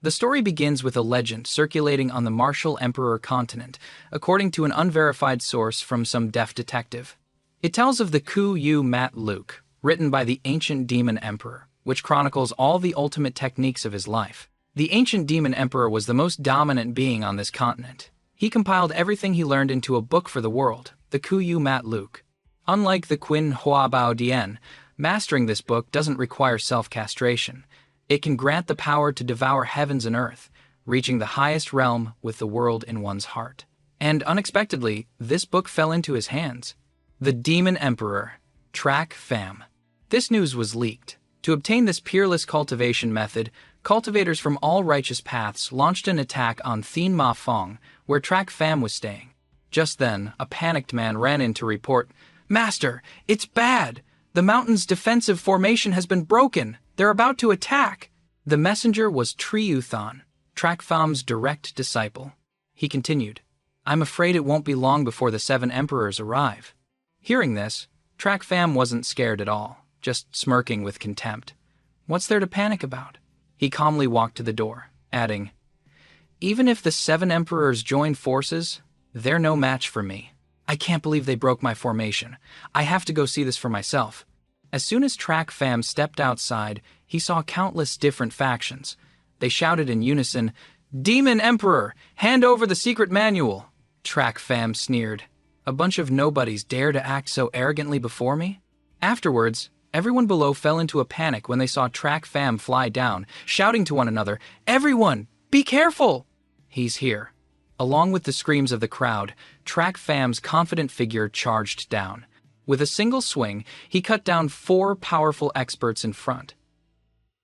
The story begins with a legend circulating on the Martial Emperor continent, according to an unverified source from some deaf detective. It tells of the Ku Yu Mat Luke, written by the ancient demon emperor, which chronicles all the ultimate techniques of his life. The ancient demon emperor was the most dominant being on this continent. He compiled everything he learned into a book for the world, the Ku Yu Mat Luke. Unlike the Qin Hua Bao Dian, mastering this book doesn't require self-castration. It can grant the power to devour heavens and earth, reaching the highest realm with the world in one's heart. And unexpectedly, this book fell into his hands. The Demon Emperor, Track Fam. This news was leaked. To obtain this peerless cultivation method, cultivators from all righteous paths launched an attack on Thien Ma Fong, where Track Fam was staying. Just then, a panicked man ran in to report, "Master, it's bad! The mountain's defensive formation has been broken! They're about to attack!" The messenger was Triuthan, Track Fam's direct disciple. He continued, "I'm afraid it won't be long before the 7 emperors arrive." Hearing this, Track Fam wasn't scared at all, just smirking with contempt. What's there to panic about? He calmly walked to the door, adding, "Even if the 7 emperors join forces, they're no match for me. I can't believe they broke my formation. I have to go see this for myself." As soon as Track Fam stepped outside, he saw countless different factions. They shouted in unison, "Demon Emperor, hand over the secret manual!" Track Fam sneered. "A bunch of nobodies dare to act so arrogantly before me?" Afterwards, everyone below fell into a panic when they saw Track Fam fly down, shouting to one another, "Everyone, be careful!" "He's here." Along with the screams of the crowd, Track Fam's confident figure charged down. With a single swing, he cut down 4 powerful experts in front.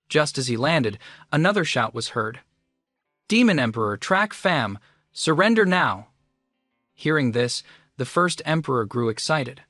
Just as he landed, another shout was heard. "Demon Emperor, Track Fam, surrender now!" Hearing this, the first emperor grew excited.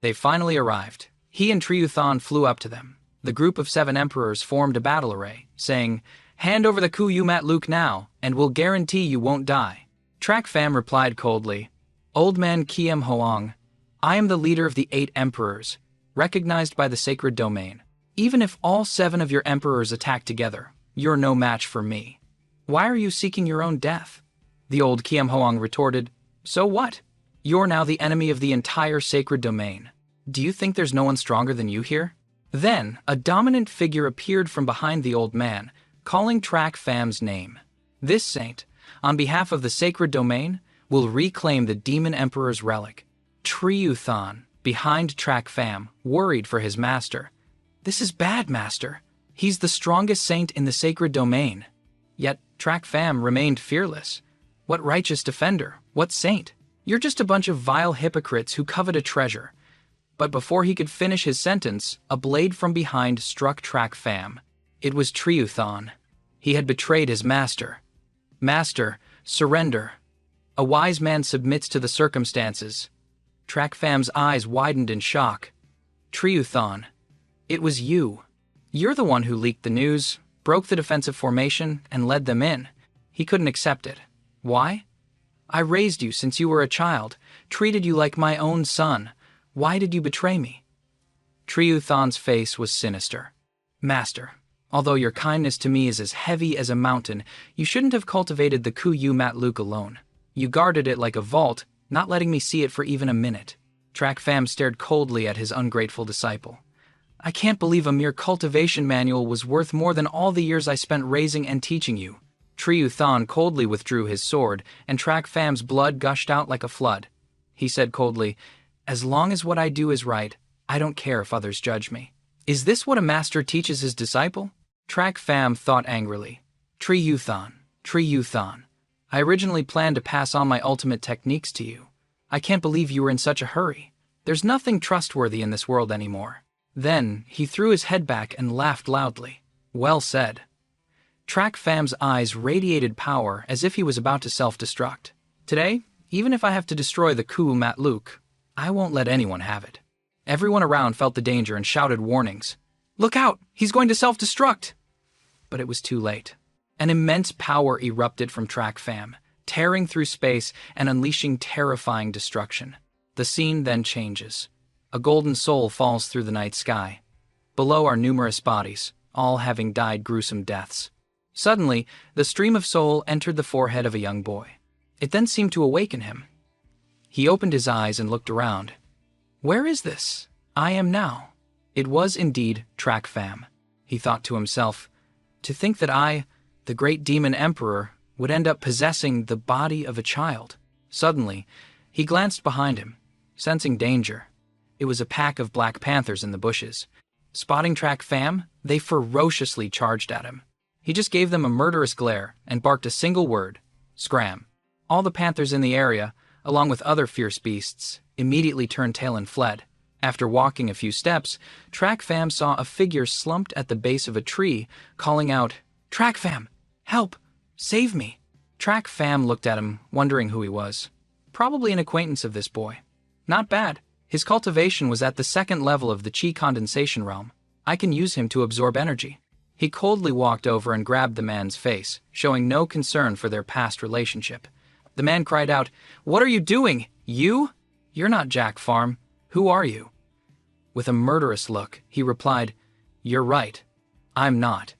They finally arrived. He and Triuthan flew up to them. The group of 7 emperors formed a battle array, saying, "Hand over the Ku Yu Mat Luke now, and we'll guarantee you won't die." Track Fam replied coldly, "Old man Kiem Hoang, I am the leader of the 8 emperors, recognized by the sacred domain. Even if all 7 of your emperors attack together, you're no match for me. Why are you seeking your own death?" The old Kiem Hoang retorted, "So what? You're now the enemy of the entire sacred domain. Do you think there's no one stronger than you here?" Then, a dominant figure appeared from behind the old man, calling Track Fam's name. This saint, on behalf of the sacred domain, will reclaim the Demon Emperor's relic. Triuthan, behind Track Fam, worried for his master. "This is bad, master. He's the strongest saint in the sacred domain." Yet Track Fam remained fearless. "What righteous defender? What saint? You're just a bunch of vile hypocrites who covet a treasure." But before he could finish his sentence, a blade from behind struck Track Fam. It was Triuthan. He had betrayed his master. "Master, surrender. A wise man submits to the circumstances." Track Fam's eyes widened in shock. "Triuthan, it was you. You're the one who leaked the news, broke the defensive formation, and led them in." He couldn't accept it. "Why? I raised you since you were a child, treated you like my own son. Why did you betray me?" Triuthan's face was sinister. "Master, although your kindness to me is as heavy as a mountain, you shouldn't have cultivated the Ku Yu Mat Luke alone. You guarded it like a vault, not letting me see it for even a minute." Track Fam stared coldly at his ungrateful disciple. "I can't believe a mere cultivation manual was worth more than all the years I spent raising and teaching you." Triuthan coldly withdrew his sword, and Track Fam's blood gushed out like a flood. He said coldly, "As long as what I do is right, I don't care if others judge me." Is this what a master teaches his disciple? Track Fam thought angrily. Triuthan, I originally planned to pass on my ultimate techniques to you. I can't believe you were in such a hurry. There's nothing trustworthy in this world anymore." Then he threw his head back and laughed loudly. Well said. Track Fam's eyes radiated power as if he was about to self-destruct. "Today, even if I have to destroy the Ku Mat Luke, I won't let anyone have it." Everyone around felt the danger and shouted warnings. "Look out! He's going to self-destruct!" But it was too late. An immense power erupted from Track Fam, tearing through space and unleashing terrifying destruction. The scene then changes. A golden soul falls through the night sky. Below are numerous bodies, all having died gruesome deaths. Suddenly, the stream of soul entered the forehead of a young boy. It then seemed to awaken him. He opened his eyes and looked around. Where is this I am now? It was indeed Track Fam. He thought to himself, to think that I, the great demon emperor, would end up possessing the body of a child. Suddenly, he glanced behind him, sensing danger. It was a pack of black panthers in the bushes. Spotting Track Fam, they ferociously charged at him. He just gave them a murderous glare and barked a single word, scram. All the panthers in the area, along with other fierce beasts, immediately turned tail and fled. After walking a few steps, Track Fam saw a figure slumped at the base of a tree, calling out, Track Fam, help, save me. Track Fam looked at him, wondering who he was. Probably an acquaintance of this boy. Not bad. His cultivation was at the second level of the chi condensation realm. I can use him to absorb energy. He coldly walked over and grabbed the man's face, showing no concern for their past relationship. The man cried out, What are you doing? You? You're not Jack Farm. Who are you? With a murderous look, he replied, You're right. I'm not.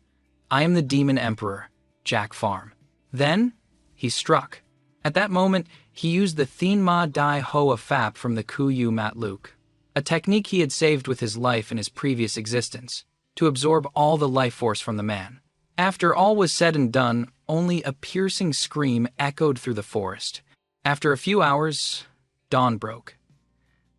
I am the Demon Emperor, Jack Farm. Then, he struck. At that moment, he used the Thenma Dai Hoa Fap from the Kuyu Mat Luke, a technique he had saved with his life in his previous existence, to absorb all the life force from the man. After all was said and done, only a piercing scream echoed through the forest. After a few hours, dawn broke.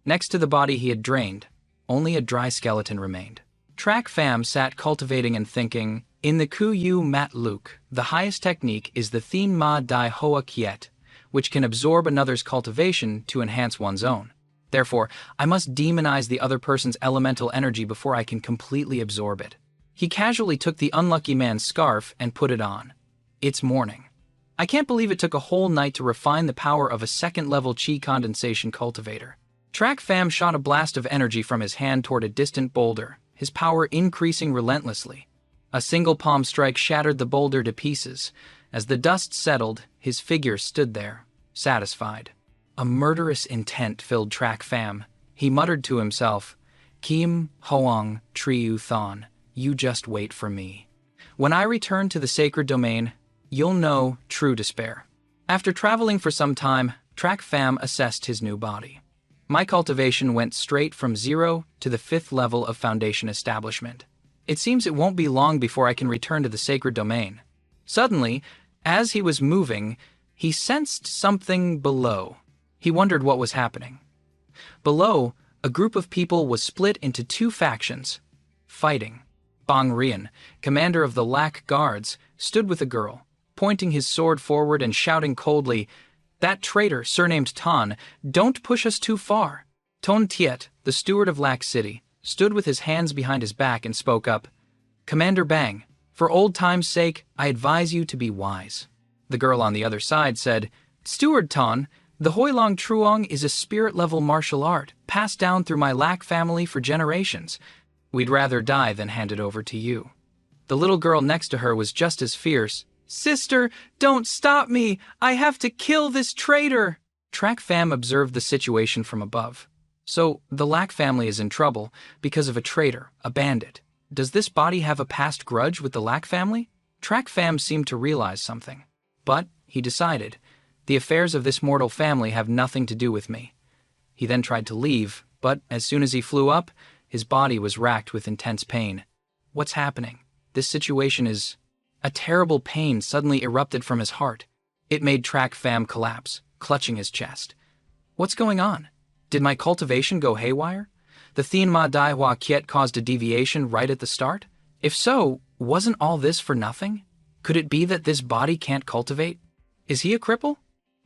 Next to the body he had drained, only a dry skeleton remained. Track Fam sat cultivating and thinking, in the Kuyu Mat Luke, the highest technique is the Thenma Dai Hoa Kiet, which can absorb another's cultivation to enhance one's own. Therefore, I must demonize the other person's elemental energy before I can completely absorb it. He casually took the unlucky man's scarf and put it on. It's morning. I can't believe it took a whole night to refine the power of a second-level chi condensation cultivator. Track Fam shot a blast of energy from his hand toward a distant boulder, his power increasing relentlessly. A single palm strike shattered the boulder to pieces. As the dust settled, his figure stood there, satisfied. A murderous intent filled Track Fam. He muttered to himself, Kim Hoang Triu Thon, you just wait for me. When I return to the sacred domain, you'll know true despair. After traveling for some time, Track Fam assessed his new body. My cultivation went straight from 0 to the 5th level of foundation establishment. It seems it won't be long before I can return to the sacred domain. Suddenly, as he was moving, he sensed something below. He wondered what was happening. Below, a group of people was split into 2 factions, fighting. Bang Rian, commander of the Lac Guards, stood with a girl, pointing his sword forward and shouting coldly, That traitor, surnamed Tan, don't push us too far. Ton Tiet, the steward of Lac City, stood with his hands behind his back and spoke up, Commander Bang, for old time's sake, I advise you to be wise. The girl on the other side said, Steward Tan, the Hoilong Truong is a spirit-level martial art, passed down through my Lac family for generations. We'd rather die than hand it over to you. The little girl next to her was just as fierce. Sister, don't stop me! I have to kill this traitor! Track Fam observed the situation from above. So, the Lac family is in trouble because of a traitor, a bandit. Does this body have a past grudge with the Lac family? Track Fam seemed to realize something. But, he decided, the affairs of this mortal family have nothing to do with me. He then tried to leave, but as soon as he flew up, his body was racked with intense pain. What's happening? This situation is... A terrible pain suddenly erupted from his heart. It made Track Fam collapse, clutching his chest. What's going on? Did my cultivation go haywire? The Thenma Dai Hoa Kiet caused a deviation right at the start? If so, wasn't all this for nothing? Could it be that this body can't cultivate? Is he a cripple?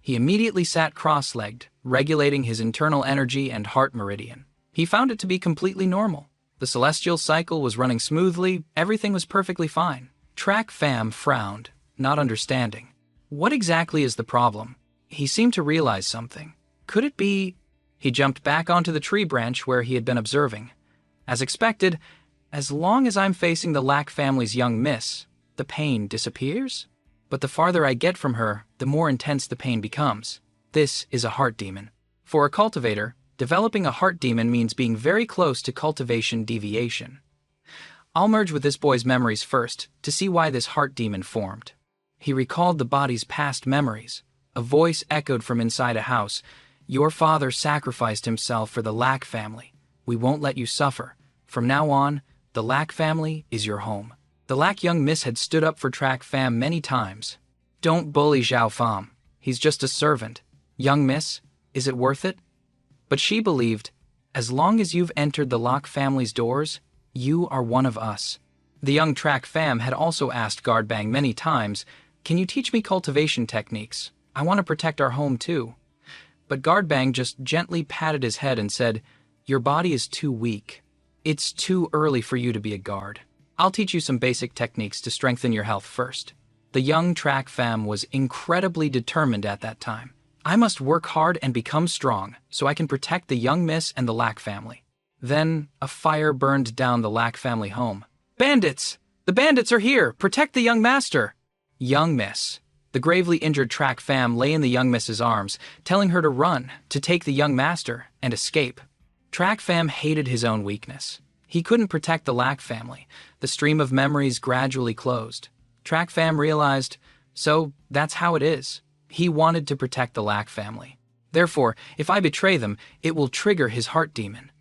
He immediately sat cross-legged, regulating his internal energy and heart meridian. He found it to be completely normal. The celestial cycle was running smoothly, everything was perfectly fine. Track Fam frowned, not understanding. What exactly is the problem? He seemed to realize something. Could it be... He jumped back onto the tree branch where he had been observing. As expected, as long as I'm facing the Lac family's young miss, the pain disappears? But the farther I get from her, the more intense the pain becomes. This is a heart demon. For a cultivator, developing a heart demon means being very close to cultivation deviation. I'll merge with this boy's memories first to see why this heart demon formed. He recalled the body's past memories. A voice echoed from inside a house. Your father sacrificed himself for the Lack family. We won't let you suffer. From now on, the Lack family is your home. The Lack young miss had stood up for Track Fam many times. Don't bully Zhao Fam. He's just a servant. Young miss, is it worth it? But she believed, as long as you've entered the Lack family's doors, you are one of us. The young Track Fam had also asked Guardbang many times, can you teach me cultivation techniques? I want to protect our home too. But Guardbang just gently patted his head and said, your body is too weak. It's too early for you to be a guard. I'll teach you some basic techniques to strengthen your health first. The young Track Fam was incredibly determined at that time. I must work hard and become strong so I can protect the young miss and the Lack family. Then a fire burned down the Lack family home. Bandits! The bandits are here! Protect the young master! Young miss. The gravely injured Track Fam lay in the young miss's arms, telling her to run, to take the young master, and escape. Track Fam hated his own weakness. He couldn't protect the Lack family. The stream of memories gradually closed. Track Fam realized, so that's how it is. He wanted to protect the Lack family. Therefore, if I betray them, it will trigger his heart demon.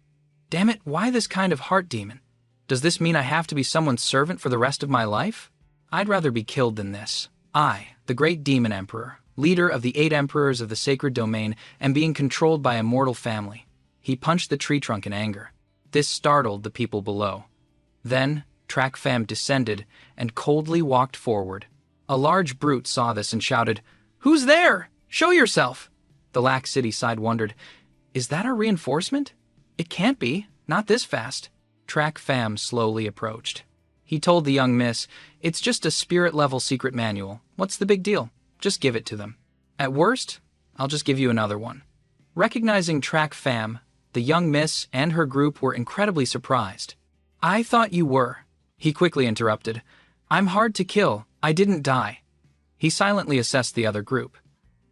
Damn it, why this kind of heart demon? Does this mean I have to be someone's servant for the rest of my life? I'd rather be killed than this. I, the great demon emperor, leader of the 8 emperors of the sacred domain, am being controlled by a mortal family. He punched the tree trunk in anger. This startled the people below. Then, Track Fam descended and coldly walked forward. A large brute saw this and shouted, who's there? Show yourself! The Lack City side wondered, is that our reinforcement? It can't be, not this fast. Track Fam slowly approached. He told the young miss, it's just a spirit-level secret manual. What's the big deal? Just give it to them. At worst, I'll just give you another one. Recognizing Track Fam, the young miss and her group were incredibly surprised. I thought you were. He quickly interrupted. I'm hard to kill. I didn't die. He silently assessed the other group.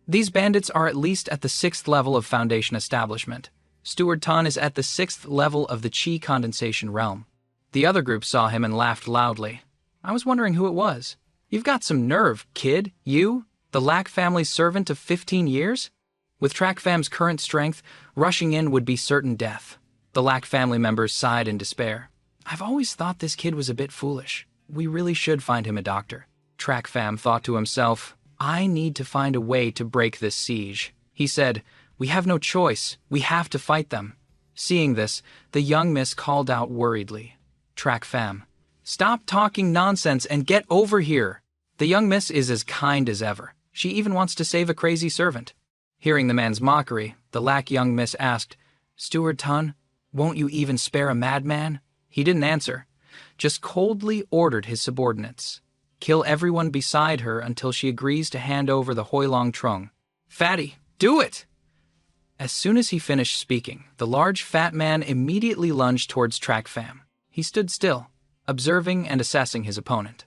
These bandits are at least at the 6th level of Foundation Establishment. Steward Tan is at the 6th level of the Chi Condensation Realm. The other group saw him and laughed loudly. I was wondering who it was. You've got some nerve, kid. You, the Lack family's servant of 15 years? With Track Fam's current strength, rushing in would be certain death. The Lack family members sighed in despair. I've always thought this kid was a bit foolish. We really should find him a doctor. Track Fam thought to himself, I need to find a way to break this siege. He said, we have no choice. We have to fight them. Seeing this, the young miss called out worriedly. Track Fam, stop talking nonsense and get over here. The young miss is as kind as ever. She even wants to save a crazy servant. Hearing the man's mockery, the Lack young miss asked, Steward Tan, won't you even spare a madman? He didn't answer, just coldly ordered his subordinates. Kill everyone beside her until she agrees to hand over the Huilong Trung. Fatty, do it! As soon as he finished speaking, the large fat man immediately lunged towards Track Fam. He stood still, observing and assessing his opponent.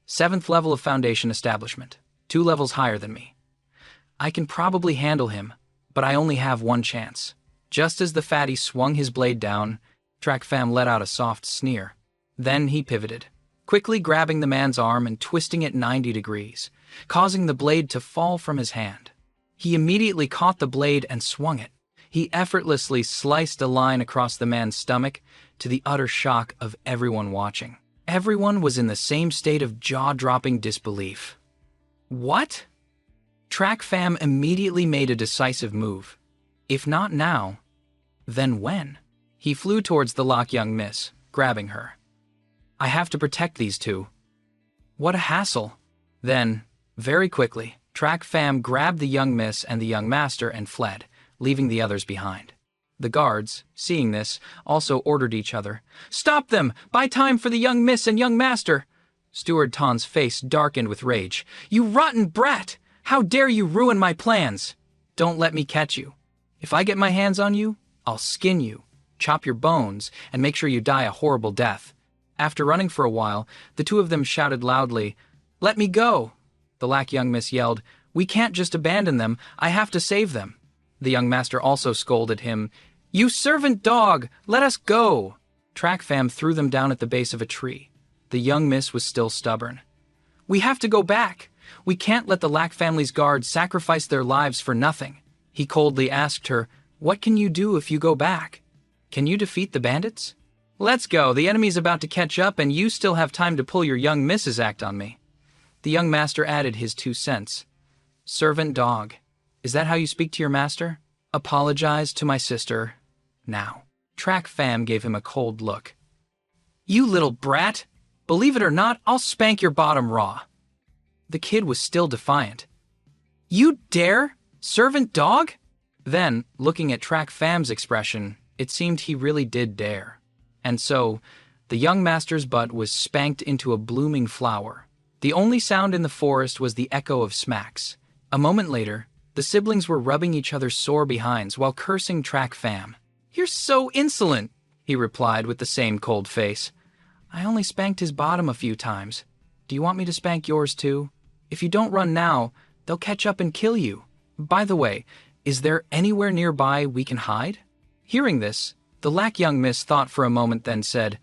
7th level of Foundation Establishment, 2 levels higher than me. I can probably handle him, but I only have one chance. Just as the fatty swung his blade down, Track Fam let out a soft sneer. Then he pivoted, quickly grabbing the man's arm and twisting it 90 degrees, causing the blade to fall from his hand. He immediately caught the blade and swung it. He effortlessly sliced a line across the man's stomach, to the utter shock of everyone watching. Everyone was in the same state of jaw-dropping disbelief. What? Track Fam immediately made a decisive move. If not now, then when? He flew towards the Lack young miss, grabbing her. I have to protect these two. What a hassle. Then, very quickly, Track Fam grabbed the young miss and the young master and fled, leaving the others behind. The guards, seeing this, also ordered each other, Stop them! Buy time for the young miss and young master! Steward Tan's face darkened with rage. You rotten brat! How dare you ruin my plans! Don't let me catch you. If I get my hands on you, I'll skin you, chop your bones, and make sure you die a horrible death. After running for a while, the two of them shouted loudly, Let me go! The Lack young miss yelled, We can't just abandon them. I have to save them. The young master also scolded him, You servant dog! Let us go! Track Fam threw them down at the base of a tree. The young miss was still stubborn. "We have to go back. We can't let the Lack family's guards sacrifice their lives for nothing." He coldly asked her, "What can you do if you go back? Can you defeat the bandits?" "Let's go. The enemy's about to catch up and you still have time to pull your young miss's act on me." The young master added his 2 cents. "Servant dog. Is that how you speak to your master? Apologize to my sister now." Track Fam gave him a cold look. "You little brat! Believe it or not, I'll spank your bottom raw." The kid was still defiant. "You dare? Servant dog?" Then, looking at Track Fam's expression, it seemed he really did dare. And so, the young master's butt was spanked into a blooming flower. The only sound in the forest was the echo of smacks. A moment later, the siblings were rubbing each other's sore behinds while cursing Track Fam. "You're so insolent," he replied with the same cold face. "I only spanked his bottom a few times. Do you want me to spank yours too? If you don't run now, they'll catch up and kill you. By the way, is there anywhere nearby we can hide?" Hearing this, the Lack young miss thought for a moment, then said,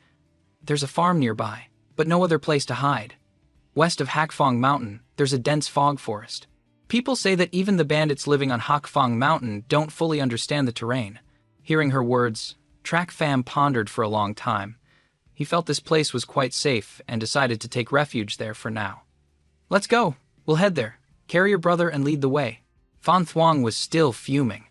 "There's a farm nearby, but no other place to hide. West of Hakfong Mountain, there's a dense fog forest. People say that even the bandits living on Hakfong Mountain don't fully understand the terrain." Hearing her words, Track Fam pondered for a long time. He felt this place was quite safe and decided to take refuge there for now. "Let's go. We'll head there. Carry your brother and lead the way." Fan Thuong was still fuming,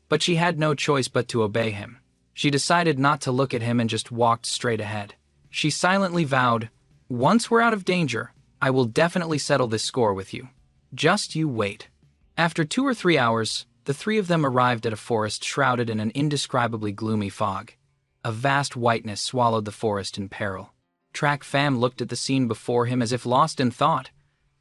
but she had no choice but to obey him. She decided not to look at him and just walked straight ahead. She silently vowed, "Once we're out of danger, I will definitely settle this score with you. Just you wait." After 2 or 3 hours, the three of them arrived at a forest shrouded in an indescribably gloomy fog. A vast whiteness swallowed the forest in peril. Track Fam looked at the scene before him as if lost in thought.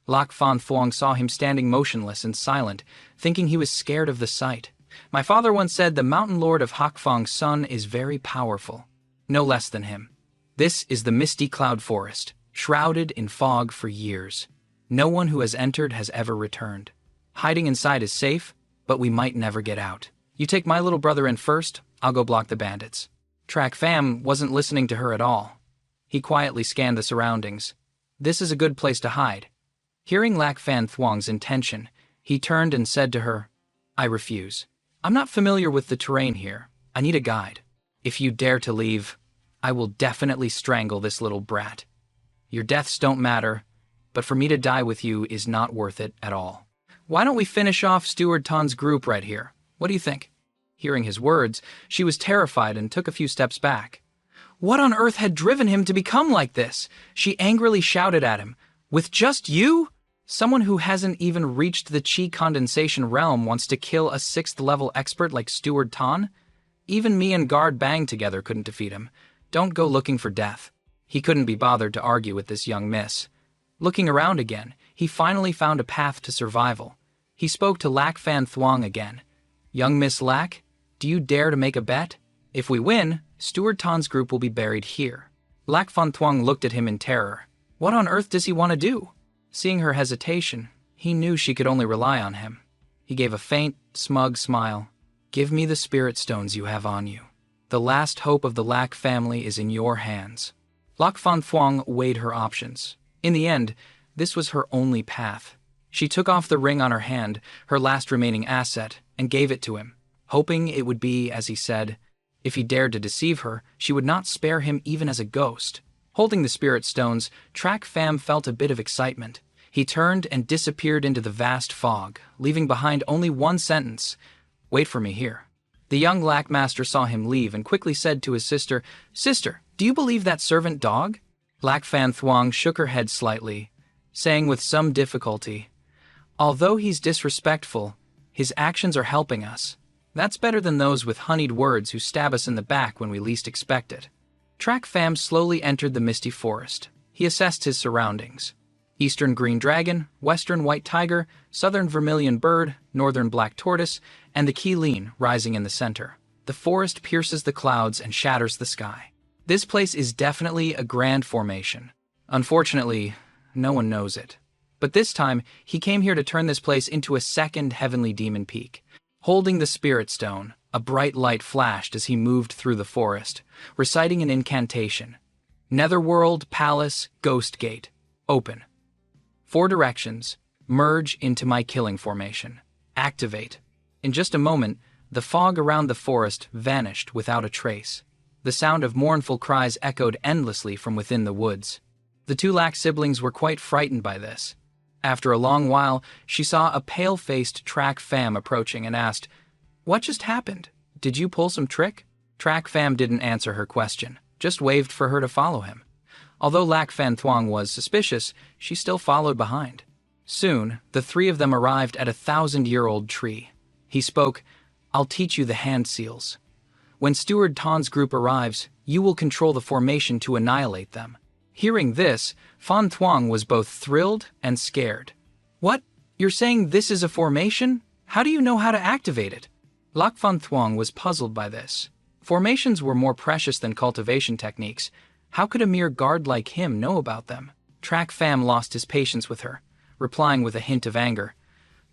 Lak Fan Thuong saw him standing motionless and silent, thinking he was scared of the sight. "My father once said the mountain lord of Hakfong's son is very powerful. No less than him. This is the misty cloud forest, shrouded in fog for years. No one who has entered has ever returned. Hiding inside is safe, but we might never get out. You take my little brother in first, I'll go block the bandits." Track Fam wasn't listening to her at all. He quietly scanned the surroundings. "This is a good place to hide." Hearing Lack Fan Thuong's intention, he turned and said to her, "I refuse. I'm not familiar with the terrain here. I need a guide. If you dare to leave, I will definitely strangle this little brat. Your deaths don't matter, but for me to die with you is not worth it at all. Why don't we finish off Steward Tan's group right here? What do you think?" Hearing his words, she was terrified and took a few steps back. What on earth had driven him to become like this? She angrily shouted at him, "With just you? Someone who hasn't even reached the chi condensation realm wants to kill a 6th level expert like Steward Tan? Even me and Guard Bang together couldn't defeat him. Don't go looking for death." He couldn't be bothered to argue with this young miss. Looking around again, he finally found a path to survival. He spoke to Lack Fan Thuong again. "Young Miss Lack, do you dare to make a bet? If we win, Steward Tan's group will be buried here." Lack Fan Thuong looked at him in terror. What on earth does he want to do? Seeing her hesitation, he knew she could only rely on him. He gave a faint, smug smile. "Give me the spirit stones you have on you. The last hope of the Lack family is in your hands." Lack Fan Thuong weighed her options. In the end, this was her only path. She took off the ring on her hand, her last remaining asset, and gave it to him, hoping it would be as he said. If he dared to deceive her, she would not spare him even as a ghost. Holding the spirit stones, Track Fam felt a bit of excitement. He turned and disappeared into the vast fog, leaving behind only one sentence, "Wait for me here." The young Lack Master saw him leave and quickly said to his sister, "Sister, do you believe that servant dog?" Lack Fan Thuong shook her head slightly, saying with some difficulty, "Although he's disrespectful, his actions are helping us. That's better than those with honeyed words who stab us in the back when we least expect it." Track Fam slowly entered the misty forest. He assessed his surroundings. Eastern green dragon, western white tiger, southern vermilion bird, northern black tortoise, and the Keeleen rising in the center. The forest pierces the clouds and shatters the sky. This place is definitely a grand formation. Unfortunately, no one knows it. But this time, he came here to turn this place into a second heavenly demon peak. Holding the spirit stone, A bright light flashed as he moved through the forest, reciting an incantation. Netherworld, Palace, Ghost Gate. Open. 4 directions. Merge into my killing formation. Activate. In just a moment, the fog around the forest vanished without a trace. The sound of mournful cries echoed endlessly from within the woods. The 2 Lack siblings were quite frightened by this. After a long while, she saw a pale-faced Track Fam approaching and asked, "What just happened? Did you pull some trick?" Track Fam didn't answer her question, just waved for her to follow him. Although Lack Fan Thuong was suspicious, she still followed behind. Soon, the 3 of them arrived at a 1,000-year-old tree. He spoke, "I'll teach you the hand seals. When Steward Ton's group arrives, you will control the formation to annihilate them." Hearing this, Fan Thuong was both thrilled and scared. "What? You're saying this is a formation? How do you know how to activate it?" Lack Fan Thuong was puzzled by this. Formations were more precious than cultivation techniques. How could a mere guard like him know about them? Track Fam lost his patience with her, replying with a hint of anger.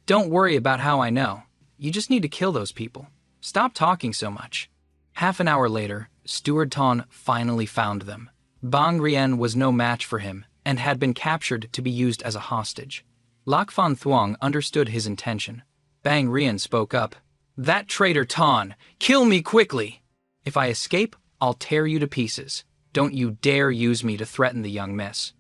"Don't worry about how I know. You just need to kill those people. Stop talking so much." Half an hour later, Steward Ton finally found them. Bang Rien was no match for him and had been captured to be used as a hostage. Lack Fan Thuong understood his intention. Bang Rien spoke up. "That traitor Ton! Kill me quickly! If I escape, I'll tear you to pieces. Don't you dare use me to threaten the young miss."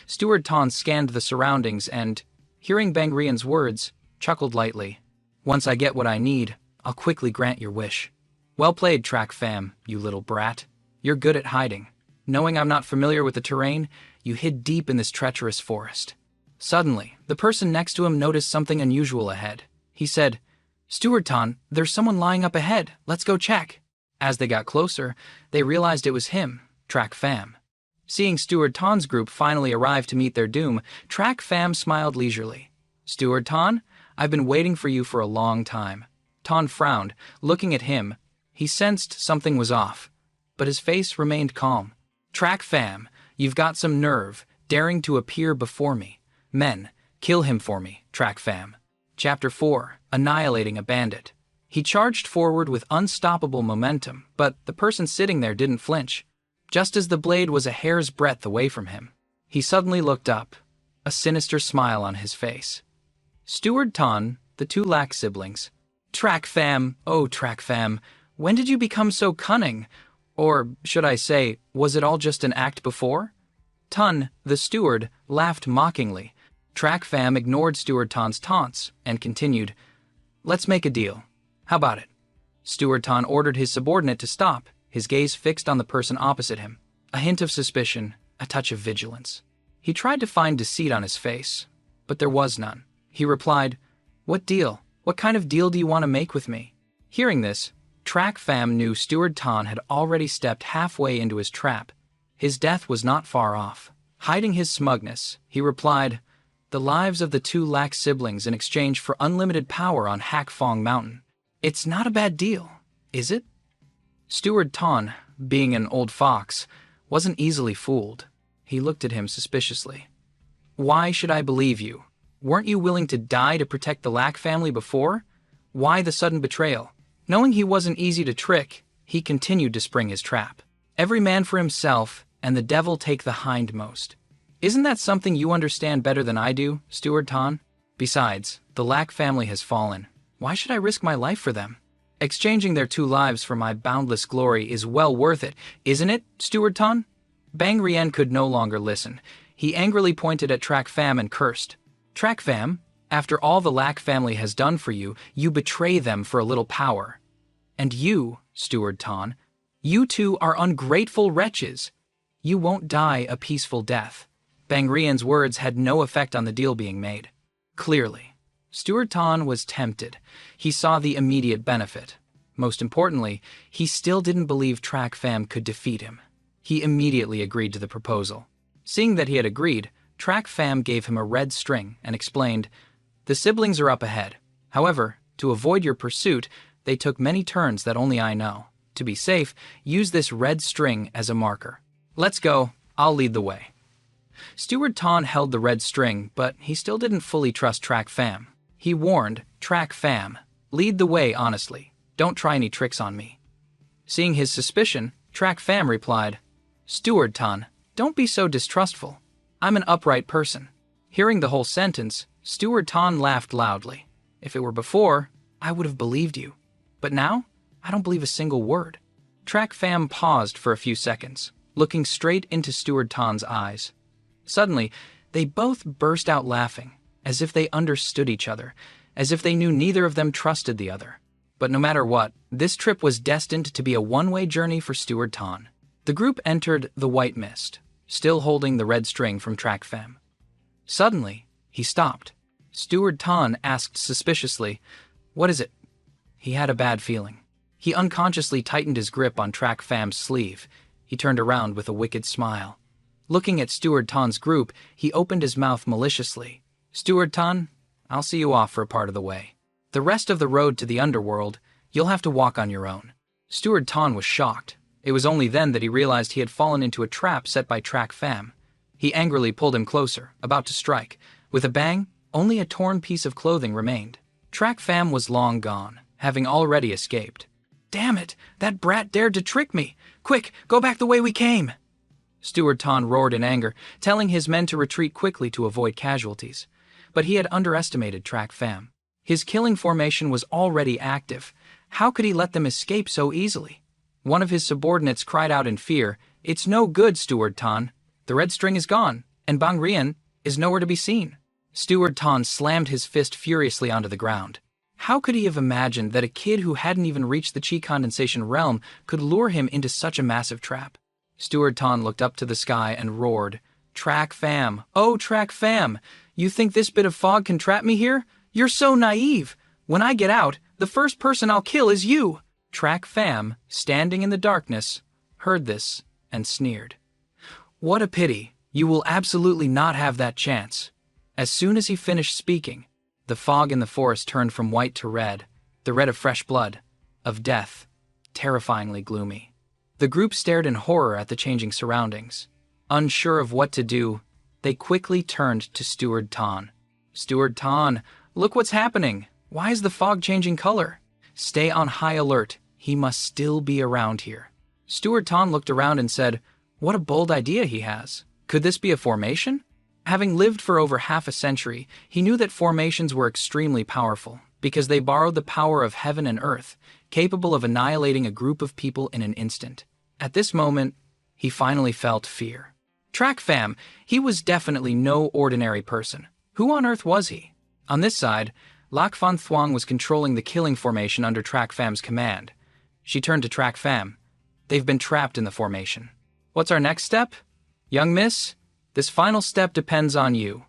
Steward Ton scanned the surroundings and, hearing Bang Rien's words, chuckled lightly. "Once I get what I need, I'll quickly grant your wish." "Well played, Track Fam, you little brat. You're good at hiding. Knowing I'm not familiar with the terrain, you hid deep in this treacherous forest." Suddenly, the person next to him noticed something unusual ahead. He said, "Steward Ton, there's someone lying up ahead. Let's go check." As they got closer, they realized it was him, Track Fam. Seeing Steward Ton's group finally arrive to meet their doom, Track Fam smiled leisurely. "Steward Ton, I've been waiting for you for a long time." Ton frowned, looking at him. He sensed something was off, but his face remained calm. "Track Fam, you've got some nerve, daring to appear before me. Men, kill him for me, Track Fam." Chapter 4. Annihilating a Bandit. He charged forward with unstoppable momentum, but the person sitting there didn't flinch. Just as the blade was a hair's breadth away from him, he suddenly looked up, a sinister smile on his face. Steward Ton, the 2 Lack siblings. "Track Fam, oh Track Fam, when did you become so cunning? Or, should I say, was it all just an act before?" Ton, the steward, laughed mockingly. Track Fam ignored Steward Ton's taunts and continued, "Let's make a deal. How about it?" Steward Ton ordered his subordinate to stop, his gaze fixed on the person opposite him. A hint of suspicion, a touch of vigilance. He tried to find deceit on his face, but there was none. He replied, "What deal? What kind of deal do you want to make with me?" Hearing this, Track Fam knew Steward Ton had already stepped halfway into his trap. His death was not far off. Hiding his smugness, he replied, "The lives of the 2 Lack siblings in exchange for unlimited power on Hak Fong Mountain. It's not a bad deal, is it?" Steward Ton, being an old fox, wasn't easily fooled. He looked at him suspiciously. "Why should I believe you? Weren't you willing to die to protect the Lack family before? Why the sudden betrayal?" Knowing he wasn't easy to trick, he continued to spring his trap. "Every man for himself, and the devil take the hindmost. Isn't that something you understand better than I do, Steward Ton? Besides, the Lack family has fallen. Why should I risk my life for them? Exchanging their 2 lives for my boundless glory is well worth it, isn't it, Steward Ton?" Bang Rien could no longer listen. He angrily pointed at Track Fam and cursed. "Track Fam, after all the Lack family has done for you, you betray them for a little power. And you, Steward Ton, you 2 are ungrateful wretches. You won't die a peaceful death." Bang Rien's words had no effect on the deal being made. Clearly, Steward Ton was tempted. He saw the immediate benefit. Most importantly, he still didn't believe Track Fam could defeat him. He immediately agreed to the proposal. Seeing that he had agreed, Track Fam gave him a red string and explained, "The siblings are up ahead. However, to avoid your pursuit, they took many turns that only I know. To be safe, use this red string as a marker. Let's go. I'll lead the way." Steward Ton held the red string, but he still didn't fully trust Track Fam. He warned, "Track Fam, lead the way honestly. Don't try any tricks on me." Seeing his suspicion, Track Fam replied, "Steward Tan, don't be so distrustful. I'm an upright person." Hearing the whole sentence, Steward Tan laughed loudly. "If it were before, I would have believed you. But now, I don't believe a single word." Track Fam paused for a few seconds, looking straight into Steward Tan's eyes. Suddenly, they both burst out laughing, as if they understood each other, as if they knew neither of them trusted the other. But no matter what, this trip was destined to be a one-way journey for Steward Tan. The group entered the white mist, still holding the red string from Track Fam. Suddenly, he stopped. Steward Tan asked suspiciously, "What is it?" He had a bad feeling. He unconsciously tightened his grip on Track Fam's sleeve. He turned around with a wicked smile. Looking at Steward Tan's group, he opened his mouth maliciously. "Steward Tan, I'll see you off for a part of the way. The rest of the road to the underworld, you'll have to walk on your own." Steward Tan was shocked. It was only then that he realized he had fallen into a trap set by Track Fam. He angrily pulled him closer, about to strike. With a bang, only a torn piece of clothing remained. Track Fam was long gone, having already escaped. "Damn it! That brat dared to trick me! Quick, go back the way we came!" Steward Tan roared in anger, telling his men to retreat quickly to avoid casualties. But he had underestimated Track Fam. His killing formation was already active. How could he let them escape so easily? One of his subordinates cried out in fear, "It's no good, Steward Tan. The red string is gone, and Bang Rian is nowhere to be seen." Steward Tan slammed his fist furiously onto the ground. How could he have imagined that a kid who hadn't even reached the chi condensation realm could lure him into such a massive trap? Steward Tan looked up to the sky and roared, "Track Fam! Oh, Track Fam! You think this bit of fog can trap me here? You're so naive! When I get out, the first person I'll kill is you!" Track Fam, standing in the darkness, heard this and sneered. "What a pity. You will absolutely not have that chance." As soon as he finished speaking, the fog in the forest turned from white to red, the red of fresh blood, of death, terrifyingly gloomy. The group stared in horror at the changing surroundings. Unsure of what to do, they quickly turned to Steward Tan. "Steward Tan, look what's happening. Why is the fog changing color? Stay on high alert. He must still be around here." Steward Tan looked around and said, "What a bold idea he has. Could this be a formation?" Having lived for over half a century, he knew that formations were extremely powerful, because they borrowed the power of heaven and earth, capable of annihilating a group of people in an instant. At this moment, he finally felt fear. Track Fam, he was definitely no ordinary person. Who on earth was he? On this side, Lak Fan Thuong was controlling the killing formation under Track Fam's command. She turned to Track Fam. "They've been trapped in the formation. What's our next step? Young miss, this final step depends on you."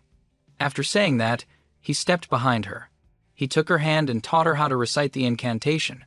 After saying that, he stepped behind her. He took her hand and taught her how to recite the incantation.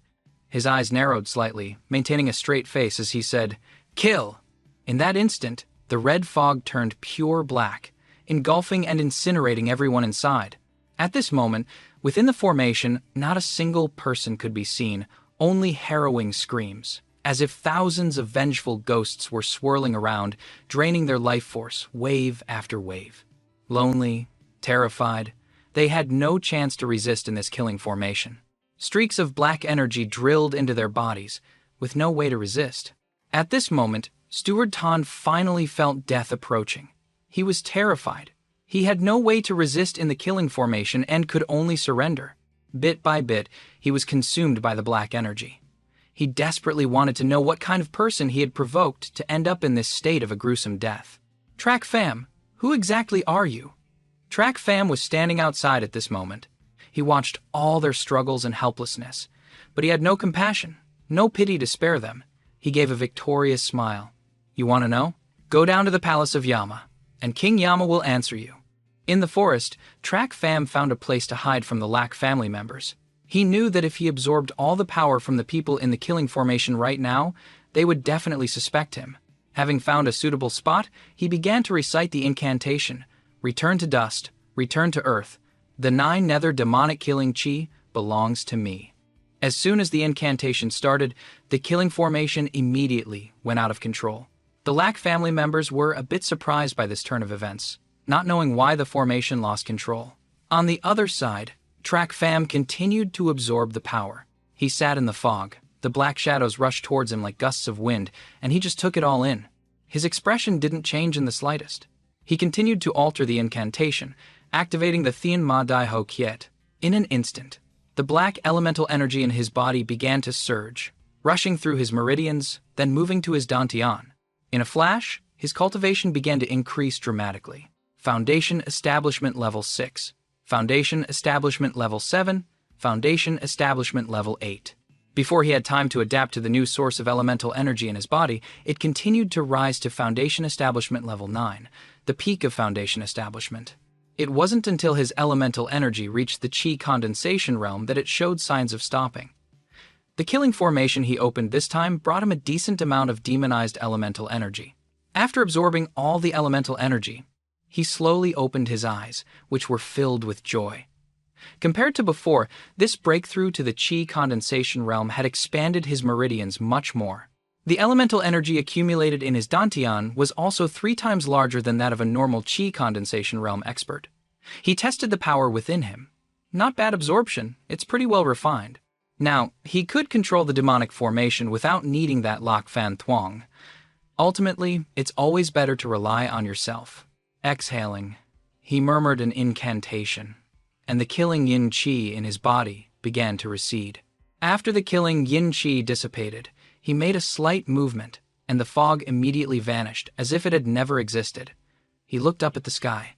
His eyes narrowed slightly, maintaining a straight face as he said, "Kill!" In that instant, the red fog turned pure black, engulfing and incinerating everyone inside. At this moment, within the formation, not a single person could be seen, only harrowing screams, as if thousands of vengeful ghosts were swirling around, draining their life force, wave after wave. Lonely, terrified, they had no chance to resist in this killing formation. Streaks of black energy drilled into their bodies, with no way to resist. At this moment, Steward Tan finally felt death approaching. He was terrified. He had no way to resist in the killing formation and could only surrender. Bit by bit, he was consumed by the black energy. He desperately wanted to know what kind of person he had provoked to end up in this state of a gruesome death. "Track Fam, who exactly are you?" Track Fam was standing outside at this moment. He watched all their struggles and helplessness, but he had no compassion, no pity to spare them. He gave a victorious smile. "You want to know? Go down to the palace of Yama, and King Yama will answer you." In the forest, Track Fam found a place to hide from the Lack family members. He knew that if he absorbed all the power from the people in the killing formation right now, they would definitely suspect him. Having found a suitable spot, he began to recite the incantation, "Return to dust, return to earth. The 9 nether demonic killing chi belongs to me." As soon as the incantation started, the killing formation immediately went out of control. The Lack family members were a bit surprised by this turn of events, not knowing why the formation lost control. On the other side, Track Fam continued to absorb the power. He sat in the fog. The black shadows rushed towards him like gusts of wind, and he just took it all in. His expression didn't change in the slightest. He continued to alter the incantation, activating the Thien Ma Dai Ho Kiet. In an instant, the black elemental energy in his body began to surge, rushing through his meridians, then moving to his dantian. In a flash, his cultivation began to increase dramatically. Foundation Establishment Level 6, Foundation Establishment Level 7, Foundation Establishment Level 8. Before he had time to adapt to the new source of elemental energy in his body, it continued to rise to Foundation Establishment Level 9, the peak of Foundation Establishment. It wasn't until his elemental energy reached the Qi condensation realm that it showed signs of stopping. The killing formation he opened this time brought him a decent amount of demonized elemental energy. After absorbing all the elemental energy, he slowly opened his eyes, which were filled with joy. Compared to before, this breakthrough to the Qi condensation realm had expanded his meridians much more. The elemental energy accumulated in his dantian was also 3 times larger than that of a normal Qi condensation realm expert. He tested the power within him. Not bad absorption, it's pretty well refined. Now, he could control the demonic formation without needing that Lak Fan Thuong. Ultimately, it's always better to rely on yourself. Exhaling, he murmured an incantation, and the killing yin qi in his body began to recede. After the killing yin qi dissipated, he made a slight movement, and the fog immediately vanished as if it had never existed. He looked up at the sky.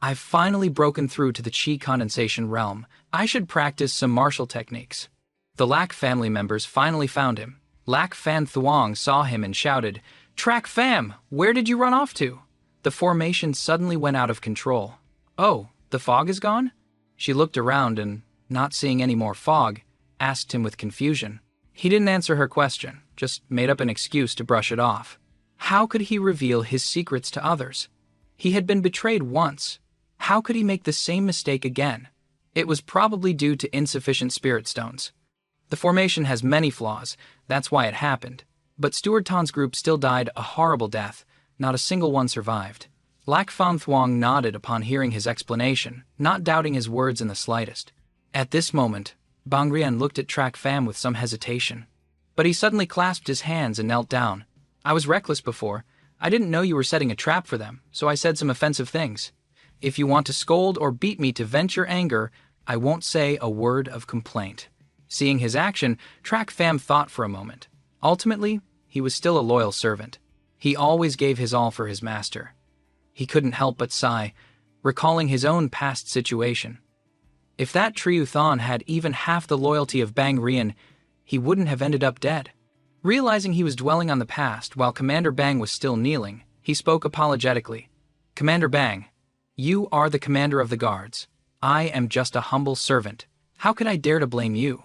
I've finally broken through to the Qi condensation realm. I should practice some martial techniques. The Lak family members finally found him. Lak Fan Thuong saw him and shouted, "Track fam, where did you run off to?" The formation suddenly went out of control. "Oh, the fog is gone?" She looked around and, not seeing any more fog, asked him with confusion. He didn't answer her question, just made up an excuse to brush it off. How could he reveal his secrets to others? He had been betrayed once. How could he make the same mistake again? It was probably due to insufficient spirit stones. The formation has many flaws, that's why it happened. But Stuart Tan's group still died a horrible death. Not a single one survived. Lak Fan Thuong nodded upon hearing his explanation, not doubting his words in the slightest. At this moment, Bang Rian looked at Track Fam with some hesitation. But he suddenly clasped his hands and knelt down. "I was reckless before. I didn't know you were setting a trap for them, so I said some offensive things. If you want to scold or beat me to vent your anger, I won't say a word of complaint." Seeing his action, Track Fam thought for a moment. Ultimately, he was still a loyal servant. He always gave his all for his master. He couldn't help but sigh, recalling his own past situation. If that Triu Thon had even half the loyalty of Bang Rian, he wouldn't have ended up dead. Realizing he was dwelling on the past while Commander Bang was still kneeling, he spoke apologetically. "Commander Bang, you are the commander of the guards. I am just a humble servant. How could I dare to blame you?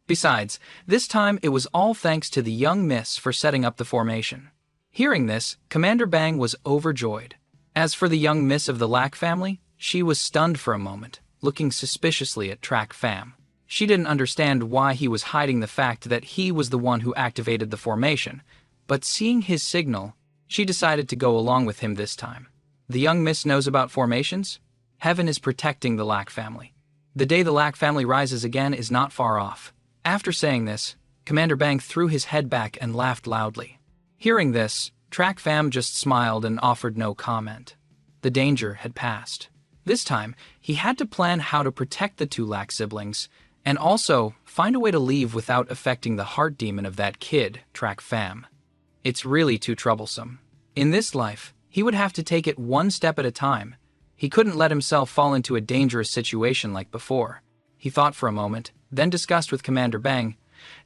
Besides, this time it was all thanks to the young miss for setting up the formation." Hearing this, Commander Bang was overjoyed. As for the young miss of the Lak family, she was stunned for a moment, looking suspiciously at Track Fam. She didn't understand why he was hiding the fact that he was the one who activated the formation, but seeing his signal, she decided to go along with him this time. The young miss knows about formations? Heaven is protecting the Lak family. The day the Lak family rises again is not far off. After saying this, Commander Bang threw his head back and laughed loudly. Hearing this, Track Fam just smiled and offered no comment. The danger had passed. This time, he had to plan how to protect the 2 Lak siblings, and also find a way to leave without affecting the heart demon of that kid, Track Fam. It's really too troublesome. In this life, he would have to take it one step at a time. He couldn't let himself fall into a dangerous situation like before. He thought for a moment, then discussed with Commander Bang,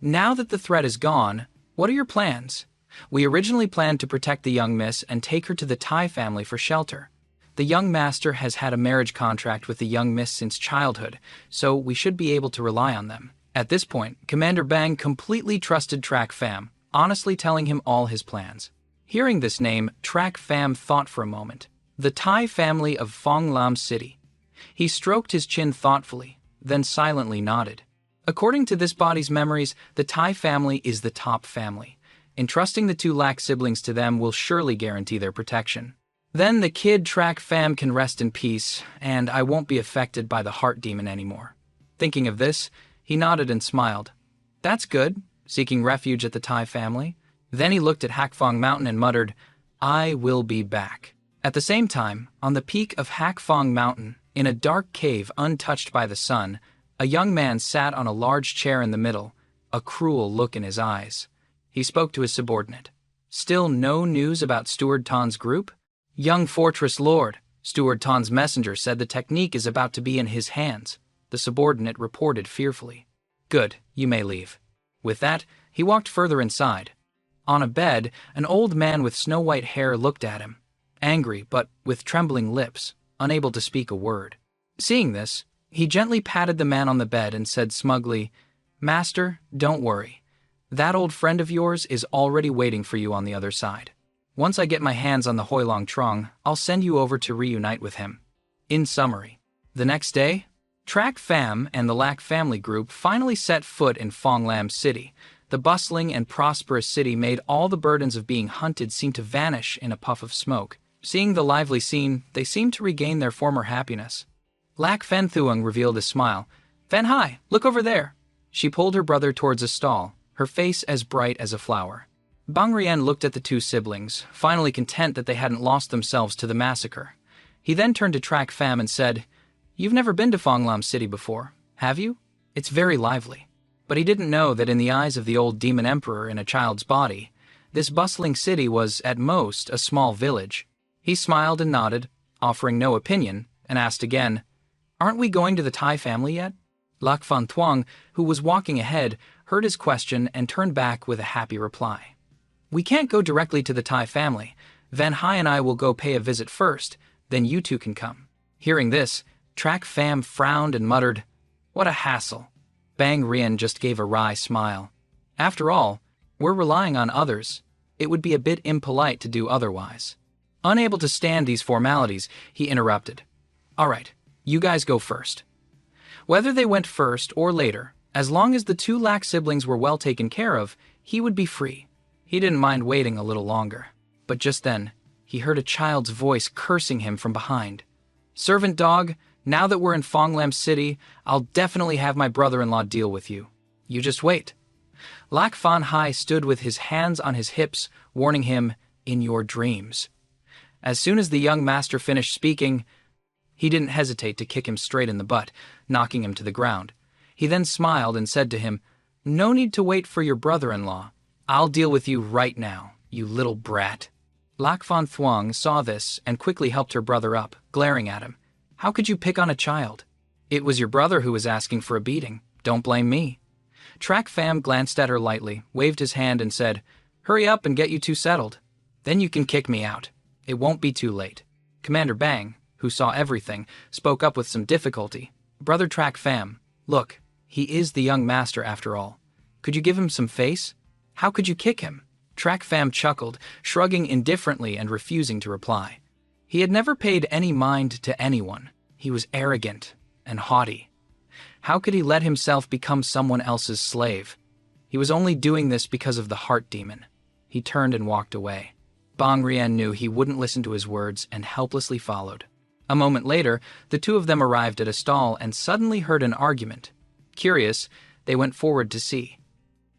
"Now that the threat is gone, what are your plans? We originally planned to protect the young miss and take her to the Tai family for shelter. The young master has had a marriage contract with the young miss since childhood, so we should be able to rely on them." At this point, Commander Bang completely trusted Track Fam, honestly telling him all his plans. Hearing this name, Track Fam thought for a moment. The Tai family of Phong Lam City. He stroked his chin thoughtfully, then silently nodded. According to this body's memories, the Tai family is the top family. Entrusting the 2 Lak siblings to them will surely guarantee their protection. Then the kid Track Fam can rest in peace, and I won't be affected by the heart demon anymore. Thinking of this, he nodded and smiled. That's good, seeking refuge at the Tai family. Then he looked at Hakfong Mountain and muttered, I will be back. At the same time, on the peak of Hakfong Mountain, in a dark cave untouched by the sun, a young man sat on a large chair in the middle, a cruel look in his eyes. He spoke to his subordinate. Still no news about Steward Ton's group? Young Fortress Lord, Steward Ton's messenger said the technique is about to be in his hands. The subordinate reported fearfully. Good, you may leave. With that, he walked further inside. On a bed, an old man with snow-white hair looked at him, angry but with trembling lips, unable to speak a word. Seeing this, he gently patted the man on the bed and said smugly, Master, don't worry. That old friend of yours is already waiting for you on the other side. Once I get my hands on the Huilong Trong, I'll send you over to reunite with him. In summary, the next day, Trak Pham and the Lac family group finally set foot in Phong Lam City. The bustling and prosperous city made all the burdens of being hunted seem to vanish in a puff of smoke. Seeing the lively scene, they seemed to regain their former happiness. Lac Fen Thuong revealed a smile. Fen Hai, look over there. She pulled her brother towards a stall, her face as bright as a flower. Bang Rien looked at the two siblings, finally content that they hadn't lost themselves to the massacre. He then turned to Trak Pham and said, You've never been to Phong Lam City before, have you? It's very lively. But he didn't know that in the eyes of the old demon emperor in a child's body, this bustling city was, at most, a small village. He smiled and nodded, offering no opinion, and asked again, Aren't we going to the Tai family yet? Lac Fan Thuong, who was walking ahead, heard his question and turned back with a happy reply. We can't go directly to the Tai family. Van Hai and I will go pay a visit first, then you two can come. Hearing this, Trak Pham frowned and muttered, What a hassle. Bang Rien just gave a wry smile. After all, we're relying on others. It would be a bit impolite to do otherwise. Unable to stand these formalities, he interrupted. All right, you guys go first. Whether they went first or later, as long as the two Lac siblings were well taken care of, he would be free. He didn't mind waiting a little longer. But just then, he heard a child's voice cursing him from behind. Servant dog, now that we're in Phong Lam City, I'll definitely have my brother-in-law deal with you. You just wait. Lac Fan Hai stood with his hands on his hips, warning him, in your dreams. As soon as the young master finished speaking, he didn't hesitate to kick him straight in the butt, knocking him to the ground. He then smiled and said to him, No need to wait for your brother-in-law. I'll deal with you right now, you little brat. Lac Fan Thuong saw this and quickly helped her brother up, glaring at him. How could you pick on a child? It was your brother who was asking for a beating. Don't blame me. Trak Pham glanced at her lightly, waved his hand and said, Hurry up and get you two settled. Then you can kick me out. It won't be too late. Commander Bang, who saw everything, spoke up with some difficulty. Brother Trak Pham, look, he is the young master after all. Could you give him some face? How could you kick him? Trak Pham chuckled, shrugging indifferently and refusing to reply. He had never paid any mind to anyone. He was arrogant and haughty. How could he let himself become someone else's slave? He was only doing this because of the heart demon. He turned and walked away. Bang Rien knew he wouldn't listen to his words and helplessly followed. A moment later, the two of them arrived at a stall and suddenly heard an argument. Curious, they went forward to see.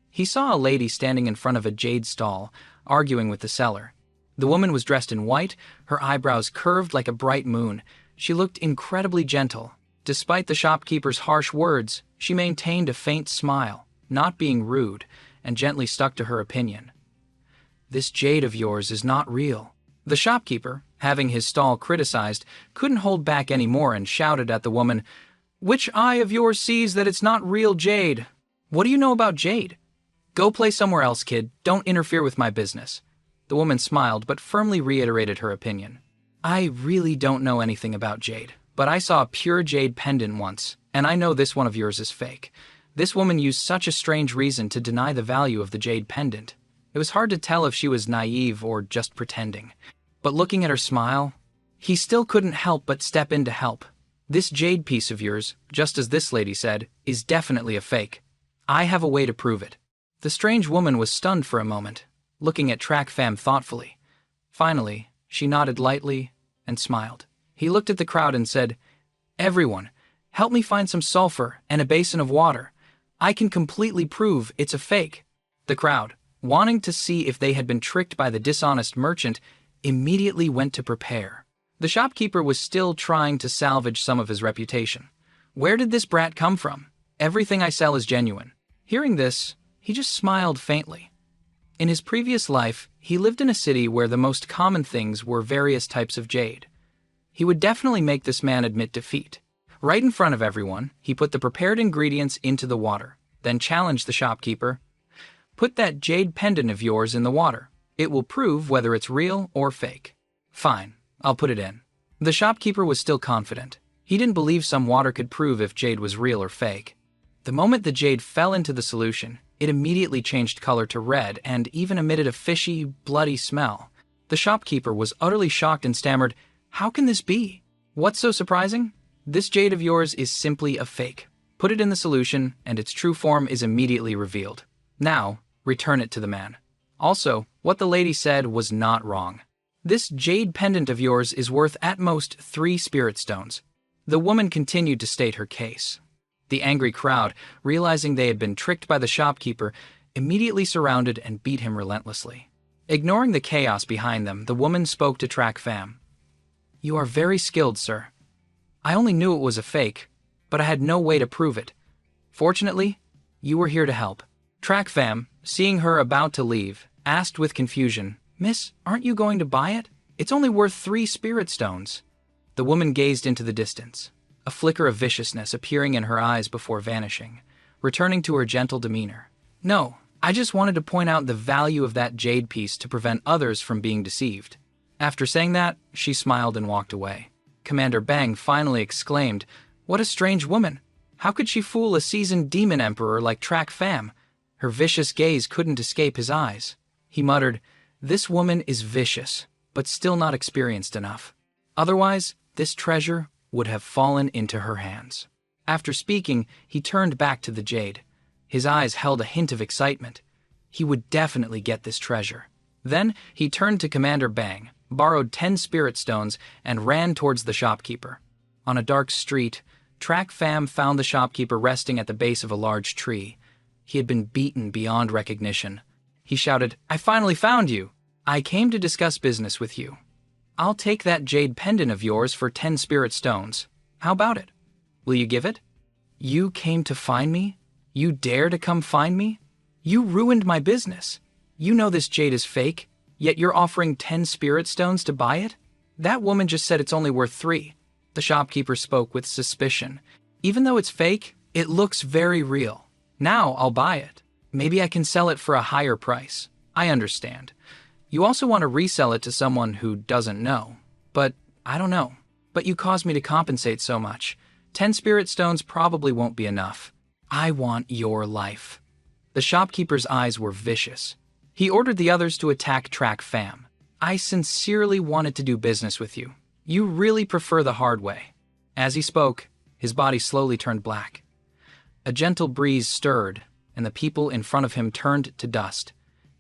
He saw a lady standing in front of a jade stall, arguing with the seller. The woman was dressed in white, her eyebrows curved like a bright moon. She looked incredibly gentle. Despite the shopkeeper's harsh words, she maintained a faint smile, not being rude, and gently stuck to her opinion. This jade of yours is not real. The shopkeeper, having his stall criticized, couldn't hold back any more and shouted at the woman, Which eye of yours sees that it's not real jade? What do you know about jade? Go play somewhere else, kid. Don't interfere with my business. The woman smiled but firmly reiterated her opinion. I really don't know anything about jade, but I saw a pure jade pendant once, and I know this one of yours is fake. This woman used such a strange reason to deny the value of the jade pendant. It was hard to tell if she was naive or just pretending. But looking at her smile, he still couldn't help but step in to help. This jade piece of yours, just as this lady said, is definitely a fake. I have a way to prove it. The strange woman was stunned for a moment, looking at Trak Pham thoughtfully. Finally, she nodded lightly and smiled. He looked at the crowd and said, Everyone, help me find some sulfur and a basin of water. I can completely prove it's a fake. The crowd, wanting to see if they had been tricked by the dishonest merchant, immediately went to prepare. The shopkeeper was still trying to salvage some of his reputation. Where did this brat come from? Everything I sell is genuine. Hearing this, he just smiled faintly. In his previous life, he lived in a city where the most common things were various types of jade. He would definitely make this man admit defeat. Right in front of everyone, he put the prepared ingredients into the water, then challenged the shopkeeper. Put that jade pendant of yours in the water. It will prove whether it's real or fake. Fine, I'll put it in. The shopkeeper was still confident. He didn't believe some water could prove if jade was real or fake. The moment the jade fell into the solution, it immediately changed color to red and even emitted a fishy, bloody smell. The shopkeeper was utterly shocked and stammered, "How can this be? What's so surprising? This jade of yours is simply a fake. Put it in the solution, and its true form is immediately revealed. Now, return it to the man. Also, what the lady said was not wrong. This jade pendant of yours is worth at most 3 spirit stones." The woman continued to state her case. The angry crowd, realizing they had been tricked by the shopkeeper, immediately surrounded and beat him relentlessly. Ignoring the chaos behind them, the woman spoke to Track Fam. "You are very skilled, sir. I only knew it was a fake, but I had no way to prove it. Fortunately, you were here to help." Track Fam, seeing her about to leave, asked with confusion, "Miss, aren't you going to buy it? It's only worth 3 spirit stones." The woman gazed into the distance, a flicker of viciousness appearing in her eyes before vanishing, returning to her gentle demeanor. "No, I just wanted to point out the value of that jade piece to prevent others from being deceived." After saying that, she smiled and walked away. Commander Bang finally exclaimed, "What a strange woman! How could she fool a seasoned demon emperor like Track Fam?" Her vicious gaze couldn't escape his eyes. He muttered, "This woman is vicious, but still not experienced enough. Otherwise, this treasure would have fallen into her hands." After speaking, he turned back to the jade. His eyes held a hint of excitement. He would definitely get this treasure. Then he turned to Commander Bang, borrowed 10 spirit stones, and ran towards the shopkeeper. On a dark street, Track Fam found the shopkeeper resting at the base of a large tree. He had been beaten beyond recognition. He shouted, "I finally found you! I came to discuss business with you. I'll take that jade pendant of yours for 10 spirit stones. How about it? Will you give it? You came to find me? You dare to come find me? You ruined my business. You know this jade is fake, yet you're offering 10 spirit stones to buy it? That woman just said it's only worth 3. The shopkeeper spoke with suspicion. "Even though it's fake, it looks very real. Now I'll buy it. Maybe I can sell it for a higher price. I understand. You also want to resell it to someone who doesn't know. But I don't know. But you caused me to compensate so much. 10 spirit stones probably won't be enough. I want your life." The shopkeeper's eyes were vicious. He ordered the others to attack Track Fam. "I sincerely wanted to do business with you. You really prefer the hard way." As he spoke, his body slowly turned black. A gentle breeze stirred, and the people in front of him turned to dust,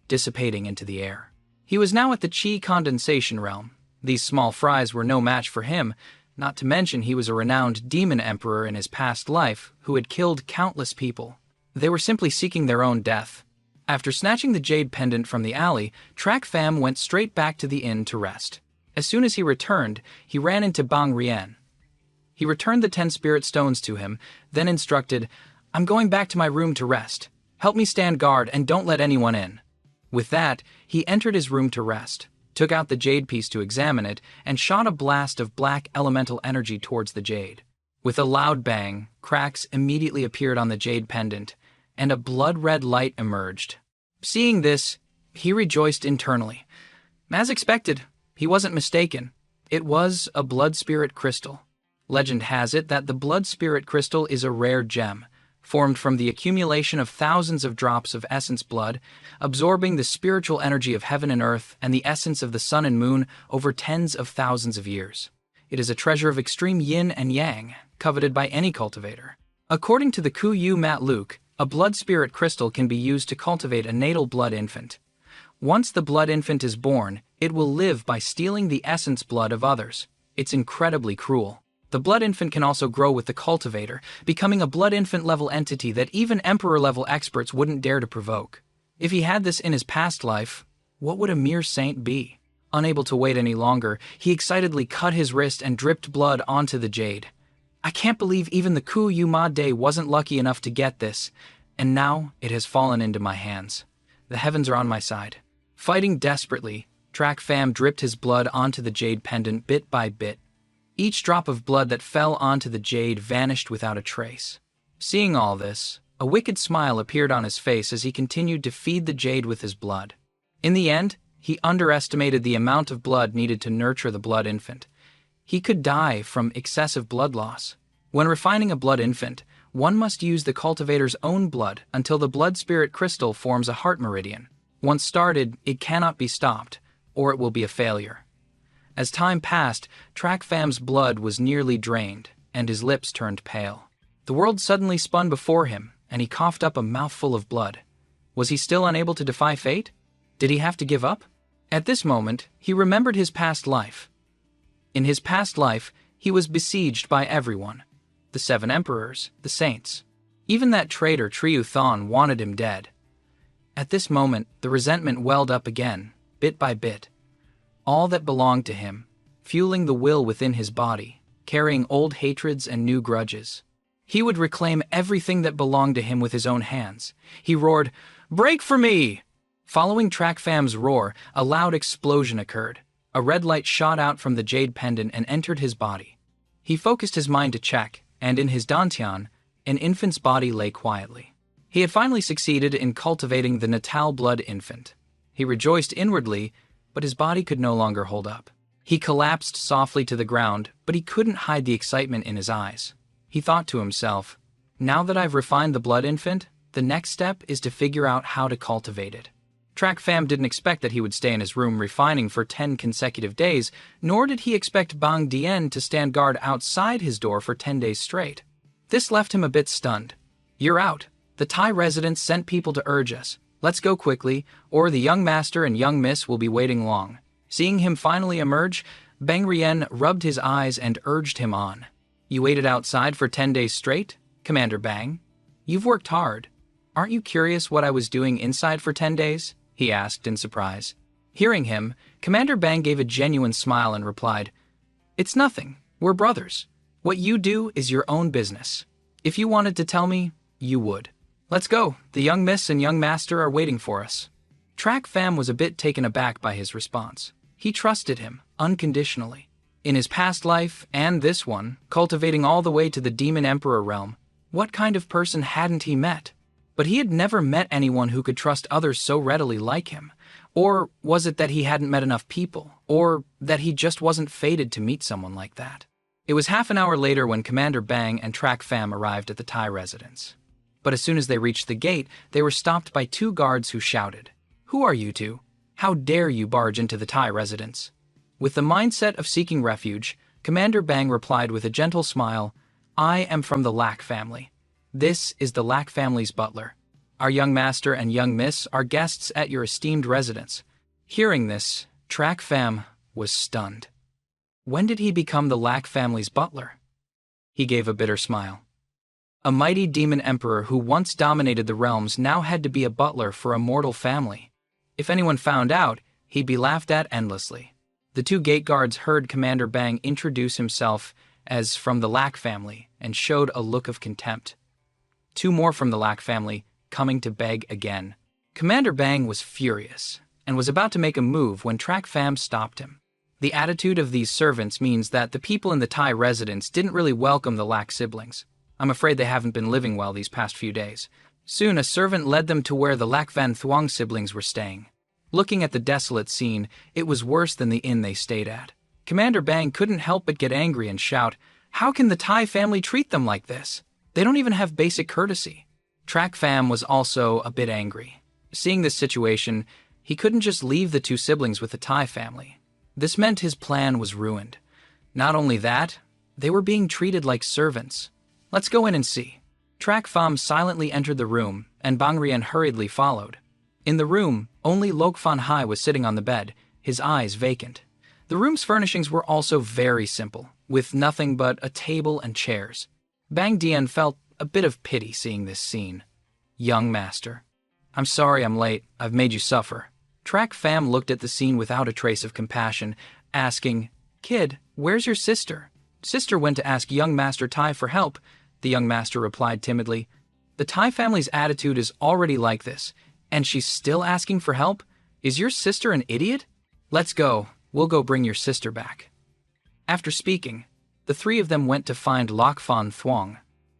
dissipating into the air. He was now at the chi condensation realm. These small fries were no match for him, not to mention he was a renowned demon emperor in his past life who had killed countless people. They were simply seeking their own death. After snatching the jade pendant from the alley, Track Fam went straight back to the inn to rest. As soon as he returned, he ran into Bang Rien. He returned the 10 spirit stones to him, then instructed, "I'm going back to my room to rest. Help me stand guard and don't let anyone in." With that, he entered his room to rest, took out the jade piece to examine it, and shot a blast of black elemental energy towards the jade. With a loud bang, cracks immediately appeared on the jade pendant, and a blood-red light emerged. Seeing this, he rejoiced internally. As expected, he wasn't mistaken. It was a blood spirit crystal. Legend has it that the blood spirit crystal is a rare gem, formed from the accumulation of thousands of drops of essence blood, absorbing the spiritual energy of heaven and earth and the essence of the sun and moon over tens of thousands of years. It is a treasure of extreme yin and yang, coveted by any cultivator. According to the Kuyu Mat Luke, a blood spirit crystal can be used to cultivate a natal blood infant. Once the blood infant is born, it will live by stealing the essence blood of others. It's incredibly cruel. The blood infant can also grow with the cultivator, becoming a blood infant level entity that even emperor level experts wouldn't dare to provoke. If he had this in his past life, what would a mere saint be? Unable to wait any longer, he excitedly cut his wrist and dripped blood onto the jade. I can't believe even the Ku Yu Ma Day wasn't lucky enough to get this, and now it has fallen into my hands. The heavens are on my side. Fighting desperately, Track Fam dripped his blood onto the jade pendant bit by bit. Each drop of blood that fell onto the jade vanished without a trace. Seeing all this, a wicked smile appeared on his face as he continued to feed the jade with his blood. In the end, he underestimated the amount of blood needed to nurture the blood infant. He could die from excessive blood loss. When refining a blood infant, one must use the cultivator's own blood until the blood spirit crystal forms a heart meridian. Once started, it cannot be stopped, or it will be a failure. As time passed, Track Fam's blood was nearly drained, and his lips turned pale. The world suddenly spun before him, and he coughed up a mouthful of blood. Was he still unable to defy fate? Did he have to give up? At this moment, he remembered his past life. In his past life, he was besieged by everyone. The 7 emperors, the saints. Even that traitor Triu Thon wanted him dead. At this moment, the resentment welled up again, bit by bit. All that belonged to him, fueling the will within his body, carrying old hatreds and new grudges. He would reclaim everything that belonged to him with his own hands. He roared, "Break for me!" Following Track Fam's roar, a loud explosion occurred. A red light shot out from the jade pendant and entered his body. He focused his mind to check, and in his dantian, an infant's body lay quietly. He had finally succeeded in cultivating the natal blood infant. He rejoiced inwardly, but his body could no longer hold up. He collapsed softly to the ground, but he couldn't hide the excitement in his eyes. He thought to himself, now that I've refined the blood infant, the next step is to figure out how to cultivate it. Track Fam didn't expect that he would stay in his room refining for 10 consecutive days, nor did he expect Bang Dien to stand guard outside his door for 10 days straight. This left him a bit stunned. You're out. The Thai residents sent people to urge us. Let's go quickly, or the young master and young miss will be waiting long. Seeing him finally emerge, Bang Rien rubbed his eyes and urged him on. You waited outside for 10 days straight, Commander Bang? You've worked hard. Aren't you curious what I was doing inside for 10 days? He asked in surprise. Hearing him, Commander Bang gave a genuine smile and replied, It's nothing. We're brothers. What you do is your own business. If you wanted to tell me, you would. Let's go. The young miss and young master are waiting for us. Track Fam was a bit taken aback by his response. He trusted him, unconditionally. In his past life, and this one, cultivating all the way to the Demon Emperor realm, what kind of person hadn't he met? But he had never met anyone who could trust others so readily like him. Or was it that he hadn't met enough people? Or that he just wasn't fated to meet someone like that? It was half an hour later when Commander Bang and Track Fam arrived at the Thai residence. But as soon as they reached the gate, they were stopped by 2 guards who shouted, Who are you two? How dare you barge into the Thai residence? With the mindset of seeking refuge, Commander Bang replied with a gentle smile, I am from the Lack family. This is the Lack family's butler. Our young master and young miss are guests at your esteemed residence. Hearing this, Track Fam was stunned. When did he become the Lack family's butler? He gave a bitter smile. A mighty demon emperor who once dominated the realms now had to be a butler for a mortal family. If anyone found out, he'd be laughed at endlessly. The 2 gate guards heard Commander Bang introduce himself as from the Lack family and showed a look of contempt. 2 more from the Lack family coming to beg again. Commander Bang was furious and was about to make a move when Track Fam stopped him. The attitude of these servants means that the people in the Thai residence didn't really welcome the Lack siblings. I'm afraid they haven't been living well these past few days. Soon a servant led them to where the Lack Van Thuong siblings were staying. Looking at the desolate scene, it was worse than the inn they stayed at. Commander Bang couldn't help but get angry and shout, How can the Thai family treat them like this? They don't even have basic courtesy. Track Fam was also a bit angry. Seeing this situation, he couldn't just leave the 2 siblings with the Thai family. This meant his plan was ruined. Not only that, they were being treated like servants. Let's go in and see. Track Fam silently entered the room, and Bang Rien hurriedly followed. In the room, only Lok Fan Hai was sitting on the bed, his eyes vacant. The room's furnishings were also very simple. with nothing but a table and chairs. Bang Dian felt a bit of pity seeing this scene. Young master. I'm sorry I'm late, I've made you suffer. Track Fam looked at the scene without a trace of compassion, asking, Kid, where's your sister? Sister went to ask young master Tai for help, the young master replied timidly. The Tai family's attitude is already like this, and she's still asking for help? Is your sister an idiot? Let's go, we'll go bring your sister back. After speaking, the three of them went to find Lok Fan Thuong.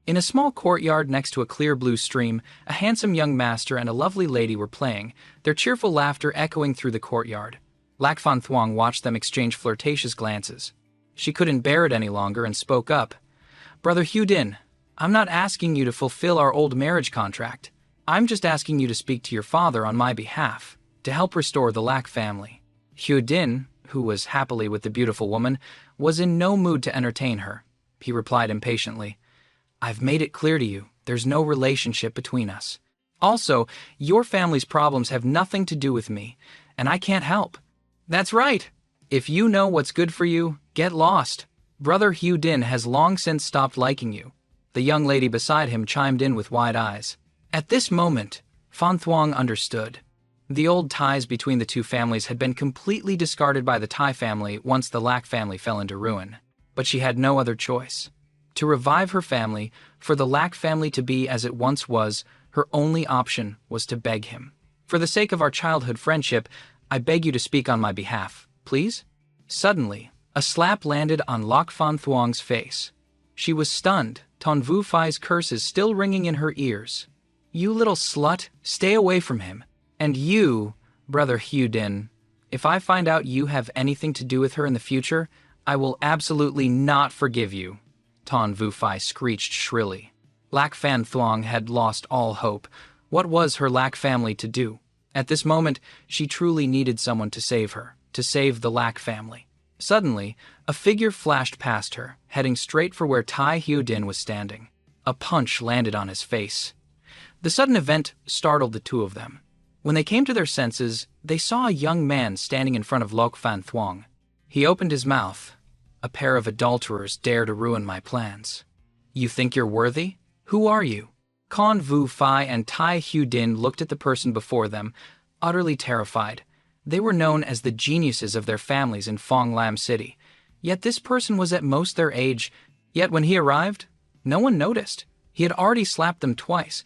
In a small courtyard next to a clear blue stream, a handsome young master and a lovely lady were playing, their cheerful laughter echoing through the courtyard. Lak Fan Thuong watched them exchange flirtatious glances. She couldn't bear it any longer and spoke up. Brother Hyudin, I'm not asking you to fulfill our old marriage contract. I'm just asking you to speak to your father on my behalf, to help restore the Lak family. Hyudin, who was happily with the beautiful woman, was in no mood to entertain her. He replied impatiently, I've made it clear to you, there's no relationship between us. Also, your family's problems have nothing to do with me, and I can't help. That's right. If you know what's good for you, get lost. Brother Hyudin has long since stopped liking you. The young lady beside him chimed in with wide eyes. At this moment, Fan Thuong understood. The old ties between the two families had been completely discarded by the Tai family once the Lak family fell into ruin. But she had no other choice. To revive her family, for the Lak family to be as it once was, her only option was to beg him. For the sake of our childhood friendship, I beg you to speak on my behalf, please? Suddenly, a slap landed on Lok Fan Thuong's face. She was stunned, Ton Vu Fai's curses still ringing in her ears. You little slut, stay away from him. And you, Brother Hyudin, if I find out you have anything to do with her in the future, I will absolutely not forgive you. Ton Vu Fai screeched shrilly. Lak Fan Thuong had lost all hope. What was her Lak family to do? At this moment, she truly needed someone to save her, to save the Lak family. Suddenly, a figure flashed past her, heading straight for where Tai Hyudin was standing. A punch landed on his face. The sudden event startled the two of them. When they came to their senses, they saw a young man standing in front of Lok Fan Thuong. He opened his mouth. A pair of adulterers dare to ruin my plans. You think you're worthy? Who are you? Ton Vu Fai and Tai Hyudin looked at the person before them, utterly terrified. They were known as the geniuses of their families in Phong Lam City. Yet this person was at most their age. Yet when he arrived, no one noticed. He had already slapped them twice.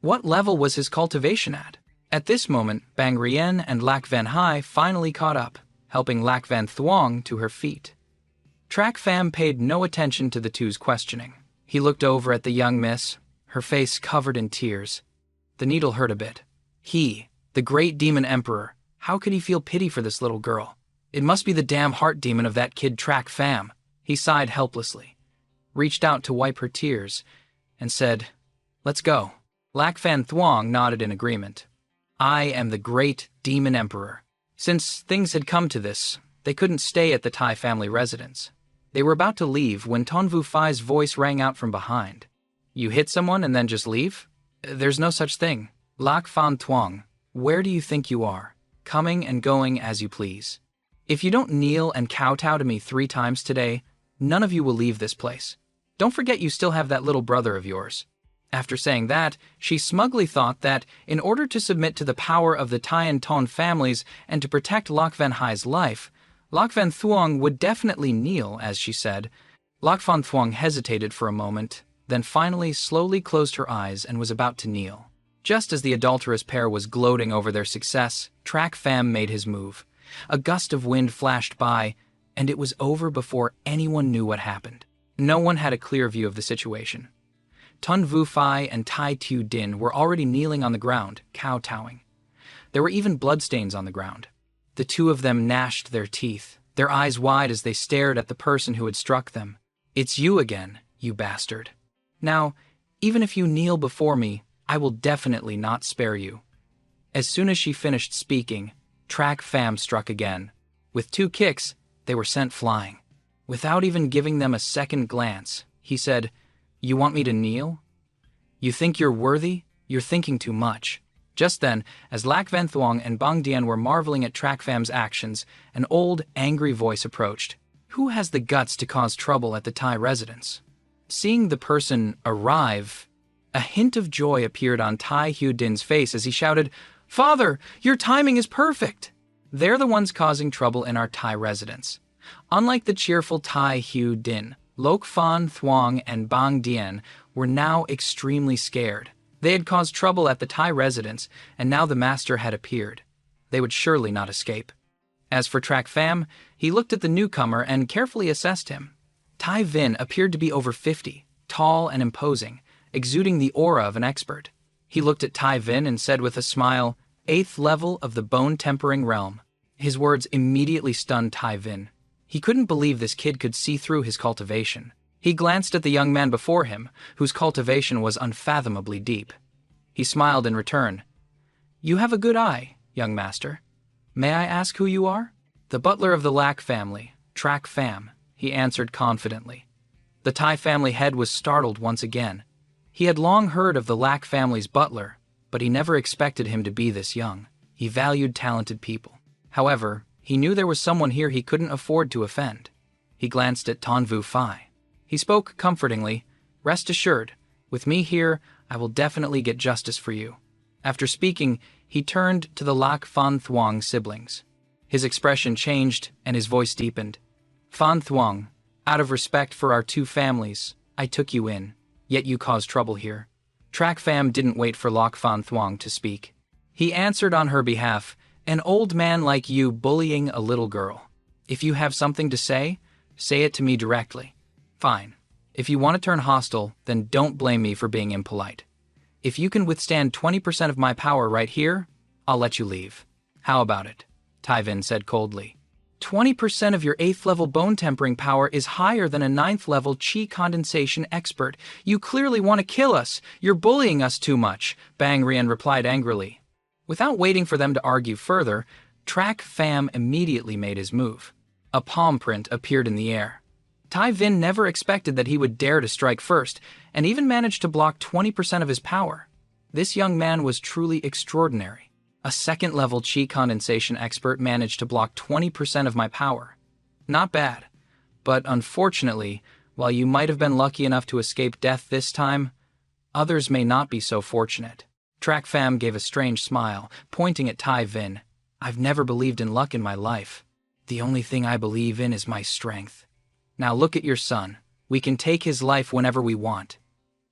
What level was his cultivation at? At this moment, Bang Rien and Lak Van Hai finally caught up, helping Lak Van Thuong to her feet. Track Fam paid no attention to the two's questioning. He looked over at the young miss, her face covered in tears. The needle hurt a bit. He, the great demon emperor, how could he feel pity for this little girl? It must be the damn heart demon of that kid Track Fam. He sighed helplessly, reached out to wipe her tears, and said, Let's go. Lak Fan Thuong nodded in agreement. I am the great demon emperor. Since things had come to this, they couldn't stay at the Tai family residence. They were about to leave when Ton Vu Fai's voice rang out from behind. You hit someone and then just leave? There's no such thing. Lak Fan Thuong, where do you think you are? Coming and going as you please. If you don't kneel and kowtow to me 3 times today, none of you will leave this place. Don't forget you still have that little brother of yours. After saying that, she smugly thought that, in order to submit to the power of the Tai and Ton families and to protect Lok Van Hai's life, Lak Van Thuong would definitely kneel, as she said. Lak Van Thuong hesitated for a moment, then finally slowly closed her eyes and was about to kneel. Just as the adulterous pair was gloating over their success, Track Fam made his move. A gust of wind flashed by, and it was over before anyone knew what happened. No one had a clear view of the situation. Ton Vu Fai and Tai Tu Din were already kneeling on the ground, kowtowing. There were even bloodstains on the ground. The two of them gnashed their teeth, their eyes wide as they stared at the person who had struck them. It's you again, you bastard. Now, even if you kneel before me, I will definitely not spare you. As soon as she finished speaking, Track Fam struck again. With 2 kicks, they were sent flying. Without even giving them a second glance, he said, You want me to kneel? You think you're worthy? You're thinking too much. Just then, as Lak Van Thuong and Bang Dian were marveling at Track Fam's actions, an old, angry voice approached. Who has the guts to cause trouble at the Thai residence? Seeing the person arrive, a hint of joy appeared on Tai Hyu Din's face as he shouted, "Father, your timing is perfect!" They're the ones causing trouble in our Thai residence. Unlike the cheerful Tai Hyu Din, Lok Fan Thuong and Bang Dien were now extremely scared. They had caused trouble at the Thai residence, and now the master had appeared. They would surely not escape. As for Trak Pham, he looked at the newcomer and carefully assessed him. Tai Vin appeared to be over 50, tall and imposing, exuding the aura of an expert. He looked at Tai Vin and said with a smile, "8th level of the bone-tempering realm." His words immediately stunned Tai Vin. He couldn't believe this kid could see through his cultivation. He glanced at the young man before him, whose cultivation was unfathomably deep. He smiled in return. "You have a good eye, young master. May I ask who you are?" "The butler of the Lack family, Trak Pham," he answered confidently. The Thai family head was startled once again. He had long heard of the Lack family's butler, but he never expected him to be this young. He valued talented people. However, he knew there was someone here he couldn't afford to offend. He glanced at Ton Vu Phai. He spoke comfortingly, "Rest assured, with me here, I will definitely get justice for you." After speaking, he turned to the Lack Fan Thuong siblings. His expression changed and his voice deepened. "Fan Thuong, out of respect for our two families, I took you in, yet you caused trouble here." Trak Pham didn't wait for Lok Fan Thuong to speak. He answered on her behalf, "An old man like you bullying a little girl. If you have something to say it to me directly. Fine. If you want to turn hostile, then don't blame me for being impolite. If you can withstand 20% of my power right here, I'll let you leave." "How about it?" Tai Vin said coldly. 20% of your 8th level bone tempering power is higher than a 9th level chi condensation expert. You clearly want to kill us. You're bullying us too much, Bang Rian replied angrily. Without waiting for them to argue further, Trak Pham immediately made his move. A palm print appeared in the air. Tai Vin never expected that he would dare to strike first, and even managed to block 20% of his power. This young man was truly extraordinary. A 2nd level chi condensation expert managed to block 20% of my power. Not bad. But unfortunately, while you might have been lucky enough to escape death this time, others may not be so fortunate. Trak Pham gave a strange smile, pointing at Tai Vin. "I've never believed in luck in my life. The only thing I believe in is my strength. Now look at your son. We can take his life whenever we want."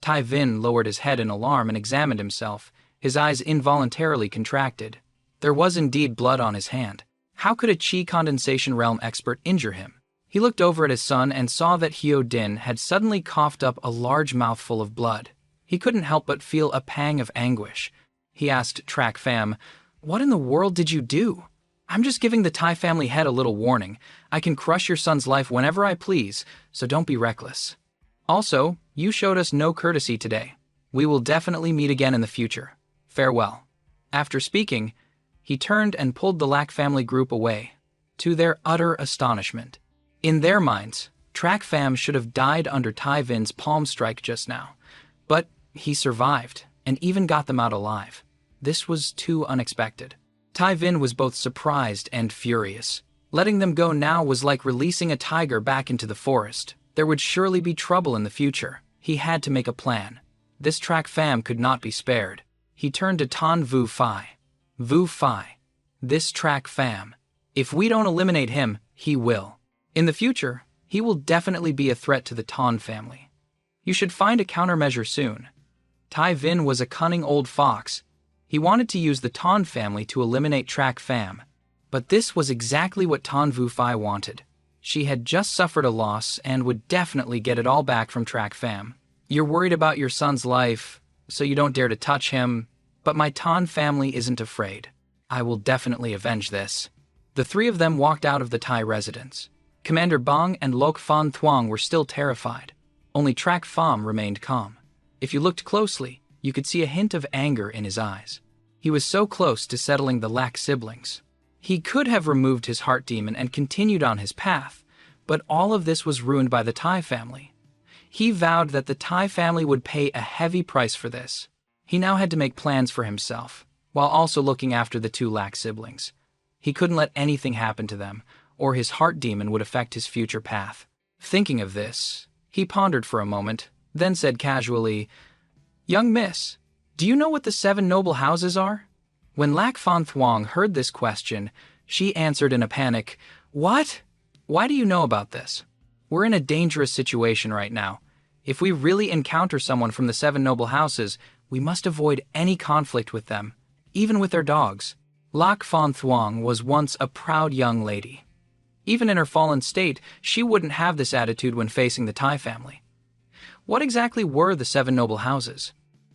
Tai Vin lowered his head in alarm and examined himself. His eyes involuntarily contracted. There was indeed blood on his hand. How could a chi condensation realm expert injure him? He looked over at his son and saw that Hyo Din had suddenly coughed up a large mouthful of blood. He couldn't help but feel a pang of anguish. He asked Trak Pham, "What in the world did you do?" "I'm just giving the Thai family head a little warning. I can crush your son's life whenever I please, so don't be reckless. Also, you showed us no courtesy today. We will definitely meet again in the future. Farewell." After speaking, he turned and pulled the Lack family group away, to their utter astonishment. In their minds, Trak Pham should have died under Tai Vin's palm strike just now, but he survived and even got them out alive. This was too unexpected. Tai Vin was both surprised and furious. Letting them go now was like releasing a tiger back into the forest. There would surely be trouble in the future. He had to make a plan. This Trak Pham could not be spared. He turned to Ton Vu Phai. "Vu Phai, this Trak Pham. If we don't eliminate him, he will. In the future, he will definitely be a threat to the Ton family. You should find a countermeasure soon." Tai Vin was a cunning old fox. He wanted to use the Ton family to eliminate Trak Pham. But this was exactly what Ton Vu Phai wanted. She had just suffered a loss and would definitely get it all back from Trak Pham. "You're worried about your son's life, so you don't dare to touch him, but my Ton family isn't afraid. I will definitely avenge this." The three of them walked out of the Thai residence. Commander Bang and Lok Fan Thuong were still terrified. Only Trak Pham remained calm. If you looked closely, you could see a hint of anger in his eyes. He was so close to settling the Lack siblings. He could have removed his heart demon and continued on his path, but all of this was ruined by the Thai family. He vowed that the Thai family would pay a heavy price for this. He now had to make plans for himself, while also looking after the two Lack siblings. He couldn't let anything happen to them, or his heart demon would affect his future path. Thinking of this, he pondered for a moment, then said casually, "Young miss, do you know what the 7 noble houses are?" When Lak Fan Thuong heard this question, she answered in a panic, "What? Why do you know about this? We're in a dangerous situation right now. If we really encounter someone from the 7 noble houses, we must avoid any conflict with them, even with their dogs." Lak Fan Thuong was once a proud young lady. Even in her fallen state, she wouldn't have this attitude when facing the Tai family. What exactly were the 7 noble houses?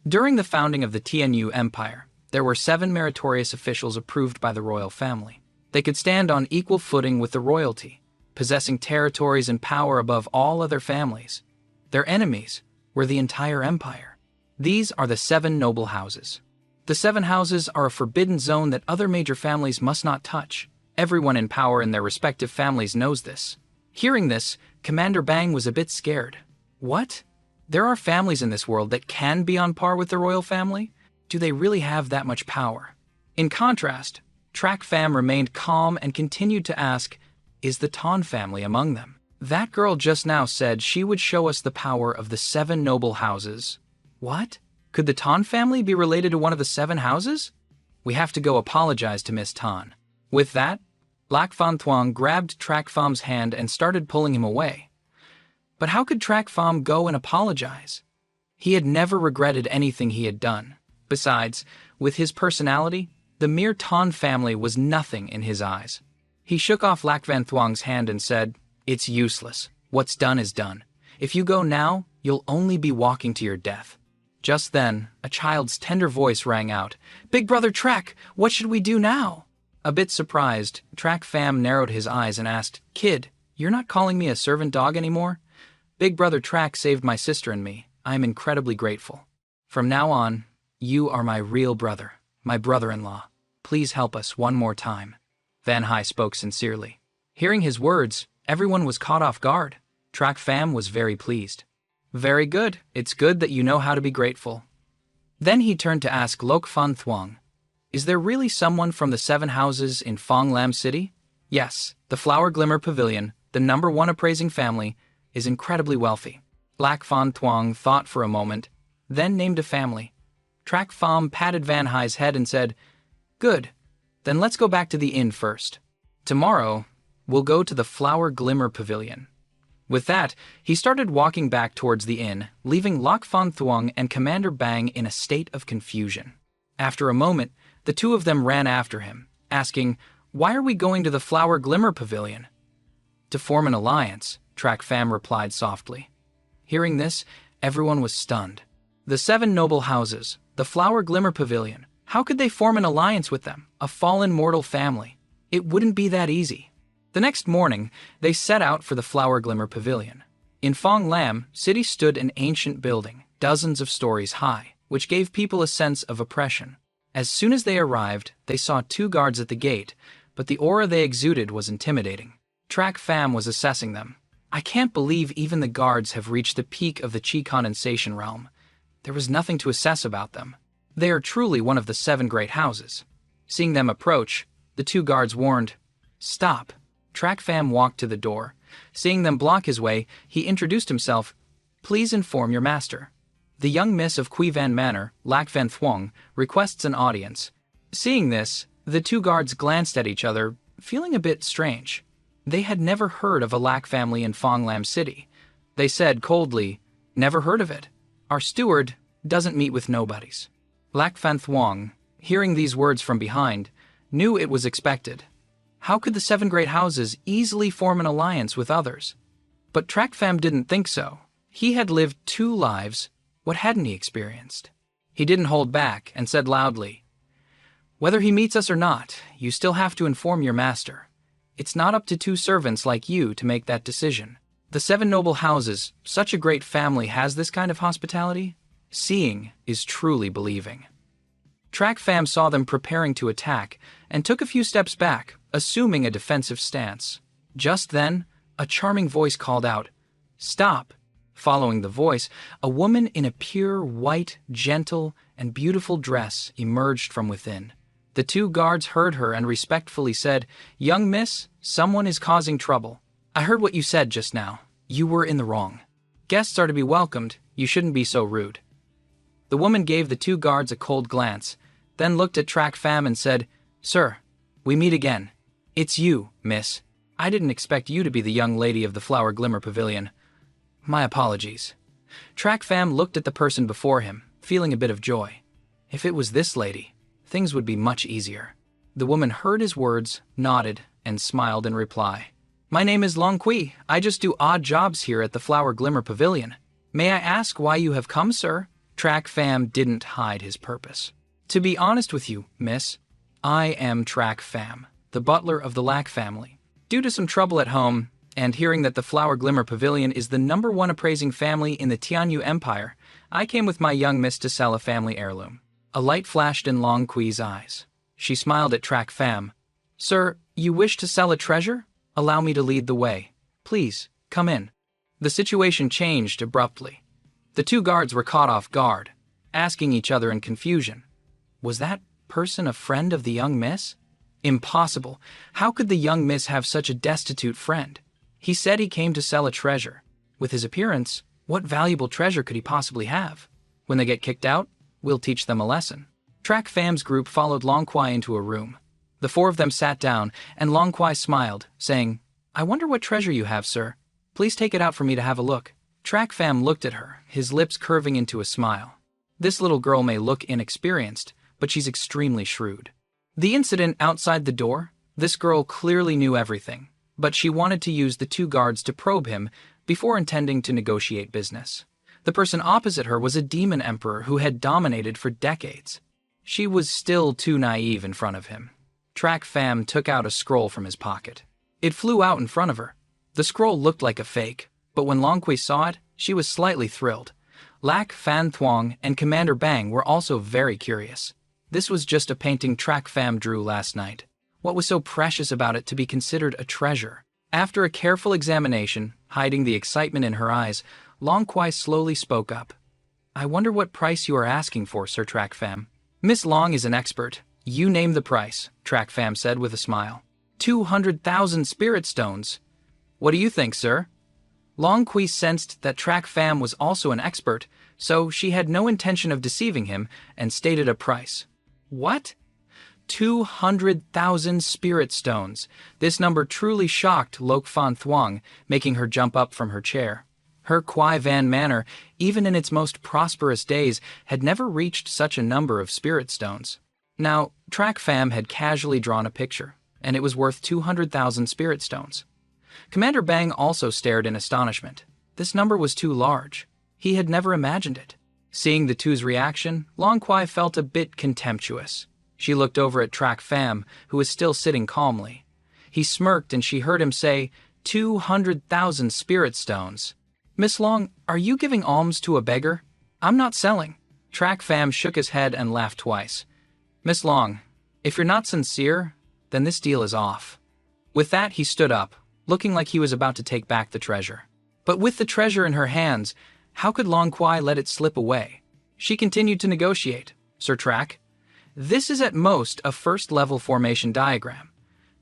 During the founding of the Tianyu Empire, there were 7 meritorious officials approved by the royal family. They could stand on equal footing with the royalty, possessing territories and power above all other families. Their enemies were the entire empire. These are the 7 noble houses. The 7 houses are a forbidden zone that other major families must not touch. Everyone in power in their respective families knows this. Hearing this, Commander Bang was a bit scared. What? There are families in this world that can be on par with the royal family? Do they really have that much power? In contrast, Trak Pham remained calm and continued to ask, "Is the Tan family among them?" That girl just now said she would show us the power of the 7 noble houses. What? Could the Tan family be related to one of the 7 houses? We have to go apologize to Miss Tan. With that, Lak Fan Thuong grabbed Trak Pham's hand and started pulling him away. But how could Trak Pham go and apologize? He had never regretted anything he had done. Besides, with his personality, the mere Tan family was nothing in his eyes. He shook off Lak Fan Thuong's hand and said, "It's useless. What's done is done. If you go now, you'll only be walking to your death." Just then, a child's tender voice rang out, "Big Brother Trak, what should we do now?" A bit surprised, Trak Pham narrowed his eyes and asked, "Kid, you're not calling me a servant dog anymore? Big Brother Trak saved my sister and me. I am incredibly grateful. From now on, you are my real brother, my brother-in-law. Please help us one more time." Van Hai spoke sincerely. Hearing his words, everyone was caught off guard. Trak Pham was very pleased. "Very good. It's good that you know how to be grateful." Then he turned to ask Lok Fan Thuong, "Is there really someone from the 7 houses in Phong Lam City?" "Yes, the Flower Glimmer Pavilion, the #1 appraising family, is incredibly wealthy." Lak Fan Thuong thought for a moment, then named a family. Trak Pham patted Van Hai's head and said, "Good. Then let's go back to the inn first. Tomorrow, we'll go to the Flower Glimmer Pavilion." With that, he started walking back towards the inn, leaving Lak Fan Thuong and Commander Bang in a state of confusion. After a moment, the two of them ran after him, asking, "Why are we going to the Flower Glimmer Pavilion?" "To form an alliance," Trak Pham replied softly. Hearing this, everyone was stunned. The 7 noble houses, the Flower Glimmer Pavilion, how could they form an alliance with them, a fallen mortal family? It wouldn't be that easy. The next morning, they set out for the Flower Glimmer Pavilion. In Phong Lam, city stood an ancient building, dozens of stories high, which gave people a sense of oppression. As soon as they arrived, they saw 2 guards at the gate, but the aura they exuded was intimidating. Trak Pham was assessing them. "I can't believe even the guards have reached the peak of the Qi condensation realm. There was nothing to assess about them. They are truly one of the 7 great houses." Seeing them approach, the 2 guards warned, "Stop." Trak Pham walked to the door. Seeing them block his way, he introduced himself. "Please inform your master. The young miss of Quy Van Manor, Lak Fan Thuong, requests an audience." Seeing this, the 2 guards glanced at each other, feeling a bit strange. They had never heard of a Lak family in Phong Lam City. They said coldly, "Never heard of it. Our steward doesn't meet with nobodies." Lak Fan Thuong, hearing these words from behind, knew it was expected. How could the 7 great houses easily form an alliance with others? But Trak Pham didn't think so. He had lived 2 lives. What hadn't he experienced? He didn't hold back and said loudly, "Whether he meets us or not, you still have to inform your master. It's not up to 2 servants like you to make that decision. The 7 noble houses, such a great family, has this kind of hospitality. Seeing is truly believing." Trak Pham saw them preparing to attack and took a few steps back, assuming a defensive stance. Just then, a charming voice called out, "Stop!" Following the voice, a woman in a pure, white, gentle, and beautiful dress emerged from within. The two guards heard her and respectfully said, "Young miss, someone is causing trouble. I heard what you said just now. You were in the wrong. Guests are to be welcomed, you shouldn't be so rude." The woman gave the two guards a cold glance, then looked at Track Fam and said, "Sir, we meet again. It's you, miss. I didn't expect you to be the young lady of the Flower Glimmer Pavilion. My apologies." Track Fam looked at the person before him, feeling a bit of joy. If it was this lady, things would be much easier. The woman heard his words, nodded, and smiled in reply. "My name is Long Kui. I just do odd jobs here at the Flower Glimmer Pavilion. May I ask why you have come, sir?" Track Fam didn't hide his purpose. "To be honest with you, miss, I am Track Fam, the butler of the Lack family. Due to some trouble at home, and hearing that the Flower Glimmer Pavilion is the #1 appraising family in the Tianyu Empire, I came with my young miss to sell a family heirloom." A light flashed in Long Kui's eyes. She smiled at Track Fam. "Sir, you wish to sell a treasure? Allow me to lead the way. Please, come in." The situation changed abruptly. The two guards were caught off guard, asking each other in confusion. Was that person a friend of the young miss? Impossible. How could the young miss have such a destitute friend? He said he came to sell a treasure. With his appearance, what valuable treasure could he possibly have? When they get kicked out, we'll teach them a lesson. Track Fam's group followed Long Kui into a room. The four of them sat down, and Long Kui smiled, saying, "I wonder what treasure you have, sir. Please take it out for me to have a look." Track Fam looked at her, his lips curving into a smile. This little girl may look inexperienced, but she's extremely shrewd. The incident outside the door, this girl clearly knew everything, but she wanted to use the two guards to probe him before intending to negotiate business. The person opposite her was a demon emperor who had dominated for decades. She was still too naive in front of him. Track Fam took out a scroll from his pocket. It flew out in front of her. The scroll looked like a fake, but when Long Kui saw it, she was slightly thrilled. Lack, Fan Thuong, and Commander Bang were also very curious. This was just a painting Track Fam drew last night. What was so precious about it to be considered a treasure? After a careful examination, hiding the excitement in her eyes, Long Kui slowly spoke up. "I wonder what price you are asking for, Sir Track Fam." "Miss Long is an expert. You name the price," Track Fam said with a smile. 200,000 spirit stones. What do you think, sir? Long Kui sensed that Track Fam was also an expert, so she had no intention of deceiving him and stated a price. What? 200,000 spirit stones. This number truly shocked Lok Fan Thuong, making her jump up from her chair. Her Kwai Van Manor, even in its most prosperous days, had never reached such a number of spirit stones. Now, Track Fam had casually drawn a picture, and it was worth 200,000 spirit stones. Commander Bang also stared in astonishment. This number was too large. He had never imagined it. Seeing the two's reaction, Long Kui felt a bit contemptuous. She looked over at Track Fam, who was still sitting calmly. He smirked and she heard him say, 200,000 spirit stones. Miss Long, are you giving alms to a beggar? I'm not selling. Track Fam shook his head and laughed twice. Miss Long, if you're not sincere, then this deal is off. With that, he stood up, looking like he was about to take back the treasure. But with the treasure in her hands, how could Long Kui let it slip away? She continued to negotiate. Sir Track, this is at most a first-level formation diagram.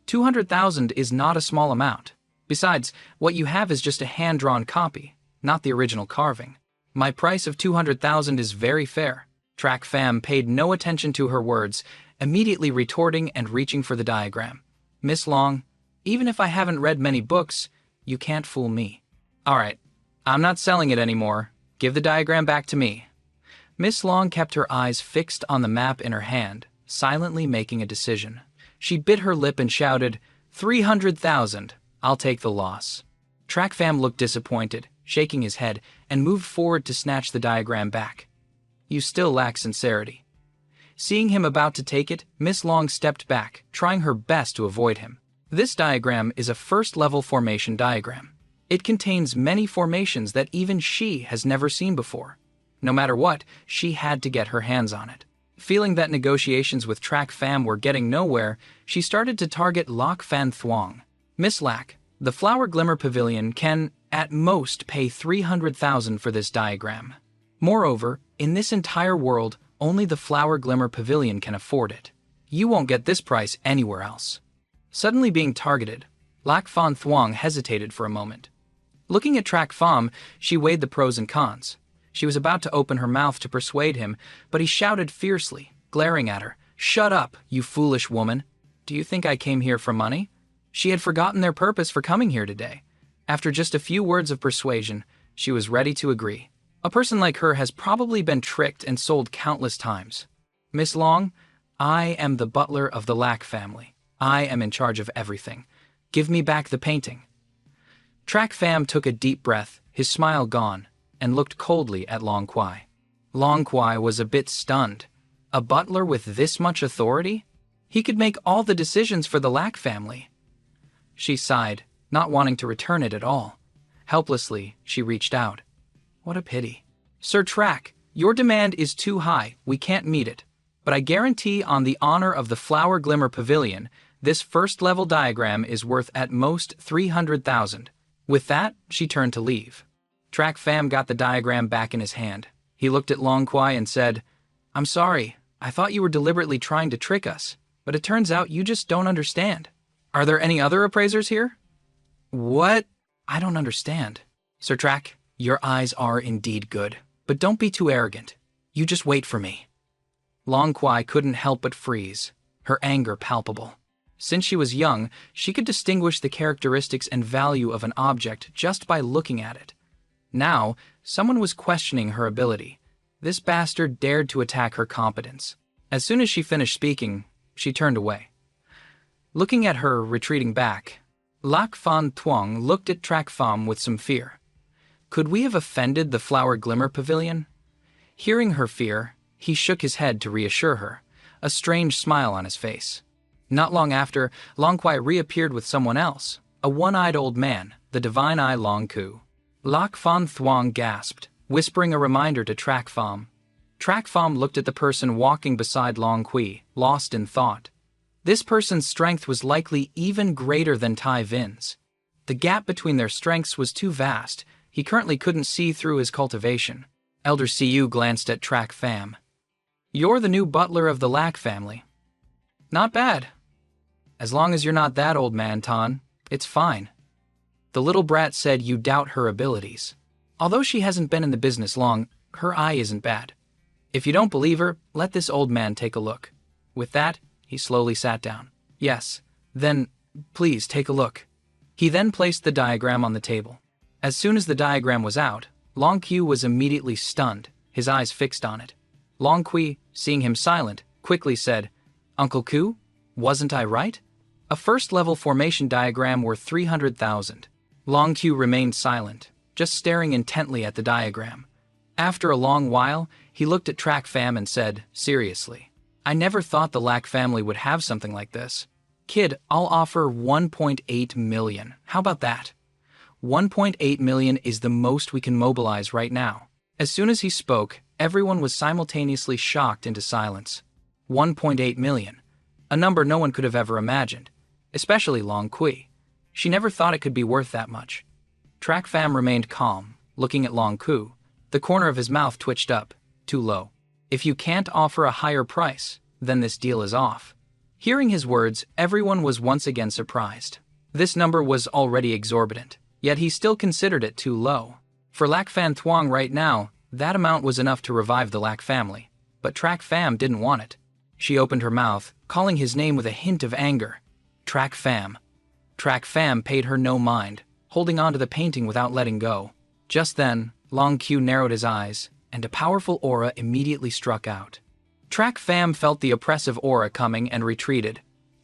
200,000 is not a small amount. Besides, what you have is just a hand-drawn copy, not the original carving. My price of 200,000 is very fair. Track Fam paid no attention to her words, immediately retorting and reaching for the diagram. Miss Long, even if I haven't read many books, you can't fool me. All right, I'm not selling it anymore. Give the diagram back to me. Miss Long kept her eyes fixed on the map in her hand, silently making a decision. She bit her lip and shouted, 300,000. I'll take the loss. Track Fam looked disappointed, shaking his head, and moved forward to snatch the diagram back. You still lack sincerity. Seeing him about to take it, Miss Long stepped back, trying her best to avoid him. This diagram is a first-level formation diagram. It contains many formations that even she has never seen before. No matter what, she had to get her hands on it. Feeling that negotiations with Track Fam were getting nowhere, she started to target Lok Fan Thuong. Miss Lack, the Flower Glimmer Pavilion can, at most, pay 300,000 for this diagram. Moreover, in this entire world, only the Flower Glimmer Pavilion can afford it. You won't get this price anywhere else. Suddenly being targeted, Lak Fan Thuong hesitated for a moment. Looking at Trak Pham, she weighed the pros and cons. She was about to open her mouth to persuade him, but he shouted fiercely, glaring at her, "Shut up, you foolish woman! Do you think I came here for money?" She had forgotten their purpose for coming here today. After just a few words of persuasion, she was ready to agree. A person like her has probably been tricked and sold countless times. "Miss Long, I am the butler of the Lak family. I am in charge of everything. Give me back the painting." Trak Pham took a deep breath, his smile gone, and looked coldly at Long Quai. Long Quai was a bit stunned. A butler with this much authority? He could make all the decisions for the Lak family. She sighed, not wanting to return it at all. Helplessly, she reached out. What a pity. "Sir Trak, your demand is too high, we can't meet it. But I guarantee on the honor of the Flower Glimmer Pavilion, this first-level diagram is worth at most 300,000. With that, she turned to leave. Trak Pham got the diagram back in his hand. He looked at Long Quai and said, "I'm sorry, I thought you were deliberately trying to trick us, but it turns out you just don't understand. Are there any other appraisers here?" "What? I don't understand." "Sir Trak, your eyes are indeed good, but don't be too arrogant. You just wait for me." Long Quai couldn't help but freeze, her anger palpable. Since she was young, she could distinguish the characteristics and value of an object just by looking at it. Now, someone was questioning her ability. This bastard dared to attack her competence. As soon as she finished speaking, she turned away. Looking at her retreating back, Lak Fan Thuong looked at Trak Pham with some fear. Could we have offended the Flower Glimmer Pavilion? Hearing her fear, he shook his head to reassure her, a strange smile on his face. Not long after, Long Quai reappeared with someone else, a one-eyed old man, the divine eye Long Ku. Lak Fan Thuong gasped, whispering a reminder to Trak Pham. Trak Pham looked at the person walking beside Long Kui, lost in thought. This person's strength was likely even greater than Tai Vin's. The gap between their strengths was too vast. He currently couldn't see through his cultivation. Elder Siyu glanced at Trak Pham. "You're the new butler of the Lak family." "Not bad. As long as you're not that old man, Tan, it's fine." The little brat said you doubt her abilities. Although she hasn't been in the business long, her eye isn't bad. If you don't believe her, let this old man take a look. With that, he slowly sat down. "Yes, then, please take a look." He then placed the diagram on the table. As soon as the diagram was out, Long Q was immediately stunned, his eyes fixed on it. Long Kui, seeing him silent, quickly said, "Uncle Ku, wasn't I right? A first-level formation diagram worth 300,000. Long Q remained silent, just staring intently at the diagram. After a long while, he looked at Trak Pham and said, seriously, "I never thought the Lak family would have something like this. Kid, I'll offer 1.8 million. How about that? 1.8 million is the most we can mobilize right now." As soon as he spoke, everyone was simultaneously shocked into silence. 1.8 million, a number no one could have ever imagined, especially Long Kui. She never thought it could be worth that much. Trak Pham remained calm, looking at Long Ku. The corner of his mouth twitched up, too low. "If you can't offer a higher price, then this deal is off." Hearing his words, everyone was once again surprised. This number was already exorbitant, yet he still considered it too low. For Lak Fan Thuong right now, that amount was enough to revive the Lak family. But Trak Pham didn't want it. She opened her mouth, calling his name with a hint of anger. Trak Pham. Trak Pham paid her no mind, holding on to the painting without letting go. Just then, Long Q narrowed his eyes, and a powerful aura immediately struck out. Trak Pham felt the oppressive aura coming and retreated.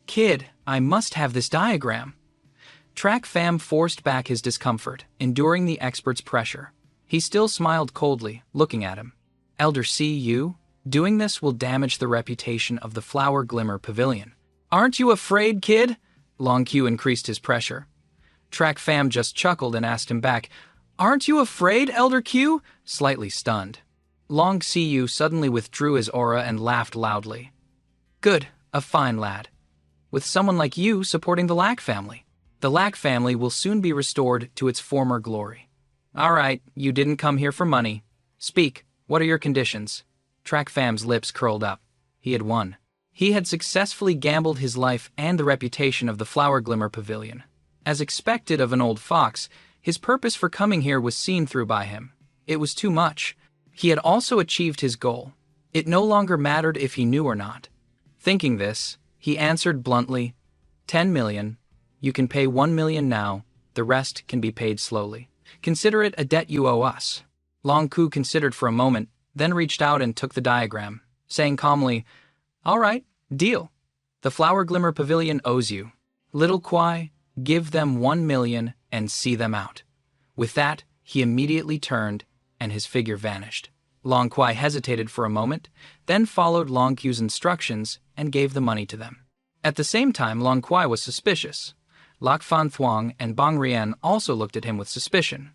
"Kid, I must have this diagram." Trak Pham forced back his discomfort, enduring the expert's pressure. He still smiled coldly, looking at him. "Elder C.U., doing this will damage the reputation of the Flower Glimmer Pavilion." "Aren't you afraid, kid?" Long Q increased his pressure. Trak Pham just chuckled and asked him back, "Aren't you afraid, Elder Q?" slightly stunned. Long C.U. suddenly withdrew his aura and laughed loudly. "Good, a fine lad. With someone like you supporting the Lak family. The Lak family will soon be restored to its former glory." "All right, you didn't come here for money. Speak, what are your conditions?" Trak Pham's lips curled up. He had won. He had successfully gambled his life and the reputation of the Flower Glimmer Pavilion. As expected of an old fox, his purpose for coming here was seen through by him. It was too much. He had also achieved his goal. It no longer mattered if he knew or not. Thinking this, he answered bluntly, 10 million. You can pay 1 million now. The rest can be paid slowly. Consider it a debt you owe us. Long Ku considered for a moment, then reached out and took the diagram, saying calmly, all right, deal. The Flower Glimmer Pavilion owes you. Little Kwai, give them 1 million and see them out. With that, he immediately turned, and his figure vanished. Long Kwai hesitated for a moment, then followed Long Ku's instructions and gave the money to them. At the same time, Long Kwai was suspicious. Lak Fan Thuong and Bong Rien also looked at him with suspicion.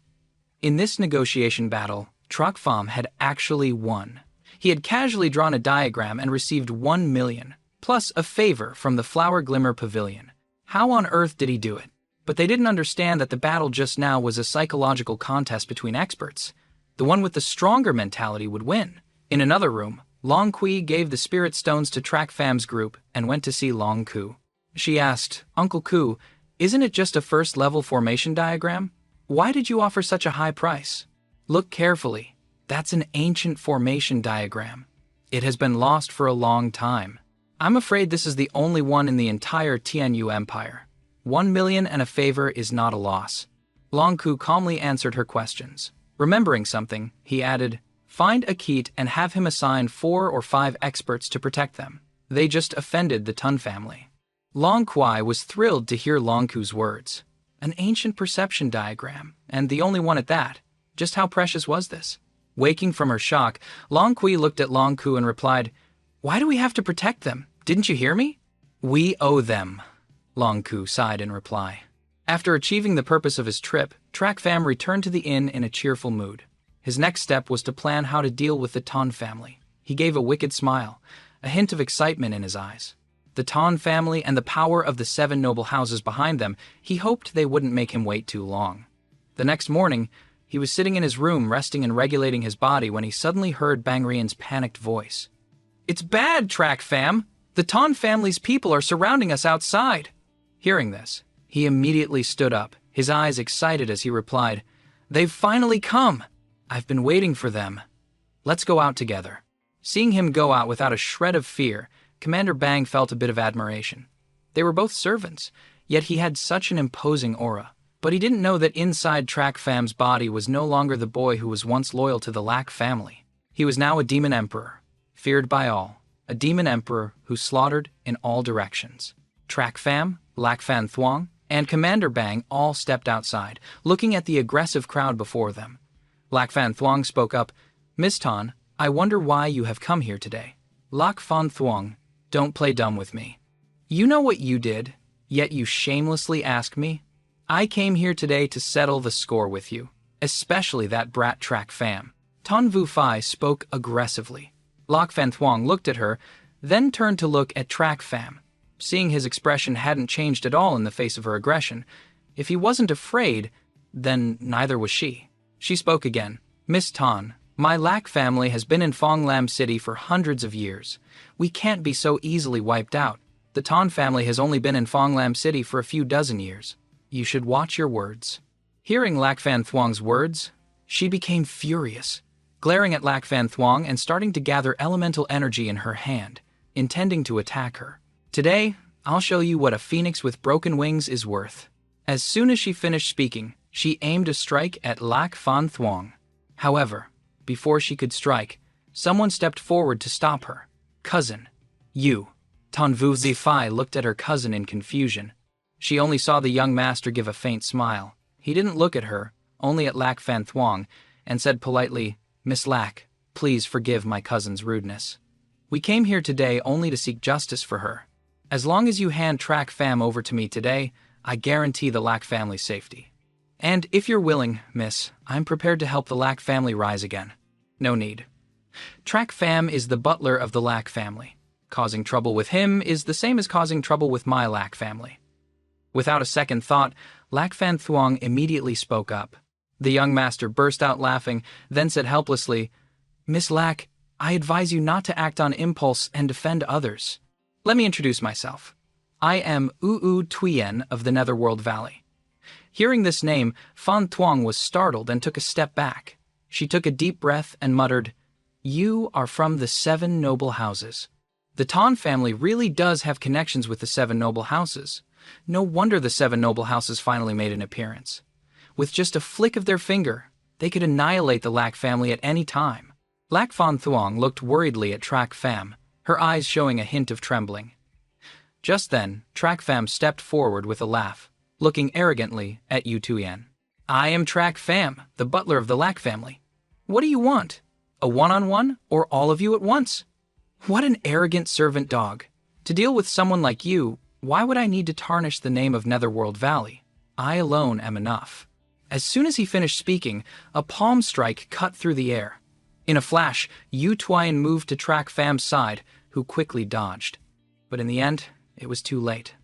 In this negotiation battle, Trak Pham had actually won. He had casually drawn a diagram and received 1 million, plus a favor from the Flower Glimmer Pavilion. How on earth did he do it? But they didn't understand that the battle just now was a psychological contest between experts. The one with the stronger mentality would win. In another room, Long Kui gave the spirit stones to Trak Pham's group and went to see Long Ku. She asked, Uncle Ku, isn't it just a first-level formation diagram? Why did you offer such a high price? Look carefully. That's an ancient formation diagram. It has been lost for a long time. I'm afraid this is the only one in the entire Tianyu Empire. 1 million and a favor is not a loss. Long Ku calmly answered her questions. Remembering something, he added, find a Keat and have him assign 4 or 5 experts to protect them. They just offended the Tun family. Long Kwai was thrilled to hear Long Ku's words. An ancient perception diagram, and the only one at that. Just how precious was this? Waking from her shock, Long Kui looked at Long Ku and replied, why do we have to protect them? Didn't you hear me? We owe them. Long Ku sighed in reply. After achieving the purpose of his trip, Trak Pham returned to the inn in a cheerful mood. His next step was to plan how to deal with the Ton family. He gave a wicked smile, a hint of excitement in his eyes. The Ton family and the power of the 7 noble houses behind them, he hoped they wouldn't make him wait too long. The next morning, he was sitting in his room resting and regulating his body when he suddenly heard Bang Rien's panicked voice. It's bad, Trak Pham! The Ton family's people are surrounding us outside! Hearing this, he immediately stood up, his eyes excited as he replied, they've finally come! I've been waiting for them. Let's go out together. Seeing him go out without a shred of fear, Commander Bang felt a bit of admiration. They were both servants, yet he had such an imposing aura. But he didn't know that inside Trak Pham's body was no longer the boy who was once loyal to the Lak family. He was now a demon emperor, feared by all, a demon emperor who slaughtered in all directions. Trak Pham, Lak Fan Thuong, and Commander Bang all stepped outside, looking at the aggressive crowd before them. Lak Fan Thuong spoke up, Miss Ton, I wonder why you have come here today. Lak Fan Thuong, don't play dumb with me. You know what you did, yet you shamelessly ask me? I came here today to settle the score with you, especially that brat Trak Pham. Ton Vu Phai spoke aggressively. Lak Fan Thuong looked at her, then turned to look at Trak Pham. Seeing his expression hadn't changed at all in the face of her aggression, if he wasn't afraid, then neither was she. She spoke again. Miss Ton, my Lak family has been in Phong Lam City for hundreds of years. We can't be so easily wiped out. The Ton family has only been in Phong Lam City for a few dozen years. You should watch your words. Hearing Lak Fan Thuong's words, she became furious, glaring at Lak Fan Thuong and starting to gather elemental energy in her hand, intending to attack her. Today, I'll show you what a phoenix with broken wings is worth. As soon as she finished speaking, she aimed a strike at Lak Fan Thuong. However, before she could strike, someone stepped forward to stop her. Cousin, you. Ton Vu Zifai looked at her cousin in confusion. She only saw the young master give a faint smile. He didn't look at her, only at Lak Fan Thuong, and said politely, Miss Lak, please forgive my cousin's rudeness. We came here today only to seek justice for her. As long as you hand Trak Pham over to me today, I guarantee the Lak family's safety. And if you're willing, miss, I'm prepared to help the Lak family rise again. No need. Trak Pham is the butler of the Lak family. Causing trouble with him is the same as causing trouble with my Lak family. Without a second thought, Lak Fan Thuong immediately spoke up. The young master burst out laughing, then said helplessly, Miss Lak, I advise you not to act on impulse and defend others. Let me introduce myself. I am Uu Tuyen of the Netherworld Valley. Hearing this name, Fan Tuong was startled and took a step back. She took a deep breath and muttered, "You are from the 7 noble houses." The Tan family really does have connections with the 7 noble houses. No wonder the 7 noble houses finally made an appearance. With just a flick of their finger, they could annihilate the Lac family at any time. Lac Fan Thuong looked worriedly at Trac Pham, her eyes showing a hint of trembling. Just then, Trac Pham stepped forward with a laugh, looking arrogantly at Yu Tuyen. "I am Trac Pham, the butler of the Lac family. What do you want? A one-on-one, or all of you at once?" What an arrogant servant dog. To deal with someone like you, why would I need to tarnish the name of Netherworld Valley? I alone am enough. As soon as he finished speaking, a palm strike cut through the air. In a flash, Yu Tuyen moved to Trac Pham's side, who quickly dodged. But in the end, it was too late.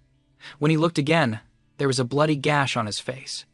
When he looked again, there was a bloody gash on his face.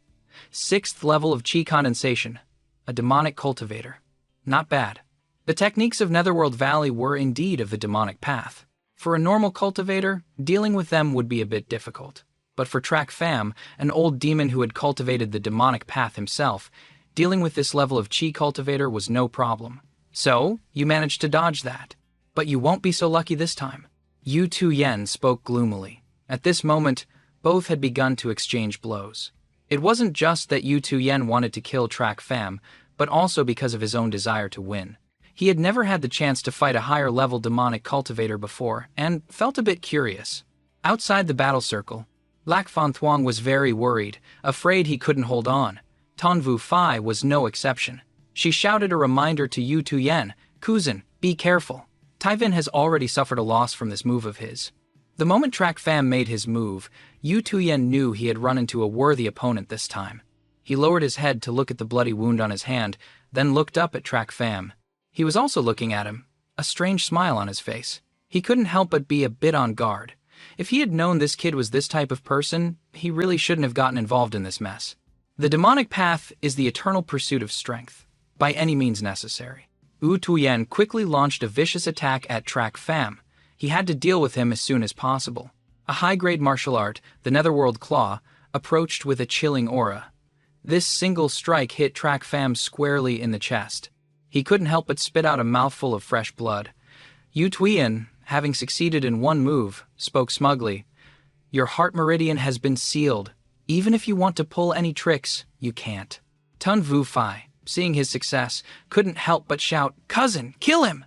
6th level of chi condensation. A demonic cultivator. Not bad. The techniques of Netherworld Valley were indeed of the demonic path. For a normal cultivator, dealing with them would be a bit difficult. But for Trac Pham, an old demon who had cultivated the demonic path himself, dealing with this level of chi cultivator was no problem. So, you managed to dodge that. But you won't be so lucky this time. Yu Tuyen spoke gloomily. At this moment, both had begun to exchange blows. It wasn't just that Yu Tuyen wanted to kill Trac Pham, but also because of his own desire to win. He had never had the chance to fight a higher-level demonic cultivator before, and felt a bit curious. Outside the battle circle, Lac Fan Thuong was very worried, afraid he couldn't hold on. Tan Vu Fai was no exception. She shouted a reminder to Yu Tuyen, "Cousin, be careful." Tai Vin has already suffered a loss from this move of his. The moment Trac Pham made his move, Yu Tuyen knew he had run into a worthy opponent this time. He lowered his head to look at the bloody wound on his hand, then looked up at Trac Pham. He was also looking at him, a strange smile on his face. He couldn't help but be a bit on guard. If he had known this kid was this type of person, he really shouldn't have gotten involved in this mess. The demonic path is the eternal pursuit of strength, by any means necessary. Wu Tuyen quickly launched a vicious attack at Trac Pham. He had to deal with him as soon as possible. A high-grade martial art, the Netherworld Claw, approached with a chilling aura. This single strike hit Trac Pham squarely in the chest. He couldn't help but spit out a mouthful of fresh blood. Yu Tuyen, having succeeded in one move, spoke smugly. "Your heart meridian has been sealed. Even if you want to pull any tricks, you can't." Tan Vu Fai, seeing his success, couldn't help but shout, "Cousin, kill him!"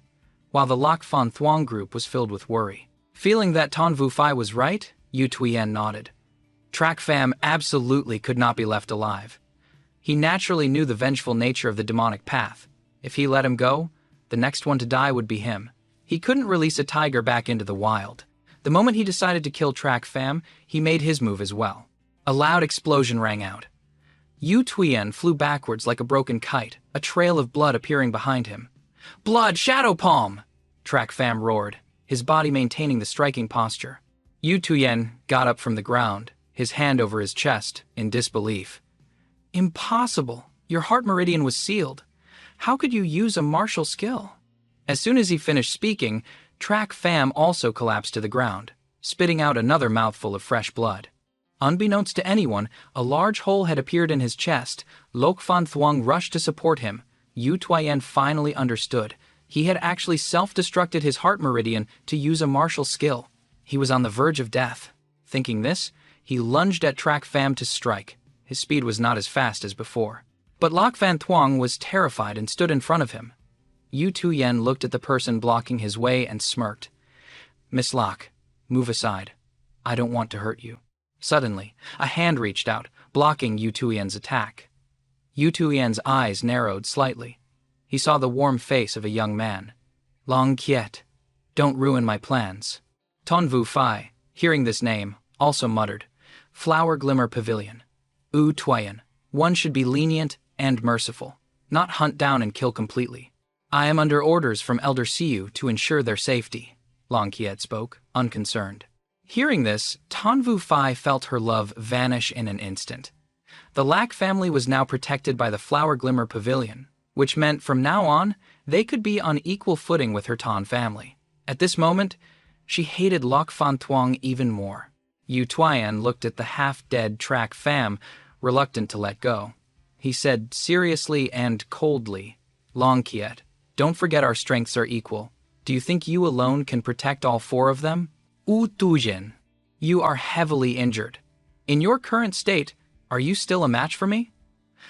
while the Lac Fan Thuong group was filled with worry. Feeling that Tan Vu Fai was right, Yu Tuyen nodded. Trac Pham absolutely could not be left alive. He naturally knew the vengeful nature of the demonic path. If he let him go, the next one to die would be him. He couldn't release a tiger back into the wild. The moment he decided to kill Trac Pham, he made his move as well. A loud explosion rang out. Yu Tuyen flew backwards like a broken kite, a trail of blood appearing behind him. "Blood, Shadow Palm!" Trac Pham roared, his body maintaining the striking posture. Yu Tuyen got up from the ground, his hand over his chest, in disbelief. "Impossible! Your heart meridian was sealed. How could you use a martial skill?" As soon as he finished speaking, Trac Pham also collapsed to the ground, spitting out another mouthful of fresh blood. Unbeknownst to anyone, a large hole had appeared in his chest. Lac Fan Thuong rushed to support him. Yu Tuyen finally understood. He had actually self-destructed his heart meridian to use a martial skill. He was on the verge of death. Thinking this, he lunged at Trac Pham to strike. His speed was not as fast as before. But Lac Fan Thuong was terrified and stood in front of him. Yu Tuyen looked at the person blocking his way and smirked. "Miss Lac, move aside. I don't want to hurt you." Suddenly, a hand reached out, blocking Yu Tuyen's attack. Yu Tuyen's eyes narrowed slightly. He saw the warm face of a young man. "Long Kiet, don't ruin my plans." Tan Vu Fai, hearing this name, also muttered, "Flower Glimmer Pavilion. Wu Tuyen, one should be lenient and merciful, not hunt down and kill completely. I am under orders from Elder Siu to ensure their safety." Long Kiet spoke, unconcerned. Hearing this, Tan Vu Fai felt her love vanish in an instant. The Lac family was now protected by the Flower Glimmer Pavilion, which meant from now on, they could be on equal footing with her Tan family. At this moment, She hated Lok Fan Tuong even more. Yu Tuyen looked at the half-dead Track Pham, reluctant to let go. He said seriously and coldly, "Long Kiet, don't forget our strengths are equal. Do you think you alone can protect all four of them? U Tujin, you are heavily injured. In your current state, are you still a match for me?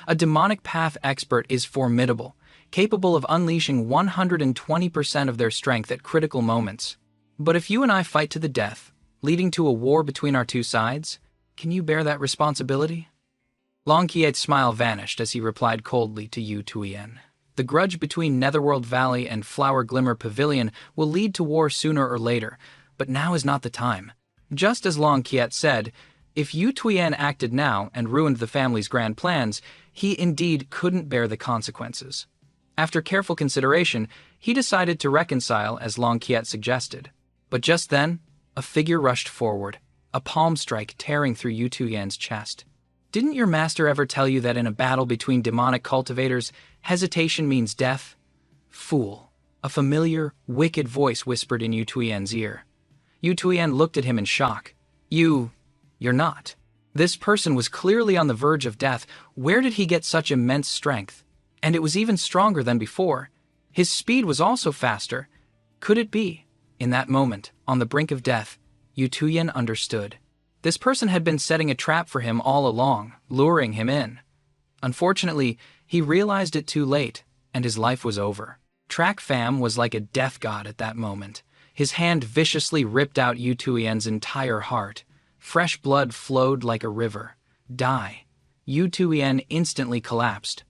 A demonic path expert is formidable, capable of unleashing 120% of their strength at critical moments. But if you and I fight to the death, leading to a war between our two sides, can you bear that responsibility?" Long Kiet's smile vanished as he replied coldly to Yu Tuyen. "The grudge between Netherworld Valley and Flower Glimmer Pavilion will lead to war sooner or later, but now is not the time." Just as Long Kiet said, if Yu Tuyen acted now and ruined the family's grand plans, he indeed couldn't bear the consequences. After careful consideration, he decided to reconcile as Long Kiet suggested. But just then, a figure rushed forward, a palm strike tearing through Yu Tuyen's chest. "Didn't your master ever tell you that in a battle between demonic cultivators, hesitation means death?" "Fool," a familiar, wicked voice whispered in Yu Tuyen's ear. Yu Tuyen looked at him in shock. You're not." This person was clearly on the verge of death. Where did he get such immense strength? And it was even stronger than before. His speed was also faster. Could it be? In that moment, on the brink of death, Yu Tuyen understood. This person had been setting a trap for him all along, luring him in. Unfortunately, he realized it too late, and his life was over. Track Pham was like a death god at that moment. His hand viciously ripped out Yu Tuyen's entire heart. Fresh blood flowed like a river. "Die." Yu Tuyen instantly collapsed.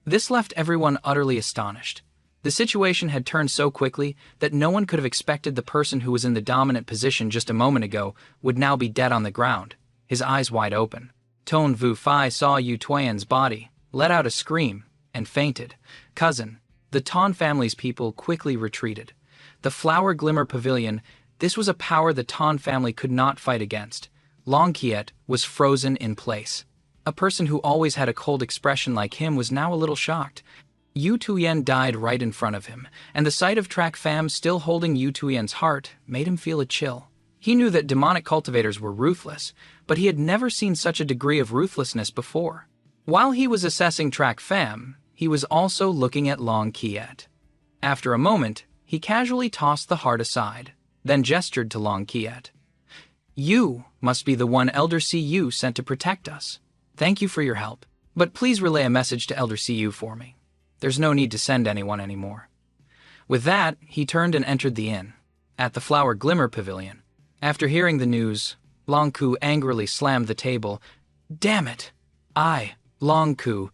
This left everyone utterly astonished. The situation had turned so quickly that no one could have expected the person who was in the dominant position just a moment ago would now be dead on the ground, his eyes wide open. Ton Vu Fai saw Yu Tuyen's body, let out a scream, and fainted. "Cousin." The Ton family's people quickly retreated. The Flower Glimmer Pavilion, this was a power the Ton family could not fight against. Long Kiet was frozen in place. A person who always had a cold expression like him was now a little shocked. Yu Tuyen died right in front of him, and the sight of Track Pham still holding Yu Tuyen's heart made him feel a chill. He knew that demonic cultivators were ruthless, but he had never seen such a degree of ruthlessness before. While he was assessing Track Pham, he was also looking at Long Kiet. After a moment, he casually tossed the heart aside, then gestured to Long Kiet. "You must be the one Elder Cu sent to protect us. Thank you for your help, but please relay a message to Elder Cu for me. There's no need to send anyone anymore." With that, he turned and entered the inn. At the Flower Glimmer Pavilion, after hearing the news, Long Ku angrily slammed the table. "Damn it! I, Long Ku,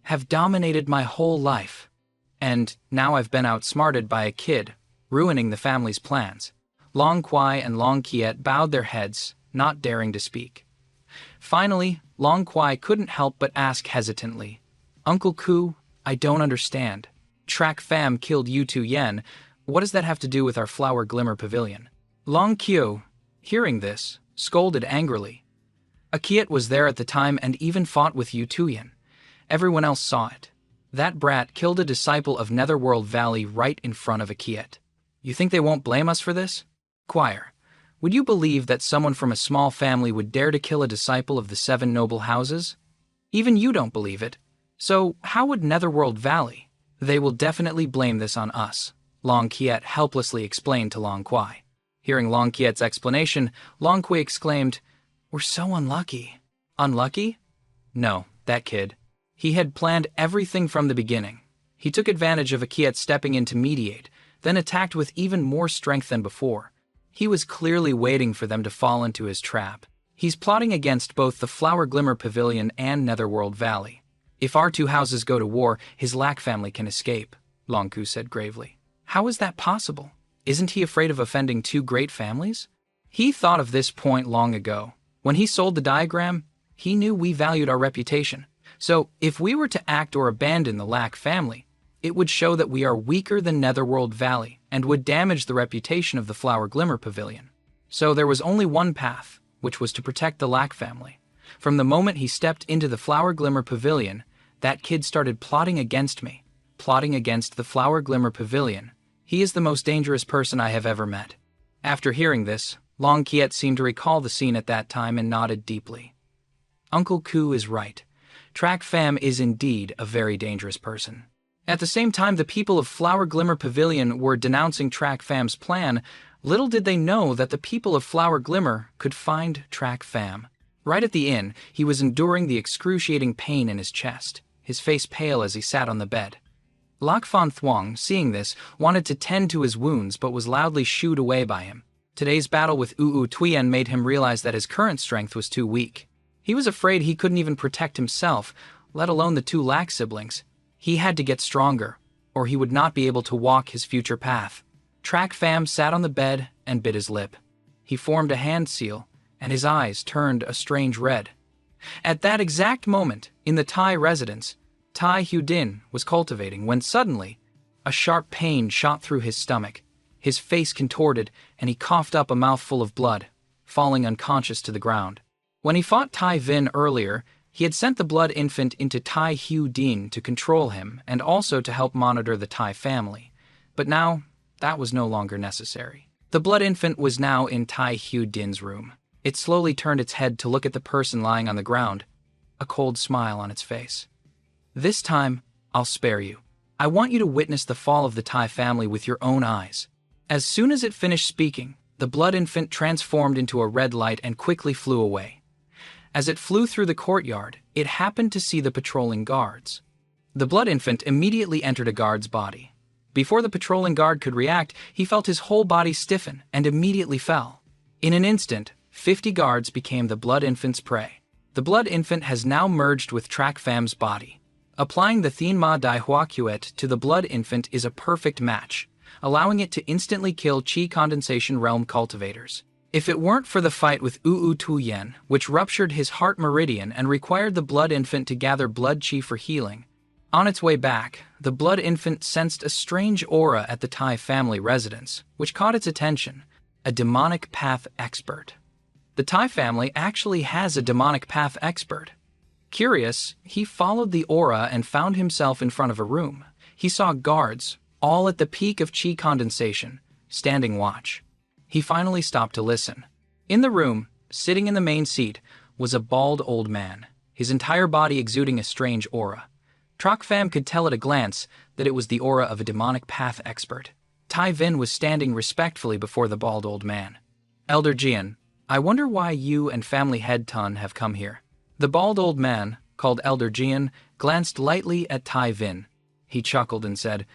have dominated my whole life. And now I've been outsmarted by a kid, ruining the family's plans." Long Kwai and Long Kiet bowed their heads, not daring to speak. Finally, Long Kwai couldn't help but ask hesitantly, "Uncle Ku, I don't understand. Track Pham killed Yu Tuyen. What does that have to do with our Flower Glimmer Pavilion?" Long Kyo, hearing this, scolded angrily. A Kiet was there at the time and even fought with Yu Tuyen. Everyone else saw it. That brat killed a disciple of Netherworld Valley right in front of a Kiet. You think they won't blame us for this? Choir, would you believe that someone from a small family would dare to kill a disciple of the 7 noble houses? Even you don't believe it. So how would Netherworld Valley? They will definitely blame this on us, Long Kiet helplessly explained to Long Kwai. Hearing Long Kiet's explanation, Long Kwai exclaimed, "We're so unlucky." Unlucky? No, that kid. He had planned everything from the beginning. He took advantage of a Kiet stepping in to mediate, then attacked with even more strength than before. He was clearly waiting for them to fall into his trap. He's plotting against both the Flower Glimmer Pavilion and Netherworld Valley. If our 2 houses go to war, his Lack family can escape, Long Ku said gravely. How is that possible? Isn't he afraid of offending 2 great families? He thought of this point long ago. When he sold the diagram, he knew we valued our reputation. So if we were to act or abandon the Lack family, it would show that we are weaker than Netherworld Valley and would damage the reputation of the Flower Glimmer Pavilion. So there was only one path, which was to protect the Lack family. From the moment he stepped into the Flower Glimmer Pavilion, that kid started plotting against me, plotting against the Flower Glimmer Pavilion. He is the most dangerous person I have ever met. After hearing this, Long Kiet seemed to recall the scene at that time and nodded deeply. Uncle Ku is right. Track Fam is indeed a very dangerous person. At the same time the people of Flower Glimmer Pavilion were denouncing Track Fam's plan, little did they know that the people of Flower Glimmer could find Track Fam. Right at the inn, he was enduring the excruciating pain in his chest, his face pale as he sat on the bed. Lak Fan Thuong, seeing this, wanted to tend to his wounds but was loudly shooed away by him. Today's battle with Uu Tuyen made him realize that his current strength was too weak. He was afraid he couldn't even protect himself, let alone the two Lak siblings. He had to get stronger, or he would not be able to walk his future path. Track Fam sat on the bed and bit his lip. He formed a hand seal, and his eyes turned a strange red. At that exact moment, in the Thai residence, Tai Hu Din was cultivating when suddenly, a sharp pain shot through his stomach. His face contorted, and he coughed up a mouthful of blood, falling unconscious to the ground. When he fought Tai Vin earlier, he had sent the blood infant into Tai Hu Din to control him and also to help monitor the Tai family. But now, that was no longer necessary. The blood infant was now in Tai Hu Din's room. It slowly turned its head to look at the person lying on the ground, a cold smile on its face. This time, I'll spare you. I want you to witness the fall of the Tai family with your own eyes. As soon as it finished speaking, the blood infant transformed into a red light and quickly flew away. As it flew through the courtyard, it happened to see the patrolling guards. The blood infant immediately entered a guard's body. Before the patrolling guard could react, he felt his whole body stiffen and immediately fell. In an instant, 50 guards became the blood infant's prey. The blood infant has now merged with Track Fam's body. Applying the Thien Ma Dai Hua Kuet to the blood infant is a perfect match, allowing it to instantly kill Qi Condensation Realm cultivators. If it weren't for the fight with Uu Tuyen, which ruptured his heart meridian and required the blood infant to gather blood qi for healing, on its way back, the blood infant sensed a strange aura at the Tai family residence, which caught its attention, a demonic path expert. The Tai family actually has a demonic path expert. Curious, he followed the aura and found himself in front of a room. He saw guards, all at the peak of qi condensation, standing watch. He finally stopped to listen. In the room, sitting in the main seat, was a bald old man, his entire body exuding a strange aura. Track Fam could tell at a glance that it was the aura of a demonic path expert. Tai Vin was standing respectfully before the bald old man. Elder Jian, I wonder why you and family head Tun have come here. The bald old man, called Elder Jian, glanced lightly at Tai Vin. He chuckled and said,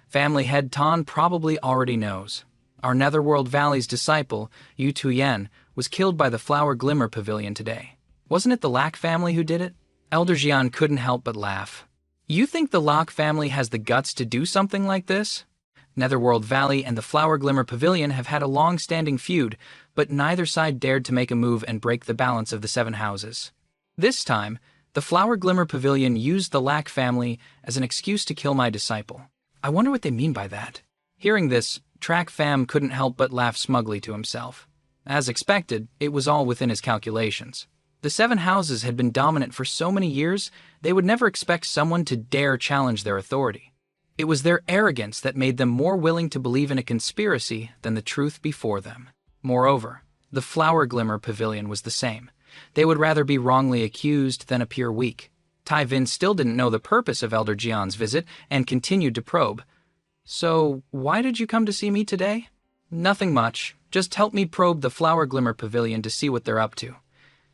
Family head Tan probably already knows. Our Netherworld Valley's disciple, Yu Tuyen, was killed by the Flower Glimmer Pavilion today. Wasn't it the Lak family who did it? Elder Jian couldn't help but laugh. You think the Lak family has the guts to do something like this? Netherworld Valley and the Flower Glimmer Pavilion have had a long-standing feud, but neither side dared to make a move and break the balance of the 7 houses. This time, the Flower Glimmer Pavilion used the Lak family as an excuse to kill my disciple. I wonder what they mean by that. Hearing this, Track Fam couldn't help but laugh smugly to himself. As expected, it was all within his calculations. The 7 houses had been dominant for so many years, they would never expect someone to dare challenge their authority. It was their arrogance that made them more willing to believe in a conspiracy than the truth before them. Moreover, the Flower Glimmer Pavilion was the same. They would rather be wrongly accused than appear weak. Tai Vin still didn't know the purpose of Elder Jian's visit and continued to probe. So, why did you come to see me today? Nothing much. Just help me probe the Flower Glimmer Pavilion to see what they're up to.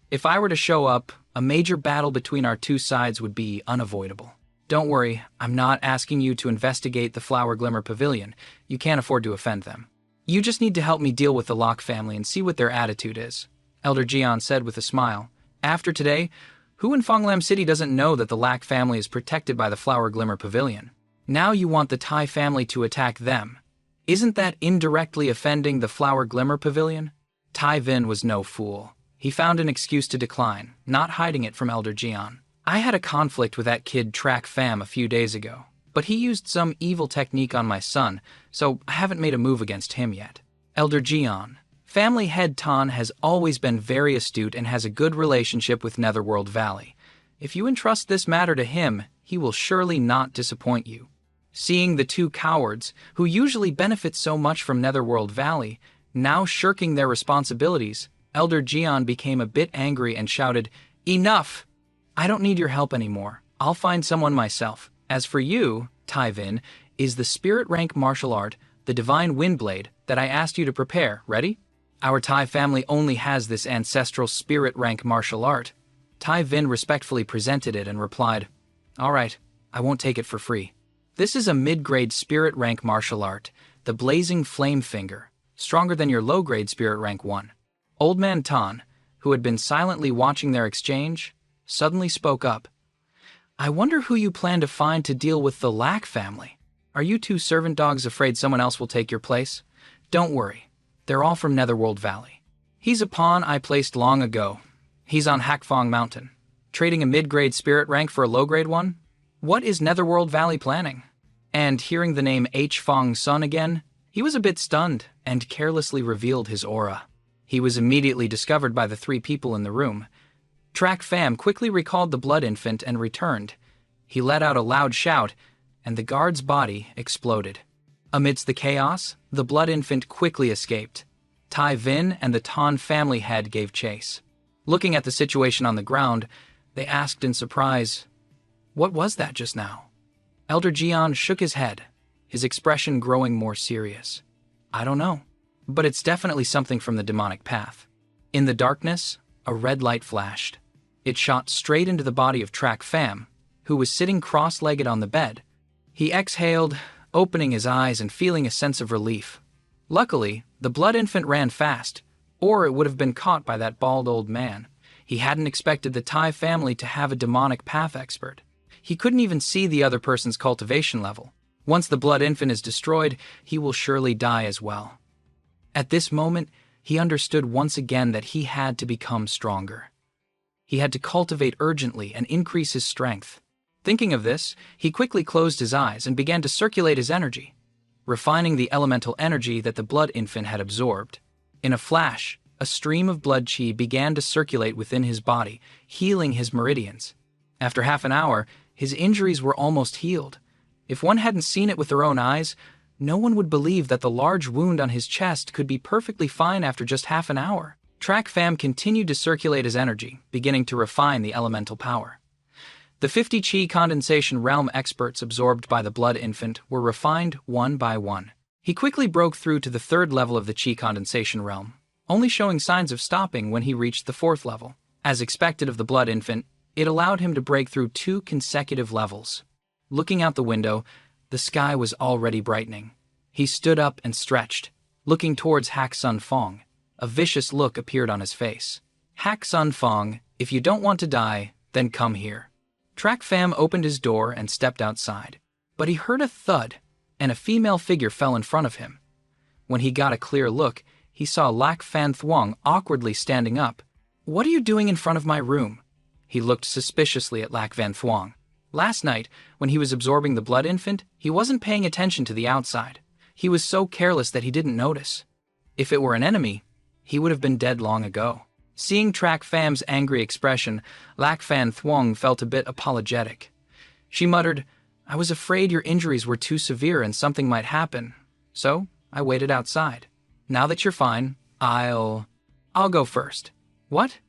If I were to show up, a major battle between our two sides would be unavoidable. Don't worry, I'm not asking you to investigate the Flower Glimmer Pavilion. You can't afford to offend them. You just need to help me deal with the Locke family and see what their attitude is, Elder Jian said with a smile. After today, who in Fonglam City doesn't know that the Lack family is protected by the Flower Glimmer Pavilion? Now you want the Tai family to attack them. Isn't that indirectly offending the Flower Glimmer Pavilion? Tai Vin was no fool. He found an excuse to decline, not hiding it from Elder Jian. I had a conflict with that kid Track Fam a few days ago, but he used some evil technique on my son, so I haven't made a move against him yet. Elder Jian, family head Tan has always been very astute and has a good relationship with Netherworld Valley. If you entrust this matter to him, he will surely not disappoint you. Seeing the two cowards, who usually benefit so much from Netherworld Valley, Now shirking their responsibilities, Elder Jian became a bit angry and shouted, "Enough! I don't need your help anymore. I'll find someone myself. As for you, Tai Vin, is the spirit rank martial art, the Divine Windblade, that I asked you to prepare, ready? Our Tai family only has this ancestral spirit rank martial art." Tai Vin respectfully presented it and replied, "All right, I won't take it for free. This is a mid-grade spirit rank martial art, the Blazing Flame Finger, stronger than your low-grade spirit rank one." Old Man Tan, who had been silently watching their exchange, suddenly spoke up. "I wonder who you plan to find to deal with the Lack family. Are you two servant dogs afraid someone else will take your place? Don't worry, they're all from Netherworld Valley. He's a pawn I placed long ago. He's on Hakfong Mountain. Trading a mid-grade spirit rank for a low-grade one? What is Netherworld Valley planning?" And hearing the name H. Fong Sun again, he was a bit stunned and carelessly revealed his aura. He was immediately discovered by the three people in the room. Track Fam quickly recalled the blood infant and returned. He let out a loud shout, and the guard's body exploded. Amidst the chaos, the blood infant quickly escaped. Tai Vin and the Tan family head gave chase. Looking at the situation on the ground, they asked in surprise, "What was that just now?" Elder Jian shook his head, his expression growing more serious. "I don't know, but it's definitely something from the demonic path." In the darkness, a red light flashed. It shot straight into the body of Track Fam, who was sitting cross-legged on the bed. He exhaled, opening his eyes and feeling a sense of relief. Luckily, the blood infant ran fast, or it would have been caught by that bald old man. He hadn't expected the Tai family to have a demonic path expert. He couldn't even see the other person's cultivation level. Once the blood infant is destroyed, he will surely die as well. At this moment, he understood once again that he had to become stronger. He had to cultivate urgently and increase his strength. Thinking of this, he quickly closed his eyes and began to circulate his energy, refining the elemental energy that the blood infant had absorbed. In a flash, a stream of blood chi began to circulate within his body, healing his meridians. After half an hour, his injuries were almost healed. If one hadn't seen it with their own eyes, no one would believe that the large wound on his chest could be perfectly fine after just half an hour. Track Fam continued to circulate his energy, beginning to refine the elemental power. The 50 chi condensation realm experts absorbed by the blood infant were refined one by one. He quickly broke through to the third level of the chi condensation realm, only showing signs of stopping when he reached the fourth level. As expected of the blood infant, it allowed him to break through 2 consecutive levels. Looking out the window, the sky was already brightening. He stood up and stretched, looking towards Hak Sun Fong. A vicious look appeared on his face. "Hak Sun Fong, if you don't want to die, then come here." Track Fam opened his door and stepped outside, but he heard a thud, and a female figure fell in front of him. When he got a clear look, he saw Lac Fan Thuong awkwardly standing up. "What are you doing in front of my room?" He looked suspiciously at Lac Van Thuong. Last night, when he was absorbing the blood infant, he wasn't paying attention to the outside. He was so careless that he didn't notice. If it were an enemy, he would have been dead long ago. Seeing Track Fam's angry expression, Lac Fan Thuong felt a bit apologetic. She muttered, "I was afraid your injuries were too severe and something might happen, so I waited outside. Now that you're fine, I'll go first." "What?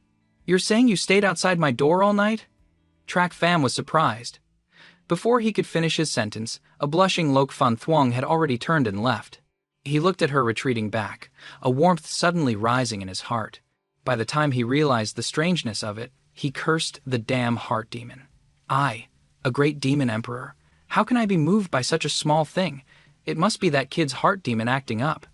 You're saying you stayed outside my door all night?" Track Fam was surprised. Before he could finish his sentence, a blushing Lok Fan Thuong had already turned and left. He looked at her retreating back, a warmth suddenly rising in his heart. By the time he realized the strangeness of it, he cursed the damn heart demon. "I, a great demon emperor, how can I be moved by such a small thing? It must be that kid's heart demon acting up."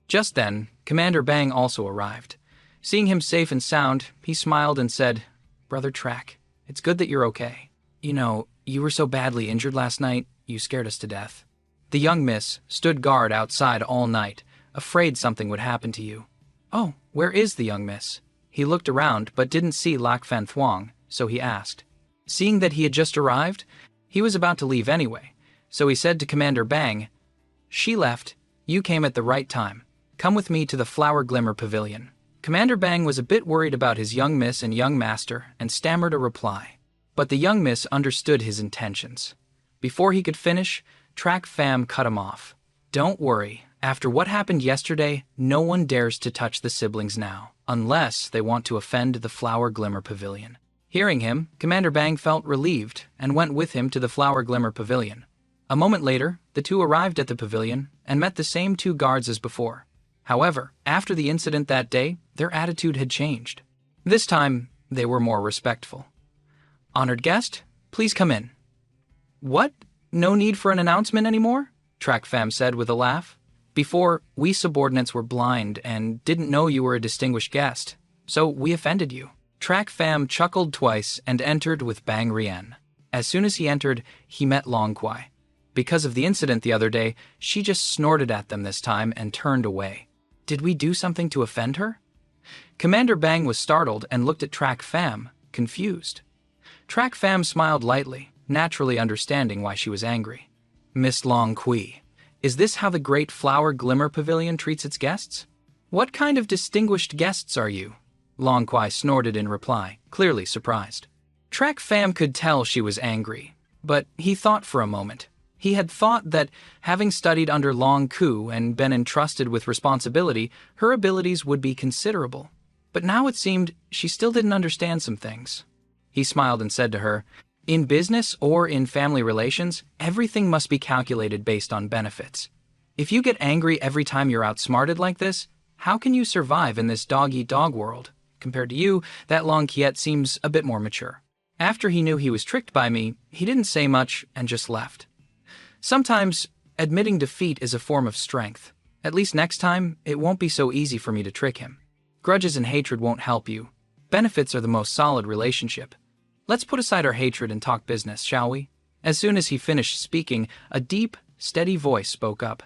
Just then, Commander Bang also arrived. Seeing him safe and sound, he smiled and said, "Brother Track, it's good that you're okay. You know, you were so badly injured last night, you scared us to death." The young miss stood guard outside all night, afraid something would happen to you. "Oh, where is the young miss?" He looked around but didn't see Lac Fan Thuong, so he asked. Seeing that he had just arrived, he was about to leave anyway, so he said to Commander Bang, "She left. You came at the right time. Come with me to the Flower Glimmer Pavilion." Commander Bang was a bit worried about his young miss and young master and stammered a reply. But the young miss understood his intentions. Before he could finish, Track Fam cut him off. "Don't worry, After what happened yesterday, no one dares to touch the siblings now, unless they want to offend the Flower Glimmer Pavilion. Hearing him, Commander Bang felt relieved and went with him to the Flower Glimmer Pavilion. A moment later, the two arrived at the pavilion and met the same two guards as before. However, after the incident that day, their attitude had changed. This time, they were more respectful. "Honored guest, please come in." "What? No need for an announcement anymore?" Track Fam said with a laugh. "Before, we subordinates were blind and didn't know you were a distinguished guest, so we offended you." Track Fam chuckled twice and entered with Bang Rien. As soon as he entered, he met Long Kwai. Because of the incident the other day, she just snorted at them this time and turned away. Did we do something to offend her? Commander Bang was startled and looked at Track Fam, confused. Track Fam smiled lightly, naturally understanding why she was angry. "Miss Long Kui, is this how the Great Flower Glimmer Pavilion treats its guests? What kind of distinguished guests are you?" Long Kwai snorted in reply, clearly surprised. Track Fam could tell she was angry, but he thought for a moment. He had thought that, having studied under Long Ku and been entrusted with responsibility, her abilities would be considerable. But now it seemed she still didn't understand some things. He smiled and said to her, "In business or in family relations, everything must be calculated based on benefits. If you get angry every time you're outsmarted like this, how can you survive in this dog-eat-dog world? Compared to you, that Long Kiet seems a bit more mature." After he knew he was tricked by me, he didn't say much and just left. Sometimes, admitting defeat is a form of strength. At least next time, it won't be so easy for me to trick him. Grudges and hatred won't help you. Benefits are the most solid relationship. Let's put aside our hatred and talk business, shall we? As soon as he finished speaking, a deep, steady voice spoke up.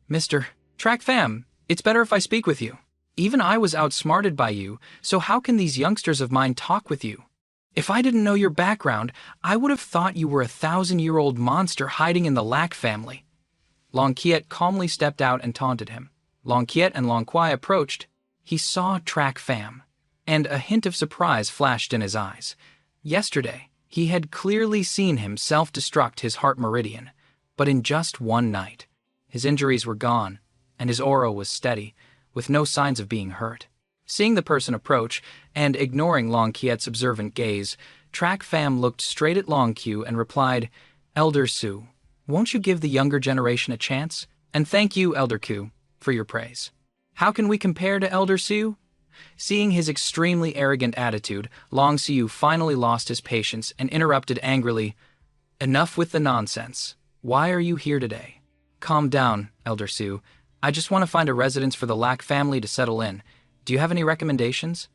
"Mr. Track Fam, it's better if I speak with you. Even I was outsmarted by you, so how can these youngsters of mine talk with you? If I didn't know your background, I would have thought you were a 1,000-year-old monster hiding in the Lack family." Long Kiet calmly stepped out and taunted him. Long Kiet and Long Kwai approached. He saw Track Fam, and a hint of surprise flashed in his eyes. Yesterday, he had clearly seen him self-destruct his heart meridian, but in just one night. His injuries were gone, and his aura was steady, with no signs of being hurt. Seeing the person approach, and ignoring Long Kiet's observant gaze, Track Fam looked straight at Long Q and replied, "Elder Su, won't you give the younger generation a chance? And thank you, Elder Q, for your praise." "How can we compare to Elder Su?" Seeing his extremely arrogant attitude, Long Siu finally lost his patience and interrupted angrily, "Enough with the nonsense. Why are you here today?" "Calm down, Elder Su. I just want to find a residence for the Lack family to settle in. Do you have any recommendations?"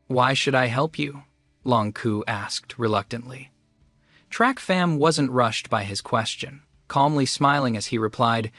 "Why should I help you?" Long Ku asked reluctantly. Track Fam wasn't rushed by his question, calmly smiling as he replied,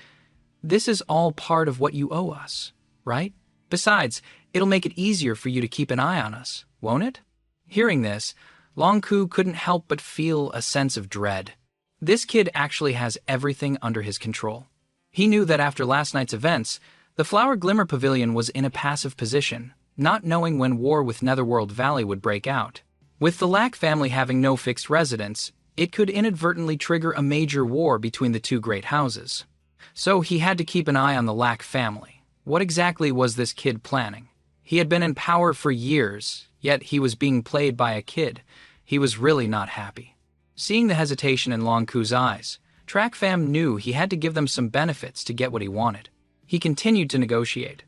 "This is all part of what you owe us, right? Besides, it'll make it easier for you to keep an eye on us, won't it?" Hearing this, Long Ku couldn't help but feel a sense of dread. This kid actually has everything under his control. He knew that after last night's events, the Flower Glimmer Pavilion was in a passive position, not knowing when war with Netherworld Valley would break out. With the Lack family having no fixed residence, it could inadvertently trigger a major war between the two great houses. So he had to keep an eye on the Lack family. What exactly was this kid planning? He had been in power for years, yet he was being played by a kid. He was really not happy. Seeing the hesitation in Long Ku's eyes, Track Fam knew he had to give them some benefits to get what he wanted. He continued to negotiate.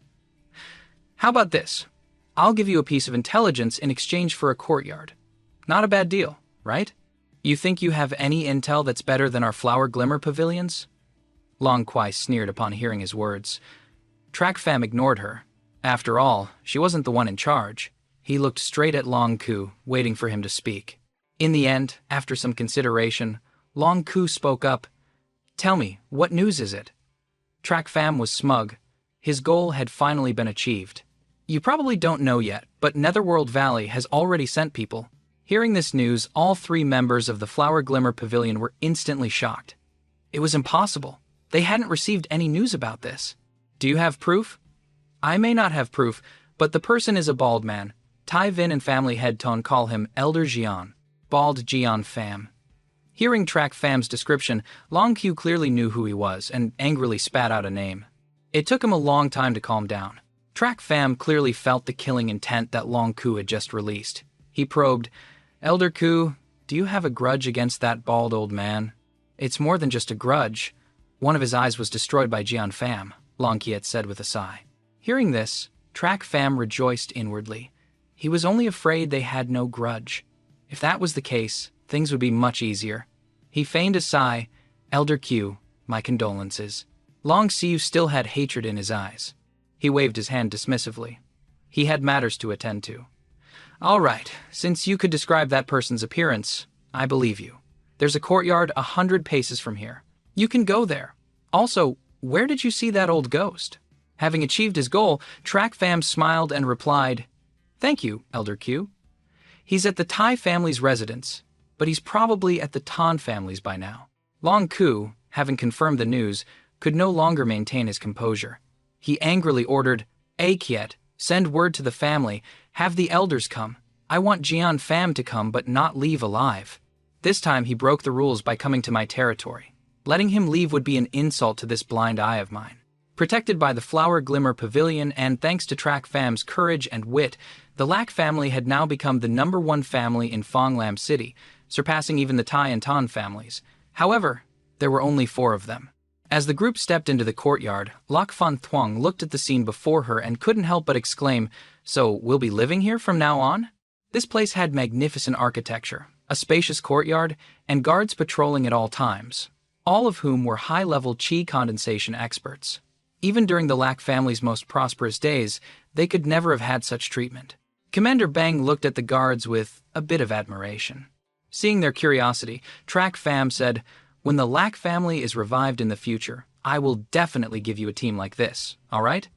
"How about this? I'll give you a piece of intelligence in exchange for a courtyard. Not a bad deal, right? You think you have any intel that's better than our Flower Glimmer pavilions?" Long Kwai sneered upon hearing his words. Track Fam ignored her. After all, she wasn't the one in charge. He looked straight at Long Ku, waiting for him to speak. In the end, after some consideration, Long Ku spoke up. "Tell me, what news is it?" Track Fam was smug. His goal had finally been achieved. "You probably don't know yet, but Netherworld Valley has already sent people." Hearing this news, all three members of the Flower Glimmer Pavilion were instantly shocked. It was impossible. They hadn't received any news about this. "Do you have proof?" "I may not have proof, but the person is a bald man. Tai Vin and family head Tone call him Elder Jian. Bald Jian Fam." Hearing Track Fam's description, Long Q clearly knew who he was and angrily spat out a name. It took him a long time to calm down. Track Fam clearly felt the killing intent that Long Ku had just released. He probed, "Elder Ku, do you have a grudge against that bald old man?" "It's more than just a grudge. One of his eyes was destroyed by Jian Fam," Long Kiet said with a sigh. Hearing this, Track Fam rejoiced inwardly. He was only afraid they had no grudge. If that was the case, things would be much easier. He feigned a sigh. "Elder Q, my condolences." Long Siu still had hatred in his eyes. He waved his hand dismissively. He had matters to attend to. "All right, since you could describe that person's appearance, I believe you. There's a courtyard 100 paces from here. You can go there. Also, where did you see that old ghost?" Having achieved his goal, Track Fam smiled and replied, "Thank you, Elder Q. He's at the Tai family's residence, but he's probably at the Tan family's by now." Long Ku, having confirmed the news, could no longer maintain his composure. He angrily ordered, "Kiet, send word to the family, have the elders come. I want Jian Fam to come but not leave alive. This time he broke the rules by coming to my territory. Letting him leave would be an insult to this blind eye of mine." Protected by the Flower Glimmer Pavilion and thanks to Track Fam's courage and wit, the Lack family had now become the #1 family in Fonglam City, surpassing even the Tai and Tan families. However, there were only 4 of them. As the group stepped into the courtyard, Lok Fan Thuong looked at the scene before her and couldn't help but exclaim, "So we'll be living here from now on?" This place had magnificent architecture, a spacious courtyard, and guards patrolling at all times, all of whom were high-level qi condensation experts. Even during the Lack family's most prosperous days, they could never have had such treatment. Commander Bang looked at the guards with a bit of admiration. Seeing their curiosity, Track Fam said, "When the Lack family is revived in the future, I will definitely give you a team like this, all right?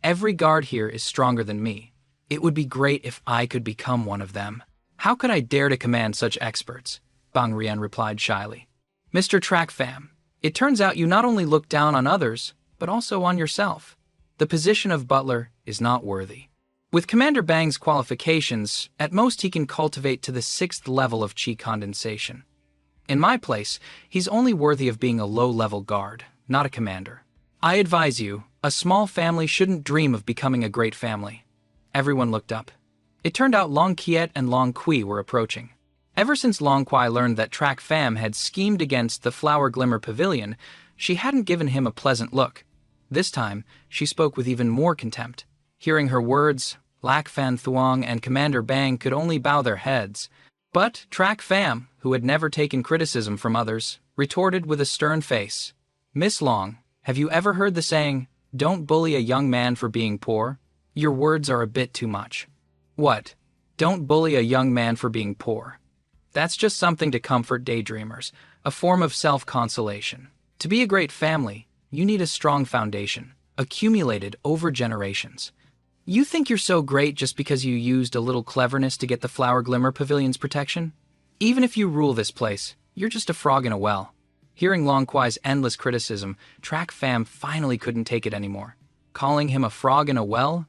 Every guard here is stronger than me. It would be great if I could become one of them." "How could I dare to command such experts?" Bang Rian replied shyly. "Mr. Track Fam, it turns out you not only look down on others, but also on yourself. The position of Butler is not worthy. With Commander Bang's qualifications, at most he can cultivate to the 6th level of qi condensation. In my place, he's only worthy of being a low-level guard, not a commander. I advise you, a small family shouldn't dream of becoming a great family." Everyone looked up. It turned out Long Kiet and Long Kui were approaching. Ever since Long Kui learned that Track Fam had schemed against the Flower Glimmer Pavilion, she hadn't given him a pleasant look. This time, she spoke with even more contempt. Hearing her words, Lack Fan Thuong and Commander Bang could only bow their heads. But Track Fam, who had never taken criticism from others, retorted with a stern face, "Miss Long, have you ever heard the saying, 'Don't bully a young man for being poor'? Your words are a bit too much." "What? Don't bully a young man for being poor?" That's just something to comfort daydreamers, a form of self-consolation. To be a great family, you need a strong foundation, accumulated over generations. You think you're so great just because you used a little cleverness to get the Flower Glimmer Pavilion's protection? Even if you rule this place, you're just a frog in a well. Hearing Long Kui's endless criticism, Track Fam finally couldn't take it anymore. Calling him a frog in a well?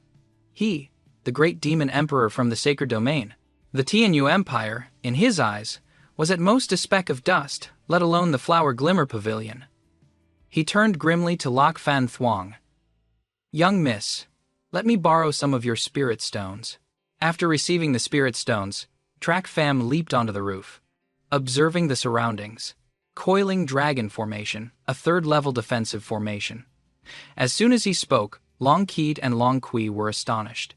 He, the great demon emperor from the sacred domain. The Tianyu Empire, in his eyes, was at most a speck of dust, let alone the Flower Glimmer Pavilion. He turned grimly to Lok Fan Thuong. "Young miss, let me borrow some of your spirit stones." After receiving the spirit stones, Track Fam leaped onto the roof. Observing the surroundings. Coiling Dragon Formation, a 3rd-level defensive formation. As soon as he spoke, Long Keet and Long Kui were astonished.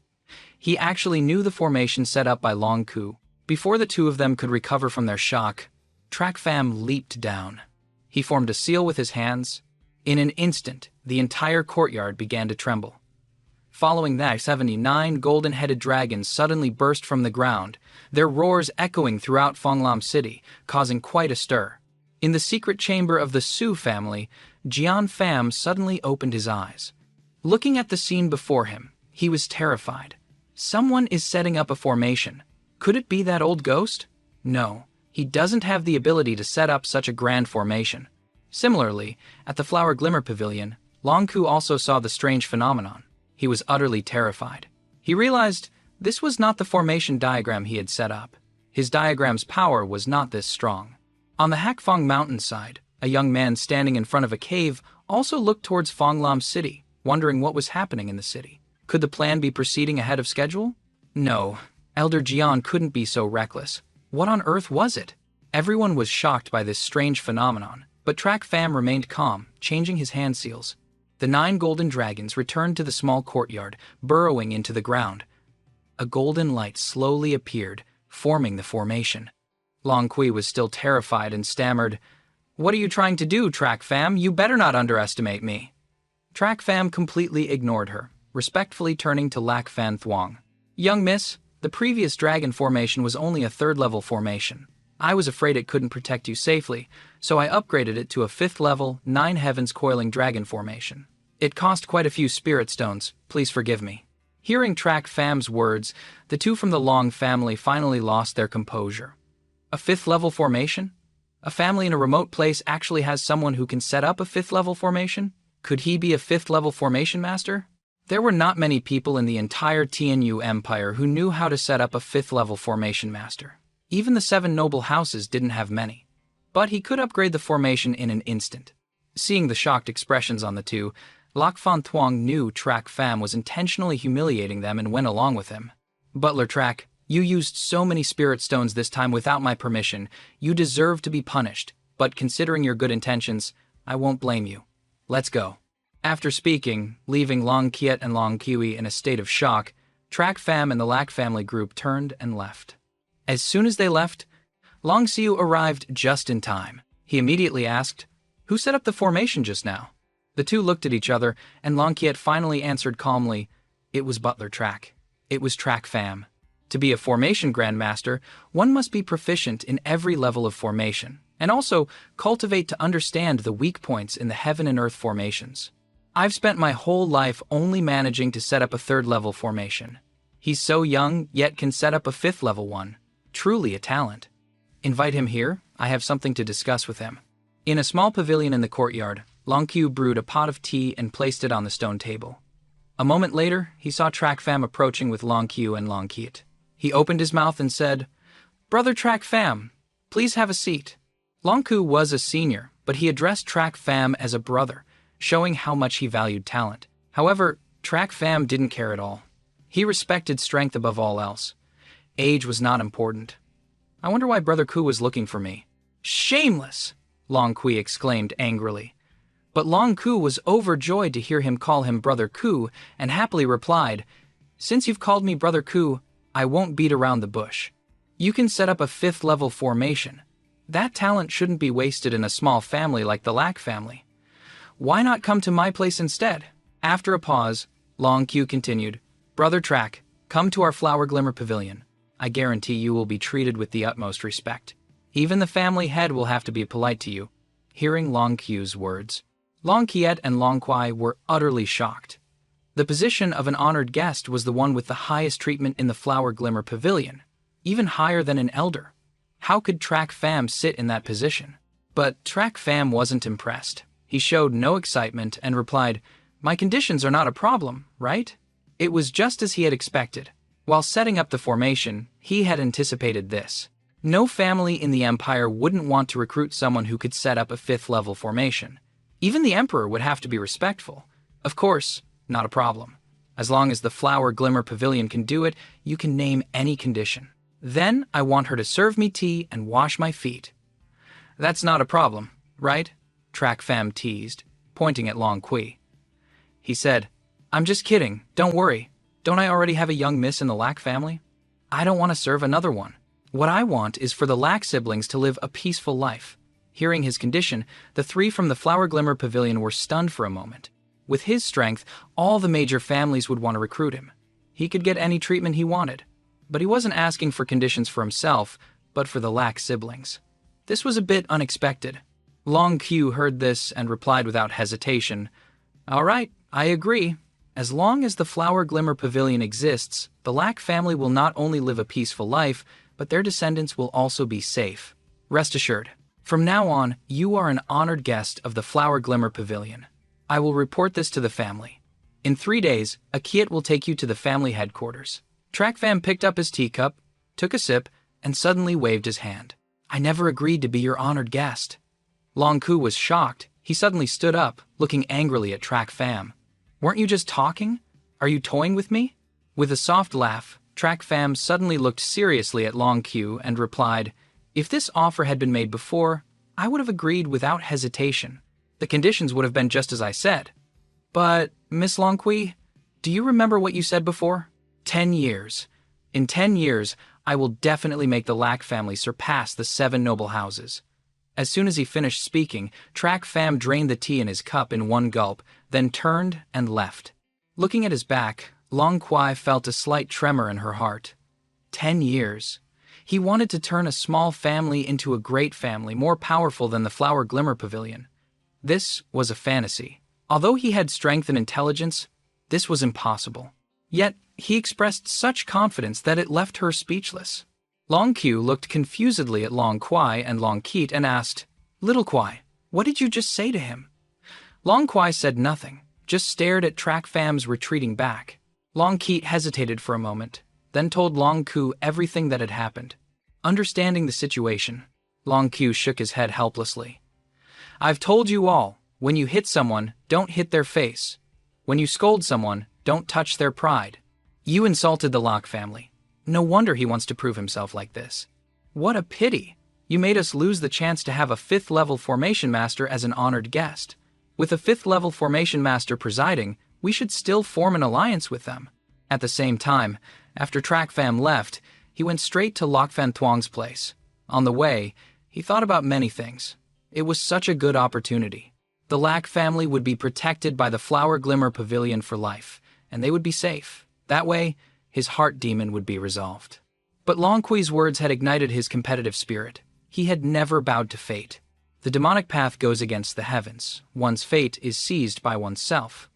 He actually knew the formation set up by Long Ku. Before the two of them could recover from their shock, Track Fam leaped down. He formed a seal with his hands. In an instant, the entire courtyard began to tremble. Following that, 79 golden-headed dragons suddenly burst from the ground, their roars echoing throughout Fonglam City, causing quite a stir. In the secret chamber of the Su family, Jian Fam suddenly opened his eyes. Looking at the scene before him, he was terrified. Someone is setting up a formation. Could it be that old ghost? No, he doesn't have the ability to set up such a grand formation. Similarly, at the Flower Glimmer Pavilion, Long Ku also saw the strange phenomenon. He was utterly terrified. He realized this was not the formation diagram he had set up. His diagram's power was not this strong. On the Hakfong mountainside, a young man standing in front of a cave also looked towards Fonglam City. wondering what was happening in the city. Could the plan be proceeding ahead of schedule? No, Elder Jian couldn't be so reckless. What on earth was it? Everyone was shocked by this strange phenomenon, but Track Fam remained calm, changing his hand seals. The 9 golden dragons returned to the small courtyard, burrowing into the ground. A golden light slowly appeared, forming the formation. Long Kui was still terrified and stammered, "What are you trying to do, Track Fam? You better not underestimate me." Track Fam completely ignored her, respectfully turning to Lac Fan Thuong. "Young miss, the previous dragon formation was only a 3rd-level formation. I was afraid it couldn't protect you safely, so I upgraded it to a 5th-level, 9 heavens coiling dragon formation. It cost quite a few spirit stones, please forgive me." Hearing Track Fam's words, the 2 from the Long family finally lost their composure. A 5th-level formation? A family in a remote place actually has someone who can set up a 5th-level formation? Could he be a 5th-level formation master? There were not many people in the entire TNU Empire who knew how to set up a 5th-level formation master. Even the 7 noble houses didn't have many. But he could upgrade the formation in an instant. Seeing the shocked expressions on the 2, Lac Fan Thuong knew Track Fam was intentionally humiliating them and went along with him. "Butler Track, you used so many spirit stones this time without my permission. You deserve to be punished, but considering your good intentions, I won't blame you. Let's go." After speaking, leaving Long Kiet and Long Kiwi in a state of shock, Track Fam and the Lac family group turned and left. As soon as they left, Long Siu arrived just in time. He immediately asked, "Who set up the formation just now?" The 2 looked at each other, and Long Kiet finally answered calmly, "It was Butler Track. It was Track Fam." To be a formation grandmaster, one must be proficient in every level of formation, and also cultivate to understand the weak points in the heaven and earth formations. I've spent my whole life only managing to set up a 3rd-level formation. He's so young, yet can set up a 5th-level one. Truly a talent. Invite him here, I have something to discuss with him. In a small pavilion in the courtyard, Long Qiu brewed a pot of tea and placed it on the stone table. A moment later, he saw Track Fam approaching with Long Qiu and Long Kiet. He opened his mouth and said, "Brother Track Fam, please have a seat." Long Qiu was a senior, but he addressed Track Fam as a brother, showing how much he valued talent. However, Track Fam didn't care at all. He respected strength above all else. Age was not important. "I wonder why Brother Ku was looking for me." "Shameless!" Long Kui exclaimed angrily. But Long Ku was overjoyed to hear him call him Brother Ku and happily replied, "Since you've called me Brother Ku, I won't beat around the bush. You can set up a 5th-level formation. That talent shouldn't be wasted in a small family like the Lac family. Why not come to my place instead?" After a pause, Long Q continued, "Brother Track, come to our Flower Glimmer Pavilion. I guarantee you will be treated with the utmost respect. Even the family head will have to be polite to you." Hearing Long Q's words, Long Kiet and Long Kwai were utterly shocked. The position of an honored guest was the one with the highest treatment in the Flower Glimmer Pavilion, even higher than an elder. How could Track Fam sit in that position? But Track Fam wasn't impressed. He showed no excitement and replied, "My conditions are not a problem, right?" It was just as he had expected. While setting up the formation, he had anticipated this. No family in the Empire wouldn't want to recruit someone who could set up a 5th-level formation. Even the Emperor would have to be respectful. Of course, not a problem. As long as the Flower Glimmer Pavilion can do it, you can name any condition. Then I want her to serve me tea and wash my feet. That's not a problem, right? Track Fam teased, pointing at Long Kui. He said, "I'm just kidding, don't worry. Don't I already have a young miss in the Lac family? I don't want to serve another one. What I want is for the Lac siblings to live a peaceful life." Hearing his condition, the 3 from the Flower Glimmer Pavilion were stunned for a moment. With his strength, all the major families would want to recruit him. He could get any treatment he wanted. But he wasn't asking for conditions for himself, but for the Lac siblings. This was a bit unexpected. Long Q heard this and replied without hesitation, "All right, I agree. As long as the Flower Glimmer Pavilion exists, the Lac family will not only live a peaceful life, but their descendants will also be safe. Rest assured. From now on, you are an honored guest of the Flower Glimmer Pavilion. I will report this to the family. In 3 days, a Kiet will take you to the family headquarters." Track Fam picked up his teacup, took a sip, and suddenly waved his hand. "I never agreed to be your honored guest." Long Ku was shocked. He suddenly stood up, looking angrily at Track Fam. Weren't you just talking? Are you toying with me? With a soft laugh, Track Fam suddenly looked seriously at Long Q and replied, "If this offer had been made before, I would have agreed without hesitation. The conditions would have been just as I said. But, Miss Longqui, do you remember what you said before? 10 years. In 10 years, I will definitely make the Lack family surpass the 7 noble houses." As soon as he finished speaking, Track Fam drained the tea in his cup in one gulp, then turned and left. Looking at his back, Long Quai felt a slight tremor in her heart. 10 years. He wanted to turn a small family into a great family, more powerful than the Flower Glimmer Pavilion. This was a fantasy. Although he had strength and intelligence, this was impossible. Yet, he expressed such confidence that it left her speechless. Long Q looked confusedly at Long Quai and Long Keat and asked, "Little Quai, what did you just say to him?" Long Quai said nothing, just stared at Track Fam's retreating back. Long Keat hesitated for a moment, then told Long Q everything that had happened. Understanding the situation, Long Q shook his head helplessly. "I've told you all, when you hit someone, don't hit their face. When you scold someone, don't touch their pride. You insulted the Locke family. No wonder he wants to prove himself like this. What a pity! You made us lose the chance to have a 5th-level formation master as an honored guest. With a 5th-level formation master presiding, we should still form an alliance with them." At the same time, after Track Fam left, he went straight to Lok Fan Thuong's place. On the way, he thought about many things. It was such a good opportunity. The Lack family would be protected by the Flower Glimmer Pavilion for life, and they would be safe. That way, his heart demon would be resolved. But Long Qui's words had ignited his competitive spirit. He had never bowed to fate. The demonic path goes against the heavens. One's fate is seized by oneself.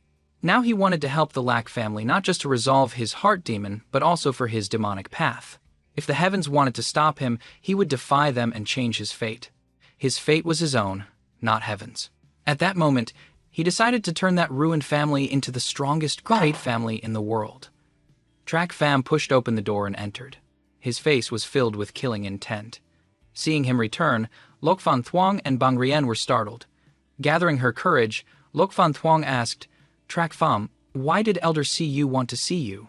Now he wanted to help the Lack family not just to resolve his heart demon, but also for his demonic path. If the heavens wanted to stop him, he would defy them and change his fate. His fate was his own, not heaven's. At that moment, he decided to turn that ruined family into the strongest great family in the world. Track Fam pushed open the door and entered. His face was filled with killing intent. Seeing him return, Lok Fan Thuong and Bang Rien were startled. Gathering her courage, Lok Fan Thuong asked, "Track Fam, why did Elder CU want to see you?"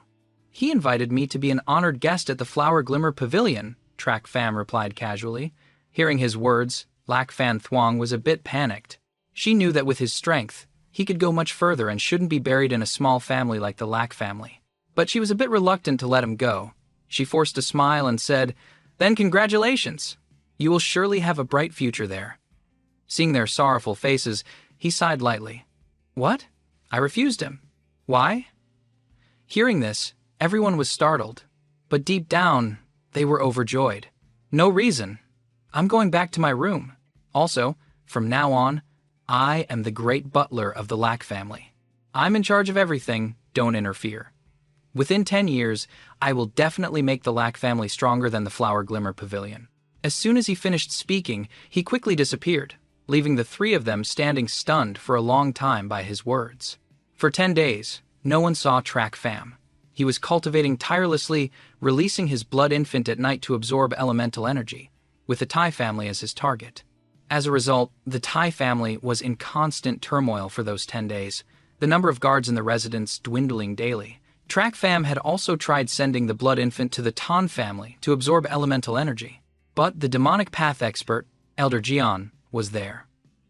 "He invited me to be an honored guest at the Flower Glimmer Pavilion," Track Fam replied casually. Hearing his words, Lak Fan Thuong was a bit panicked. She knew that with his strength, he could go much further and shouldn't be buried in a small family like the Lack family. But she was a bit reluctant to let him go. She forced a smile and said, "Then congratulations! You will surely have a bright future there." Seeing their sorrowful faces, he sighed lightly. "What? I refused him. Why?" Hearing this, everyone was startled, but deep down, they were overjoyed. "No reason. I'm going back to my room. Also, from now on, I am the great butler of the Lack family. I'm in charge of everything, don't interfere. Within 10 years, I will definitely make the Lack family stronger than the Flower Glimmer Pavilion." As soon as he finished speaking, he quickly disappeared, leaving the 3 of them standing stunned for a long time by his words. For 10 days, no one saw Track Fam. He was cultivating tirelessly, releasing his blood infant at night to absorb elemental energy, with the Tai family as his target. As a result, the Tai family was in constant turmoil for those 10 days, the number of guards in the residence dwindling daily. Track Fam had also tried sending the blood infant to the Tan family to absorb elemental energy. But the demonic path expert, Elder Jian, was there.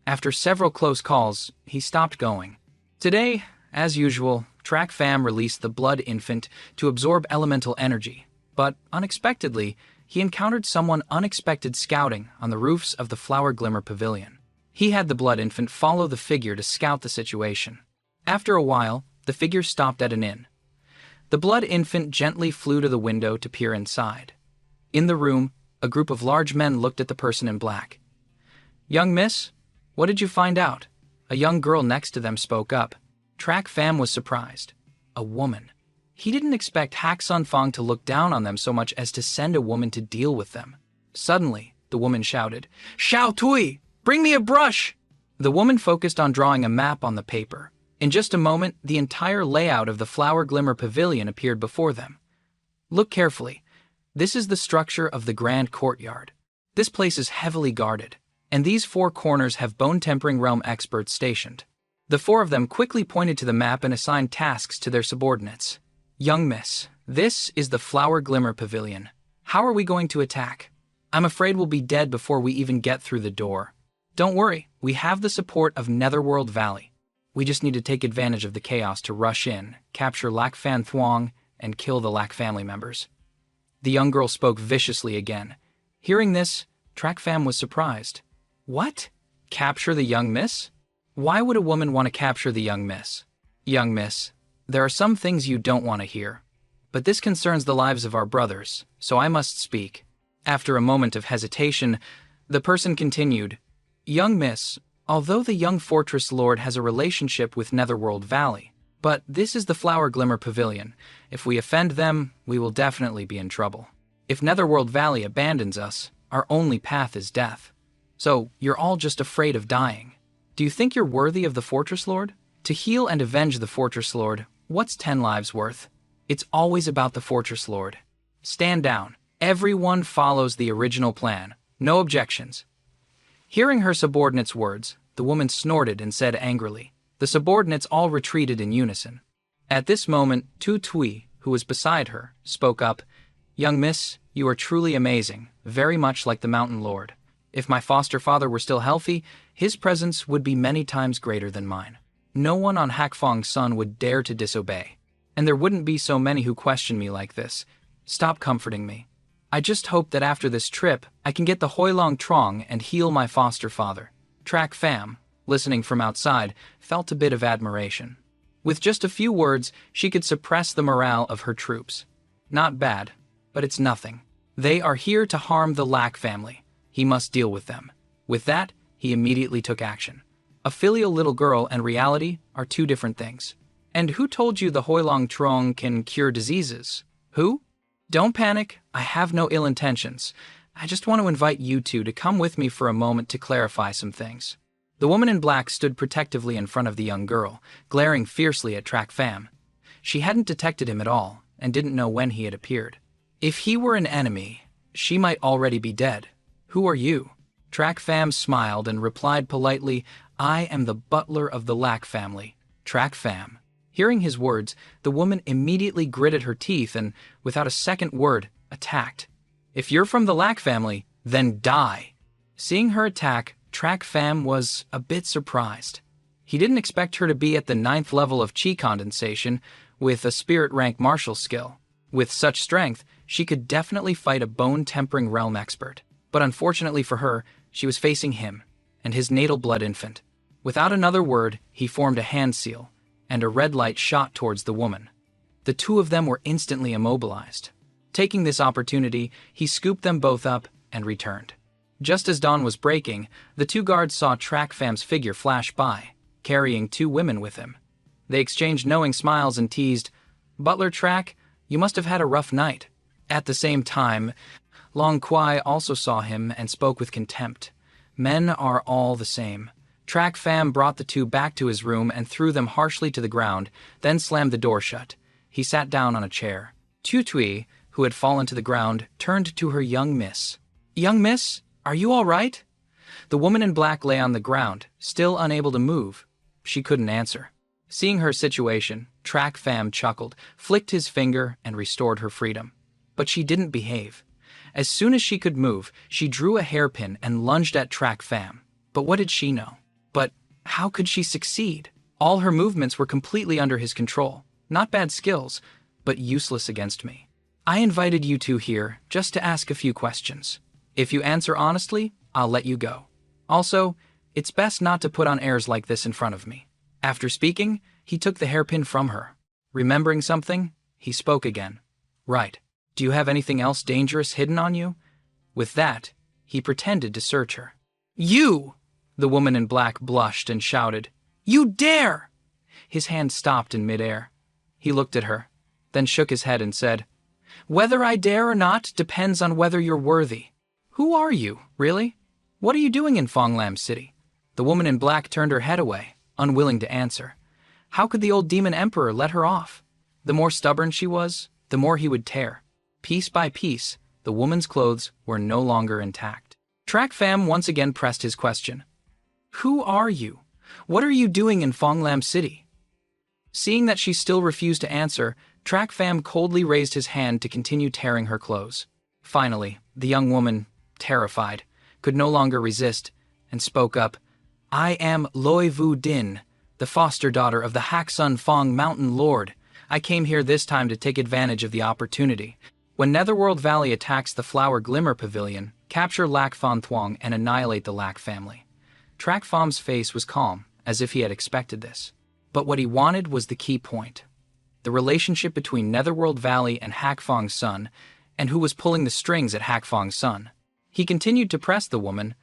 After several close calls, he stopped going. Today, as usual, Track Fam released the blood infant to absorb elemental energy, but unexpectedly, he encountered someone unexpected scouting on the roofs of the Flower Glimmer Pavilion. He had the blood infant follow the figure to scout the situation. After a while, the figure stopped at an inn. The blood infant gently flew to the window to peer inside. In the room, a group of large men looked at the person in black. "Young miss, what did you find out?" A young girl next to them spoke up. Track Fam was surprised. A woman. He didn't expect Hak Sun Fong to look down on them so much as to send a woman to deal with them. Suddenly, the woman shouted, "Xiao Tui, bring me a brush!" The woman focused on drawing a map on the paper. In just a moment, the entire layout of the Flower Glimmer Pavilion appeared before them. Look carefully. This is the structure of the Grand Courtyard. This place is heavily guarded, and these 4 corners have bone-tempering realm experts stationed. The four of them quickly pointed to the map and assigned tasks to their subordinates. Young miss, this is the Flower Glimmer Pavilion. How are we going to attack? I'm afraid we'll be dead before we even get through the door. Don't worry, we have the support of Netherworld Valley. We just need to take advantage of the chaos to rush in, capture Lac Fan Thuong, and kill the Lac family members. The young girl spoke viciously again. Hearing this, Track Fam was surprised. What? Capture the young miss? Why would a woman want to capture the young miss? Young miss, there are some things you don't want to hear. But this concerns the lives of our brothers, so I must speak. After a moment of hesitation, the person continued, Young miss, although the young fortress lord has a relationship with Netherworld Valley, but this is the Flower Glimmer Pavilion. If we offend them, we will definitely be in trouble. If Netherworld Valley abandons us, our only path is death. So, you're all just afraid of dying. Do you think you're worthy of the Fortress Lord? To heal and avenge the Fortress Lord, what's 10 lives worth? It's always about the Fortress Lord. Stand down. Everyone follows the original plan. No objections. Hearing her subordinates' words, the woman snorted and said angrily. The subordinates all retreated in unison. At this moment, Tu Tui, who was beside her, spoke up. Young miss, you are truly amazing, very much like the Mountain Lord. If my foster father were still healthy, his presence would be many times greater than mine. No one on Hakfong's Sun would dare to disobey. And there wouldn't be so many who question me like this. Stop comforting me. I just hope that after this trip, I can get the Hoi Long Trong and heal my foster father. Track Fam, listening from outside, felt a bit of admiration. With just a few words, she could suppress the morale of her troops. Not bad, but it's nothing. They are here to harm the Lac family. He must deal with them. With that, he immediately took action. A filial little girl and reality are two different things. And who told you the Hoi Long Trong can cure diseases? Who? Don't panic, I have no ill intentions. I just want to invite you two to come with me for a moment to clarify some things. The woman in black stood protectively in front of the young girl, glaring fiercely at Track Fam. She hadn't detected him at all, and didn't know when he had appeared. If he were an enemy, she might already be dead. Who are you? Track Fam smiled and replied politely, I am the butler of the Lac family. Track Fam. Hearing his words, the woman immediately gritted her teeth and, without a second word, attacked. If you're from the Lac family, then die. Seeing her attack, Track Fam was a bit surprised. He didn't expect her to be at the 9th level of chi condensation with a spirit rank martial skill. With such strength, she could definitely fight a bone-tempering realm expert. But unfortunately for her, she was facing him and his natal blood infant. Without another word, he formed a hand seal, and a red light shot towards the woman. The two of them were instantly immobilized. Taking this opportunity, he scooped them both up and returned. Just as dawn was breaking, the two guards saw Track Fam's figure flash by, carrying two women with him. They exchanged knowing smiles and teased, Butler Track, you must have had a rough night. At the same time, Long Kwai also saw him and spoke with contempt. Men are all the same. Track Fam brought the two back to his room and threw them harshly to the ground, then slammed the door shut. He sat down on a chair. Tu Tui, who had fallen to the ground, turned to her young miss. Young miss, are you all right? The woman in black lay on the ground, still unable to move. She couldn't answer. Seeing her situation, Track Fam chuckled, flicked his finger, and restored her freedom. But she didn't behave. As soon as she could move, she drew a hairpin and lunged at Track Fam. But what did she know? But how could she succeed? All her movements were completely under his control. Not bad skills, but useless against me. I invited you two here just to ask a few questions. If you answer honestly, I'll let you go. Also, it's best not to put on airs like this in front of me. After speaking, he took the hairpin from her. Remembering something, he spoke again. Right. Do you have anything else dangerous hidden on you? With that, he pretended to search her. You! The woman in black blushed and shouted, You dare! His hand stopped in midair. He looked at her, then shook his head and said, Whether I dare or not depends on whether you're worthy. Who are you, really? What are you doing in Fonglam City? The woman in black turned her head away, unwilling to answer. How could the old demon emperor let her off? The more stubborn she was, the more he would tear. Piece by piece, the woman's clothes were no longer intact. Track Fam once again pressed his question. Who are you? What are you doing in Fonglam City? Seeing that she still refused to answer, Track Fam coldly raised his hand to continue tearing her clothes. Finally, the young woman, terrified, could no longer resist, and spoke up. I am Loi Vu Din, the foster daughter of the Haksun Fong Mountain Lord. I came here this time to take advantage of the opportunity. When Netherworld Valley attacks the Flower Glimmer Pavilion, capture Lac Fan Thuong and annihilate the Lac family. Track Fam's face was calm, as if he had expected this. But what he wanted was the key point. The relationship between Netherworld Valley and Hak Fong's son, and who was pulling the strings at Hak Fong's son. He continued to press the woman.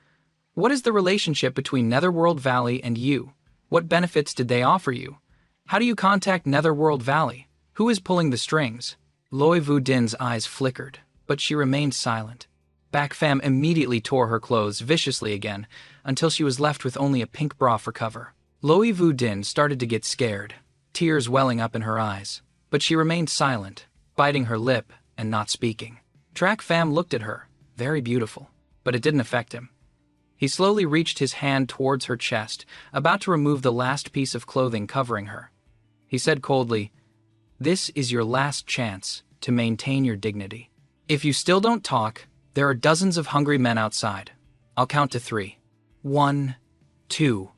What is the relationship between Netherworld Valley and you? What benefits did they offer you? How do you contact Netherworld Valley? Who is pulling the strings? Loi Vu Din's eyes flickered, but she remained silent. Back Fam immediately tore her clothes viciously again, until she was left with only a pink bra for cover. Loi Vu Din started to get scared, tears welling up in her eyes, but she remained silent, biting her lip and not speaking. Track Fam looked at her, very beautiful, but it didn't affect him. He slowly reached his hand towards her chest, about to remove the last piece of clothing covering her. He said coldly, "This is your last chance to maintain your dignity. If you still don't talk, there are dozens of hungry men outside. I'll count to 3. 1, 2.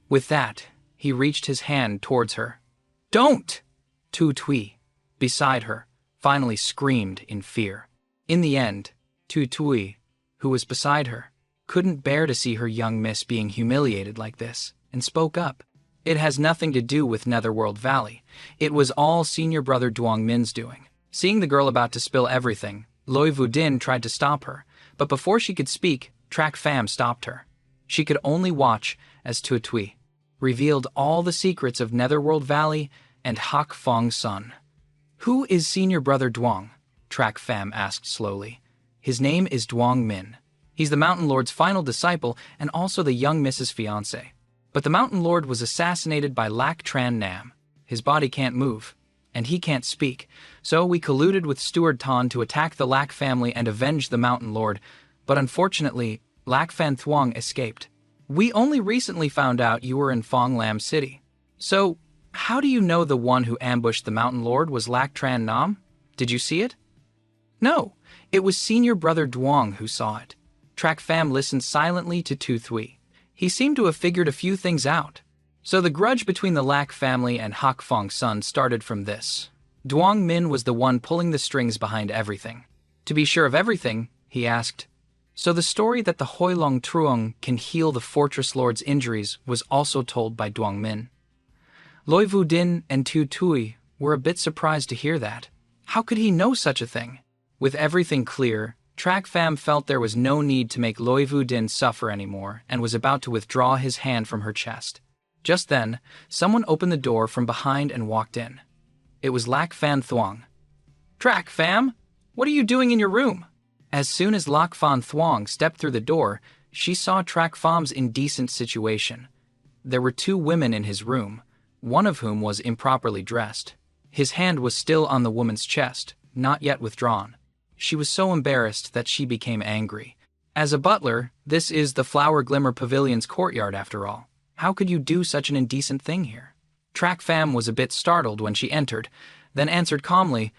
With that, he reached his hand towards her. Don't! Tu Tui, beside her, finally screamed in fear. In the end, Tu Tui, who was beside her, couldn't bear to see her young miss being humiliated like this, and spoke up. It has nothing to do with Netherworld Valley. It was all senior brother Duong Min's doing. Seeing the girl about to spill everything, Loi Vu Din tried to stop her, but before she could speak, Track Fam stopped her. She could only watch as Tu Tui revealed all the secrets of Netherworld Valley and Hak Fong's son. Who is senior brother Duong? Track Fam asked slowly. His name is Duong Min. He's the Mountain Lord's final disciple and also the young Mrs. fiancé. But the Mountain Lord was assassinated by Lac Tran Nam. His body can't move, and he can't speak, so we colluded with Steward Tan to attack the Lac family and avenge the Mountain Lord, but unfortunately, Lac Fan Thuong escaped. We only recently found out you were in Fonglam City. So, how do you know the one who ambushed the Mountain Lord was Lac Tran Nam? Did you see it? No, it was senior brother Duong who saw it. Track Fam listened silently to Tu Tui. He seemed to have figured a few things out. So the grudge between the Lac family and Hak Fong's son started from this. Duong Min was the one pulling the strings behind everything. To be sure of everything, he asked, so the story that the Hoi Long Truong can heal the Fortress Lord's injuries was also told by Duong Min. Loi Vu Din and Tu Tui were a bit surprised to hear that. How could he know such a thing? With everything clear, Track Fam felt there was no need to make Loi Vu Din suffer anymore and was about to withdraw his hand from her chest. Just then, someone opened the door from behind and walked in. It was Lac Fan Thuong. Track Fam, what are you doing in your room? As soon as Lac Fan Thuong stepped through the door, she saw Track Fam's indecent situation. There were 2 women in his room, one of whom was improperly dressed. His hand was still on the woman's chest, not yet withdrawn. She was so embarrassed that she became angry. As a butler, this is the Flower Glimmer Pavilion's courtyard after all. How could you do such an indecent thing here? Track Fam was a bit startled when she entered, then answered calmly,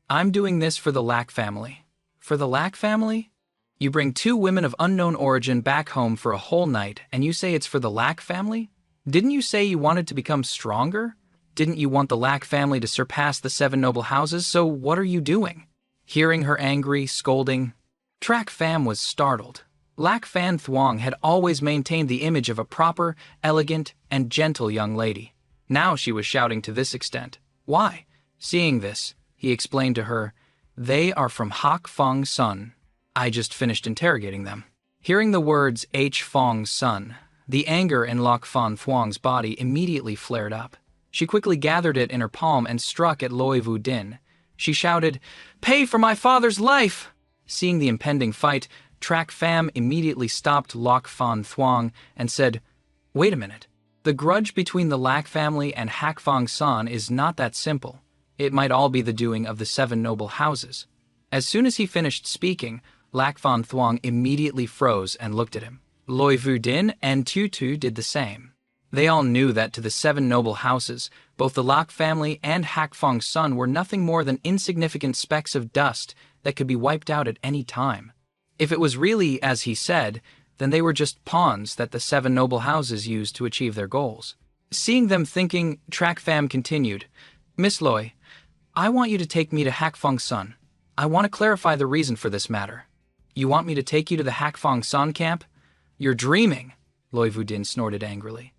I'm doing this for the Lac family. For the Lac family? You bring 2 women of unknown origin back home for a whole night, and you say it's for the Lac family? Didn't you say you wanted to become stronger? Didn't you want the Lac family to surpass the 7 noble houses, so what are you doing? Hearing her angry, scolding, Track Fam was startled. Lac Fan Thuong had always maintained the image of a proper, elegant, and gentle young lady. Now she was shouting to this extent. Why? Seeing this, he explained to her, they are from Hak Fong's son. I just finished interrogating them. Hearing the words H. Fong's son, the anger in Lac Fan Thuong's body immediately flared up. She quickly gathered it in her palm and struck at Loi Vu Din. She shouted, Pay for my father's life! Seeing the impending fight, Track Fam immediately stopped Lac Fan Thuong and said, Wait a minute. The grudge between the Lac family and Hak Fong's son is not that simple. It might all be the doing of the 7 noble houses. As soon as he finished speaking, Lac Fan Thuong immediately froze and looked at him. Loi Vu Din and Tu Tu did the same. They all knew that to the seven noble houses, both the Locke family and Hakfong's son were nothing more than insignificant specks of dust that could be wiped out at any time. If it was really as he said, then they were just pawns that the seven noble houses used to achieve their goals. Seeing them thinking, Track Fam continued, Miss Loy, I want you to take me to Hakfong's son. I want to clarify the reason for this matter. You want me to take you to the Hakfong son camp? You're dreaming, Loy Vudin snorted angrily.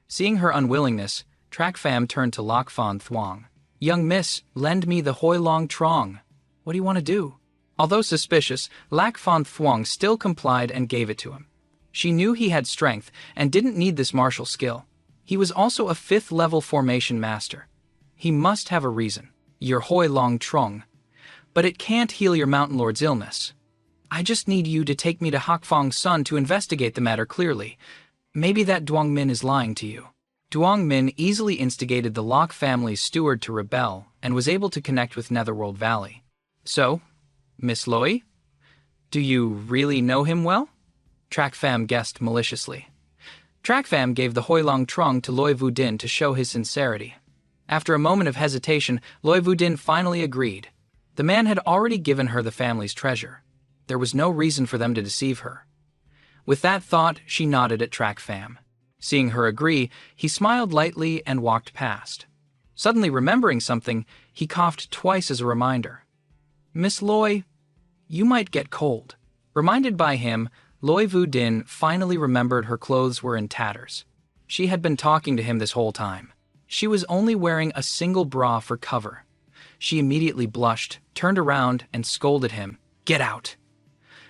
Seeing her unwillingness, Track Fam turned to Lok Fan Thuong. Young miss, lend me the Hoi Long Trong. What do you want to do? Although suspicious, Lak Fan Thuong still complied and gave it to him. She knew he had strength and didn't need this martial skill. He was also a 5th-level formation master. He must have a reason. Your Hoi Long Trong. But it can't heal your mountain lord's illness. I just need you to take me to Hakfong's son to investigate the matter clearly. Maybe that Duong Min is lying to you. Duong Min easily instigated the Locke family's steward to rebel and was able to connect with Netherworld Valley. So, Miss Loy? Do you really know him well? Track Fam guessed maliciously. Track Fam gave the Hoi Long Trong to Loy Vudin to show his sincerity. After a moment of hesitation, Loy Vudin finally agreed. The man had already given her the family's treasure. There was no reason for them to deceive her. With that thought, she nodded at Track Fam. Seeing her agree, he smiled lightly and walked past. Suddenly remembering something, he coughed twice as a reminder. Miss Loy, you might get cold. Reminded by him, Loy Vudin finally remembered her clothes were in tatters. She had been talking to him this whole time. She was only wearing a single bra for cover. She immediately blushed, turned around, and scolded him. Get out!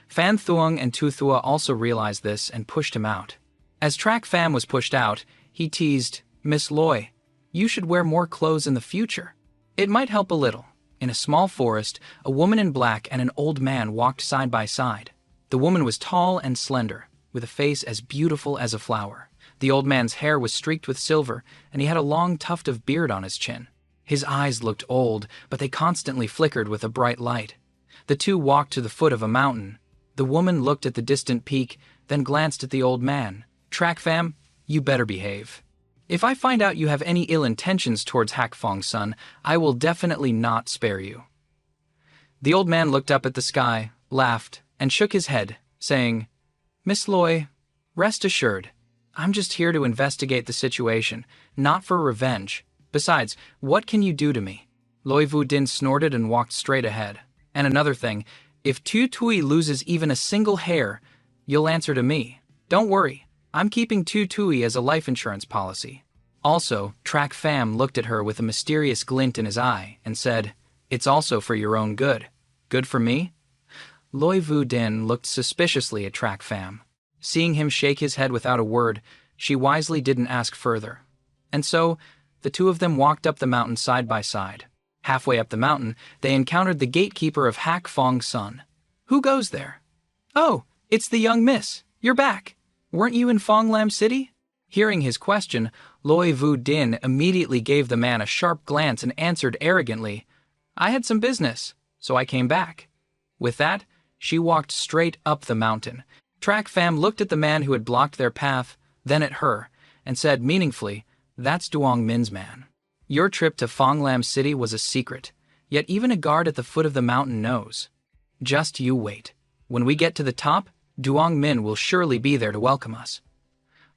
Fan Thuong and Tu Thua also realized this and pushed him out. As Track Fam was pushed out, he teased, Miss Loy, you should wear more clothes in the future. It might help a little. In a small forest, a woman in black and an old man walked side by side. The woman was tall and slender, with a face as beautiful as a flower. The old man's hair was streaked with silver, and he had a long tuft of beard on his chin. His eyes looked old, but they constantly flickered with a bright light. The two walked to the foot of a mountain. The woman looked at the distant peak, then glanced at the old man. Track Fam, you better behave. If I find out you have any ill intentions towards Hakfong's son, I will definitely not spare you. The old man looked up at the sky, laughed, and shook his head, saying, Miss Loy, rest assured, I'm just here to investigate the situation, not for revenge. Besides, what can you do to me? Loy Vudin snorted and walked straight ahead. And another thing, if Tu Tui loses even a single hair, you'll answer to me. Don't worry, I'm keeping Tu Tui as a life insurance policy. Also, Track Fam looked at her with a mysterious glint in his eye and said, It's also for your own good. Good for me? Loy Vudin looked suspiciously at Track Fam. Seeing him shake his head without a word, she wisely didn't ask further. And so, the two of them walked up the mountain side by side. Halfway up the mountain, they encountered the gatekeeper of Hakfong's son. Who goes there? Oh, it's the young miss. You're back. Weren't you in Fonglam City? Hearing his question, Loy Vudin immediately gave the man a sharp glance and answered arrogantly, I had some business, so I came back. With that, she walked straight up the mountain. Track Fam looked at the man who had blocked their path, then at her, and said meaningfully, That's Duong Min's man. Your trip to Fonglam City was a secret, yet even a guard at the foot of the mountain knows. Just you wait. When we get to the top, Duong Min will surely be there to welcome us.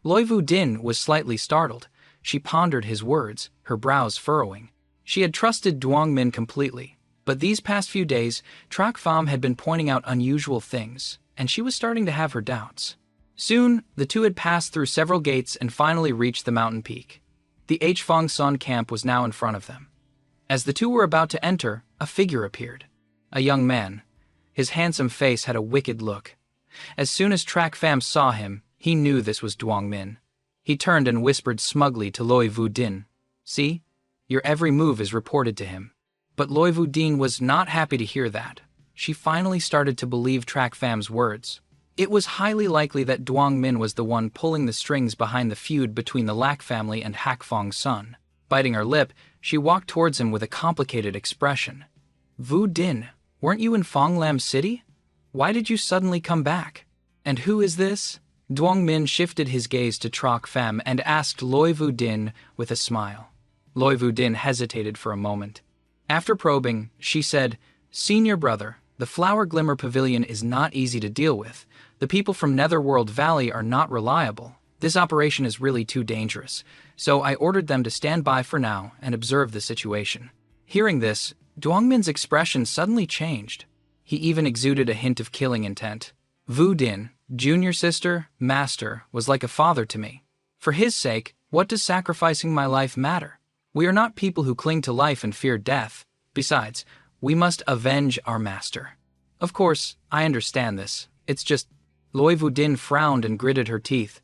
Loy Vudin was slightly startled. She pondered his words, her brows furrowing. She had trusted Duong Min completely, but these past few days, Track Fam had been pointing out unusual things, and she was starting to have her doubts. Soon, the two had passed through several gates and finally reached the mountain peak. The Hfong Son camp was now in front of them. As the two were about to enter, a figure appeared. A young man. His handsome face had a wicked look. As soon as Track Fam saw him, he knew this was Duong Min. He turned and whispered smugly to Loy Vudin, See, your every move is reported to him. But Loy Vudin was not happy to hear that. She finally started to believe Track Fam's words. It was highly likely that Duong Min was the one pulling the strings behind the feud between the Lak family and Hakfong's son. Biting her lip, she walked towards him with a complicated expression. Vudin, weren't you in Fonglam City? Why did you suddenly come back? And who is this? Duong Min shifted his gaze to Troc Pham and asked Loi Vu Din with a smile. Loi Vu Din hesitated for a moment. After probing, she said, "Senior brother, the Flower Glimmer Pavilion is not easy to deal with. The people from Netherworld Valley are not reliable. This operation is really too dangerous, so I ordered them to stand by for now and observe the situation." Hearing this, Duong Min's expression suddenly changed. He even exuded a hint of killing intent. "Vu Din, junior sister, master, was like a father to me. For his sake, what does sacrificing my life matter? We are not people who cling to life and fear death. Besides, we must avenge our master. Of course, I understand this. It's just..." Loi Vu Din frowned and gritted her teeth.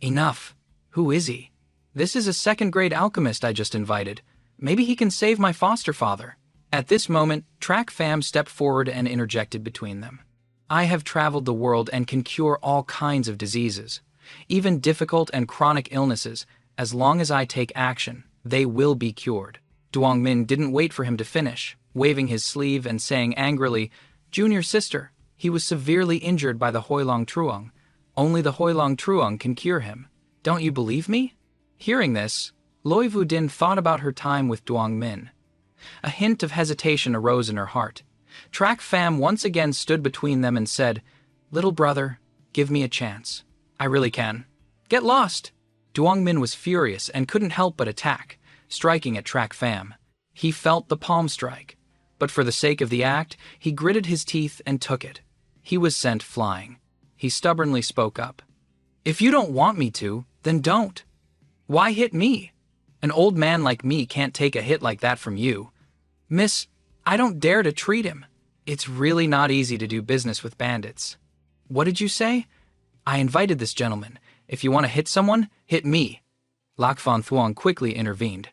"Enough. Who is he? This is a second-grade alchemist I just invited. Maybe he can save my foster father." At this moment, Troc Pham stepped forward and interjected between them. "I have traveled the world and can cure all kinds of diseases, even difficult and chronic illnesses. As long as I take action, they will be cured." Duong Min didn't wait for him to finish, waving his sleeve and saying angrily, "Junior sister, he was severely injured by the Hoilong Truong. Only the Hoilong Truong can cure him. Don't you believe me?" Hearing this, Loi Vu Din thought about her time with Duong Min. A hint of hesitation arose in her heart. Troc Pham once again stood between them and said, "Little brother, give me a chance. I really can. Get lost." Duong Min was furious and couldn't help but attack, striking at Troc Pham. He felt the palm strike, but for the sake of the act, he gritted his teeth and took it. He was sent flying. He stubbornly spoke up. "If you don't want me to, then don't. Why hit me? An old man like me can't take a hit like that from you. Miss, I don't dare to treat him. It's really not easy to do business with bandits." "What did you say?" "I invited this gentleman. If you want to hit someone, hit me." Lak Von Thuong quickly intervened.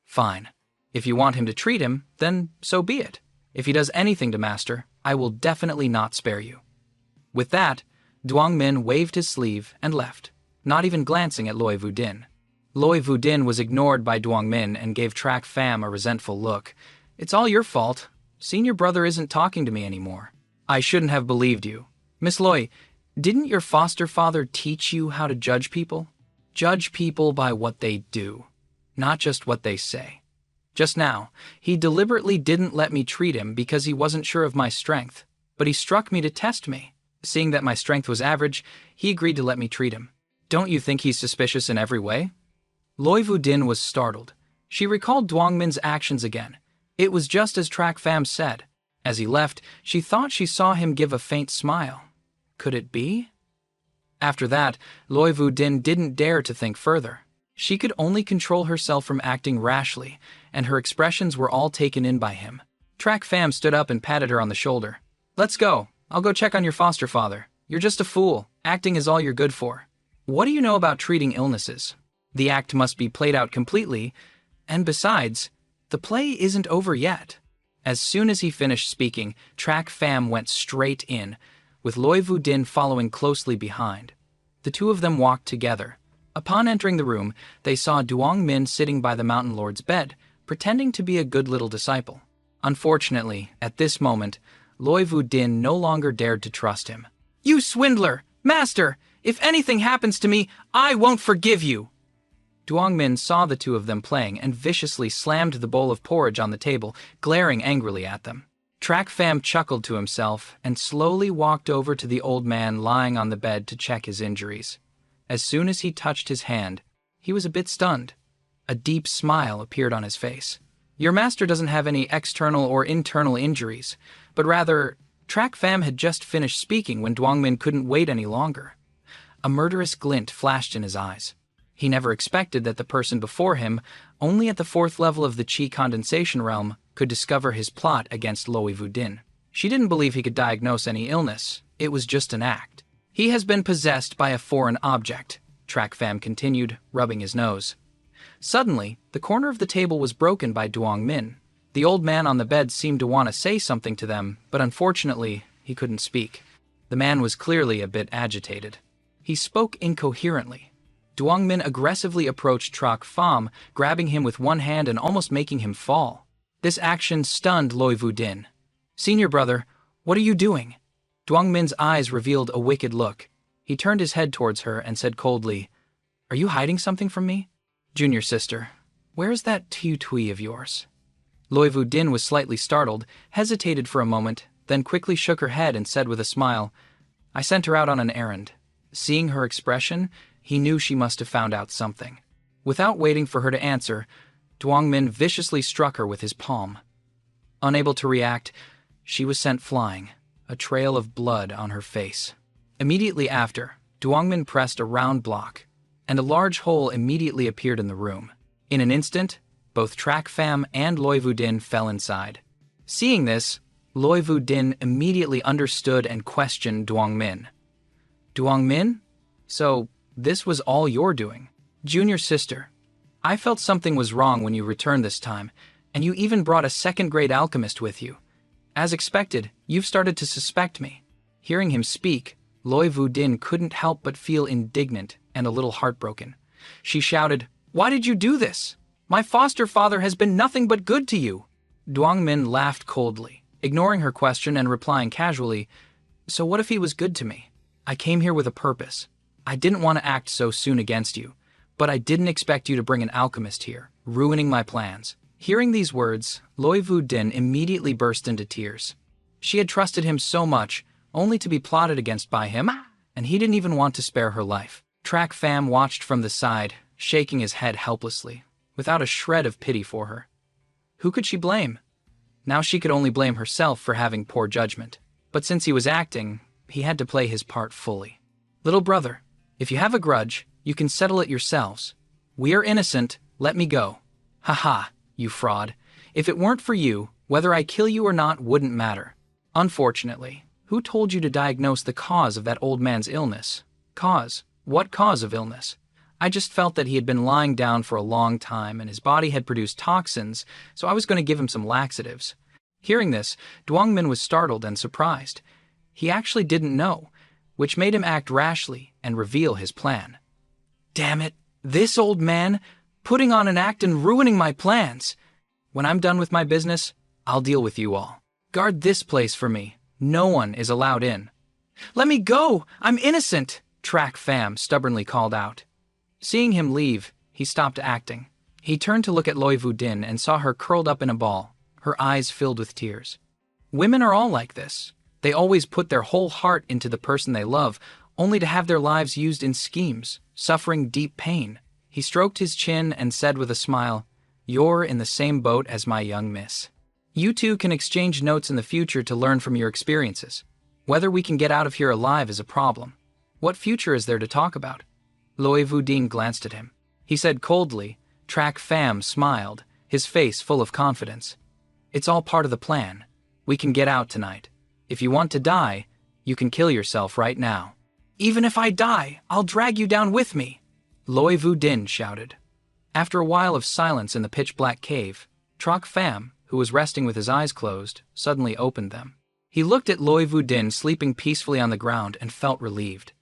"Fine. If you want him to treat him, then so be it. If he does anything to Master, I will definitely not spare you." With that, Duong Min waved his sleeve and left, not even glancing at Loi Vu Din. Loi Vu Din was ignored by Duong Min and gave Troc Pham a resentful look. "It's all your fault. Senior brother isn't talking to me anymore. I shouldn't have believed you. Miss Loi, didn't your foster father teach you how to judge people? Judge people by what they do, not just what they say. Just now, he deliberately didn't let me treat him because he wasn't sure of my strength, but he struck me to test me. Seeing that my strength was average, he agreed to let me treat him. Don't you think he's suspicious in every way?" Loi Vu Din was startled. She recalled Duong Min's actions again. It was just as Troc Pham said. As he left, she thought she saw him give a faint smile. Could it be? After that, Loi Vu Din didn't dare to think further. She could only control herself from acting rashly, and her expressions were all taken in by him. Troc Pham stood up and patted her on the shoulder. "Let's go. I'll go check on your foster father. You're just a fool. Acting is all you're good for. What do you know about treating illnesses? The act must be played out completely, and besides, the play isn't over yet." As soon as he finished speaking, Troc Pham went straight in, with Loi Vu Din following closely behind. The two of them walked together. Upon entering the room, they saw Duong Min sitting by the Mountain Lord's bed, pretending to be a good little disciple. Unfortunately, at this moment, Loi Vu Din no longer dared to trust him. "You swindler! Master! If anything happens to me, I won't forgive you!" Duong Min saw the two of them playing and viciously slammed the bowl of porridge on the table, glaring angrily at them. Troc Pham chuckled to himself and slowly walked over to the old man lying on the bed to check his injuries. As soon as he touched his hand, he was a bit stunned. A deep smile appeared on his face. "Your master doesn't have any external or internal injuries, but rather..." Troc Pham had just finished speaking when Duong Min couldn't wait any longer. A murderous glint flashed in his eyes. He never expected that the person before him, only at the 4th level of the Qi condensation realm, could discover his plot against Loi Vu Din. She didn't believe he could diagnose any illness. It was just an act. "He has been possessed by a foreign object," Troc Pham continued, rubbing his nose. Suddenly, the corner of the table was broken by Duong Min. The old man on the bed seemed to want to say something to them, but unfortunately, he couldn't speak. The man was clearly a bit agitated. He spoke incoherently. Duong Min aggressively approached Troc Pham, grabbing him with one hand and almost making him fall. This action stunned Loi Vu Din. "Senior brother, what are you doing?" Duong Min's eyes revealed a wicked look. He turned his head towards her and said coldly, "Are you hiding something from me? Junior sister, where is that tui of yours?" Loi Vu Din was slightly startled, hesitated for a moment, then quickly shook her head and said with a smile, "I sent her out on an errand." Seeing her expression, he knew she must have found out something. Without waiting for her to answer, Duongmin viciously struck her with his palm. Unable to react, she was sent flying, a trail of blood on her face. Immediately after, Duongmin pressed a round block, and a large hole immediately appeared in the room. In an instant, both Track Fam and Loi Vu Din fell inside. Seeing this, Loi Vu Din immediately understood and questioned Duongmin. "Duongmin? So, this was all you're doing? Junior sister, I felt something was wrong when you returned this time, and you even brought a second-grade alchemist with you. As expected, you've started to suspect me." Hearing him speak, Loi Vu Din couldn't help but feel indignant and a little heartbroken. She shouted, "Why did you do this? My foster father has been nothing but good to you." Duongmin laughed coldly, ignoring her question and replying casually, "So what if he was good to me? I came here with a purpose. I didn't want to act so soon against you, but I didn't expect you to bring an alchemist here, ruining my plans." Hearing these words, Loi Vu Din immediately burst into tears. She had trusted him so much, only to be plotted against by him, and he didn't even want to spare her life. Track Fam watched from the side, shaking his head helplessly, without a shred of pity for her. Who could she blame? Now she could only blame herself for having poor judgment. But since he was acting, he had to play his part fully. "Little brother, if you have a grudge, you can settle it yourselves. We are innocent, let me go." "Ha, you fraud. If it weren't for you, whether I kill you or not wouldn't matter." "Unfortunately, who told you to diagnose the cause of that old man's illness?" "Cause? What cause of illness?" "I just felt that he had been lying down for a long time and his body had produced toxins, so I was going to give him some laxatives." Hearing this, Duongmin was startled and surprised. He actually didn't know, which made him act rashly and reveal his plan. "Damn it, this old man, putting on an act and ruining my plans. When I'm done with my business, I'll deal with you all. Guard this place for me. No one is allowed in." "Let me go! I'm innocent!" Track Fam stubbornly called out. Seeing him leave, he stopped acting. He turned to look at Loi Vu Din and saw her curled up in a ball, her eyes filled with tears. Women are all like this. They always put their whole heart into the person they love, only to have their lives used in schemes, suffering deep pain. He stroked his chin and said with a smile, "You're in the same boat as my young miss. You two can exchange notes in the future to learn from your experiences. Whether we can get out of here alive is a problem. What future is there to talk about?" Loi Vu Din glanced at him. He said coldly. Track Fam smiled, his face full of confidence. "It's all part of the plan. We can get out tonight. If you want to die, you can kill yourself right now." "Even if I die, I'll drag you down with me," Loi Vu Din shouted. After a while of silence in the pitch-black cave, Track Fam, who was resting with his eyes closed, suddenly opened them. He looked at Loi Vu Din sleeping peacefully on the ground and felt relieved.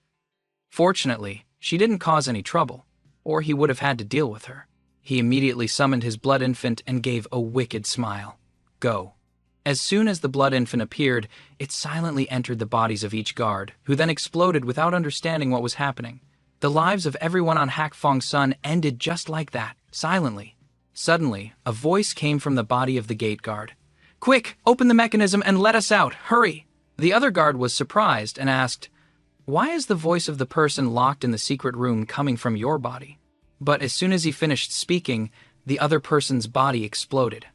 Fortunately, she didn't cause any trouble, or he would have had to deal with her. He immediately summoned his blood infant and gave a wicked smile. "Go." As soon as the blood infant appeared, it silently entered the bodies of each guard, who then exploded without understanding what was happening. The lives of everyone on Hak Fong Sun ended just like that, silently. Suddenly, a voice came from the body of the gate guard. "Quick, open the mechanism and let us out, hurry!" The other guard was surprised and asked, "Why is the voice of the person locked in the secret room coming from your body?" But as soon as he finished speaking, the other person's body exploded.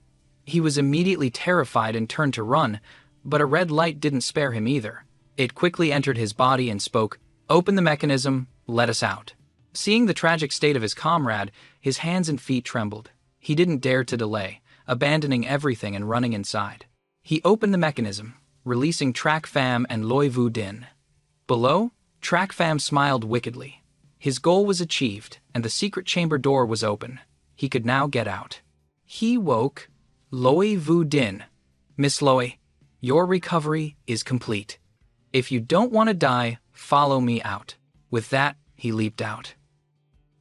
He was immediately terrified and turned to run, but a red light didn't spare him either. It quickly entered his body and spoke, "Open the mechanism, let us out." Seeing the tragic state of his comrade, his hands and feet trembled. He didn't dare to delay, abandoning everything and running inside. He opened the mechanism, releasing Track Fam and Loi Vu Din. Below, Track Fam smiled wickedly. His goal was achieved, and the secret chamber door was open. He could now get out. He woke Loi Vu Din. "Miss Loi, your recovery is complete. If you don't want to die, follow me out." With that, he leaped out.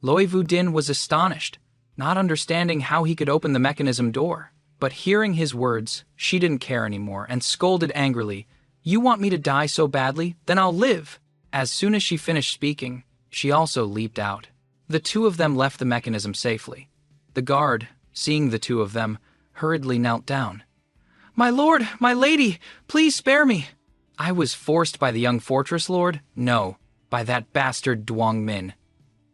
Loi Vu Din was astonished, not understanding how he could open the mechanism door. But hearing his words, she didn't care anymore and scolded angrily, "You want me to die so badly? Then I'll live." As soon as she finished speaking, she also leaped out. The two of them left the mechanism safely. The guard, seeing the two of them, hurriedly knelt down. "My lord, my lady, please spare me." "I was forced by the young fortress lord? No, by that bastard Duong Min."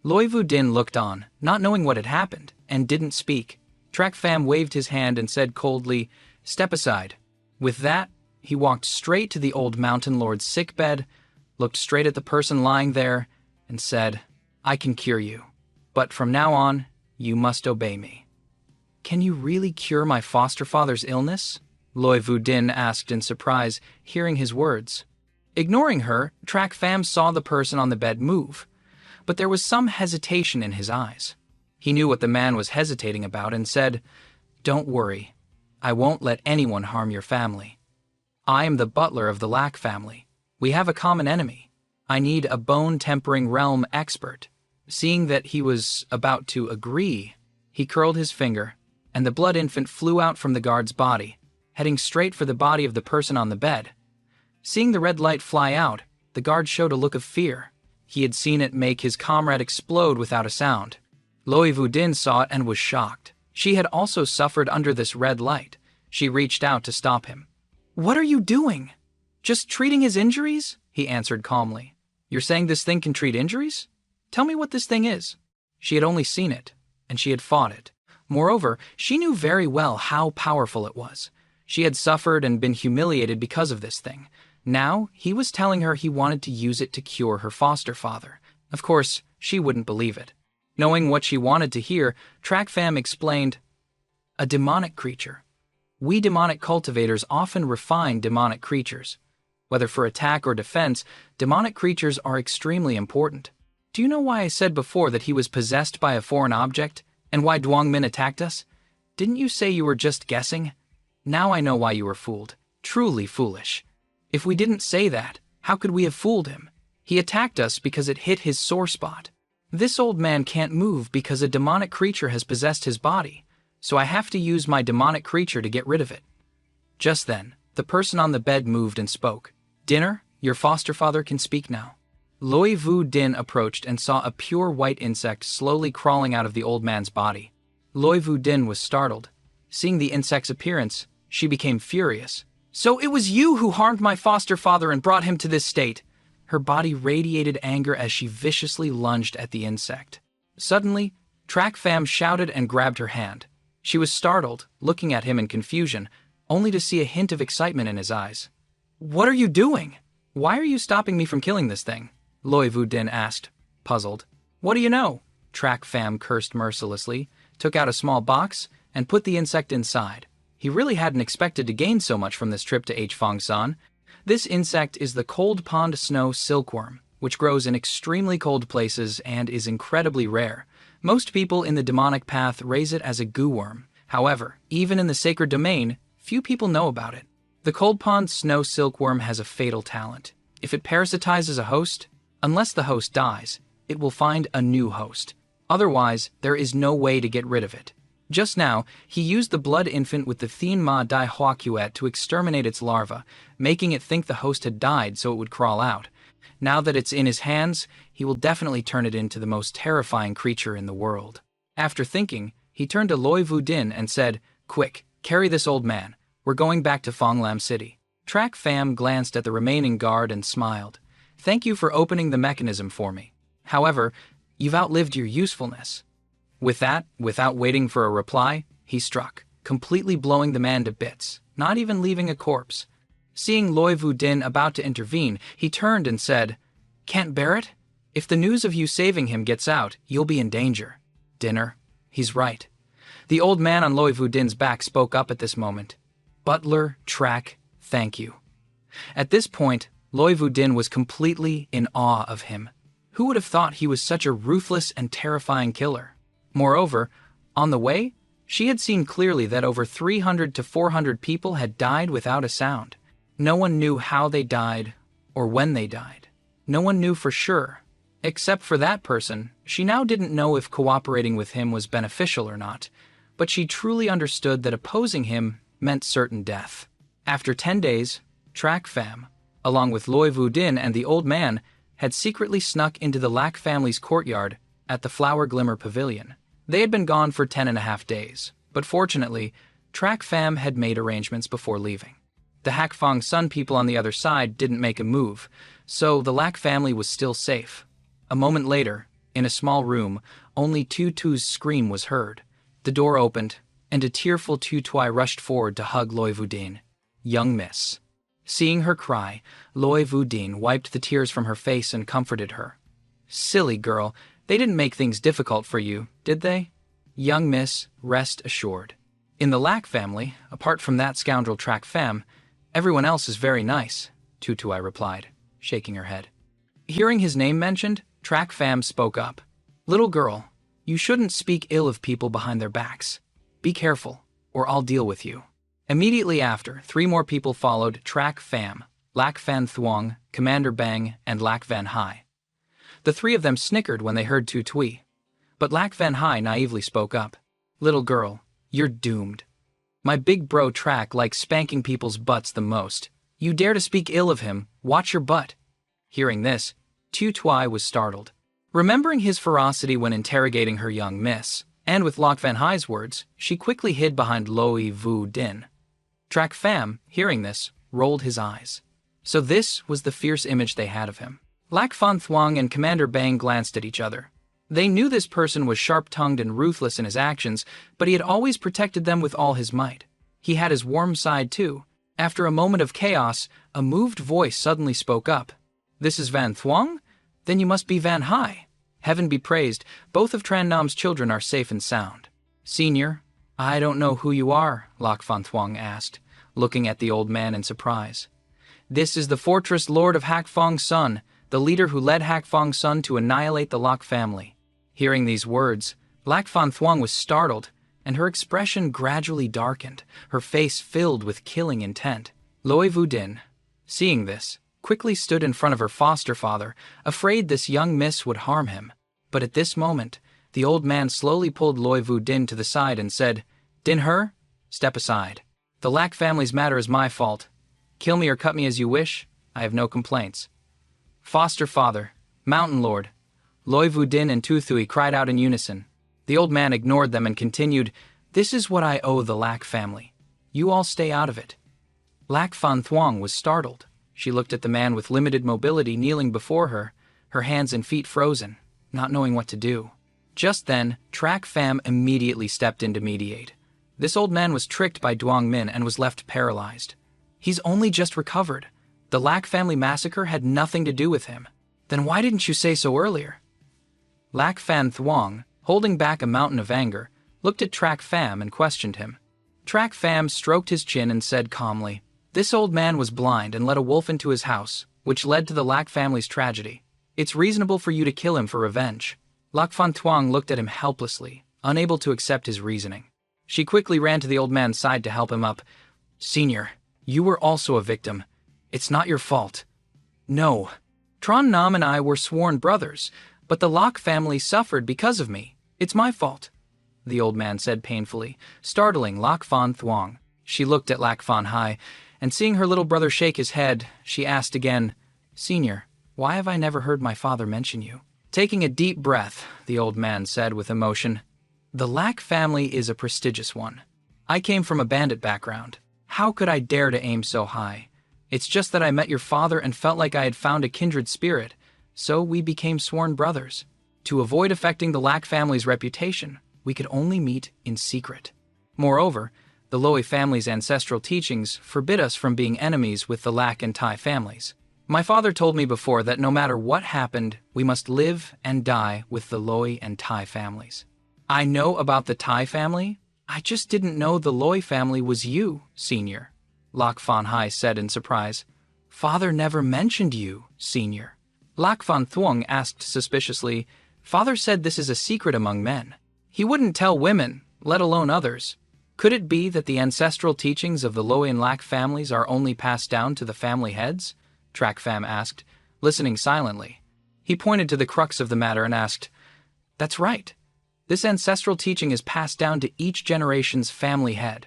Loi Vu Din looked on, not knowing what had happened, and didn't speak. Trak Pham waved his hand and said coldly, "Step aside." With that, he walked straight to the old mountain lord's sickbed, looked straight at the person lying there, and said, "I can cure you, but from now on, you must obey me." "Can you really cure my foster father's illness?" Loi Vu Din asked in surprise, hearing his words. Ignoring her, Trak Pham saw the person on the bed move, but there was some hesitation in his eyes. He knew what the man was hesitating about and said, "Don't worry. I won't let anyone harm your family. I am the butler of the Lack family. We have a common enemy. I need a bone-tempering realm expert." Seeing that he was about to agree, he curled his finger, and the blood infant flew out from the guard's body, heading straight for the body of the person on the bed. Seeing the red light fly out, the guard showed a look of fear. He had seen it make his comrade explode without a sound. Loi Vu Din saw it and was shocked. She had also suffered under this red light. She reached out to stop him. "What are you doing?" "Just treating his injuries," he answered calmly. "You're saying this thing can treat injuries? Tell me what this thing is." She had only seen it, and she had fought it. Moreover, she knew very well how powerful it was. She had suffered and been humiliated because of this thing. Now, he was telling her he wanted to use it to cure her foster father. Of course, she wouldn't believe it. Knowing what she wanted to hear, Trak Pham explained, "A demonic creature. We demonic cultivators often refine demonic creatures. Whether for attack or defense, demonic creatures are extremely important. Do you know why I said before that he was possessed by a foreign object, and why Duong Min attacked us? Didn't you say you were just guessing? Now I know why you were fooled. Truly foolish. If we didn't say that, how could we have fooled him? He attacked us because it hit his sore spot. This old man can't move because a demonic creature has possessed his body, so I have to use my demonic creature to get rid of it." Just then, the person on the bed moved and spoke. "Dinner, your foster father can speak now." Loi Vu Din approached and saw a pure white insect slowly crawling out of the old man's body. Loi Vu Din was startled. Seeing the insect's appearance, she became furious. "So it was you who harmed my foster father and brought him to this state." Her body radiated anger as she viciously lunged at the insect. Suddenly, Trak Pham shouted and grabbed her hand. She was startled, looking at him in confusion, only to see a hint of excitement in his eyes. "What are you doing? Why are you stopping me from killing this thing?" Loi Vu Din asked, puzzled. "What do you know?" Trak Pham cursed mercilessly, took out a small box, and put the insect inside. He really hadn't expected to gain so much from this trip to H. Fong-san. This insect is the cold pond snow silkworm, which grows in extremely cold places and is incredibly rare. Most people in the demonic path raise it as a goo worm. However, even in the sacred domain, few people know about it. The cold pond snow silkworm has a fatal talent. If it parasitizes a host, unless the host dies, it will find a new host. Otherwise, there is no way to get rid of it. Just now, he used the blood infant with the Thien Ma Dai Huakuet to exterminate its larva, making it think the host had died so it would crawl out. Now that it's in his hands, he will definitely turn it into the most terrifying creature in the world. After thinking, he turned to Loi Vu Din and said, "Quick, carry this old man. We're going back to Fonglam City." Trak Pham glanced at the remaining guard and smiled. "Thank you for opening the mechanism for me. However, you've outlived your usefulness." With that, without waiting for a reply, he struck, completely blowing the man to bits, not even leaving a corpse. Seeing Loi Vu Din about to intervene, he turned and said, "Can't bear it? If the news of you saving him gets out, you'll be in danger." "Dinner. He's right." The old man on Loi Vu Din's back spoke up at this moment. "Butler, Trak, thank you." At this point, Loi Vu Din was completely in awe of him. Who would have thought he was such a ruthless and terrifying killer? Moreover, on the way, she had seen clearly that over 300 to 400 people had died without a sound. No one knew how they died or when they died. No one knew for sure. Except for that person, she now didn't know if cooperating with him was beneficial or not, but she truly understood that opposing him meant certain death. After 10 days, Trak Pham, along with Loi Vu Din and the old man, had secretly snuck into the Lack family's courtyard at the Flower Glimmer Pavilion. They had been gone for 10.5 days, but fortunately, Track Fam had made arrangements before leaving. The Hakfang Sun people on the other side didn't make a move, so the Lack family was still safe. A moment later, in a small room, only Tutu's scream was heard. The door opened, and a tearful Tutui rushed forward to hug Loi Vudin. Young miss. Seeing her cry, Loi Vudin wiped the tears from her face and comforted her. Silly girl, they didn't make things difficult for you, did they? Young miss, rest assured. In the Lack family, apart from that scoundrel Track Fam, everyone else is very nice, Tutui replied, shaking her head. Hearing his name mentioned, Track Fam spoke up. Little girl, you shouldn't speak ill of people behind their backs. Be careful, or I'll deal with you. Immediately after, 3 more people followed Track Fam, Lack Van Thuong, Commander Bang, and Lack Van Hai. The 3 of them snickered when they heard Tutui, but Lack Van Hai naively spoke up. Little girl, you're doomed. My big bro Track likes spanking people's butts the most. You dare to speak ill of him, watch your butt. Hearing this, Tutui was startled. Remembering his ferocity when interrogating her young miss, and with Lack Van Hai's words, she quickly hid behind Loi Vu Din. Track Fam, hearing this, rolled his eyes. So this was the fierce image they had of him. Lack Van Thuong and Commander Bang glanced at each other. They knew this person was sharp-tongued and ruthless in his actions, but he had always protected them with all his might. He had his warm side too. After a moment of chaos, a moved voice suddenly spoke up. This is Van Thuong? Then you must be Van Hai. Heaven be praised, both of Tran Nam's children are safe and sound. Senior, I don't know who you are, Lack Van Thuong asked, looking at the old man in surprise. This is the Fortress Lord of Hakfang Sun, the leader who led Hakfang Sun to annihilate the Lack family. Hearing these words, Lack Van Thuong was startled, and her expression gradually darkened, her face filled with killing intent. Loi Vudin, seeing this, quickly stood in front of her foster father, afraid this young miss would harm him. But at this moment, the old man slowly pulled Loi Vudin to the side and said, Din Her, step aside. The Lack family's matter is my fault. Kill me or cut me as you wish, I have no complaints. Foster father, Mountain Lord, Loi Vudin and Tuthui cried out in unison. The old man ignored them and continued, This is what I owe the Lack family. You all stay out of it. Lack Van Thuong was startled. She looked at the man with limited mobility kneeling before her, her hands and feet frozen, not knowing what to do. Just then, Track Fam immediately stepped in to mediate. This old man was tricked by Duong Min and was left paralyzed. He's only just recovered. The Lack family massacre had nothing to do with him. Then why didn't you say so earlier? Lack Van Thuong, holding back a mountain of anger, looked at Track Fam and questioned him. Track Fam stroked his chin and said calmly, This old man was blind and let a wolf into his house, which led to the Lack family's tragedy. It's reasonable for you to kill him for revenge. Lack Van Thuong looked at him helplessly, unable to accept his reasoning. She quickly ran to the old man's side to help him up. Senior, you were also a victim. It's not your fault. No. Tran Nam and I were sworn brothers, but the Lack family suffered because of me. It's my fault, the old man said painfully, startling Lack Van Thuong. She looked at Lack Van Hai, and seeing her little brother shake his head, she asked again, Senior, why have I never heard my father mention you? Taking a deep breath, the old man said with emotion, The Lack family is a prestigious one. I came from a bandit background. How could I dare to aim so high? It's just that I met your father and felt like I had found a kindred spirit, so we became sworn brothers. To avoid affecting the Lack family's reputation, we could only meet in secret. Moreover, the Loi family's ancestral teachings forbid us from being enemies with the Lack and Tai families. My father told me before that no matter what happened, we must live and die with the Loi and Tai families. I know about the Tai family. I just didn't know the Loi family was you, Senior, Lack Van Hai said in surprise. Father never mentioned you, Senior. Lack Van Thuong asked suspiciously, Father said this is a secret among men. He wouldn't tell women, let alone others. Could it be that the ancestral teachings of the Loi and Lack families are only passed down to the family heads? Track Fam asked, listening silently. He pointed to the crux of the matter and asked, That's right. This ancestral teaching is passed down to each generation's family head.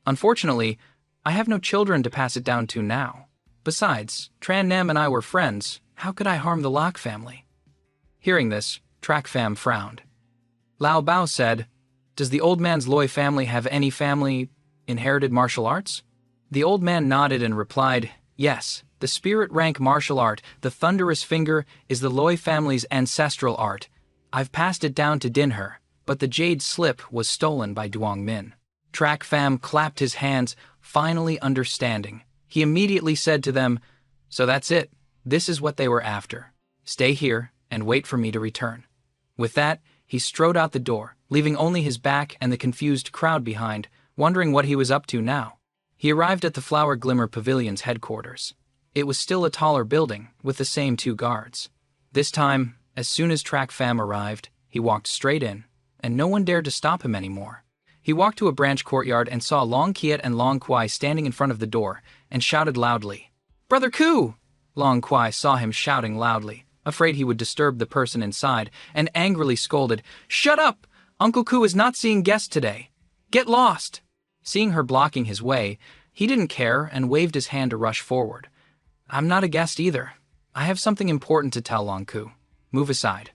Unfortunately, I have no children to pass it down to now. Besides, Tran Nam and I were friends. How could I harm the Locke family? Hearing this, Track Fam frowned. Lao Bao said, Does the old man's Loi family have any family inherited martial arts? The old man nodded and replied, Yes, the spirit rank martial art, the thunderous finger, is the Loi family's ancestral art. I've passed it down to Dinher, but the jade slip was stolen by Duong Min. Track Fam clapped his hands, finally understanding. He immediately said to them, So that's it. This is what they were after. Stay here and wait for me to return. With that, he strode out the door, leaving only his back and the confused crowd behind, wondering what he was up to now. He arrived at the Flower Glimmer Pavilion's headquarters. It was still a taller building, with the same 2 guards. This time, as soon as Track Fam arrived, he walked straight in, and no one dared to stop him anymore. He walked to a branch courtyard and saw Long Kiet and Long Kwai standing in front of the door, and shouted loudly, Brother Ku! Long Kwai saw him shouting loudly, afraid he would disturb the person inside, and angrily scolded, Shut up! Uncle Ku is not seeing guests today. Get lost! Seeing her blocking his way, he didn't care and waved his hand to rush forward. I'm not a guest either. I have something important to tell Long Ku. Move aside.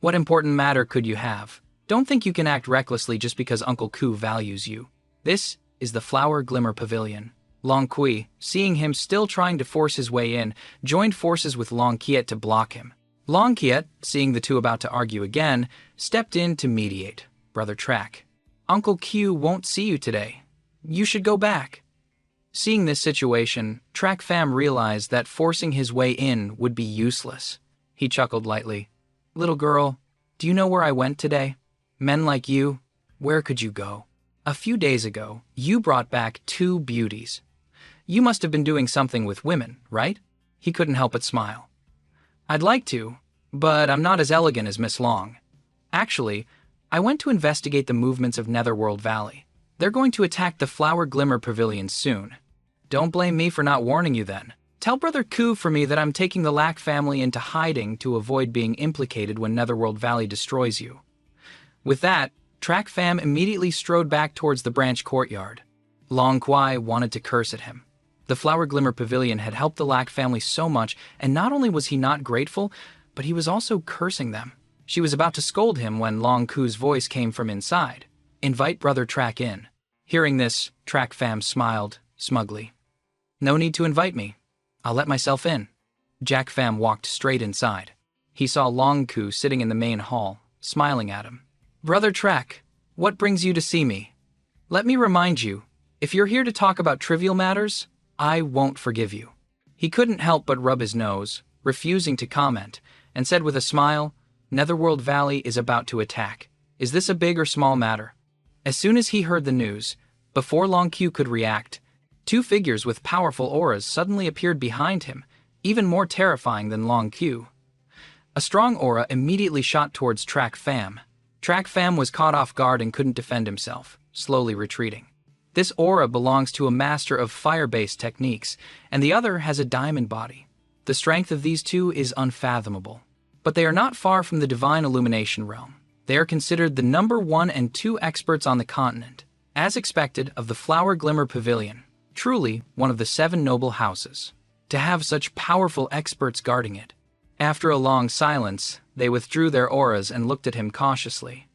What important matter could you have? Don't think you can act recklessly just because Uncle Ku values you. This is the Flower Glimmer Pavilion. Long Kui, seeing him still trying to force his way in, joined forces with Long Kiet to block him. Long Kiet, seeing the two about to argue again, stepped in to mediate. Brother Track, Uncle Q won't see you today. You should go back. Seeing this situation, Track Fam realized that forcing his way in would be useless. He chuckled lightly. Little girl, do you know where I went today? Men like you, where could you go? A few days ago, you brought back 2 beauties. You must have been doing something with women, right? He couldn't help but smile. I'd like to, but I'm not as elegant as Miss Long. Actually, I went to investigate the movements of Netherworld Valley. They're going to attack the Flower Glimmer Pavilion soon. Don't blame me for not warning you then. Tell Brother Ku for me that I'm taking the Lack family into hiding to avoid being implicated when Netherworld Valley destroys you. With that, Track Fam immediately strode back towards the branch courtyard. Long Kwai wanted to curse at him. The Flower Glimmer Pavilion had helped the Lack family so much, and not only was he not grateful, but he was also cursing them. She was about to scold him when Long Ku's voice came from inside. Invite Brother Track in. Hearing this, Track Fam smiled smugly. No need to invite me. I'll let myself in. Jack Fam walked straight inside. He saw Long Ku sitting in the main hall, smiling at him. Brother Track, what brings you to see me? Let me remind you, if you're here to talk about trivial matters, I won't forgive you. He couldn't help but rub his nose, refusing to comment, and said with a smile, Netherworld Valley is about to attack. Is this a big or small matter? As soon as he heard the news, before Long Q could react, 2 figures with powerful auras suddenly appeared behind him, even more terrifying than Long Q. A strong aura immediately shot towards Track Fam. Track Fam was caught off guard and couldn't defend himself, slowly retreating. This aura belongs to a master of fire-based techniques, and the other has a diamond body. The strength of these 2 is unfathomable. But they are not far from the divine illumination realm. They are considered the number 1 and 2 experts on the continent, as expected of the Flower Glimmer Pavilion, truly one of the 7 noble houses. To have such powerful experts guarding it. After a long silence, they withdrew their auras and looked at him cautiously.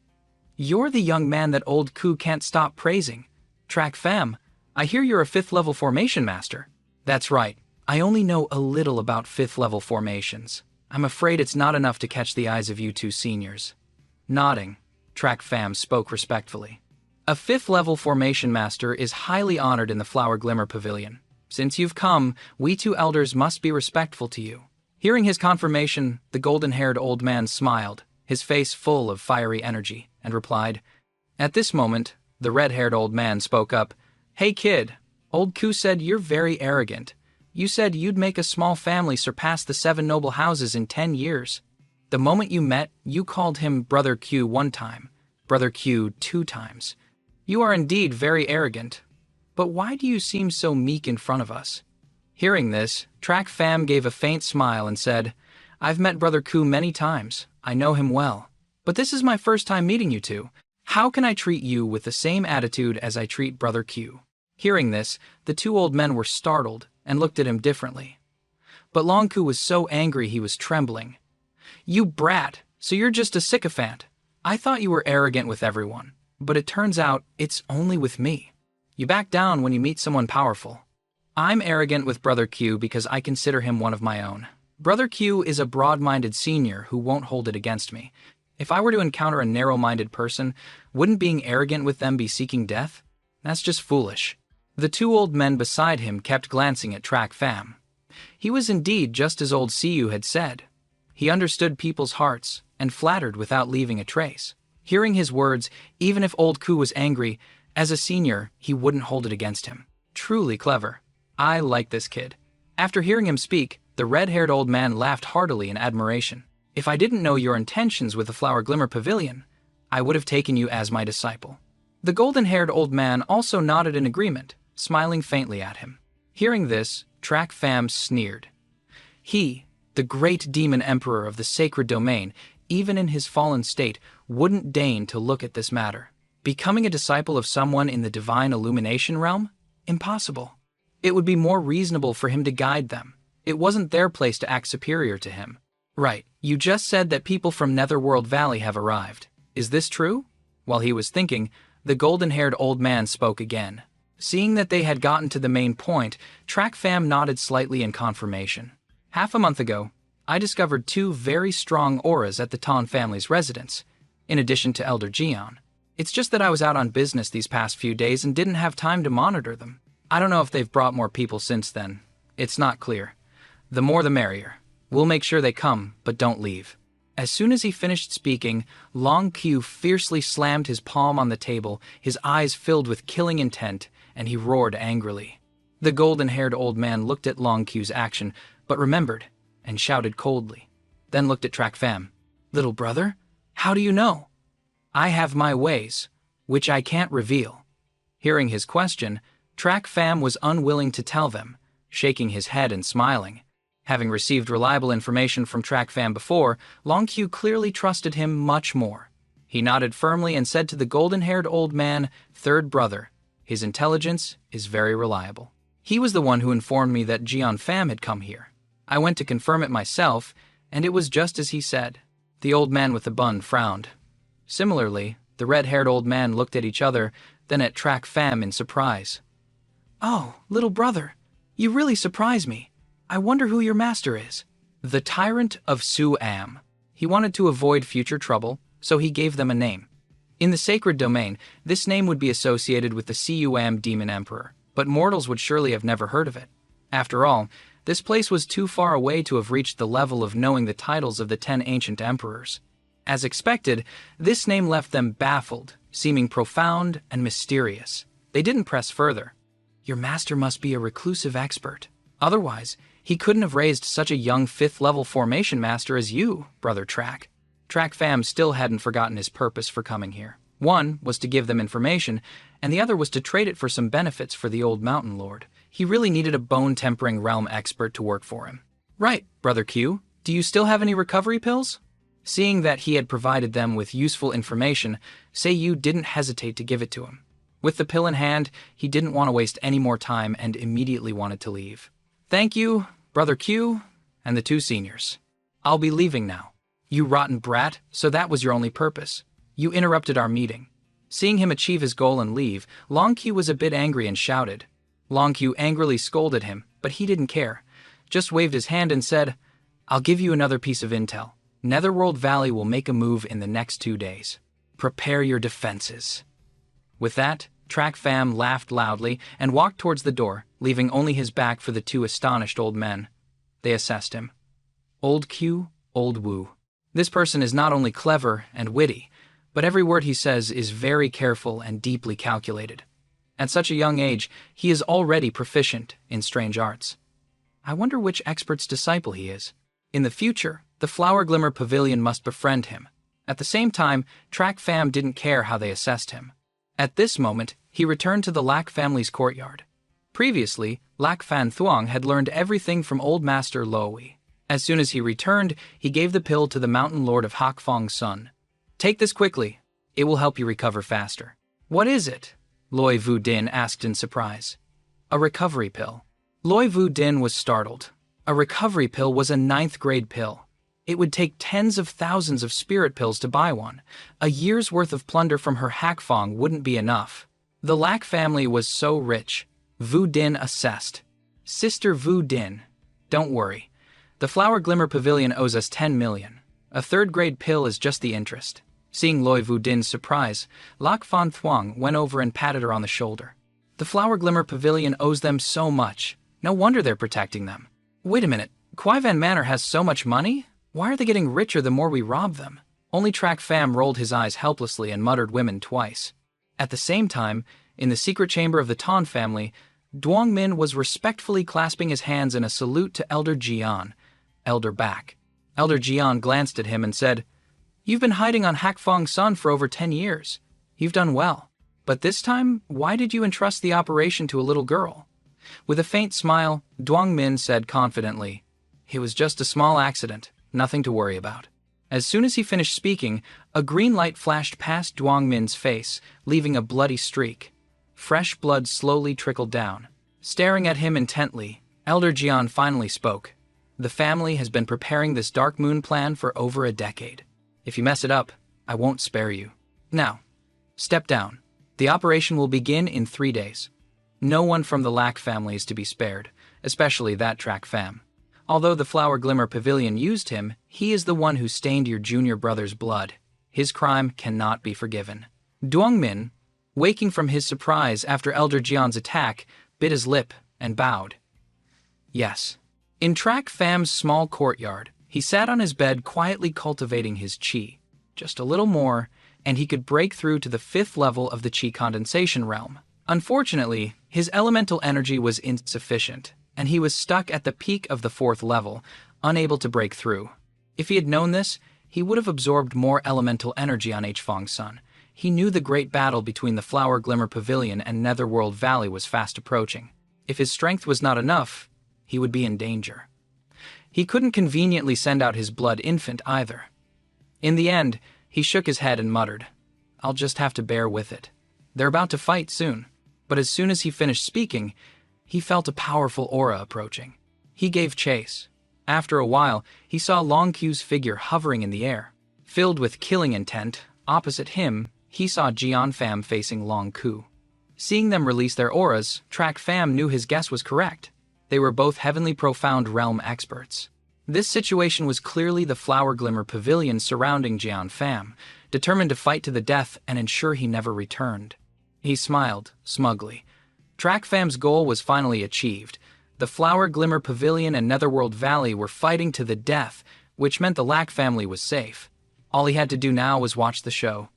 You're the young man that old Ku can't stop praising. Track Fam, I hear you're a 5th level formation master. That's right, I only know a little about 5th level formations. I'm afraid it's not enough to catch the eyes of you 2 seniors. Nodding, Track Fam spoke respectfully. A 5th level formation master is highly honored in the Flower Glimmer Pavilion. Since you've come, we 2 elders must be respectful to you. Hearing his confirmation, the golden-haired old man smiled, his face full of fiery energy, and replied. At this moment, the red-haired old man spoke up. Hey kid, old Ku said you're very arrogant. You said you'd make a small family surpass the 7 noble houses in 10 years. The moment you met, you called him Brother Q 1 time, Brother Q 2 times. You are indeed very arrogant. But why do you seem so meek in front of us? Hearing this, Track Fam gave a faint smile and said, I've met Brother Ku many times. I know him well. But this is my first time meeting you 2. How can I treat you with the same attitude as I treat Brother Q? Hearing this, the 2 old men were startled and looked at him differently. but Longku was so angry he was trembling. "You brat, so you're just a sycophant. I thought you were arrogant with everyone, but it turns out it's only with me. You back down when you meet someone powerful. I'm arrogant with Brother Q because I consider him one of my own. Brother Q is a broad-minded senior who won't hold it against me. If I were to encounter a narrow-minded person, wouldn't being arrogant with them be seeking death? That's just foolish." The two old men beside him kept glancing at Track Fam. He was indeed just as old Siyu had said. He understood people's hearts and flattered without leaving a trace. Hearing his words, even if old Ku was angry, as a senior, he wouldn't hold it against him. Truly clever. I like this kid. After hearing him speak, the red-haired old man laughed heartily in admiration. "If I didn't know your intentions with the Flower Glimmer Pavilion, I would have taken you as my disciple." The golden-haired old man also nodded in agreement, smiling faintly at him. Hearing this, Track Fam sneered. He, the great demon emperor of the sacred domain, even in his fallen state, wouldn't deign to look at this matter. Becoming a disciple of someone in the divine illumination realm? Impossible. It would be more reasonable for him to guide them. It wasn't their place to act superior to him. "Right, you just said that people from Netherworld Valley have arrived. Is this true?" While he was thinking, the golden-haired old man spoke again. Seeing that they had gotten to the main point, Track Fam nodded slightly in confirmation. "Half a month ago, I discovered 2 very strong auras at the Tan family's residence, in addition to Elder Jian. It's just that I was out on business these past few days and didn't have time to monitor them. I don't know if they've brought more people since then. It's not clear. The more the merrier. We'll make sure they come, but don't leave." As soon as he finished speaking, Long Q fiercely slammed his palm on the table, his eyes filled with killing intent, and he roared angrily. The golden-haired old man looked at Long Q's action, but remembered, and shouted coldly. Then looked at Track Fam. "Little brother, how do you know?" "I have my ways, which I can't reveal." Hearing his question, Track Fam was unwilling to tell them, shaking his head and smiling. Having received reliable information from Track Fam before, Long Q clearly trusted him much more. He nodded firmly and said to the golden-haired old man, "Third brother, his intelligence is very reliable. He was the one who informed me that Jian Fam had come here. I went to confirm it myself, and it was just as he said." The old man with the bun frowned. Similarly, the red-haired old man looked at each other, then at Track Fam in surprise. "Oh, little brother, you really surprise me. I wonder who your master is." "The Tyrant of Su-Am." He wanted to avoid future trouble, so he gave them a name. In the sacred domain, this name would be associated with the Su-Am Demon Emperor, but mortals would surely have never heard of it. After all, this place was too far away to have reached the level of knowing the titles of the 10 ancient emperors. As expected, this name left them baffled, seeming profound and mysterious. They didn't press further. "Your master must be a reclusive expert. Otherwise, he couldn't have raised such a young 5th-level formation master as you, Brother Track." Track Fam still hadn't forgotten his purpose for coming here. One was to give them information, and the other was to trade it for some benefits for the old mountain lord. He really needed a bone-tempering realm expert to work for him. "Right, Brother Q, do you still have any recovery pills?" Seeing that he had provided them with useful information, Seiyu didn't hesitate to give it to him. With the pill in hand, he didn't want to waste any more time and immediately wanted to leave. "Thank you, Brother Q, and the 2 seniors. I'll be leaving now." "You rotten brat, so that was your only purpose. You interrupted our meeting." Seeing him achieve his goal and leave, Long Q was a bit angry and shouted. Long Q angrily scolded him, but he didn't care. Just waved his hand and said, "I'll give you another piece of intel. Netherworld Valley will make a move in the next 2 days. Prepare your defenses." With that, Track Fam laughed loudly and walked towards the door, leaving only his back for the 2 astonished old men. They assessed him. Old Q, Old Wu. This person is not only clever and witty, but every word he says is very careful and deeply calculated. At such a young age, he is already proficient in strange arts. I wonder which expert's disciple he is. In the future, the Flower Glimmer Pavilion must befriend him. At the same time, Track Fam didn't care how they assessed him. At this moment, he returned to the Lac family's courtyard. Previously, Lac Fan Thuong had learned everything from Old Master Lowy. As soon as he returned, he gave the pill to the Mountain Lord of Hak Fong's son. "Take this quickly. It will help you recover faster." "What is it?" Loi Vu Din asked in surprise. "A recovery pill." Loi Vu Din was startled. A recovery pill was a ninth-grade pill. It would take tens of thousands of spirit pills to buy one. A year's worth of plunder from her Hakfong wouldn't be enough. The Lack family was so rich. Vu Din assessed. Sister Vu Din, don't worry. The Flower Glimmer Pavilion owes us 10 million. A third-grade pill is just the interest. Seeing Loi Vu Din's surprise, Lak Fan Thuong went over and patted her on the shoulder. The Flower Glimmer Pavilion owes them so much. No wonder they're protecting them. Wait a minute, Kwai Van Manor has so much money? Why are they getting richer the more we rob them? Only Track Pham rolled his eyes helplessly and muttered women twice. At the same time, in the secret chamber of the Tan family, Duong Min was respectfully clasping his hands in a salute to Elder Jian. Elder back. Elder Jian glanced at him and said, "You've been hiding on Hakfong's son for over 10 years. You've done well. But this time, why did you entrust the operation to a little girl?" With a faint smile, Duong Min said confidently, "It was just a small accident, nothing to worry about." As soon as he finished speaking, a green light flashed past Duong Min's face, leaving a bloody streak. Fresh blood slowly trickled down. Staring at him intently, Elder Jian finally spoke. "The family has been preparing this Dark Moon plan for over a decade. If you mess it up, I won't spare you. Now, step down. The operation will begin in 3 days. No one from the Lack family is to be spared, especially that Track Pham. Although the Flower Glimmer Pavilion used him, he is the one who stained your junior brother's blood. His crime cannot be forgiven." Duong Min, waking from his surprise after Elder Jian's attack, bit his lip and bowed. Yes. In Track Pham's small courtyard, he sat on his bed quietly cultivating his qi. Just a little more, and he could break through to the 5th level of the qi condensation realm. Unfortunately, his elemental energy was insufficient, and he was stuck at the peak of the 4th level, unable to break through. If he had known this, he would have absorbed more elemental energy on Hfong's son. He knew the great battle between the Flower Glimmer Pavilion and Netherworld Valley was fast approaching. If his strength was not enough, he would be in danger. He couldn't conveniently send out his blood infant either. In the end, he shook his head and muttered, "I'll just have to bear with it. They're about to fight soon." But as soon as he finished speaking, he felt a powerful aura approaching. He gave chase. After a while, he saw Long Q's figure hovering in the air. Filled with killing intent, opposite him, he saw Jian Pham facing Long Q. Seeing them release their auras, Track Pham knew his guess was correct. They were both heavenly profound realm experts. This situation was clearly the Flower Glimmer Pavilion surrounding Jian Pham, determined to fight to the death and ensure he never returned. He smiled, smugly. Track Pham's goal was finally achieved. The Flower Glimmer Pavilion and Netherworld Valley were fighting to the death, which meant the Lack family was safe. All he had to do now was watch the show.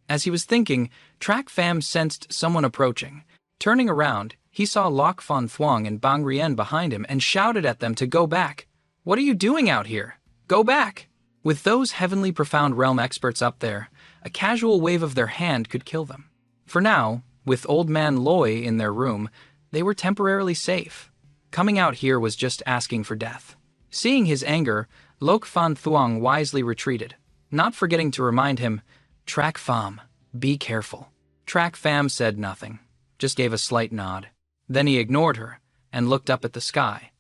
As he was thinking, Track Pham sensed someone approaching. Turning around, he saw Lak Fan Thuong and Bang Rien behind him and shouted at them to go back. "What are you doing out here? Go back!" With those heavenly profound realm experts up there, a casual wave of their hand could kill them. For now, with Old Man Loi in their room, they were temporarily safe. Coming out here was just asking for death. Seeing his anger, Lok Fan Thuong wisely retreated, not forgetting to remind him, "Track Pham, be careful." Track Pham said nothing, just gave a slight nod. Then he ignored her and looked up at the sky.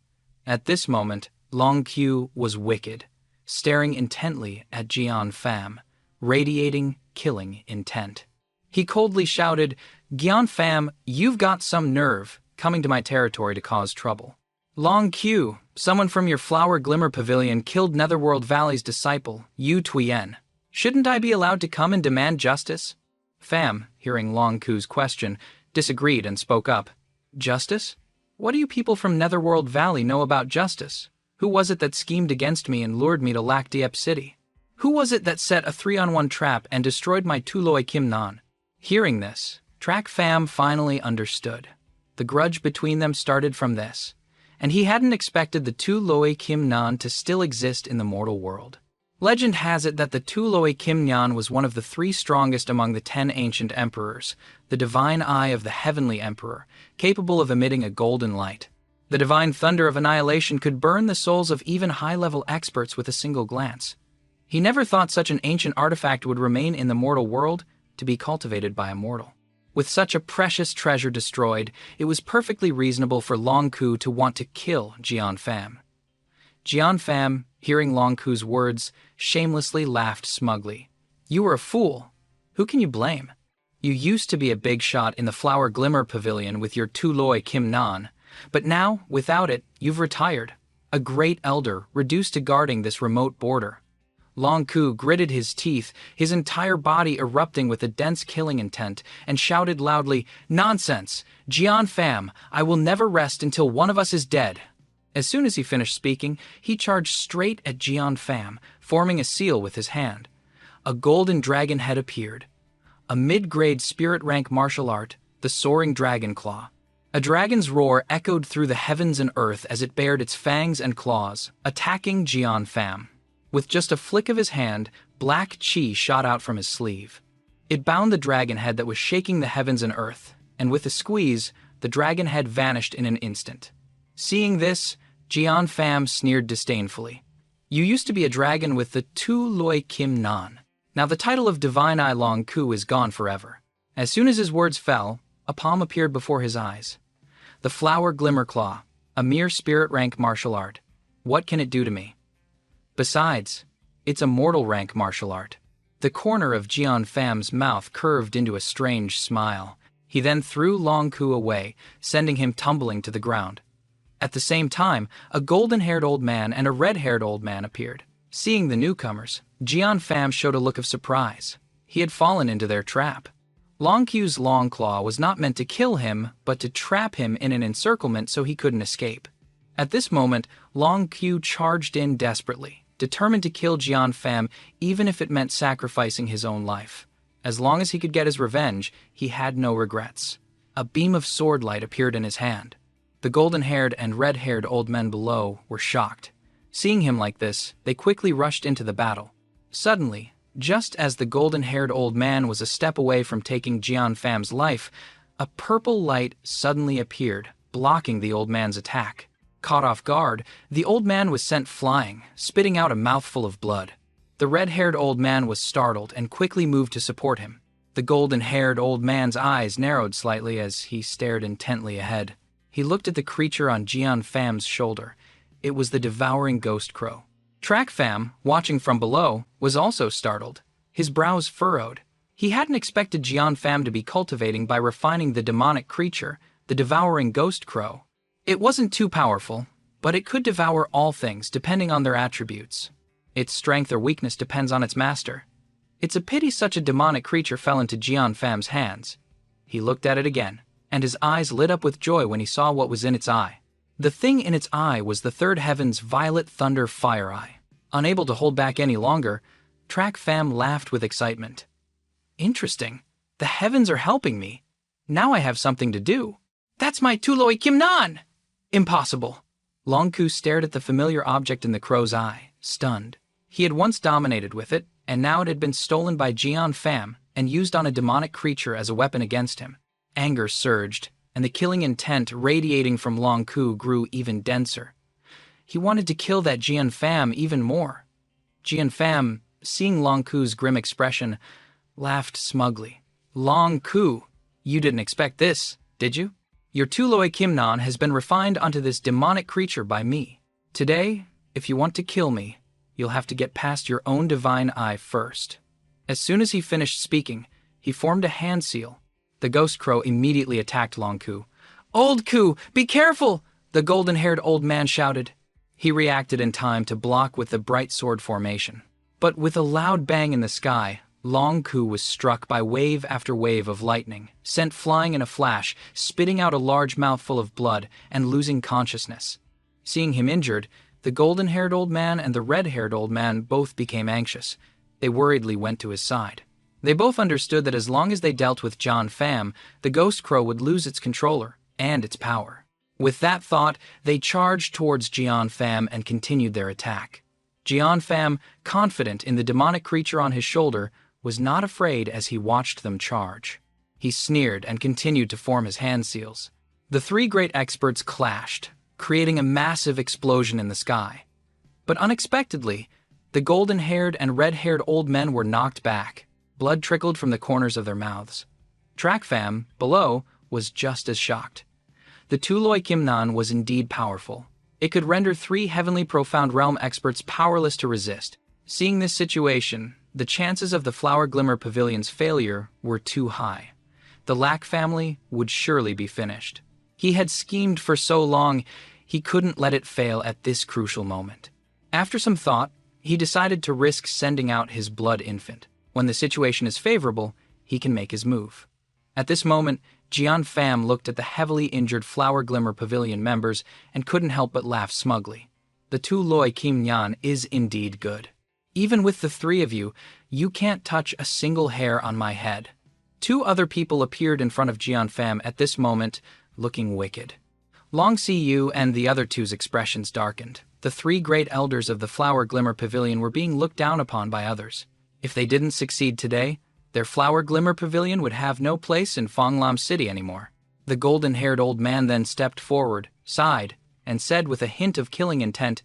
At this moment, Long Q was wicked, staring intently at Jian Pham, radiating killing intent. He coldly shouted, "Gian Pham, you've got some nerve, coming to my territory to cause trouble. Long Q, someone from your Flower Glimmer Pavilion killed Netherworld Valley's disciple, Yu Tuyen. Shouldn't I be allowed to come and demand justice?" Pham, hearing Long Q's question, disagreed and spoke up. "Justice? What do you people from Netherworld Valley know about justice? Who was it that schemed against me and lured me to Lac Diep City? Who was it that set a 3-on-1 trap and destroyed my Tuloi Kim Nan?" Hearing this, Track Pham finally understood. The grudge between them started from this, and he hadn't expected the Tuloi Kim Nan to still exist in the mortal world. Legend has it that the Tuloi Kim Nhan was one of the 3 strongest among the 10 ancient emperors, the divine eye of the heavenly emperor, capable of emitting a golden light. The divine thunder of annihilation could burn the souls of even high-level experts with a single glance. He never thought such an ancient artifact would remain in the mortal world to be cultivated by a mortal. With such a precious treasure destroyed, it was perfectly reasonable for Long Ku to want to kill Jian Pham. Jian Pham, hearing Long Ku's words, shamelessly laughed smugly. You were a fool. Who can you blame? You used to be a big shot in the Flower Glimmer Pavilion with your Tuloi Kim Nan, but now, without it, you've retired. A great elder, reduced to guarding this remote border. Long Ku gritted his teeth, his entire body erupting with a dense killing intent, and shouted loudly, Nonsense! Jian Pham, I will never rest until one of us is dead. As soon as he finished speaking, he charged straight at Jian Pham, forming a seal with his hand. A golden dragon head appeared. A mid-grade spirit rank martial art, the Soaring Dragon Claw. A dragon's roar echoed through the heavens and earth as it bared its fangs and claws, attacking Jian Pham. With just a flick of his hand, black chi shot out from his sleeve. It bound the dragon head that was shaking the heavens and earth, and with a squeeze, the dragon head vanished in an instant. Seeing this, Jian Pham sneered disdainfully. You used to be a dragon with the Tu Loi Kim Nan. Now the title of Divine Eye Long Ku is gone forever. As soon as his words fell, a palm appeared before his eyes. The Flower Glimmer Claw, a mere spirit rank martial art. What can it do to me? Besides, it's a mortal rank martial art. The corner of Jian Pham's mouth curved into a strange smile. He then threw Long Ku away, sending him tumbling to the ground. At the same time, a golden-haired old man and a red-haired old man appeared. Seeing the newcomers, Jian Pham showed a look of surprise. He had fallen into their trap. Long Ku's long claw was not meant to kill him, but to trap him in an encirclement so he couldn't escape. At this moment, Long Ku charged in desperately, determined to kill Jian Pham even if it meant sacrificing his own life. As long as he could get his revenge, he had no regrets. A beam of sword light appeared in his hand. The golden-haired and red-haired old men below were shocked. Seeing him like this, they quickly rushed into the battle. Suddenly, just as the golden-haired old man was a step away from taking Jian Pham's life, a purple light suddenly appeared, blocking the old man's attack. Caught off guard, the old man was sent flying, spitting out a mouthful of blood. The red-haired old man was startled and quickly moved to support him. The golden-haired old man's eyes narrowed slightly as he stared intently ahead. He looked at the creature on Jian Pham's shoulder. It was the devouring ghost crow. Track Pham, watching from below, was also startled. His brows furrowed. He hadn't expected Jian Pham to be cultivating by refining the demonic creature, the devouring ghost crow. It wasn't too powerful, but it could devour all things depending on their attributes. Its strength or weakness depends on its master. It's a pity such a demonic creature fell into Jian Pham's hands. He looked at it again, and his eyes lit up with joy when he saw what was in its eye. The thing in its eye was the third heaven's violet thunder fire eye. Unable to hold back any longer, Track Pham laughed with excitement. Interesting. The heavens are helping me. Now I have something to do. That's my Tuloi Kim Nan! Impossible. Long Ku stared at the familiar object in the crow's eye, stunned. He had once dominated with it, and now it had been stolen by Jian Pham and used on a demonic creature as a weapon against him. Anger surged, and the killing intent radiating from Long Ku grew even denser. He wanted to kill that Jian Pham even more. Jian Pham, seeing Long Ku's grim expression, laughed smugly. Long Ku, you didn't expect this, did you? Your Tuloi Kim Nan has been refined onto this demonic creature by me. Today, if you want to kill me, you'll have to get past your own divine eye first. As soon as he finished speaking, he formed a hand seal. The ghost crow immediately attacked Long Ku. Old Ku, be careful! The golden-haired old man shouted. He reacted in time to block with the bright sword formation. But with a loud bang in the sky, Long Ku was struck by wave after wave of lightning, sent flying in a flash, spitting out a large mouthful of blood and losing consciousness. Seeing him injured, the golden-haired old man and the red-haired old man both became anxious. They worriedly went to his side. They both understood that as long as they dealt with Jian Pham, the ghost crow would lose its controller and its power. With that thought, they charged towards Jian Pham and continued their attack. Jian Pham, confident in the demonic creature on his shoulder, was not afraid as he watched them charge. He sneered and continued to form his hand seals. The three great experts clashed, creating a massive explosion in the sky. But unexpectedly, the golden-haired and red-haired old men were knocked back. Blood trickled from the corners of their mouths. Track Pham, below, was just as shocked. The Tuloi Kim Nan was indeed powerful. It could render 3 heavenly profound realm experts powerless to resist. Seeing this situation, the chances of the Flower Glimmer Pavilion's failure were too high. The Lack family would surely be finished. He had schemed for so long, he couldn't let it fail at this crucial moment. After some thought, he decided to risk sending out his blood infant. When the situation is favorable, he can make his move. At this moment, Jian Pham looked at the heavily injured Flower Glimmer Pavilion members and couldn't help but laugh smugly. The Tu Loi Kim Nhan is indeed good. Even with the 3 of you, you can't touch a single hair on my head. 2 other people appeared in front of Jian Pham at this moment, looking wicked. Long Siyu and the other 2's expressions darkened. The 3 great elders of the Flower Glimmer Pavilion were being looked down upon by others. If they didn't succeed today, their Flower Glimmer Pavilion would have no place in Fanglam City anymore. The golden-haired old man then stepped forward, sighed, and said with a hint of killing intent,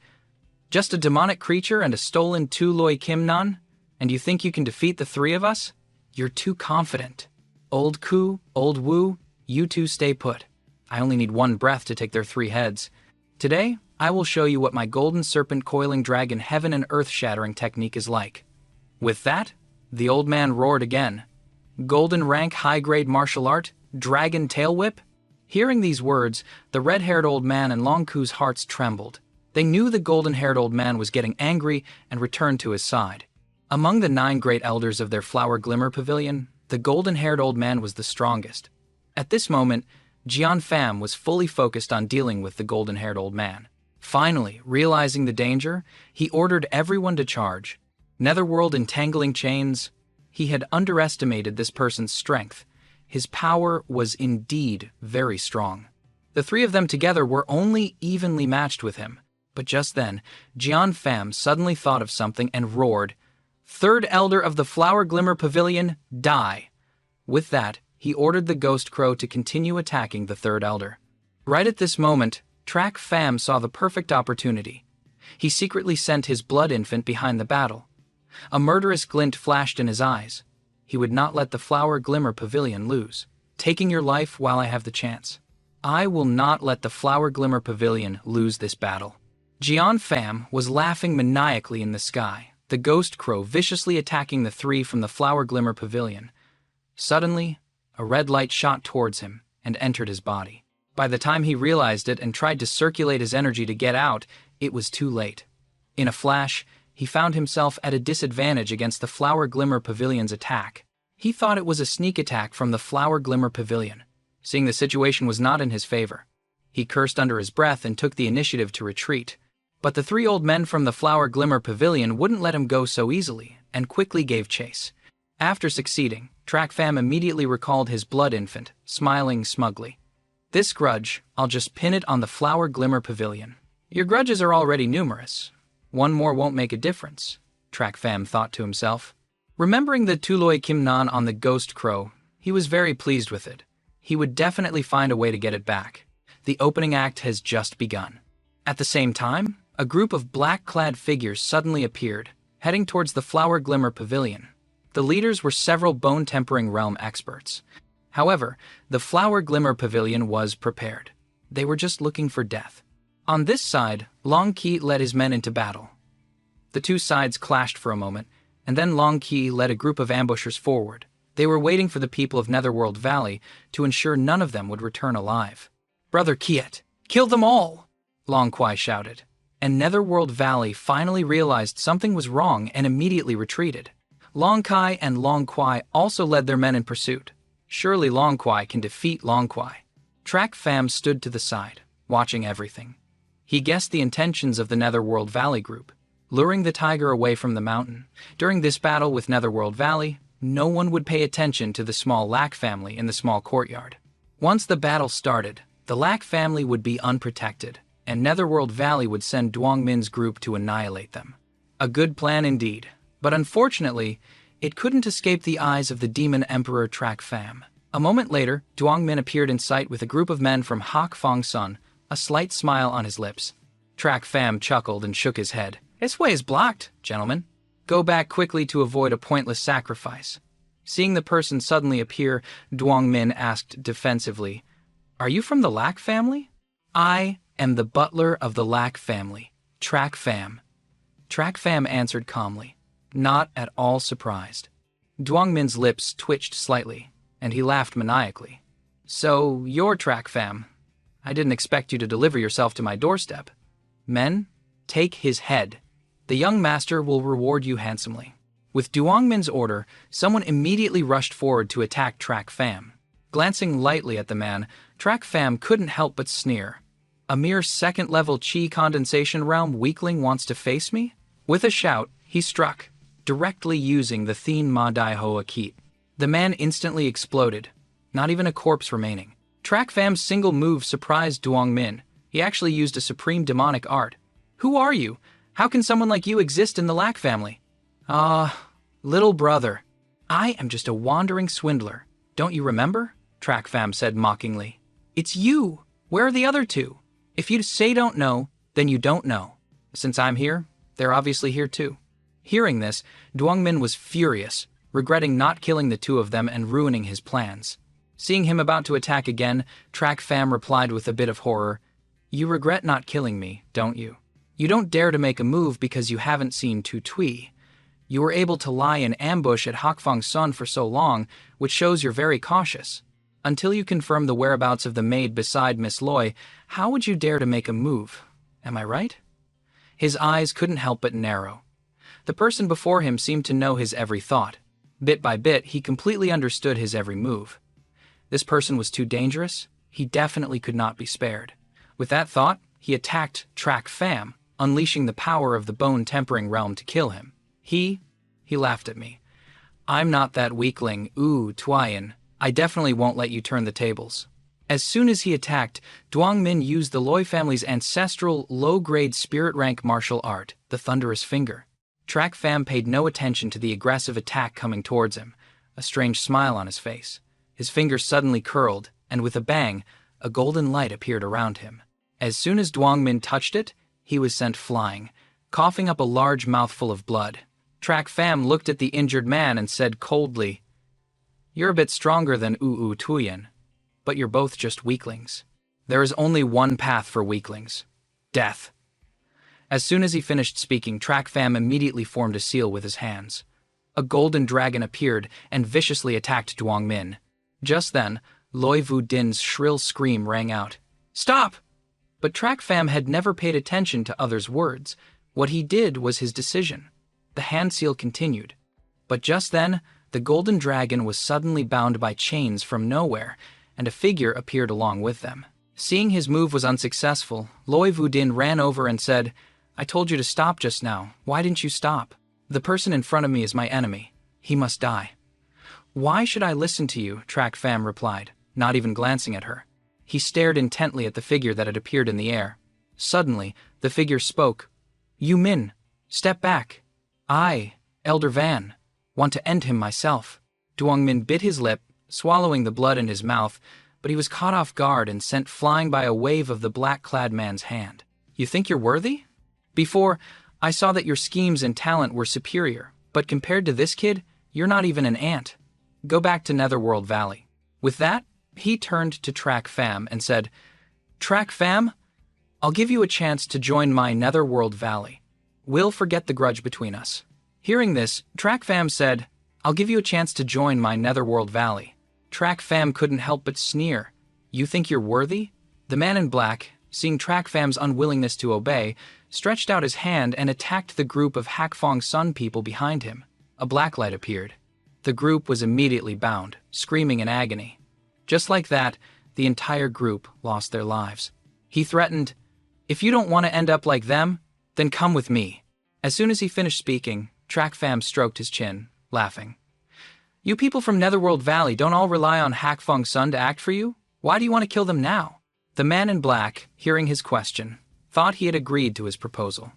"Just a demonic creature and a stolen Tu Loi Kim Nhan? And you think you can defeat the 3 of us? You're too confident. Old Ku, Old Wu, you 2 stay put. I only need 1 breath to take their 3 heads. Today, I will show you what my golden serpent coiling dragon heaven and earth shattering technique is like." With that, the old man roared again. "Golden rank high-grade martial art, dragon tail whip?" Hearing these words, the red-haired old man and Long Ku's hearts trembled. They knew the golden-haired old man was getting angry and returned to his side. Among the 9 great elders of their Flower Glimmer Pavilion, the golden-haired old man was the strongest. At this moment, Jian Pham was fully focused on dealing with the golden-haired old man. Finally, realizing the danger, he ordered everyone to charge. Netherworld entangling chains. He had underestimated this person's strength. His power was indeed very strong. The 3 of them together were only evenly matched with him. But just then, Jian Pham suddenly thought of something and roared, "Third Elder of the Flower Glimmer Pavilion, die!" With that, he ordered the Ghost Crow to continue attacking the 3rd Elder. Right at this moment, Track Pham saw the perfect opportunity. He secretly sent his blood infant behind the battle. A murderous glint flashed in his eyes. He would not let the Flower Glimmer Pavilion lose. "Taking your life while I have the chance. I will not let the Flower Glimmer Pavilion lose this battle." Jian Pham was laughing maniacally in the sky, the Ghost Crow viciously attacking the 3 from the Flower Glimmer Pavilion. Suddenly, a red light shot towards him and entered his body. By the time he realized it and tried to circulate his energy to get out, it was too late. In a flash, he found himself at a disadvantage against the Flower Glimmer Pavilion's attack. He thought it was a sneak attack from the Flower Glimmer Pavilion. Seeing the situation was not in his favor, he cursed under his breath and took the initiative to retreat. But the 3 old men from the Flower Glimmer Pavilion wouldn't let him go so easily and quickly gave chase. After succeeding, Track Pham immediately recalled his blood infant, smiling smugly. "This grudge, I'll just pin it on the Flower Glimmer Pavilion." "Your grudges are already numerous. 1 more won't make a difference," Track Pham thought to himself. Remembering the Tu Loi Kim Nhan on the Ghost Crow, he was very pleased with it. He would definitely find a way to get it back. The opening act has just begun. At the same time, a group of black-clad figures suddenly appeared, heading towards the Flower Glimmer Pavilion. The leaders were several bone-tempering realm experts. However, the Flower Glimmer Pavilion was prepared. They were just looking for death. On this side, Long Qi led his men into battle. The 2 sides clashed for a moment, and then Long Qi led a group of ambushers forward. They were waiting for the people of Netherworld Valley to ensure none of them would return alive. "Brother Kiet, kill them all!" Long Kuai shouted. And Netherworld Valley finally realized something was wrong and immediately retreated. Long Kai and Long Kuai also led their men in pursuit. Surely Long Kuai can defeat Long Kuai. Track Pham stood to the side, watching everything. He guessed the intentions of the Netherworld Valley group, luring the tiger away from the mountain. During this battle with Netherworld Valley, no one would pay attention to the small Lack family in the small courtyard. Once the battle started, the Lack family would be unprotected, and Netherworld Valley would send Duong Min's group to annihilate them. A good plan indeed, but unfortunately, it couldn't escape the eyes of the Demon Emperor Track Pham. A moment later, Duong Min appeared in sight with a group of men from Hak Fong Sun, a slight smile on his lips. Track Pham chuckled and shook his head. "This way is blocked, gentlemen. Go back quickly to avoid a pointless sacrifice." Seeing the person suddenly appear, Duong Min asked defensively, "Are you from the Lack family?" "I am the butler of the Lack family, Track Fam. Track Fam answered calmly, not at all surprised. Duong Min's lips twitched slightly, and he laughed maniacally. So, you're Track Fam. I didn't expect you to deliver yourself to my doorstep. Men, take his head. The young master will reward you handsomely. With Duong Min's order, someone immediately rushed forward to attack Track Fam. Glancing lightly at the man, Track Fam couldn't help but sneer. A mere second-level chi condensation realm weakling wants to face me? With a shout, he struck, directly using the Thien Ma Dai Hoa Keat. The man instantly exploded, not even a corpse remaining. Track Fam's single move surprised Duong Min. He actually used a supreme demonic art. Who are you? How can someone like you exist in the Lack family? Little brother. I am just a wandering swindler. Don't you remember? Track Fam said mockingly. It's you! Where are the other two? If you say don't know, then you don't know. Since I'm here, they're obviously here too. Hearing this, Duong Min was furious, regretting not killing the two of them and ruining his plans. Seeing him about to attack again, Track Fam replied with a bit of horror, You regret not killing me, don't you? You don't dare to make a move because you haven't seen Tu Tui. You were able to lie in ambush at Hakfang Sun for so long, which shows you're very cautious. Until you confirm the whereabouts of the maid beside Miss Loy, how would you dare to make a move? Am I right? His eyes couldn't help but narrow. The person before him seemed to know his every thought. Bit by bit, he completely understood his every move. This person was too dangerous. He definitely could not be spared. With that thought, he attacked Track Fam, unleashing the power of the bone-tempering realm to kill him. He laughed at me. I'm not that weakling, Tuyen. I definitely won't let you turn the tables. As soon as he attacked, Duong Min used the Loy family's ancestral, low-grade spirit rank martial art, the Thunderous Finger. Track Fam paid no attention to the aggressive attack coming towards him, a strange smile on his face. His finger suddenly curled, and with a bang, a golden light appeared around him. As soon as Duong Min touched it, he was sent flying, coughing up a large mouthful of blood. Track Fam looked at the injured man and said coldly, You're a bit stronger than Tuyen, but you're both just weaklings. There is only one path for weaklings. Death. As soon as he finished speaking, Track Fam immediately formed a seal with his hands. A golden dragon appeared and viciously attacked Duong Min. Just then, Loy Vu Din's shrill scream rang out. Stop! But Track Fam had never paid attention to others' words. What he did was his decision. The hand seal continued. But just then, the golden dragon was suddenly bound by chains from nowhere, and a figure appeared along with them. Seeing his move was unsuccessful, Loy Vu Din ran over and said, I told you to stop just now. Why didn't you stop? The person in front of me is my enemy. He must die. Why should I listen to you? Track Fam replied, not even glancing at her. He stared intently at the figure that had appeared in the air. Suddenly, the figure spoke. You Min, step back. I, Elder Van, want to end him myself. Duong Min bit his lip, swallowing the blood in his mouth, but he was caught off guard and sent flying by a wave of the black-clad man's hand. You think you're worthy? Before, I saw that your schemes and talent were superior, but compared to this kid, you're not even an ant. Go back to Netherworld Valley. With that, he turned to Track Fam and said, Track Fam, I'll give you a chance to join my Netherworld Valley. We'll forget the grudge between us. Hearing this, Track Fam said, I'll give you a chance to join my Netherworld Valley. Track Fam couldn't help but sneer. You think you're worthy? The man in black, seeing Track Fam's unwillingness to obey, stretched out his hand and attacked the group of Hakfang Sun people behind him. A black light appeared. The group was immediately bound, screaming in agony. Just like that, the entire group lost their lives. He threatened, If you don't want to end up like them, then come with me. As soon as he finished speaking, Track Fam stroked his chin, laughing. You people from Netherworld Valley don't all rely on Hakfang Sun to act for you? Why do you want to kill them now? The man in black, hearing his question, thought he had agreed to his proposal.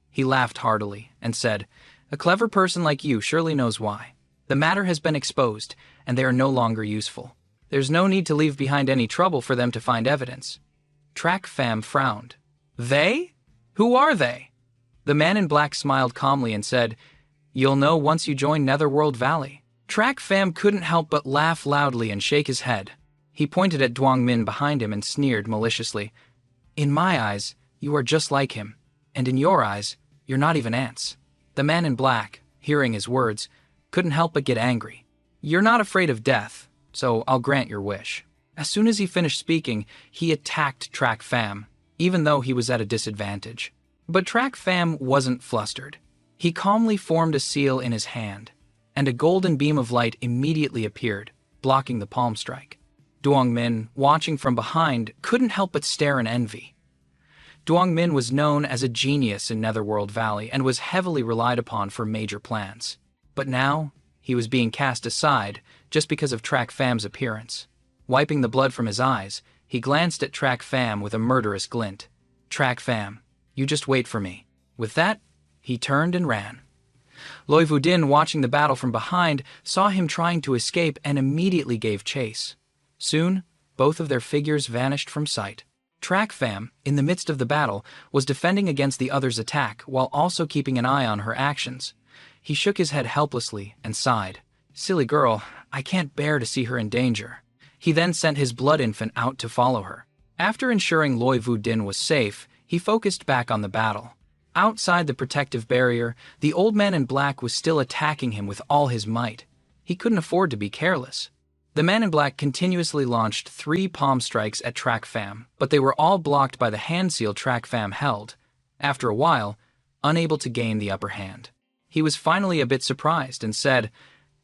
He laughed heartily and said, A clever person like you surely knows why. The matter has been exposed, and they are no longer useful. There's no need to leave behind any trouble for them to find evidence. Track Fam frowned. They? Who are they? The man in black smiled calmly and said, You'll know once you join Netherworld Valley. Track Fam couldn't help but laugh loudly and shake his head. He pointed at Duong Min behind him and sneered maliciously. In my eyes, you are just like him, and in your eyes, you're not even ants." The man in black, hearing his words, couldn't help but get angry. "You're not afraid of death, so I'll grant your wish." As soon as he finished speaking, he attacked Track Fam, even though he was at a disadvantage. But Track Fam wasn't flustered. He calmly formed a seal in his hand, and a golden beam of light immediately appeared, blocking the palm strike. Duong Min, watching from behind, couldn't help but stare in envy. Duong Min was known as a genius in Netherworld Valley and was heavily relied upon for major plans. But now, he was being cast aside just because of Track Fam's appearance. Wiping the blood from his eyes, he glanced at Track Fam with a murderous glint. "Track Fam, you just wait for me." With that, he turned and ran. Loi Vudin, watching the battle from behind, saw him trying to escape and immediately gave chase. Soon, both of their figures vanished from sight. Track Fam, in the midst of the battle, was defending against the other's attack while also keeping an eye on her actions. He shook his head helplessly and sighed. "Silly girl, I can't bear to see her in danger." He then sent his blood infant out to follow her. After ensuring Loi Vudin was safe, he focused back on the battle. Outside the protective barrier, the old man in black was still attacking him with all his might. He couldn't afford to be careless. The man in black continuously launched 3 palm strikes at Track Fam, but they were all blocked by the hand seal Track Fam held. After a while, unable to gain the upper hand. He was finally a bit surprised and said,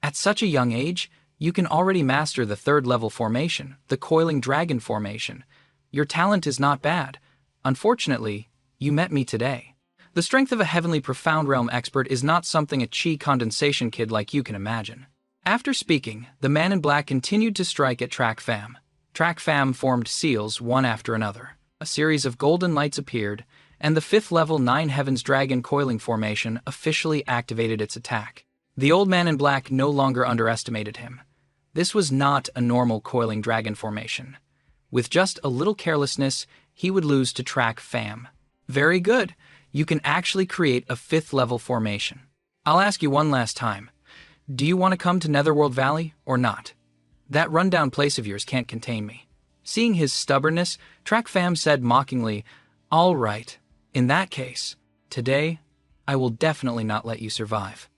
"At such a young age, you can already master the 3rd-level formation, the Coiling Dragon formation. Your talent is not bad. Unfortunately, you met me today." The strength of a Heavenly Profound Realm expert is not something a chi condensation kid like you can imagine. After speaking, the man in black continued to strike at Track Fam. Track Fam formed seals one after another. A series of golden lights appeared, and the 5th-level 9 Heavens Dragon Coiling Formation officially activated its attack. The old man in black no longer underestimated him. This was not a normal Coiling Dragon Formation. With just a little carelessness, he would lose to Track Fam. "Very good. You can actually create a 5th-level formation. I'll ask you one last time. Do you want to come to Netherworld Valley or not? That rundown place of yours can't contain me." Seeing his stubbornness, Track Fam said mockingly, "All right. In that case, today, I will definitely not let you survive."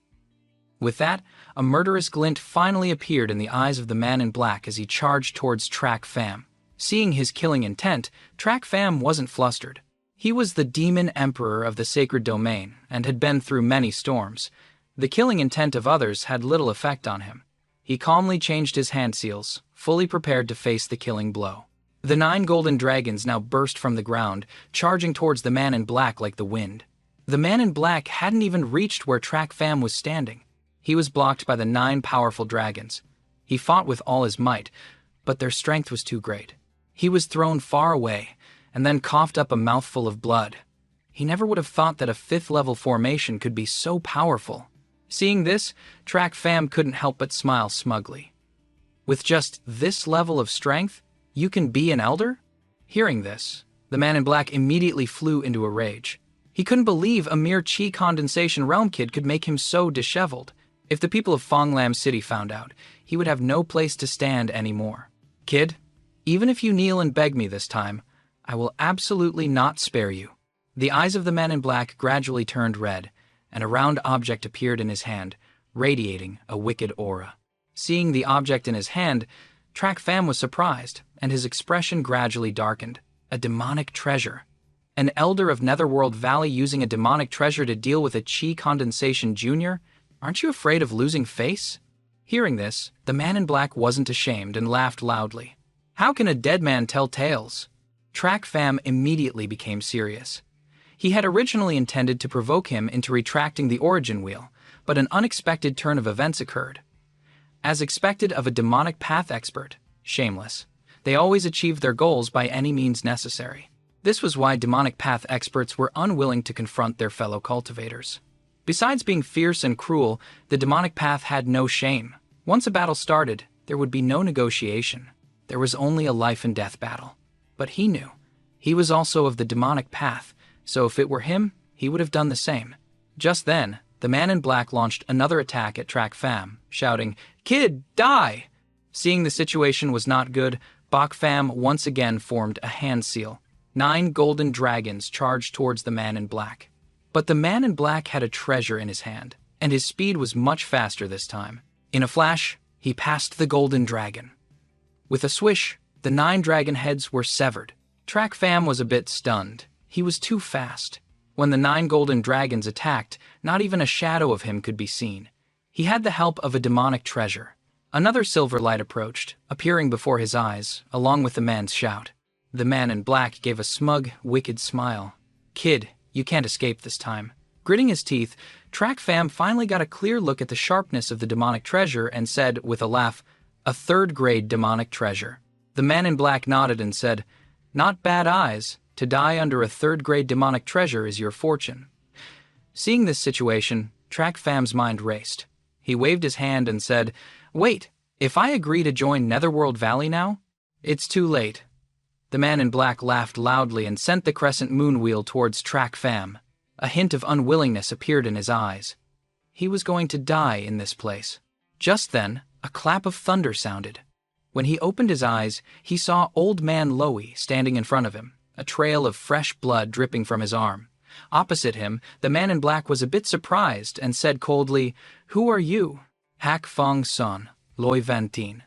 With that, a murderous glint finally appeared in the eyes of the man in black as he charged towards Track Fam. Seeing his killing intent, Track Fam wasn't flustered. He was the demon emperor of the sacred domain and had been through many storms. The killing intent of others had little effect on him. He calmly changed his hand seals, fully prepared to face the killing blow. The 9 golden dragons now burst from the ground, charging towards the man in black like the wind. The man in black hadn't even reached where Track Fam was standing. He was blocked by the 9 powerful dragons. He fought with all his might, but their strength was too great. He was thrown far away, and then coughed up a mouthful of blood. He never would have thought that a 5th-level formation could be so powerful. Seeing this, Track Fam couldn't help but smile smugly. "With just this level of strength, you can be an elder?" Hearing this, the man in black immediately flew into a rage. He couldn't believe a mere chi condensation realm kid could make him so disheveled. If the people of Fonglam City found out, he would have no place to stand anymore. "Kid, even if you kneel and beg me this time, I will absolutely not spare you." The eyes of the man in black gradually turned red, and a round object appeared in his hand, radiating a wicked aura. Seeing the object in his hand, Track Fam was surprised, and his expression gradually darkened. A demonic treasure. An elder of Netherworld Valley using a demonic treasure to deal with a chi condensation junior? Aren't you afraid of losing face? Hearing this, the man in black wasn't ashamed and laughed loudly. "How can a dead man tell tales?" Track Fam immediately became serious. He had originally intended to provoke him into retracting the origin wheel, but an unexpected turn of events occurred. As expected of a demonic path expert, shameless, they always achieved their goals by any means necessary. This was why demonic path experts were unwilling to confront their fellow cultivators. Besides being fierce and cruel, the demonic path had no shame. Once a battle started, there would be no negotiation. There was only a life and death battle. But he knew. He was also of the demonic path, so if it were him, he would have done the same. Just then, the man in black launched another attack at Track Fam, shouting, "Kid, die!" Seeing the situation was not good, Bok Fam once again formed a hand seal. 9 golden dragons charged towards the man in black. But the man in black had a treasure in his hand, and his speed was much faster this time. In a flash, he passed the golden dragon. With a swish, the 9 dragon heads were severed. Track Fam was a bit stunned. He was too fast. When the 9 golden dragons attacked, not even a shadow of him could be seen. He had the help of a demonic treasure. Another silver light approached, appearing before his eyes, along with the man's shout. The man in black gave a smug, wicked smile. "Kid, you can't escape this time." Gritting his teeth, Track Fam finally got a clear look at the sharpness of the demonic treasure and said, with a laugh, "A third-grade demonic treasure." The man in black nodded and said, "Not bad eyes. To die under a third-grade demonic treasure is your fortune." Seeing this situation, Track Fam's mind raced. He waved his hand and said, "Wait, if I agree to join Netherworld Valley now? It's too late." The man in black laughed loudly and sent the crescent moon wheel towards Track Fam. A hint of unwillingness appeared in his eyes. He was going to die in this place. Just then, a clap of thunder sounded. When he opened his eyes, he saw Old Man Lowy standing in front of him, a trail of fresh blood dripping from his arm. Opposite him, the man in black was a bit surprised and said coldly, "Who are you?" "Hak Fong's son, Loi Vantin.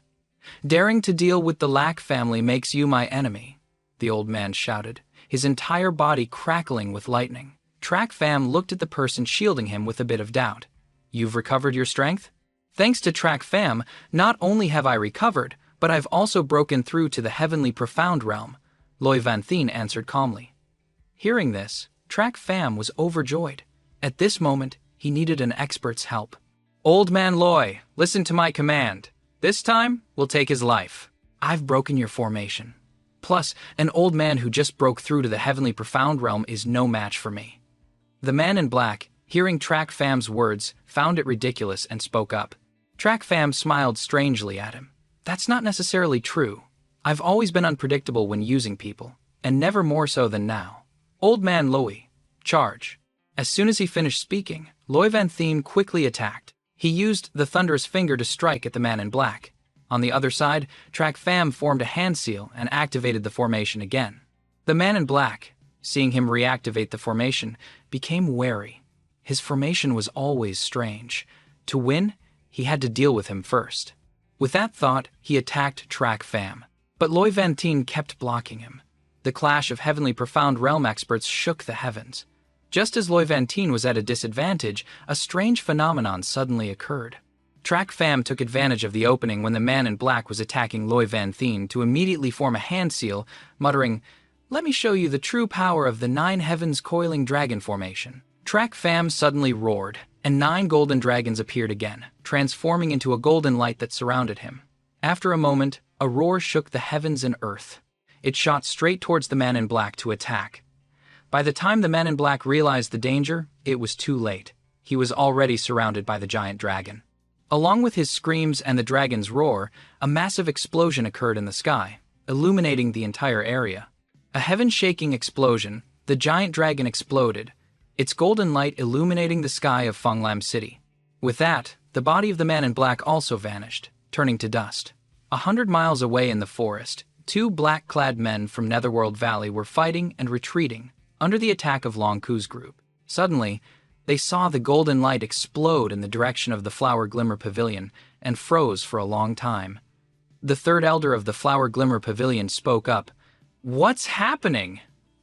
Daring to deal with the Lack family makes you my enemy," the old man shouted, his entire body crackling with lightning. Track Fam looked at the person shielding him with a bit of doubt. "You've recovered your strength?" "Thanks to Track Fam, not only have I recovered, but I've also broken through to the heavenly profound realm," Loi Vantin answered calmly. Hearing this, Track Fam was overjoyed. At this moment, he needed an expert's help. "Old Man Loi, listen to my command. This time, we'll take his life. I've broken your formation. Plus, an old man who just broke through to the heavenly profound realm is no match for me." The man in black, hearing Track Fam's words, found it ridiculous and spoke up. Track Fam smiled strangely at him. "That's not necessarily true. I've always been unpredictable when using people, and never more so than now. Old Man Lowy, charge." As soon as he finished speaking, Loi Vantin quickly attacked. He used the thunderous finger to strike at the man in black. On the other side, Track Fam formed a hand seal and activated the formation again. The man in black, seeing him reactivate the formation, became wary. His formation was always strange. To win, he had to deal with him first. With that thought, he attacked Track Fam. But Loi Vantin kept blocking him. The clash of heavenly profound realm experts shook the heavens. Just as Loi Vantin was at a disadvantage, a strange phenomenon suddenly occurred. Track Fam took advantage of the opening when the man in black was attacking Loi Vantin to immediately form a hand seal, muttering, "Let me show you the true power of the 9 heavens coiling dragon formation." Track Fam suddenly roared, and 9 golden dragons appeared again, transforming into a golden light that surrounded him. After a moment, a roar shook the heavens and earth. It shot straight towards the man in black to attack. By the time the man in black realized the danger, it was too late. He was already surrounded by the giant dragon. Along with his screams and the dragon's roar, a massive explosion occurred in the sky, illuminating the entire area. A heaven-shaking explosion, the giant dragon exploded, its golden light illuminating the sky of Fanglam City. With that, the body of the man in black also vanished, turning to dust. 100 miles away in the forest, 2 black-clad men from Netherworld Valley were fighting and retreating under the attack of Long Ku's group. Suddenly, they saw the golden light explode in the direction of the Flower Glimmer Pavilion and froze for a long time. The third elder of the Flower Glimmer Pavilion spoke up. "What's happening?"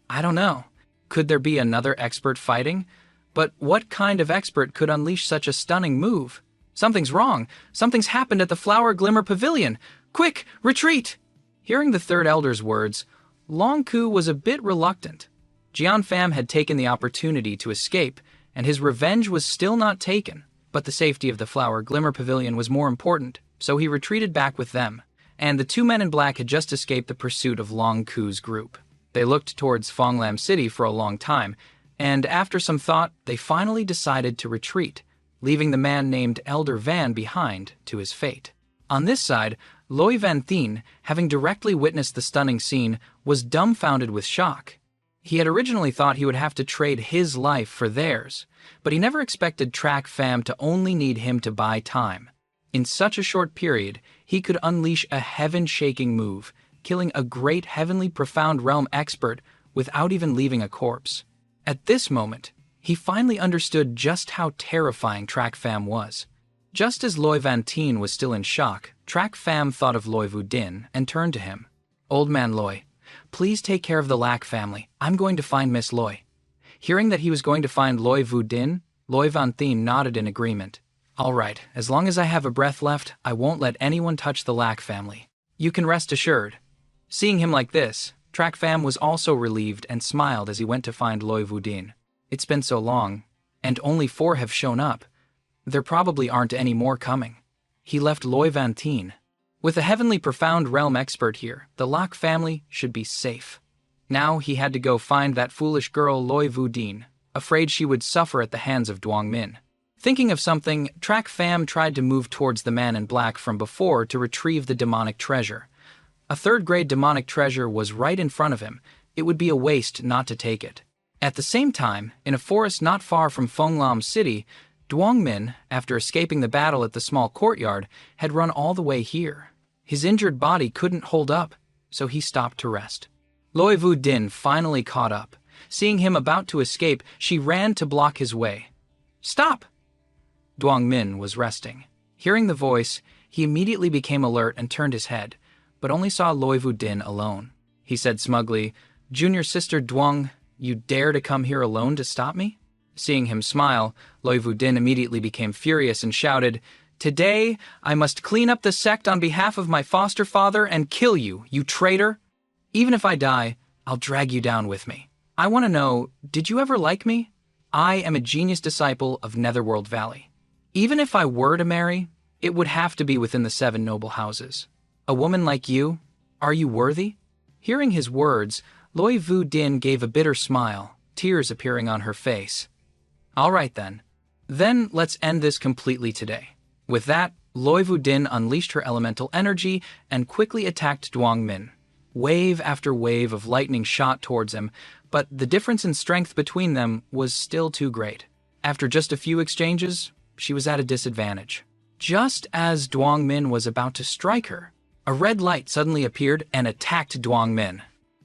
"I don't know. Could there be another expert fighting? But what kind of expert could unleash such a stunning move? Something's wrong. Something's happened at the Flower Glimmer Pavilion. Quick, retreat!" Hearing the third elder's words, Long Ku was a bit reluctant. Jian Pham had taken the opportunity to escape, and his revenge was still not taken, but the safety of the Flower Glimmer Pavilion was more important, so he retreated back with them, and the 2 men in black had just escaped the pursuit of Long Ku's group. They looked towards Fanglam City for a long time, and after some thought, they finally decided to retreat, leaving the man named Elder Van behind to his fate. On this side, Loi Vantin, having directly witnessed the stunning scene, was dumbfounded with shock. He had originally thought he would have to trade his life for theirs, but he never expected Track Fam to only need him to buy time. In such a short period, he could unleash a heaven-shaking move, killing a great heavenly profound realm expert without even leaving a corpse. At this moment, he finally understood just how terrifying Track Pham was. Just as Loi Van Tien was still in shock, Track Pham thought of Loi Vu Din and turned to him. "Old man Loi, please take care of the Lac family. I'm going to find Miss Loi." Hearing that he was going to find Loi Vu Din, Loi Van Tien nodded in agreement. "All right, as long as I have a breath left, I won't let anyone touch the Lac family. You can rest assured." Seeing him like this, Track Pham was also relieved and smiled as he went to find Loi Vu Din. "It's been so long, and only 4 have shown up. There probably aren't any more coming." He left Loi Van Tien. With a heavenly profound realm expert here, the Lac family should be safe. Now he had to go find that foolish girl Loi Vu Din, afraid she would suffer at the hands of Duong Min. Thinking of something, Track Pham tried to move towards the man in black from before to retrieve the demonic treasure. A third-grade demonic treasure was right in front of him. It would be a waste not to take it. At the same time, in a forest not far from Fonglam City, Duong Min, after escaping the battle at the small courtyard, had run all the way here. His injured body couldn't hold up, so he stopped to rest. Loi Vu Din finally caught up. Seeing him about to escape, she ran to block his way. "Stop!" Duong Min was resting. Hearing the voice, he immediately became alert and turned his head, but only saw Loi Vu Din alone. He said smugly, "Junior sister Duong, you dare to come here alone to stop me?" Seeing him smile, Loi Vu Din immediately became furious and shouted, "Today, I must clean up the sect on behalf of my foster father and kill you, you traitor! Even if I die, I'll drag you down with me. I want to know, did you ever like me? I am a genius disciple of Netherworld Valley. Even if I were to marry, it would have to be within the 7 noble houses. A woman like you, are you worthy?" Hearing his words, Loi Vu Din gave a bitter smile, tears appearing on her face. "All right then. Then let's end this completely today." With that, Loi Vu Din unleashed her elemental energy and quickly attacked Duong Min. Wave after wave of lightning shot towards him, but the difference in strength between them was still too great. After just a few exchanges, she was at a disadvantage. Just as Duong Min was about to strike her, a red light suddenly appeared and attacked Duong Min.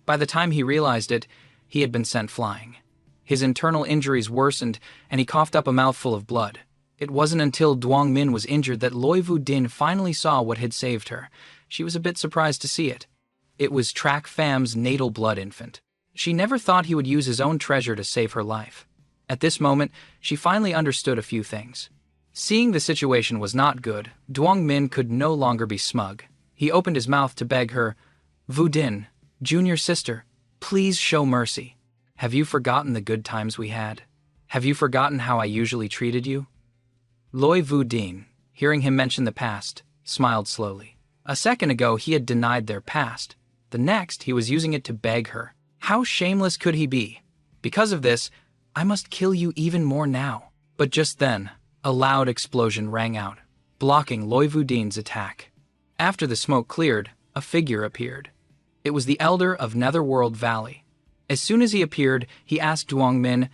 By the time he realized it, he had been sent flying. His internal injuries worsened, and he coughed up a mouthful of blood. It wasn't until Duong Min was injured that Loi Vu Din finally saw what had saved her. She was a bit surprised to see it. It was Track Pham's natal blood infant. She never thought he would use his own treasure to save her life. At this moment, she finally understood a few things. Seeing the situation was not good, Duong Min could no longer be smug. He opened his mouth to beg her, "Vu Din, junior sister, please show mercy. Have you forgotten the good times we had? Have you forgotten how I usually treated you?" Loi Vu Din, hearing him mention the past, smiled slowly. A second ago, he had denied their past. The next, he was using it to beg her. How shameless could he be? Because of this, I must kill you even more now. But just then, a loud explosion rang out, blocking Loi Vu Din's attack. After the smoke cleared, a figure appeared. It was the Elder of Netherworld Valley. As soon as he appeared, he asked Duong Min,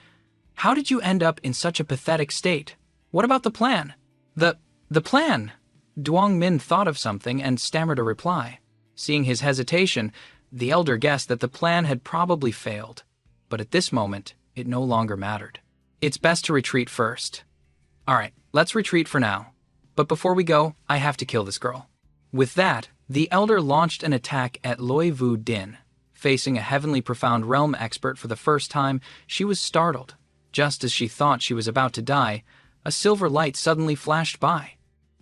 "How did you end up in such a pathetic state? What about the plan?" The plan? Duong Min thought of something and stammered a reply. Seeing his hesitation, the elder guessed that the plan had probably failed. But at this moment, it no longer mattered. "It's best to retreat first." "All right, let's retreat for now. But before we go, I have to kill this girl." With that, the elder launched an attack at Loi Vu Din. Facing a heavenly profound realm expert for the first time, she was startled. Just as she thought she was about to die, a silver light suddenly flashed by.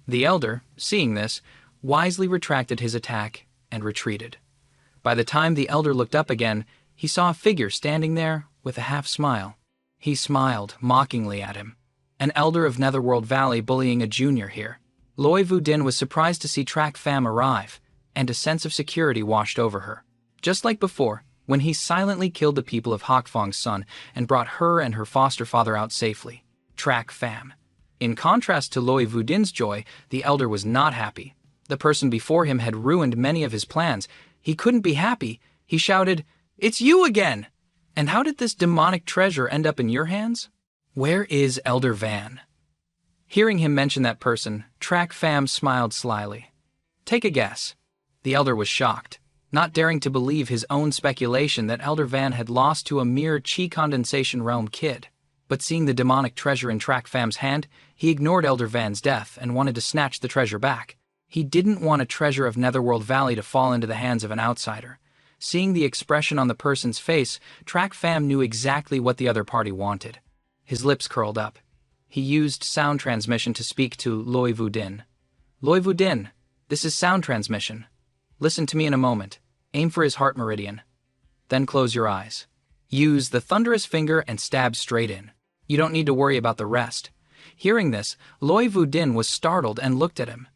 The elder, seeing this, wisely retracted his attack and retreated. By the time the elder looked up again, he saw a figure standing there with a half smile. He smiled mockingly at him. An elder of Netherworld Valley bullying a junior here. Loi Vu Din was surprised to see Track Pham arrive, and a sense of security washed over her. Just like before, when he silently killed the people of Hak Fong's son and brought her and her foster father out safely. Track Pham. In contrast to Loi Vu Din's joy, the elder was not happy. The person before him had ruined many of his plans. He couldn't be happy. He shouted, "It's you again! And how did this demonic treasure end up in your hands? Where is Elder Van?" Hearing him mention that person, Track Pham smiled slyly. "Take a guess." The elder was shocked. not daring to believe his own speculation that Elder Van had lost to a mere chi condensation realm kid. But seeing the demonic treasure in Track Fam's hand, he ignored Elder Van's death and wanted to snatch the treasure back. He didn't want a treasure of Netherworld Valley to fall into the hands of an outsider. Seeing the expression on the person's face, Track Fam knew exactly what the other party wanted. His lips curled up. He used sound transmission to speak to Loi Vu Din. Loi Vu Din, this is sound transmission. Listen to me in a moment. Aim for his heart meridian. Then close your eyes. Use the thunderous finger and stab straight in. You don't need to worry about the rest. Hearing this, Loi Vu Din was startled and looked at him.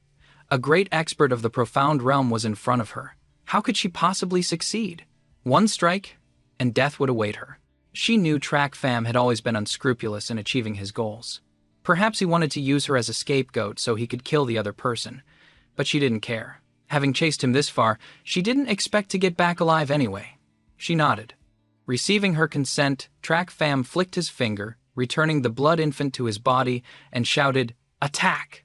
A great expert of the profound realm was in front of her. How could she possibly succeed? One strike, and death would await her. She knew Track Fam had always been unscrupulous in achieving his goals. Perhaps he wanted to use her as a scapegoat so he could kill the other person. But she didn't care. Having chased him this far, she didn't expect to get back alive anyway. She nodded. Receiving her consent, Track Fam flicked his finger, returning the blood infant to his body, and shouted, "Attack!"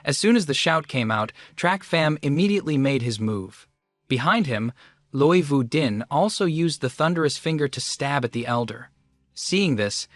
As soon as the shout came out, Track Fam immediately made his move. Behind him, Loi Vu Din also used the thunderous finger to stab at the elder. Seeing this,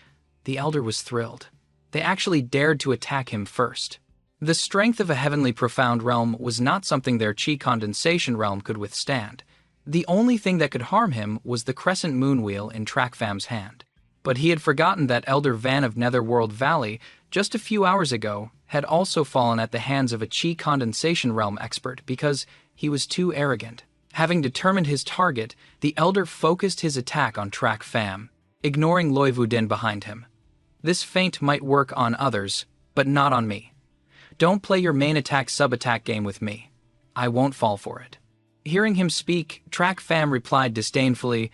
the elder was thrilled. They actually dared to attack him first. The strength of a heavenly profound realm was not something their chi condensation realm could withstand. The only thing that could harm him was the crescent moon wheel in Track Fam's hand. But he had forgotten that Elder Van of Netherworld Valley, just a few hours ago, had also fallen at the hands of a chi condensation realm expert because he was too arrogant. Having determined his target, the elder focused his attack on Track Fam, ignoring Loi Vu Din behind him. This feint might work on others, but not on me. Don't play your main attack sub-attack game with me. I won't fall for it. Hearing him speak, Track Fam replied disdainfully,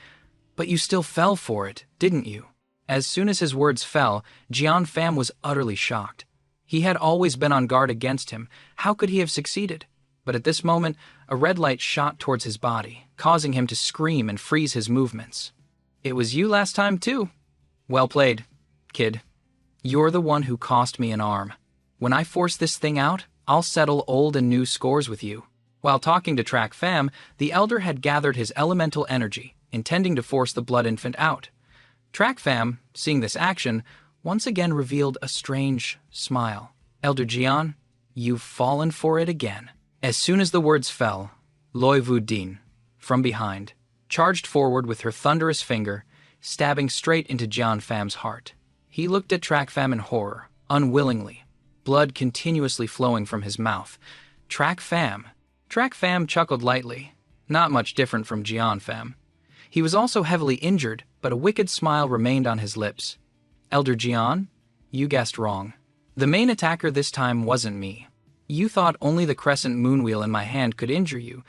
"But you still fell for it, didn't you?" As soon as his words fell, Jian Fam was utterly shocked. He had always been on guard against him. How could he have succeeded? But at this moment, a red light shot towards his body, causing him to scream and freeze his movements. "It was you last time, too." "Well played, kid. You're the one who cost me an arm. When I force this thing out, I'll settle old and new scores with you." While talking to Track Fam, the elder had gathered his elemental energy, intending to force the blood infant out. Track Fam, seeing this action, once again revealed a strange smile. "Elder Jian, you've fallen for it again." As soon as the words fell, Loi Vu Din, from behind, charged forward with her thunderous finger, stabbing straight into Jian Fam's heart. He looked at Track Fam in horror, unwillingly, blood continuously flowing from his mouth. Track Fam chuckled lightly, not much different from Jian Fam. He was also heavily injured, but a wicked smile remained on his lips. "Elder Jian, you guessed wrong. The main attacker this time wasn't me. You thought only the crescent moon wheel in my hand could injure you,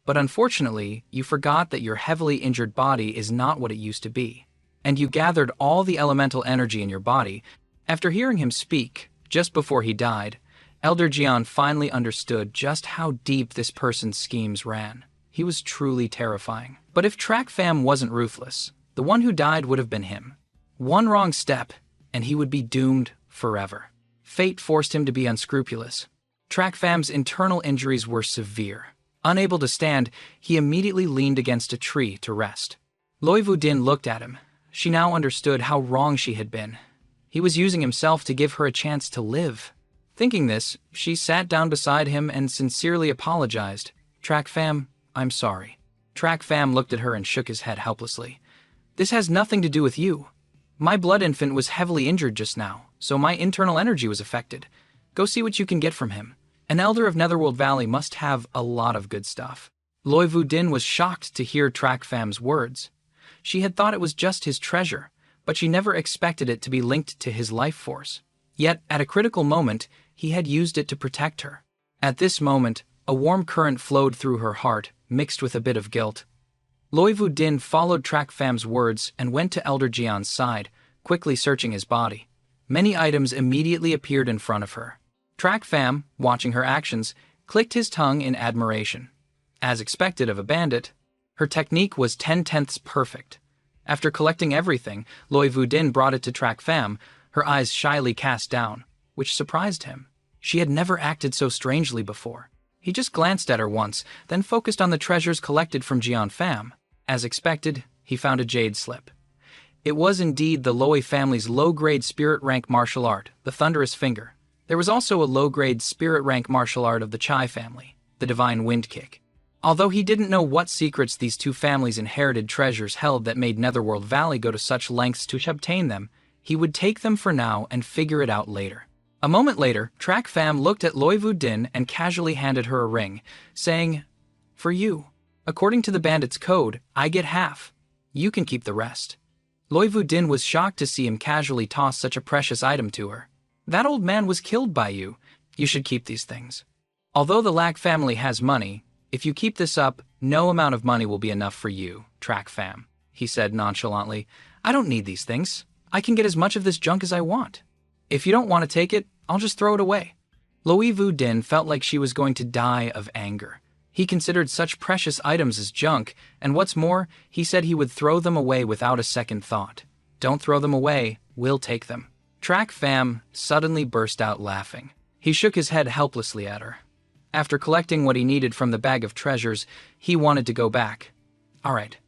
but unfortunately, you forgot that your heavily injured body is not what it used to be. And you gathered all the elemental energy in your body." After hearing him speak, just before he died, Elder Jian finally understood just how deep this person's schemes ran. He was truly terrifying. But if Track Fam wasn't ruthless, the one who died would have been him. One wrong step, and he would be doomed forever. Fate forced him to be unscrupulous. Track Fam's internal injuries were severe. Unable to stand, he immediately leaned against a tree to rest. Loi Vu Din looked at him. She now understood how wrong she had been. He was using himself to give her a chance to live. Thinking this, she sat down beside him and sincerely apologized. "Track Fam, I'm sorry." Track Fam looked at her and shook his head helplessly. "This has nothing to do with you. My blood infant was heavily injured just now, so my internal energy was affected. Go see what you can get from him. An elder of Netherworld Valley must have a lot of good stuff." Loi Vu Din was shocked to hear Track Fam's words. She had thought it was just his treasure, but she never expected it to be linked to his life force. Yet, at a critical moment, he had used it to protect her. At this moment, a warm current flowed through her heart, mixed with a bit of guilt. Loi Vu Din followed Track Fam's words and went to Elder Jian's side, quickly searching his body. Many items immediately appeared in front of her. Track Fam, watching her actions, clicked his tongue in admiration. As expected of a bandit, her technique was 10/10ths perfect. After collecting everything, Loi Vu Din brought it to Track Fam, her eyes shyly cast down, which surprised him. She had never acted so strangely before. He just glanced at her once, then focused on the treasures collected from Jian Pham. As expected, he found a jade slip. It was indeed the Loi family's low-grade spirit rank martial art, the Thunderous Finger. There was also a low-grade spirit rank martial art of the Chai family, the Divine Wind Kick. Although he didn't know what secrets these two families' inherited treasures held that made Netherworld Valley go to such lengths to obtain them, he would take them for now and figure it out later. A moment later, Trak Pham looked at Loi Vu Din and casually handed her a ring, saying, "For you. According to the bandit's code, I get half. You can keep the rest." Loi Vu Din was shocked to see him casually toss such a precious item to her. "That old man was killed by you. You should keep these things. Although the Lack family has money, if you keep this up, no amount of money will be enough for you, Trak Pham," he said nonchalantly. "I don't need these things. I can get as much of this junk as I want. If you don't want to take it, I'll just throw it away." Loi Vu Din felt like she was going to die of anger. He considered such precious items as junk, and what's more, he said he would throw them away without a second thought. "Don't throw them away, we'll take them." Trak Pham suddenly burst out laughing. He shook his head helplessly at her. After collecting what he needed from the bag of treasures, he wanted to go back. "All right,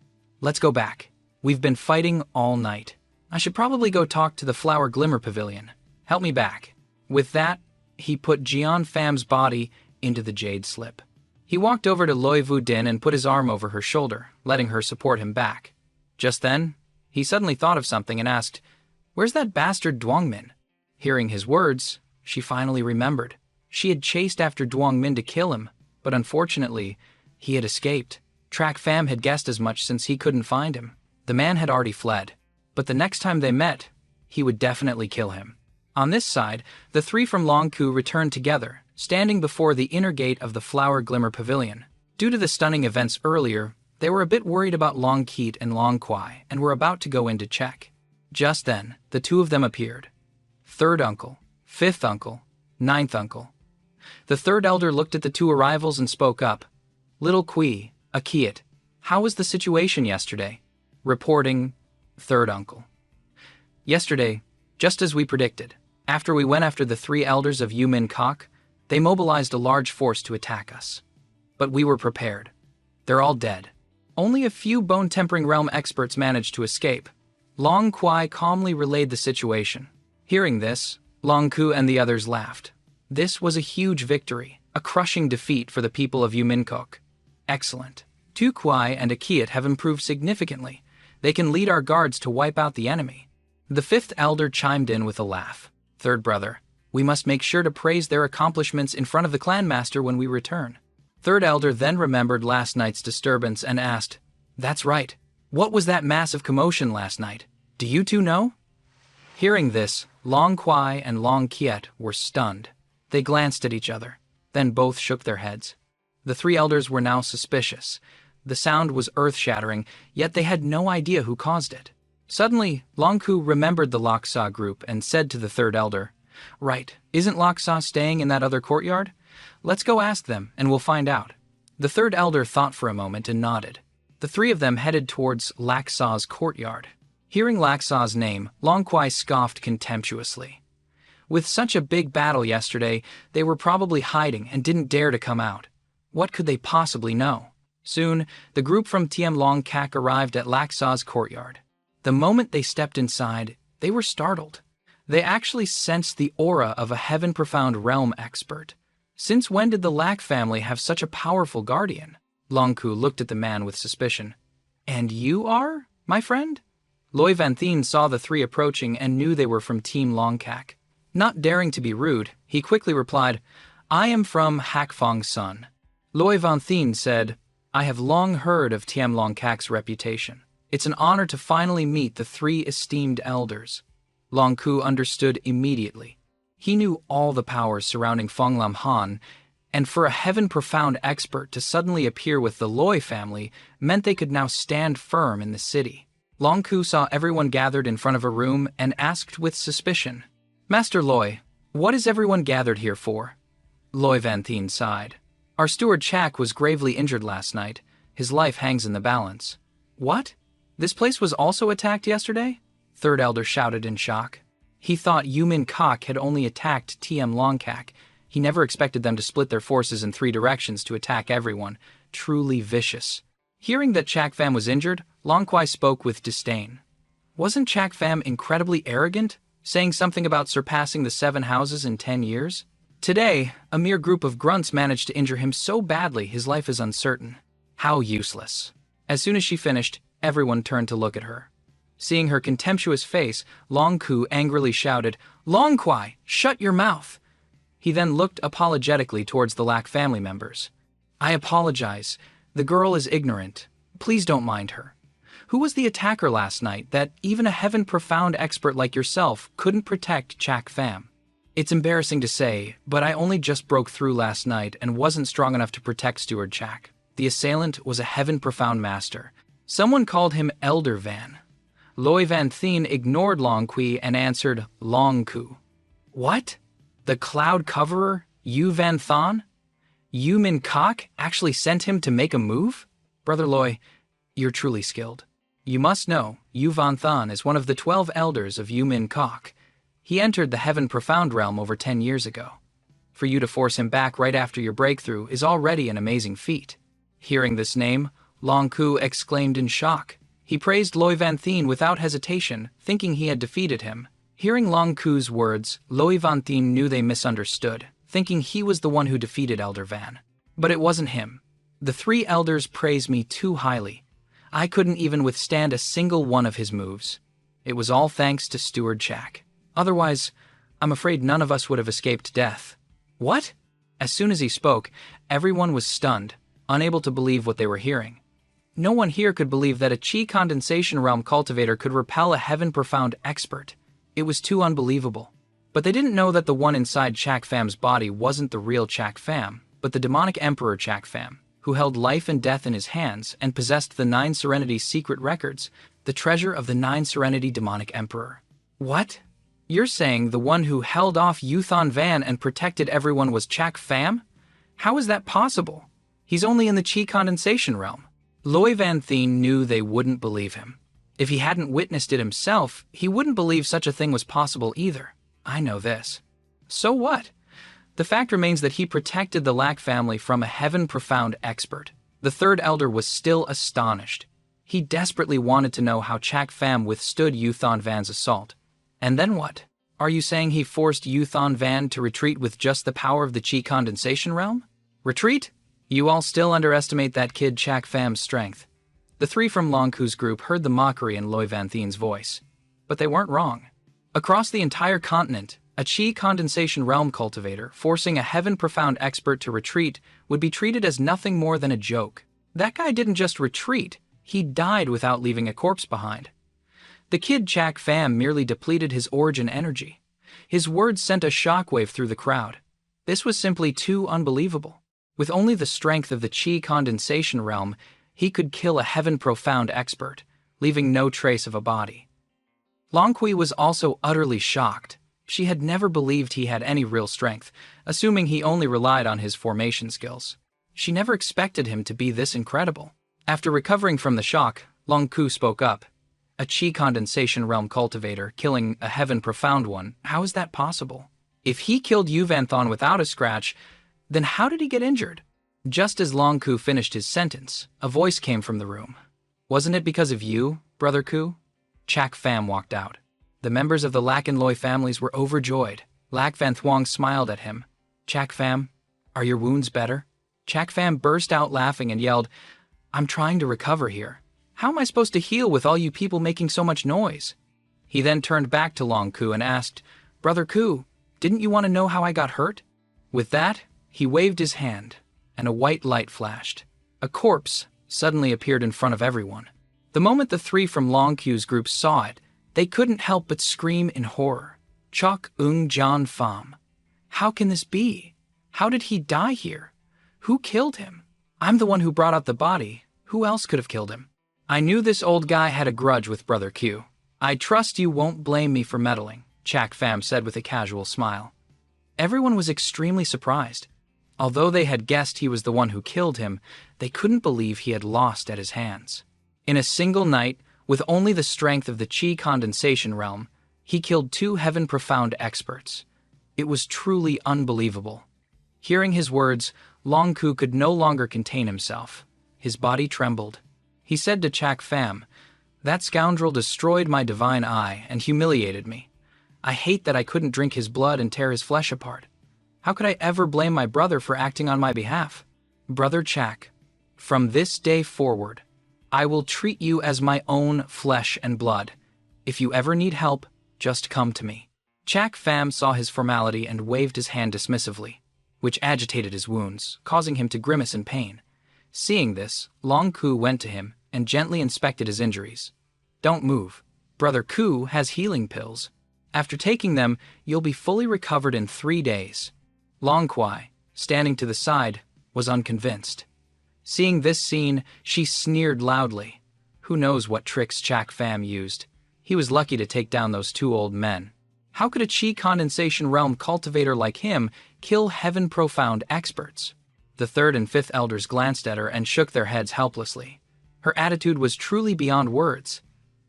let's go back. We've been fighting all night. I should probably go talk to the Flower Glimmer Pavilion. Help me back." With that, he put Jian Pham's body into the jade slip. He walked over to Loi Vu Din and put his arm over her shoulder, letting her support him back. Just then, he suddenly thought of something and asked, "Where's that bastard Duongmin?" Hearing his words, she finally remembered. She had chased after Duongmin to kill him, but unfortunately, he had escaped. Trak Pham had guessed as much since he couldn't find him. The man had already fled, but the next time they met, he would definitely kill him. On this side, the three from Long Ku returned together, standing before the inner gate of the Flower Glimmer Pavilion. Due to the stunning events earlier, they were a bit worried about Long Keet and Long Kwai and were about to go in to check. Just then, the two of them appeared. Third uncle, fifth uncle, ninth uncle. The third elder looked at the two arrivals and spoke up. "Little Kui, Akiet, how was the situation yesterday?" Reporting, third uncle. "Yesterday, just as we predicted, after we went after the three elders of Yumin Kok, they mobilized a large force to attack us. But we were prepared. They're all dead. Only a few bone-tempering realm experts managed to escape." Long Kwai calmly relayed the situation. Hearing this, Long Ku and the others laughed. This was a huge victory, a crushing defeat for the people of Yuminkok. "Excellent. Tu Kwai and Akiet have improved significantly. They can lead our guards to wipe out the enemy." The fifth elder chimed in with a laugh. "Third brother, we must make sure to praise their accomplishments in front of the clan master when we return." Third elder then remembered last night's disturbance and asked, "That's right. What was that massive commotion last night? Do you two know?" Hearing this, Long Kwai and Long Kiet were stunned. They glanced at each other, then both shook their heads. The three elders were now suspicious. The sound was earth-shattering, yet they had no idea who caused it. Suddenly, Long Ku remembered the Laksa group and said to the third elder, "Right, isn't Laksa staying in that other courtyard? Let's go ask them, and we'll find out." The third elder thought for a moment and nodded. The three of them headed towards Laksa's courtyard. Hearing Laksa's name, Long Kwai scoffed contemptuously. With such a big battle yesterday, they were probably hiding and didn't dare to come out. What could they possibly know? Soon, the group from Tiem Long Kak arrived at Laksa's courtyard. The moment they stepped inside, they were startled. They actually sensed the aura of a heaven-profound realm expert. Since when did the Lack family have such a powerful guardian? Long Ku looked at the man with suspicion. "And you are, my friend?" Loi Vanthin saw the three approaching and knew they were from Team Longkak. Not daring to be rude, he quickly replied, "I am from Hakfong's son." Loi Vanthin said, "I have long heard of Tiem Longkak's reputation. It's an honor to finally meet the three esteemed elders." Long Ku understood immediately. He knew all the powers surrounding Fonglam Han, and for a heaven-profound expert to suddenly appear with the Loi family meant they could now stand firm in the city. Long Ku saw everyone gathered in front of a room and asked with suspicion, "Master Loi, what is everyone gathered here for?" Loi Vanthin sighed. "Our steward Chak was gravely injured last night. His life hangs in the balance." "What? This place was also attacked yesterday?" Third elder shouted in shock. He thought Yumin Kok had only attacked Tiem Longkak, He never expected them to split their forces in 3 directions to attack everyone. Truly vicious. Hearing that Chak Pham was injured, Long Kwai spoke with disdain. Wasn't Chak Pham incredibly arrogant, saying something about surpassing the 7 houses in 10 years? Today, a mere group of grunts managed to injure him so badly his life is uncertain. How useless. As soon as she finished, everyone turned to look at her. Seeing her contemptuous face, Long Ku angrily shouted, "Long Kwai, shut your mouth!" He then looked apologetically towards the Lack family members. "I apologize. The girl is ignorant. Please don't mind her. Who was the attacker last night that even a heaven-profound expert like yourself couldn't protect Chak Pham? It's embarrassing to say, but I only just broke through last night and wasn't strong enough to protect Steward Chak. The assailant was a heaven-profound master. Someone called him Elder Van." Loy Van Thien ignored Long Kui and answered Long Ku. "What? The cloud coverer, Yu Van Thon? Yu Min Kok actually sent him to make a move? Brother Loy, you're truly skilled. You must know, Yu Van Thon is one of the 12 elders of Yu Min Kok. He entered the Heaven Profound realm over 10 years ago. For you to force him back right after your breakthrough is already an amazing feat." Hearing this name, Long Ku exclaimed in shock. He praised Loy Van Thien without hesitation, thinking he had defeated him. Hearing Long Ku's words, Loy Van Thien knew they misunderstood, thinking he was the one who defeated Elder Van. But it wasn't him. The 3 elders praised me too highly. I couldn't even withstand a single one of his moves. It was all thanks to Steward Chak. Otherwise, I'm afraid none of us would have escaped death. What? As soon as he spoke, everyone was stunned, unable to believe what they were hearing. No one here could believe that a Chi condensation realm cultivator could repel a heaven-profound expert. It was too unbelievable. But they didn't know that the one inside Chak Pham's body wasn't the real Chak Pham, but the demonic emperor Chak Pham, who held life and death in his hands and possessed the 9 Serenity secret records, the treasure of the 9 Serenity demonic emperor. What? You're saying the one who held off Yuthan Van and protected everyone was Chak Pham? How is that possible? He's only in the Chi condensation realm. Loy Van Thien knew they wouldn't believe him. If he hadn't witnessed it himself, he wouldn't believe such a thing was possible either. I know this. So what? The fact remains that he protected the Lack family from a heaven-profound expert. The 3rd elder was still astonished. He desperately wanted to know how Chak Pham withstood Yuthan Van's assault. And then what? Are you saying he forced Yuthan Van to retreat with just the power of the Chi condensation realm? Retreat? You all still underestimate that kid Chak Pham's strength. The 3 from Long Ku's group heard the mockery in Loy Van Thien's voice. But they weren't wrong. Across the entire continent, a Chi condensation realm cultivator forcing a heaven-profound expert to retreat would be treated as nothing more than a joke. That guy didn't just retreat, he died without leaving a corpse behind. The kid Chak Pham merely depleted his origin energy. His words sent a shockwave through the crowd. This was simply too unbelievable. With only the strength of the Chi condensation realm, he could kill a heaven-profound expert, leaving no trace of a body. Long Kui was also utterly shocked. She had never believed he had any real strength, assuming he only relied on his formation skills. She never expected him to be this incredible. After recovering from the shock, Long Ku spoke up. A Chi condensation realm cultivator killing a heaven-profound one, how is that possible? If he killed Yu Van Thon without a scratch, then how did he get injured? Just as Long Ku finished his sentence, a voice came from the room. Wasn't it because of you, Brother Ku? Chak Pham walked out. The members of the Lack and Loy families were overjoyed. Lack Van Thuong smiled at him. Chak Pham, are your wounds better? Chak Pham burst out laughing and yelled, I'm trying to recover here. How am I supposed to heal with all you people making so much noise? He then turned back to Long Ku and asked, Brother Ku, didn't you want to know how I got hurt? With that, he waved his hand, and a white light flashed. A corpse suddenly appeared in front of everyone. The moment the 3 from Long Ku's group saw it, they couldn't help but scream in horror. Chok Ung Jan Pham. How can this be? How did he die here? Who killed him? I'm the one who brought out the body. Who else could have killed him? I knew this old guy had a grudge with Brother Q. I trust you won't blame me for meddling, Chak Pham said with a casual smile. Everyone was extremely surprised. Although they had guessed he was the one who killed him, they couldn't believe he had lost at his hands. In a single night, with only the strength of the Chi condensation realm, he killed 2 heaven-profound experts. It was truly unbelievable. Hearing his words, Long Ku could no longer contain himself. His body trembled. He said to Chak Pham, "That scoundrel destroyed my divine eye and humiliated me. I hate that I couldn't drink his blood and tear his flesh apart. How could I ever blame my brother for acting on my behalf? Brother Chak, from this day forward, I will treat you as my own flesh and blood. If you ever need help, just come to me." Chak Pham saw his formality and waved his hand dismissively, which agitated his wounds, causing him to grimace in pain. Seeing this, Long Ku went to him and gently inspected his injuries. "Don't move. Brother Ku has healing pills. After taking them, you'll be fully recovered in 3 days." Long Kwai, standing to the side, was unconvinced. Seeing this scene, she sneered loudly. Who knows what tricks Chak Pham used? He was lucky to take down those 2 old men. How could a chi condensation realm cultivator like him kill heaven profound experts? The 3rd and 5th elders glanced at her and shook their heads helplessly. Her attitude was truly beyond words.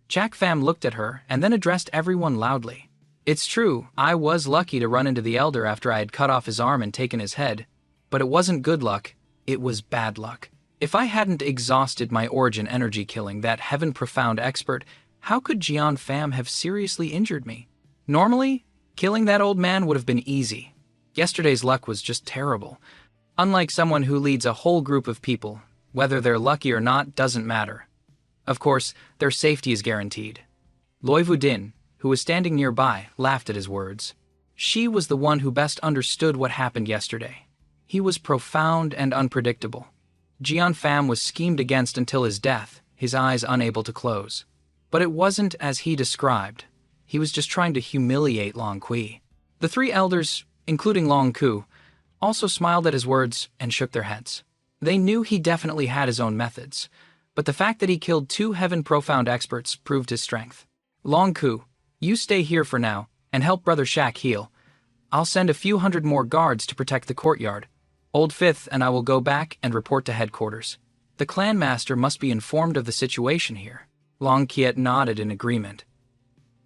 Chak Pham looked at her and then addressed everyone loudly. "It's true, I was lucky to run into the elder after I had cut off his arm and taken his head. But it wasn't good luck, it was bad luck. If I hadn't exhausted my origin energy killing that heaven profound expert, how could Jian Pham have seriously injured me? Normally, killing that old man would have been easy. Yesterday's luck was just terrible. Unlike someone who leads a whole group of people, whether they're lucky or not doesn't matter. Of course, their safety is guaranteed." Loi Vudin, who was standing nearby, laughed at his words. She was the one who best understood what happened yesterday. He was profound and unpredictable. Jian Pham was schemed against until his death, his eyes unable to close. But it wasn't as he described. He was just trying to humiliate Long Kui. The 3 elders, including Long Ku, also smiled at his words and shook their heads. They knew he definitely had his own methods, but the fact that he killed 2 heaven profound experts proved his strength. "Long Ku, you stay here for now and help Brother Shak heal. I'll send a few hundred more guards to protect the courtyard. Old 5th and I will go back and report to headquarters. The clan master must be informed of the situation here." Long Kiet nodded in agreement.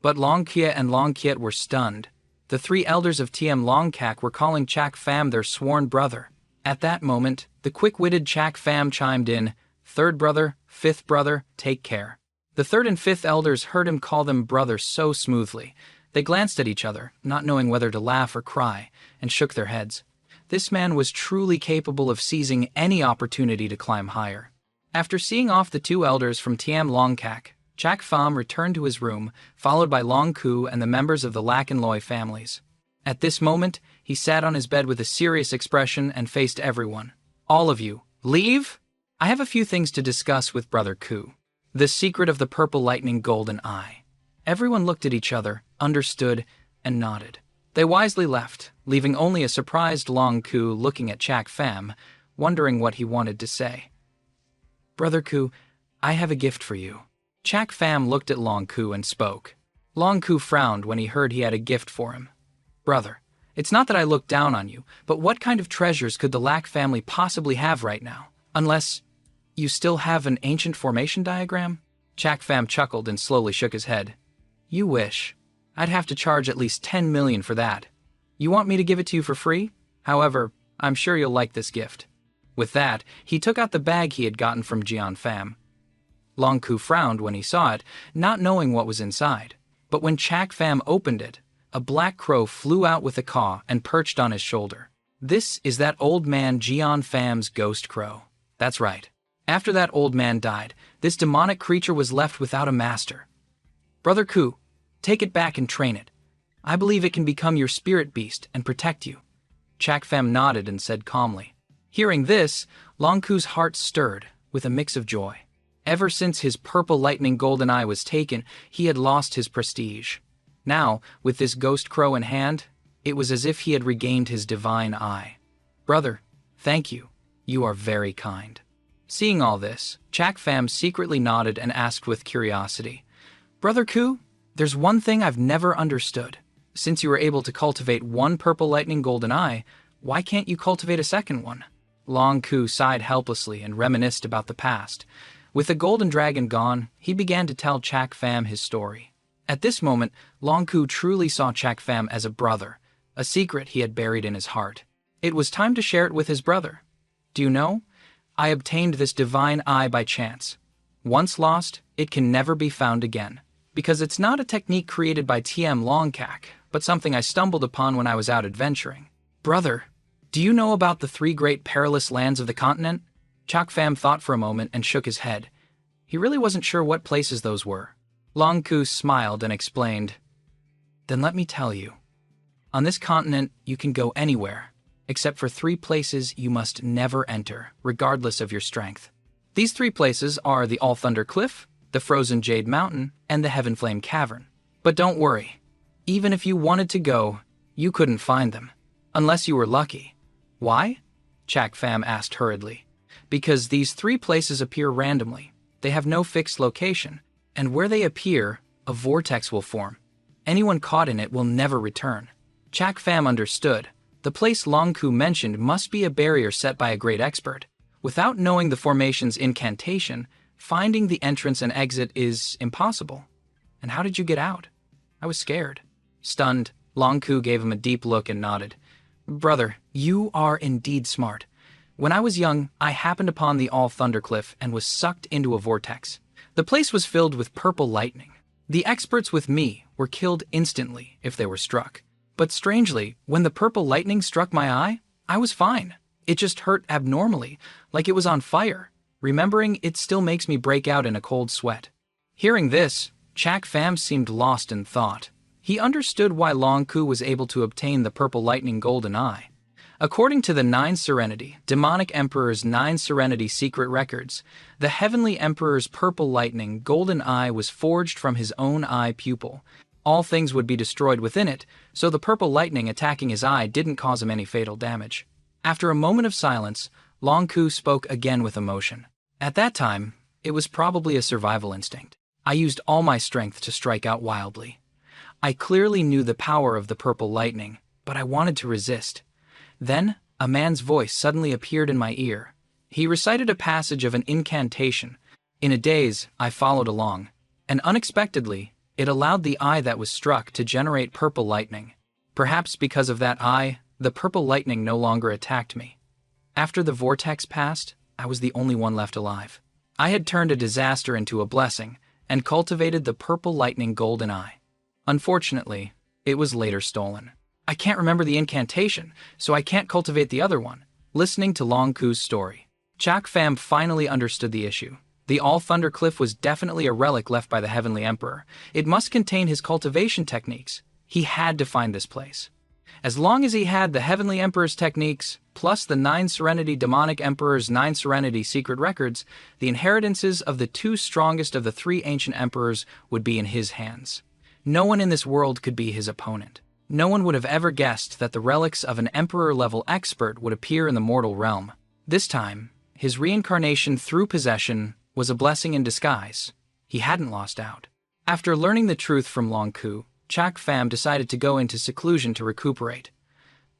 But Long Kiet and Long Kiet were stunned. The 3 elders of TM Long Kak were calling Chak Pham their sworn brother. At that moment, the quick-witted Chak Pham chimed in, "3rd brother, 5th brother, take care." The 3rd and 5th elders heard him call them brother so smoothly. They glanced at each other, not knowing whether to laugh or cry, and shook their heads. This man was truly capable of seizing any opportunity to climb higher. After seeing off the 2 elders from TM Long Kak, Chak Pham returned to his room, followed by Long Ku and the members of the Lak and Loi families. At this moment, he sat on his bed with a serious expression and faced everyone. "All of you, leave? I have a few things to discuss with Brother Ku. The secret of the purple lightning golden eye." Everyone looked at each other, understood, and nodded. They wisely left, leaving only a surprised Long Ku looking at Chak Pham, wondering what he wanted to say. "Brother Ku, I have a gift for you." Chak Pham looked at Long Ku and spoke. Long Ku frowned when he heard he had a gift for him. "Brother, it's not that I look down on you, but what kind of treasures could the Lak family possibly have right now? Unless you still have an ancient formation diagram?" Chak Pham chuckled and slowly shook his head. "You wish. I'd have to charge at least 10 million for that. You want me to give it to you for free? However, I'm sure you'll like this gift." With that, he took out the bag he had gotten from Jian Pham. Long Ku frowned when he saw it, not knowing what was inside. But when Chak Pham opened it, a black crow flew out with a caw and perched on his shoulder. This is that old man Jian Pham's ghost crow. That's right. After that old man died, this demonic creature was left without a master. "Brother Ku, take it back and train it. I believe it can become your spirit beast and protect you." Chak Pham nodded and said calmly. Hearing this, Long Ku's heart stirred with a mix of joy. Ever since his purple lightning golden eye was taken, he had lost his prestige. Now, with this ghost crow in hand, it was as if he had regained his divine eye. "Brother, thank you. You are very kind." Seeing all this, Chak Pham secretly nodded and asked with curiosity, "Brother Ku, there's one thing I've never understood. Since you were able to cultivate 1 purple lightning golden eye, why can't you cultivate a second one?" Long Ku sighed helplessly and reminisced about the past. With the golden dragon gone, he began to tell Chak Pham his story. At this moment, Long Ku truly saw Chak Pham as a brother, a secret he had buried in his heart. It was time to share it with his brother. Do you know? I obtained this divine eye by chance. Once lost, it can never be found again. Because it's not a technique created by TM Longcack, but something I stumbled upon when I was out adventuring. Brother, do you know about the 3 great perilous lands of the continent? Chakfam thought for a moment and shook his head. He really wasn't sure what places those were. Longku smiled and explained, Then let me tell you. On this continent, you can go anywhere, except for 3 places you must never enter, regardless of your strength. These 3 places are the All Thunder Cliff, the Frozen Jade Mountain, and the Heaven Flame Cavern. But don't worry. Even if you wanted to go, you couldn't find them. Unless you were lucky. Why? Chakfam asked hurriedly. Because these 3 places appear randomly. They have no fixed location, and where they appear, a vortex will form. Anyone caught in it will never return. Chakfam understood. The place Longku mentioned must be a barrier set by a great expert. Without knowing the formation's incantation, finding the entrance and exit is impossible. And how did you get out? I was scared. Stunned, Longku gave him a deep look and nodded. Brother, you are indeed smart. When I was young, I happened upon the All Thunder Cliff and was sucked into a vortex. The place was filled with purple lightning. The experts with me were killed instantly if they were struck. But strangely, when the purple lightning struck my eye, I was fine. It just hurt abnormally, like it was on fire. Remembering it still makes me break out in a cold sweat. Hearing this, Chakfam seemed lost in thought. He understood why Longku was able to obtain the purple lightning golden eye. According to the 9 Serenity, Demonic Emperor's 9 Serenity secret records, the Heavenly Emperor's purple lightning golden eye was forged from his own eye pupil. All things would be destroyed within it, so the purple lightning attacking his eye didn't cause him any fatal damage. After a moment of silence, Longku spoke again with emotion. At that time, it was probably a survival instinct. I used all my strength to strike out wildly. I clearly knew the power of the purple lightning, but I wanted to resist. Then, a man's voice suddenly appeared in my ear. He recited a passage of an incantation. In a daze, I followed along, and unexpectedly, it allowed the eye that was struck to generate purple lightning. Perhaps because of that eye, the purple lightning no longer attacked me. After the vortex passed, I was the only one left alive. I had turned a disaster into a blessing, and cultivated the purple lightning golden eye. Unfortunately, it was later stolen. I can't remember the incantation, so I can't cultivate the other one. Listening to Longku's story, Chakfam finally understood the issue. The All Thunder Cliff was definitely a relic left by the Heavenly Emperor. It must contain his cultivation techniques. He had to find this place. As long as he had the Heavenly Emperor's techniques, plus the 9 Serenity Demonic Emperor's 9 Serenity secret records, the inheritances of the 2 strongest of the 3 ancient emperors would be in his hands. No one in this world could be his opponent. No one would have ever guessed that the relics of an emperor-level expert would appear in the mortal realm. This time, his reincarnation through possession was a blessing in disguise. He hadn't lost out. After learning the truth from Longku, Chakfam decided to go into seclusion to recuperate.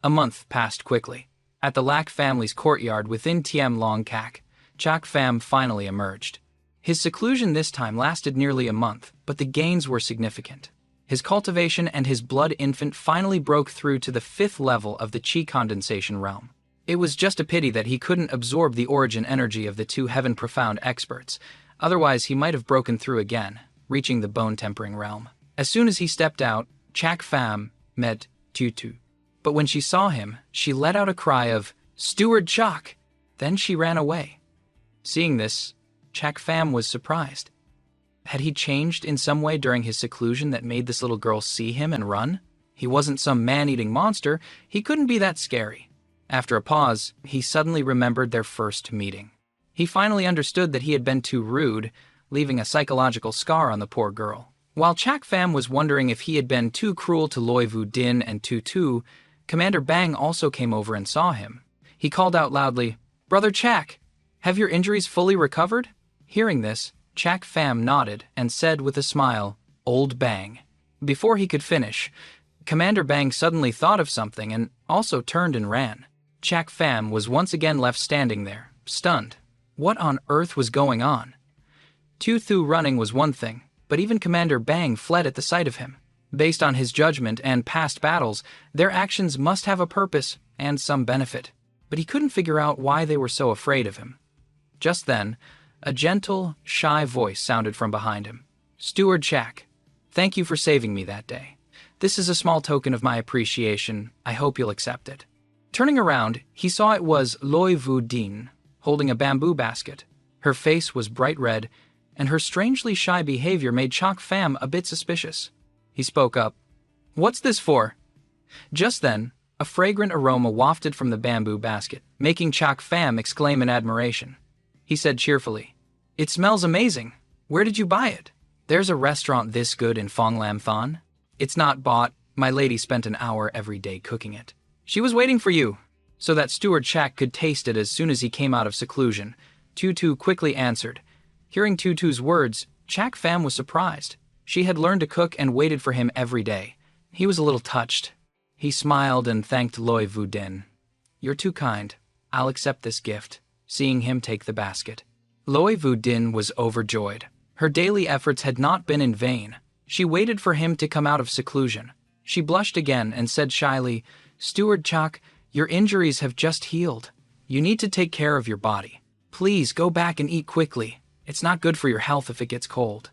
A month passed quickly. At the Lack family's courtyard within TM Longcack, Chakfam finally emerged. His seclusion this time lasted nearly a month, but the gains were significant. His cultivation and his blood infant finally broke through to the 5th level of the Qi condensation realm. It was just a pity that he couldn't absorb the origin energy of the 2 heaven-profound experts, otherwise he might have broken through again, reaching the bone-tempering realm. As soon as he stepped out, Chakfam met Tutu. But when she saw him, she let out a cry of, "Steward Chak!" Then she ran away. Seeing this, Chakfam was surprised. Had he changed in some way during his seclusion that made this little girl see him and run? He wasn't some man-eating monster, he couldn't be that scary. After a pause, he suddenly remembered their first meeting. He finally understood that he had been too rude, leaving a psychological scar on the poor girl. While Chakfam was wondering if he had been too cruel to Loi Vu Din and Tutu, Commander Bang also came over and saw him. He called out loudly, "Brother Chak, have your injuries fully recovered?" Hearing this, Chakfam nodded and said with a smile, "Old Bang." Before he could finish, Commander Bang suddenly thought of something and also turned and ran. Chakfam was once again left standing there, stunned. What on earth was going on? Tutu running was one thing, but even Commander Bang fled at the sight of him. Based on his judgment and past battles, their actions must have a purpose, and some benefit, but he couldn't figure out why they were so afraid of him. Just then, a gentle, shy voice sounded from behind him. "Steward Chak, thank you for saving me that day. This is a small token of my appreciation. I hope you'll accept it." Turning around, he saw it was Loi Vu Din, holding a bamboo basket. Her face was bright red, and her strangely shy behavior made Chak Pham a bit suspicious. He spoke up. "What's this for?" Just then, a fragrant aroma wafted from the bamboo basket, making Chak Pham exclaim in admiration. He said cheerfully, "It smells amazing. Where did you buy it?" "There's a restaurant this good in Phong Lam Thon. It's not bought. My lady spent an hour every day cooking it. She was waiting for you, so that Steward Chak could taste it as soon as he came out of seclusion," Tutu quickly answered. Hearing Tutu's words, Chak Pham was surprised. She had learned to cook and waited for him every day. He was a little touched. He smiled and thanked Loi Vu Din. "You're too kind. I'll accept this gift," seeing him take the basket. Loi Vu Din was overjoyed. Her daily efforts had not been in vain. She waited for him to come out of seclusion. She blushed again and said shyly, "Steward Chak, your injuries have just healed. You need to take care of your body. Please go back and eat quickly. It's not good for your health if it gets cold."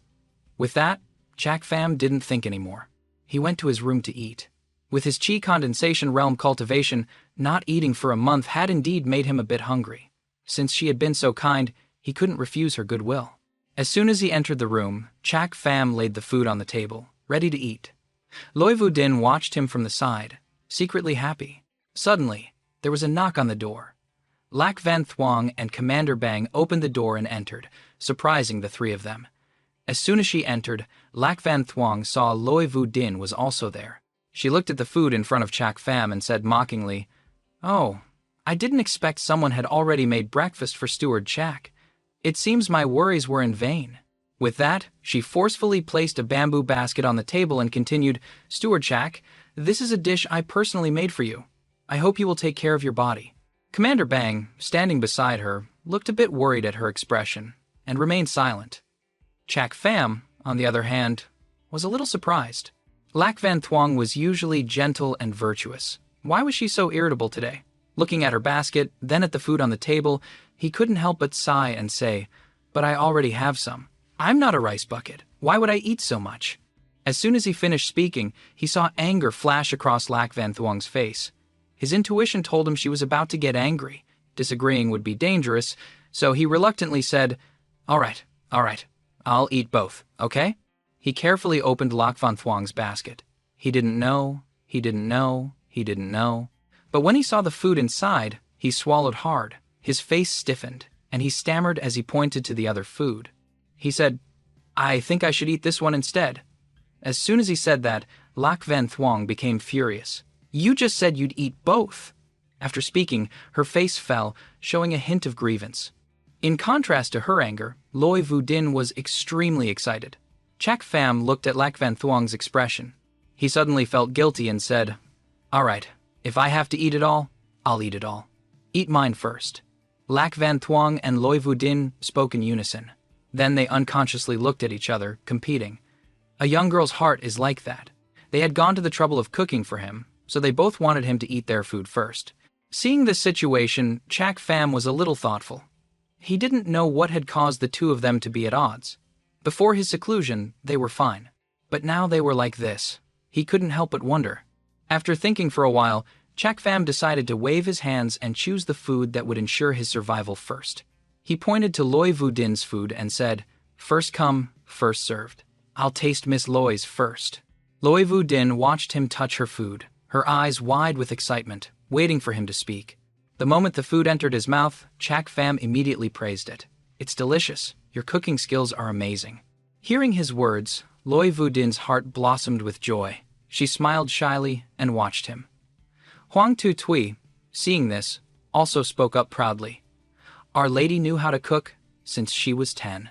With that, Chak Pham didn't think anymore. He went to his room to eat. With his chi condensation realm cultivation, not eating for a month had indeed made him a bit hungry. Since she had been so kind, he couldn't refuse her goodwill. As soon as he entered the room, Chak Pham laid the food on the table, ready to eat. Loi Vu Din watched him from the side, secretly happy. Suddenly, there was a knock on the door. Lac Van Thuong and Commander Bang opened the door and entered, surprising the three of them. As soon as she entered, Lac Van Thuong saw Loi Vu Din was also there. She looked at the food in front of Chak Pham and said mockingly, "Oh, I didn't expect someone had already made breakfast for Steward Chak. It seems my worries were in vain." With that, she forcefully placed a bamboo basket on the table and continued, "Steward Chak, this is a dish I personally made for you. I hope you will take care of your body." Commander Bang, standing beside her, looked a bit worried at her expression and remained silent. Chak Pham, on the other hand, was a little surprised. Lac Van Thuong was usually gentle and virtuous. Why was she so irritable today? Looking at her basket, then at the food on the table, he couldn't help but sigh and say, "But I already have some. I'm not a rice bucket. Why would I eat so much?" As soon as he finished speaking, he saw anger flash across Lac Van Thuong's face. His intuition told him she was about to get angry. Disagreeing would be dangerous, so he reluctantly said, all right, I'll eat both, okay?" He carefully opened Lac Van Thuong's basket. He didn't know. But when he saw the food inside, he swallowed hard. His face stiffened, and he stammered as he pointed to the other food. He said, "I think I should eat this one instead." As soon as he said that, Lac Van Thuong became furious. "You just said you'd eat both." After speaking, her face fell, showing a hint of grievance. In contrast to her anger, Loi Vu Din was extremely excited. Chak Pham looked at Lac Van Thuong's expression. He suddenly felt guilty and said, "All right, if I have to eat it all, I'll eat it all. Eat mine first." Lac Van Thuong and Loi Vu Din spoke in unison. Then they unconsciously looked at each other, competing. A young girl's heart is like that. They had gone to the trouble of cooking for him, so they both wanted him to eat their food first. Seeing this situation, Chak Pham was a little thoughtful. He didn't know what had caused the two of them to be at odds. Before his seclusion, they were fine. But now they were like this. He couldn't help but wonder. After thinking for a while, Chak Pham decided to wave his hands and choose the food that would ensure his survival first. He pointed to Loi Vu Din's food and said, "First come, first served. I'll taste Miss Loi's first." Loi Vu Din watched him touch her food, her eyes wide with excitement, waiting for him to speak. The moment the food entered his mouth, Chak Pham immediately praised it. "It's delicious. Your cooking skills are amazing." Hearing his words, Loi Vu Din's heart blossomed with joy. She smiled shyly and watched him. Huang Tu Tui, seeing this, also spoke up proudly. "Our lady knew how to cook since she was 10.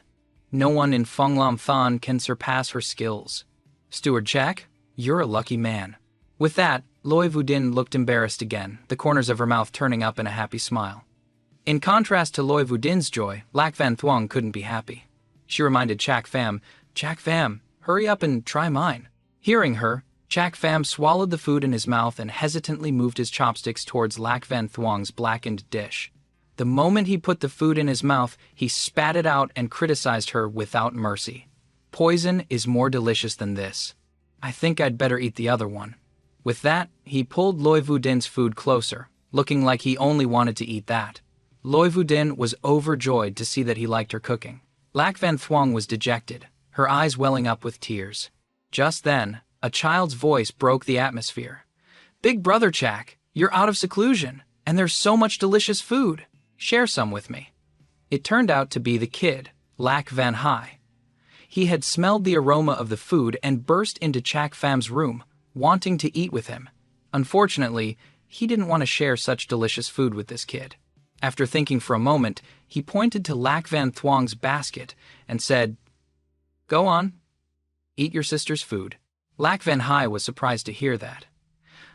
No one in Phong Lam Thon can surpass her skills. Steward Chak, you're a lucky man." With that, Loi Vu Din looked embarrassed again, the corners of her mouth turning up in a happy smile. In contrast to Loi Vu Din's joy, Lac Van Thuong couldn't be happy. She reminded Chak Pham, "Chak Pham, hurry up and try mine." Hearing her, Chak Pham swallowed the food in his mouth and hesitantly moved his chopsticks towards Lac Van Thuong's blackened dish. The moment he put the food in his mouth, he spat it out and criticized her without mercy. Poison is more delicious than this. I think I'd better eat the other one. With that, he pulled Loi Vu Din's food closer, looking like he only wanted to eat that. Loi Vu Din was overjoyed to see that he liked her cooking. Lac Van Thuong was dejected, her eyes welling up with tears. Just then, a child's voice broke the atmosphere. "Big brother Chak, you're out of seclusion, and there's so much delicious food. Share some with me." It turned out to be the kid, Lac Van Hai. He had smelled the aroma of the food and burst into Chak Pham's room, wanting to eat with him. Unfortunately, he didn't want to share such delicious food with this kid. After thinking for a moment, he pointed to Lac Van Thuong's basket and said, "Go on, eat your sister's food." Lac Van Hai was surprised to hear that.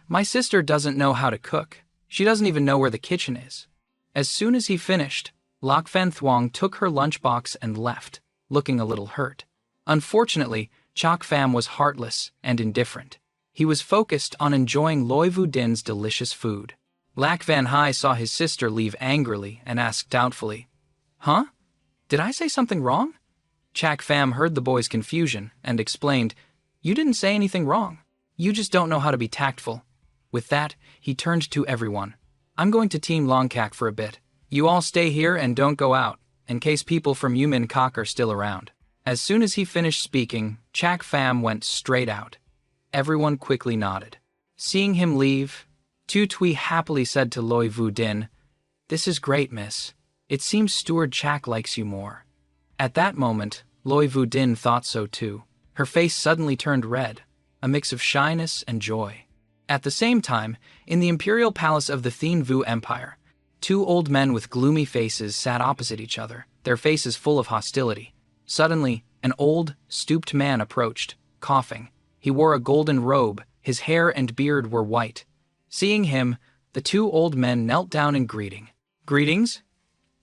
"My sister doesn't know how to cook. She doesn't even know where the kitchen is." As soon as he finished, Lac Van Thuong took her lunchbox and left, looking a little hurt. Unfortunately, Chak Pham was heartless and indifferent. He was focused on enjoying Loi Vu Din's delicious food. Lac Van Hai saw his sister leave angrily and asked doubtfully, "Huh? Did I say something wrong?" Chak Pham heard the boy's confusion and explained, "You didn't say anything wrong. You just don't know how to be tactful." With that, he turned to everyone. "I'm going to Team Longkak for a bit. You all stay here and don't go out, in case people from Yumin Kok are still around." As soon as he finished speaking, Chak Pham went straight out. Everyone quickly nodded. Seeing him leave, Tu Tui happily said to Loi Vu Din, "This is great, miss. It seems Steward Chak likes you more." At that moment, Loi Vu Din thought so too. Her face suddenly turned red, a mix of shyness and joy. At the same time, in the imperial palace of the Thien Vu Empire, two old men with gloomy faces sat opposite each other, their faces full of hostility. Suddenly, an old, stooped man approached, coughing. He wore a golden robe, his hair and beard were white. Seeing him, the two old men knelt down in greeting. "Greetings,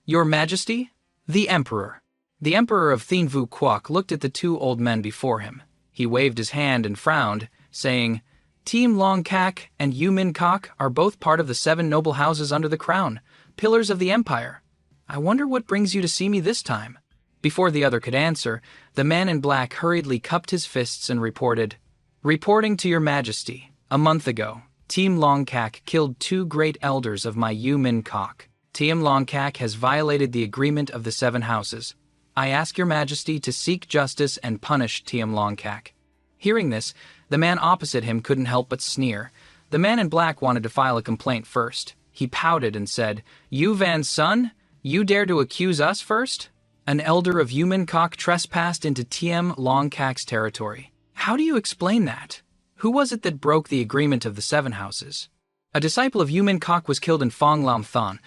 Your Majesty, the Emperor." The Emperor of Thien Vu Quoc looked at the two old men before him. He waved his hand and frowned, saying, "Team Longkak and Yumin Kok are both part of the 7 noble houses under the crown, pillars of the empire. I wonder what brings you to see me this time." Before the other could answer, the man in black hurriedly cupped his fists and reported, "Reporting to Your Majesty, a month ago, Team Longkak killed 2 great elders of my Yumin Kok. Team Longkak has violated the agreement of the 7 houses. I ask Your Majesty to seek justice and punish Team Longkak." Hearing this, the man opposite him couldn't help but sneer. The man in black wanted to file a complaint first. He pouted and said, "You Van's son? You dare to accuse us first? An elder of Yumin Kok trespassed into Tiem Longkak's territory. How do you explain that? Who was it that broke the agreement of the 7 houses?" "A disciple of Yumin Kok was killed in Phong Lam Thon.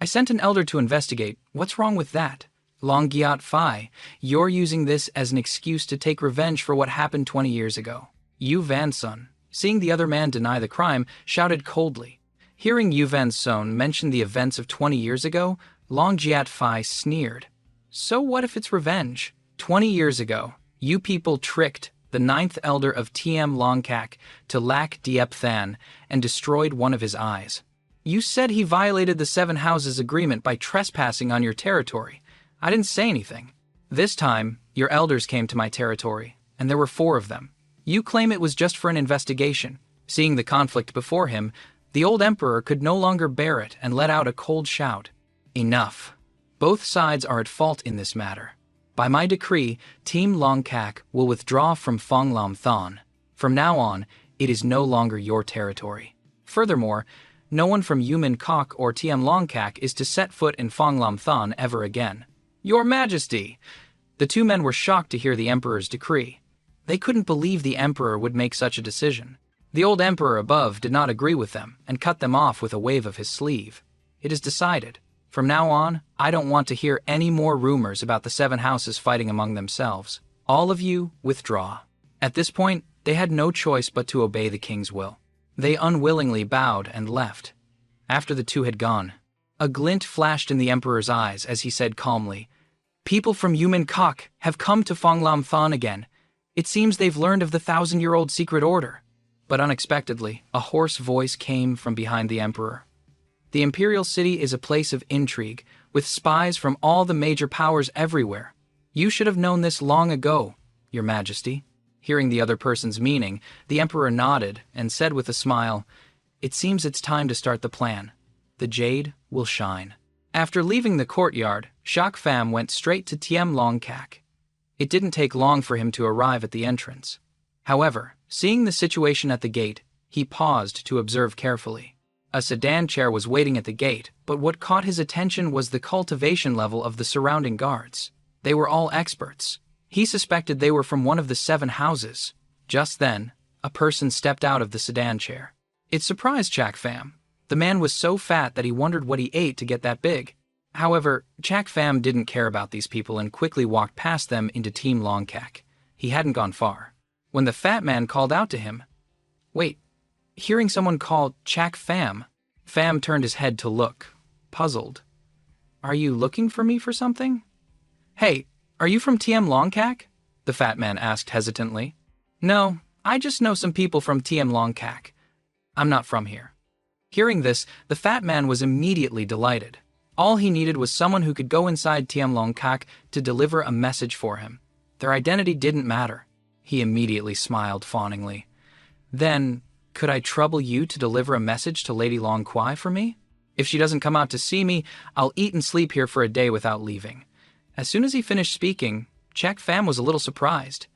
I sent an elder to investigate. What's wrong with that?" "Long Giat Phi, you're using this as an excuse to take revenge for what happened 20 years ago." Yu Van's son, seeing the other man deny the crime, shouted coldly. Hearing Yu Van's son mention the events of 20 years ago, Long Giat Phi sneered. "So what if it's revenge? 20 years ago, you people tricked the 9th elder of Tiem Longkak to Lac Diep Than and destroyed one of his eyes. You said he violated the 7 houses agreement by trespassing on your territory. I didn't say anything. This time, your elders came to my territory, and there were 4 of them. You claim it was just for an investigation." Seeing the conflict before him, the old emperor could no longer bear it and let out a cold shout. "Enough. Both sides are at fault in this matter. By my decree, Team Longkak will withdraw from Phong Lam Thon. From now on, it is no longer your territory. Furthermore, no one from Yumin Kok or Tiem Longkak is to set foot in Phong Lam Thon ever again." "Your Majesty!" The 2 men were shocked to hear the emperor's decree. They couldn't believe the emperor would make such a decision. The old emperor above did not agree with them and cut them off with a wave of his sleeve. "It is decided. From now on, I don't want to hear any more rumors about the 7 houses fighting among themselves. All of you, withdraw." At this point, they had no choice but to obey the king's will. They unwillingly bowed and left. After the 2 had gone, a glint flashed in the emperor's eyes as he said calmly, "People from Yumin Kok have come to Phong Lam Thon again. It seems they've learned of the 1,000-year-old secret order. But unexpectedly, a hoarse voice came from behind the emperor. The imperial city is a place of intrigue, with spies from all the major powers everywhere. You should have known this long ago, Your Majesty. Hearing the other person's meaning, the emperor nodded and said with a smile, "It seems it's time to start the plan. The jade will shine." After leaving the courtyard, Shak Fam went straight to Tiem Long Kak. It didn't take long for him to arrive at the entrance. However, seeing the situation at the gate, he paused to observe carefully. A sedan chair was waiting at the gate, but what caught his attention was the cultivation level of the surrounding guards. They were all experts. He suspected they were from one of the 7 houses. Just then, a person stepped out of the sedan chair. It surprised Chak Fam. The man was so fat that he wondered what he ate to get that big. However, Chak Fam didn't care about these people and quickly walked past them into Team Longkak. He hadn't gone far when the fat man called out to him. Wait, hearing someone call Chak Fam, Fam turned his head to look, puzzled. Are you looking for me for something? Hey, are you from Tiem Longkak? The fat man asked hesitantly. No, I just know some people from Tiem Longkak. I'm not from here. Hearing this, the fat man was immediately delighted. All he needed was someone who could go inside Tiem Longkak to deliver a message for him. Their identity didn't matter. He immediately smiled fawningly. Then, could I trouble you to deliver a message to Lady Long Kwai for me? If she doesn't come out to see me, I'll eat and sleep here for a day without leaving. As soon as he finished speaking, Chak Fam was a little surprised.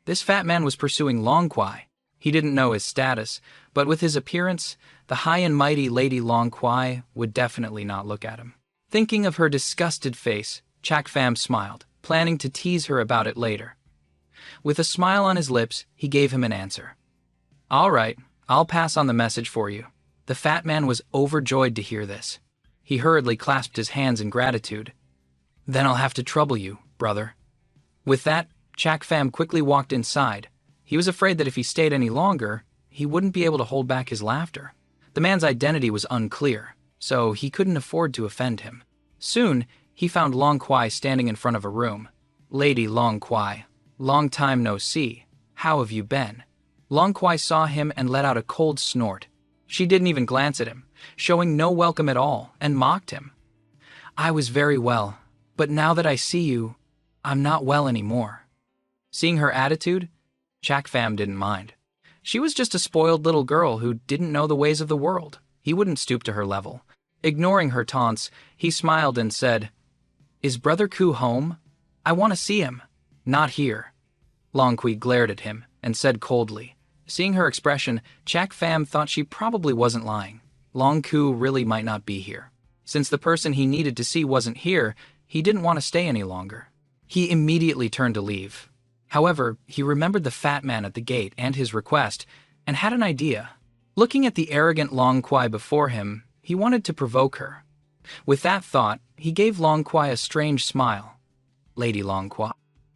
This fat man was pursuing Long Kwai. He didn't know his status, but with his appearance, the high and mighty Lady Long Kwai would definitely not look at him. Thinking of her disgusted face, Chak Fam smiled, planning to tease her about it later. With a smile on his lips, he gave him an answer. All right, I'll pass on the message for you. The fat man was overjoyed to hear this. He hurriedly clasped his hands in gratitude. Then I'll have to trouble you, brother. With that, Chak Fam quickly walked inside. He was afraid that if he stayed any longer, he wouldn't be able to hold back his laughter. The man's identity was unclear, so he couldn't afford to offend him. Soon, he found Long Kwai standing in front of a room. Lady Long Kwai, long time no see. How have you been? Long Kwai saw him and let out a cold snort. She didn't even glance at him, showing no welcome at all, and mocked him. I was very well, but now that I see you, I'm not well anymore. Seeing her attitude, Chak Fam didn't mind. She was just a spoiled little girl who didn't know the ways of the world. He wouldn't stoop to her level. Ignoring her taunts, he smiled and said, Is Brother Ku home? I want to see him. Not here. Long Kui glared at him and said coldly. Seeing her expression, Chak Fam thought she probably wasn't lying. Long Ku really might not be here. Since the person he needed to see wasn't here, he didn't want to stay any longer. He immediately turned to leave. However, he remembered the fat man at the gate and his request, and had an idea. Looking at the arrogant Long Kwai before him, he wanted to provoke her. With that thought, he gave Long Kwai a strange smile. Lady Long Kwai.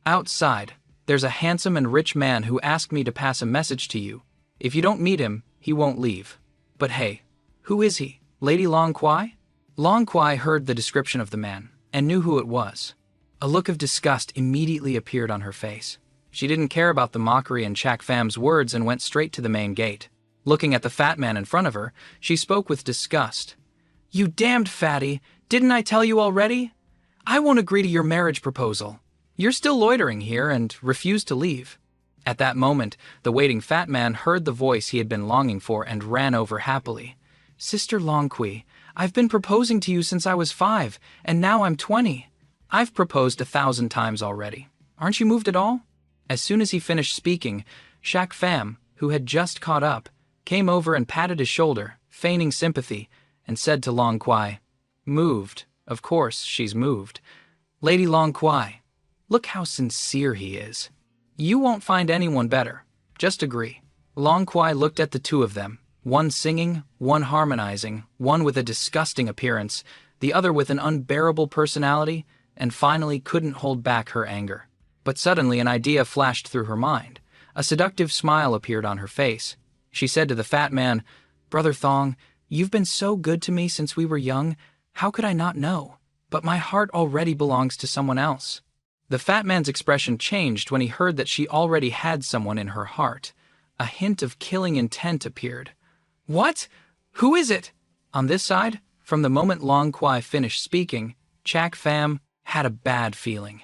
Outside, there's a handsome and rich man who asked me to pass a message to you. If you don't meet him, he won't leave. But hey, who is he? Lady Long Kwai? Long Kwai heard the description of the man, and knew who it was. A look of disgust immediately appeared on her face. She didn't care about the mockery in Chak Fam's words and went straight to the main gate. Looking at the fat man in front of her, she spoke with disgust. You damned fatty, didn't I tell you already? I won't agree to your marriage proposal. You're still loitering here and refuse to leave. At that moment, the waiting fat man heard the voice he had been longing for and ran over happily. Sister Longqui, I've been proposing to you since I was 5, and now I'm 20. I've proposed 1,000 times already. Aren't you moved at all? As soon as he finished speaking, Chak Fam, who had just caught up, came over and patted his shoulder, feigning sympathy, and said to Long Kwai, Moved. Of course, she's moved. Lady Long Kwai, look how sincere he is. You won't find anyone better. Just agree. Long Kwai looked at the two of them, one singing, one harmonizing, one with a disgusting appearance, the other with an unbearable personality, and finally couldn't hold back her anger. But suddenly an idea flashed through her mind. A seductive smile appeared on her face. She said to the fat man, Brother Thong, you've been so good to me since we were young, how could I not know? But my heart already belongs to someone else. The fat man's expression changed when he heard that she already had someone in her heart. A hint of killing intent appeared. What? Who is it? On this side, from the moment Long Kwai finished speaking, Chak Pham had a bad feeling.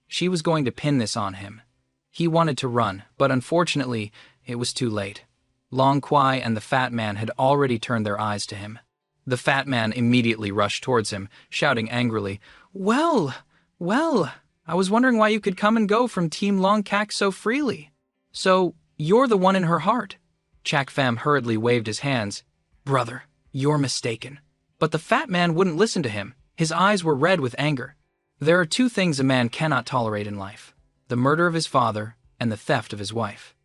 She was going to pin this on him. He wanted to run, but unfortunately, it was too late. Long Kwai and the fat man had already turned their eyes to him. The fat man immediately rushed towards him, shouting angrily, Well, I was wondering why you could come and go from Team Long Kak so freely. So, you're the one in her heart. Chak Pham hurriedly waved his hands. Brother, you're mistaken. But the fat man wouldn't listen to him. His eyes were red with anger. There are two things a man cannot tolerate in life: the murder of his father and the theft of his wife.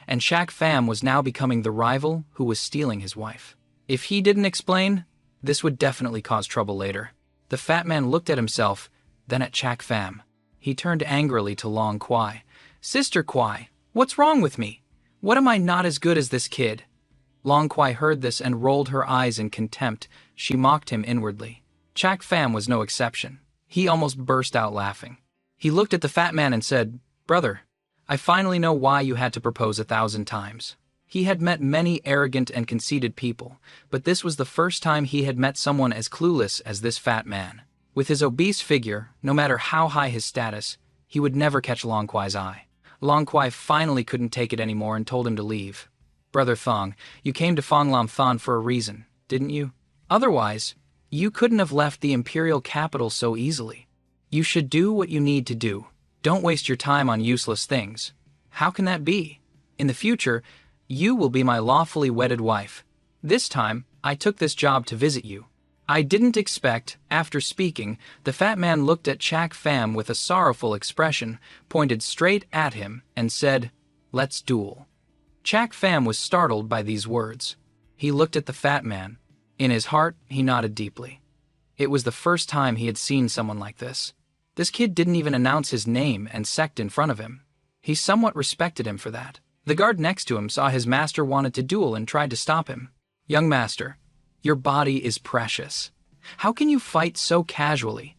And Chak Pham was now becoming the rival who was stealing his wife. If he didn't explain, this would definitely cause trouble later. The fat man looked at himself, then at Chak Pham. He turned angrily to Long Kwai. Sister Kwai, what's wrong with me? What am I not as good as this kid? Long Kwai heard this and rolled her eyes in contempt. She mocked him inwardly. Chak Pham was no exception. He almost burst out laughing. He looked at the fat man and said, Brother, I finally know why you had to propose 1,000 times. He had met many arrogant and conceited people, but this was the first time he had met someone as clueless as this fat man. With his obese figure, no matter how high his status, he would never catch Long Kwai's eye. Long Kwai finally couldn't take it anymore and told him to leave. Brother Thong, you came to Phong Lam Thon for a reason, didn't you? Otherwise, you couldn't have left the imperial capital so easily. You should do what you need to do. Don't waste your time on useless things. How can that be? In the future, you will be my lawfully wedded wife. This time, I took this job to visit you. I didn't expect, after speaking, the fat man looked at Chak Pham with a sorrowful expression, pointed straight at him, and said, Let's duel. Chak Pham was startled by these words. He looked at the fat man. In his heart, he nodded deeply. It was the first time he had seen someone like this. This kid didn't even announce his name and sect in front of him. He somewhat respected him for that. The guard next to him saw his master wanted to duel and tried to stop him. Young master, your body is precious. How can you fight so casually?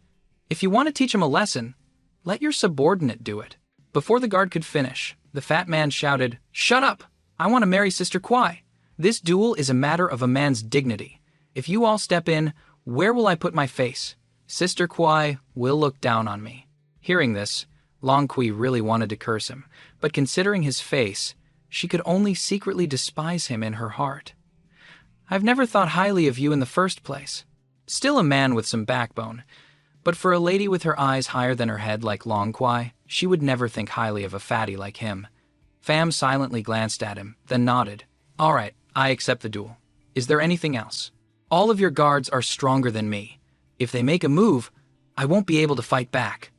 If you want to teach him a lesson, let your subordinate do it. Before the guard could finish, the fat man shouted, Shut up! I want to marry Sister Kwai. This duel is a matter of a man's dignity. If you all step in, where will I put my face? Sister Kwai will look down on me. Hearing this, Long Kwai really wanted to curse him, but considering his face, she could only secretly despise him in her heart. I've never thought highly of you in the first place. Still a man with some backbone, but for a lady with her eyes higher than her head like Long Kwai, she would never think highly of a fatty like him. Pham silently glanced at him, then nodded. All right, I accept the duel. Is there anything else? All of your guards are stronger than me. If they make a move, I won't be able to fight back.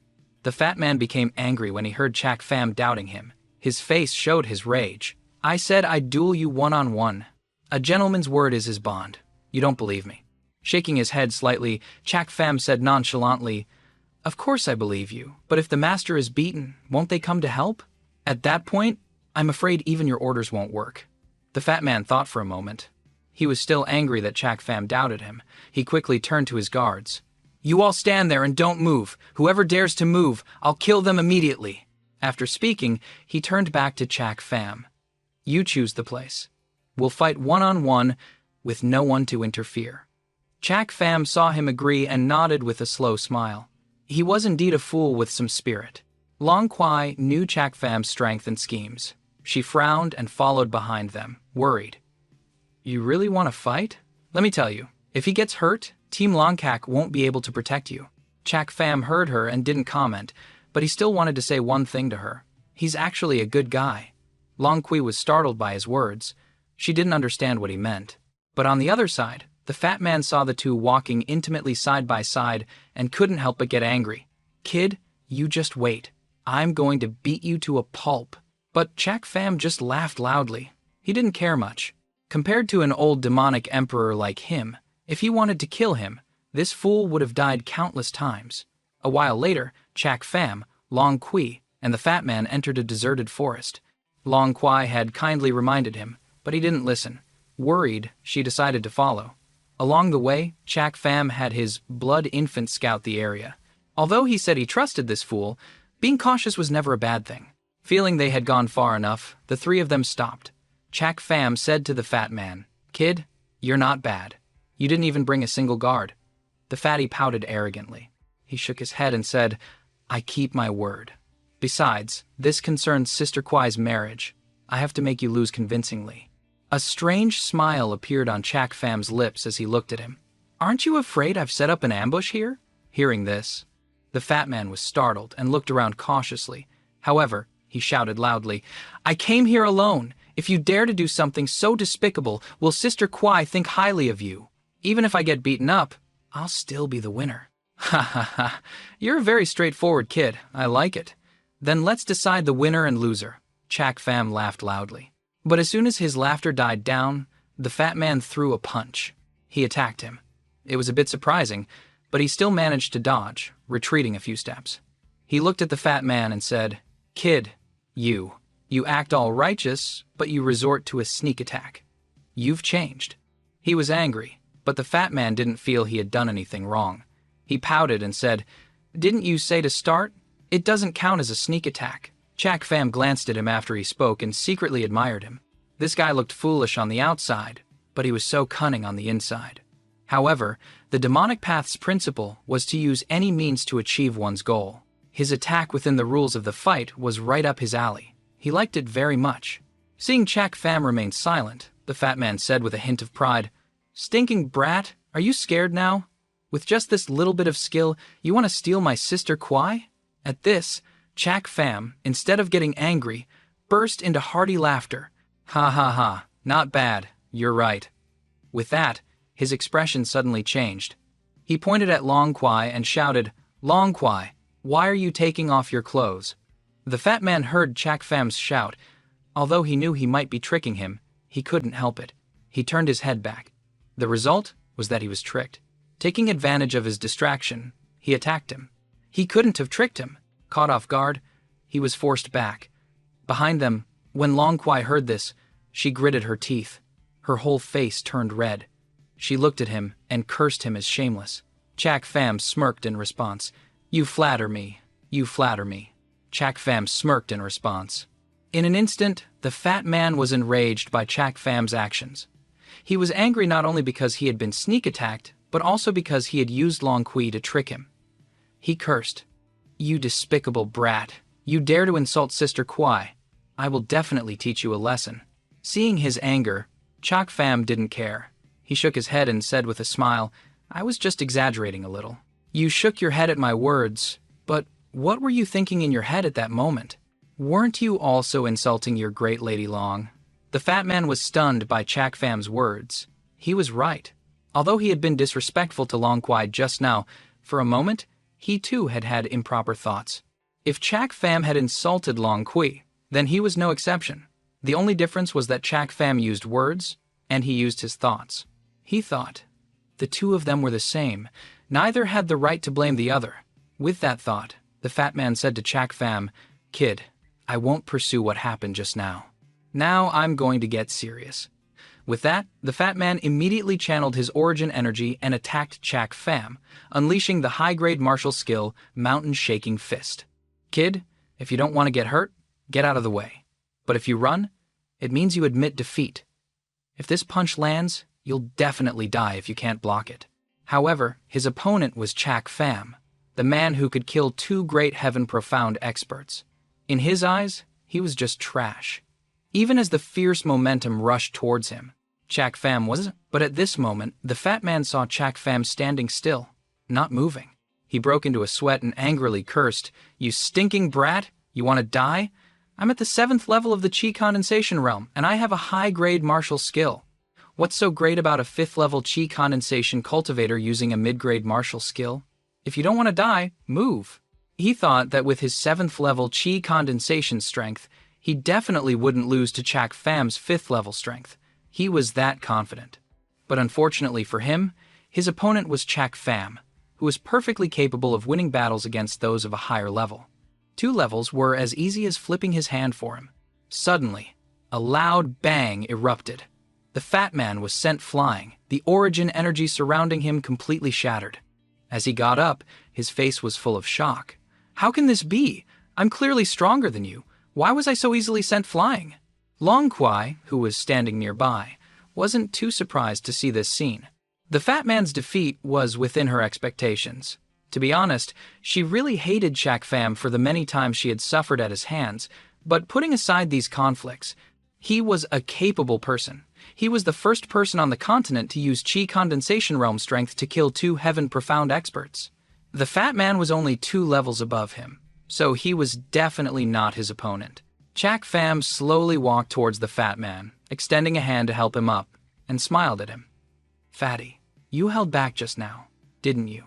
The fat man became angry when he heard Chak Pham doubting him. His face showed his rage. I said I'd duel you one-on-one. A gentleman's word is his bond. You don't believe me. Shaking his head slightly, Chak Pham said nonchalantly, Of course I believe you, but if the master is beaten, won't they come to help? At that point, I'm afraid even your orders won't work. The fat man thought for a moment. He was still angry that Chak Pham doubted him. He quickly turned to his guards. You all stand there and don't move. Whoever dares to move, I'll kill them immediately. After speaking, he turned back to Chak Pham. You choose the place. We'll fight one-on-one with no one to interfere. Chak Pham saw him agree and nodded with a slow smile. He was indeed a fool with some spirit. Long Kwai knew Chak Pham's strength and schemes. She frowned and followed behind them, worried. You really want to fight? Let me tell you, if he gets hurt, Team Long Kak won't be able to protect you. Chak Pham heard her and didn't comment, but he still wanted to say one thing to her. He's actually a good guy. Long Kwai was startled by his words. She didn't understand what he meant. But on the other side, the fat man saw the two walking intimately side by side and couldn't help but get angry. Kid, you just wait. I'm going to beat you to a pulp. But Chak Pham just laughed loudly. He didn't care much. Compared to an old demonic emperor like him, if he wanted to kill him, this fool would have died countless times. A while later, Chak Pham, Long Kwai, and the fat man entered a deserted forest. Long Kwai had kindly reminded him, but he didn't listen. Worried, she decided to follow. Along the way, Chak Pham had his blood infant scout the area. Although he said he trusted this fool, being cautious was never a bad thing. Feeling they had gone far enough, the three of them stopped. Chak Pham said to the fat man, "Kid, you're not bad. You didn't even bring a single guard." The fatty pouted arrogantly. He shook his head and said, "I keep my word. Besides, this concerns Sister Kwai's marriage. I have to make you lose convincingly." A strange smile appeared on Chak Pham's lips as he looked at him. "Aren't you afraid I've set up an ambush here?" Hearing this, the fat man was startled and looked around cautiously. However, he shouted loudly, "I came here alone. If you dare to do something so despicable, will Sister Kwai think highly of you? Even if I get beaten up, I'll still be the winner." "Ha ha ha, you're a very straightforward kid. I like it. Then let's decide the winner and loser." Chak Pham laughed loudly. But as soon as his laughter died down, the fat man threw a punch. He attacked him. It was a bit surprising, but he still managed to dodge, retreating a few steps. He looked at the fat man and said, "Kid, you act all righteous, but you resort to a sneak attack. You've changed." He was angry, but the fat man didn't feel he had done anything wrong. He pouted and said, "Didn't you say to start? It doesn't count as a sneak attack." Chak Pham glanced at him after he spoke and secretly admired him. This guy looked foolish on the outside, but he was so cunning on the inside. However, the demonic path's principle was to use any means to achieve one's goal. His attack within the rules of the fight was right up his alley. He liked it very much. Seeing Chak Pham remain silent, the fat man said with a hint of pride, "Stinking brat, are you scared now? With just this little bit of skill, you want to steal my Sister Kwai?" At this, Chak Pham, instead of getting angry, burst into hearty laughter. "Ha ha ha, not bad, you're right." With that, his expression suddenly changed. He pointed at Long Kwai and shouted, "Long Kwai, why are you taking off your clothes?" The fat man heard Chak Pham's shout. Although he knew he might be tricking him, he couldn't help it. He turned his head back. The result was that he was tricked. Taking advantage of his distraction, he attacked him. He couldn't have tricked him. Caught off guard, he was forced back. Behind them, when Long Kwai heard this, she gritted her teeth. Her whole face turned red. She looked at him and cursed him as shameless. Chak Pham smirked in response. "You flatter me. You flatter me." Chak Pham smirked in response. In an instant, the fat man was enraged by Chak Pham's actions. He was angry not only because he had been sneak attacked, but also because he had used Long Kwai to trick him. He cursed. "You despicable brat. You dare to insult Sister Kwai. I will definitely teach you a lesson." Seeing his anger, Chak Pham didn't care. He shook his head and said with a smile, "I was just exaggerating a little." "You shook your head at my words, but what were you thinking in your head at that moment? Weren't you also insulting your great lady Long?" The fat man was stunned by Chak Pham's words. He was right. Although he had been disrespectful to Long Kwai just now, for a moment, he too had had improper thoughts. If Chak Pham had insulted Long Kwai, then he was no exception. The only difference was that Chak Pham used words, and he used his thoughts. He thought. The two of them were the same. Neither had the right to blame the other. With that thought, the fat man said to Chak Pham, "Kid, I won't pursue what happened just now. Now I'm going to get serious." With that, the fat man immediately channeled his origin energy and attacked Chak Pham, unleashing the high-grade martial skill, Mountain Shaking Fist. "Kid, if you don't want to get hurt, get out of the way. But if you run, it means you admit defeat. If this punch lands, you'll definitely die if you can't block it." However, his opponent was Chak Pham, the man who could kill two great heaven-profound experts. In his eyes, he was just trash. Even as the fierce momentum rushed towards him, Chak Pham was. But at this moment, the fat man saw Chak Pham standing still, not moving. He broke into a sweat and angrily cursed, "You stinking brat! You want to die? I'm at the 7th level of the chi condensation realm, and I have a high-grade martial skill. What's so great about a 5th level chi condensation cultivator using a mid-grade martial skill? If you don't want to die, move." He thought that with his 7th level chi condensation strength, he definitely wouldn't lose to Chak Pham's 5th level strength. He was that confident. But unfortunately for him, his opponent was Chak Pham, who was perfectly capable of winning battles against those of a higher level. 2 levels were as easy as flipping his hand for him. Suddenly, a loud bang erupted. The fat man was sent flying, the origin energy surrounding him completely shattered. As he got up, his face was full of shock. "How can this be? I'm clearly stronger than you. Why was I so easily sent flying?" Long Kwai, who was standing nearby, wasn't too surprised to see this scene. The fat man's defeat was within her expectations. To be honest, she really hated Chak Pham for the many times she had suffered at his hands, but putting aside these conflicts, he was a capable person. He was the first person on the continent to use Chi condensation realm strength to kill 2 heaven profound experts. The fat man was only 2 levels above him, so he was definitely not his opponent. Chak Pham slowly walked towards the fat man, extending a hand to help him up, and smiled at him. "Fatty, you held back just now, didn't you?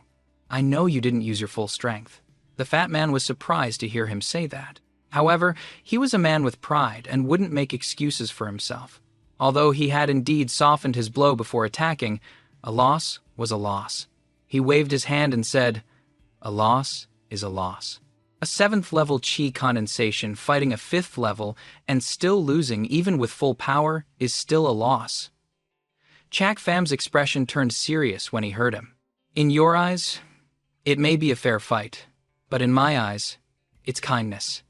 I know you didn't use your full strength." The fat man was surprised to hear him say that. However, he was a man with pride and wouldn't make excuses for himself. Although he had indeed softened his blow before attacking, a loss was a loss. He waved his hand and said, "A loss is a loss." A 7th level Chi condensation fighting a 5th level and still losing even with full power is still a loss. Chak Pham's expression turned serious when he heard him. "In your eyes, it may be a fair fight, but in my eyes, it's kindness."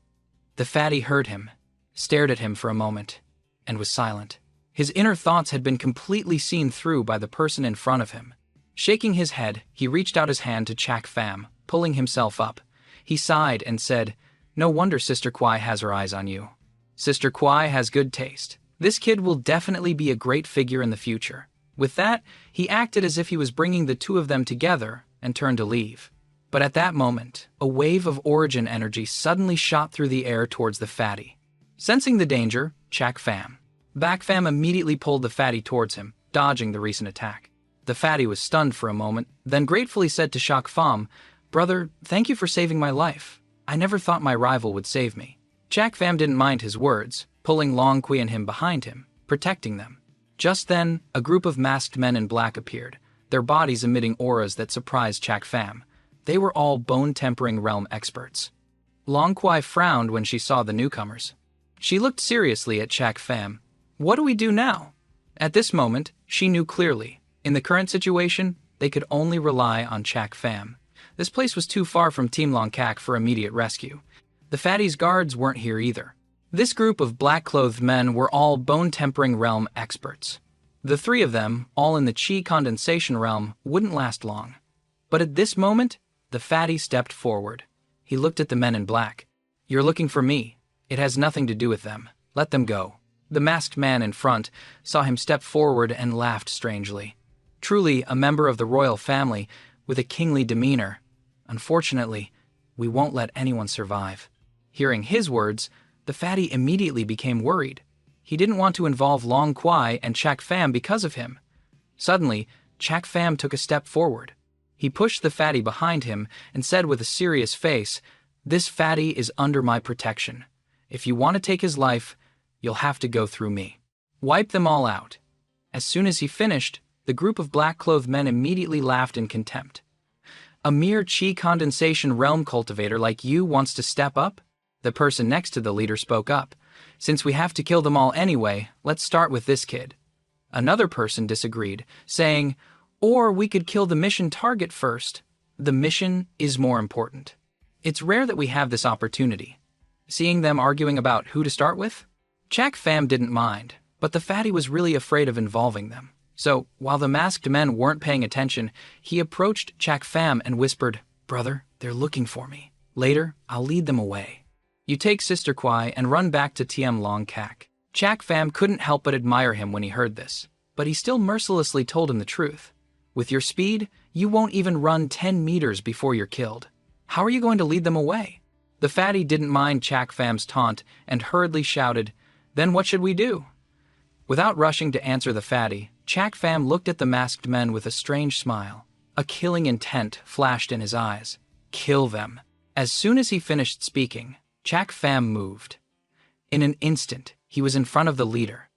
The fatty heard him, stared at him for a moment, and was silent. His inner thoughts had been completely seen through by the person in front of him. Shaking his head, he reached out his hand to Chak Pham, pulling himself up. He sighed and said, "No wonder Sister Kwai has her eyes on you. Sister Kwai has good taste. This kid will definitely be a great figure in the future." With that, he acted as if he was bringing the 2 of them together and turned to leave. But at that moment, a wave of origin energy suddenly shot through the air towards the fatty. Sensing the danger, Chak Pham immediately pulled the fatty towards him, dodging the recent attack. The fatty was stunned for a moment, then gratefully said to Chak Pham, "Brother, thank you for saving my life. I never thought my rival would save me." Chak Pham didn't mind his words, pulling Long Kui and him behind him, protecting them. Just then, a group of masked men in black appeared, their bodies emitting auras that surprised Chak Pham. They were all bone-tempering realm experts. Long Kui frowned when she saw the newcomers. She looked seriously at Chak Pham. "What do we do now?" At this moment, she knew clearly. In the current situation, they could only rely on Chak Pham. This place was too far from Team Long Kak for immediate rescue. The fatty's guards weren't here either. This group of black-clothed men were all bone-tempering realm experts. The 3 of them, all in the Chi condensation realm, wouldn't last long. But at this moment, the fatty stepped forward. He looked at the men in black. "You're looking for me. It has nothing to do with them. Let them go." The masked man in front saw him step forward and laughed strangely. Truly a member of the royal family with a kingly demeanor. "Unfortunately, we won't let anyone survive." Hearing his words, the fatty immediately became worried. He didn't want to involve Long Kwai and Chak Pham because of him. Suddenly, Chak Pham took a step forward. He pushed the fatty behind him and said with a serious face, "This fatty is under my protection. If you want to take his life, you'll have to go through me. Wipe them all out." As soon as he finished, the group of black-clothed men immediately laughed in contempt. "A mere Chi condensation realm cultivator like you wants to step up?" The person next to the leader spoke up. "Since we have to kill them all anyway, let's start with this kid." Another person disagreed, saying, "Or we could kill the mission target first. The mission is more important." It's rare that we have this opportunity. Seeing them arguing about who to start with? Chak Pham didn't mind, but the fatty was really afraid of involving them. So, while the masked men weren't paying attention, he approached Chak Pham and whispered, "Brother, they're looking for me. Later, I'll lead them away. You take Sister Kwai and run back to Tiem Long Kak." Chak Pham couldn't help but admire him when he heard this, but he still mercilessly told him the truth. "With your speed, you won't even run 10 meters before you're killed. How are you going to lead them away?" The fatty didn't mind Chak Pham's taunt and hurriedly shouted, "Then what should we do?" Without rushing to answer the fatty, Chak Pham looked at the masked men with a strange smile. A killing intent flashed in his eyes. "Kill them." As soon as he finished speaking, Chak Pham moved. In an instant, he was in front of the leader.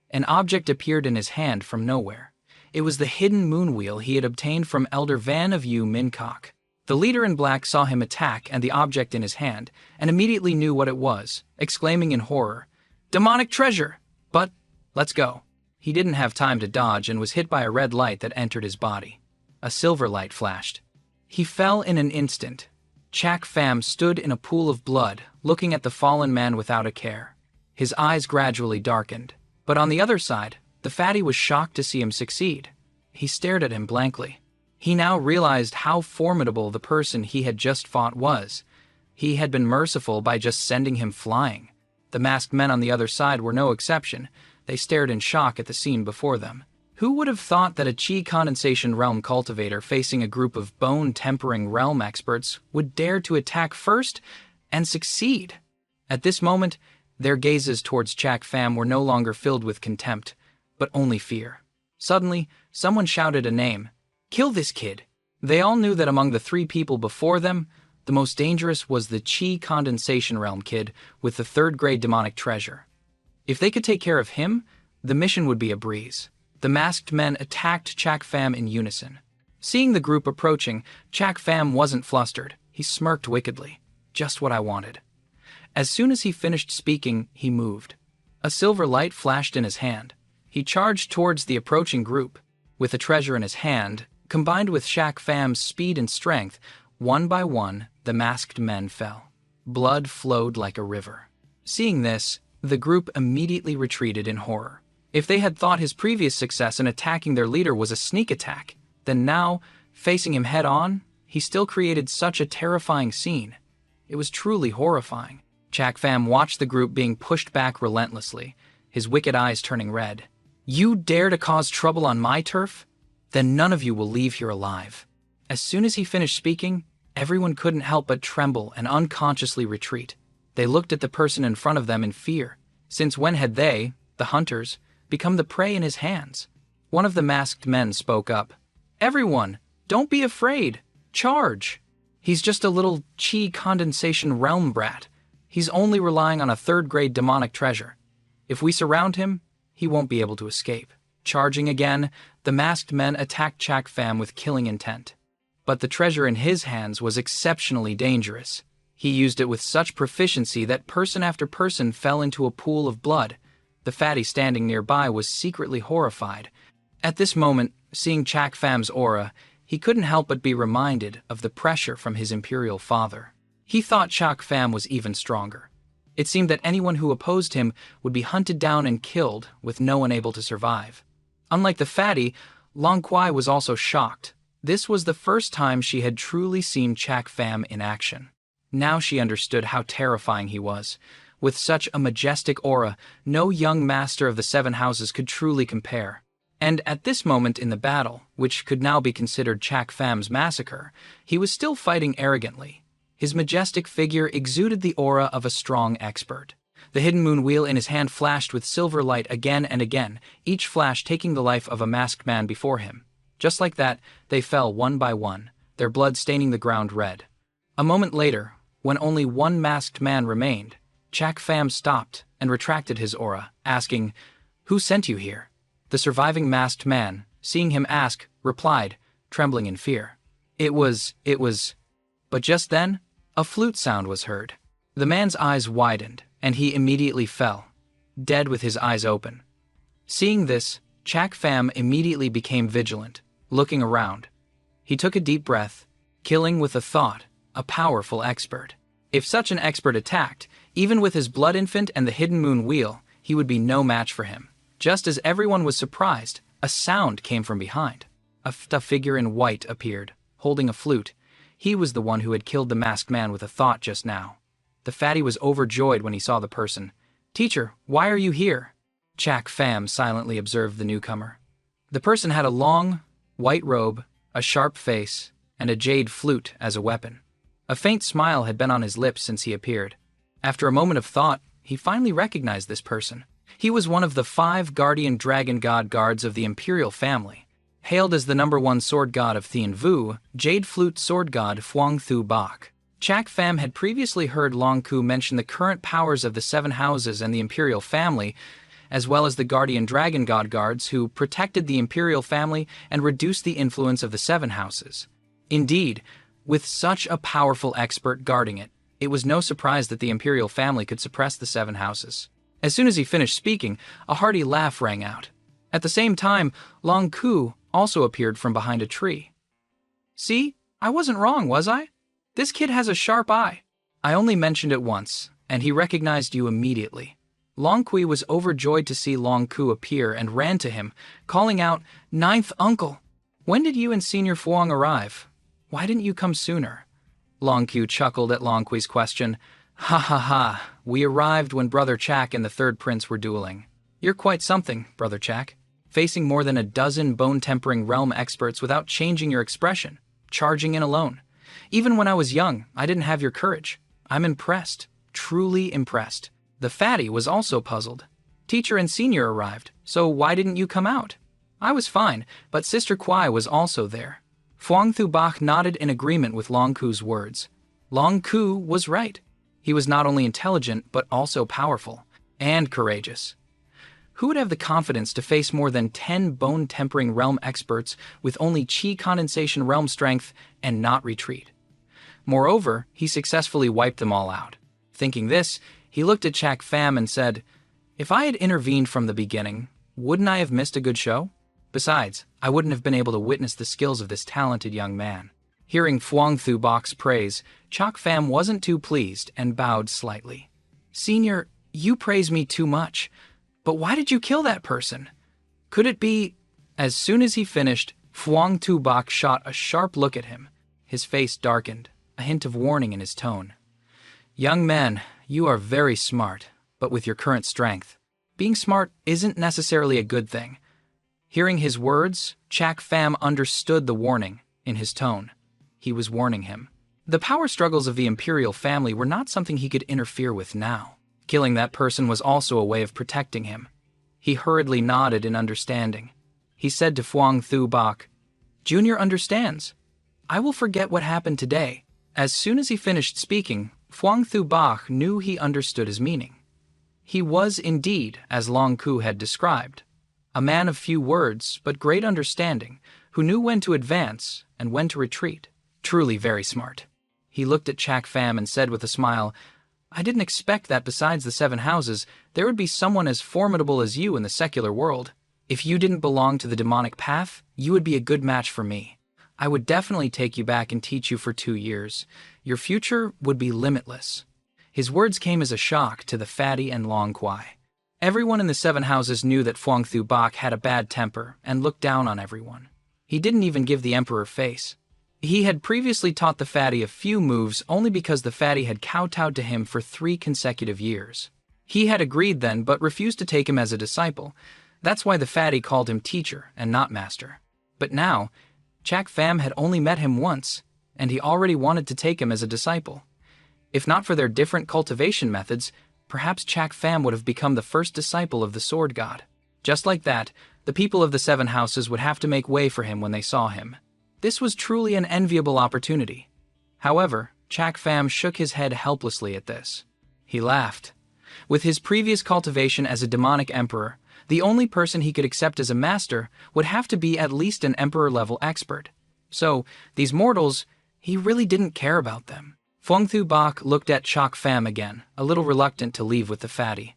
An object appeared in his hand from nowhere. It was the hidden moon wheel he had obtained from Elder Van of Yu Minkok. The leader in black saw him attack and the object in his hand, and immediately knew what it was, exclaiming in horror, "Demonic treasure! But, let's go." He didn't have time to dodge and was hit by a red light that entered his body. A silver light flashed. He fell in an instant. Chak Pham stood in a pool of blood, looking at the fallen man without a care. His eyes gradually darkened. But on the other side, the fatty was shocked to see him succeed. He stared at him blankly. He now realized how formidable the person he had just fought was. He had been merciful by just sending him flying. The masked men on the other side were no exception. They stared in shock at the scene before them. Who would have thought that a chi condensation realm cultivator facing a group of bone-tempering realm experts would dare to attack first and succeed? At this moment, their gazes towards Chak Pham were no longer filled with contempt, but only fear. Suddenly, someone shouted a name. "Kill this kid!" They all knew that among the three people before them, the most dangerous was the Chi Condensation Realm kid with the third-grade demonic treasure. If they could take care of him, the mission would be a breeze. The masked men attacked Chak Pham in unison. Seeing the group approaching, Chak Pham wasn't flustered. He smirked wickedly. Just what I wanted. As soon as he finished speaking, he moved. A silver light flashed in his hand. He charged towards the approaching group. With the treasure in his hand, combined with Chak Pham's speed and strength, one by one, the masked men fell. Blood flowed like a river. Seeing this, the group immediately retreated in horror. If they had thought his previous success in attacking their leader was a sneak attack, then now, facing him head-on, he still created such a terrifying scene. It was truly horrifying. Chak Pham watched the group being pushed back relentlessly, his wicked eyes turning red. "You dare to cause trouble on my turf? Then none of you will leave here alive." As soon as he finished speaking, everyone couldn't help but tremble and unconsciously retreat. They looked at the person in front of them in fear, since when had they, the hunters, become the prey in his hands? One of the masked men spoke up. "Everyone, don't be afraid. Charge. He's just a little chi condensation realm brat. He's only relying on a third-grade demonic treasure. If we surround him, he won't be able to escape." Charging again, the masked men attacked Chak Pham with killing intent. But the treasure in his hands was exceptionally dangerous. He used it with such proficiency that person after person fell into a pool of blood. The fatty standing nearby was secretly horrified. At this moment, seeing Chak Pham's aura, he couldn't help but be reminded of the pressure from his imperial father. He thought Chak Pham was even stronger. It seemed that anyone who opposed him would be hunted down and killed, with no one able to survive. Unlike the fatty, Long Kwai was also shocked. This was the first time she had truly seen Chak Pham in action. Now she understood how terrifying he was. With such a majestic aura, no young master of the Seven Houses could truly compare. And at this moment in the battle, which could now be considered Chak Pham's massacre, he was still fighting arrogantly. His majestic figure exuded the aura of a strong expert. The hidden moon wheel in his hand flashed with silver light again and again, each flash taking the life of a masked man before him. Just like that, they fell one by one, their blood staining the ground red. A moment later, when only one masked man remained, Chak Pham stopped and retracted his aura, asking, "Who sent you here?" The surviving masked man, seeing him ask, replied, trembling in fear. It was... But just then, a flute sound was heard. The man's eyes widened, and he immediately fell, dead with his eyes open. Seeing this, Chak Pham immediately became vigilant, looking around. He took a deep breath, killing with a thought, a powerful expert. If such an expert attacked, even with his blood infant and the hidden moon wheel, he would be no match for him. Just as everyone was surprised, a sound came from behind. A figure in white appeared, holding a flute. He was the one who had killed the masked man with a thought just now. The fatty was overjoyed when he saw the person. "Teacher, why are you here?" Chak Pham silently observed the newcomer. The person had a long, white robe, a sharp face, and a jade flute as a weapon. A faint smile had been on his lips since he appeared. After a moment of thought, he finally recognized this person. He was one of the 5 guardian dragon god guards of the imperial family. Hailed as the #1 sword god of Thien Vu, jade flute sword god Phuong Thu Bak. Chak Pham had previously heard Long Ku mention the current powers of the 7 houses and the imperial family, as well as the guardian dragon god guards who protected the imperial family and reduced the influence of the 7 houses. Indeed, with such a powerful expert guarding it, it was no surprise that the imperial family could suppress the 7 houses. As soon as he finished speaking, a hearty laugh rang out. At the same time, Long Ku also appeared from behind a tree. "See, I wasn't wrong, was I? This kid has a sharp eye. I only mentioned it once, and he recognized you immediately." Long Kui was overjoyed to see Long Ku appear and ran to him, calling out, "Ninth uncle! When did you and Senior Fuang arrive? Why didn't you come sooner?" Long Ku chuckled at Long Kui's question. "Ha ha ha, we arrived when Brother Chak and the third prince were dueling. You're quite something, Brother Chak, facing more than a dozen bone-tempering realm experts without changing your expression, charging in alone. Even when I was young, I didn't have your courage. I'm impressed, truly impressed." The fatty was also puzzled. "Teacher and Senior arrived, so why didn't you come out?" "I was fine, but Sister Kwai was also there." Fuang Thu Bach nodded in agreement with Long Ku's words. Long Ku was right. He was not only intelligent, but also powerful and courageous. Who would have the confidence to face more than 10 bone-tempering realm experts with only chi condensation realm strength and not retreat? Moreover, he successfully wiped them all out. Thinking this, he looked at Chak Pham and said, "If I had intervened from the beginning, wouldn't I have missed a good show? Besides, I wouldn't have been able to witness the skills of this talented young man." Hearing Fuang Thu Bach's praise, Chak Pham wasn't too pleased and bowed slightly. "Senior, you praise me too much. But why did you kill that person? Could it be—" As soon as he finished, Fuang Thu Bach shot a sharp look at him. His face darkened, a hint of warning in his tone. "Young man, you are very smart, but with your current strength, being smart isn't necessarily a good thing." Hearing his words, Chak Pham understood the warning in his tone. He was warning him. The power struggles of the imperial family were not something he could interfere with now. Killing that person was also a way of protecting him. He hurriedly nodded in understanding. He said to Fuang Thu Bach, "Junior understands. I will forget what happened today." As soon as he finished speaking, Fuang Thu Bach knew he understood his meaning. He was indeed, as Long Ku had described, a man of few words but great understanding, who knew when to advance and when to retreat. Truly very smart. He looked at Chak Pham and said with a smile, "I didn't expect that besides the 7 houses, there would be someone as formidable as you in the secular world. If you didn't belong to the demonic path, you would be a good match for me. I would definitely take you back and teach you for 2 years. Your future would be limitless." His words came as a shock to the fatty and Long Kwai. Everyone in the 7 houses knew that Fuang Thu Bach had a bad temper and looked down on everyone. He didn't even give the emperor face. He had previously taught the fatty a few moves only because the fatty had kowtowed to him for 3 consecutive years. He had agreed then but refused to take him as a disciple. That's why the fatty called him teacher and not master. But now, Chak Pham had only met him once, and he already wanted to take him as a disciple. If not for their different cultivation methods, perhaps Chak Pham would have become the first disciple of the sword god. Just like that, the people of the 7 houses would have to make way for him when they saw him. This was truly an enviable opportunity. However, Chak Pham shook his head helplessly at this. He laughed. With his previous cultivation as a demonic emperor, the only person he could accept as a master would have to be at least an emperor-level expert. So, these mortals, he really didn't care about them. Fuang Thu Bach looked at Chak Pham again, a little reluctant to leave with the fatty.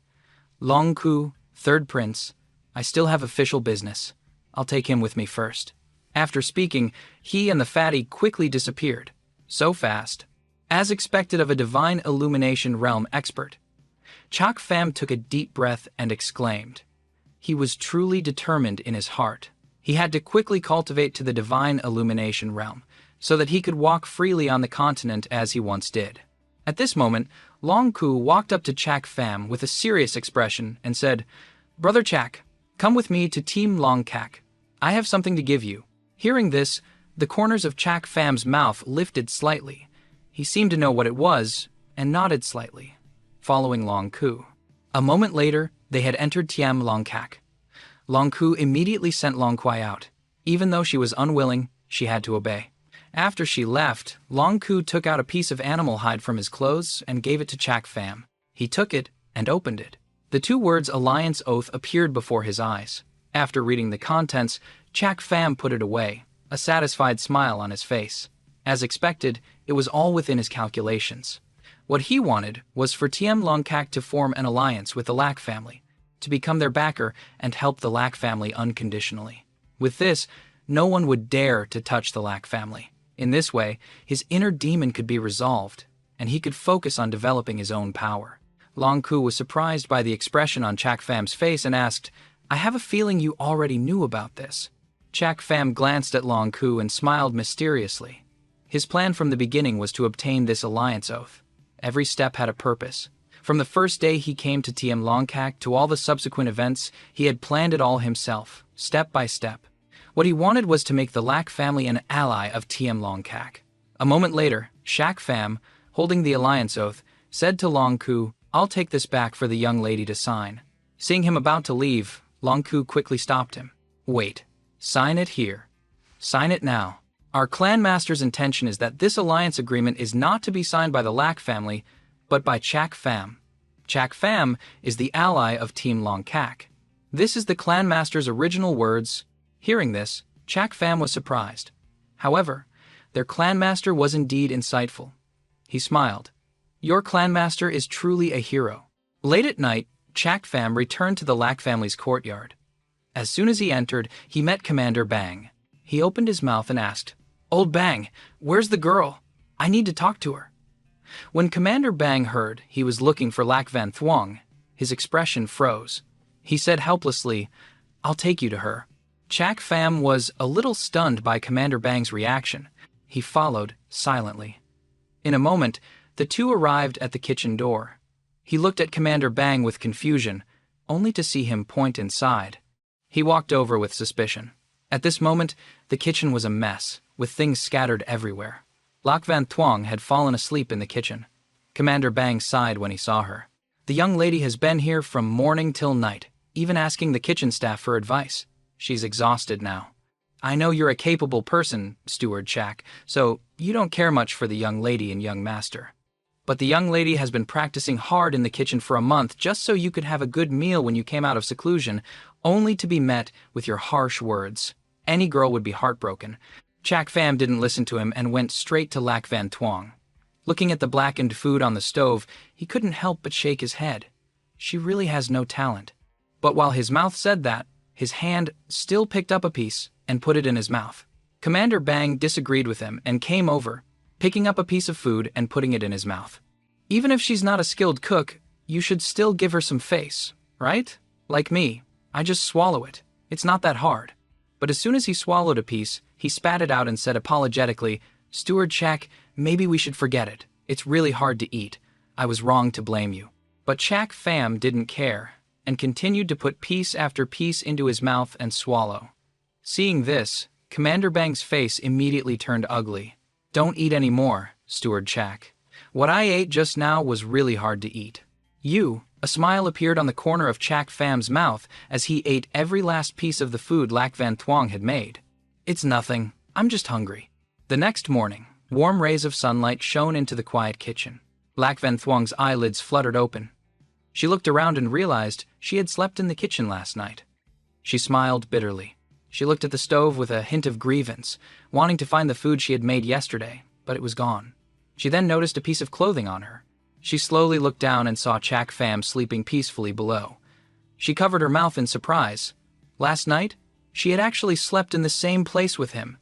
"Long Ku, third prince, I still have official business. I'll take him with me first." After speaking, he and the fatty quickly disappeared. So fast. As expected of a divine illumination realm expert. Chak Pham took a deep breath and exclaimed. He was truly determined in his heart. He had to quickly cultivate to the divine illumination realm, so that he could walk freely on the continent as he once did. At this moment, Long Ku walked up to Chak Pham with a serious expression and said, "Brother Chak, come with me to Team Long Kak. I have something to give you." Hearing this, the corners of Chak Pham's mouth lifted slightly. He seemed to know what it was, and nodded slightly, following Long Ku. A moment later, they had entered Tiam Long Kak. Long Ku immediately sent Long Kwai out. Even though she was unwilling, she had to obey. After she left, Long Ku took out a piece of animal hide from his clothes and gave it to Chak Pham. He took it and opened it. The 2 words Alliance Oath appeared before his eyes. After reading the contents, Chak Pham put it away, a satisfied smile on his face. As expected, it was all within his calculations. What he wanted was for Tiem Long Kak to form an alliance with the Lack family, to become their backer and help the Lack family unconditionally. With this, no one would dare to touch the Lack family. In this way, his inner demon could be resolved, and he could focus on developing his own power. Long Ku was surprised by the expression on Chak Fam's face and asked, "I have a feeling you already knew about this." Chak Fam glanced at Long Ku and smiled mysteriously. His plan from the beginning was to obtain this alliance oath. Every step had a purpose. From the first day he came to TM Longkak to all the subsequent events, he had planned it all himself, step by step. What he wanted was to make the Lak family an ally of TM Longkak. A moment later, Chak Fam, holding the alliance oath, said to Long Ku, "I'll take this back for the young lady to sign." Seeing him about to leave, Long Ku quickly stopped him. "Wait. Sign it here. Sign it now. Our clan master's intention is that this alliance agreement is not to be signed by the Lak family, but by Chak Fam. Chak Fam is the ally of Team Longkak. This is the clan master's original words." Hearing this, Chak Fam was surprised. However, their clan master was indeed insightful. He smiled. "Your clan master is truly a hero." Late at night, Chak Fam returned to the Lak family's courtyard. As soon as he entered, he met Commander Bang. He opened his mouth and asked, "Old Bang, where's the girl? I need to talk to her." When Commander Bang heard he was looking for Lak Van Thuong, his expression froze. He said helplessly, "I'll take you to her." Chak Fam was a little stunned by Commander Bang's reaction. He followed silently. In a moment, the two arrived at the kitchen door. He looked at Commander Bang with confusion, only to see him point inside. He walked over with suspicion. At this moment, the kitchen was a mess, with things scattered everywhere. Lak Van Thuong had fallen asleep in the kitchen. Commander Bang sighed when he saw her. "The young lady has been here from morning till night, even asking the kitchen staff for advice. She's exhausted now. I know you're a capable person, Steward Chak, so you don't care much for the young lady and young master. But the young lady has been practicing hard in the kitchen for a month just so you could have a good meal when you came out of seclusion, only to be met with your harsh words. Any girl would be heartbroken." Chak Fam didn't listen to him and went straight to Lak Van Thuong. Looking at the blackened food on the stove, he couldn't help but shake his head. She really has no talent. But while his mouth said that, his hand still picked up a piece and put it in his mouth. Commander Bang disagreed with him and came over, picking up a piece of food and putting it in his mouth. "Even if she's not a skilled cook, you should still give her some face, right? Like me, I just swallow it. It's not that hard." But as soon as he swallowed a piece, he spat it out and said apologetically, "Steward Chak, maybe we should forget it. It's really hard to eat. I was wrong to blame you." But Chak Fam didn't care, and continued to put piece after piece into his mouth and swallow. Seeing this, Commander Bang's face immediately turned ugly. "Don't eat any more, Steward Chak. What I ate just now was really hard to eat." A smile appeared on the corner of Chak Fam's mouth as he ate every last piece of the food Lak Van Thuong had made. "It's nothing. I'm just hungry." The next morning, warm rays of sunlight shone into the quiet kitchen. Lak Van Thuong's eyelids fluttered open. She looked around and realized she had slept in the kitchen last night. She smiled bitterly. She looked at the stove with a hint of grievance, wanting to find the food she had made yesterday, but it was gone. She then noticed a piece of clothing on her. She slowly looked down and saw Chak Fam sleeping peacefully below. She covered her mouth in surprise. Last night, she had actually slept in the same place with him.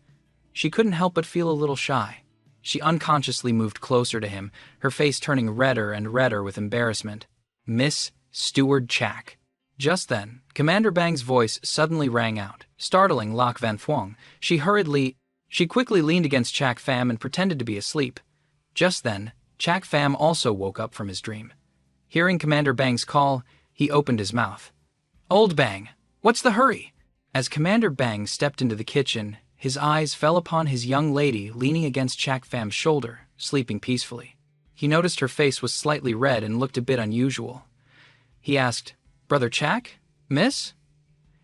She couldn't help but feel a little shy. She unconsciously moved closer to him, her face turning redder and redder with embarrassment. "Miss Steward Chak." Just then, Commander Bang's voice suddenly rang out, startling Lak Van Thuong. She quickly leaned against Chak Fam and pretended to be asleep. Just then, Chak Fam also woke up from his dream. Hearing Commander Bang's call, he opened his mouth. "Old Bang, what's the hurry?" As Commander Bang stepped into the kitchen, his eyes fell upon his young lady leaning against Chak Fam's shoulder, sleeping peacefully. He noticed her face was slightly red and looked a bit unusual. He asked, "Brother Chak? Miss?"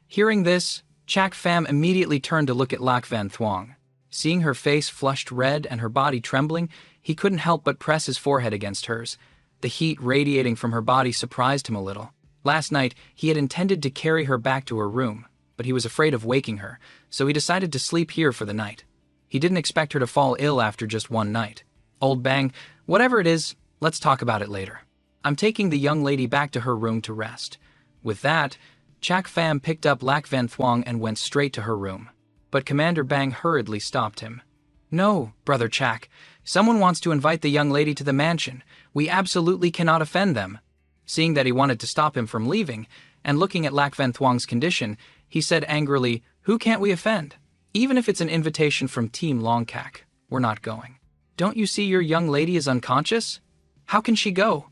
Hearing this, Chak Fam immediately turned to look at Lak Van Thuong. Seeing her face flushed red and her body trembling, he couldn't help but press his forehead against hers. The heat radiating from her body surprised him a little. Last night, he had intended to carry her back to her room, but he was afraid of waking her, so he decided to sleep here for the night. He didn't expect her to fall ill after just one night. "Old Bang, whatever it is, let's talk about it later. I'm taking the young lady back to her room to rest." With that, Chak Fam picked up Lak Van Thuong and went straight to her room. But Commander Bang hurriedly stopped him. "No, Brother Chak. Someone wants to invite the young lady to the mansion. We absolutely cannot offend them." Seeing that he wanted to stop him from leaving, and looking at Lac Van Thuong's condition, he said angrily, "Who can't we offend? Even if it's an invitation from Team Longcac, we're not going. Don't you see your young lady is unconscious? How can she go?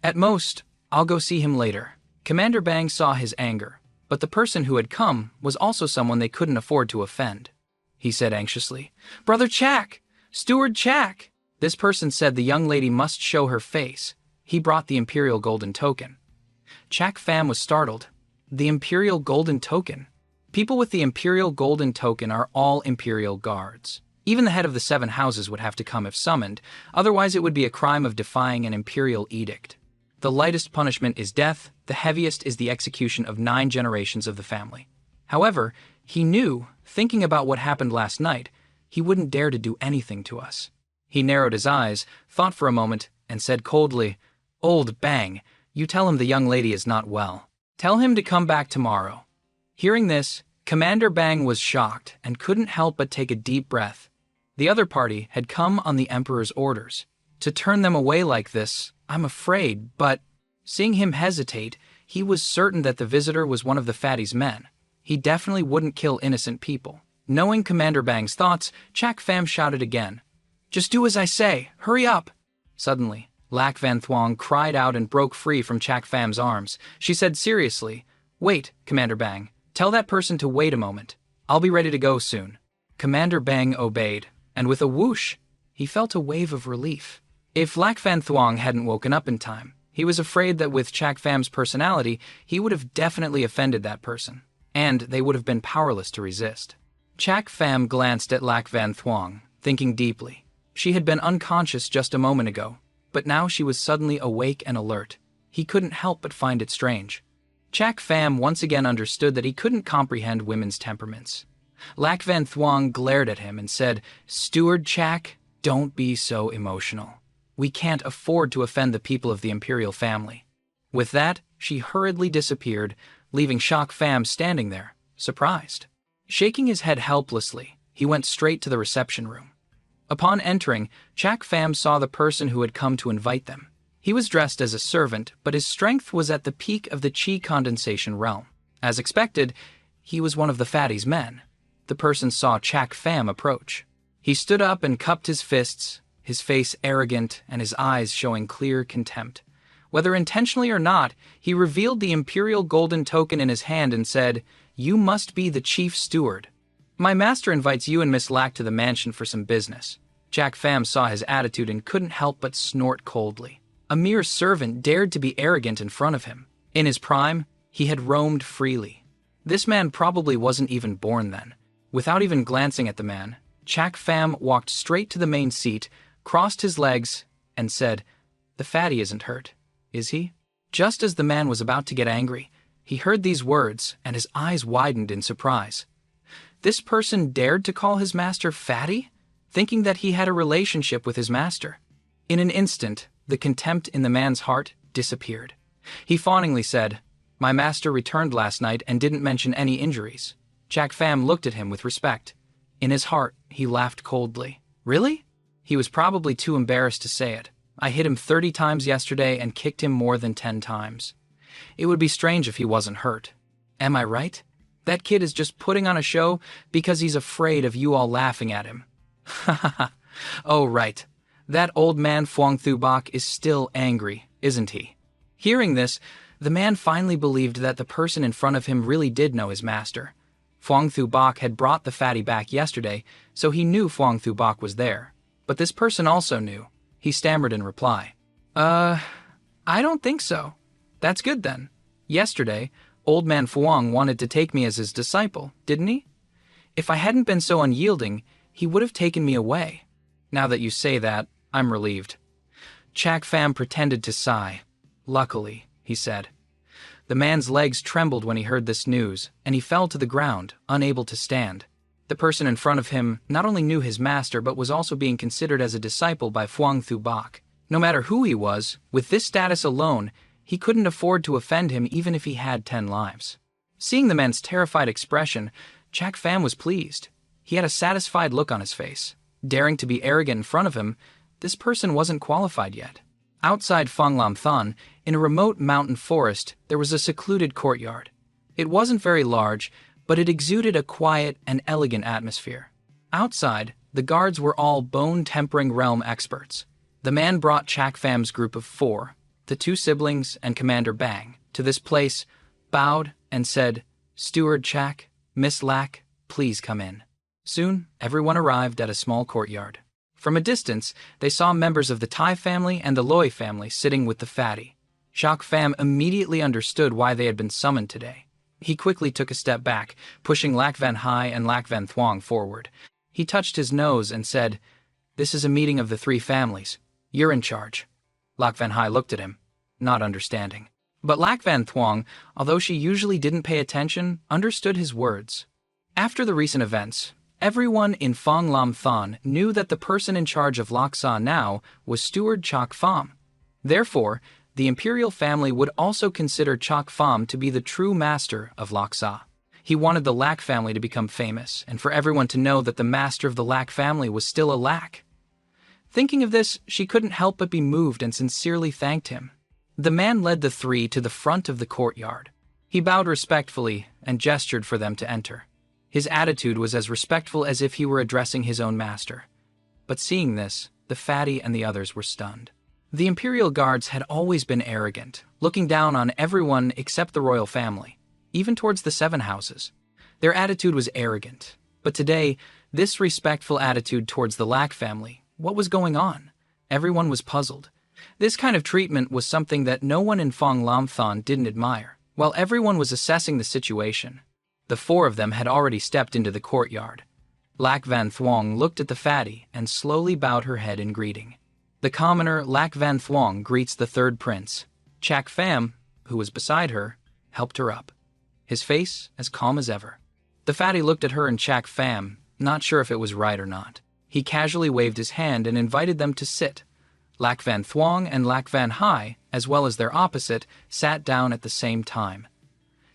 At most, I'll go see him later." Commander Bang saw his anger, but the person who had come was also someone they couldn't afford to offend. He said anxiously, "Brother Chak! Steward Chak!" This person said the young lady must show her face. He brought the Imperial Golden Token. Chak Pham was startled. The Imperial Golden Token? People with the Imperial Golden Token are all Imperial Guards. Even the head of the 7 houses would have to come if summoned, otherwise it would be a crime of defying an Imperial edict. The lightest punishment is death, the heaviest is the execution of 9 generations of the family. However, he knew, thinking about what happened last night, he wouldn't dare to do anything to us. He narrowed his eyes, thought for a moment, and said coldly, "Old Bang, you tell him the young lady is not well. Tell him to come back tomorrow." Hearing this, Commander Bang was shocked and couldn't help but take a deep breath. The other party had come on the Emperor's orders. To turn them away like this, I'm afraid, but seeing him hesitate, he was certain that the visitor was one of the fatty's men. He definitely wouldn't kill innocent people. Knowing Commander Bang's thoughts, Chak Pham shouted again, "Just do as I say, hurry up!" Suddenly, Lac Van Thuong cried out and broke free from Chak Pham's arms. She said seriously, "Wait, Commander Bang, tell that person to wait a moment. I'll be ready to go soon." Commander Bang obeyed, and with a whoosh, he felt a wave of relief. If Lac Van Thuong hadn't woken up in time, he was afraid that with Chak Pham's personality, he would have definitely offended that person, and they would have been powerless to resist. Chak Pham glanced at Lac Van Thuong, thinking deeply. She had been unconscious just a moment ago, but now she was suddenly awake and alert. He couldn't help but find it strange. Chak Pham once again understood that he couldn't comprehend women's temperaments. Lac Van Thuong glared at him and said, "Steward Chak, don't be so emotional. We can't afford to offend the people of the imperial family." With that, she hurriedly disappeared, leaving Chak Pham standing there, surprised. Shaking his head helplessly, he went straight to the reception room. Upon entering, Chak Pham saw the person who had come to invite them. He was dressed as a servant, but his strength was at the peak of the chi condensation realm. As expected, he was one of the fatty's men. The person saw Chak Pham approach. He stood up and cupped his fists, his face arrogant and his eyes showing clear contempt. Whether intentionally or not, he revealed the Imperial Golden Token in his hand and said, "You must be the chief steward. My master invites you and Miss Lac to the mansion for some business." Chak Pham saw his attitude and couldn't help but snort coldly. A mere servant dared to be arrogant in front of him. In his prime, he had roamed freely. This man probably wasn't even born then. Without even glancing at the man, Chak Pham walked straight to the main seat, crossed his legs, and said, "The fatty isn't hurt, is he?" Just as the man was about to get angry, he heard these words, and his eyes widened in surprise. This person dared to call his master fatty, thinking that he had a relationship with his master. In an instant, the contempt in the man's heart disappeared. He fawningly said, "My master returned last night and didn't mention any injuries." Chak Pham looked at him with respect. In his heart, he laughed coldly. "Really?" He was probably too embarrassed to say it. "I hit him 30 times yesterday and kicked him more than 10 times. It would be strange if he wasn't hurt. Am I right? That kid is just putting on a show because he's afraid of you all laughing at him." "Ha ha ha. Oh, right. That old man Phuong Thu Bach is still angry, isn't he?" Hearing this, the man finally believed that the person in front of him really did know his master. Phuong Thu Bach had brought the fatty back yesterday, so he knew Phuong Thu Bach was there. But this person also knew. He stammered in reply. I don't think so." "That's good then. Yesterday, old man Phuong wanted to take me as his disciple, didn't he? If I hadn't been so unyielding, he would have taken me away. Now that you say that, I'm relieved." Chak Pham pretended to sigh. "Luckily," he said. The man's legs trembled when he heard this news, and he fell to the ground, unable to stand. The person in front of him not only knew his master but was also being considered as a disciple by Phuong Thu Bach. No matter who he was, with this status alone, he couldn't afford to offend him even if he had 10 lives. Seeing the man's terrified expression, Chak Pham was pleased. He had a satisfied look on his face. Daring to be arrogant in front of him, this person wasn't qualified yet. Outside Fonglam Thon, in a remote mountain forest, there was a secluded courtyard. It wasn't very large, but it exuded a quiet and elegant atmosphere. Outside, the guards were all bone-tempering realm experts. The man brought Chak Fam's group of 4, the 2 siblings and Commander Bang, to this place, bowed, and said, "Steward Chak, Miss Lack, please come in." Soon, everyone arrived at a small courtyard. From a distance, they saw members of the Tai family and the Loi family sitting with the fatty. Chak Fam immediately understood why they had been summoned today. He quickly took a step back, pushing Lac Van Hai and Lac Van Thuong forward. He touched his nose and said, "This is a meeting of the 3 families. You're in charge." Lac Van Hai looked at him, not understanding. But Lac Van Thuong, although she usually didn't pay attention, understood his words. After the recent events, everyone in Phong Lam Thon knew that the person in charge of Laksa now was Steward Chak Pham. Therefore, the imperial family would also consider Chak Pham to be the true master of Laksa. He wanted the Lac family to become famous, and for everyone to know that the master of the Lac family was still a Lac. Thinking of this, she couldn't help but be moved and sincerely thanked him. The man led the 3 to the front of the courtyard. He bowed respectfully and gestured for them to enter. His attitude was as respectful as if he were addressing his own master. But seeing this, the fatty and the others were stunned. The imperial guards had always been arrogant, looking down on everyone except the royal family, even towards the 7 houses. Their attitude was arrogant. But today, this respectful attitude towards the Lac family, what was going on? Everyone was puzzled. This kind of treatment was something that no one in Phong Lam Thon didn't admire. While everyone was assessing the situation, the 4 of them had already stepped into the courtyard. Lac Van Thuong looked at the fatty and slowly bowed her head in greeting. The commoner Lac Van Thuong greets the 3rd prince. Chak Pham, who was beside her, helped her up, his face as calm as ever. The fatty looked at her and Chak Pham, not sure if it was right or not. He casually waved his hand and invited them to sit. Lac Van Thuong and Lac Van Hai, as well as their opposite, sat down at the same time.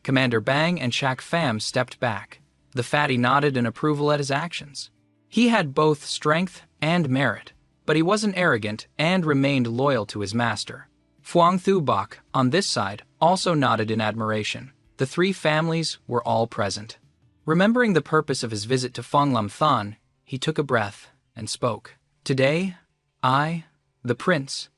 Commander Bang and Chak Pham stepped back. The fatty nodded in approval at his actions. He had both strength and merit, but he wasn't arrogant and remained loyal to his master. Phuong Thu Bok, on this side, also nodded in admiration. The 3 families were all present. Remembering the purpose of his visit to Phong Lam Thon, he took a breath and spoke. "Today, I, the prince,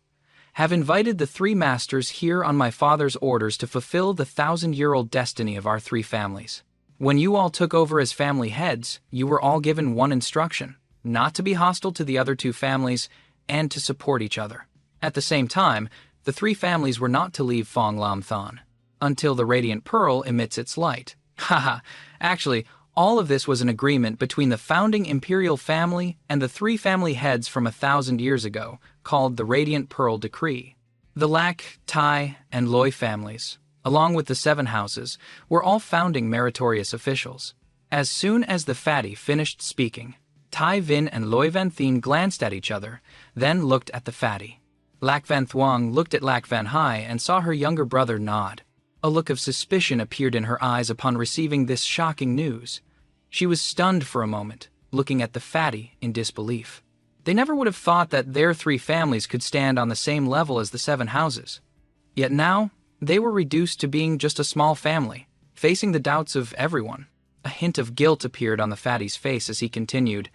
have invited the 3 masters here on my father's orders to fulfill the 1,000-year-old destiny of our 3 families. When you all took over as family heads, you were all given one instruction, not to be hostile to the other 2 families and to support each other. At the same time, the 3 families were not to leave Phong Lam Thon until the radiant pearl emits its light." Haha, actually, all of this was an agreement between the founding imperial family and the 3 family heads from 1,000 years ago, called the Radiant Pearl Decree. The Lac, Tai, and Loi families, along with the 7 houses, were all founding meritorious officials. As soon as the fatty finished speaking, Tai Vin and Loi Van Thien glanced at each other, then looked at the fatty. Lac Van Thuong looked at Lac Van Hai and saw her younger brother nod. A look of suspicion appeared in her eyes upon receiving this shocking news. She was stunned for a moment, looking at the fatty in disbelief. They never would have thought that their 3 families could stand on the same level as the 7 houses. Yet now, they were reduced to being just a small family, facing the doubts of everyone. A hint of guilt appeared on the fatty's face as he continued,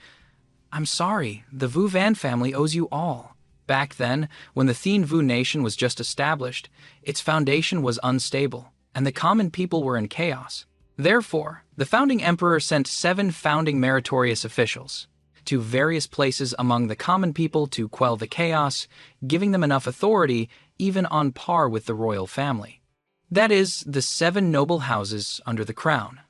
"I'm sorry, the Vu Van family owes you all. Back then, when the Thien Vu nation was just established, its foundation was unstable, and the common people were in chaos. Therefore, the founding emperor sent 7 founding meritorious officials to various places among the common people to quell the chaos, giving them enough authority even on par with the royal family. That is, the 7 noble houses under the crown.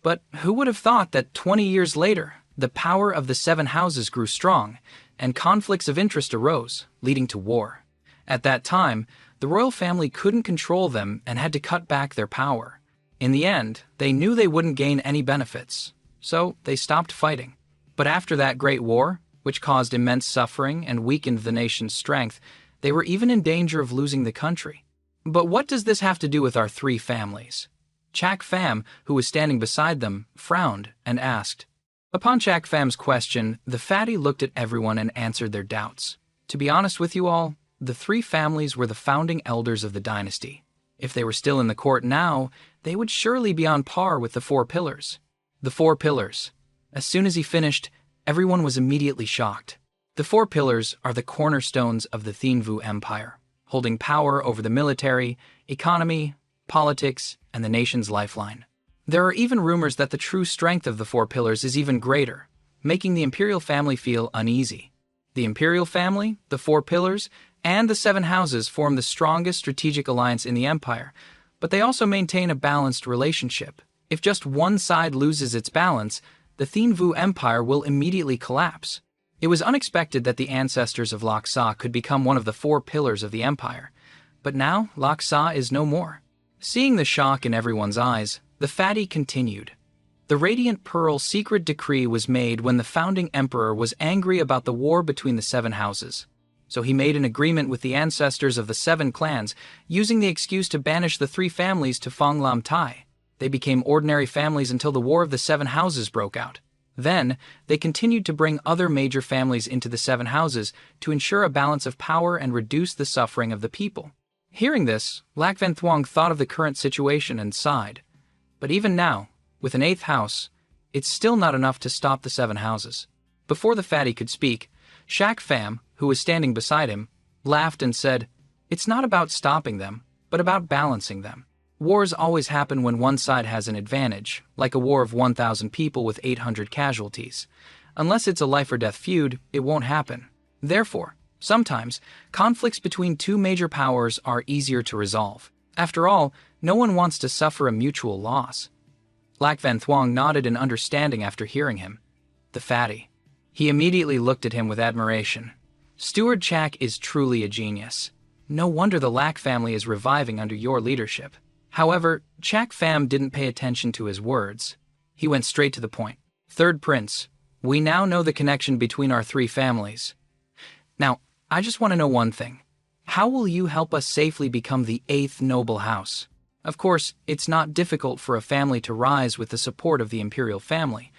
But who would have thought that 20 years later, the power of the 7 houses grew strong, and conflicts of interest arose, leading to war. At that time, the royal family couldn't control them and had to cut back their power. In the end, they knew they wouldn't gain any benefits, so they stopped fighting. But after that great war, which caused immense suffering and weakened the nation's strength, they were even in danger of losing the country. But what does this have to do with our 3 families?" Chak Pham, who was standing beside them, frowned and asked. Upon Chak Pham's question, the fatty looked at everyone and answered their doubts. "To be honest with you all, the three families were the founding elders of the dynasty. If they were still in the court now, they would surely be on par with the four pillars. The four pillars. As soon as he finished, everyone was immediately shocked. The four pillars are the cornerstones of the Thinvu Empire, holding power over the military, economy, politics, and the nation's lifeline. There are even rumors that the true strength of the four pillars is even greater, making the imperial family feel uneasy. The imperial family, the four pillars, and the seven houses form the strongest strategic alliance in the empire, but they also maintain a balanced relationship. If just one side loses its balance, the Thinvu Empire will immediately collapse. It was unexpected that the ancestors of Laksa could become one of the four pillars of the empire, but now Laksa is no more. Seeing the shock in everyone's eyes, the fatty continued. The Radiant Pearl secret decree was made when the founding emperor was angry about the war between the seven houses. So he made an agreement with the ancestors of the seven clans, using the excuse to banish the three families to Fonglam Tai. They became ordinary families until the War of the Seven Houses broke out. Then, they continued to bring other major families into the seven houses to ensure a balance of power and reduce the suffering of the people. Hearing this, Lac Van Thuong thought of the current situation and sighed. But even now, with an eighth house, it's still not enough to stop the seven houses. Before the fatty could speak, Shak Pham, who was standing beside him, laughed and said, "It's not about stopping them, but about balancing them. Wars always happen when one side has an advantage, like a war of 1,000 people with 800 casualties. Unless it's a life-or-death feud, it won't happen. Therefore, sometimes, conflicts between two major powers are easier to resolve. After all, no one wants to suffer a mutual loss." Lac Van Thuong nodded in understanding after hearing him. The fatty. He immediately looked at him with admiration. Steward Chak is truly a genius. No wonder the Lac family is reviving under your leadership. However, Chak Pham didn't pay attention to his words. He went straight to the point. Third Prince, we now know the connection between our three families. Now, I just want to know one thing. How will you help us safely become the eighth noble house? Of course, it's not difficult for a family to rise with the support of the imperial family.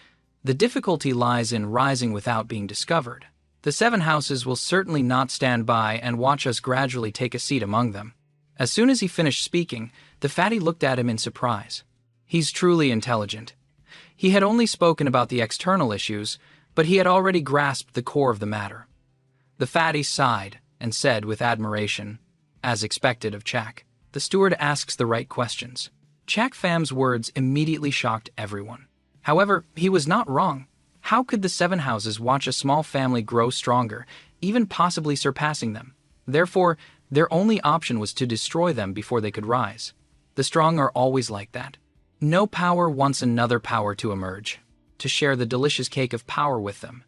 The difficulty lies in rising without being discovered. The seven houses will certainly not stand by and watch us gradually take a seat among them. As soon as he finished speaking, the fatty looked at him in surprise. He's truly intelligent. He had only spoken about the external issues, but he had already grasped the core of the matter. The fatty sighed and said with admiration, as expected of Chak, "The steward asks the right questions." Chak Pham's words immediately shocked everyone. However, he was not wrong. How could the seven houses watch a small family grow stronger, even possibly surpassing them? Therefore, their only option was to destroy them before they could rise. The strong are always like that. No power wants another power to emerge, to share the delicious cake of power with them.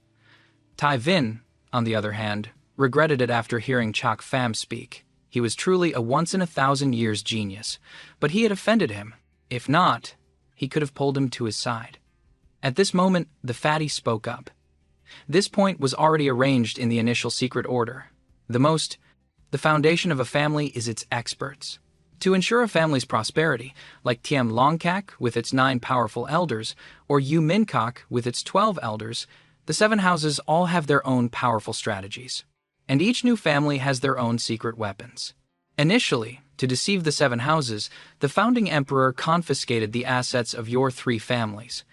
Tai Vin, on the other hand, regretted it after hearing Chak Pham speak. He was truly a once-in-a-thousand-years genius, but he had offended him. If not, he could have pulled him to his side. At this moment, the fatty spoke up. This point was already arranged in the initial secret order. The foundation of a family is its experts. To ensure a family's prosperity, like Tiem Longkak with its 9 powerful elders, or Yu Minkok with its 12 elders, the seven houses all have their own powerful strategies. And each new family has their own secret weapons. Initially, to deceive the seven houses, the founding emperor confiscated the assets of your three families.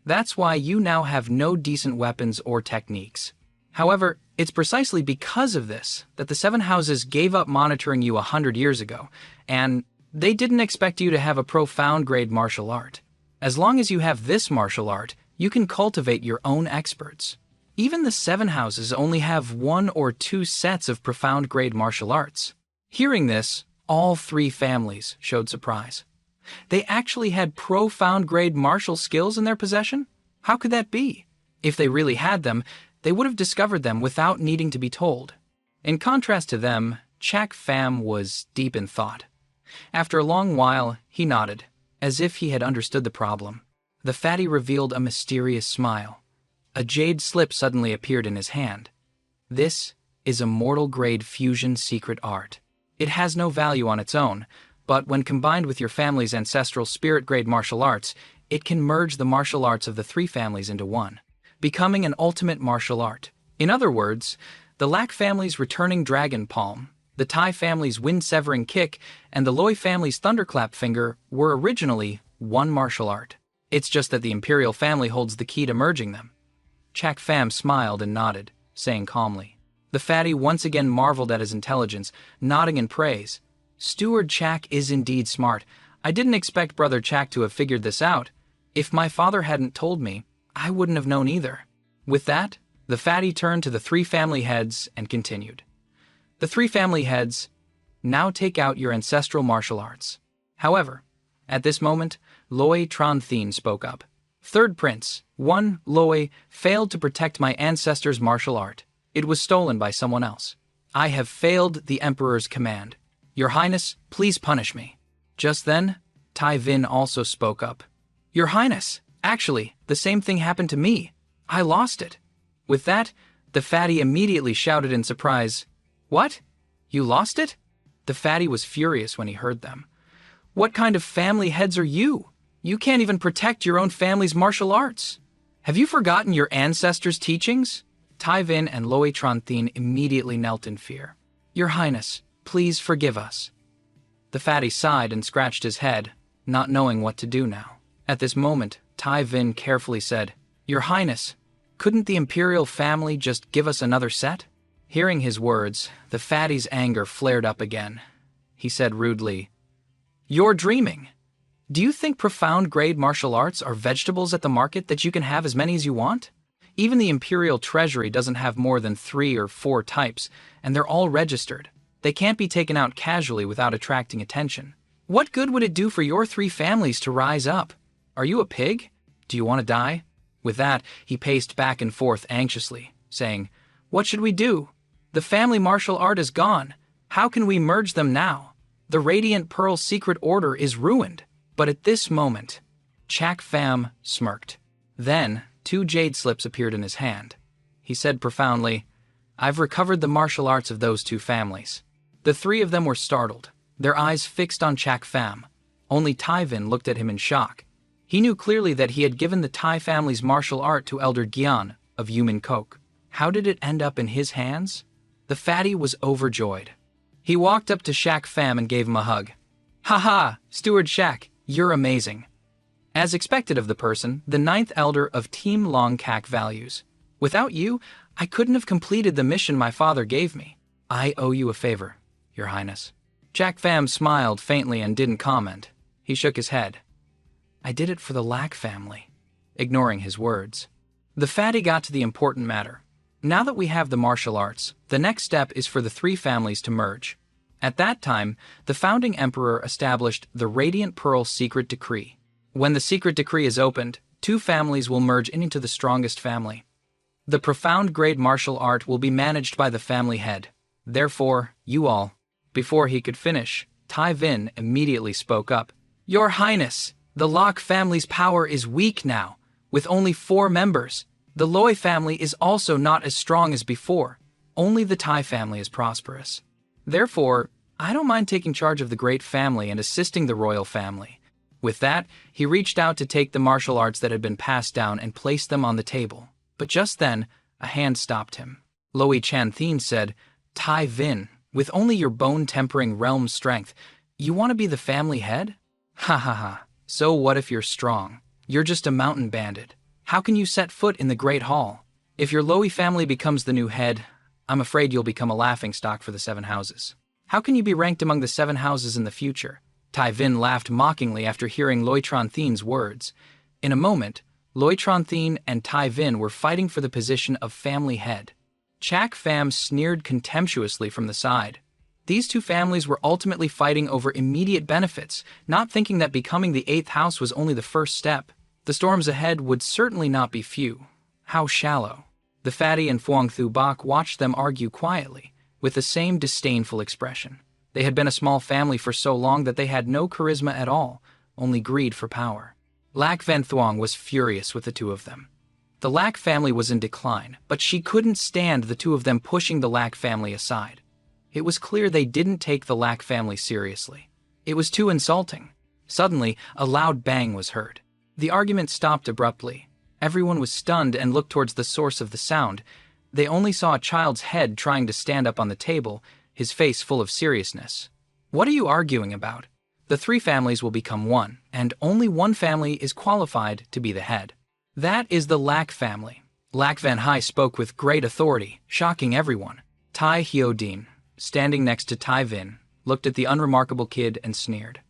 That's why you now have no decent weapons or techniques. However, it's precisely because of this that the seven houses gave up monitoring you 100 years ago, and they didn't expect you to have a profound grade martial art. As long as you have this martial art, you can cultivate your own experts. Even the seven houses only have 1 or 2 sets of profound grade martial arts. Hearing this, all three families showed surprise. They actually had profound grade martial skills in their possession? How could that be? If they really had them, they would have discovered them without needing to be told. In contrast to them, Chak Pham was deep in thought. After a long while, he nodded, as if he had understood the problem. The fatty revealed a mysterious smile. A jade slip suddenly appeared in his hand. This is a mortal-grade fusion secret art. It has no value on its own, but when combined with your family's ancestral spirit-grade martial arts, it can merge the martial arts of the three families into one, becoming an ultimate martial art. In other words, the Lac family's returning dragon palm The Tai family's wind-severing kick and the Loi family's thunderclap finger were originally one martial art. It's just that the imperial family holds the key to merging them. Chak Pham smiled and nodded, saying calmly. The fatty once again marveled at his intelligence, nodding in praise. Steward Chak is indeed smart. I didn't expect Brother Chak to have figured this out. If my father hadn't told me, I wouldn't have known either. With that, the fatty turned to the three family heads and continued. The three family heads, now take out your ancestral martial arts. However, at this moment, Loi Tranthin spoke up. Third Prince, 1. Loi failed to protect my ancestors' martial art. It was stolen by someone else. I have failed the Emperor's command. Your Highness, please punish me. Just then, Tai Vin also spoke up. Your Highness, actually, the same thing happened to me. I lost it. With that, the fatty immediately shouted in surprise, What? You lost it? The fatty was furious when he heard them. What kind of family heads are you? You can't even protect your own family's martial arts. Have you forgotten your ancestors' teachings? Tai Vin and Loi Tranthin immediately knelt in fear. Your Highness, please forgive us. The fatty sighed and scratched his head, not knowing what to do now. At this moment, Tai Vin carefully said, Your Highness, couldn't the imperial family just give us another set? Hearing his words, the fatty's anger flared up again. He said rudely, You're dreaming. Do you think profound-grade martial arts are vegetables at the market that you can have as many as you want? Even the imperial treasury doesn't have more than 3 or 4 types, and they're all registered. They can't be taken out casually without attracting attention. What good would it do for your 3 families to rise up? Are you a pig? Do you want to die? With that, he paced back and forth anxiously, saying, What should we do? The family martial art is gone. How can we merge them now? The Radiant Pearl secret order is ruined. But at this moment, Chak Pham smirked. Then, 2 jade slips appeared in his hand. He said profoundly, I've recovered the martial arts of those 2 families. The 3 of them were startled, their eyes fixed on Chak Pham. Only Tai Vin looked at him in shock. He knew clearly that he had given the Tai family's martial art to Elder Gyan of Yumin Kok. How did it end up in his hands? The fatty was overjoyed. He walked up to Chak Pham and gave him a hug. Ha ha, Steward Chak, you're amazing. As expected of the person, the 9th elder of Team Long Kak values. Without you, I couldn't have completed the mission my father gave me. I owe you a favor, Your Highness. Chak Pham smiled faintly and didn't comment. He shook his head. I did it for the Lack family, ignoring his words. The fatty got to the important matter. Now that we have the martial arts, the next step is for the 3 families to merge. At that time, the founding emperor established the Radiant Pearl Secret Decree. When the secret decree is opened, 2 families will merge into the strongest family. The profound grade martial art will be managed by the family head. Therefore, you all. Before he could finish, Tai Vin immediately spoke up. Your Highness, the Locke family's power is weak now, with only 4 members. The Loi family is also not as strong as before. Only the Tai family is prosperous. Therefore, I don't mind taking charge of the great family and assisting the royal family. With that, he reached out to take the martial arts that had been passed down and placed them on the table. But just then, a hand stopped him. Loi Chanthin said, Tai Vin, with only your bone-tempering realm strength, you want to be the family head? Ha ha ha. So what if you're strong? You're just a mountain bandit. How can you set foot in the Great Hall? If your Loi family becomes the new head, I'm afraid you'll become a laughingstock for the 7 houses. How can you be ranked among the 7 houses in the future? Tai Vin laughed mockingly after hearing Loi Tranthin's words. In a moment, Loi Tranthin and Tai Vin were fighting for the position of family head. Chak Pham sneered contemptuously from the side. These 2 families were ultimately fighting over immediate benefits, not thinking that becoming the 8th house was only the first step. The storms ahead would certainly not be few. How shallow. The fatty and Phuong Thu Bak watched them argue quietly, with the same disdainful expression. They had been a small family for so long that they had no charisma at all, only greed for power. Lac Van Thuong was furious with the 2 of them. The Lac family was in decline, but she couldn't stand the 2 of them pushing the Lac family aside. It was clear they didn't take the Lac family seriously. It was too insulting. Suddenly, a loud bang was heard. The argument stopped abruptly. Everyone was stunned and looked towards the source of the sound. They only saw a child's head trying to stand up on the table, his face full of seriousness. "What are you arguing about? The three families will become one, and only one family is qualified to be the head. That is the Lack family." Lack Van Hai spoke with great authority, shocking everyone. Tai Hyodin, standing next to Tai Vin, looked at the unremarkable kid and sneered.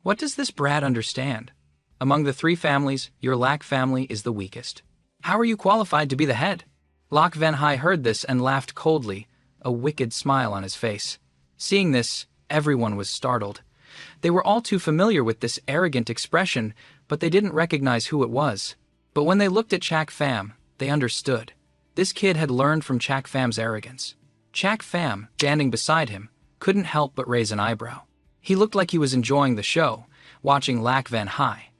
"What does this brat understand? Among the three families, your Lack family is the weakest. How are you qualified to be the head?" Lack Van Hai heard this and laughed coldly, a wicked smile on his face. Seeing this, everyone was startled. They were all too familiar with this arrogant expression, but they didn't recognize who it was. But when they looked at Chak Pham, they understood. This kid had learned from Chak Pham's arrogance. Chak Pham, standing beside him, couldn't help but raise an eyebrow. He looked like he was enjoying the show, watching Lack Van Hai.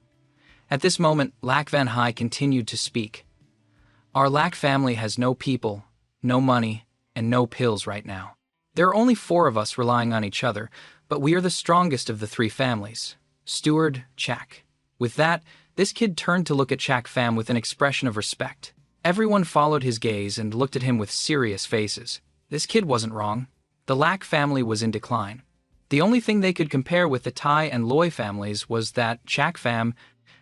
At this moment, Lack Van Hai continued to speak. "Our Lack family has no people, no money, and no pills right now. There are only 4 of us relying on each other, but we are the strongest of the 3 families. Steward, Chak." With that, this kid turned to look at Chak Pham with an expression of respect. Everyone followed his gaze and looked at him with serious faces. This kid wasn't wrong. The Lack family was in decline. The only thing they could compare with the Tai and Loi families was that Chak Pham,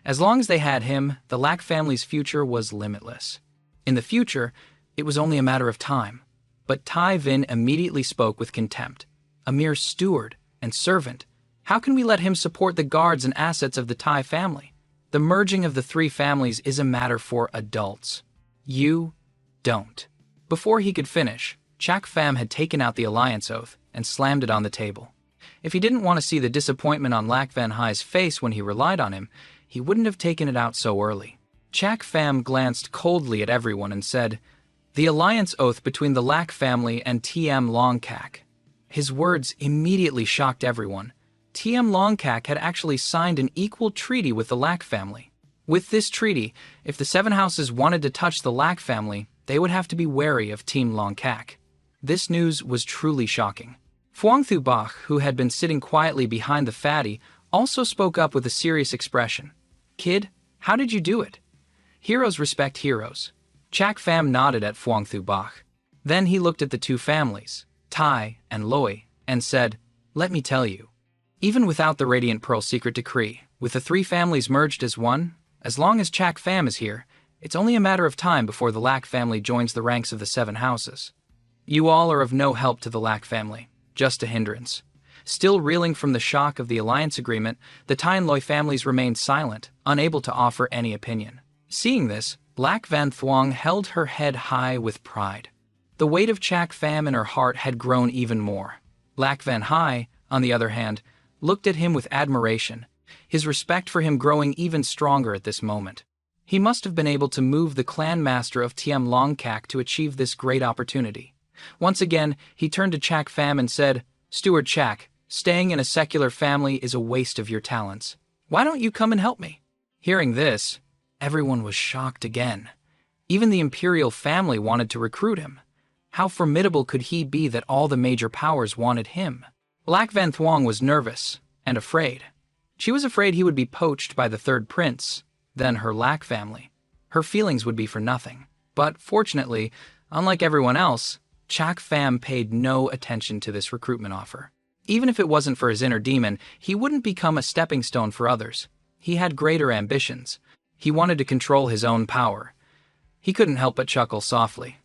as long as they had him, the Lack family's future was limitless. In the future, it was only a matter of time. But Tai Vin immediately spoke with contempt. "A mere steward and servant. How can we let him support the guards and assets of the Tai family? The merging of the 3 families is a matter for adults. You don't." Before he could finish, Chak Pham had taken out the alliance oath and slammed it on the table. If he didn't want to see the disappointment on Lack Van Hai's face when he relied on him, he wouldn't have taken it out so early. Chak Pham glanced coldly at everyone and said, "The alliance oath between the Lack family and TM Longkak." His words immediately shocked everyone. TM Longkak had actually signed an equal treaty with the Lack family. With this treaty, if the 7 houses wanted to touch the Lack family, they would have to be wary of Team Longkak. This news was truly shocking. Phuong Thu Bach, who had been sitting quietly behind the fatty, also spoke up with a serious expression. "Kid, how did you do it?" "Heroes respect heroes." Chak Pham nodded at Phuong Thu Bach. Then he looked at the 2 families, Tai and Loi, and said, "Let me tell you. Even without the Radiant Pearl secret decree, with the 3 families merged as one, as long as Chak Pham is here, it's only a matter of time before the Lack family joins the ranks of the 7 houses. You all are of no help to the Lack family, just a hindrance." Still reeling from the shock of the alliance agreement, the Tai and Loi families remained silent, unable to offer any opinion. Seeing this, Lack Van Thuong held her head high with pride. The weight of Chak Pham in her heart had grown even more. Lack Van Hai, on the other hand, looked at him with admiration, his respect for him growing even stronger at this moment. He must have been able to move the clan master of Tiem Longkak to achieve this great opportunity. Once again, he turned to Chak Pham and said, "Steward Chak, staying in a secular family is a waste of your talents. Why don't you come and help me?" Hearing this, everyone was shocked again. Even the imperial family wanted to recruit him. How formidable could he be that all the major powers wanted him? Lack Van Thuong was nervous and afraid. She was afraid he would be poached by the 3rd prince, then her Lack family. Her feelings would be for nothing. But fortunately, unlike everyone else, Chak Pham paid no attention to this recruitment offer. Even if it wasn't for his inner demon, he wouldn't become a stepping stone for others. He had greater ambitions. He wanted to control his own power. He couldn't help but chuckle softly.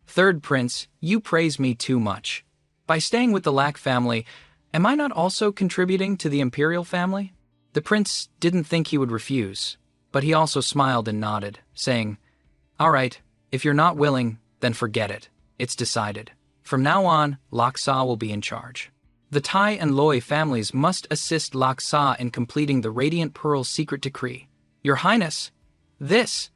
"3rd Prince, you praise me too much. By staying with the Lack family, am I not also contributing to the imperial family?" The prince didn't think he would refuse, but he also smiled and nodded, saying, "All right, if you're not willing, then forget it. It's decided. From now on, Lak Sa will be in charge. The Tai and Loi families must assist Lak Sa in completing the Radiant Pearl secret decree. Your Highness, this..."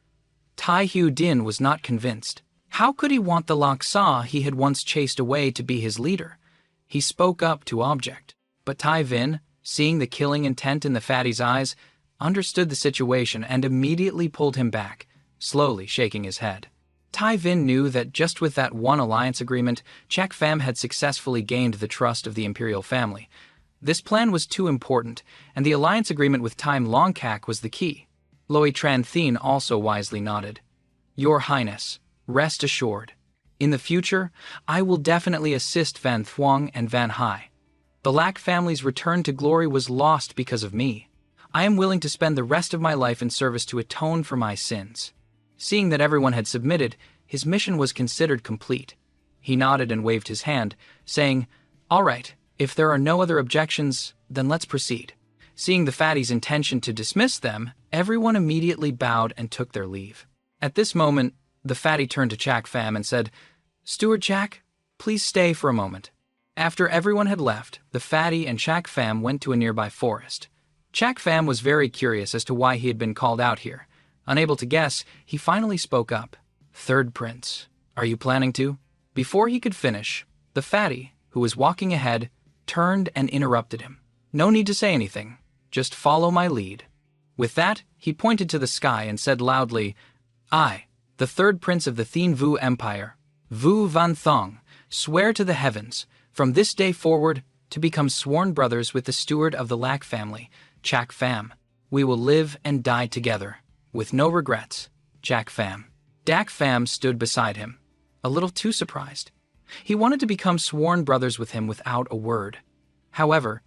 Tai Hu Din was not convinced. How could he want the Lak Sa he had once chased away to be his leader? He spoke up to object. But Tai Vin, seeing the killing intent in the fatty's eyes, understood the situation and immediately pulled him back, slowly shaking his head. Tai Vin knew that just with that one alliance agreement, Chak Pham had successfully gained the trust of the imperial family. This plan was too important, and the alliance agreement with Time Longkak was the key. Loi Tran Thien also wisely nodded. "Your Highness, rest assured. In the future, I will definitely assist Van Thuong and Van Hai. The Lack family's return to glory was lost because of me. I am willing to spend the rest of my life in service to atone for my sins. Seeing that everyone had submitted, his mission was considered complete. He nodded and waved his hand, saying, "All right, if there are no other objections, then let's proceed." Seeing the fatty's intention to dismiss them, everyone immediately bowed and took their leave. At this moment, the fatty turned to Chak Pham and said, "Steward Chak, please stay for a moment." After everyone had left, the fatty and Chak Pham went to a nearby forest. Chak Pham was very curious as to why he had been called out here. Unable to guess, he finally spoke up. "Third Prince, are you planning to?" Before he could finish, the fatty, who was walking ahead, turned and interrupted him. "No need to say anything. Just follow my lead." With that, he pointed to the sky and said loudly, "I, the third prince of the Thien Vu Empire, Vu Van Thuong, swear to the heavens, from this day forward, to become sworn brothers with the steward of the Lack family, Chak Pham. We will live and die together, with no regrets, Chak Pham." Dak Pham stood beside him, a little too surprised. He wanted to become sworn brothers with him without a word. However,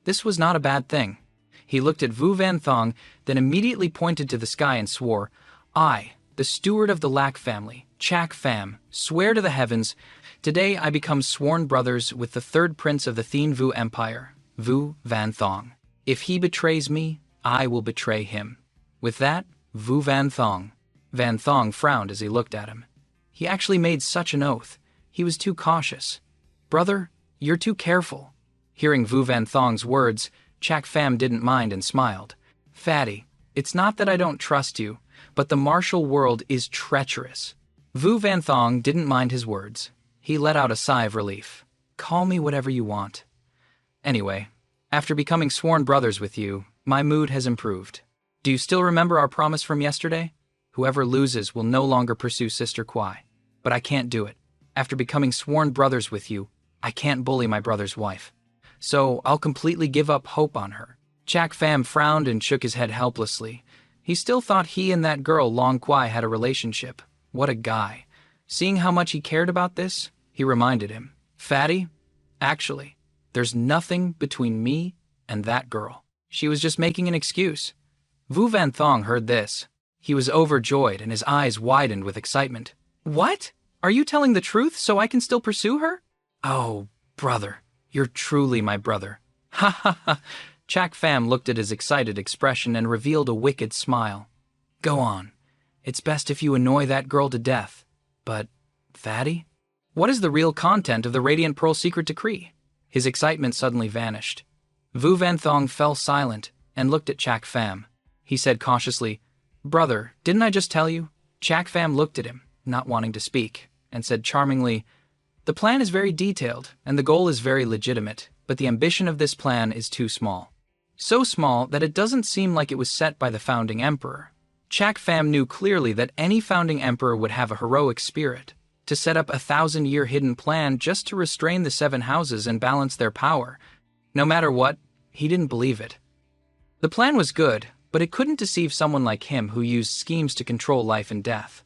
this was not a bad thing. He looked at Vu Van Thuong, then immediately pointed to the sky and swore, "I, the steward of the Lack family, Chak Pham, swear to the heavens, today I become sworn brothers with the third prince of the Thien Vu Empire, Vu Van Thuong. If he betrays me, I will betray him." With that, Vu Van Thuong frowned as he looked at him. He actually made such an oath. He was too cautious. "Brother, you're too careful." Hearing Vu Van Thuong's words, Chak Pham didn't mind and smiled. "Fatty, it's not that I don't trust you, but the martial world is treacherous." Vu Van Thuong didn't mind his words. He let out a sigh of relief. "Call me whatever you want. Anyway, after becoming sworn brothers with you, my mood has improved. Do you still remember our promise from yesterday? Whoever loses will no longer pursue Sister Kwai. But I can't do it. After becoming sworn brothers with you, I can't bully my brother's wife. So I'll completely give up hope on her." Chak Pham frowned and shook his head helplessly. He still thought he and that girl Long Kwai had a relationship. What a guy. Seeing how much he cared about this, he reminded him, "Fatty, actually, there's nothing between me and that girl. She was just making an excuse." Vu Van Thuong heard this. He was overjoyed and his eyes widened with excitement. "What? Are you telling the truth so I can still pursue her?" "Oh, brother. You're truly my brother." "Ha ha ha." Chak Pham looked at his excited expression and revealed a wicked smile. "Go on. It's best if you annoy that girl to death. But, Fatty, what is the real content of the Radiant Pearl Secret Decree?" His excitement suddenly vanished. Vu Van Thuong fell silent and looked at Chak Pham. He said cautiously, "Brother, didn't I just tell you?" Chak Pham looked at him, not wanting to speak, and said charmingly, "The plan is very detailed, and the goal is very legitimate, but the ambition of this plan is too small. So small that it doesn't seem like it was set by the founding emperor." Chak Pham knew clearly that any founding emperor would have a heroic spirit. To set up a 1,000-year hidden plan just to restrain the 7 houses and balance their power. No matter what, he didn't believe it. The plan was good, but it couldn't deceive someone like him who used schemes to control life and death.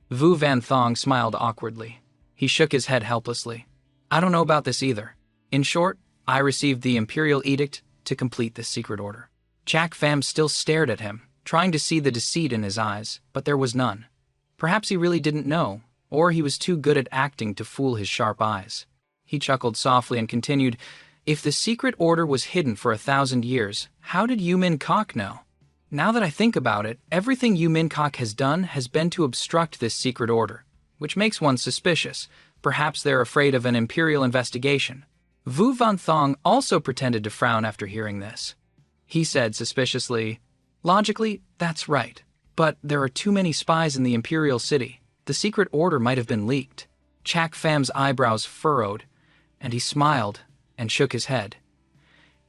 Vu Van Thuong smiled awkwardly. He shook his head helplessly. "I don't know about this either. In short, I received the Imperial Edict to complete this secret order." Chak Pham still stared at him, trying to see the deceit in his eyes, but there was none. Perhaps he really didn't know, or he was too good at acting to fool his sharp eyes. He chuckled softly and continued, "If the secret order was hidden for 1,000 years, how did Yu Min Kok know? Now that I think about it, everything Yu Min Kok has done has been to obstruct this secret order, which makes one suspicious. Perhaps they're afraid of an imperial investigation." Vu Van Thuong also pretended to frown after hearing this. He said suspiciously, "Logically, that's right, but there are too many spies in the imperial city. The secret order might have been leaked." Chak Pham's eyebrows furrowed, and he smiled and shook his head.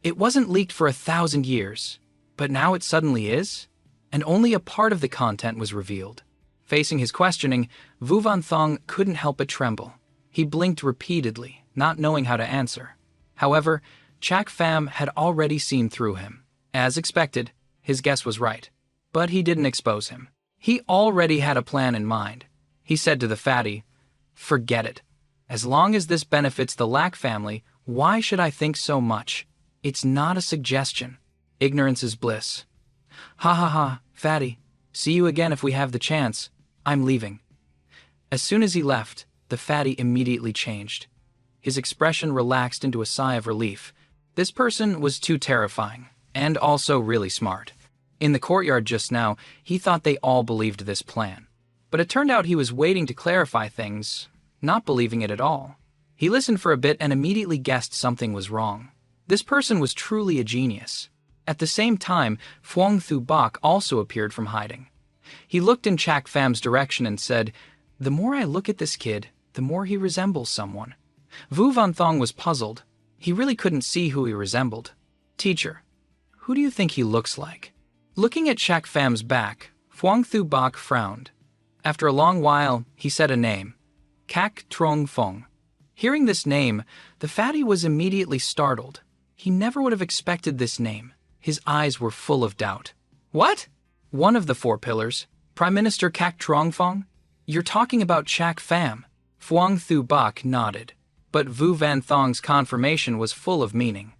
"It wasn't leaked for 1,000 years, but now it suddenly is, and only a part of the content was revealed." Facing his questioning, Vu Van Thuong couldn't help but tremble. He blinked repeatedly, not knowing how to answer. However, Chak Pham had already seen through him. As expected, his guess was right, but he didn't expose him. He already had a plan in mind. He said to the fatty, Forget it. As long as this benefits the Lack family, why should I think so much? It's not a suggestion. Ignorance is bliss. Ha ha ha, fatty. See you again if we have the chance. I'm leaving. As soon as he left, the fatty immediately changed. His expression relaxed into a sigh of relief. This person was too terrifying, and also really smart. In the courtyard just now, he thought they all believed this plan. But it turned out he was waiting to clarify things, not believing it at all. He listened for a bit and immediately guessed something was wrong. This person was truly a genius. At the same time, Phuong Thu Bok also appeared from hiding. He looked in Chak Fam's direction and said, "The more I look at this kid, the more he resembles someone." Vu Van Thong was puzzled. He really couldn't see who he resembled. "Teacher, who do you think he looks like?" Looking at Chak Fam's back, Phuong Thu Bok frowned. After a long while, he said a name, Kak Trong Fong. Hearing this name, the fatty was immediately startled. He never would have expected this name. His eyes were full of doubt. "What? One of the four pillars? Prime Minister Kak Trong Fong? You're talking about Chak Pham." Phuong Thu Bok nodded, but Vu Van Thong's confirmation was full of meaning.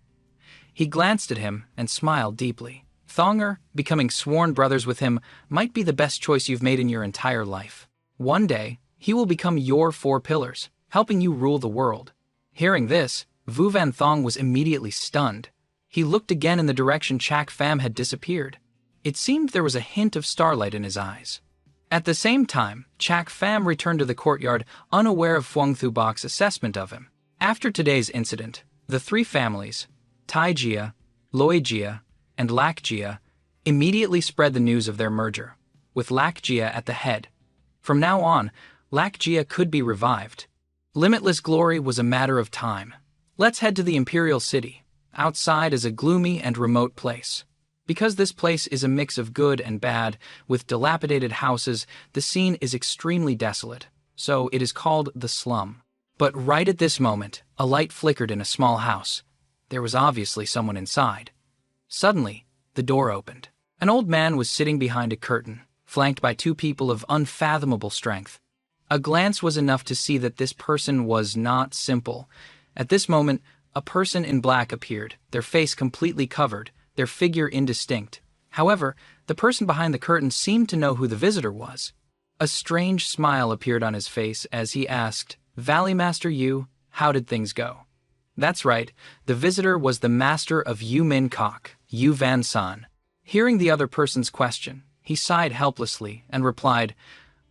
He glanced at him and smiled deeply. "Thonger, becoming sworn brothers with him might be the best choice you've made in your entire life. One day, he will become your four pillars, helping you rule the world." Hearing this, Vu Van Thong was immediately stunned. He looked again in the direction Chak Pham had disappeared. It seemed there was a hint of starlight in his eyes. At the same time, Chak Pham returned to the courtyard, unaware of Phuong Thu Bok's assessment of him. After today's incident, the three families, Tai Jia, Loi Jia, and Lack Jia, immediately spread the news of their merger, with Lack Jia at the head. From now on, Lack Jia could be revived. Limitless glory was a matter of time. Let's head to the Imperial City. Outside is a gloomy and remote place. Because this place is a mix of good and bad, with dilapidated houses, the scene is extremely desolate, so it is called the slum. But right at this moment, a light flickered in a small house. There was obviously someone inside. Suddenly, the door opened. An old man was sitting behind a curtain, flanked by two people of unfathomable strength. A glance was enough to see that this person was not simple. At this moment, a person in black appeared, their face completely covered, their figure indistinct. However, the person behind the curtain seemed to know who the visitor was. A strange smile appeared on his face as he asked, "Valley Master Yu, how did things go?" That's right, the visitor was the master of Yu Min Kok, Yu Van San. Hearing the other person's question, he sighed helplessly and replied,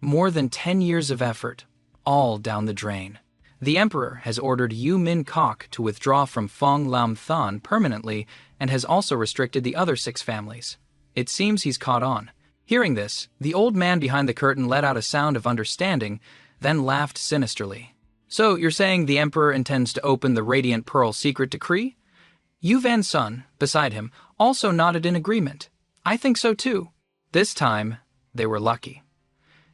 "More than 10 years of effort, all down the drain. The Emperor has ordered Yu Min Kok to withdraw from Fong Lam Than permanently and has also restricted the other 6 families. It seems he's caught on." Hearing this, the old man behind the curtain let out a sound of understanding, then laughed sinisterly. "So you're saying the Emperor intends to open the Radiant Pearl secret decree?" Yu Van Sun, beside him, also nodded in agreement. "I think so too." This time, they were lucky.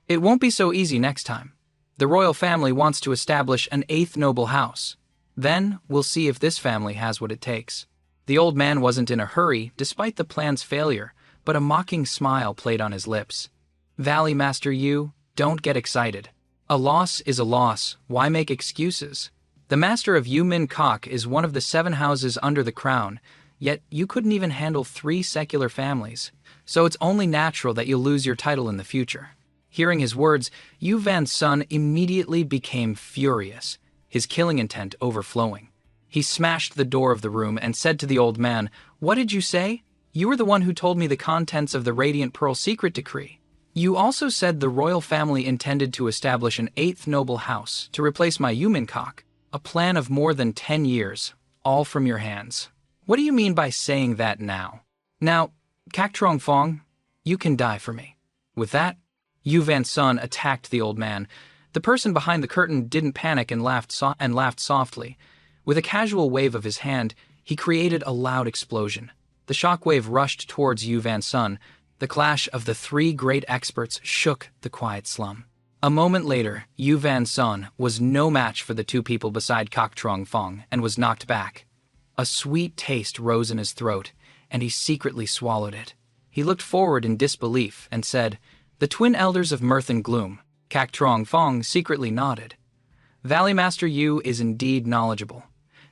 It won't be so easy next time. The royal family wants to establish an 8th noble house. Then, we'll see if this family has what it takes. The old man wasn't in a hurry, despite the plan's failure, but a mocking smile played on his lips. "Valley Master Yu, don't get excited. A loss is a loss, why make excuses? The master of Yu Min Kok is one of the 7 houses under the crown, yet you couldn't even handle 3 secular families, so it's only natural that you'll lose your title in the future." Hearing his words, Yu Van Sun immediately became furious, his killing intent overflowing. He smashed the door of the room and said to the old man, "What did you say? You were the one who told me the contents of the Radiant Pearl secret decree. You also said the royal family intended to establish an 8th noble house to replace my Yu Min Kok, a plan of more than 10 years, all from your hands. What do you mean by saying that now? Now, Kak Trong Fong, you can die for me." With that, Yu Van Sun attacked the old man. The person behind the curtain didn't panic and laughed softly. With a casual wave of his hand, he created a loud explosion. The shockwave rushed towards Yu Van Sun. The clash of the 3 great experts shook the quiet slum. A moment later, Yu Van Sun was no match for the 2 people beside Kak Trong Fong and was knocked back. A sweet taste rose in his throat, and he secretly swallowed it. He looked forward in disbelief and said, "The twin elders of mirth and gloom." Kak Trong Fong secretly nodded. Valley Master Yu is indeed knowledgeable.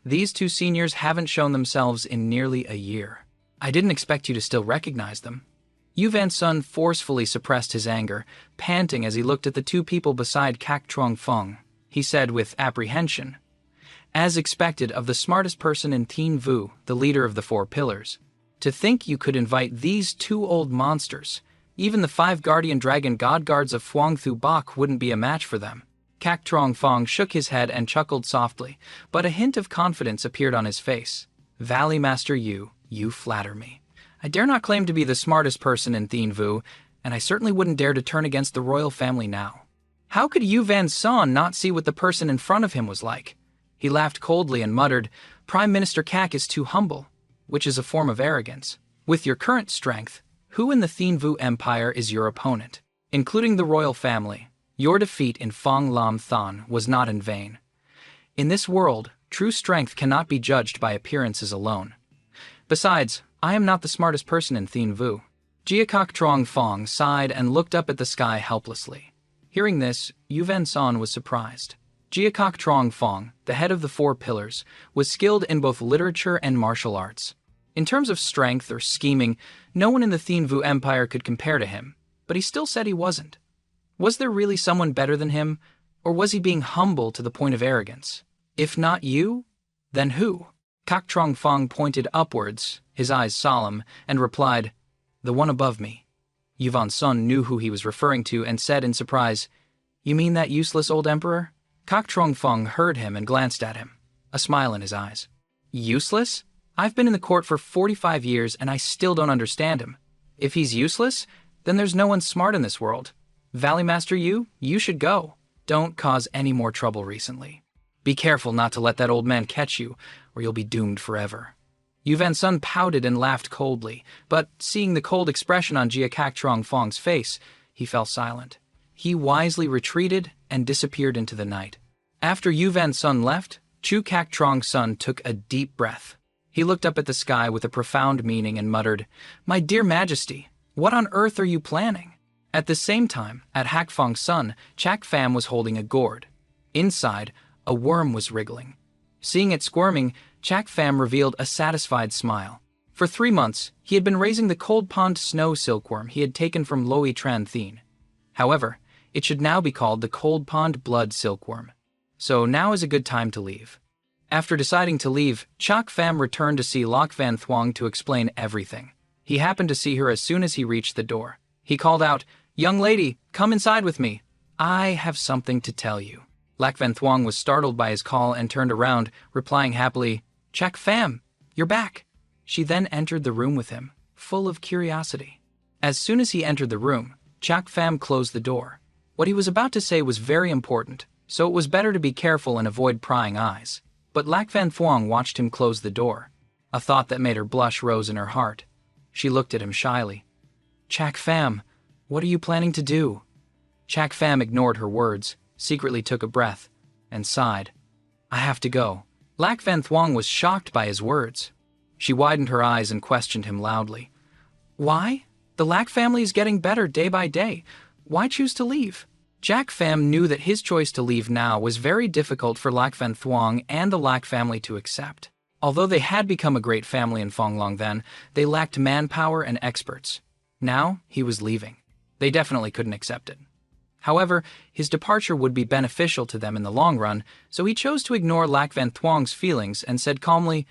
These two seniors haven't shown themselves in nearly a year. I didn't expect you to still recognize them. Yu Van Sun forcefully suppressed his anger, panting as he looked at the two people beside Kak Trong Feng. He said with apprehension, as expected of the smartest person in Thiên Vu, the leader of the Four Pillars. To think you could invite these two old monsters. Even the 5 guardian dragon god guards of Phuong Thu Bok wouldn't be a match for them. Kak Trong Feng shook his head and chuckled softly, but a hint of confidence appeared on his face. Valley Master Yu, you flatter me. I dare not claim to be the smartest person in Thiên Vu, and I certainly wouldn't dare to turn against the royal family now. How could Yu Van Son not see what the person in front of him was like? He laughed coldly and muttered, Prime Minister Kak is too humble, which is a form of arrogance. With your current strength, who in the Thiên Vu Empire is your opponent? Including the royal family. Your defeat in Phong Lam Than was not in vain. In this world, true strength cannot be judged by appearances alone. Besides, I am not the smartest person in Thiên Vu. Jiakok Trong Fong sighed and looked up at the sky helplessly. Hearing this, Yu Van Son was surprised. Jiakok Trong Fong, the head of the Four Pillars, was skilled in both literature and martial arts. In terms of strength or scheming, no one in the Thiên Vu Empire could compare to him, but he still said he wasn't. Was there really someone better than him, or was he being humble to the point of arrogance? If not you, then who? Kak Trong Fong pointed upwards, his eyes solemn, and replied, the one above me. Yu Van Son knew who he was referring to and said in surprise, you mean that useless old emperor? Kak Trong Fong heard him and glanced at him, a smile in his eyes. Useless? I've been in the court for 45 years and I still don't understand him. If he's useless, then there's no one smart in this world. Valley Master Yu, you should go. Don't cause any more trouble recently. Be careful not to let that old man catch you, or you'll be doomed forever. Yu Van Sun pouted and laughed coldly, but seeing the cold expression on Jia Kak Trong Fong's face, he fell silent. He wisely retreated and disappeared into the night. After Yu Van Sun left, Chu Kak Trong Sun took a deep breath. He looked up at the sky with a profound meaning and muttered, my dear Majesty, what on earth are you planning? At the same time, at Hak Fong Sun, Chak Pham was holding a gourd. Inside, a worm was wriggling. Seeing it squirming, Chak Pham revealed a satisfied smile. For 3 months, he had been raising the cold pond snow silkworm he had taken from Loi Tran Thien. However, it should now be called the cold pond blood silkworm. So now is a good time to leave. After deciding to leave, Chak Pham returned to see Lok Van Thuong to explain everything. He happened to see her as soon as he reached the door. He called out, young lady, come inside with me. I have something to tell you. Lak Van Thuong was startled by his call and turned around, replying happily, Chak Pham, you're back. She then entered the room with him, full of curiosity. As soon as he entered the room, Chak Pham closed the door. What he was about to say was very important, so it was better to be careful and avoid prying eyes. But Lak Van Thuong watched him close the door. A thought that made her blush rose in her heart. She looked at him shyly. Chak Pham, what are you planning to do? Chak Pham ignored her words, secretly took a breath, and sighed. I have to go. Lak Van Thuong was shocked by his words. She widened her eyes and questioned him loudly. Why? The Lak family is getting better day by day. Why choose to leave? Chak Pham knew that his choice to leave now was very difficult for Lak Van Thuong and the Lak family to accept. Although they had become a great family in Phong Long then, they lacked manpower and experts. Now, he was leaving. They definitely couldn't accept it. However, his departure would be beneficial to them in the long run, so he chose to ignore Lak Van Thuong's feelings and said calmly,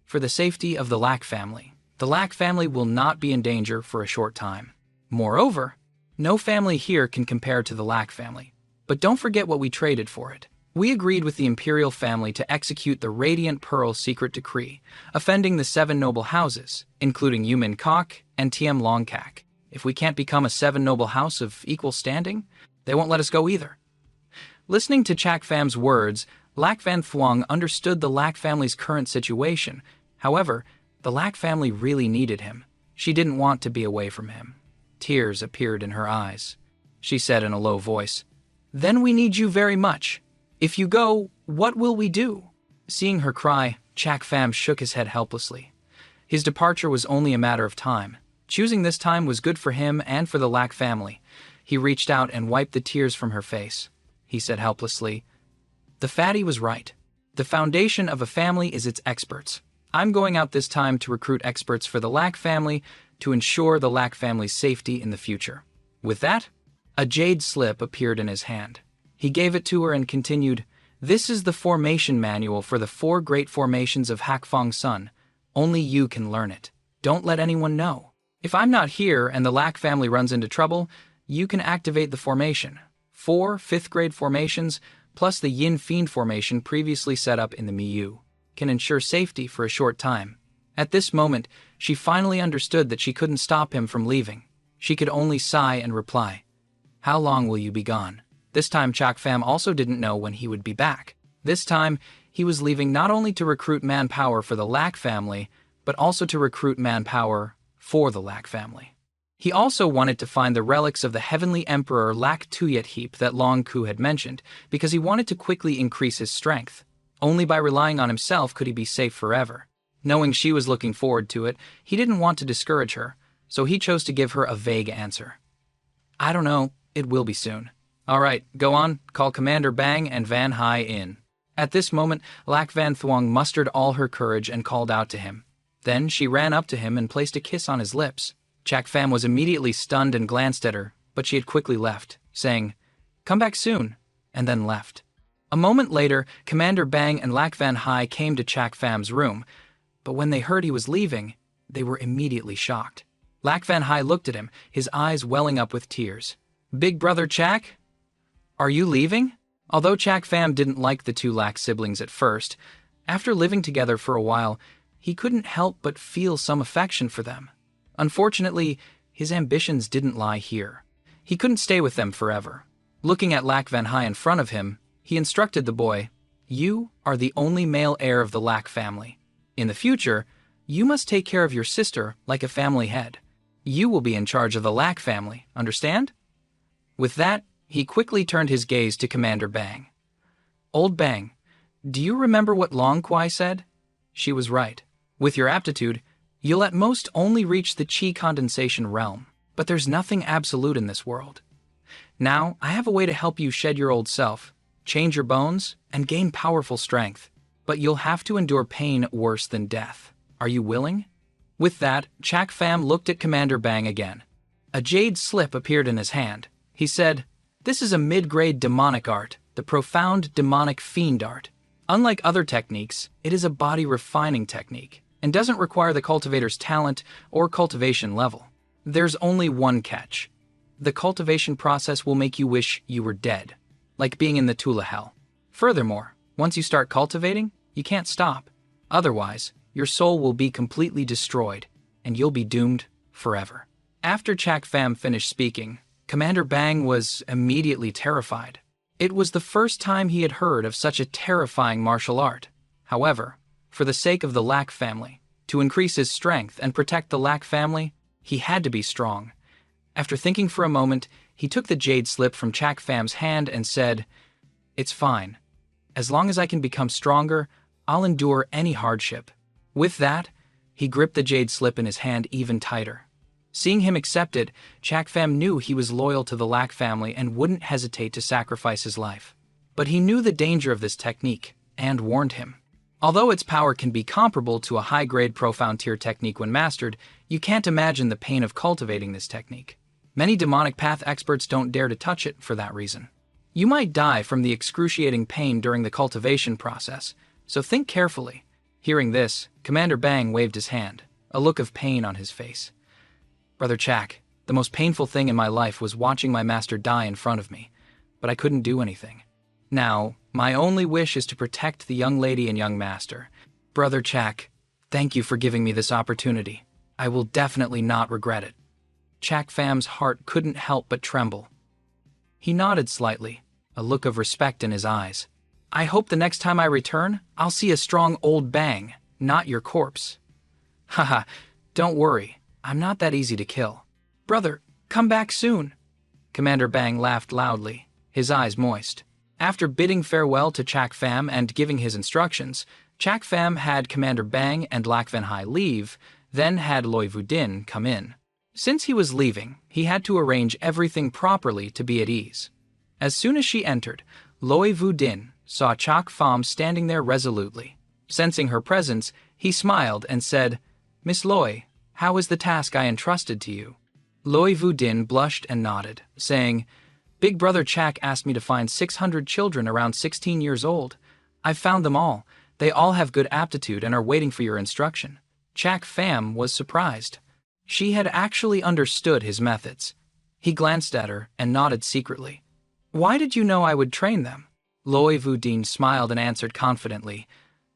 for the safety of the Lak family, the Lak family will not be in danger for a short time. Moreover, no family here can compare to the Lak family. But don't forget what we traded for it. We agreed with the imperial family to execute the Radiant Pearl secret decree, offending the 7 noble houses, including Yumin Kok and Tiem Long Kak. If we can't become a 7 noble house of equal standing, they won't let us go either. Listening to Chak Pham's words, Lak Van Thuong understood the Lak family's current situation. However, the Lak family really needed him. She didn't want to be away from him. Tears appeared in her eyes. She said in a low voice, Then we need you very much. If you go, what will we do? Seeing her cry, Chak Pham shook his head helplessly. His departure was only a matter of time. Choosing this time was good for him and for the Lak family. He reached out and wiped the tears from her face. He said helplessly, The fatty was right. The foundation of a family is its experts. I'm going out this time to recruit experts for the Lack family to ensure the Lack family's safety in the future. With that, a jade slip appeared in his hand. He gave it to her and continued, "This is the formation manual for the 4 great formations of Hakfong Sun. Only you can learn it. Don't let anyone know. If I'm not here and the Lack family runs into trouble, you can activate the formation. 4 5th-grade formations, plus the Yin Fiend formation previously set up in the Miyu, can ensure safety for a short time." At this moment, she finally understood that she couldn't stop him from leaving. She could only sigh and reply, "How long will you be gone?" This time Chak Pham also didn't know when he would be back. This time, he was leaving not only to recruit manpower for the Lack family, but also to recruit manpower for the Lack family. He also wanted to find the relics of the Heavenly Emperor Lack Tuyet Heap that Long Ku had mentioned, because he wanted to quickly increase his strength. Only by relying on himself could he be safe forever. Knowing she was looking forward to it, he didn't want to discourage her, so he chose to give her a vague answer. "I don't know, it will be soon." "All right, go on, call Commander Bang and Van Hai in." At this moment, Lack Van Thuong mustered all her courage and called out to him. Then she ran up to him and placed a kiss on his lips. Chak Pham was immediately stunned and glanced at her, but she had quickly left, saying, "Come back soon," and then left. A moment later, Commander Bang and Lack Van Hai came to Chak Pham's room, but when they heard he was leaving, they were immediately shocked. Lack Van Hai looked at him, his eyes welling up with tears. "Big brother Chak? Are you leaving?" Although Chak Pham didn't like the 2 Lack siblings at first, after living together for a while, he couldn't help but feel some affection for them. Unfortunately, his ambitions didn't lie here. He couldn't stay with them forever. Looking at Lack Van Hai in front of him, he instructed the boy, "You are the only male heir of the Lack family. In the future, you must take care of your sister like a family head. You will be in charge of the Lack family, understand?" With that, he quickly turned his gaze to Commander Bang. "Old Bang, do you remember what Long Kwai said? She was right. With your aptitude, you'll at most only reach the chi condensation realm, but there's nothing absolute in this world. Now, I have a way to help you shed your old self, change your bones, and gain powerful strength, but you'll have to endure pain worse than death. Are you willing?" With that, Chak Pham looked at Commander Bang again. A jade slip appeared in his hand. He said, "This is a mid-grade demonic art, the profound demonic fiend art. Unlike other techniques, it is a body-refining technique, and doesn't require the cultivator's talent or cultivation level. There's only one catch. The cultivation process will make you wish you were dead, like being in the Tula Hell. Furthermore, once you start cultivating, you can't stop. Otherwise, your soul will be completely destroyed, and you'll be doomed forever." After Chak Pham finished speaking, Commander Bang was immediately terrified. It was the first time he had heard of such a terrifying martial art. However, for the sake of the Lack family, to increase his strength and protect the Lack family, he had to be strong. After thinking for a moment, he took the jade slip from Chak Pham's hand and said, "It's fine. As long as I can become stronger, I'll endure any hardship." With that, he gripped the jade slip in his hand even tighter. Seeing him accept it, Chak Pham knew he was loyal to the Lack family and wouldn't hesitate to sacrifice his life. But he knew the danger of this technique, and warned him. Although its power can be comparable to a high-grade profound tier technique when mastered, you can't imagine the pain of cultivating this technique. Many demonic path experts don't dare to touch it for that reason. You might die from the excruciating pain during the cultivation process, so think carefully. Hearing this, Commander Bang waved his hand, a look of pain on his face. "Brother Chak, the most painful thing in my life was watching my master die in front of me, but I couldn't do anything. Now, my only wish is to protect the young lady and young master. Brother Chak, thank you for giving me this opportunity. I will definitely not regret it." Chak Pham's heart couldn't help but tremble. He nodded slightly, a look of respect in his eyes. "I hope the next time I return, I'll see a strong old Bang, not your corpse." "Haha, don't worry, I'm not that easy to kill." "Brother, come back soon." Commander Bang laughed loudly, his eyes moist. After bidding farewell to Chak Pham and giving his instructions, Chak Pham had Commander Bang and Lack Van Hai leave, then had Loi Vu Din come in. Since he was leaving, he had to arrange everything properly to be at ease. As soon as she entered, Loi Vu Din, saw Chak Pham standing there resolutely. Sensing her presence, he smiled and said, "Miss Loy, how is the task I entrusted to you?" Loy Vu Din blushed and nodded, saying, "Big Brother Chak asked me to find 600 children around 16 years old. I've found them all. They all have good aptitude and are waiting for your instruction." Chak Pham was surprised. She had actually understood his methods. He glanced at her and nodded secretly. "Why did you know I would train them?" Loy Vu Din smiled and answered confidently,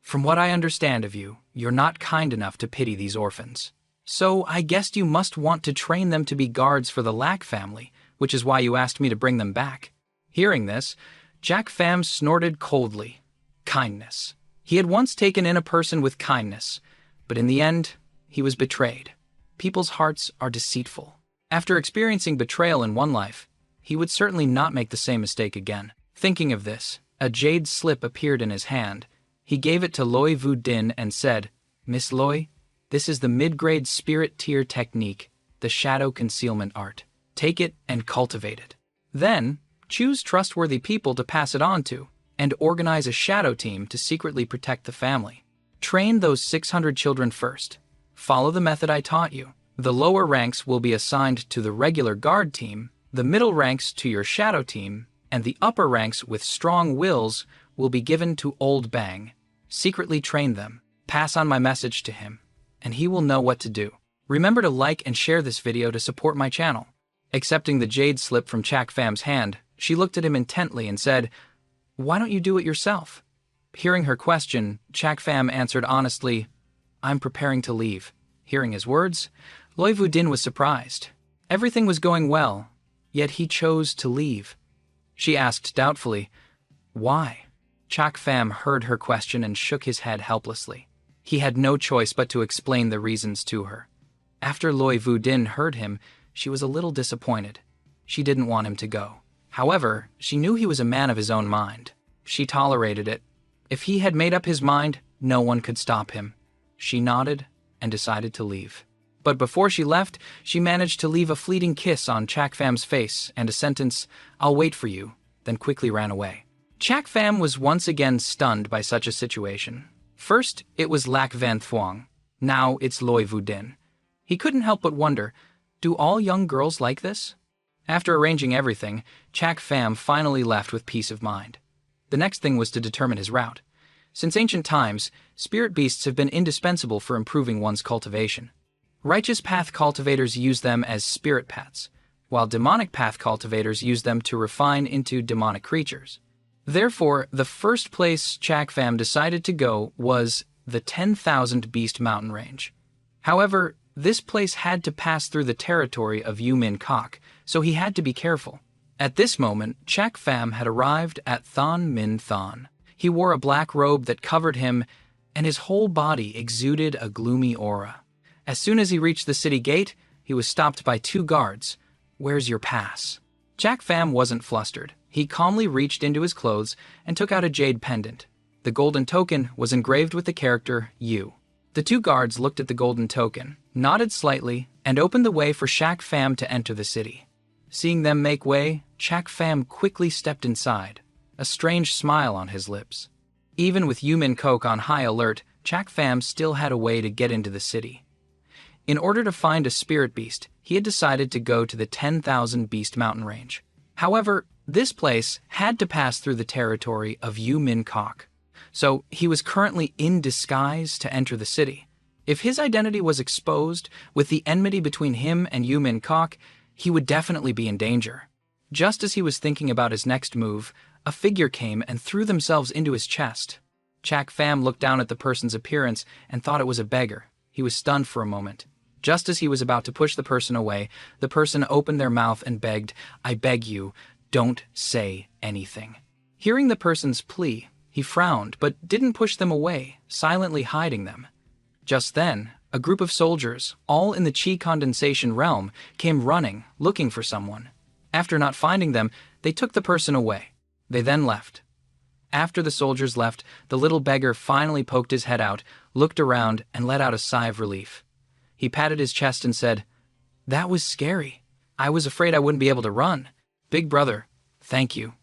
"From what I understand of you, you're not kind enough to pity these orphans. So I guessed you must want to train them to be guards for the Lack family, which is why you asked me to bring them back." Hearing this, Chak Pham snorted coldly. Kindness. He had once taken in a person with kindness, but in the end, he was betrayed. People's hearts are deceitful. After experiencing betrayal in one life, he would certainly not make the same mistake again. Thinking of this, a jade slip appeared in his hand. He gave it to Loy Vu Din and said, "Miss Loy, this is the mid-grade spirit tier technique, the shadow concealment art. Take it and cultivate it. Then, choose trustworthy people to pass it on to, and organize a shadow team to secretly protect the family. Train those 600 children first. Follow the method I taught you. The lower ranks will be assigned to the regular guard team, the middle ranks to your shadow team, and the upper ranks with strong wills will be given to Old Bang. Secretly train them. Pass on my message to him, and he will know what to do. Remember to like and share this video to support my channel." Accepting the jade slip from Chak Pham's hand, she looked at him intently and said, "Why don't you do it yourself?" Hearing her question, Chak Pham answered honestly, "I'm preparing to leave." Hearing his words, Loy Vu Din was surprised. Everything was going well, yet he chose to leave. She asked doubtfully, "Why?" Chak Pham heard her question and shook his head helplessly. He had no choice but to explain the reasons to her. After Loy Vu Din heard him, she was a little disappointed. She didn't want him to go. However, she knew he was a man of his own mind. She tolerated it. If he had made up his mind, no one could stop him. She nodded and decided to leave. But before she left, she managed to leave a fleeting kiss on Chak Pham's face and a sentence, "I'll wait for you," then quickly ran away. Chak Pham was once again stunned by such a situation. First, it was Lac Van Thuong. Now it's Loy Vu Din. He couldn't help but wonder, do all young girls like this? After arranging everything, Chak Pham finally left with peace of mind. The next thing was to determine his route. Since ancient times, spirit beasts have been indispensable for improving one's cultivation. Righteous path cultivators use them as spirit pets, while demonic path cultivators use them to refine into demonic creatures. Therefore, the first place Chak Pham decided to go was the 10,000 Beast Mountain Range. However, this place had to pass through the territory of Yu Min Kok, so he had to be careful. At this moment, Chak Pham had arrived at Thon Min Thon. He wore a black robe that covered him, and his whole body exuded a gloomy aura. As soon as he reached the city gate, he was stopped by two guards. "Where's your pass?" Chak Pham wasn't flustered. He calmly reached into his clothes and took out a jade pendant. The golden token was engraved with the character Yu. The two guards looked at the golden token, nodded slightly, and opened the way for Chak Pham to enter the city. Seeing them make way, Chak Pham quickly stepped inside, a strange smile on his lips. Even with Yu Min Kok on high alert, Chak Pham still had a way to get into the city. In order to find a spirit beast, he had decided to go to the 10,000 Beast Mountain Range. However, this place had to pass through the territory of Yu Min Kok, so he was currently in disguise to enter the city. If his identity was exposed, with the enmity between him and Yu Min Kok, he would definitely be in danger. Just as he was thinking about his next move, a figure came and threw themselves into his chest. Chak Pham looked down at the person's appearance and thought it was a beggar. He was stunned for a moment. Just as he was about to push the person away, the person opened their mouth and begged, "I beg you, don't say anything." Hearing the person's plea, he frowned but didn't push them away, silently hiding them. Just then, a group of soldiers, all in the chi condensation realm, came running, looking for someone. After not finding them, they took the person away. They then left. After the soldiers left, the little beggar finally poked his head out, looked around, and let out a sigh of relief. He patted his chest and said, "That was scary. I was afraid I wouldn't be able to run. Big brother, thank you."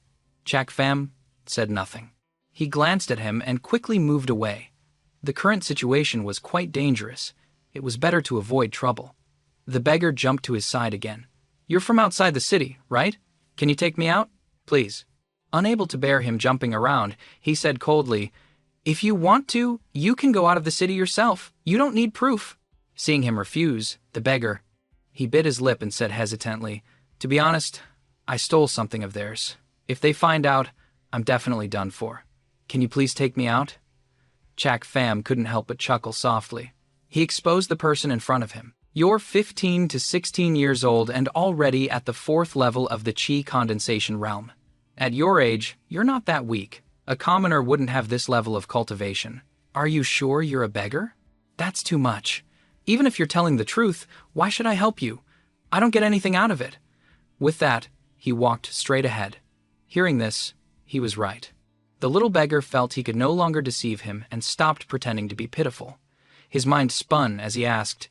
Chak Pham said nothing. He glanced at him and quickly moved away. The current situation was quite dangerous. It was better to avoid trouble. The beggar jumped to his side again. "You're from outside the city, right? Can you take me out? Please." Unable to bear him jumping around, he said coldly, "If you want to, you can go out of the city yourself. You don't need proof." Seeing him refuse, the beggar, he bit his lip and said hesitantly, "To be honest, I stole something of theirs. If they find out, I'm definitely done for. Can you please take me out?" Chak Pham couldn't help but chuckle softly. He exposed the person in front of him. "You're 15 to 16 years old and already at the 4th level of the Qi condensation realm. At your age, you're not that weak. A commoner wouldn't have this level of cultivation. Are you sure you're a beggar? That's too much. Even if you're telling the truth, why should I help you? I don't get anything out of it." With that, he walked straight ahead. Hearing this, he was right. The little beggar felt he could no longer deceive him and stopped pretending to be pitiful. His mind spun as he asked,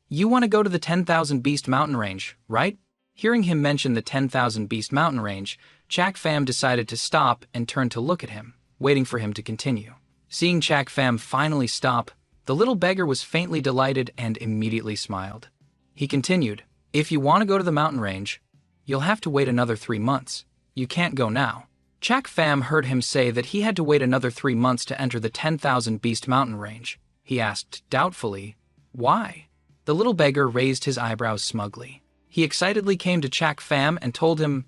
"You want to go to the 10,000 Beast Mountain Range, right?" Hearing him mention the 10,000 Beast Mountain Range, Chak Pham decided to stop and turn to look at him, waiting for him to continue. Seeing Chak Pham finally stop, the little beggar was faintly delighted and immediately smiled. He continued, "If you want to go to the mountain range, you'll have to wait another 3 months. You can't go now." Chak Pham heard him say that he had to wait another 3 months to enter the 10,000 Beast Mountain Range. He asked doubtfully, "Why?" The little beggar raised his eyebrows smugly. He excitedly came to Chak Pham and told him,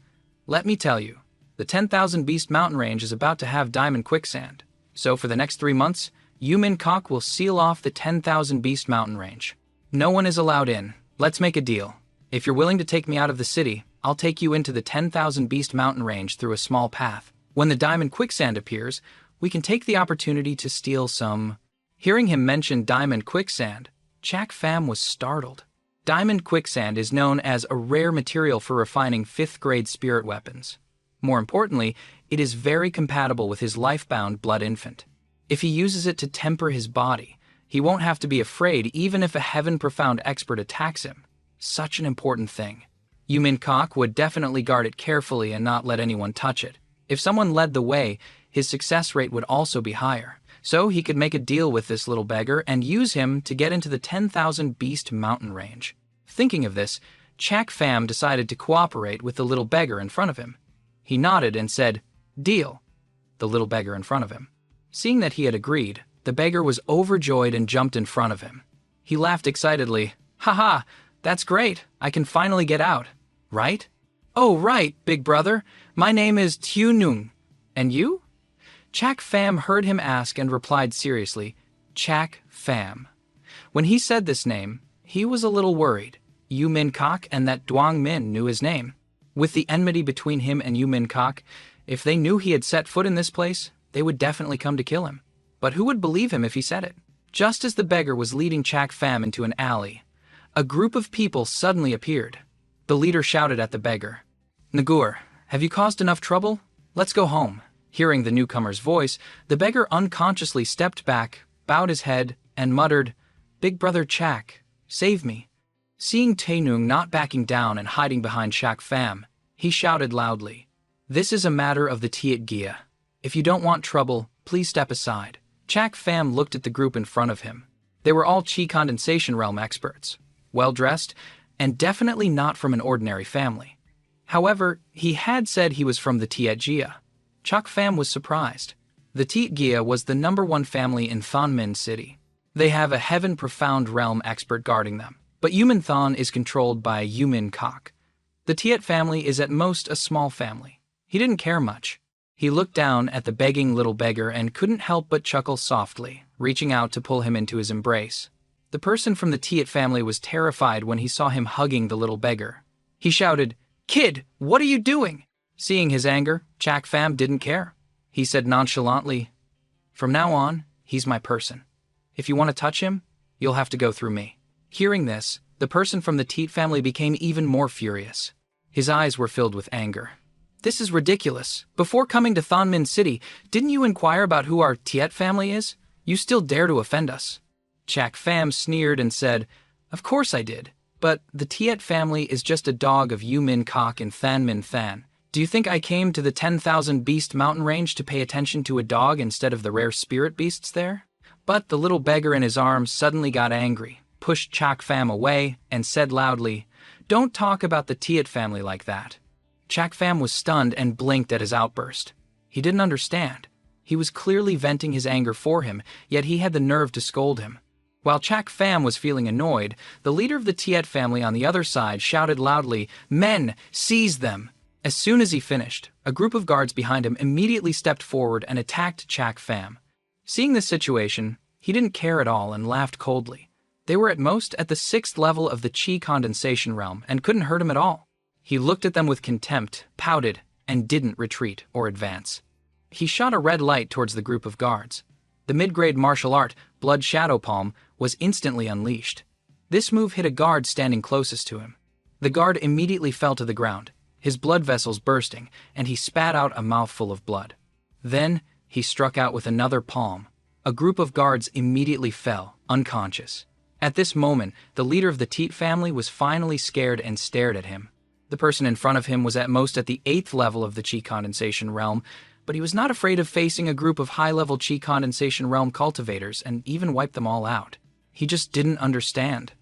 "Let me tell you, the 10,000 Beast Mountain Range is about to have diamond quicksand. So for the next 3 months, you Min-kok will seal off the 10,000 Beast Mountain Range. No one is allowed in. Let's make a deal. If you're willing to take me out of the city, I'll take you into the 10,000 Beast Mountain Range through a small path. When the diamond quicksand appears, we can take the opportunity to steal some." Hearing him mention diamond quicksand, Chak Pham was startled. Diamond quicksand is known as a rare material for refining 5th-grade spirit weapons. More importantly, it is very compatible with his life-bound blood infant. If he uses it to temper his body, he won't have to be afraid even if a heaven-profound expert attacks him. Such an important thing. Yu Min-kok would definitely guard it carefully and not let anyone touch it. If someone led the way, his success rate would also be higher. So he could make a deal with this little beggar and use him to get into the 10,000 Beast Mountain Range. Thinking of this, Chak Pham decided to cooperate with the little beggar in front of him. He nodded and said, "Deal," the little beggar in front of him. Seeing that he had agreed, the beggar was overjoyed and jumped in front of him. He laughed excitedly. "Haha, that's great. I can finally get out. Right?" "Oh, right, big brother. My name is Tiu Nung. And you?" Chak Pham heard him ask and replied seriously, "Chak Pham." When he said this name, he was a little worried. Yu Min-kok and that Duong Min knew his name. With the enmity between him and Yu Min-kok, if they knew he had set foot in this place, they would definitely come to kill him. But who would believe him if he said it? Just as the beggar was leading Chak Pham into an alley, a group of people suddenly appeared. The leader shouted at the beggar, "Nagur, have you caused enough trouble? Let's go home." Hearing the newcomer's voice, the beggar unconsciously stepped back, bowed his head, and muttered, "Big brother Chak, save me." Seeing Taenung not backing down and hiding behind Chak Pham, he shouted loudly, "This is a matter of the Tiat Gia. If you don't want trouble, please step aside." Chak Pham looked at the group in front of him. They were all Qi condensation realm experts, well-dressed, and definitely not from an ordinary family. However, he had said he was from the Tiat Gia. Chak Pham was surprised. The Tiat Gia was the #1 family in Thonmin City. They have a heaven-profound realm expert guarding them, but Yumin Thon is controlled by Yu Min-kok. The Tiat family is at most a small family. He didn't care much. He looked down at the begging little beggar and couldn't help but chuckle softly, reaching out to pull him into his embrace. The person from the Tiat family was terrified when he saw him hugging the little beggar. He shouted, "Kid, what are you doing?" Seeing his anger, Chak Pham didn't care. He said nonchalantly, "From now on, he's my person. If you want to touch him, you'll have to go through me." Hearing this, the person from the Tiat family became even more furious. His eyes were filled with anger. "This is ridiculous. Before coming to Thonmin City, didn't you inquire about who our Tiat family is? You still dare to offend us." Chak Pham sneered and said, "Of course I did, but the Tiat family is just a dog of Yu Min-kok and Than Min Than. Do you think I came to the 10,000 beast mountain range to pay attention to a dog instead of the rare spirit beasts there? But the little beggar in his arms suddenly got angry, pushed Chak Pham away, and said loudly, "Don't talk about the Tiet family like that." Chak Pham was stunned and blinked at his outburst. He didn't understand. He was clearly venting his anger for him, yet he had the nerve to scold him. While Chak Pham was feeling annoyed, the leader of the Tiet family on the other side shouted loudly, "Men, seize them!" As soon as he finished, a group of guards behind him immediately stepped forward and attacked Chak Pham. Seeing this situation, he didn't care at all and laughed coldly. They were at most at the 6th level of the Chi condensation realm and couldn't hurt him at all. He looked at them with contempt, pouted, and didn't retreat or advance. He shot a red light towards the group of guards. The mid-grade martial art, Blood Shadow Palm, was instantly unleashed. This move hit a guard standing closest to him. The guard immediately fell to the ground, his blood vessels bursting, and he spat out a mouthful of blood. Then, he struck out with another palm. A group of guards immediately fell, unconscious. At this moment, the leader of the Teet family was finally scared and stared at him. The person in front of him was at most at the 8th level of the Chi condensation realm, but he was not afraid of facing a group of high-level Chi condensation realm cultivators and even wipe them all out. He just didn't understand.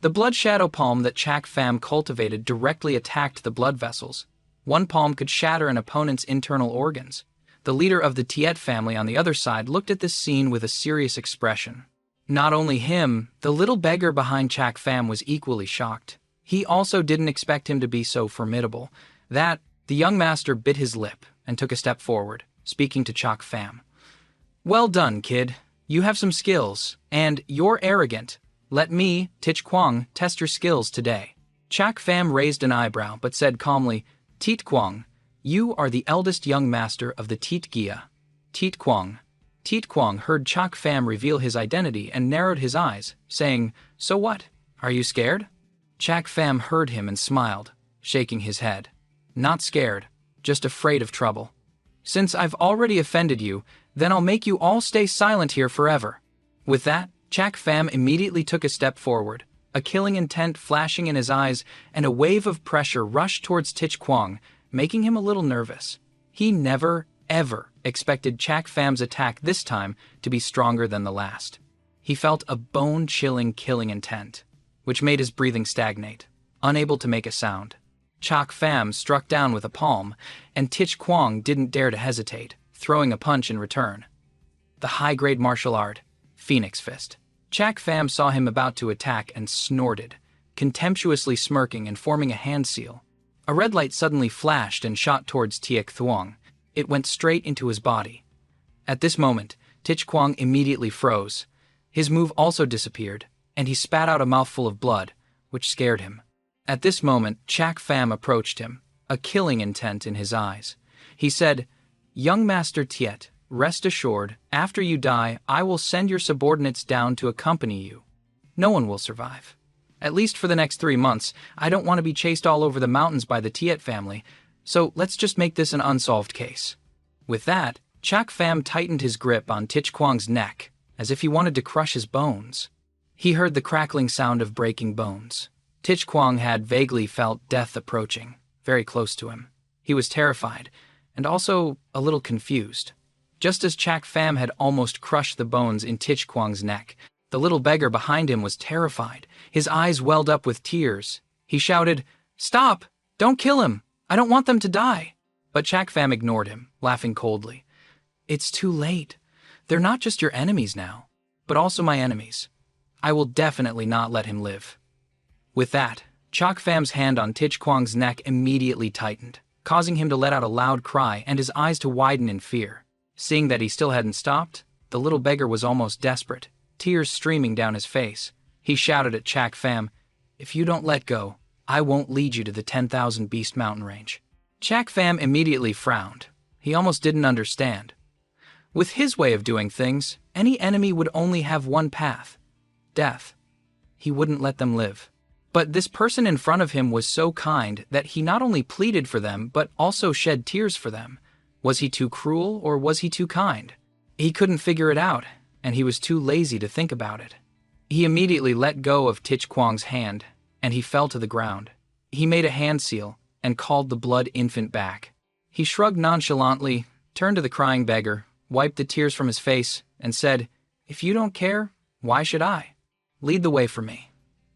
The blood shadow palm that Chak Pham cultivated directly attacked the blood vessels. One palm could shatter an opponent's internal organs. The leader of the Tiet family on the other side looked at this scene with a serious expression. Not only him, the little beggar behind Chak Pham was equally shocked. He also didn't expect him to be so formidable. The young master bit his lip and took a step forward, speaking to Chak Pham. "Well done, kid. You have some skills, and you're arrogant. Let me, Tich Kwang, test your skills today." Chak Pham raised an eyebrow but said calmly, "Teet Kwang, you are the eldest young master of the Teet Gia." Teet Kwang. Teet Kwang heard Chak Pham reveal his identity and narrowed his eyes, saying, "So what? Are you scared?" Chak Pham heard him and smiled, shaking his head. "Not scared, just afraid of trouble. Since I've already offended you, then I'll make you all stay silent here forever." With that, Chak Pham immediately took a step forward, a killing intent flashing in his eyes, and a wave of pressure rushed towards Tich Kwang, making him a little nervous. He never, ever expected Chak Pham's attack this time to be stronger than the last. He felt a bone-chilling killing intent, which made his breathing stagnate, unable to make a sound. Chak Pham struck down with a palm, and Tich Kwang didn't dare to hesitate, throwing a punch in return. The high-grade martial art, Phoenix Fist. Chak Pham saw him about to attack and snorted, contemptuously smirking and forming a hand seal. A red light suddenly flashed and shot towards Tiek Thuong. It went straight into his body. At this moment, Tich Kwang immediately froze. His move also disappeared, and he spat out a mouthful of blood, which scared him. At this moment, Chak Pham approached him, a killing intent in his eyes. He said, "Young Master Tiet, rest assured, after you die, I will send your subordinates down to accompany you. No one will survive. At least for the next 3 months, I don't want to be chased all over the mountains by the Tiet family, so let's just make this an unsolved case." With that, Chak Pham tightened his grip on Tich Kwang's neck, as if he wanted to crush his bones. He heard the crackling sound of breaking bones. Tich Kwang had vaguely felt death approaching, very close to him. He was terrified, and also a little confused. Just as Chak Pham had almost crushed the bones in Tich Kwang's neck, the little beggar behind him was terrified. His eyes welled up with tears. He shouted, "Stop! Don't kill him! I don't want them to die!" But Chak Pham ignored him, laughing coldly. "It's too late. They're not just your enemies now, but also my enemies. I will definitely not let him live." With that, Chak Pham's hand on Tich Kwang's neck immediately tightened, causing him to let out a loud cry and his eyes to widen in fear. Seeing that he still hadn't stopped, the little beggar was almost desperate, tears streaming down his face. He shouted at Chak Pham, "If you don't let go, I won't lead you to the 10,000 Beast Mountain Range." Chak Pham immediately frowned. He almost didn't understand. With his way of doing things, any enemy would only have one path: death. He wouldn't let them live. But this person in front of him was so kind that he not only pleaded for them, but also shed tears for them. Was he too cruel or was he too kind? He couldn't figure it out, and he was too lazy to think about it. He immediately let go of Tich Kwang's hand, and he fell to the ground. He made a hand seal, and called the blood infant back. He shrugged nonchalantly, turned to the crying beggar, wiped the tears from his face, and said, "If you don't care, why should I? Lead the way for me.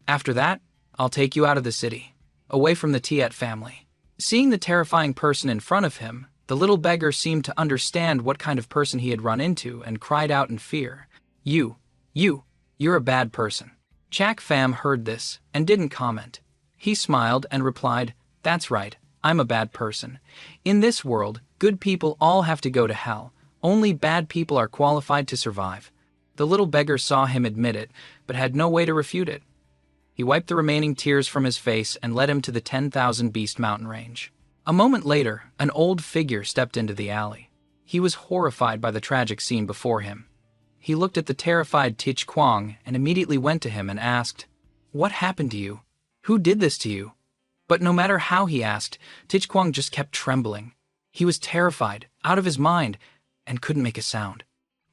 After that, I'll take you out of the city, away from the Tiet family." Seeing the terrifying person in front of him, the little beggar seemed to understand what kind of person he had run into and cried out in fear, You're a bad person." Chak Pham heard this and didn't comment. He smiled and replied, "That's right, I'm a bad person. In this world, good people all have to go to hell. Only bad people are qualified to survive." The little beggar saw him admit it, but had no way to refute it. He wiped the remaining tears from his face and led him to the 10,000 Beast mountain range. A moment later, an old figure stepped into the alley. He was horrified by the tragic scene before him. He looked at the terrified Tich Kwang and immediately went to him and asked, "What happened to you? Who did this to you?" But no matter how he asked, Tich Kwang just kept trembling. He was terrified, out of his mind, and couldn't make a sound.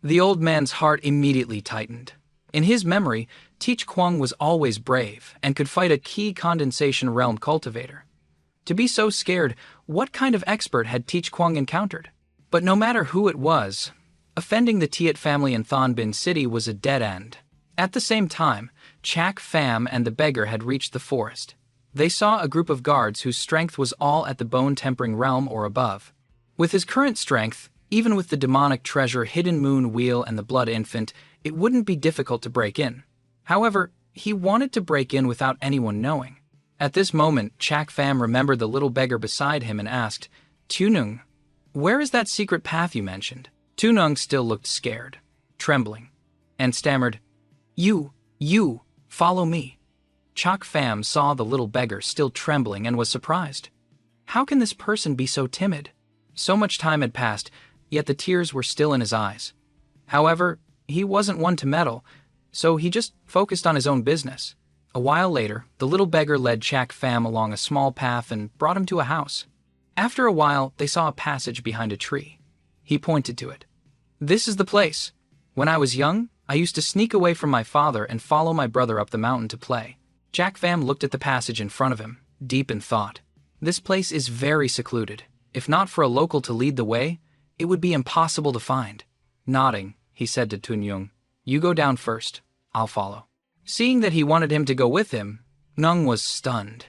The old man's heart immediately tightened. In his memory, Tich Kwang was always brave and could fight a key condensation realm cultivator. To be so scared, what kind of expert had Tich Kwang encountered? But no matter who it was, offending the Tiet family in Thon Bin City was a dead end. At the same time, Chak Pham and the beggar had reached the forest. They saw a group of guards whose strength was all at the bone-tempering realm or above. With his current strength, even with the demonic treasure Hidden Moon Wheel and the Blood Infant, it wouldn't be difficult to break in. However, he wanted to break in without anyone knowing. At this moment, Chak Pham remembered the little beggar beside him and asked, "Tunung, where is that secret path you mentioned?" Tunung still looked scared, trembling, and stammered, You, follow me." Chak Pham saw the little beggar still trembling and was surprised. How can this person be so timid? So much time had passed, yet the tears were still in his eyes. However, he wasn't one to meddle, so he just focused on his own business. A while later, the little beggar led Chak Pham along a small path and brought him to a house. After a while, they saw a passage behind a tree. He pointed to it. "This is the place. When I was young, I used to sneak away from my father and follow my brother up the mountain to play." Chak Pham looked at the passage in front of him, deep in thought. This place is very secluded. If not for a local to lead the way, it would be impossible to find. Nodding, he said to Tunyung, "You go down first. I'll follow." Seeing that he wanted him to go with him, Nung was stunned.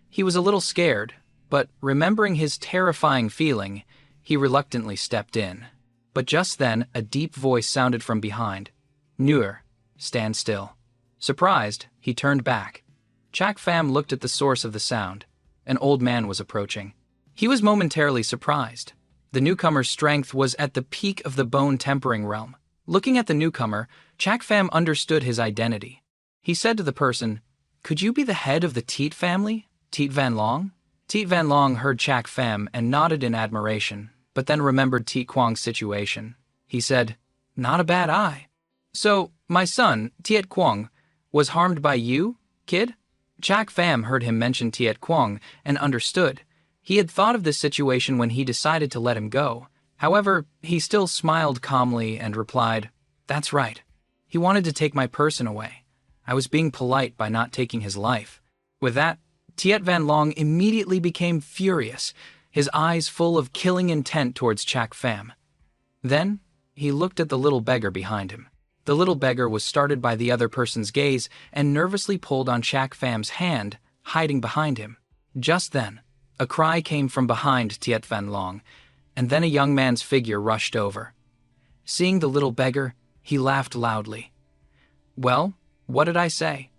He was a little scared, but remembering his terrifying feeling, he reluctantly stepped in. But just then, a deep voice sounded from behind. "Nuer, stand still." Surprised, he turned back. Chak Pham looked at the source of the sound. An old man was approaching. He was momentarily surprised. The newcomer's strength was at the peak of the bone-tempering realm. Looking at the newcomer, Chak Pham understood his identity. He said to the person, "Could you be the head of the Teet family, Teet Van Long?" Teet Van Long heard Chak Pham and nodded in admiration, but then remembered Teet Kwang's situation. He said, "Not a bad eye. So, my son, Tiet Kwang, was harmed by you, kid?" Chak Pham heard him mention Tiet Kwang and understood. He had thought of this situation when he decided to let him go. However, he still smiled calmly and replied, "That's right. He wanted to take my person away. I was being polite by not taking his life." With that, Tiet Van Long immediately became furious, his eyes full of killing intent towards Chak Pham. Then, he looked at the little beggar behind him. The little beggar was startled by the other person's gaze and nervously pulled on Chak Pham's hand, hiding behind him. Just then, a cry came from behind Tiet Van Long, and then a young man's figure rushed over. Seeing the little beggar, he laughed loudly. "Well, what did I say?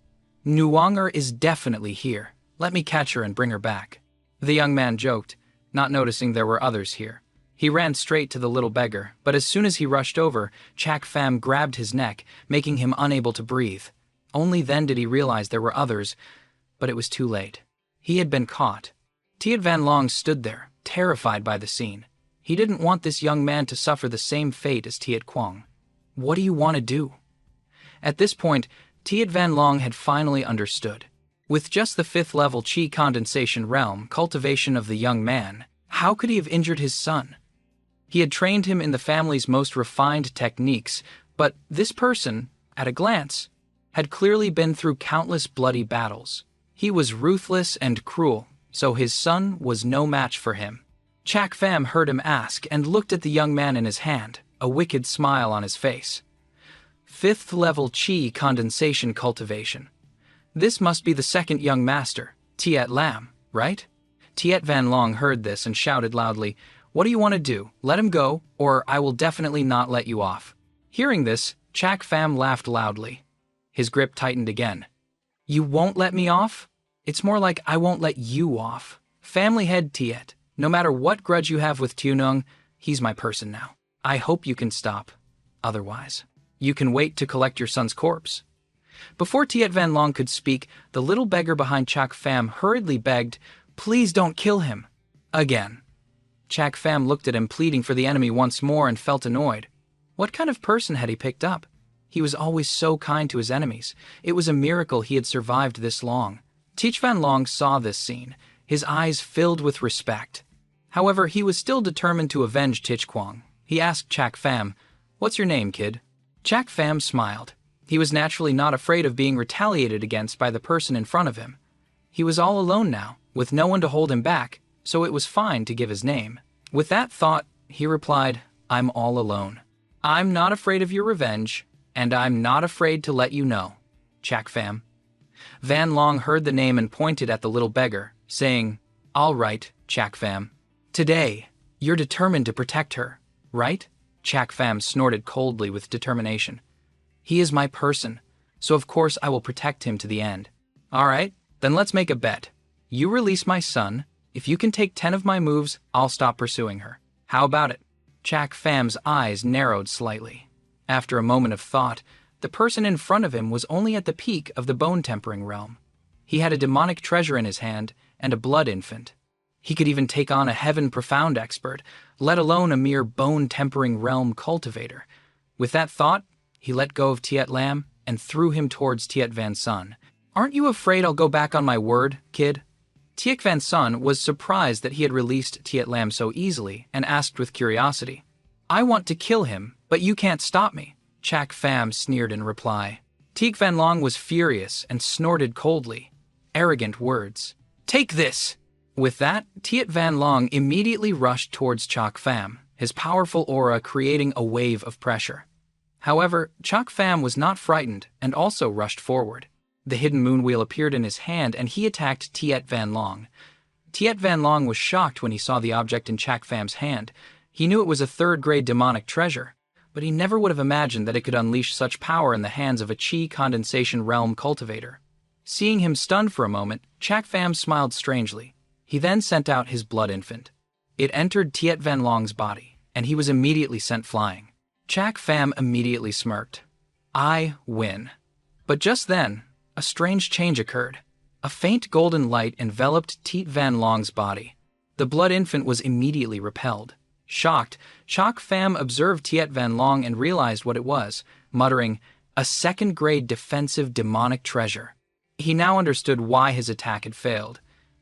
Nuwanger is definitely here. Let me catch her and bring her back." The young man joked, not noticing there were others here. He ran straight to the little beggar, but as soon as he rushed over, Chak Pham grabbed his neck, making him unable to breathe. Only then did he realize there were others, but it was too late. He had been caught. Tiet Van Long stood there, terrified by the scene. He didn't want this young man to suffer the same fate as Tiet Kwang. What do you want to do? At this point, Tiet Van Long had finally understood. With just the 5th level Qi condensation realm cultivation of the young man, how could he have injured his son? He had trained him in the family's most refined techniques, but this person, at a glance, had clearly been through countless bloody battles. He was ruthless and cruel, so his son was no match for him. Chak Pham heard him ask and looked at the young man in his hand, a wicked smile on his face. 5th level Qi condensation cultivation. This must be the second young master, Tiet Lam, right? Tiet Van Long heard this and shouted loudly, "What do you want to do? Let him go, or I will definitely not let you off." Hearing this, Chak Pham laughed loudly. His grip tightened again. "You won't let me off? It's more like I won't let you off. Family head Tiet, no matter what grudge you have with Tunung, he's my person now. I hope you can stop. Otherwise, you can wait to collect your son's corpse." Before Tiet Van Long could speak, the little beggar behind Chak Pham hurriedly begged, "Please don't kill him." Again. Chak Pham looked at him, pleading for the enemy once more, and felt annoyed. What kind of person had he picked up? He was always so kind to his enemies. It was a miracle he had survived this long. Tiet Van Long saw this scene, his eyes filled with respect. However, he was still determined to avenge Tich Kwang. He asked Chak Pham, "What's your name, kid?" Chak Pham smiled. He was naturally not afraid of being retaliated against by the person in front of him. He was all alone now, with no one to hold him back, so it was fine to give his name. With that thought, he replied, "I'm all alone. I'm not afraid of your revenge, and I'm not afraid to let you know, Chak Pham." Van Long heard the name and pointed at the little beggar, saying, "All right, Chak Pham. Today, you're determined to protect her, right?" Chak Pham snorted coldly with determination. "He is my person, so of course I will protect him to the end." "All right, then let's make a bet. You release my son. If you can take 10 of my moves, I'll stop pursuing her. How about it?" Chak Pham's eyes narrowed slightly. After a moment of thought, the person in front of him was only at the peak of the bone-tempering realm. He had a demonic treasure in his hand and a blood infant. He could even take on a heaven profound expert, let alone a mere bone-tempering realm cultivator. With that thought, he let go of Tiet Lam and threw him towards Tiet Van Son. "Aren't you afraid I'll go back on my word, kid?" Tiet Van Son was surprised that he had released Tiet Lam so easily and asked with curiosity, "I want to kill him, but you can't stop me," Chak Pham sneered in reply. Tiet Van Long was furious and snorted coldly. Arrogant words. "Take this!" With that, Tiet Van Long immediately rushed towards Chak Pham, his powerful aura creating a wave of pressure. However, Chak Pham was not frightened and also rushed forward. The hidden moon wheel appeared in his hand and he attacked Tiet Van Long. Tiet Van Long was shocked when he saw the object in Chak Pham's hand. He knew it was a third-grade demonic treasure, but he never would have imagined that it could unleash such power in the hands of a Qi condensation realm cultivator. Seeing him stunned for a moment, Chak Pham smiled strangely. He then sent out his blood infant. It entered Tiet Van Long's body, and he was immediately sent flying. Chak Pham immediately smirked. "I win." But just then, a strange change occurred. A faint golden light enveloped Tiet Van Long's body. The blood infant was immediately repelled. Shocked, Chak Pham observed Tiet Van Long and realized what it was, muttering, "A second-grade defensive demonic treasure." He now understood why his attack had failed.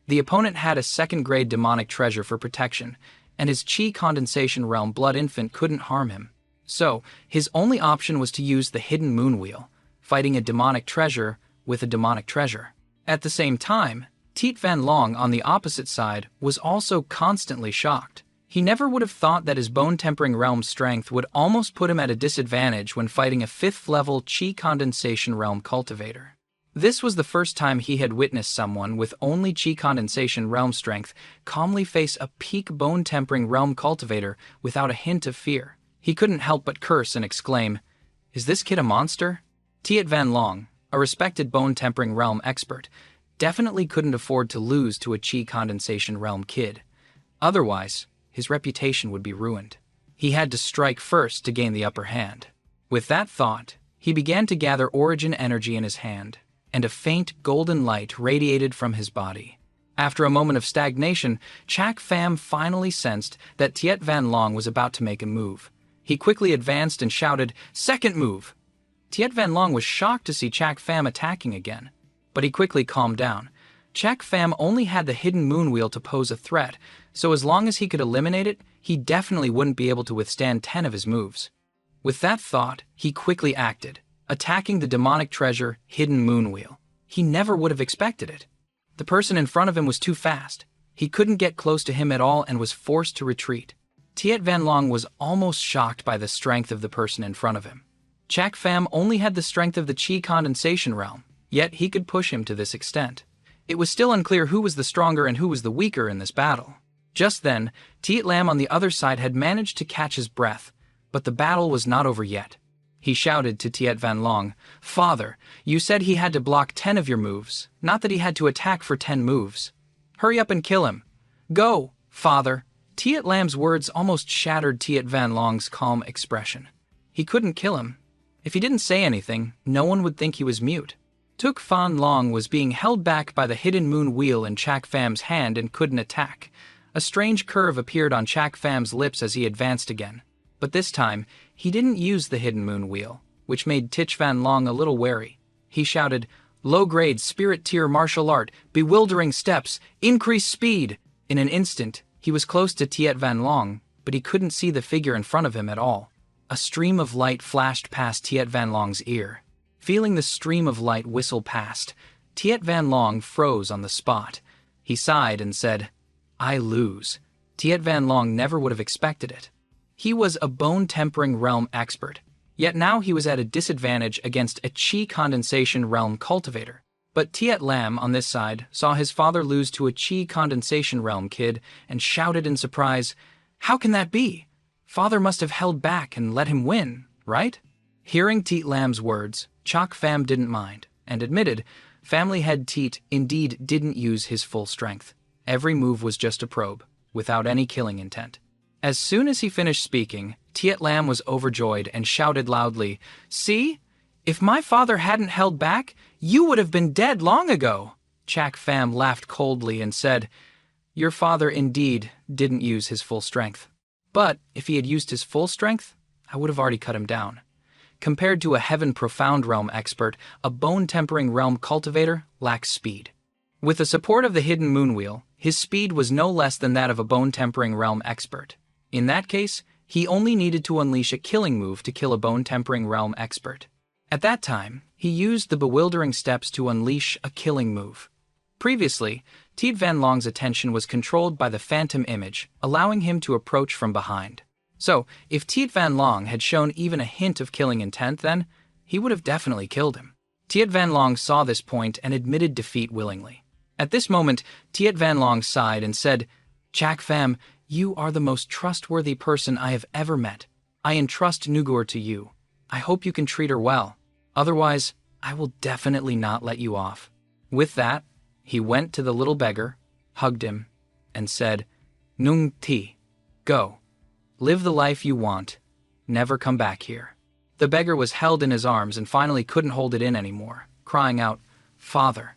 The opponent had a second-grade demonic treasure for protection, and his Qi condensation realm blood infant couldn't harm him. So, his only option was to use the hidden moon wheel, fighting a demonic treasure with a demonic treasure. At the same time, Tiet Van Long on the opposite side was also constantly shocked. He never would have thought that his bone-tempering realm strength would almost put him at a disadvantage when fighting a 5th-level Qi condensation realm cultivator. This was the first time he had witnessed someone with only Qi condensation realm strength calmly face a peak bone-tempering realm cultivator without a hint of fear. He couldn't help but curse and exclaim, "Is this kid a monster?" Tiet Van Long, a respected bone-tempering realm expert, definitely couldn't afford to lose to a Qi condensation realm kid. Otherwise, his reputation would be ruined. He had to strike first to gain the upper hand. With that thought, he began to gather origin energy in his hand, and a faint golden light radiated from his body. After a moment of stagnation, Chak Pham finally sensed that Tiet Van Long was about to make a move. He quickly advanced and shouted, "Second move!" Tiet Van Long was shocked to see Chak Pham attacking again, but he quickly calmed down. Chak Pham only had the hidden moon wheel to pose a threat, so as long as he could eliminate it, he definitely wouldn't be able to withstand 10 of his moves. With that thought, he quickly acted, attacking the demonic treasure hidden moon wheel. He never would have expected it. The person in front of him was too fast. He couldn't get close to him at all and was forced to retreat. Tiet Van Long was almost shocked by the strength of the person in front of him. Chak Pham only had the strength of the Qi condensation realm, yet he could push him to this extent. It was still unclear who was the stronger and who was the weaker in this battle. Just then, Tiet Lam on the other side had managed to catch his breath, but the battle was not over yet. He shouted to Tiet Van Long, "Father, you said he had to block 10 of your moves, not that he had to attack for 10 moves. Hurry up and kill him. Go, father." Tiet Lam's words almost shattered Tiet Van Long's calm expression. He couldn't kill him. If he didn't say anything, no one would think he was mute. Tuk Fan Long was being held back by the hidden moon wheel in Chak Pham's hand and couldn't attack. A strange curve appeared on Chak Pham's lips as he advanced again. But this time, he didn't use the hidden moon wheel, which made Tich Van Long a little wary. He shouted, "Low-grade spirit tier martial art, bewildering steps, increase speed!" In an instant, he was close to Tiet Van Long, but he couldn't see the figure in front of him at all. A stream of light flashed past Tiet Van Long's ear. Feeling the stream of light whistle past, Tiet Van Long froze on the spot. He sighed and said, "I lose." Tiet Van Long never would have expected it. He was a bone-tempering realm expert, yet now he was at a disadvantage against a Qi condensation realm cultivator. But Tiet Lam, on this side, saw his father lose to a Qi condensation realm kid and shouted in surprise, "How can that be? Father must have held back and let him win, right?" Hearing Tiet Lam's words, Chak Pham didn't mind, and admitted, family head Tiet indeed didn't use his full strength. Every move was just a probe, without any killing intent. As soon as he finished speaking, Tiet Lam was overjoyed and shouted loudly, "See? If my father hadn't held back, you would have been dead long ago." Chak Pham laughed coldly and said, "Your father indeed didn't use his full strength. But if he had used his full strength, I would have already cut him down. Compared to a heaven profound realm expert, a bone-tempering realm cultivator lacks speed. With the support of the hidden moon wheel, his speed was no less than that of a bone-tempering realm expert. In that case, he only needed to unleash a killing move to kill a bone-tempering realm expert. At that time, he used the bewildering steps to unleash a killing move. Previously, Tiet Van Long's attention was controlled by the phantom image, allowing him to approach from behind. So, if Tiet Van Long had shown even a hint of killing intent then, he would have definitely killed him. Tiet Van Long saw this point and admitted defeat willingly. At this moment, Tiet Van Long sighed and said, "Chak Pham, you are the most trustworthy person I have ever met. I entrust Nugur to you. I hope you can treat her well. Otherwise, I will definitely not let you off." With that, he went to the little beggar, hugged him, and said, "Nung Ti, go. Live the life you want. Never come back here." The beggar was held in his arms and finally couldn't hold it in anymore, crying out, "Father."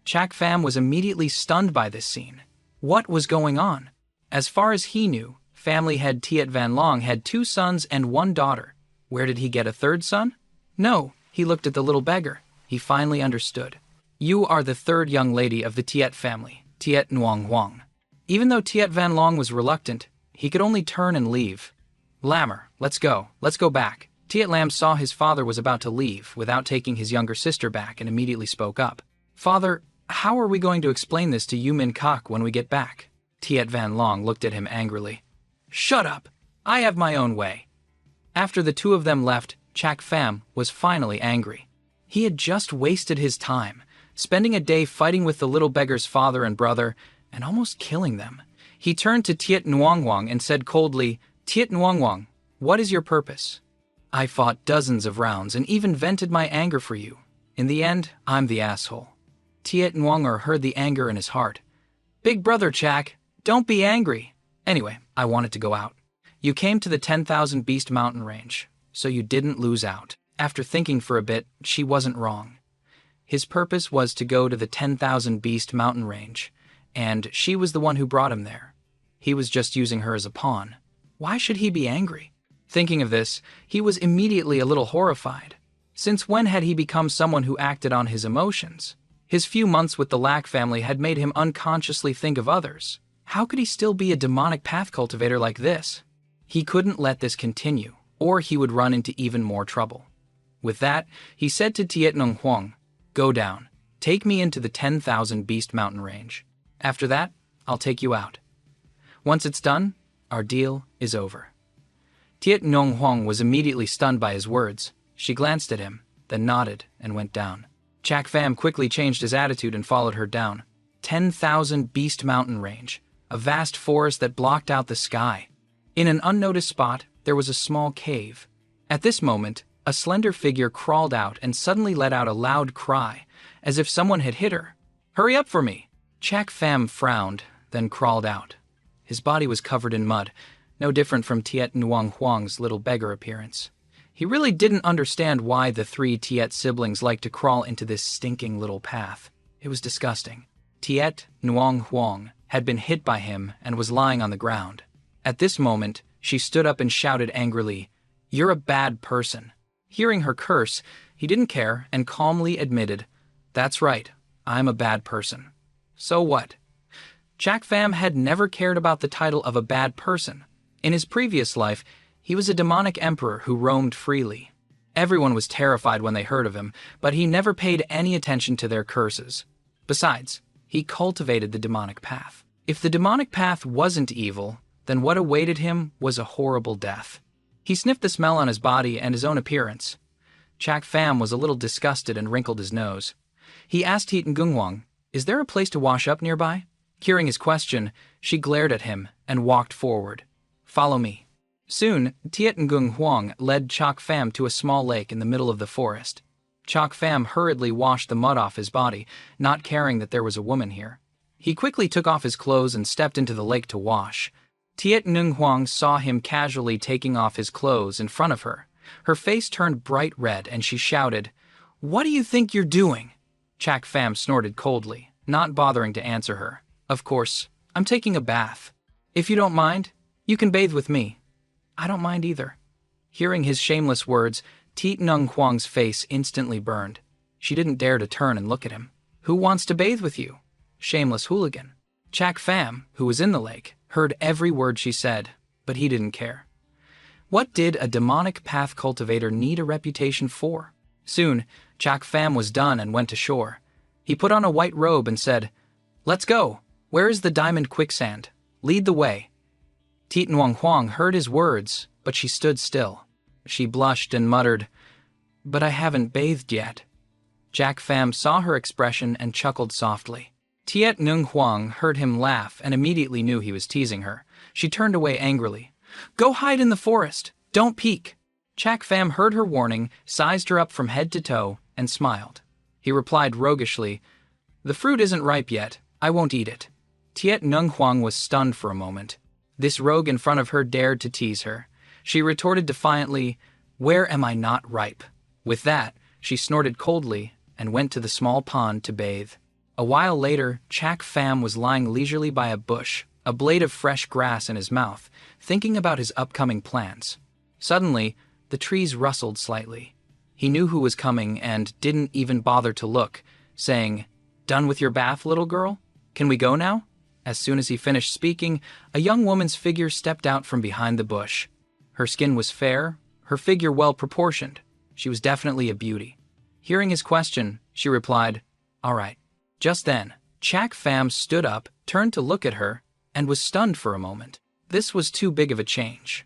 Chak Pham was immediately stunned by this scene. What was going on? As far as he knew, family head Tiet Van Long had 2 sons and 1 daughter. Where did he get a 3rd son? No, he looked at the little beggar. He finally understood. "You are the 3rd young lady of the Tiet family, Tiet Nguyen Huang." Even though Tiet Van Long was reluctant, he could only turn and leave. "Lammer, let's go back." Tiet Lam saw his father was about to leave without taking his younger sister back and immediately spoke up. "Father, how are we going to explain this to Yu Min Kok when we get back?" Tiet Van Long looked at him angrily. "Shut up! I have my own way." After the 2 of them left, Chak Pham was finally angry. He had just wasted his time, spending a day fighting with the little beggar's father and brother, and almost killing them. He turned to Tiet Nguyen Huang and said coldly, "Tiet Nguyen Huang, what is your purpose? I fought dozens of rounds and even vented my anger for you. In the end, I'm the asshole." Tiet Nguyen heard the anger in his heart. "Big brother Chak, don't be angry. Anyway, I wanted to go out. You came to the 10,000 Beast mountain range, so you didn't lose out." After thinking for a bit, she wasn't wrong. His purpose was to go to the 10,000 Beast mountain range, and she was the one who brought him there. He was just using her as a pawn. Why should he be angry? Thinking of this, he was immediately a little horrified. Since when had he become someone who acted on his emotions? His few months with the Lack family had made him unconsciously think of others. How could he still be a demonic path cultivator like this? He couldn't let this continue, or he would run into even more trouble. With that, he said to Tiet Nguyen Huang, "Go down. Take me into the 10,000 Beast Mountain Range. After that, I'll take you out. Once it's done, our deal is over." Tiet Nong Huang was immediately stunned by his words. She glanced at him, then nodded and went down. Chak Pham quickly changed his attitude and followed her down. 10,000 Beast Mountain Range, a vast forest that blocked out the sky. In an unnoticed spot, there was a small cave. At this moment, a slender figure crawled out and suddenly let out a loud cry, as if someone had hit her. "Hurry up for me!" Chak Pham frowned, then crawled out. His body was covered in mud, no different from Tiet Nuang Huang's little beggar appearance. He really didn't understand why the three Tiet siblings liked to crawl into this stinking little path. It was disgusting. Tiet Nuang Huang had been hit by him and was lying on the ground. At this moment, she stood up and shouted angrily, "You're a bad person." Hearing her curse, he didn't care and calmly admitted, "That's right, I'm a bad person." So what? Chak Pham had never cared about the title of a bad person. In his previous life, he was a demonic emperor who roamed freely. Everyone was terrified when they heard of him, but he never paid any attention to their curses. Besides, he cultivated the demonic path. If the demonic path wasn't evil, then what awaited him was a horrible death. He sniffed the smell on his body and his own appearance. Chak Pham was a little disgusted and wrinkled his nose. He asked Tiet Ngung, "Is there a place to wash up nearby?" Hearing his question, she glared at him and walked forward. "Follow me." Soon, Tiet Ngung Huang led Chak Pham to a small lake in the middle of the forest. Chak Pham hurriedly washed the mud off his body, not caring that there was a woman here. He quickly took off his clothes and stepped into the lake to wash. Tiet Ngung Huang saw him casually taking off his clothes in front of her. Her face turned bright red and she shouted, "What do you think you're doing?" Chak Pham snorted coldly, not bothering to answer her. "Of course, I'm taking a bath. If you don't mind, you can bathe with me." "I don't mind either." Hearing his shameless words, Tiet Nung Huang's face instantly burned. She didn't dare to turn and look at him. "Who wants to bathe with you?" Shameless hooligan. Chak Pham, who was in the lake, heard every word she said, but he didn't care. What did a demonic path cultivator need a reputation for? Soon, Chak Pham was done and went ashore. He put on a white robe and said, "Let's go. Where is the diamond quicksand? Lead the way." Tiet Nuang Huang heard his words, but she stood still. She blushed and muttered, "But I haven't bathed yet." Chak Pham saw her expression and chuckled softly. Tiet Nung Huang heard him laugh and immediately knew he was teasing her. She turned away angrily. "Go hide in the forest. Don't peek." Chak Pham heard her warning, sized her up from head to toe, and smiled. He replied roguishly, "The fruit isn't ripe yet. I won't eat it." Tiet Nung Huang was stunned for a moment. This rogue in front of her dared to tease her. She retorted defiantly, "Where am I not ripe?" With that, she snorted coldly and went to the small pond to bathe. A while later, Chak Pham was lying leisurely by a bush, a blade of fresh grass in his mouth, thinking about his upcoming plans. Suddenly, the trees rustled slightly. He knew who was coming and didn't even bother to look, saying, "Done with your bath, little girl? Can we go now?" As soon as he finished speaking, a young woman's figure stepped out from behind the bush. Her skin was fair, her figure well-proportioned. She was definitely a beauty. Hearing his question, she replied, "All right." Just then, Chak Pham stood up, turned to look at her, and was stunned for a moment. This was too big of a change.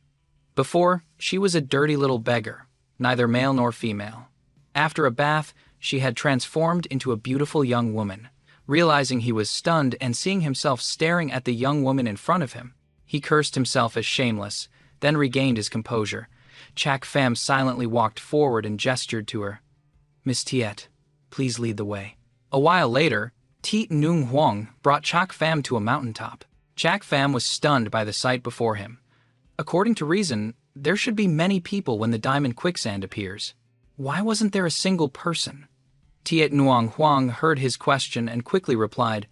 Before, she was a dirty little beggar, neither male nor female. After a bath, she had transformed into a beautiful young woman. Realizing he was stunned and seeing himself staring at the young woman in front of him, he cursed himself as shameless, then regained his composure. Chak Pham silently walked forward and gestured to her. "Miss Tiet, please lead the way." A while later, Tiet Nung Huang brought Chak Pham to a mountaintop. Chak Pham was stunned by the sight before him. According to reason, there should be many people when the diamond quicksand appears. Why wasn't there a single person? Tiet Nuang Huang heard his question and quickly replied,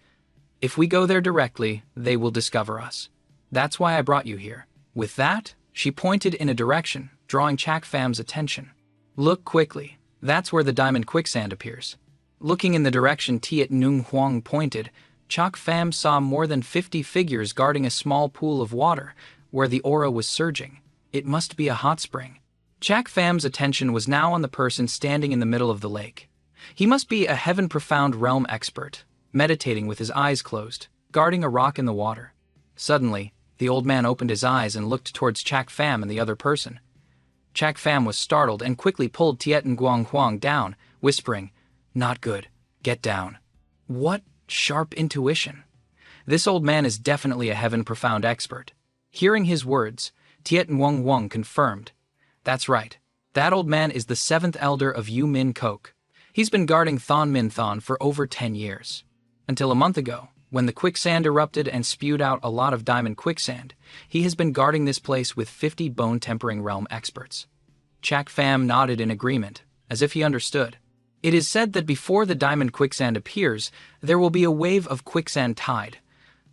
"If we go there directly, they will discover us. That's why I brought you here." With that, she pointed in a direction, drawing Chak Pham's attention. "Look quickly. That's where the diamond quicksand appears." Looking in the direction Tiet Nung Huang pointed, Chak Pham saw more than 50 figures guarding a small pool of water where the aura was surging. It must be a hot spring. Chak Pham's attention was now on the person standing in the middle of the lake. He must be a heaven-profound realm expert, meditating with his eyes closed, guarding a rock in the water. Suddenly, the old man opened his eyes and looked towards Chak Pham and the other person. Chak Pham was startled and quickly pulled Tiet Nguyen Huang down, whispering, "Not good. Get down." What sharp intuition! This old man is definitely a heaven-profound expert. Hearing his words, Tiet Nguyen Huang confirmed, "That's right. That old man is the seventh elder of Yu Min Kok. He's been guarding Thon Min Thon for over 10 years. Until a month ago, when the quicksand erupted and spewed out a lot of diamond quicksand, he has been guarding this place with 50 bone-tempering realm experts." Chak Pham nodded in agreement, as if he understood. It is said that before the diamond quicksand appears, there will be a wave of quicksand tide.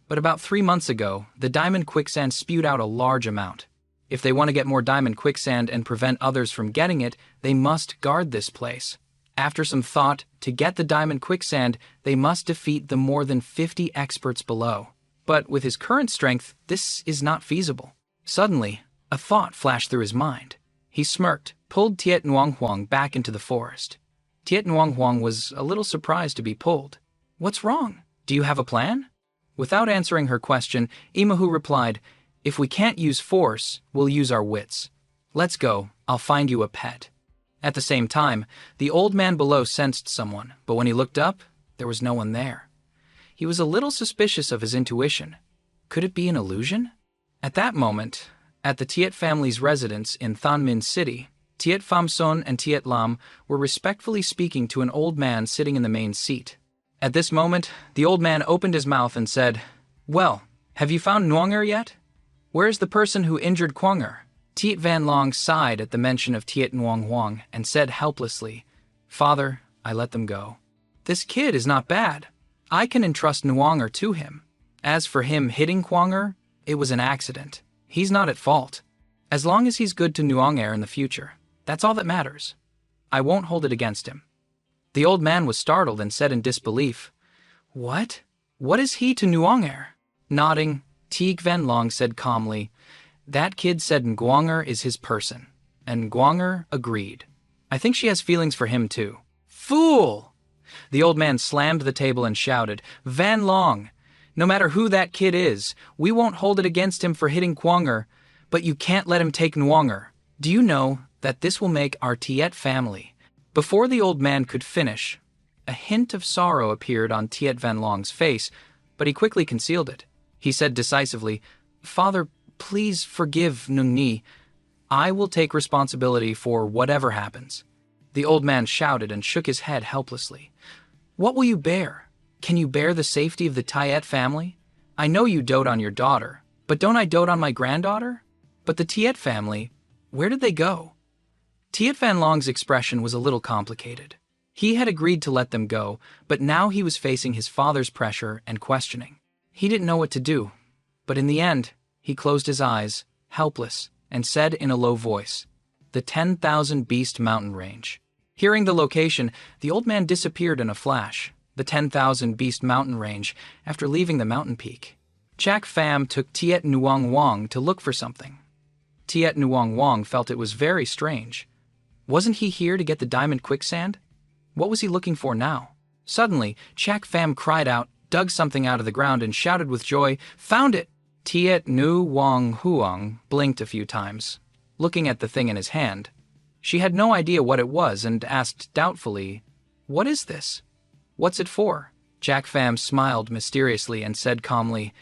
But about 3 months ago, the diamond quicksand spewed out a large amount. If they want to get more diamond quicksand and prevent others from getting it, they must guard this place. After some thought, to get the diamond quicksand, they must defeat the more than 50 experts below. But with his current strength, this is not feasible. Suddenly, a thought flashed through his mind. He smirked, pulled Tiet Nguyen Huang back into the forest. Tiet Nguyen Huang was a little surprised to be pulled. "What's wrong? Do you have a plan?" Without answering her question, Imahu replied, "If we can't use force, we'll use our wits. Let's go, I'll find you a pet." At the same time, the old man below sensed someone, but when he looked up, there was no one there. He was a little suspicious of his intuition. Could it be an illusion? At that moment, at the Tiet family's residence in Thanh Minh City, Tiet Pham Son and Tiet Lam were respectfully speaking to an old man sitting in the main seat. At this moment, the old man opened his mouth and said, "Well, have you found Nguyen yet? Where's the person who injured Quang?" Tiet Van Long sighed at the mention of Tiet Nguyen Huang and said helplessly, "Father, I let them go. This kid is not bad. I can entrust Nguyen to him. As for him hitting Quang, it was an accident. He's not at fault. As long as he's good to Nguyen in the future, that's all that matters. I won't hold it against him." The old man was startled and said in disbelief, "What? What is he to Nguyen?" Nodding, Tiet Van Long said calmly, "That kid said Nguyen is his person, and Nguyen agreed. I think she has feelings for him too." "Fool!" The old man slammed the table and shouted, "Van Long, no matter who that kid is, we won't hold it against him for hitting Quang, but you can't let him take Nguyen. Do you know that this will make our Tiet family?" Before the old man could finish, a hint of sorrow appeared on Tiet Van Long's face, but he quickly concealed it. He said decisively, "Father, please forgive Nung Ni. I will take responsibility for whatever happens." The old man shouted and shook his head helplessly. "What will you bear? Can you bear the safety of the Tiet family? I know you dote on your daughter, but don't I dote on my granddaughter? But the Tiet family, where did they go?" Tiet Van Long's expression was a little complicated. He had agreed to let them go, but now he was facing his father's pressure and questioning. He didn't know what to do, but in the end, he closed his eyes, helpless, and said in a low voice, "The 10,000 Beast Mountain Range." Hearing the location, the old man disappeared in a flash, the 10,000 Beast Mountain Range, after leaving the mountain peak. Chak Pham took Tiet Nguyen Huang to look for something. Tiet Nguyen Huang felt it was very strange. Wasn't he here to get the diamond quicksand? What was he looking for now? Suddenly, Chak Pham cried out, dug something out of the ground, and shouted with joy, "Found it!" Tiet Nguyen Huang blinked a few times, looking at the thing in his hand. She had no idea what it was and asked doubtfully, "What is this? What's it for?" Chak Pham smiled mysteriously and said calmly,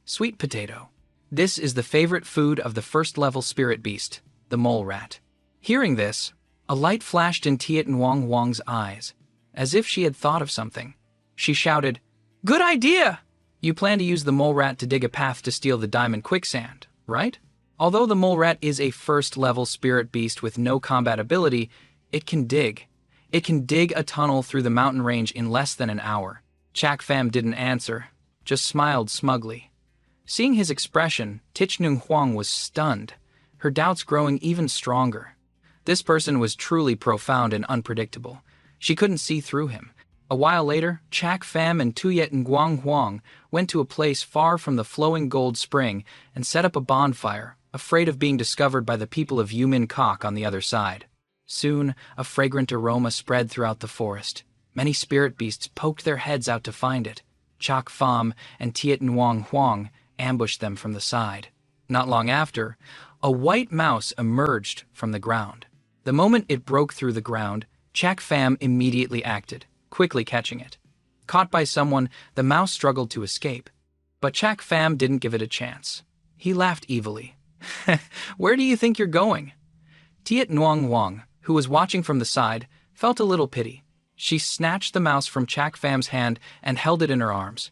"Sweet potato. This is the favorite food of the first-level spirit beast, the mole rat." Hearing this, a light flashed in Tiet Nguyen Huang's eyes, as if she had thought of something. She shouted, "Good idea! You plan to use the mole rat to dig a path to steal the diamond quicksand, right? Although the mole rat is a first-level spirit beast with no combat ability, it can dig. It can dig a tunnel through the mountain range in less than an hour." Chak Pham didn't answer, just smiled smugly. Seeing his expression, Tiet Nguyen Huang was stunned, her doubts growing even stronger. This person was truly profound and unpredictable. She couldn't see through him. A while later, Chak Pham and Tuyet Nguyen Huang went to a place far from the flowing gold spring and set up a bonfire, afraid of being discovered by the people of Yumin Kok on the other side. Soon, a fragrant aroma spread throughout the forest. Many spirit beasts poked their heads out to find it. Chak Pham and Tiet Nguyen Huang ambushed them from the side. Not long after, a white mouse emerged from the ground. The moment it broke through the ground, Chak Pham immediately acted, quickly catching it. Caught by someone, the mouse struggled to escape. But Chak Pham didn't give it a chance. He laughed evilly. "Where do you think you're going?" Tiet Nguyen Huang, who was watching from the side, felt a little pity. She snatched the mouse from Chak Pham's hand and held it in her arms.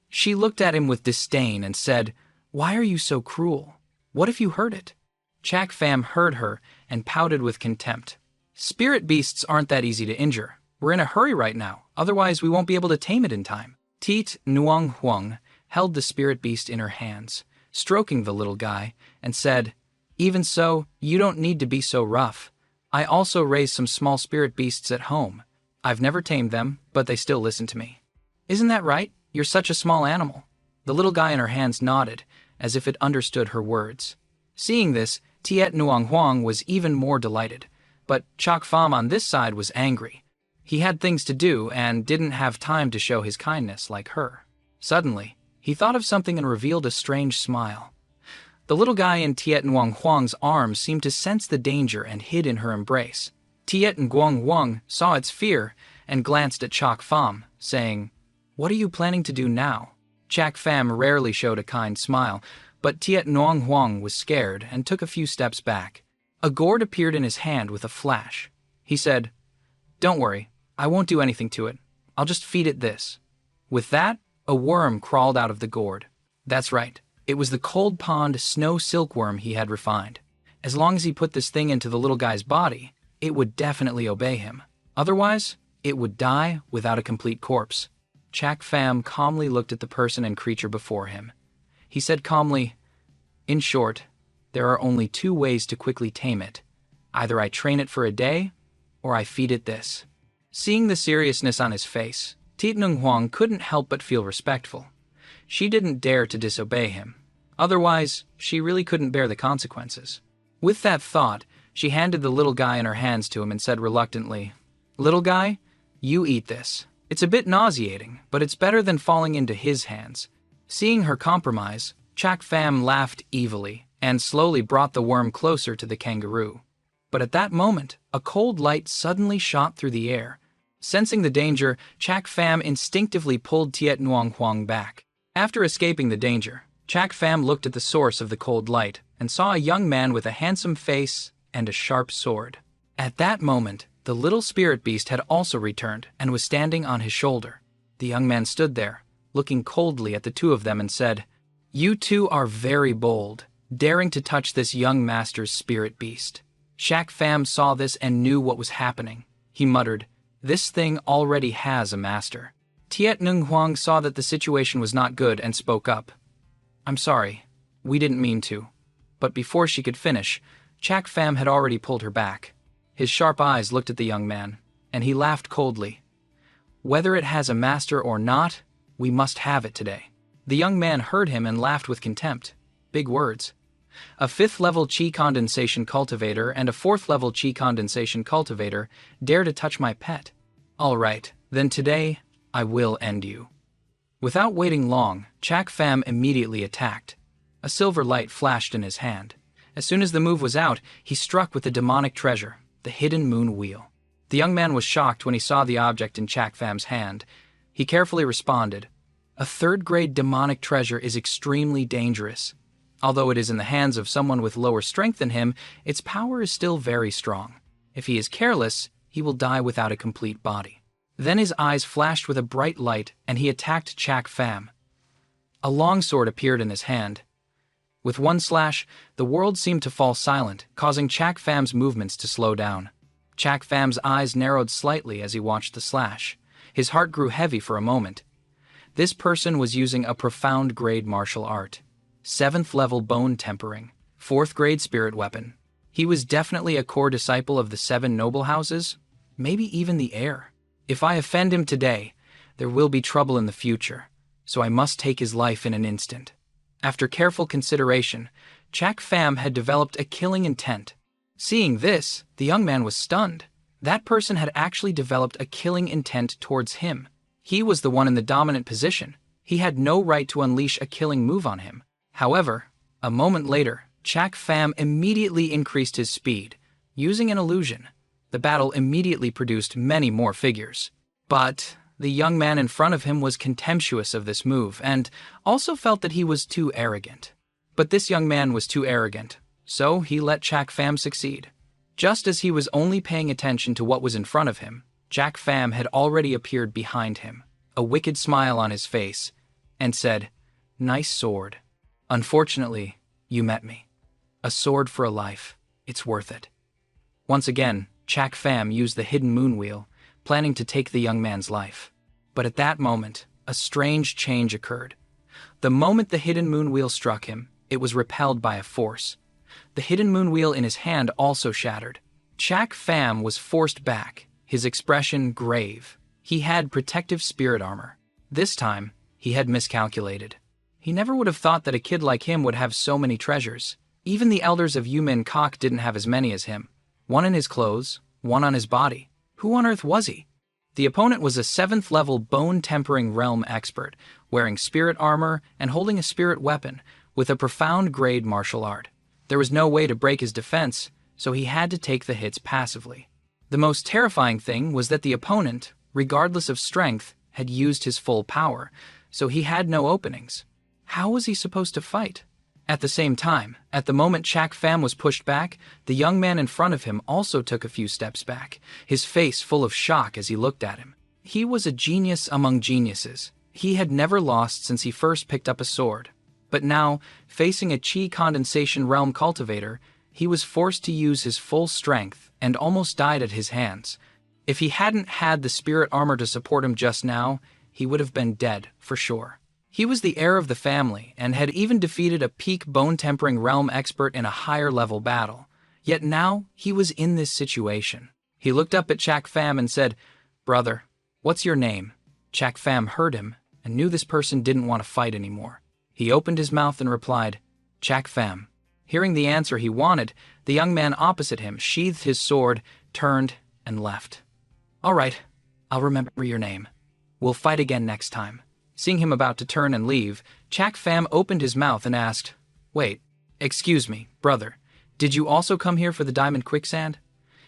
She looked at him with disdain and said, "Why are you so cruel? What if you hurt it?" Chak Pham heard her and pouted with contempt. "Spirit beasts aren't that easy to injure. We're in a hurry right now, otherwise we won't be able to tame it in time." Tiet Nguyen Huang held the spirit beast in her hands, stroking the little guy, and said, "Even so, you don't need to be so rough. I also raise some small spirit beasts at home. I've never tamed them, but they still listen to me." "Isn't that right? You're such a small animal." The little guy in her hands nodded, as if it understood her words. Seeing this, Tiet Nguyen Huang was even more delighted, but Chak Pham on this side was angry. He had things to do and didn't have time to show his kindness like her. Suddenly, he thought of something and revealed a strange smile. The little guy in Tiet Nguyen Huang's arms seemed to sense the danger and hid in her embrace. Tiet Nguyen Huang saw its fear and glanced at Chak Pham, saying, "What are you planning to do now?" Chak Pham rarely showed a kind smile, but Tiet Nguyen Huang was scared and took a few steps back. A gourd appeared in his hand with a flash. He said, "Don't worry, I won't do anything to it. I'll just feed it this." With that, a worm crawled out of the gourd. That's right, it was the cold pond snow silkworm he had refined. As long as he put this thing into the little guy's body, it would definitely obey him. Otherwise, it would die without a complete corpse. Chak Pham calmly looked at the person and creature before him. He said calmly, "In short, there are only two ways to quickly tame it. Either I train it for a day, or I feed it this." Seeing the seriousness on his face, Tiet Nguyen Huang couldn't help but feel respectful. She didn't dare to disobey him. Otherwise, she really couldn't bear the consequences. With that thought, she handed the little guy in her hands to him and said reluctantly, "Little guy, you eat this. It's a bit nauseating, but it's better than falling into his hands." Seeing her compromise, Chak Pham laughed evilly and slowly brought the worm closer to the kangaroo. But at that moment, a cold light suddenly shot through the air. Sensing the danger, Chak Pham instinctively pulled Tiet Nguyen Huang back. After escaping the danger, Chak Pham looked at the source of the cold light and saw a young man with a handsome face and a sharp sword. At that moment, the little spirit beast had also returned and was standing on his shoulder. The young man stood there, looking coldly at the two of them and said, "You two are very bold, daring to touch this young master's spirit beast." Chak Pham saw this and knew what was happening. He muttered, "This thing already has a master." Tiet Nguyen Huang saw that the situation was not good and spoke up. "I'm sorry, we didn't mean to." But before she could finish, Chak Pham had already pulled her back. His sharp eyes looked at the young man, and he laughed coldly. "Whether it has a master or not, we must have it today." The young man heard him and laughed with contempt. Big words. A 5th-level Qi condensation cultivator and a 4th-level Qi condensation cultivator dare to touch my pet. All right, then today, I will end you. Without waiting long, Chak Pham immediately attacked. A silver light flashed in his hand. As soon as the move was out, he struck with the demonic treasure, the hidden moon wheel. The young man was shocked when he saw the object in Chak Pham's hand. He carefully responded, "A 3rd-grade demonic treasure is extremely dangerous. Although it is in the hands of someone with lower strength than him, its power is still very strong. If he is careless, he will die without a complete body." Then his eyes flashed with a bright light, and he attacked Chak Pham. A long sword appeared in his hand. With one slash, the world seemed to fall silent, causing Chak Pham's movements to slow down. Chak Pham's eyes narrowed slightly as he watched the slash. His heart grew heavy for a moment. This person was using a profound-grade martial art. 7th-level bone tempering, 4th-grade spirit weapon. He was definitely a core disciple of the 7 noble houses, maybe even the heir. If I offend him today, there will be trouble in the future, so I must take his life in an instant. After careful consideration, Chak Pham had developed a killing intent. Seeing this, the young man was stunned. That person had actually developed a killing intent towards him. He was the one in the dominant position. He had no right to unleash a killing move on him. However, a moment later, Chak Pham immediately increased his speed. Using an illusion, the battle immediately produced many more figures. But the young man in front of him was contemptuous of this move and also felt that he was too arrogant. But this young man was too arrogant, so he let Chak Pham succeed. Just as he was only paying attention to what was in front of him, Chak Pham had already appeared behind him, a wicked smile on his face, and said, "Nice sword. Unfortunately, you met me. A sword for a life. It's worth it." Once again, Chak Pham used the hidden moon wheel, planning to take the young man's life. But at that moment, a strange change occurred. The moment the hidden moon wheel struck him, it was repelled by a force. The hidden moon wheel in his hand also shattered. Chak Pham was forced back, his expression grave. He had protective spirit armor. This time, he had miscalculated. He never would have thought that a kid like him would have so many treasures. Even the elders of Yumin Kok didn't have as many as him. One in his clothes, one on his body. Who on earth was he? The opponent was a 7th level bone-tempering realm expert, wearing spirit armor and holding a spirit weapon, with a profound grade martial art. There was no way to break his defense, so he had to take the hits passively. The most terrifying thing was that the opponent, regardless of strength, had used his full power, so he had no openings. How was he supposed to fight? At the same time, at the moment Chak Pham was pushed back, the young man in front of him also took a few steps back, his face full of shock as he looked at him. He was a genius among geniuses. He had never lost since he first picked up a sword. But now, facing a chi condensation realm cultivator, he was forced to use his full strength and almost died at his hands. If he hadn't had the spirit armor to support him just now, he would have been dead, for sure. He was the heir of the family and had even defeated a peak bone-tempering realm expert in a higher-level battle. Yet now, he was in this situation. He looked up at Chak Pham and said, "Brother, what's your name?" Chak Pham heard him and knew this person didn't want to fight anymore. He opened his mouth and replied, "Chak Pham." Hearing the answer he wanted, the young man opposite him sheathed his sword, turned, and left. "All right, I'll remember your name. We'll fight again next time." Seeing him about to turn and leave, Chak Pham opened his mouth and asked, "Wait, excuse me, brother, did you also come here for the diamond quicksand?"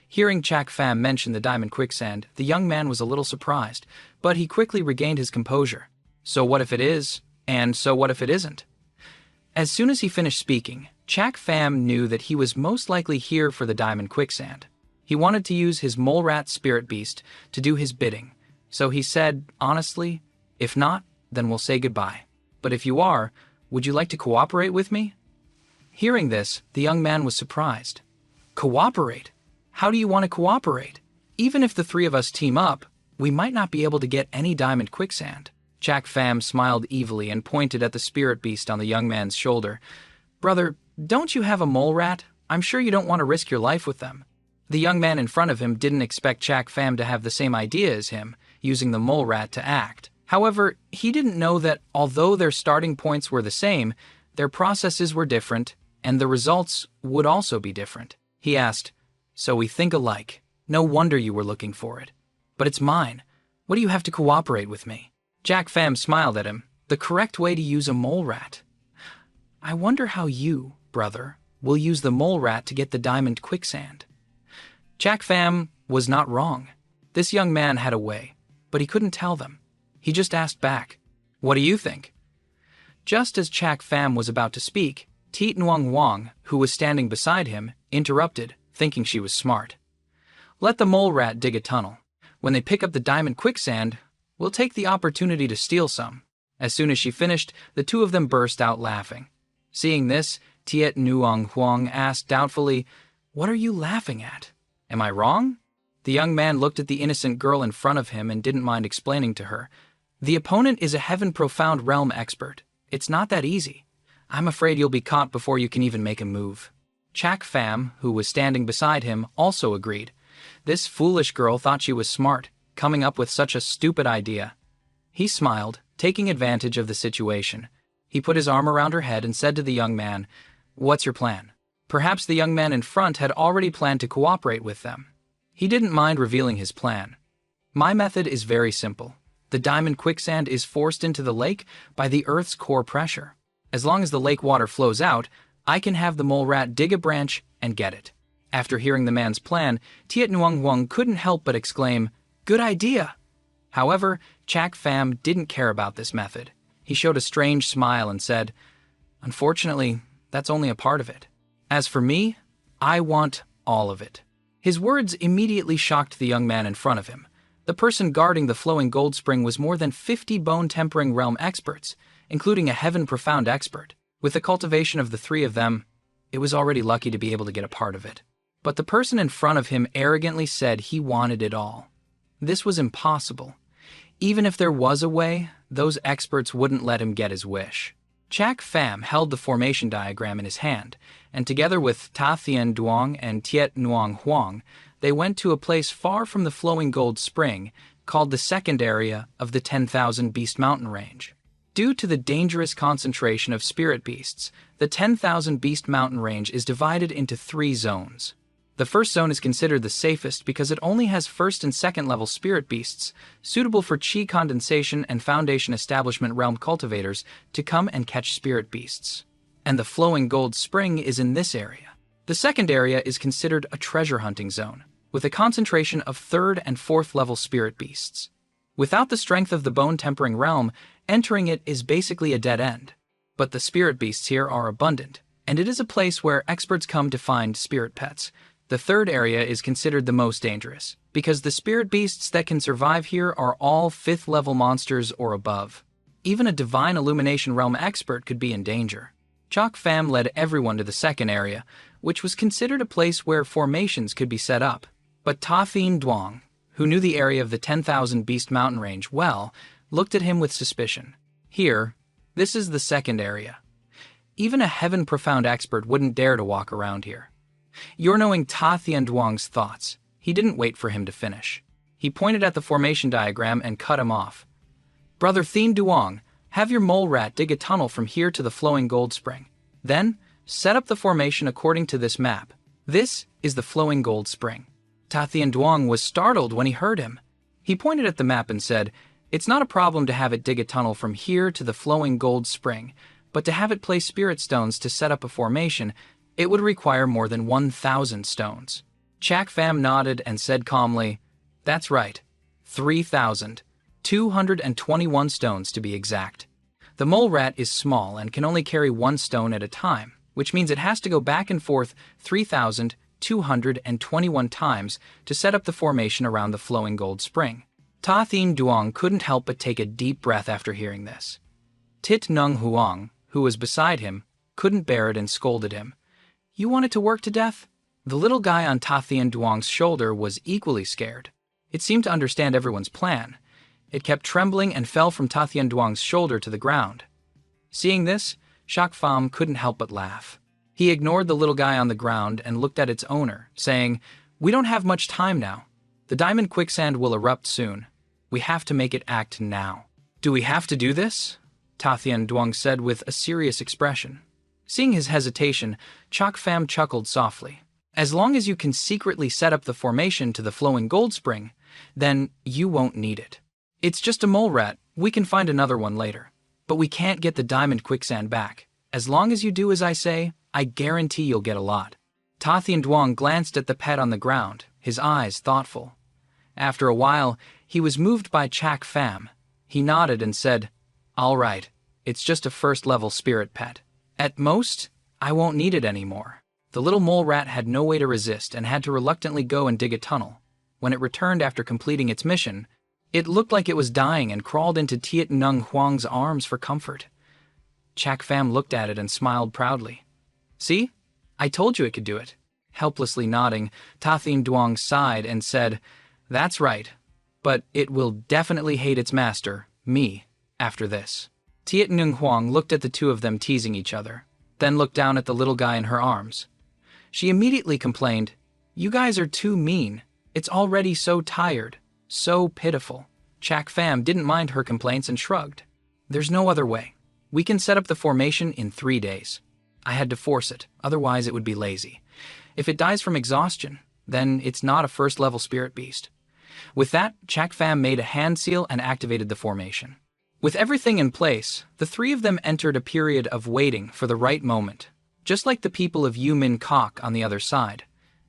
Hearing Chak Pham mention the diamond quicksand, the young man was a little surprised, but he quickly regained his composure. So what if it is, and so what if it isn't? As soon as he finished speaking, Chak Pham knew that he was most likely here for the diamond quicksand. He wanted to use his mole rat spirit beast to do his bidding, so he said, honestly, "If not, then we'll say goodbye. But if you are, would you like to cooperate with me?" Hearing this, the young man was surprised. "Cooperate? How do you want to cooperate? Even if the three of us team up, we might not be able to get any diamond quicksand." Chak Pham smiled evilly and pointed at the spirit beast on the young man's shoulder. "Brother, don't you have a mole rat? I'm sure you don't want to risk your life with them." The young man in front of him didn't expect Chak Pham to have the same idea as him, using the mole rat to act. However, he didn't know that although their starting points were the same, their processes were different, and the results would also be different. He asked, "So we think alike. No wonder you were looking for it. But it's mine. What do you have to cooperate with me?" Chak Pham smiled at him. The correct way to use a mole rat. "I wonder how you, brother, will use the mole rat to get the diamond quicksand." Chak Pham was not wrong. This young man had a way, but he couldn't tell them. He just asked back, "What do you think?" Just as Chak Pham was about to speak, Tiet Nguyen Wang, who was standing beside him, interrupted, thinking she was smart. "Let the mole rat dig a tunnel. When they pick up the diamond quicksand, we'll take the opportunity to steal some." As soon as she finished, the two of them burst out laughing. Seeing this, Tiet Nguyen Huang asked doubtfully, "What are you laughing at? Am I wrong?" The young man looked at the innocent girl in front of him and didn't mind explaining to her. "The opponent is a heaven-profound realm expert. It's not that easy. I'm afraid you'll be caught before you can even make a move." Chak Pham, who was standing beside him, also agreed. This foolish girl thought she was smart, coming up with such a stupid idea. He smiled, taking advantage of the situation. He put his arm around her head and said to the young man, "What's your plan?" Perhaps the young man in front had already planned to cooperate with them. He didn't mind revealing his plan. My method is very simple. The diamond quicksand is forced into the lake by the Earth's core pressure. As long as the lake water flows out, I can have the mole rat dig a branch and get it. After hearing the man's plan, Tiet Nguyen Huang couldn't help but exclaim, "Good idea!" However, Chak Pham didn't care about this method. He showed a strange smile and said, "Unfortunately, that's only a part of it. As for me, I want all of it." His words immediately shocked the young man in front of him. The person guarding the flowing gold spring was more than 50 bone-tempering realm experts, including a heaven profound expert. With the cultivation of the three of them, it was already lucky to be able to get a part of it. But the person in front of him arrogantly said he wanted it all. This was impossible. Even if there was a way, those experts wouldn't let him get his wish. Chak Pham held the formation diagram in his hand, and together with Ta Thien Duong and Tiet Nguyen Huang, they went to a place far from the flowing gold spring, called the second area of the 10,000 Beast Mountain Range. Due to the dangerous concentration of spirit beasts, the 10,000 Beast Mountain Range is divided into 3 zones. The first zone is considered the safest because it only has first and second level spirit beasts, suitable for chi condensation and foundation establishment realm cultivators to come and catch spirit beasts. And the flowing gold spring is in this area. The second area is considered a treasure hunting zone, with a concentration of third and fourth level spirit beasts. Without the strength of the bone-tempering realm, entering it is basically a dead end. But the spirit beasts here are abundant, and it is a place where experts come to find spirit pets. The third area is considered the most dangerous, because the spirit beasts that can survive here are all 5th level monsters or above. Even a divine illumination realm expert could be in danger. Chak Pham led everyone to the second area, which was considered a place where formations could be set up. But Ta Thien Duong, who knew the area of the 10,000 Beast Mountain Range well, looked at him with suspicion. Here, this is the second area. Even a heaven profound expert wouldn't dare to walk around here. You're knowing Ta Thien Duong's thoughts. He didn't wait for him to finish. He pointed at the formation diagram and cut him off. "Brother Thien Duong, have your mole rat dig a tunnel from here to the flowing gold spring. Then, set up the formation according to this map. This is the flowing gold spring." Ta Thien Duong was startled when he heard him. He pointed at the map and said, "It's not a problem to have it dig a tunnel from here to the flowing gold spring, but to have it place spirit stones to set up a formation, it would require more than 1,000 stones." Chak Pham nodded and said calmly, "That's right, 3,221 stones to be exact. The mole rat is small and can only carry 1 stone at a time, which means it has to go back and forth 3,221 times to set up the formation around the flowing gold spring." Ta Thien Duong couldn't help but take a deep breath after hearing this. Tit Nung Huang, who was beside him, couldn't bear it and scolded him. "You want it to work to death?" The little guy on Ta Thien Duong's shoulder was equally scared. It seemed to understand everyone's plan. It kept trembling and fell from Ta Thien Duong's shoulder to the ground. Seeing this, Chak Pham couldn't help but laugh. He ignored the little guy on the ground and looked at its owner, saying, "We don't have much time now. The diamond quicksand will erupt soon. We have to make it act now." "Do we have to do this?" Ta Thien Duong said with a serious expression. Seeing his hesitation, Chak Pham chuckled softly. "As long as you can secretly set up the formation to the flowing gold spring, then you won't need it. It's just a mole rat. We can find another one later. But we can't get the diamond quicksand back. As long as you do as I say, I guarantee you'll get a lot." Ta Thien Duong glanced at the pet on the ground, his eyes thoughtful. After a while, he was moved by Chak Pham. He nodded and said, "All right, it's just a first-level spirit pet. At most, I won't need it anymore." The little mole rat had no way to resist and had to reluctantly go and dig a tunnel. When it returned after completing its mission, it looked like it was dying and crawled into Tiet Nung Huang's arms for comfort. Chak Pham looked at it and smiled proudly. "See? I told you it could do it." Helplessly nodding, Ta Thien Duong sighed and said, "That's right, but it will definitely hate its master, me, after this." Tiet Nung Huang looked at the two of them teasing each other, then looked down at the little guy in her arms. She immediately complained, "You guys are too mean. It's already so tired, so pitiful." Chak Pham didn't mind her complaints and shrugged. "There's no other way. We can set up the formation in 3 days. I had to force it, otherwise it would be lazy. If it dies from exhaustion, then it's not a first-level spirit beast. With that, Chak Pham made a hand seal and activated the formation. With everything in place, the three of them entered a period of waiting for the right moment, just like the people of Yu Min Kok on the other side.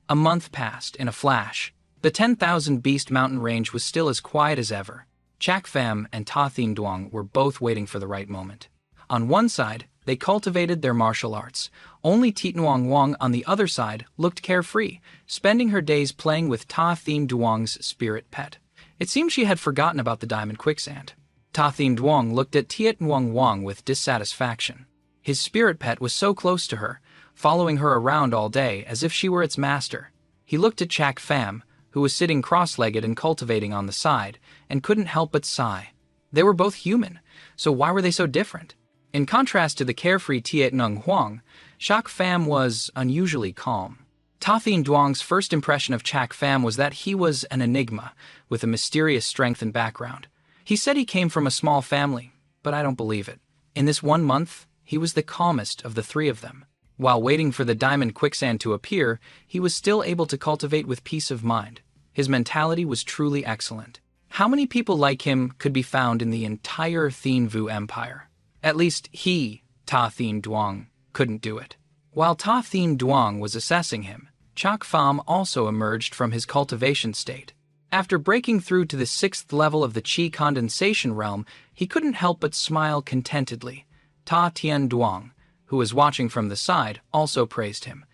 A month passed in a flash. The 10,000 Beast Mountain range was still as quiet as ever. Chak Pham and Ta Thien Duong were both waiting for the right moment. On one side, they cultivated their martial arts. Only Tit Nuong Wong on the other side looked carefree, spending her days playing with Ta Thien Duong's spirit pet. It seemed she had forgotten about the diamond quicksand. Ta Thien Duong looked at Tiet Nuong Wong with dissatisfaction. His spirit pet was so close to her, following her around all day as if she were its master. He looked at Chak Pham, who was sitting cross-legged and cultivating on the side, and couldn't help but sigh. They were both human, so why were they so different? In contrast to the carefree Tiet Nung Huang, Chak Pham was unusually calm. Ta Thien Duong's first impression of Chak Pham was that he was an enigma, with a mysterious strength and background. He said he came from a small family, but I don't believe it. In this 1 month, he was the calmest of the three of them. While waiting for the diamond quicksand to appear, he was still able to cultivate with peace of mind. His mentality was truly excellent. How many people like him could be found in the entire Thien Vu Empire? At least he, Ta Thien Duong, couldn't do it. While Ta Thien Duong was assessing him, Chak Pham also emerged from his cultivation state. After breaking through to the 6th level of the Qi condensation realm, he couldn't help but smile contentedly. Ta Tien Duong, who was watching from the side, also praised him.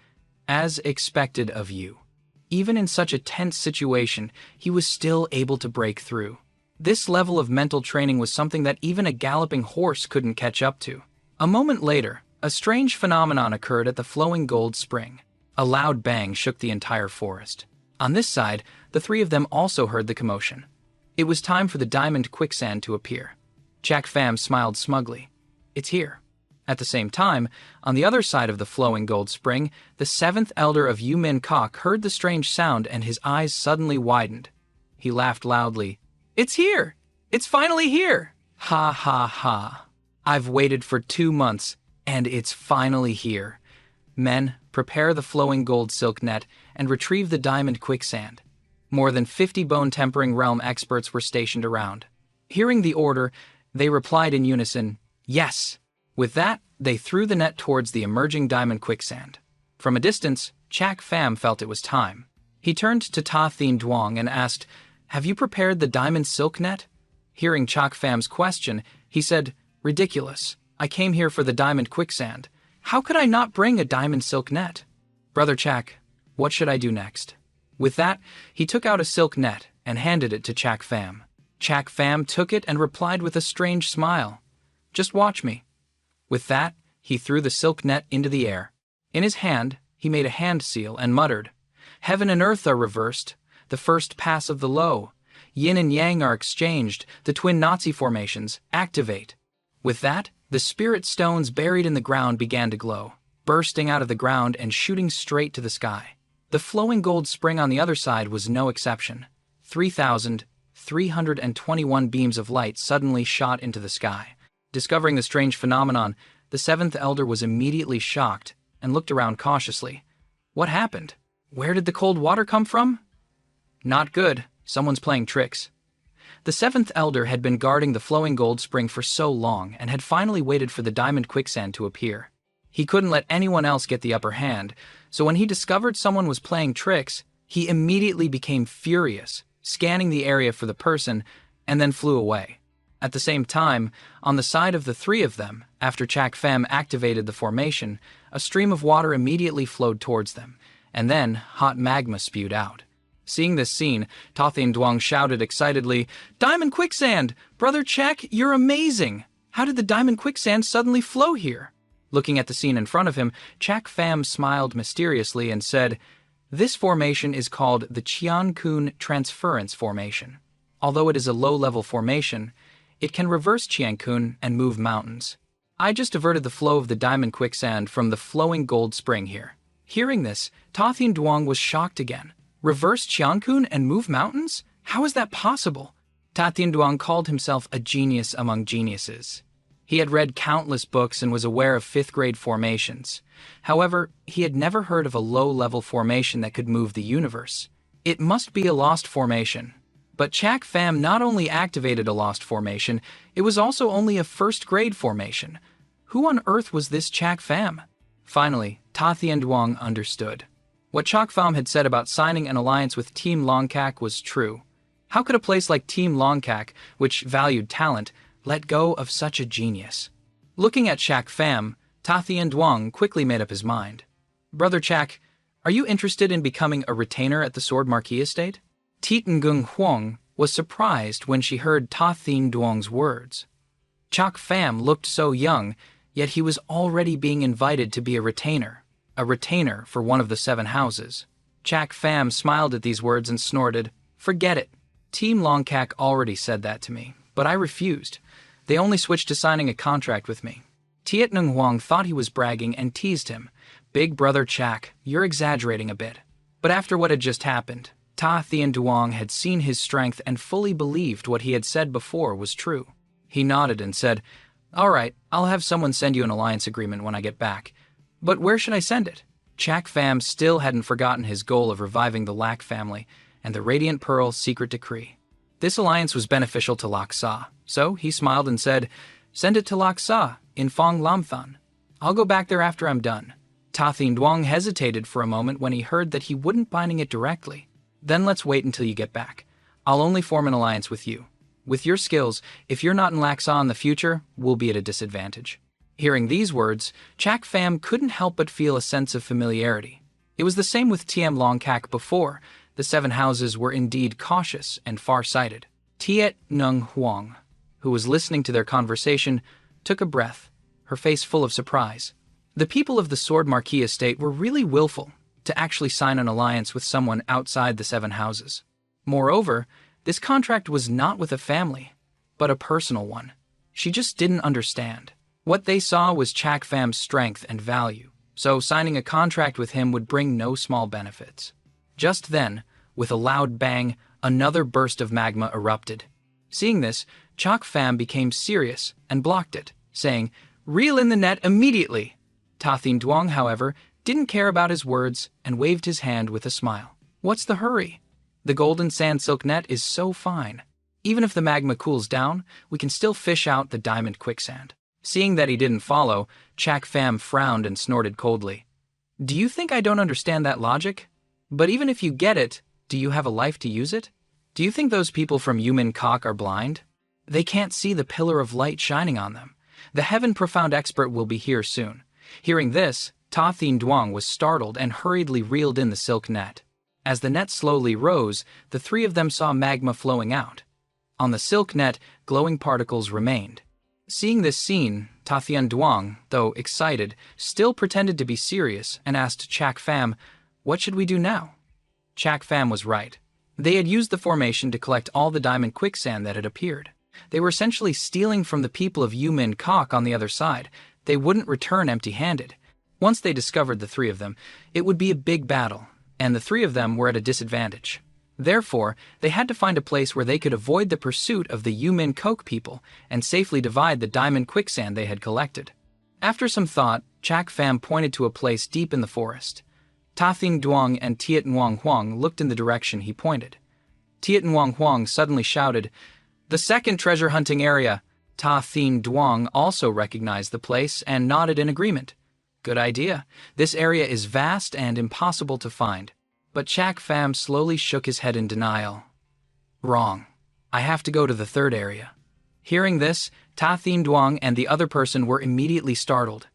As expected of you. Even in such a tense situation, he was still able to break through. This level of mental training was something that even a galloping horse couldn't catch up to. A moment later, a strange phenomenon occurred at the flowing gold spring. A loud bang shook the entire forest. On this side, the three of them also heard the commotion. It was time for the diamond quicksand to appear. Chak Pham smiled smugly. It's here. At the same time, on the other side of the flowing gold spring, the 7th elder of Yu Min Kok heard the strange sound and his eyes suddenly widened. He laughed loudly. It's here! It's finally here! Ha ha ha. I've waited for 2 months, and it's finally here. Men, prepare the flowing gold silk net and retrieve the diamond quicksand. More than 50 bone-tempering realm experts were stationed around. Hearing the order, they replied in unison, Yes! With that, they threw the net towards the emerging diamond quicksand. From a distance, Chak Pham felt it was time. He turned to Ta Thien Duong and asked, Have you prepared the diamond silk net? Hearing Chak Pham's question, he said, Ridiculous. I came here for the diamond quicksand. How could I not bring a diamond silk net? Brother Chak, what should I do next? With that, he took out a silk net and handed it to Chak Pham. Chak Pham took it and replied with a strange smile. Just watch me. With that, he threw the silk net into the air. In his hand, he made a hand seal and muttered, Heaven and earth are reversed. The first pass of the low. Yin and yang are exchanged. The twin Nazi formations activate. With that, the spirit stones buried in the ground began to glow, bursting out of the ground and shooting straight to the sky. The flowing gold spring on the other side was no exception. 3,321 beams of light suddenly shot into the sky. Discovering the strange phenomenon, the 7th elder was immediately shocked and looked around cautiously. What happened? Where did the cold water come from? Not good. Someone's playing tricks. The 7th elder had been guarding the flowing gold spring for so long and had finally waited for the diamond quicksand to appear. He couldn't let anyone else get the upper hand, so when he discovered someone was playing tricks, he immediately became furious, scanning the area for the person, and then flew away. At the same time, on the side of the three of them, after Chak Pham activated the formation, a stream of water immediately flowed towards them, and then hot magma spewed out. Seeing this scene, Ta Thien Duong shouted excitedly, Diamond quicksand! Brother Chak, you're amazing! How did the diamond quicksand suddenly flow here? Looking at the scene in front of him, Chak Pham smiled mysteriously and said, This formation is called the Qiankun Transference Formation. Although it is a low-level formation, it can reverse Qiankun and move mountains. I just diverted the flow of the diamond quicksand from the flowing gold spring here. Hearing this, Ta Thien Duong was shocked again. Reverse Qiankun and move mountains? How is that possible? Ta Thien Duong called himself a genius among geniuses. He had read countless books and was aware of fifth-grade formations. However, he had never heard of a low-level formation that could move the universe. It must be a lost formation. But Chak Pham not only activated a lost formation, it was also only a first-grade formation. Who on earth was this Chak Pham? Finally, Ta Thien Duong understood. What Chak Pham had said about signing an alliance with Team Longkak was true. How could a place like Team Longkak, which valued talent, let go of such a genius? Looking at Chak Pham, Ta Thien Duong quickly made up his mind. Brother Chak, are you interested in becoming a retainer at the Sword Marquis estate? Tiet Ngung Huang was surprised when she heard Ta Thien Duong's words. Chak Pham looked so young, yet he was already being invited to be a retainer for one of the 7 houses. Chak Pham smiled at these words and snorted, "Forget it. Team Longkak already said that to me, but I refused. They only switched to signing a contract with me." Tiet Nung Huang thought he was bragging and teased him. "Big brother Chak, you're exaggerating a bit." But after what had just happened, Ta Thien Duong had seen his strength and fully believed what he had said before was true. He nodded and said, "All right, I'll have someone send you an alliance agreement when I get back. But where should I send it?" Chak Pham still hadn't forgotten his goal of reviving the Lac family and the Radiant Pearl secret decree. This alliance was beneficial to Lak Sa, so he smiled and said, "Send it to Lak Sa in Phong Lam Than. I'll go back there after I'm done." Ta Thien Duong hesitated for a moment when he heard that he wouldn't binding it directly. "Then let's wait until you get back. I'll only form an alliance with you. With your skills, if you're not in Lak Sa in the future, we'll be at a disadvantage." Hearing these words, Chak Pham couldn't help but feel a sense of familiarity. It was the same with Tiem Longkak before. The 7 houses were indeed cautious and far-sighted. Tiet Nung Huang, who was listening to their conversation, took a breath, her face full of surprise. The people of the Sword Marquis estate were really willful to actually sign an alliance with someone outside the 7 houses. Moreover, this contract was not with a family, but a personal one. She just didn't understand. What they saw was Chak Pham's strength and value, so signing a contract with him would bring no small benefits. Just then, with a loud bang, another burst of magma erupted. Seeing this, Chak Pham became serious and blocked it, saying, "Reel in the net immediately." Ta Thien Duong, however, didn't care about his words and waved his hand with a smile. "What's the hurry? The golden sand silk net is so fine. Even if the magma cools down, we can still fish out the diamond quicksand." Seeing that he didn't follow, Chak Pham frowned and snorted coldly. "Do you think I don't understand that logic? But even if you get it, do you have a life to use it? Do you think those people from Yumin Kok are blind? They can't see the pillar of light shining on them. The Heaven Profound expert will be here soon." Hearing this, Ta Thien Duong was startled and hurriedly reeled in the silk net. As the net slowly rose, the 3 of them saw magma flowing out. On the silk net, glowing particles remained. Seeing this scene, Ta Thien Duong, though excited, still pretended to be serious and asked Chak Pham, "What should we do now?" Chak Pham was right. They had used the formation to collect all the diamond quicksand that had appeared. They were essentially stealing from the people of Yumin Kok on the other side. They wouldn't return empty-handed. Once they discovered the 3 of them, it would be a big battle, and the 3 of them were at a disadvantage. Therefore, they had to find a place where they could avoid the pursuit of the Yumin Kok people and safely divide the diamond quicksand they had collected. After some thought, Chak Pham pointed to a place deep in the forest. Ta Thien Duong and Tiet Nguyen Huang looked in the direction he pointed. Tiet Nguyen Huang suddenly shouted, "The second treasure hunting area!" Ta Thien Duong also recognized the place and nodded in agreement. "Good idea. This area is vast and impossible to find." But Chak Pham slowly shook his head in denial. "Wrong. I have to go to the 3rd area." Hearing this, Ta Thien Duong and the other person were immediately startled.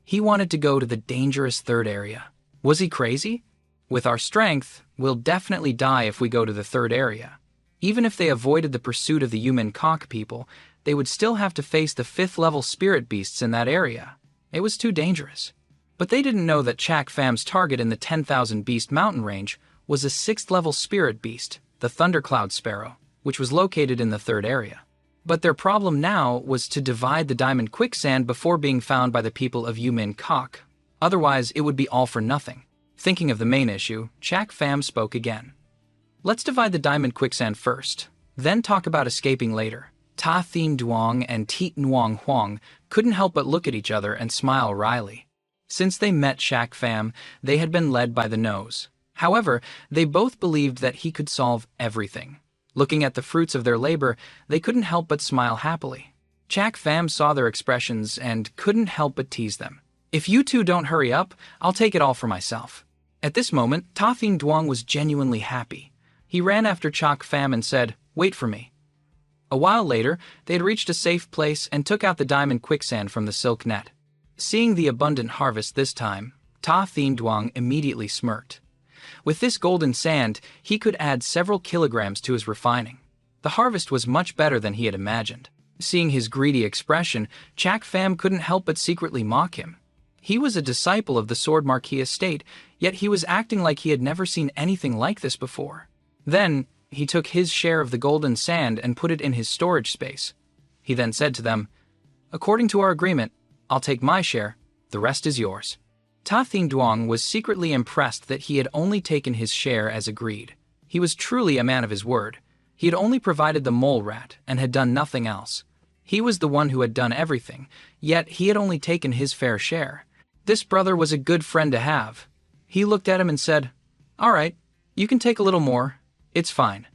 He wanted to go to the dangerous 3rd area. Was he crazy? "With our strength, we'll definitely die if we go to the 3rd area. Even if they avoided the pursuit of the Yumin Kok people, they would still have to face the 5th-level spirit beasts in that area. It was too dangerous." But they didn't know that Chak Pham's target in the 10,000 Beast Mountain range was a 6th-level spirit beast, the Thundercloud Sparrow, which was located in the 3rd area. But their problem now was to divide the diamond quicksand before being found by the people of Yumin Kok. Otherwise, it would be all for nothing. Thinking of the main issue, Chak Pham spoke again. "Let's divide the diamond quicksand first, then talk about escaping later." Ta Thien Duong and Tiet Nguyen Huang couldn't help but look at each other and smile wryly. Since they met Shak Pham, they had been led by the nose. However, they both believed that he could solve everything. Looking at the fruits of their labor, they couldn't help but smile happily. Shak Pham saw their expressions and couldn't help but tease them. "If you two don't hurry up, I'll take it all for myself." At this moment, Ta Thien Duong was genuinely happy. He ran after Shak Pham and said, "Wait for me." A while later, they had reached a safe place and took out the diamond quicksand from the silk net. Seeing the abundant harvest this time, Ta Thien Duong immediately smirked. With this golden sand, he could add several kilograms to his refining. The harvest was much better than he had imagined. Seeing his greedy expression, Shak Pham couldn't help but secretly mock him. He was a disciple of the Sword Marquis estate, yet he was acting like he had never seen anything like this before. Then, he took his share of the golden sand and put it in his storage space. He then said to them, "According to our agreement, I'll take my share, the rest is yours." Ta Thien Duong was secretly impressed that he had only taken his share as agreed. He was truly a man of his word. He had only provided the mole rat and had done nothing else. He was the one who had done everything, yet he had only taken his fair share. This brother was a good friend to have. He looked at him and said, "All right, you can take a little more. It's fine.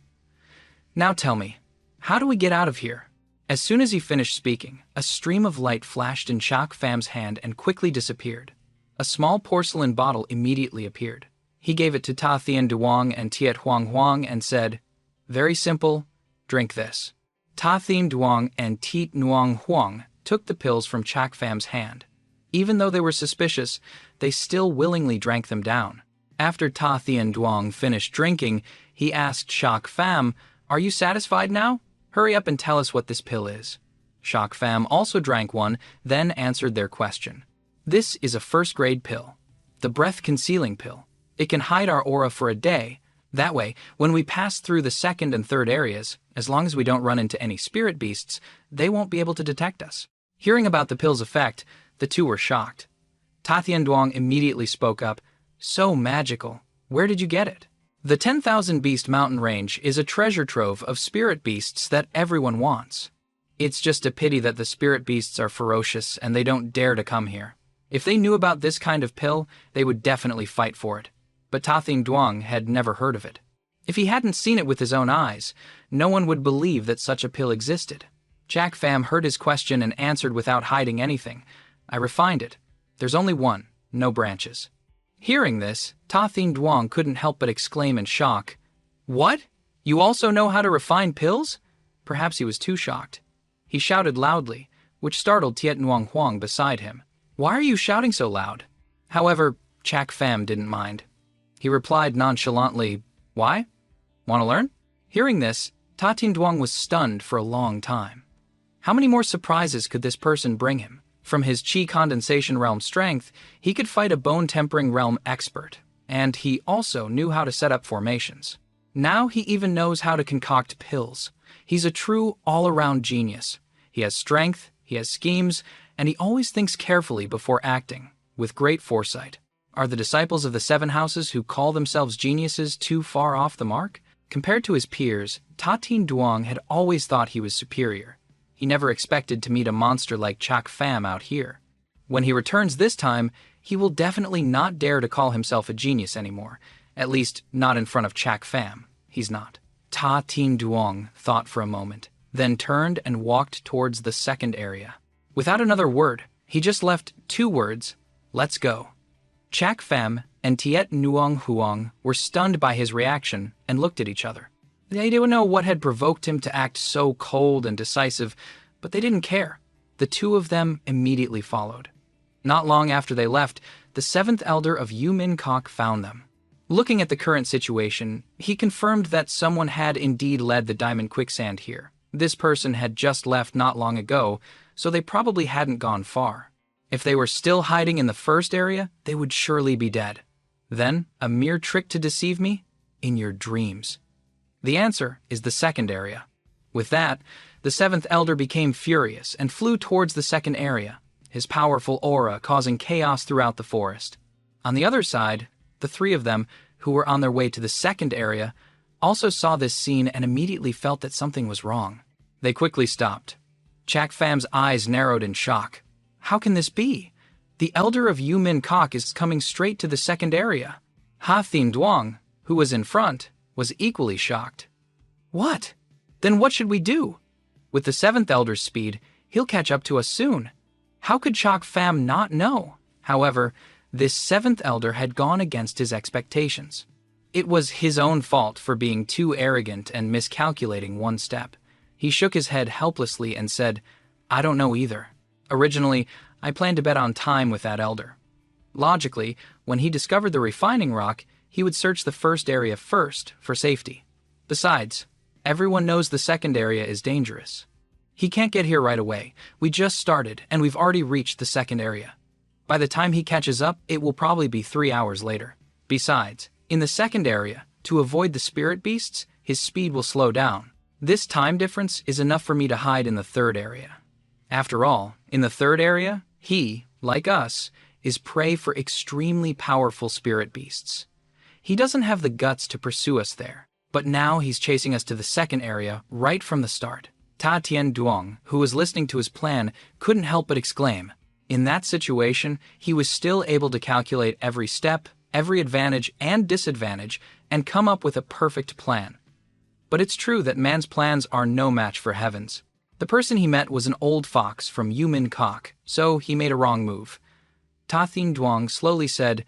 Now tell me, how do we get out of here?" As soon as he finished speaking, a stream of light flashed in Shak Pham's hand and quickly disappeared. A small porcelain bottle immediately appeared. He gave it to Ta Thien Duong and Tiet Huang Huang and said, "Very simple, drink this." Ta Thien Duong and Tiet Nguyen Huang took the pills from Shak Pham's hand. Even though they were suspicious, they still willingly drank them down. After Ta Thien Duong finished drinking, he asked Shak Pham, "Are you satisfied now? Hurry up and tell us what this pill is." Shak Pham also drank one, then answered their question. "This is a first-grade pill, the breath-concealing pill. It can hide our aura for a day. That way, when we pass through the second and third areas, as long as we don't run into any spirit beasts, they won't be able to detect us." Hearing about the pill's effect, the two were shocked. Ta Thien Duong immediately spoke up, "So magical. Where did you get it?" The 10,000 Beast Mountain Range is a treasure trove of spirit beasts that everyone wants. It's just a pity that the spirit beasts are ferocious and they don't dare to come here. If they knew about this kind of pill, they would definitely fight for it. But Ta Thien Duong had never heard of it. If he hadn't seen it with his own eyes, no one would believe that such a pill existed. Shak Pham heard his question and answered without hiding anything. "I refined it. There's only one, no branches." Hearing this, Ta Thien Duong couldn't help but exclaim in shock, "What? You also know how to refine pills?" Perhaps he was too shocked. He shouted loudly, which startled Tiet Nguyen Huang beside him. "Why are you shouting so loud?" However, Shak Pham didn't mind. He replied nonchalantly, "Why? Want to learn?" Hearing this, Ta Thien Duong was stunned for a long time. How many more surprises could this person bring him? From his Qi condensation realm strength, he could fight a bone-tempering realm expert, and he also knew how to set up formations. Now he even knows how to concoct pills. He's a true all-around genius. He has strength, he has schemes, and he always thinks carefully before acting, with great foresight. Are the disciples of the Seven Houses who call themselves geniuses too far off the mark? Compared to his peers, Ta Thien Duong had always thought he was superior. He never expected to meet a monster like Shak Pham out here. When he returns this time, he will definitely not dare to call himself a genius anymore, at least not in front of Shak Pham. He's not. Ta Thien Duong thought for a moment, then turned and walked towards the second area. Without another word, he just left 2 words, "Let's go." Shak Pham and Tiet Nguyen Huang were stunned by his reaction and looked at each other. They didn't know what had provoked him to act so cold and decisive, but they didn't care. The two of them immediately followed. Not long after they left, the 7th elder of Yu Min Kok found them. Looking at the current situation, he confirmed that someone had indeed led the diamond quicksand here. This person had just left not long ago, so they probably hadn't gone far. If they were still hiding in the first area, they would surely be dead. Then, a mere trick to deceive me? In your dreams. The answer is the second area. With that, the 7th elder became furious and flew towards the second area, his powerful aura causing chaos throughout the forest. On the other side, the 3 of them, who were on their way to the second area, also saw this scene and immediately felt that something was wrong. They quickly stopped. Chak Fam's eyes narrowed in shock. How can this be? The elder of Yu Min Kok is coming straight to the second area. Ha Thin Duong, who was in front, was equally shocked. What? Then what should we do? With the seventh elder's speed, he'll catch up to us soon. How could Chak Fam not know? However, this seventh elder had gone against his expectations. It was his own fault for being too arrogant and miscalculating one step. He shook his head helplessly and said, I don't know either. Originally, I planned to bet on time with that elder. Logically, when he discovered the refining rock, he would search the first area first for safety. Besides, everyone knows the second area is dangerous. He can't get here right away. We just started, and we've already reached the second area. By the time he catches up, it will probably be 3 hours later. Besides, in the second area, to avoid the spirit beasts, his speed will slow down. This time difference is enough for me to hide in the third area. After all, in the third area, he, like us, is prey for extremely powerful spirit beasts. He doesn't have the guts to pursue us there, but now he's chasing us to the second area right from the start. Ta Tien Duong, who was listening to his plan, couldn't help but exclaim. In that situation, he was still able to calculate every step, every advantage and disadvantage, and come up with a perfect plan. But it's true that man's plans are no match for heaven's. The person he met was an old fox from Yu Min Kok, so he made a wrong move. Ta Thin Duong slowly said,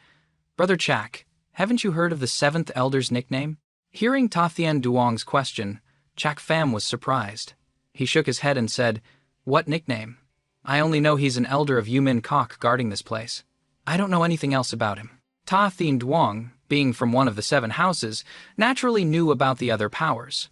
Brother Chak, haven't you heard of the seventh elder's nickname? Hearing Ta Tien Duong's question, Chak Fam was surprised. He shook his head and said, What nickname? I only know he's an elder of Yu Min Kok guarding this place. I don't know anything else about him. Ta Thin Duong, being from one of the 7 houses, naturally knew about the other powers.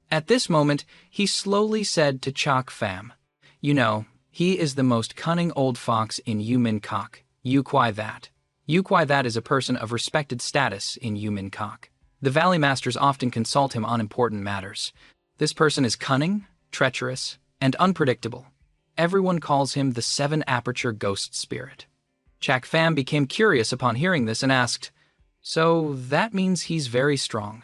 At this moment, he slowly said to Chak Fam, You know, he is the most cunning old fox in Yu Min Kok. Yu Kwai That. Yu Kwai That is a person of respected status in Yu Min Kok. The Valley Masters often consult him on important matters. This person is cunning, treacherous, and unpredictable. Everyone calls him the 7-aperture ghost spirit. Chak Fam became curious upon hearing this and asked, So that means he's very strong.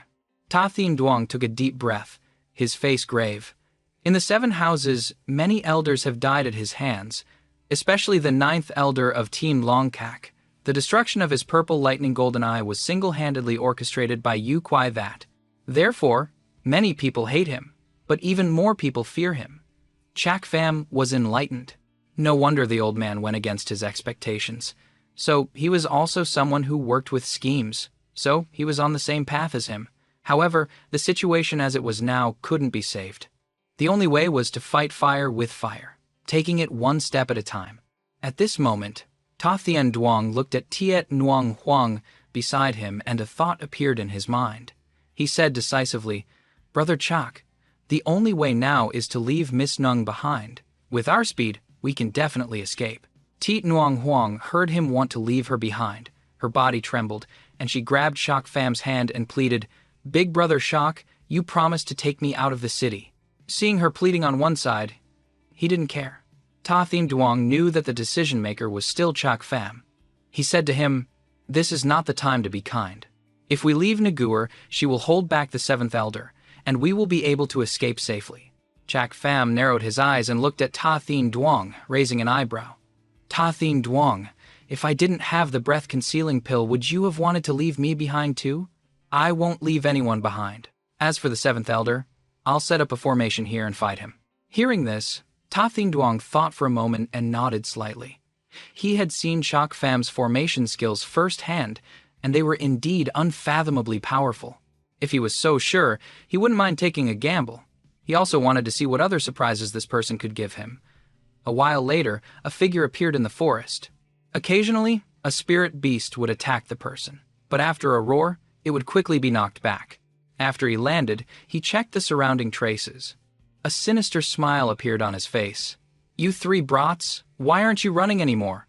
Ta Thin Duong took a deep breath, his face grave. In the 7 houses, many elders have died at his hands, especially the 9th elder of Team Longkak. The destruction of his purple lightning golden eye was single-handedly orchestrated by Yu Kwai That. Therefore, many people hate him, but even more people fear him. Chak Fam was enlightened. No wonder the old man went against his expectations. So he was also someone who worked with schemes, so he was on the same path as him. However, the situation as it was now couldn't be saved. The only way was to fight fire with fire, taking it one step at a time. At this moment, Ta Tien Duong looked at Tiet Nguyen Huang beside him, and a thought appeared in his mind. He said decisively, Brother Chak, the only way now is to leave Miss Nung behind. With our speed, we can definitely escape. Tiet Nguyen Huang heard him want to leave her behind. Her body trembled, and she grabbed Chak Fam's hand and pleaded, Big Brother Chak, you promised to take me out of the city. Seeing her pleading on one side, he didn't care. Ta Thin Duong knew that the decision-maker was still Chak Fam. He said to him, This is not the time to be kind. If we leave Nagur, she will hold back the 7th elder, and we will be able to escape safely. Chak Fam narrowed his eyes and looked at Ta Thin Duong, raising an eyebrow. Ta Thin Duong, if I didn't have the breath-concealing pill, would you have wanted to leave me behind too? I won't leave anyone behind. As for the 7th elder, I'll set up a formation here and fight him. Hearing this, Ta Thin Duong thought for a moment and nodded slightly. He had seen Chak Fam's formation skills firsthand, and they were indeed unfathomably powerful. If he was so sure, he wouldn't mind taking a gamble. He also wanted to see what other surprises this person could give him. A while later, a figure appeared in the forest. Occasionally, a spirit beast would attack the person, but after a roar, it would quickly be knocked back. After he landed, he checked the surrounding traces. A sinister smile appeared on his face. You 3 brats, why aren't you running anymore?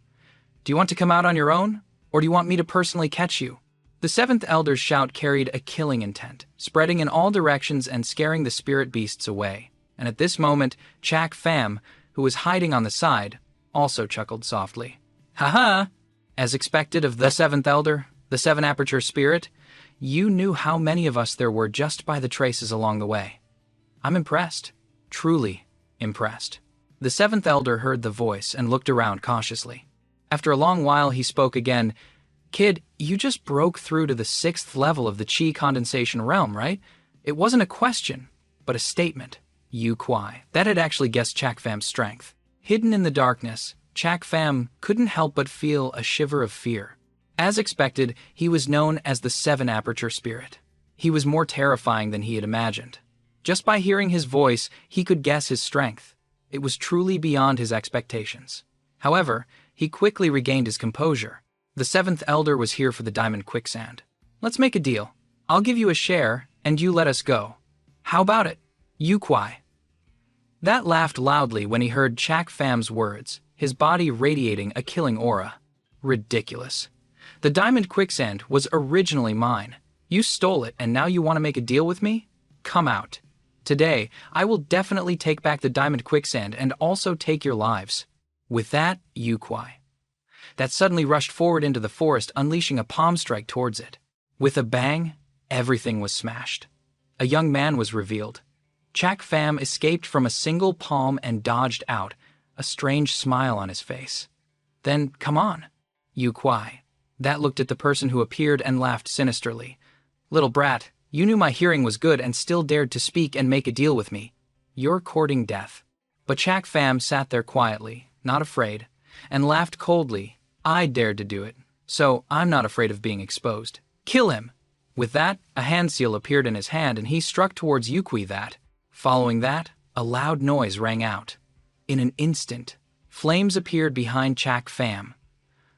Do you want to come out on your own, or do you want me to personally catch you? The 7th elder's shout carried a killing intent, spreading in all directions and scaring the spirit beasts away. And at this moment, Chak Fam, who was hiding on the side, also chuckled softly. Ha-ha! As expected of the 7th elder, the 7-aperture spirit, you knew how many of us there were just by the traces along the way. I'm impressed. truly impressed. The seventh elder heard the voice and looked around cautiously. After a long while, he spoke again. Kid, you just broke through to the 6th level of the chi condensation realm, right? It wasn't a question, but a statement. Yu Kuai. That had actually guessed Chak Fam's strength. Hidden in the darkness, Chak Fam couldn't help but feel a shiver of fear. As expected, he was known as the Seven Aperture Spirit. He was more terrifying than he had imagined. Just by hearing his voice, he could guess his strength. It was truly beyond his expectations. However, he quickly regained his composure. The seventh elder was here for the diamond quicksand. Let's make a deal. I'll give you a share, and you let us go. How about it? Yu Kuai. That laughed loudly when he heard Chak Fam's words, his body radiating a killing aura. Ridiculous. The diamond quicksand was originally mine. You stole it, and now you want to make a deal with me? Come out. Today, I will definitely take back the diamond quicksand and also take your lives. With that, Yu Kuai. That suddenly rushed forward into the forest, unleashing a palm strike towards it. With a bang, everything was smashed. A young man was revealed. Chak Fam escaped from a single palm and dodged out, a strange smile on his face. Then, come on. Yu Kuai. That looked at the person who appeared and laughed sinisterly. Little brat, you knew my hearing was good and still dared to speak and make a deal with me. You're courting death. But Chak Fam sat there quietly, not afraid, and laughed coldly. I dared to do it, so I'm not afraid of being exposed. Kill him! With that, a hand seal appeared in his hand and he struck towards Yu Kuai that. Following that, a loud noise rang out. In an instant, flames appeared behind Chak Fam.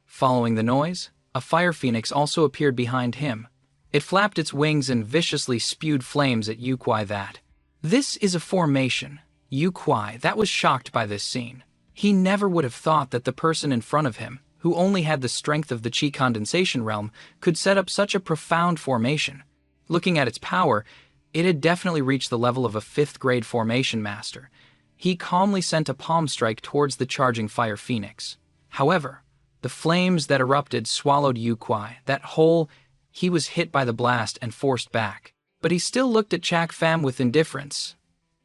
Following the noise, a fire phoenix also appeared behind him. It flapped its wings and viciously spewed flames at Yu Kuai that. This is a formation. Yu Kuai that was shocked by this scene. He never would have thought that the person in front of him, who only had the strength of the chi condensation realm, could set up such a profound formation. Looking at its power, it had definitely reached the level of a 5th grade formation master. He calmly sent a palm strike towards the charging fire phoenix. However, the flames that erupted swallowed Yu Kuai. That whole, he was hit by the blast and forced back. But he still looked at Chak Fam with indifference.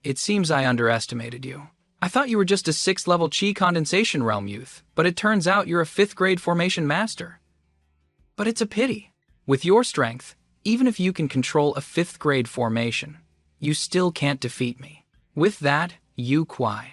It seems I underestimated you. I thought you were just a 6th level chi condensation realm youth, but it turns out you're a 5th grade formation master. But it's a pity. With your strength, even if you can control a 5th grade formation, you still can't defeat me. With that, Yu Kuai.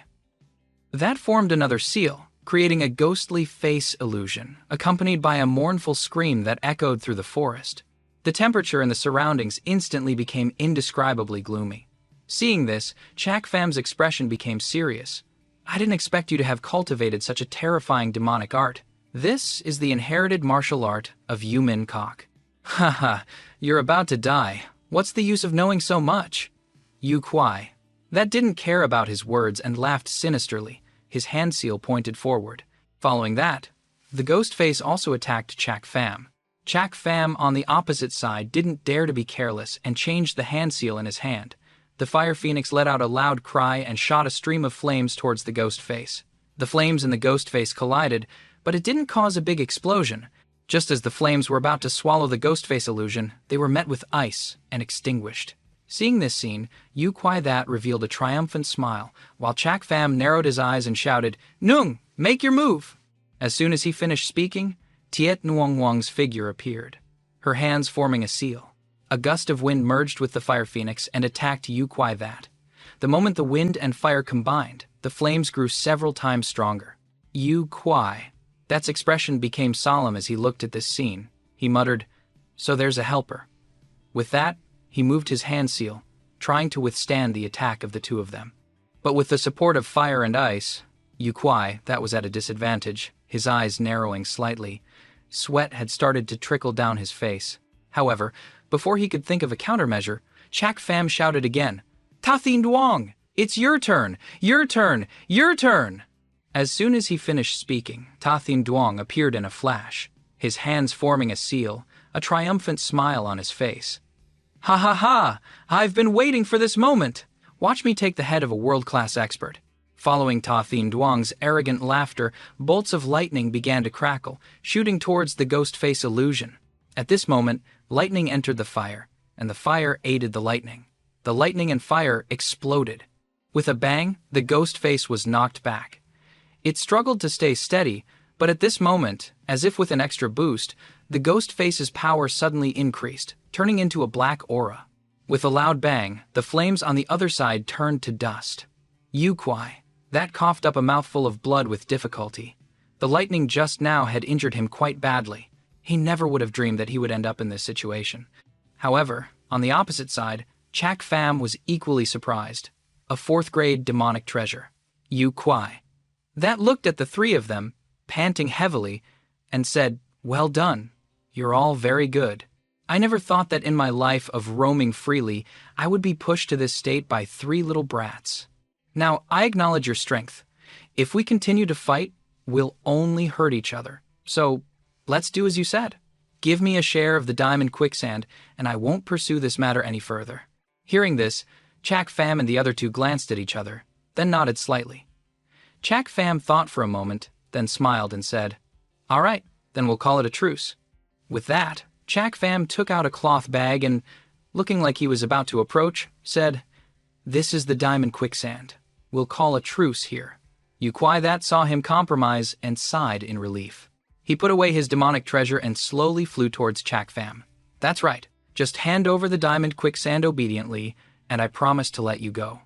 That formed another seal, creating a ghostly face illusion, accompanied by a mournful scream that echoed through the forest. The temperature in the surroundings instantly became indescribably gloomy. Seeing this, Chak Fam's expression became serious. I didn't expect you to have cultivated such a terrifying demonic art. This is the inherited martial art of Yu Min Kok. Haha, you're about to die. What's the use of knowing so much? Yu Kuai. That didn't care about his words and laughed sinisterly, his hand seal pointed forward. Following that, the ghost face also attacked Chak Fam. Chak Fam on the opposite side didn't dare to be careless and changed the hand seal in his hand. The fire phoenix let out a loud cry and shot a stream of flames towards the ghost face. The flames and the ghost face collided, but it didn't cause a big explosion. Just as the flames were about to swallow the ghost face illusion, they were met with ice and extinguished. Seeing this scene, Yu Kuai that revealed a triumphant smile, while Chak Fam narrowed his eyes and shouted, Nung, make your move! As soon as he finished speaking, Tiet Nuong Wang's figure appeared, her hands forming a seal. A gust of wind merged with the fire phoenix and attacked Yu Kuai that. The moment the wind and fire combined, the flames grew several times stronger. Yu Kuai. That's expression became solemn as he looked at this scene. He muttered, So there's a helper. With that, he moved his hand seal, trying to withstand the attack of the two of them. But with the support of fire and ice, Yu Kuai, that was at a disadvantage, his eyes narrowing slightly. Sweat had started to trickle down his face. However, before he could think of a countermeasure, Chak Fam shouted again, Ta Thin Duong! It's your turn! Your turn! Your turn! As soon as he finished speaking, Ta Thin Duong appeared in a flash, his hands forming a seal, a triumphant smile on his face. Ha ha ha! I've been waiting for this moment! Watch me take the head of a world-class expert. Following Ta Thin Duong's arrogant laughter, bolts of lightning began to crackle, shooting towards the ghost face illusion. At this moment, lightning entered the fire, and the fire aided the lightning. The lightning and fire exploded. With a bang, the ghost face was knocked back. It struggled to stay steady, but at this moment, as if with an extra boost, the ghost face's power suddenly increased, turning into a black aura. With a loud bang, the flames on the other side turned to dust. Yu Kuai. That coughed up a mouthful of blood with difficulty. The lightning just now had injured him quite badly. He never would have dreamed that he would end up in this situation. However, on the opposite side, Chak Pham was equally surprised. A fourth-grade demonic treasure. Yu Kuai. That looked at the three of them, panting heavily, and said, "Well done. You're all very good. I never thought that in my life of roaming freely, I would be pushed to this state by three little brats. Now, I acknowledge your strength. If we continue to fight, we'll only hurt each other. So, let's do as you said. Give me a share of the diamond quicksand, and I won't pursue this matter any further." Hearing this, Chak Pham and the other two glanced at each other, then nodded slightly. Chak Pham thought for a moment, then smiled and said, "All right, then we'll call it a truce." With that, Chak Pham took out a cloth bag and, looking like he was about to approach, said, "This is the diamond quicksand. We'll call a truce here." Yu Kuai that saw him compromise and sighed in relief. He put away his demonic treasure and slowly flew towards Chak Pham. "That's right. Just hand over the diamond quicksand obediently, and I promise to let you go."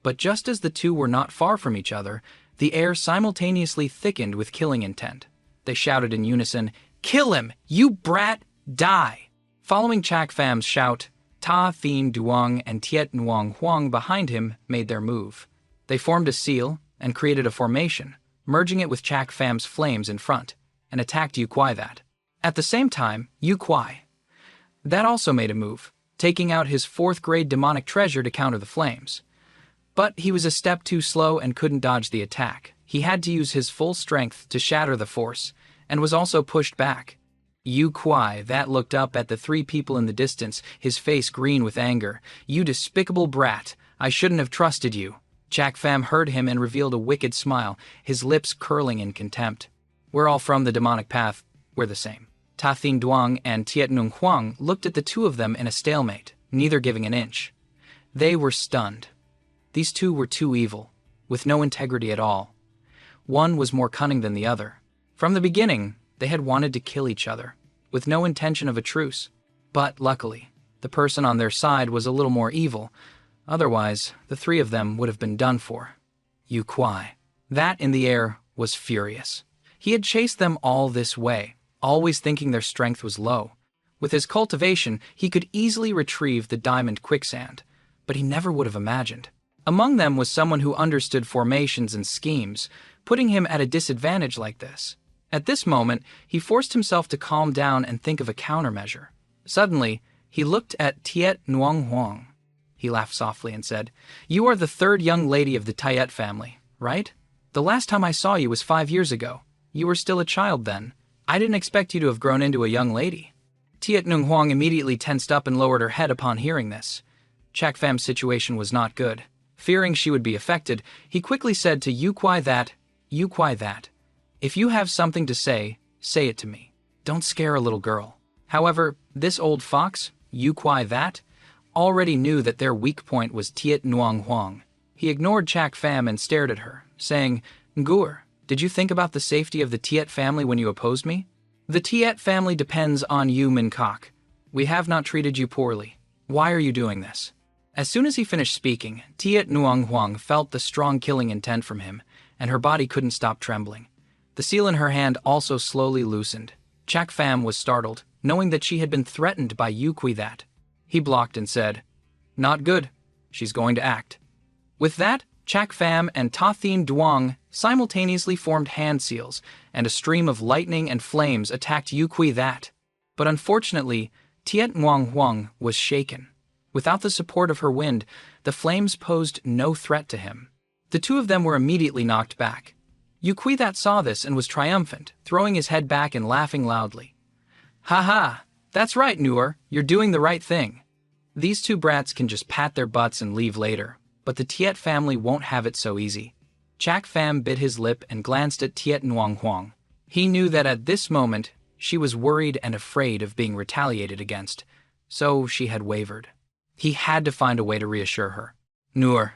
But just as the two were not far from each other, the air simultaneously thickened with killing intent. They shouted in unison, "Kill him! You brat! Die!" Following Chak Pham's shout, Ta Thien Duong and Tiet Nguyen Huang behind him made their move. They formed a seal and created a formation, merging it with Chak Pham's flames in front, and attacked Yu Kuai that. At the same time, Yu Kuai that also made a move, taking out his fourth-grade demonic treasure to counter the flames. But he was a step too slow and couldn't dodge the attack. He had to use his full strength to shatter the force, and was also pushed back. Yu Kuai that looked up at the three people in the distance, his face green with anger. "You despicable brat! I shouldn't have trusted you." Chak Pham heard him and revealed a wicked smile, his lips curling in contempt. "We're all from the demonic path. We're the same." Ta Thien Duong and Tiet Nguyen Huang looked at the two of them in a stalemate, neither giving an inch. They were stunned. These two were too evil, with no integrity at all. One was more cunning than the other. From the beginning, they had wanted to kill each other, with no intention of a truce. But luckily, the person on their side was a little more evil. Otherwise, the three of them would have been done for. Yu Kuai, that in the air, was furious. He had chased them all this way, always thinking their strength was low. With his cultivation, he could easily retrieve the diamond quicksand, but he never would have imagined. Among them was someone who understood formations and schemes, putting him at a disadvantage like this. At this moment, he forced himself to calm down and think of a countermeasure. Suddenly, he looked at Tiet Nguyen Huang. He laughed softly and said, "You are the third young lady of the Tiet family, right? The last time I saw you was 5 years ago. You were still a child then. I didn't expect you to have grown into a young lady." Tiet Nguyen Huang immediately tensed up and lowered her head upon hearing this. Chak Pham's situation was not good. Fearing she would be affected, he quickly said to Yu Kuai that, "If you have something to say it to me. Don't scare a little girl." However, this old fox, Yu Kuai that, already knew that their weak point was Tiet Nguyen Huang. He ignored Chak Pham and stared at her, saying, "Nguer, did you think about the safety of the Tiet family when you opposed me? The Tiet family depends on you, Min Kok. We have not treated you poorly. Why are you doing this?" As soon as he finished speaking, Tiet Nguyen Huang felt the strong killing intent from him, and her body couldn't stop trembling. The seal in her hand also slowly loosened. Chak Pham was startled, knowing that she had been threatened by Yu Kuai that. He blocked and said, "Not good. She's going to act." With that, Chak Pham and Ta Thien Duong simultaneously formed hand seals, and a stream of lightning and flames attacked Yu Kuai that. But unfortunately, Tiet Nguyen Huang was shaken. Without the support of her wind, the flames posed no threat to him. The two of them were immediately knocked back. Yu Kuai that saw this and was triumphant, throwing his head back and laughing loudly. "Ha ha! That's right, Nguer, you're doing the right thing. These two brats can just pat their butts and leave later, but the Tiet family won't have it so easy." Chak Pham bit his lip and glanced at Tiet Nguyen Huang. He knew that at this moment, she was worried and afraid of being retaliated against, so she had wavered. He had to find a way to reassure her. "Nguer,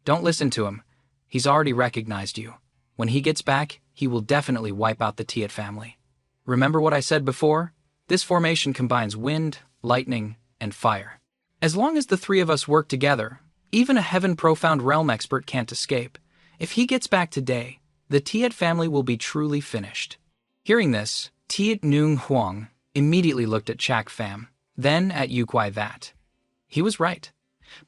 Don't listen to him. He's already recognized you. When he gets back, he will definitely wipe out the Tiet family. Remember what I said before? This formation combines wind, lightning, and fire. As long as the three of us work together, even a heaven-profound realm expert can't escape. If he gets back today, the Tiet family will be truly finished. Hearing this, Tiet Nung Huang immediately looked at Chak Pham, then at Yu Kwai That. He was right.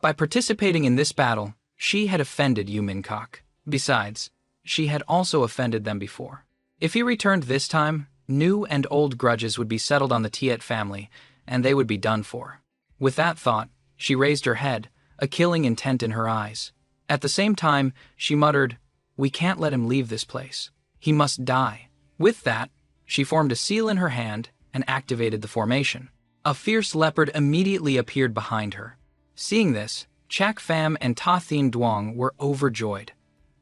By participating in this battle, she had offended Yu Min Kok. Besides, she had also offended them before. If he returned this time, new and old grudges would be settled on the Tiet family, and they would be done for. With that thought, she raised her head, a killing intent in her eyes. At the same time, she muttered, "We can't let him leave this place. He must die." With that, she formed a seal in her hand and activated the formation. A fierce leopard immediately appeared behind her. Seeing this, Chak Pham and Ta Thien Duong were overjoyed.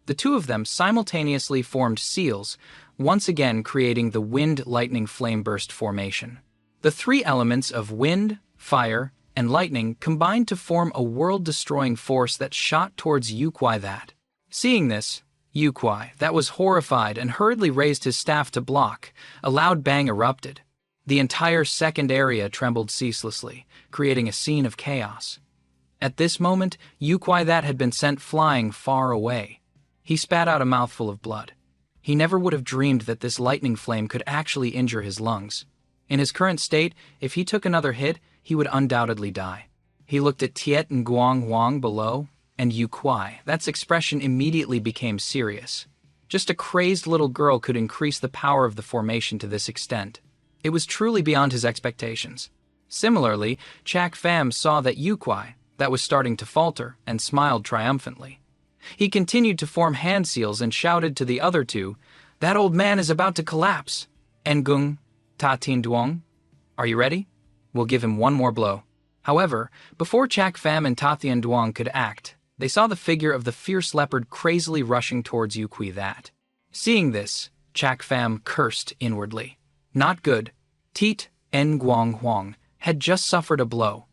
The two of them simultaneously formed seals, once again creating the wind-lightning-flame-burst formation. The three elements of wind, fire, and lightning combined to form a world-destroying force that shot towards Yu Kwai That. Seeing this, Yu Kwai That was horrified and hurriedly raised his staff to block. A loud bang erupted. The entire second area trembled ceaselessly, creating a scene of chaos. At this moment, Yu Kwai That had been sent flying far away. He spat out a mouthful of blood. He never would have dreamed that this lightning flame could actually injure his lungs. In his current state, if he took another hit, he would undoubtedly die. He looked at Tiet Nguyen Huang below, and Yu Kwai That's expression immediately became serious. Just a crazed little girl could increase the power of the formation to this extent. It was truly beyond his expectations. Similarly, Chak Pham saw that Yu Kwai That was starting to falter and smiled triumphantly. He continued to form hand seals and shouted to the other two, "That old man is about to collapse. Ngung, Ta Thien Duong, are you ready? We'll give him one more blow." However, before Chak Pham and Ta Thien Duong could act, they saw the figure of the fierce leopard crazily rushing towards Yu Kwai That. Seeing this, Chak Pham cursed inwardly. Not good. Tiet Nguyen Huang had just suffered a blow.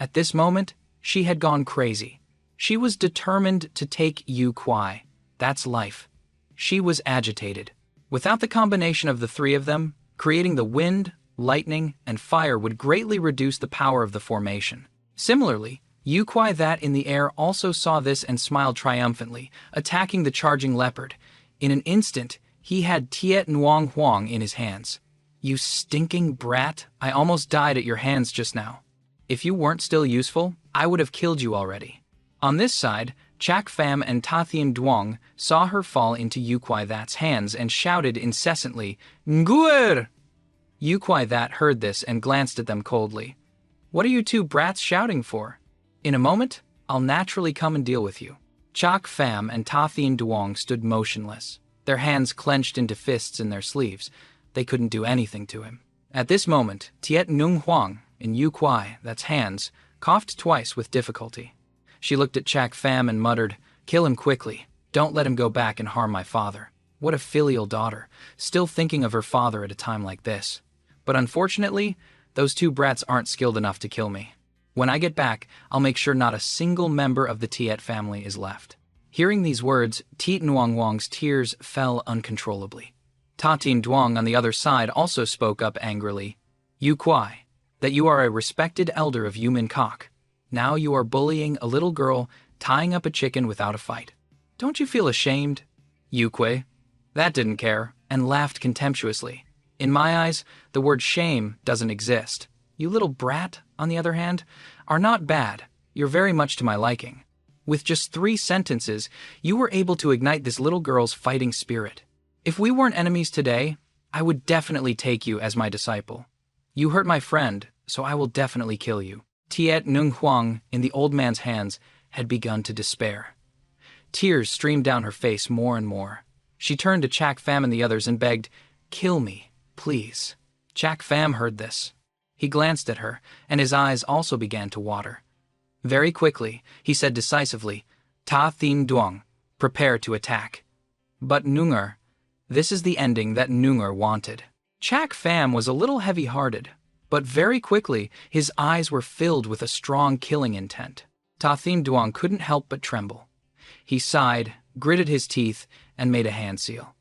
At this moment, she had gone crazy. She was determined to take Yu Kwai That's life. She was agitated. Without the combination of the three of them, creating the wind, lightning, and fire would greatly reduce the power of the formation. Similarly, Yu Kwai That in the air also saw this and smiled triumphantly, attacking the charging leopard. In an instant, he had Tiet Nguyen Huang in his hands. "You stinking brat, I almost died at your hands just now. If you weren't still useful, I would have killed you already." On this side, Chak Pham and Ta Thien Duong saw her fall into Yu Kwai That's hands and shouted incessantly, "Nguer!" Yu Kwai That heard this and glanced at them coldly. "What are you two brats shouting for? In a moment, I'll naturally come and deal with you." Chak Pham and Ta Thien Duong stood motionless, their hands clenched into fists in their sleeves. They couldn't do anything to him. At this moment, Tiet Nguyen Huang, in Yu Kwai That's hands, coughed twice with difficulty. She looked at Chak Pham and muttered, "Kill him quickly. Don't let him go back and harm my father." What a filial daughter, still thinking of her father at a time like this. But unfortunately, those two brats aren't skilled enough to kill me. When I get back, I'll make sure not a single member of the Tiet family is left. Hearing these words, Tiet Nguyen Huang's tears fell uncontrollably. Ta Thien Duong on the other side also spoke up angrily. "Yu Kwai, that you are a respected elder of Yu Min Kok. Now you are bullying a little girl, tying up a chicken without a fight. Don't you feel ashamed?" Yu Kwai That didn't care, and laughed contemptuously. "In my eyes, the word shame doesn't exist. You little brat, on the other hand, are not bad. You're very much to my liking. With just 3 sentences, you were able to ignite this little girl's fighting spirit. If we weren't enemies today, I would definitely take you as my disciple. You hurt my friend, so I will definitely kill you." Tiet Nguyen Huang, in the old man's hands, had begun to despair. Tears streamed down her face more and more. She turned to Chak Pham and the others and begged, "Kill me, please." Chak Pham heard this. He glanced at her, and his eyes also began to water. Very quickly, he said decisively, "Ta Thien Duong, prepare to attack." But Ngunger, this is the ending that Ngunger wanted. Chak Pham was a little heavy-hearted, but very quickly his eyes were filled with a strong killing intent. Ta Thien Duong couldn't help but tremble. He sighed, gritted his teeth, and made a hand seal.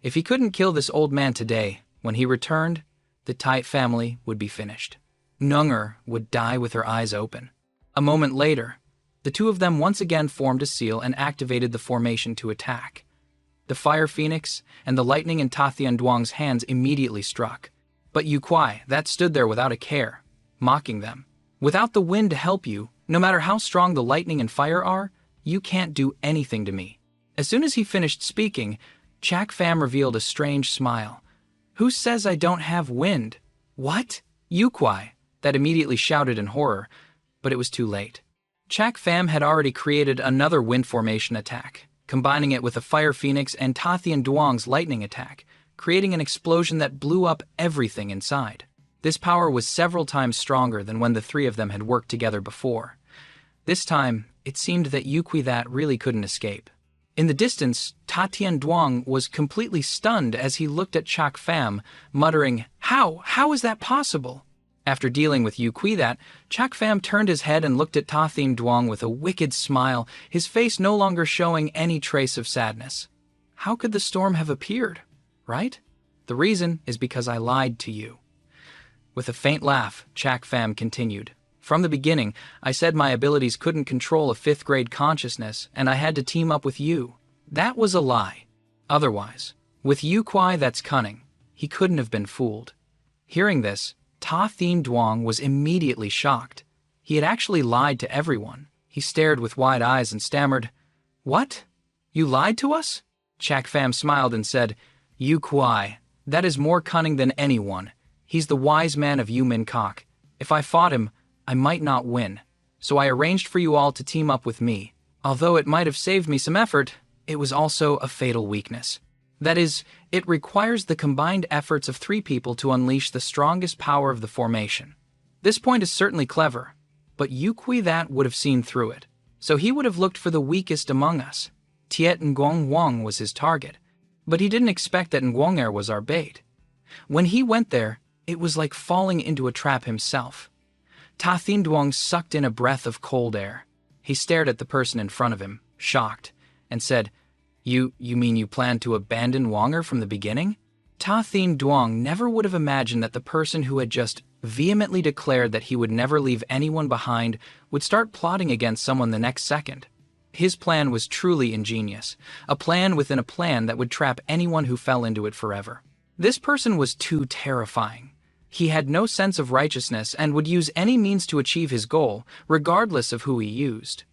If he couldn't kill this old man today, when he returned, the Tite family would be finished. Nunger would die with her eyes open. A moment later, the two of them once again formed a seal and activated the formation to attack. The fire phoenix and the lightning in Ta Thian Duang's hands immediately struck. But Yu Kuai, that stood there without a care, mocking them. Without the wind to help you, no matter how strong the lightning and fire are, you can't do anything to me. As soon as he finished speaking, Chak Pham revealed a strange smile. Who says I don't have wind? What? Yu Kuai, that immediately shouted in horror, but it was too late. Chak Pham had already created another wind formation attack, combining it with the fire phoenix and Ta Thian Duang's lightning attack, creating an explosion that blew up everything inside. This power was several times stronger than when the three of them had worked together before. This time, it seemed that Yu Kui that really couldn't escape. In the distance, Ta Thian Duang was completely stunned as he looked at Chak Pham, muttering, How? How is that possible? After dealing with Yu Kui that, Chak Pham turned his head and looked at Ta Thian Duang with a wicked smile, his face no longer showing any trace of sadness. How could the storm have appeared, right? The reason is because I lied to you. With a faint laugh, Chak Pham continued. From the beginning, I said my abilities couldn't control a fifth-grade consciousness, and I had to team up with you. That was a lie. Otherwise, with Yu Kuai that's cunning, he couldn't have been fooled. Hearing this, Ta Thian Duang was immediately shocked. He had actually lied to everyone. He stared with wide eyes and stammered, What? You lied to us? Chak Pham smiled and said, Yu Kuai, that is more cunning than anyone. He's the wise man of Yu Min Kok. If I fought him, I might not win. So I arranged for you all to team up with me. Although it might have saved me some effort, it was also a fatal weakness. That is, it requires the combined efforts of 3 people to unleash the strongest power of the formation. This point is certainly clever, but Yu Kui that would have seen through it. So he would have looked for the weakest among us. Tiet Nguyen Wang was his target, but he didn't expect that Nguyen was our bait. When he went there, it was like falling into a trap himself. Ta Thian Duang sucked in a breath of cold air. He stared at the person in front of him, shocked, and said, You mean you planned to abandon Wanger from the beginning? Ta Thian Duang never would have imagined that the person who had just vehemently declared that he would never leave anyone behind would start plotting against someone the next second. His plan was truly ingenious, a plan within a plan that would trap anyone who fell into it forever. This person was too terrifying. He had no sense of righteousness and would use any means to achieve his goal, regardless of who he used.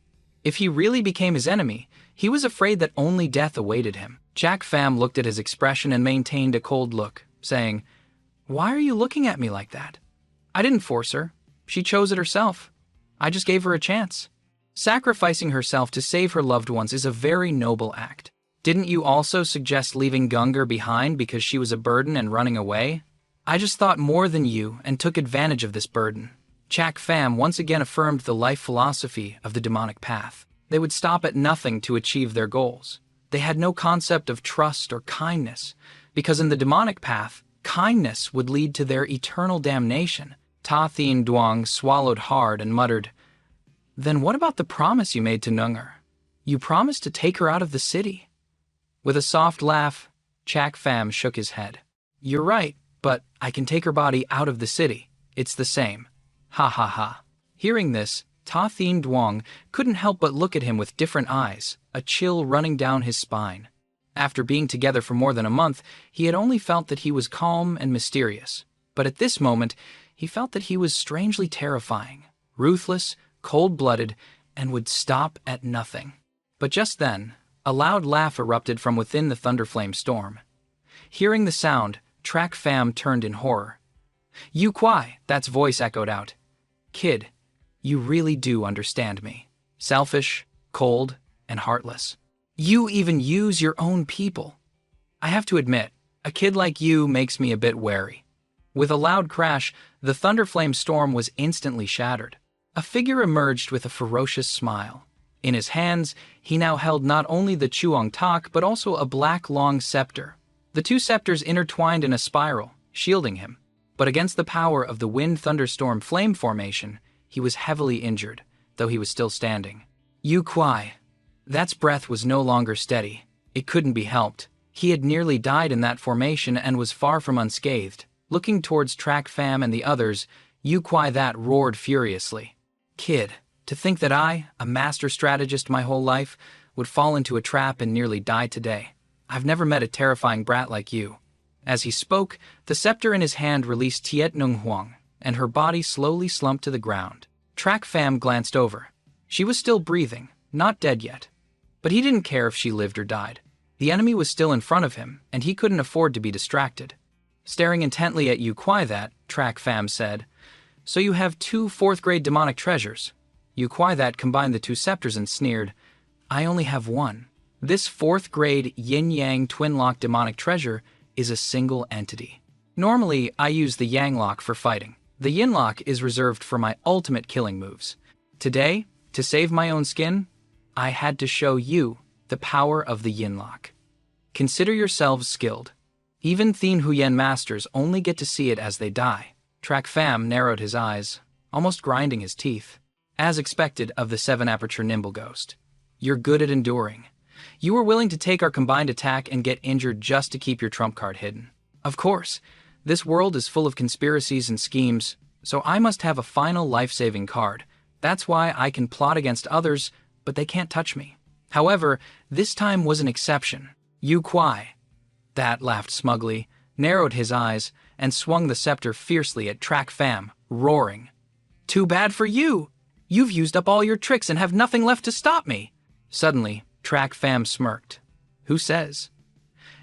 If he really became his enemy, he was afraid that only death awaited him. Chak Pham looked at his expression and maintained a cold look, saying, Why are you looking at me like that? I didn't force her. She chose it herself. I just gave her a chance. Sacrificing herself to save her loved ones is a very noble act. Didn't you also suggest leaving Gunger behind because she was a burden and running away? I just thought more than you and took advantage of this burden. Chak Pham once again affirmed the life philosophy of the demonic path. They would stop at nothing to achieve their goals. They had no concept of trust or kindness, because in the demonic path, kindness would lead to their eternal damnation. Ta Thian Duang swallowed hard and muttered, Then what about the promise you made to Nunger? You promised to take her out of the city. With a soft laugh, Chak Pham shook his head. You're right, but I can take her body out of the city. It's the same. Ha ha ha. Hearing this, Ta Thian Duang couldn't help but look at him with different eyes, a chill running down his spine. After being together for more than a month, he had only felt that he was calm and mysterious. But at this moment, he felt that he was strangely terrifying, ruthless, cold-blooded, and would stop at nothing. But just then, a loud laugh erupted from within the thunderflame storm. Hearing the sound, Chak Pham turned in horror. Yu Kuai, that's voice echoed out. Kid, you really do understand me. Selfish, cold, and heartless. You even use your own people. I have to admit, a kid like you makes me a bit wary. With a loud crash, the thunderflame storm was instantly shattered. A figure emerged with a ferocious smile. In his hands, he now held not only the Chuang Tak, but also a black long scepter. The 2 scepters intertwined in a spiral, shielding him. But against the power of the wind thunderstorm flame formation, he was heavily injured, though he was still standing. Yu Kuai, That's breath was no longer steady. It couldn't be helped. He had nearly died in that formation and was far from unscathed. Looking towards Track Fam and the others, Yu Kwai that roared furiously. Kid, to think that I, a master strategist my whole life, would fall into a trap and nearly die today. I've never met a terrifying brat like you. As he spoke, the scepter in his hand released Tiet Nung Huang, and her body slowly slumped to the ground. Track Fam glanced over. She was still breathing, not dead yet. But he didn't care if she lived or died. The enemy was still in front of him, and he couldn't afford to be distracted. Staring intently at Yu Kwai that, Track Fam said, "So you have 2 4th-grade demonic treasures." Yu Kwai that combined the 2 scepters and sneered, "I only have 1. This 4th-grade yin-yang twin-lock demonic treasure is a single entity. Normally, I use the yang lock for fighting. The yin lock is reserved for my ultimate killing moves. Today, to save my own skin, I had to show you the power of the yin lock. Consider yourselves skilled. Even Thien Huyen masters only get to see it as they die." Track Fam narrowed his eyes, almost grinding his teeth. As expected of the 7-aperture nimble ghost. "You're good at enduring. You were willing to take our combined attack and get injured just to keep your trump card hidden. Of course, this world is full of conspiracies and schemes, so I must have a final life-saving card. That's why I can plot against others, but they can't touch me. However, this time was an exception. Yu Kwai." That laughed smugly, narrowed his eyes, and swung the scepter fiercely at Track Fam, roaring, "Too bad for you! You've used up all your tricks and have nothing left to stop me." Suddenly, Track Fam smirked. "Who says?"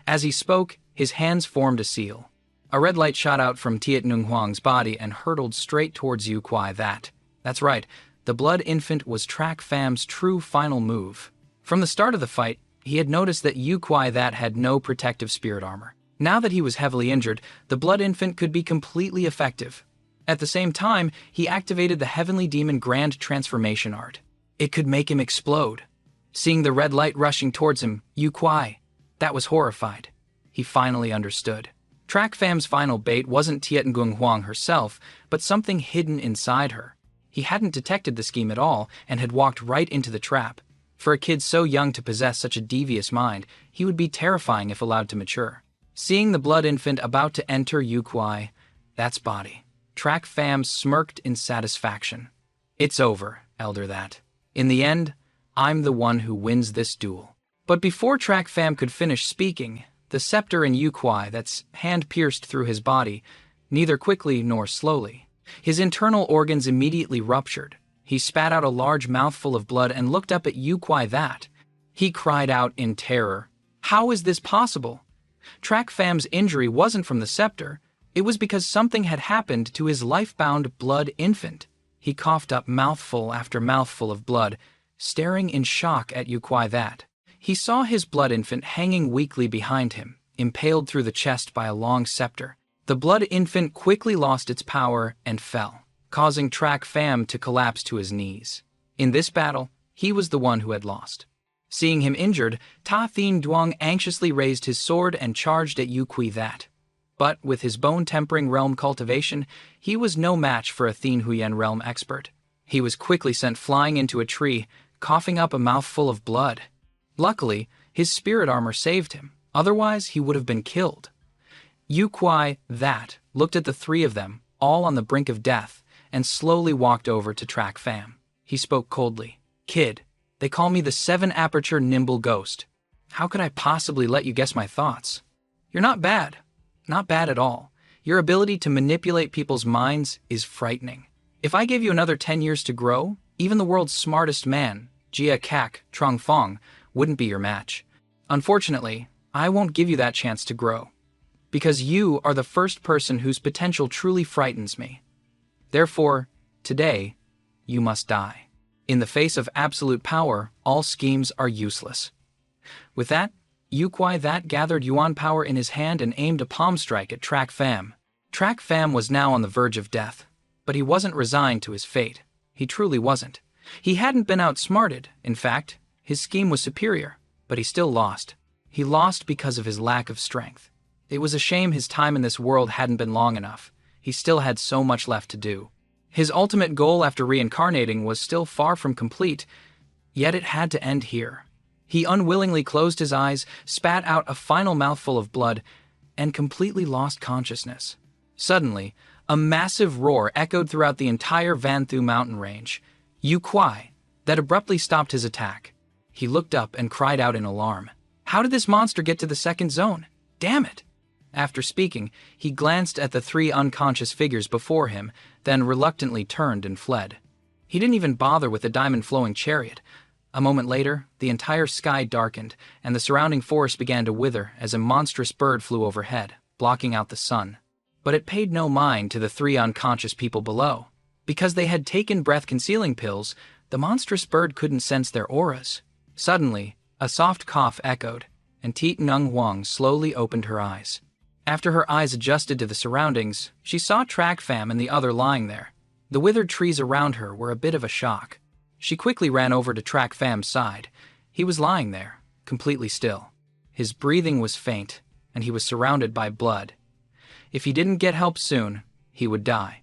As he spoke, his hands formed a seal. A red light shot out from Tiet Nung Huang's body and hurtled straight towards Yu Kwai that. That's right, the Blood Infant was Track Fam's true final move. From the start of the fight, he had noticed that Yu Kwai that had no protective spirit armor. Now that he was heavily injured, the Blood Infant could be completely effective. At the same time, he activated the Heavenly Demon Grand Transformation Art. It could make him explode. Seeing the red light rushing towards him, Yu Kwai that was horrified. He finally understood. Track Fam's final bait wasn't Tiet Ngung Huang herself, but something hidden inside her. He hadn't detected the scheme at all and had walked right into the trap. For a kid so young to possess such a devious mind, he would be terrifying if allowed to mature. Seeing the Blood Infant about to enter Yu Kwai that's body, Track Fam smirked in satisfaction. "It's over, Elder that. In the end, I'm the one who wins this duel." But before Track Fam could finish speaking, the scepter in Yu Kwai that's hand pierced through his body, neither quickly nor slowly. His internal organs immediately ruptured. He spat out a large mouthful of blood and looked up at Yu Kwai that. He cried out in terror. How is this possible? Track Fam's injury wasn't from the scepter. It was because something had happened to his life-bound Blood Infant. He coughed up mouthful after mouthful of blood, staring in shock at Yu Kwai that. He saw his Blood Infant hanging weakly behind him, impaled through the chest by a long scepter. The Blood Infant quickly lost its power and fell, causing Track Fam to collapse to his knees. In this battle, he was the one who had lost. Seeing him injured, Ta Thien Duong anxiously raised his sword and charged at Yu Kwai that. But with his bone-tempering realm cultivation, he was no match for a Thien Huyen realm expert. He was quickly sent flying into a tree, coughing up a mouthful of blood. Luckily, his spirit armor saved him, otherwise he would have been killed. Yu Kwai that looked at the 3 of them, all on the brink of death, and slowly walked over to Track Fam. He spoke coldly. "Kid, they call me the 7-aperture nimble ghost. How could I possibly let you guess my thoughts? You're not bad. Not bad at all. Your ability to manipulate people's minds is frightening. If I gave you another 10 years to grow, even the world's smartest man, Jia Kak Trong Fong, wouldn't be your match. Unfortunately, I won't give you that chance to grow, because you are the first person whose potential truly frightens me. Therefore, today, you must die. In the face of absolute power, all schemes are useless." With that, Yu Kwai that gathered Yuan power in his hand and aimed a palm strike at Track Fam. Track Fam was now on the verge of death, but he wasn't resigned to his fate. He truly wasn't. He hadn't been outsmarted. In fact, his scheme was superior, but he still lost. He lost because of his lack of strength. It was a shame his time in this world hadn't been long enough. He still had so much left to do. His ultimate goal after reincarnating was still far from complete, yet it had to end here. He unwillingly closed his eyes, spat out a final mouthful of blood, and completely lost consciousness. Suddenly, a massive roar echoed throughout the entire Vanthu mountain range. Yu Kwai, that abruptly stopped his attack. He looked up and cried out in alarm. How did this monster get to the second zone? Damn it! After speaking, he glanced at the 3 unconscious figures before him, then reluctantly turned and fled. He didn't even bother with the diamond-flowing chariot. A moment later, the entire sky darkened, and the surrounding forest began to wither as a monstrous bird flew overhead, blocking out the sun. But it paid no mind to the 3 unconscious people below. Because they had taken breath-concealing pills, the monstrous bird couldn't sense their auras. Suddenly, a soft cough echoed, and Tiet Nung Huang slowly opened her eyes. After her eyes adjusted to the surroundings, she saw Track Fam and the other lying there. The withered trees around her were a bit of a shock. She quickly ran over to Track Fam's side. He was lying there, completely still. His breathing was faint, and he was surrounded by blood. If he didn't get help soon, he would die.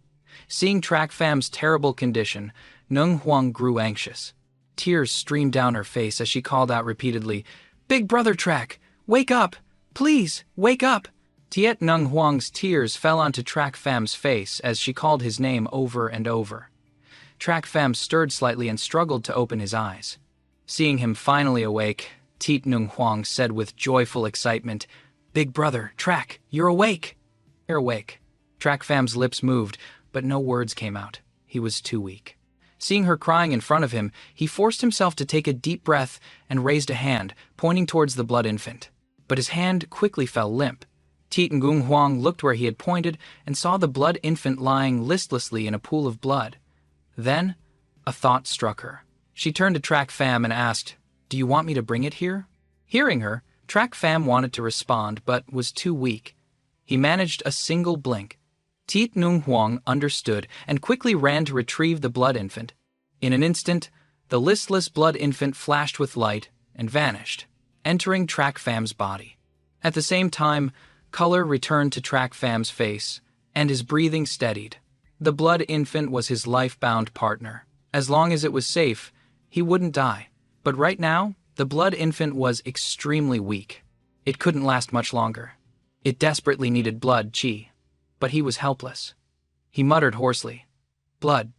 Seeing Track Fam's terrible condition, Nung Huang grew anxious. Tears streamed down her face as she called out repeatedly, "Big brother Track, wake up! Please, wake up!" Tiet Nung Huang's tears fell onto Track Fam's face as she called his name over and over. Track Fam stirred slightly and struggled to open his eyes. Seeing him finally awake, Tiet Nung Huang said with joyful excitement, "Big brother, Track, you're awake!" "You're awake." Track Fam's lips moved, but no words came out. He was too weak. Seeing her crying in front of him, he forced himself to take a deep breath and raised a hand, pointing towards the blood infant. But his hand quickly fell limp. Tiet Ngung Huang looked where he had pointed and saw the blood infant lying listlessly in a pool of blood. Then, a thought struck her. She turned to Track Fam and asked, "Do you want me to bring it here?" Hearing her, Track Fam wanted to respond but was too weak. He managed a single blink. Tiet Nung Huang understood and quickly ran to retrieve the blood infant. In an instant, the listless blood infant flashed with light and vanished, entering Track Fam's body. At the same time, color returned to Track Fam's face, and his breathing steadied. The blood infant was his life-bound partner. As long as it was safe, he wouldn't die. But right now, the blood infant was extremely weak. It couldn't last much longer. It desperately needed blood qi, but he was helpless. He muttered hoarsely, "Blood,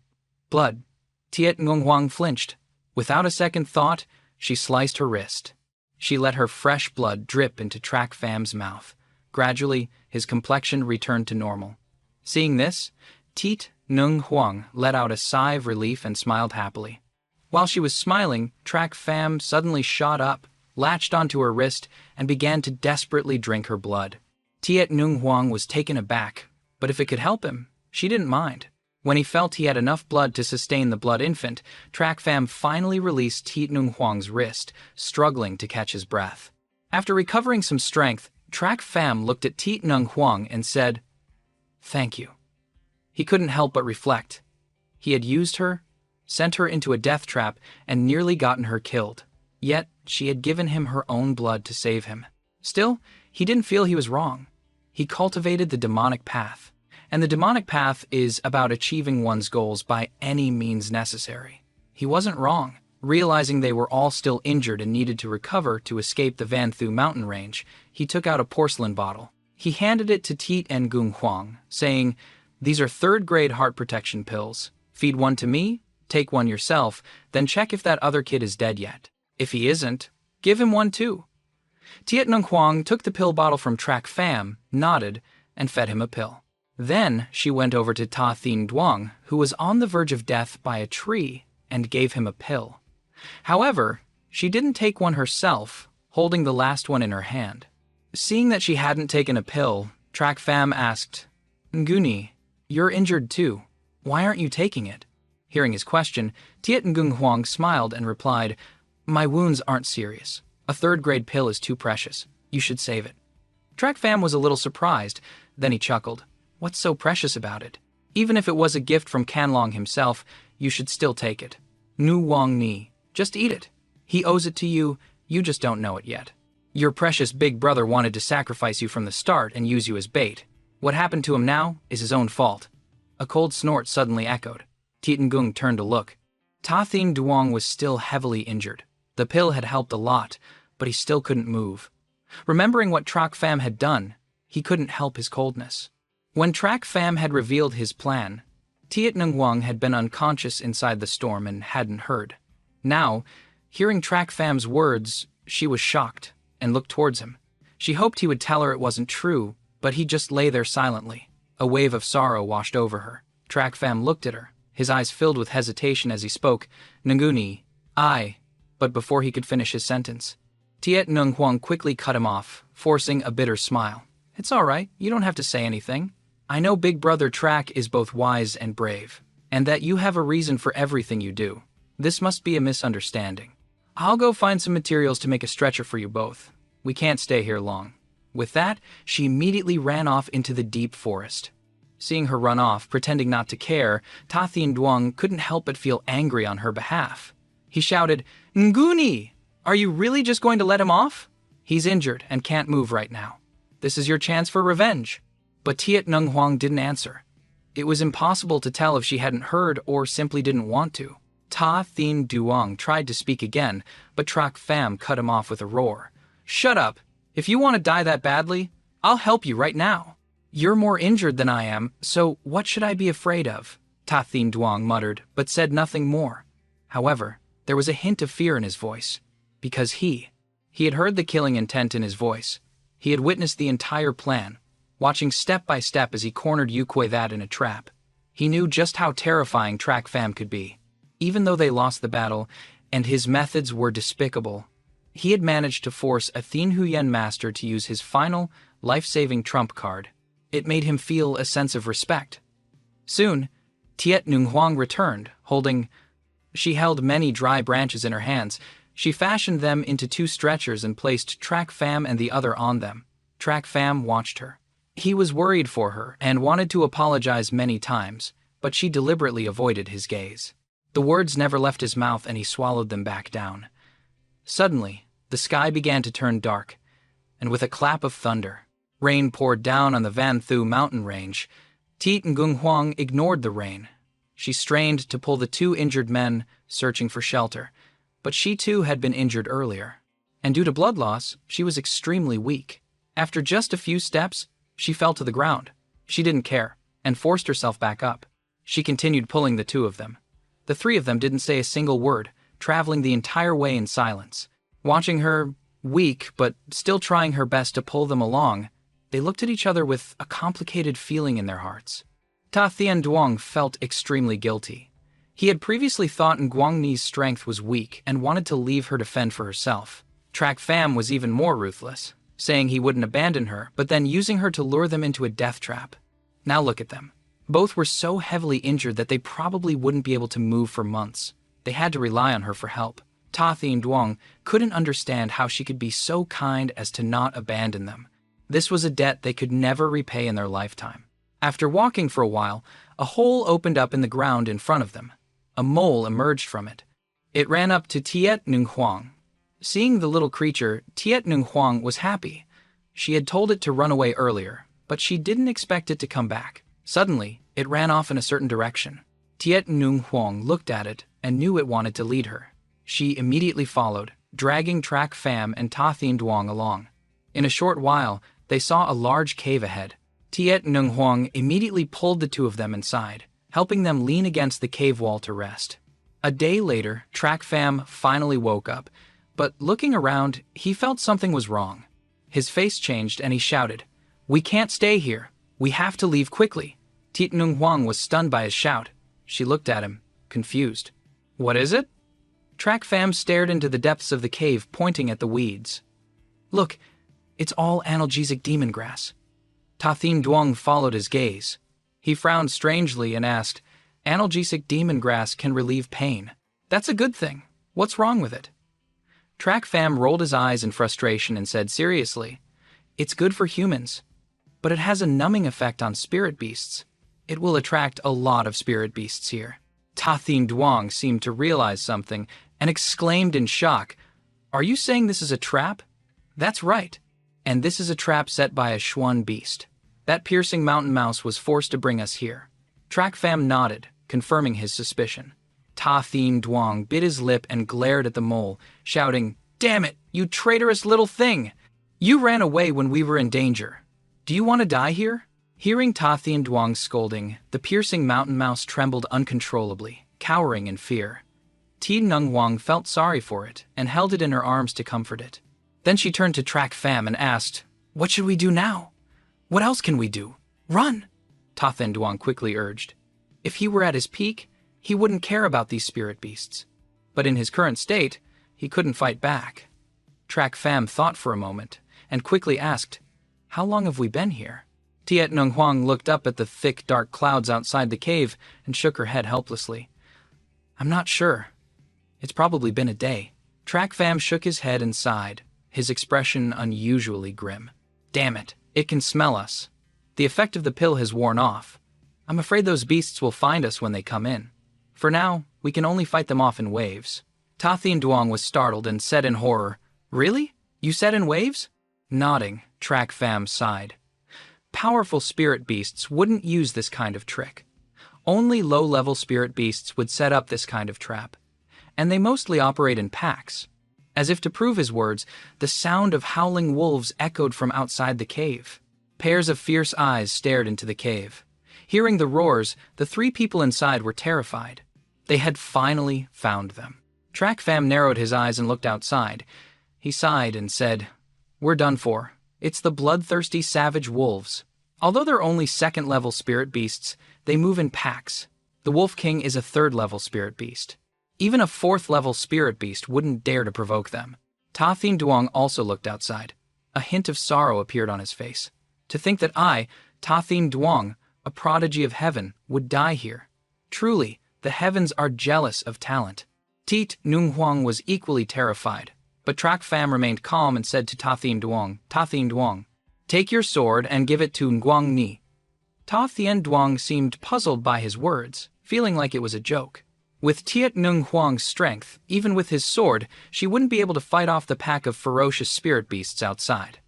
blood." Tiet Ngung Huang flinched. Without a second thought, she sliced her wrist. She let her fresh blood drip into Track Fam's mouth. Gradually, his complexion returned to normal. Seeing this, Tiet Nung Huang let out a sigh of relief and smiled happily. While she was smiling, Track Fam suddenly shot up, latched onto her wrist, and began to desperately drink her blood. Tiet Nung Huang was taken aback, but if it could help him, she didn't mind. When he felt he had enough blood to sustain the blood infant, Track Fam finally released Tiet Nung Huang's wrist, struggling to catch his breath. After recovering some strength, Track Fam looked at Tiet Nung Huang and said, "Thank you." He couldn't help but reflect. He had used her, sent her into a death trap, and nearly gotten her killed. Yet, she had given him her own blood to save him. Still, he didn't feel he was wrong. He cultivated the demonic path. And the demonic path is about achieving one's goals by any means necessary. He wasn't wrong. Realizing they were all still injured and needed to recover to escape the Vanthu mountain range, he took out a porcelain bottle. He handed it to Tiet Ngung Huang, saying, "These are third-grade heart protection pills. Feed one to me, take one yourself, then check if that other kid is dead yet. If he isn't, give him one too." Tiet Nung Huang took the pill bottle from Track Fam, nodded, and fed him a pill. Then she went over to Ta Thin Duong, who was on the verge of death by a tree, and gave him a pill. However, she didn't take one herself, holding the last one in her hand. Seeing that she hadn't taken a pill, Track Fam asked, "Nguni, you're injured too. Why aren't you taking it?" Hearing his question, Tiet Ngung Huang smiled and replied, "My wounds aren't serious. A third-grade pill is too precious. You should save it." Track Fam was a little surprised, then he chuckled. "What's so precious about it? Even if it was a gift from Canlong himself, you should still take it. Nu Wang Ni. Just eat it. He owes it to you, you just don't know it yet. Your precious big brother wanted to sacrifice you from the start and use you as bait. What happened to him now is his own fault." A cold snort suddenly echoed. Tiet Ngung turned to look. Ta Thin Duong was still heavily injured. The pill had helped a lot, but he still couldn't move. Remembering what Trak Pham had done, he couldn't help his coldness. When Trak Pham had revealed his plan, Tiet Nung Huang had been unconscious inside the storm and hadn't heard. Now, hearing Trak Pham's words, she was shocked and looked towards him. She hoped he would tell her it wasn't true, but he just lay there silently. A wave of sorrow washed over her. Trak Pham looked at her, his eyes filled with hesitation as he spoke. Nguni, I. But before he could finish his sentence, Tiet Nung Huang quickly cut him off, forcing a bitter smile. It's all right, you don't have to say anything. I know Big Brother Trak is both wise and brave, and that you have a reason for everything you do. This must be a misunderstanding. I'll go find some materials to make a stretcher for you both. We can't stay here long. With that, she immediately ran off into the deep forest. Seeing her run off, pretending not to care, Ta Thien Duong couldn't help but feel angry on her behalf. He shouted, Nguni! Are you really just going to let him off? He's injured and can't move right now. This is your chance for revenge. But Tiet Nung Huang didn't answer. It was impossible to tell if she hadn't heard or simply didn't want to. Ta Thien Duong tried to speak again, but Trak Pham cut him off with a roar. Shut up! If you want to die that badly, I'll help you right now. You're more injured than I am, so what should I be afraid of? Ta Thien Duong muttered, but said nothing more. However, there was a hint of fear in his voice. Because he had heard the killing intent in his voice. He had witnessed the entire plan, watching step by step as he cornered Yukui that in a trap. He knew just how terrifying Trak Pham could be. Even though they lost the battle, and his methods were despicable, he had managed to force a Thien Huyen master to use his final, life-saving trump card. It made him feel a sense of respect. Soon, Tiet Nung Huang returned, holding... She held many dry branches in her hands. She fashioned them into 2 stretchers and placed Trak Pham and the other on them. Trak Pham watched her. He was worried for her and wanted to apologize many times, but she deliberately avoided his gaze. The words never left his mouth and he swallowed them back down. Suddenly, the sky began to turn dark, and with a clap of thunder, rain poured down on the Van Thu mountain range. Tiet Ngung Huang ignored the rain. She strained to pull the 2 injured men, searching for shelter, but she too had been injured earlier, and due to blood loss, she was extremely weak. After just a few steps, she fell to the ground. She didn't care, and forced herself back up. She continued pulling the 2 of them. The 3 of them didn't say a single word, traveling the entire way in silence. Watching her, weak but still trying her best to pull them along, they looked at each other with a complicated feeling in their hearts. Ta Thien Duong felt extremely guilty. He had previously thought Nguang Ni's strength was weak and wanted to leave her to fend for herself. Trak Pham was even more ruthless, saying he wouldn't abandon her, but then using her to lure them into a death trap. Now look at them. Both were so heavily injured that they probably wouldn't be able to move for months. They had to rely on her for help. Ta Thien Duong couldn't understand how she could be so kind as to not abandon them. This was a debt they could never repay in their lifetime. After walking for a while, a hole opened up in the ground in front of them. A mole emerged from it. It ran up to Tiet Nung Huang. Seeing the little creature, Tiet Nung Huang was happy. She had told it to run away earlier, but she didn't expect it to come back. Suddenly, it ran off in a certain direction. Tiet Nung Huang looked at it and knew it wanted to lead her. She immediately followed, dragging Trak Pham and Ta Thien Duong along. In a short while, they saw a large cave ahead. Tiet Nung Huang immediately pulled the 2 of them inside, helping them lean against the cave wall to rest. A day later, Trak Pham finally woke up, but looking around, he felt something was wrong. His face changed and he shouted, "We can't stay here. We have to leave quickly." Tiet Nung Huang was stunned by his shout. She looked at him, confused. "What is it?" Trak Pham stared into the depths of the cave, pointing at the weeds. "Look, it's all analgesic demon grass." Ta Thien Duong followed his gaze. He frowned strangely and asked, "Analgesic demon grass can relieve pain. That's a good thing. What's wrong with it?" Trak Pham rolled his eyes in frustration and said seriously, "It's good for humans, but it has a numbing effect on spirit beasts. It will attract a lot of spirit beasts here." Ta Thien Duong seemed to realize something and exclaimed in shock, "Are you saying this is a trap?" "That's right. And this is a trap set by a Xuan beast. That piercing mountain mouse was forced to bring us here." Trak Pham nodded, confirming his suspicion. Ta Thien Duong bit his lip and glared at the mole, shouting, "Damn it, you traitorous little thing! You ran away when we were in danger. Do you want to die here?" Hearing Ta Thien Duong's scolding, the piercing mountain mouse trembled uncontrollably, cowering in fear. Ti Nung Huang felt sorry for it and held it in her arms to comfort it. Then she turned to Track Pham and asked, "What should we do now? What else can we do? Run!" Ta Thien Duong quickly urged. If he were at his peak, he wouldn't care about these spirit beasts. But in his current state, he couldn't fight back. Track Pham thought for a moment and quickly asked, "How long have we been here?" Tiet Nung Huang looked up at the thick, dark clouds outside the cave and shook her head helplessly. "I'm not sure. It's probably been a day." Track Pham shook his head and sighed, his expression unusually grim. "Damn it, it can smell us. The effect of the pill has worn off. I'm afraid those beasts will find us when they come in. For now, we can only fight them off in waves." Ta Thien Duong was startled and said in horror, "Really? You said in waves?" Nodding, Track Pham sighed. Powerful spirit beasts wouldn't use this kind of trick. Only low-level spirit beasts would set up this kind of trap. And they mostly operate in packs. As if to prove his words, the sound of howling wolves echoed from outside the cave. Pairs of fierce eyes stared into the cave. Hearing the roars, the three people inside were terrified. They had finally found them. Track Pham narrowed his eyes and looked outside. He sighed and said, "We're done for. It's the bloodthirsty savage wolves. Although they're only second-level spirit beasts, they move in packs. The Wolf King is a third-level spirit beast. Even a fourth-level spirit beast wouldn't dare to provoke them." Ta Thien Duong also looked outside. A hint of sorrow appeared on his face. To think that I, Ta Thien Duong, a prodigy of heaven, would die here. Truly, the heavens are jealous of talent. Tiet Nung Huang was equally terrified, but Track Pham remained calm and said to Ta Thien Duong, "Ta Thien Duong, take your sword and give it to Nguang Ni." Ta Thien Duong seemed puzzled by his words, feeling like it was a joke. With Tiet Nung Huang's strength, even with his sword, she wouldn't be able to fight off the pack of ferocious spirit beasts outside.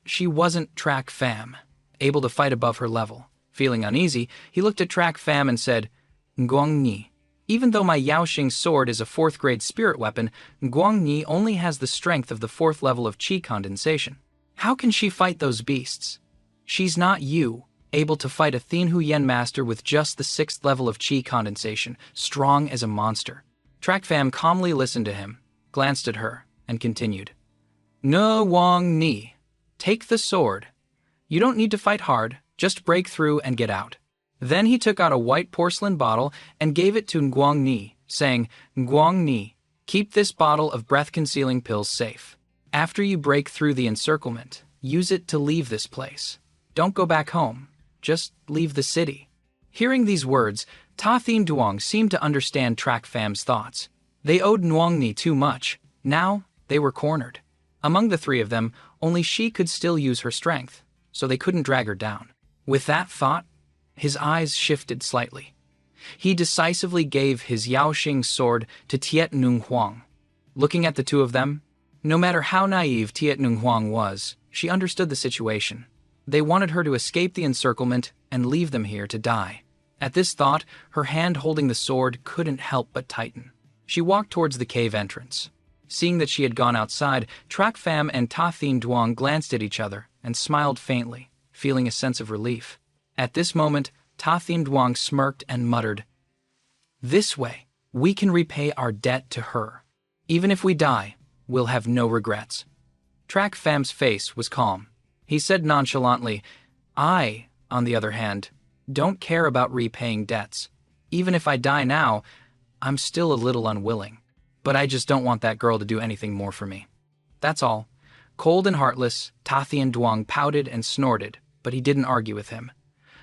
She wasn't Track Pham, able to fight above her level. Feeling uneasy, he looked at Track Pham and said, "Nguang Ni, even though my Yaoxing sword is a fourth-grade spirit weapon, Nguang Ni only has the strength of the fourth level of qi condensation. How can she fight those beasts? She's not you, able to fight a Thien Hu Yen master with just the sixth level of qi condensation, strong as a monster." Track Pham calmly listened to him, glanced at her, and continued, "Nguang Ni, take the sword. You don't need to fight hard, just break through and get out." Then he took out a white porcelain bottle and gave it to Nguang Ni, saying, "Nguang Ni, keep this bottle of breath-concealing pills safe. After you break through the encirclement, use it to leave this place. Don't go back home. Just leave the city." Hearing these words, Ta Thien Duong seemed to understand Track Pham's thoughts. They owed Nguang Ni too much. Now, they were cornered. Among the three of them, only she could still use her strength, so they couldn't drag her down. With that thought, his eyes shifted slightly. He decisively gave his Yaoxing sword to Tiet Nung Huang. Looking at the two of them, no matter how naive Tiet Nung Huang was, she understood the situation. They wanted her to escape the encirclement and leave them here to die. At this thought, her hand holding the sword couldn't help but tighten. She walked towards the cave entrance. Seeing that she had gone outside, Track Pham and Ta Thien Duong glanced at each other and smiled faintly, feeling a sense of relief. At this moment, Ta Thien Duong smirked and muttered, "This way, we can repay our debt to her. Even if we die, we'll have no regrets." Track Pham's face was calm. He said nonchalantly, "I, on the other hand, don't care about repaying debts. Even if I die now, I'm still a little unwilling. But I just don't want that girl to do anything more for me. That's all." Cold and heartless, Ta Thien Duong pouted and snorted, but he didn't argue with him.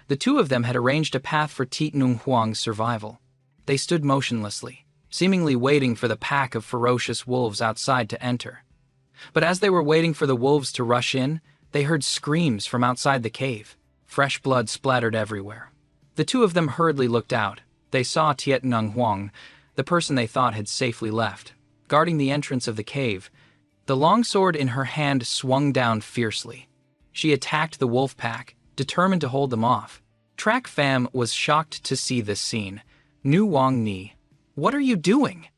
The two of them had arranged a path for Tiet Nung Huang's survival. They stood motionlessly, seemingly waiting for the pack of ferocious wolves outside to enter. But as they were waiting for the wolves to rush in, they heard screams from outside the cave. Fresh blood splattered everywhere. The two of them hurriedly looked out. They saw Tiet Nung Huang, the person they thought had safely left, guarding the entrance of the cave. The long sword in her hand swung down fiercely. She attacked the wolf pack, determined to hold them off. Track Pham was shocked to see this scene. Nguang Ni, What are you doing?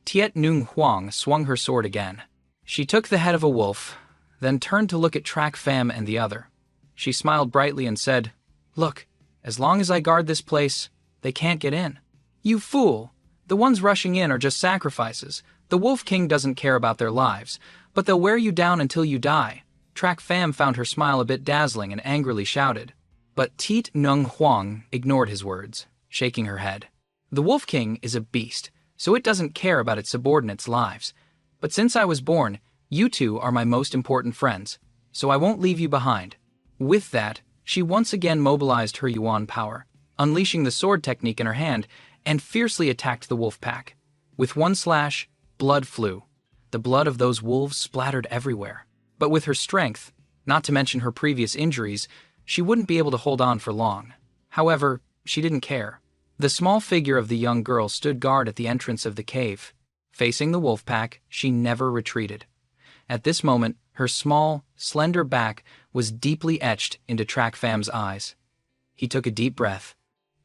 Tiet Nung Huang swung her sword again. She took the head of a wolf, then turned to look at Track Fam and the other. She smiled brightly and said, "Look, as long as I guard this place, they can't get in." "You fool! The ones rushing in are just sacrifices. The Wolf King doesn't care about their lives, but they'll wear you down until you die." Track Fam found her smile a bit dazzling and angrily shouted. But Tiet Nung Huang ignored his words, shaking her head. "The Wolf King is a beast, so it doesn't care about its subordinates' lives. But since I was born, you two are my most important friends, so I won't leave you behind." With that, she once again mobilized her Yuan power, unleashing the sword technique in her hand, and fiercely attacked the wolf pack. With one slash, blood flew. The blood of those wolves splattered everywhere. But with her strength, not to mention her previous injuries, she wouldn't be able to hold on for long. However, she didn't care. The small figure of the young girl stood guard at the entrance of the cave. Facing the wolf pack, she never retreated. At this moment, her small, slender back was deeply etched into Track Fam's eyes. He took a deep breath.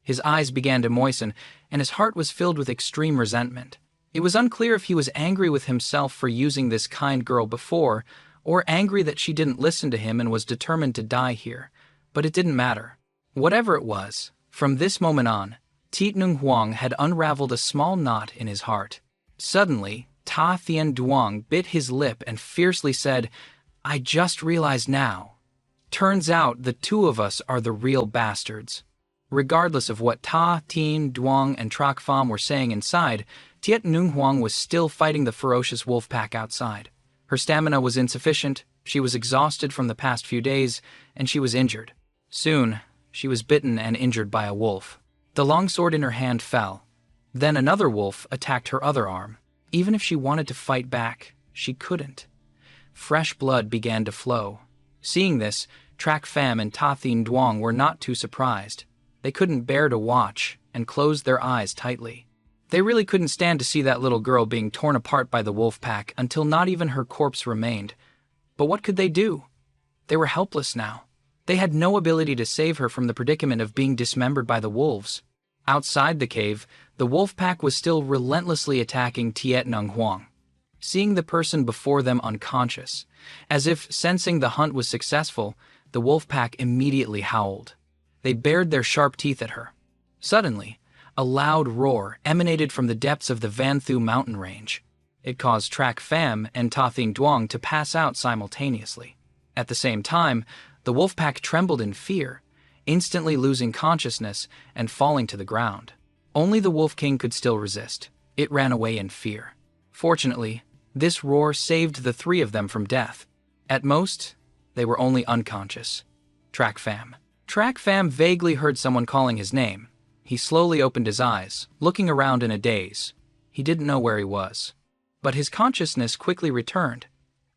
His eyes began to moisten, and his heart was filled with extreme resentment. It was unclear if he was angry with himself for using this kind girl before, or angry that she didn't listen to him and was determined to die here. But it didn't matter. Whatever it was, from this moment on, Tiet Nung Huang had unraveled a small knot in his heart. Suddenly, Ta Thien Duong bit his lip and fiercely said, "I just realized now. Turns out the two of us are the real bastards." Regardless of what Ta Thien Duong and Trak Pham were saying inside, Tiet Nung Huang was still fighting the ferocious wolf pack outside. Her stamina was insufficient, she was exhausted from the past few days, and she was injured. Soon, she was bitten and injured by a wolf. The longsword in her hand fell. Then another wolf attacked her other arm. Even if she wanted to fight back, she couldn't. Fresh blood began to flow. Seeing this, Trak Pham and Ta Thien Duong were not too surprised. They couldn't bear to watch and closed their eyes tightly. They really couldn't stand to see that little girl being torn apart by the wolf pack until not even her corpse remained. But what could they do? They were helpless now. They had no ability to save her from the predicament of being dismembered by the wolves. Outside the cave, the wolf pack was still relentlessly attacking Tiet Nung Huang. Seeing the person before them unconscious, as if sensing the hunt was successful, the wolf pack immediately howled. They bared their sharp teeth at her. Suddenly, a loud roar emanated from the depths of the Van Thu mountain range. It caused Trak Pham and Ta Thien Duong to pass out simultaneously. At the same time, the wolf pack trembled in fear, instantly losing consciousness and falling to the ground. Only the Wolf King could still resist. It ran away in fear. Fortunately, this roar saved the three of them from death. At most, they were only unconscious. Trak Pham. Trak Pham vaguely heard someone calling his name. He slowly opened his eyes, looking around in a daze. He didn't know where he was. But his consciousness quickly returned.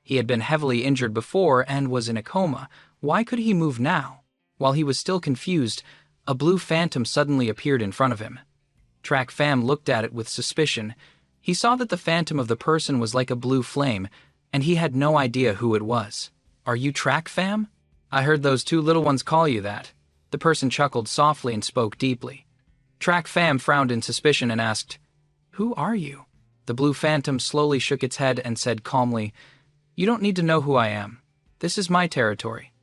He had been heavily injured before and was in a coma. Why could he move now? While he was still confused, a blue phantom suddenly appeared in front of him. Trak Pham looked at it with suspicion. He saw that the phantom of the person was like a blue flame, and he had no idea who it was. "Are you Trak Pham? I heard those two little ones call you that." The person chuckled softly and spoke deeply. Trak Pham frowned in suspicion and asked, "Who are you?" The blue phantom slowly shook its head and said calmly, "You don't need to know who I am. This is my territory.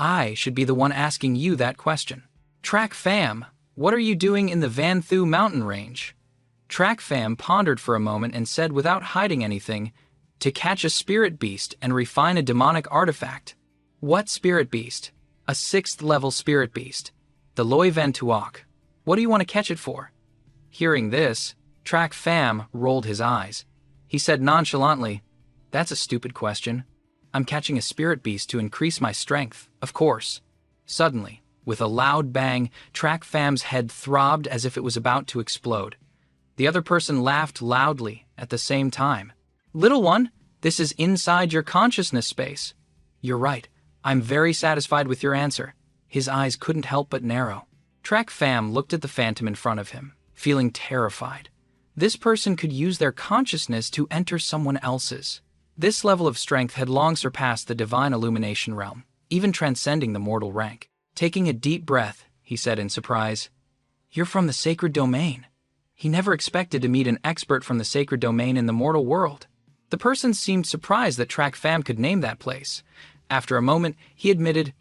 I should be the one asking you that question." "Trak Pham, what are you doing in the Van Thu mountain range?" Trak Pham pondered for a moment and said without hiding anything, "To catch a spirit beast and refine a demonic artifact." "What spirit beast?" "A 6th level spirit beast. The Loi Van Tuok. What do you want to catch it for?" Hearing this, Trak Pham rolled his eyes. He said nonchalantly, "That's a stupid question. I'm catching a spirit beast to increase my strength, of course." Suddenly, with a loud bang, Trak Pham's head throbbed as if it was about to explode. The other person laughed loudly at the same time. "Little one, this is inside your consciousness space." "You're right. I'm very satisfied with your answer." His eyes couldn't help but narrow. Trak Pham looked at the phantom in front of him, feeling terrified. This person could use their consciousness to enter someone else's. This level of strength had long surpassed the divine illumination realm, even transcending the mortal rank. Taking a deep breath, he said in surprise, "You're from the sacred domain. He never expected to meet an expert from the sacred domain in the mortal world. The person seemed surprised that Track Fam could name that place. After a moment, he admitted,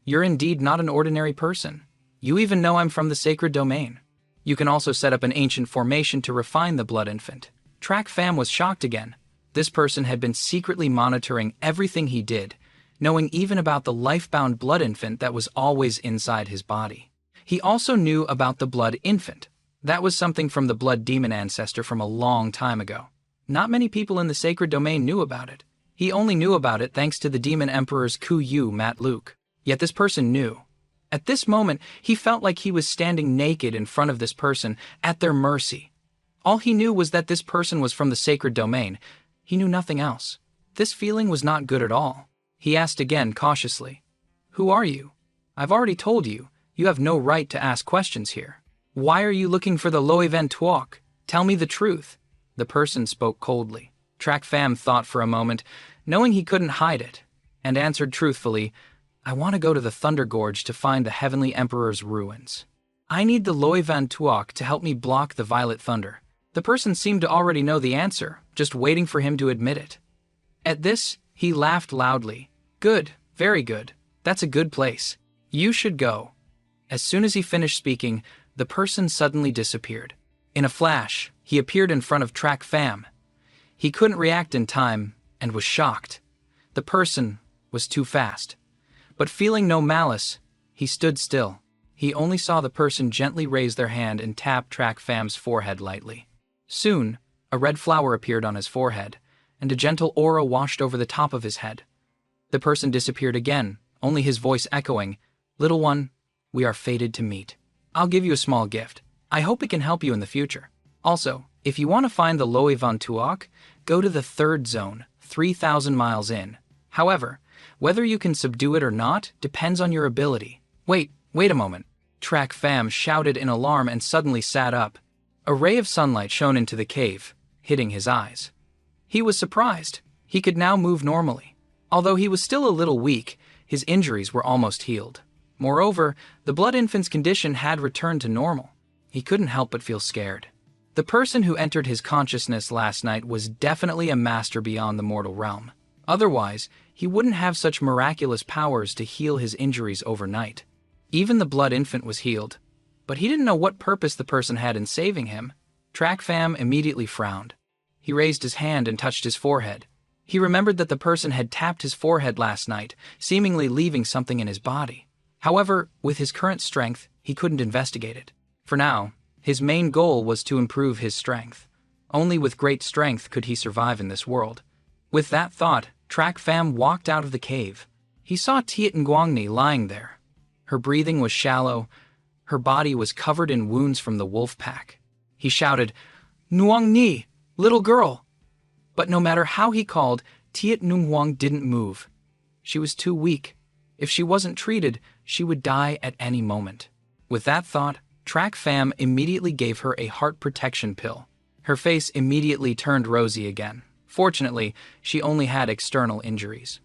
"You're indeed not an ordinary person. You even know I'm from the sacred domain. You can also set up an ancient formation to refine the blood infant." Track Fam was shocked again. This person had been secretly monitoring everything he did, knowing even about the life-bound blood infant that was always inside his body. He also knew about the blood infant. That was something from the blood demon ancestor from a long time ago. Not many people in the sacred domain knew about it. He only knew about it thanks to the demon emperor's Ku-Yu Mat Luke. Yet this person knew. At this moment, he felt like he was standing naked in front of this person, at their mercy. All he knew was that this person was from the sacred domain. He knew nothing else. This feeling was not good at all. He asked again cautiously, "Who are you? I've already told you, you have no right to ask questions here. Why are you looking for the Loe Van Tuok? Tell me the truth." The person spoke coldly. Track Fam thought for a moment, knowing he couldn't hide it, and answered truthfully, "I want to go to the Thunder Gorge to find the Heavenly Emperor's ruins. I need the Loe Van Tuok to help me block the Violet Thunder." The person seemed to already know the answer, just waiting for him to admit it. At this, he laughed loudly. "Good, very good. That's a good place. You should go." As soon as he finished speaking, the person suddenly disappeared. In a flash, he appeared in front of Track Fam. He couldn't react in time and was shocked. The person was too fast. But feeling no malice, he stood still. He only saw the person gently raise their hand and tap Track Fam's forehead lightly. Soon, a red flower appeared on his forehead, and a gentle aura washed over the top of his head. The person disappeared again, only his voice echoing, "Little one, we are fated to meet. I'll give you a small gift. I hope it can help you in the future. Also, if you want to find the Loe Van Tuok, go to the third zone, 3,000 miles in. However, whether you can subdue it or not depends on your ability." Wait a moment. Track Fam shouted in alarm and suddenly sat up. A ray of sunlight shone into the cave, hitting his eyes. He was surprised. He could now move normally. Although he was still a little weak, his injuries were almost healed. Moreover, the blood infant's condition had returned to normal. He couldn't help but feel scared. The person who entered his consciousness last night was definitely a master beyond the mortal realm. Otherwise, he wouldn't have such miraculous powers to heal his injuries overnight. Even the blood infant was healed, but he didn't know what purpose the person had in saving him. Track Fam immediately frowned. He raised his hand and touched his forehead. He remembered that the person had tapped his forehead last night, seemingly leaving something in his body. However, with his current strength, he couldn't investigate it. For now, his main goal was to improve his strength. Only with great strength could he survive in this world. With that thought, Track Fam walked out of the cave. He saw Tiet Nguangni lying there. Her breathing was shallow. Her body was covered in wounds from the wolf pack. He shouted, "Nguangni, little girl!" But no matter how he called, Tiet Nguang didn't move. She was too weak. If she wasn't treated, she would die at any moment. With that thought, Track Fam immediately gave her a heart protection pill. Her face immediately turned rosy again. Fortunately, she only had external injuries.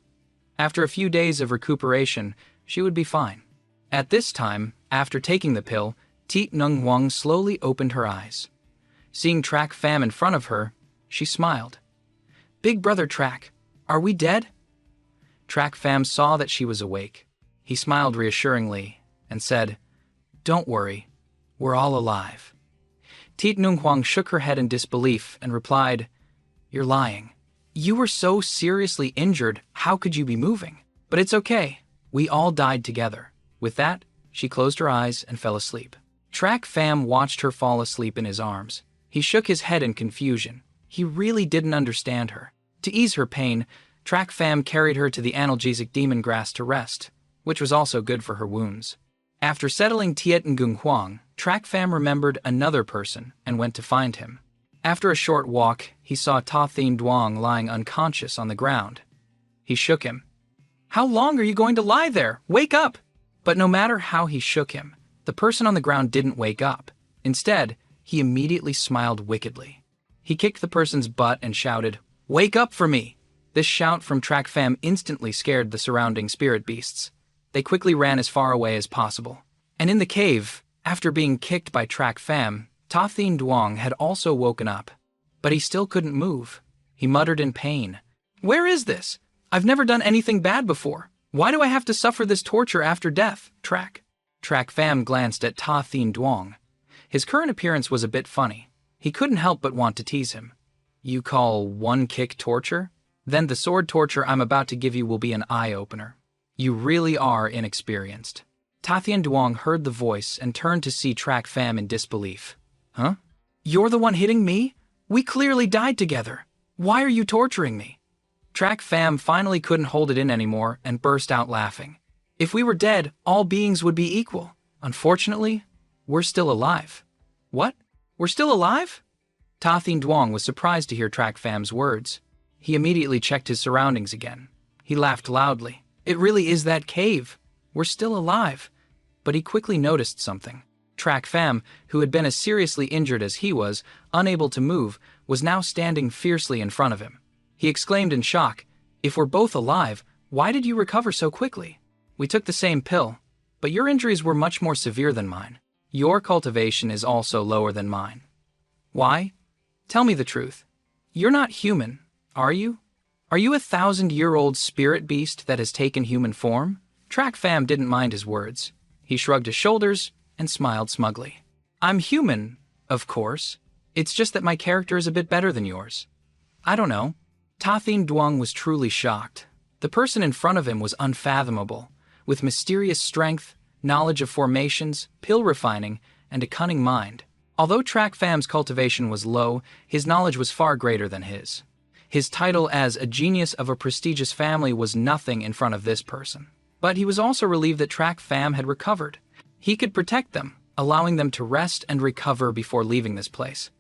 After a few days of recuperation, she would be fine. At this time, after taking the pill, Tiet Nguang slowly opened her eyes. Seeing Track Fam in front of her, she smiled. "Big brother Track, are we dead?" Track Fam saw that she was awake. He smiled reassuringly and said, "Don't worry, we're all alive." Tiet Nguang shook her head in disbelief and replied, "You're lying. You were so seriously injured, how could you be moving? But it's okay, we all died together." With that, she closed her eyes and fell asleep. Track Fam watched her fall asleep in his arms. He shook his head in confusion. He really didn't understand her. To ease her pain, Track Fam carried her to the analgesic demon grass to rest, which was also good for her wounds. After settling Tiet Nguang, Track Fam remembered another person and went to find him. After a short walk, he saw Ta Thien Duong lying unconscious on the ground. He shook him. "How long are you going to lie there? Wake up!" But no matter how he shook him, the person on the ground didn't wake up. Instead, he immediately smiled wickedly. He kicked the person's butt and shouted, "Wake up for me!" This shout from Track Fam instantly scared the surrounding spirit beasts. They quickly ran as far away as possible. And in the cave, after being kicked by Track Fam, Ta Thien Duong had also woken up, but he still couldn't move. He muttered in pain. "Where is this? I've never done anything bad before. Why do I have to suffer this torture after death?" Track Pham glanced at Ta Thien Duong. His current appearance was a bit funny. He couldn't help but want to tease him. "You call one kick torture? Then the sword torture I'm about to give you will be an eye-opener. You really are inexperienced." Ta Thien Duong heard the voice and turned to see Track Pham in disbelief. "Huh? You're the one hitting me? We clearly died together. Why are you torturing me?" Track Pham finally couldn't hold it in anymore and burst out laughing. "If we were dead, all beings would be equal. Unfortunately, we're still alive." "What? We're still alive?" Ta Thien Duong was surprised to hear Track Pham's words. He immediately checked his surroundings again. He laughed loudly. "It really is that cave. We're still alive." But he quickly noticed something. Track Pham, who had been as seriously injured as he was, unable to move, was now standing fiercely in front of him. He exclaimed in shock, "If we're both alive, why did you recover so quickly? We took the same pill, but your injuries were much more severe than mine. Your cultivation is also lower than mine. Why? Tell me the truth. You're not human, are you? Are you a 1,000-year-old spirit beast that has taken human form?" Track Pham didn't mind his words. He shrugged his shoulders and smiled smugly. "I'm human, of course. It's just that my character is a bit better than yours. I don't know." Ta Thien Duong was truly shocked. The person in front of him was unfathomable, with mysterious strength, knowledge of formations, pill refining, and a cunning mind. Although Track Pham's cultivation was low, his knowledge was far greater than his. His title as a genius of a prestigious family was nothing in front of this person. But he was also relieved that Track Pham had recovered. He could protect them, allowing them to rest and recover before leaving this place.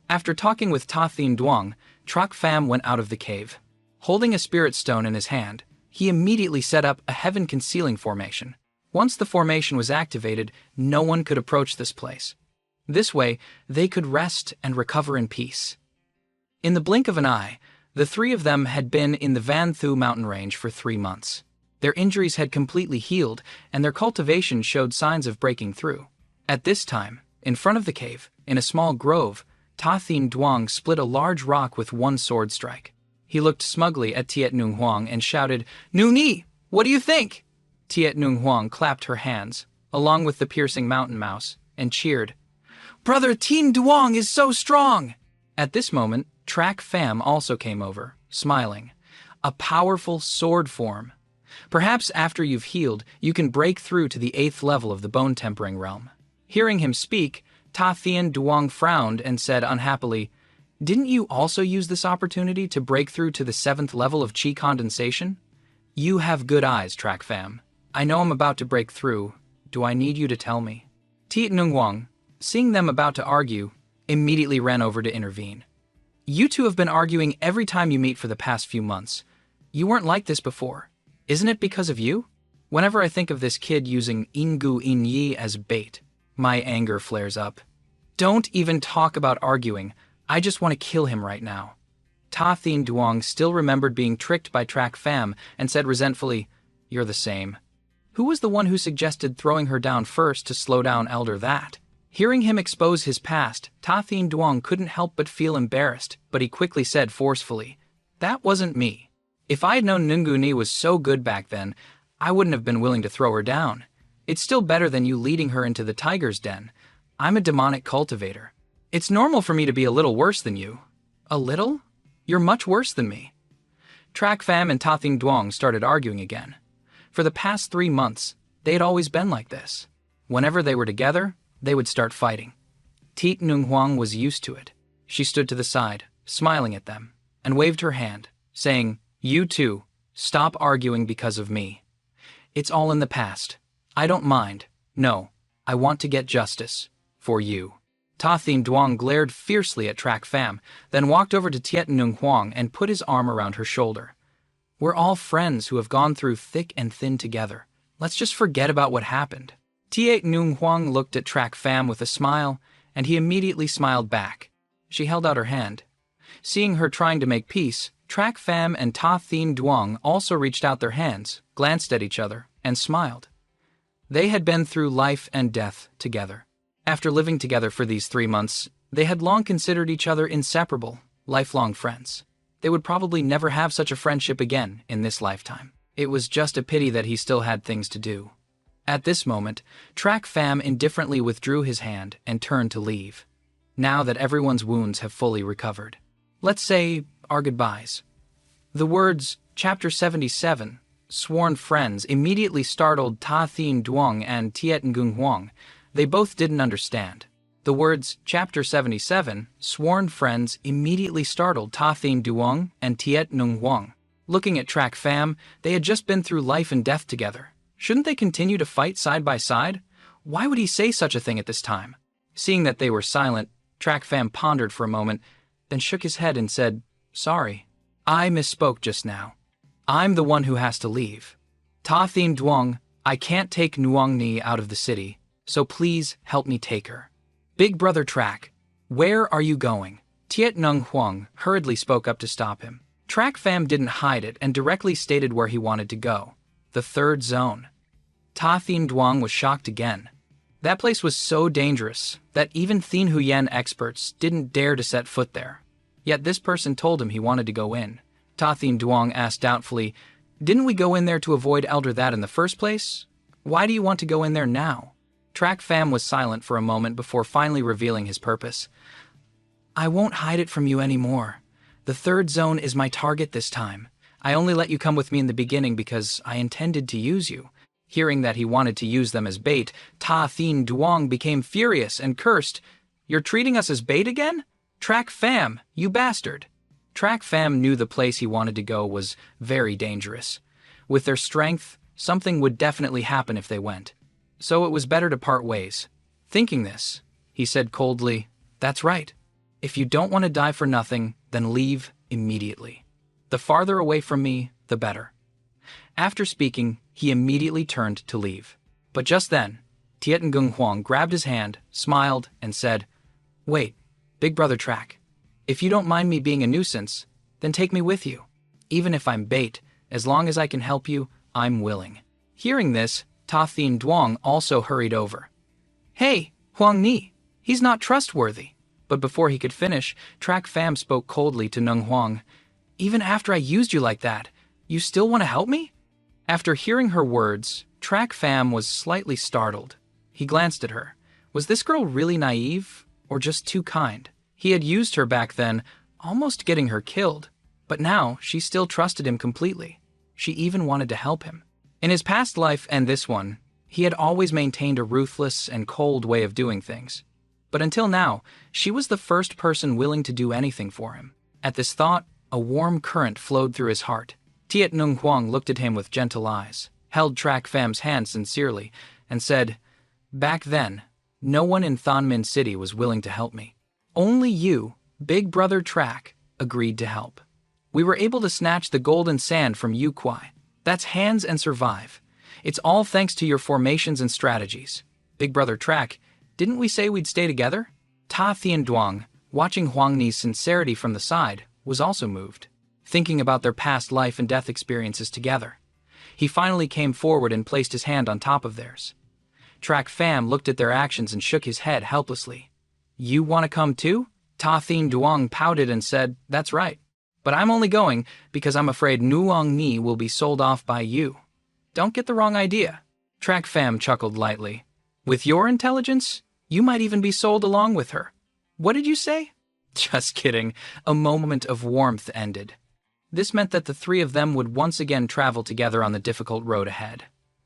After talking with Ta Thien Duong, Track Pham went out of the cave. Holding a spirit stone in his hand, he immediately set up a heaven-concealing formation. Once the formation was activated, no one could approach this place. This way, they could rest and recover in peace. In the blink of an eye, the three of them had been in the Van Thu mountain range for 3 months. Their injuries had completely healed, and their cultivation showed signs of breaking through. At this time, in front of the cave, in a small grove, Ta Thien Duong split a large rock with one sword strike. He looked smugly at Tiet Nung Huang and shouted, "Nu Ni, what do you think?" Tiet Nung Huang clapped her hands, along with the piercing mountain mouse, and cheered, "Brother Thien Duong is so strong!" At this moment, Track Pham also came over, smiling. "A powerful sword form. Perhaps after you've healed, you can break through to the 8th level of the bone-tempering realm." Hearing him speak, Ta Thien Duong frowned and said unhappily, "Didn't you also use this opportunity to break through to the 7th level of chi condensation?" "You have good eyes, Track Pham. I know I'm about to break through. Do I need you to tell me?" Tiet Nung Huang, seeing them about to argue, immediately ran over to intervene. "You two have been arguing every time you meet for the past few months. You weren't like this before. Isn't it because of you? Whenever I think of this kid using Ingu Inyi as bait, my anger flares up. Don't even talk about arguing. I just want to kill him right now." Ta Thien Duong still remembered being tricked by Track Pham and said resentfully, "You're the same. Who was the one who suggested throwing her down first to slow down Elder That?" Hearing him expose his past, Ta Thien Duong couldn't help but feel embarrassed, but he quickly said forcefully, "That wasn't me. If I had known Nungu Ni was so good back then, I wouldn't have been willing to throw her down. It's still better than you leading her into the tiger's den. I'm a demonic cultivator. It's normal for me to be a little worse than you." "A little? You're much worse than me." Track Pham and Ta Thien Duong started arguing again. For the past 3 months, they had always been like this. Whenever they were together, they would start fighting. Tiet Nung Huang was used to it. She stood to the side, smiling at them, and waved her hand, saying, "You two, stop arguing because of me. It's all in the past. I don't mind. No, I want to get justice. For you." Ta Thien Duong glared fiercely at Track Pham, then walked over to Tiet Nung Huang and put his arm around her shoulder. "We're all friends who have gone through thick and thin together. Let's just forget about what happened." Tiet Nung Huang looked at Track Pham with a smile, and he immediately smiled back. She held out her hand. Seeing her trying to make peace, Track Pham and Ta Thien Duong also reached out their hands, glanced at each other, and smiled. They had been through life and death together. After living together for these 3 months, they had long considered each other inseparable, lifelong friends. They would probably never have such a friendship again in this lifetime. It was just a pity that he still had things to do. At this moment, Track Fam indifferently withdrew his hand and turned to leave. Now that everyone's wounds have fully recovered, let's say our goodbyes. The words, Chapter 77, Sworn Friends, immediately startled Ta Thien Duong and Tiet Ngung Huang. They both didn't understand. The words, Chapter 77, Sworn Friends, immediately startled Ta Thien Duong and Tiet Ngung Huang. Looking at Track Fam, they had just been through life and death together. Shouldn't they continue to fight side by side? Why would he say such a thing at this time? Seeing that they were silent, Track Fam pondered for a moment, then shook his head and said, Sorry, I misspoke just now. I'm the one who has to leave. Ta Thien Duong, I can't take Nuong Ni out of the city, so please help me take her. Big Brother Track, where are you going? Tiet Nung Huang hurriedly spoke up to stop him. Track Fam didn't hide it and directly stated where he wanted to go. The third zone. Ta Thien Duong was shocked again. That place was so dangerous that even Thien Huyen experts didn't dare to set foot there. Yet this person told him he wanted to go in. Ta Thien Duong asked doubtfully, Didn't we go in there to avoid Elder That in the first place? Why do you want to go in there now? Track Fam was silent for a moment before finally revealing his purpose. I won't hide it from you anymore. The third zone is my target this time. I only let you come with me in the beginning because I intended to use you. Hearing that he wanted to use them as bait, Ta Thien Duong became furious and cursed. You're treating us as bait again? Track Fam, you bastard. Track Fam knew the place he wanted to go was very dangerous. With their strength, something would definitely happen if they went. So it was better to part ways. Thinking this, he said coldly, That's right. If you don't want to die for nothing, then leave immediately. The farther away from me, the better. After speaking, he immediately turned to leave. But just then, Tiet Ngung Huang grabbed his hand, smiled, and said, Wait, Big Brother Track. If you don't mind me being a nuisance, then take me with you. Even if I'm bait, as long as I can help you, I'm willing. Hearing this, Ta Thien Duong also hurried over. Hey, Huang Ni, he's not trustworthy. But before he could finish, Track Fam spoke coldly to Nung Huang. Even after I used you like that, you still want to help me? After hearing her words, Track Fam was slightly startled. He glanced at her. Was this girl really naive, or just too kind? He had used her back then, almost getting her killed. But now, she still trusted him completely. She even wanted to help him. In his past life and this one, he had always maintained a ruthless and cold way of doing things. But until now, she was the first person willing to do anything for him. At this thought, a warm current flowed through his heart. Tiet Nung Huang looked at him with gentle eyes, held Track Fam's hand sincerely, and said, Back then, no one in Thonmin City was willing to help me. Only you, Big Brother Track, agreed to help. We were able to snatch the golden sand from Yu Kwai. That's hands and survive. It's all thanks to your formations and strategies. Big Brother Track, didn't we say we'd stay together? Ta Thien Duong, watching Huang Ni's sincerity from the side, was also moved, thinking about their past life and death experiences together. He finally came forward and placed his hand on top of theirs. Track Fam looked at their actions and shook his head helplessly. You want to come too? Ta Thien Duong pouted and said, That's right. But I'm only going because I'm afraid Nuong Ni will be sold off by you. Don't get the wrong idea. Track Fam chuckled lightly. With your intelligence, you might even be sold along with her. What did you say? Just kidding. A moment of warmth ended. This meant that the three of them would once again travel together on the difficult road ahead.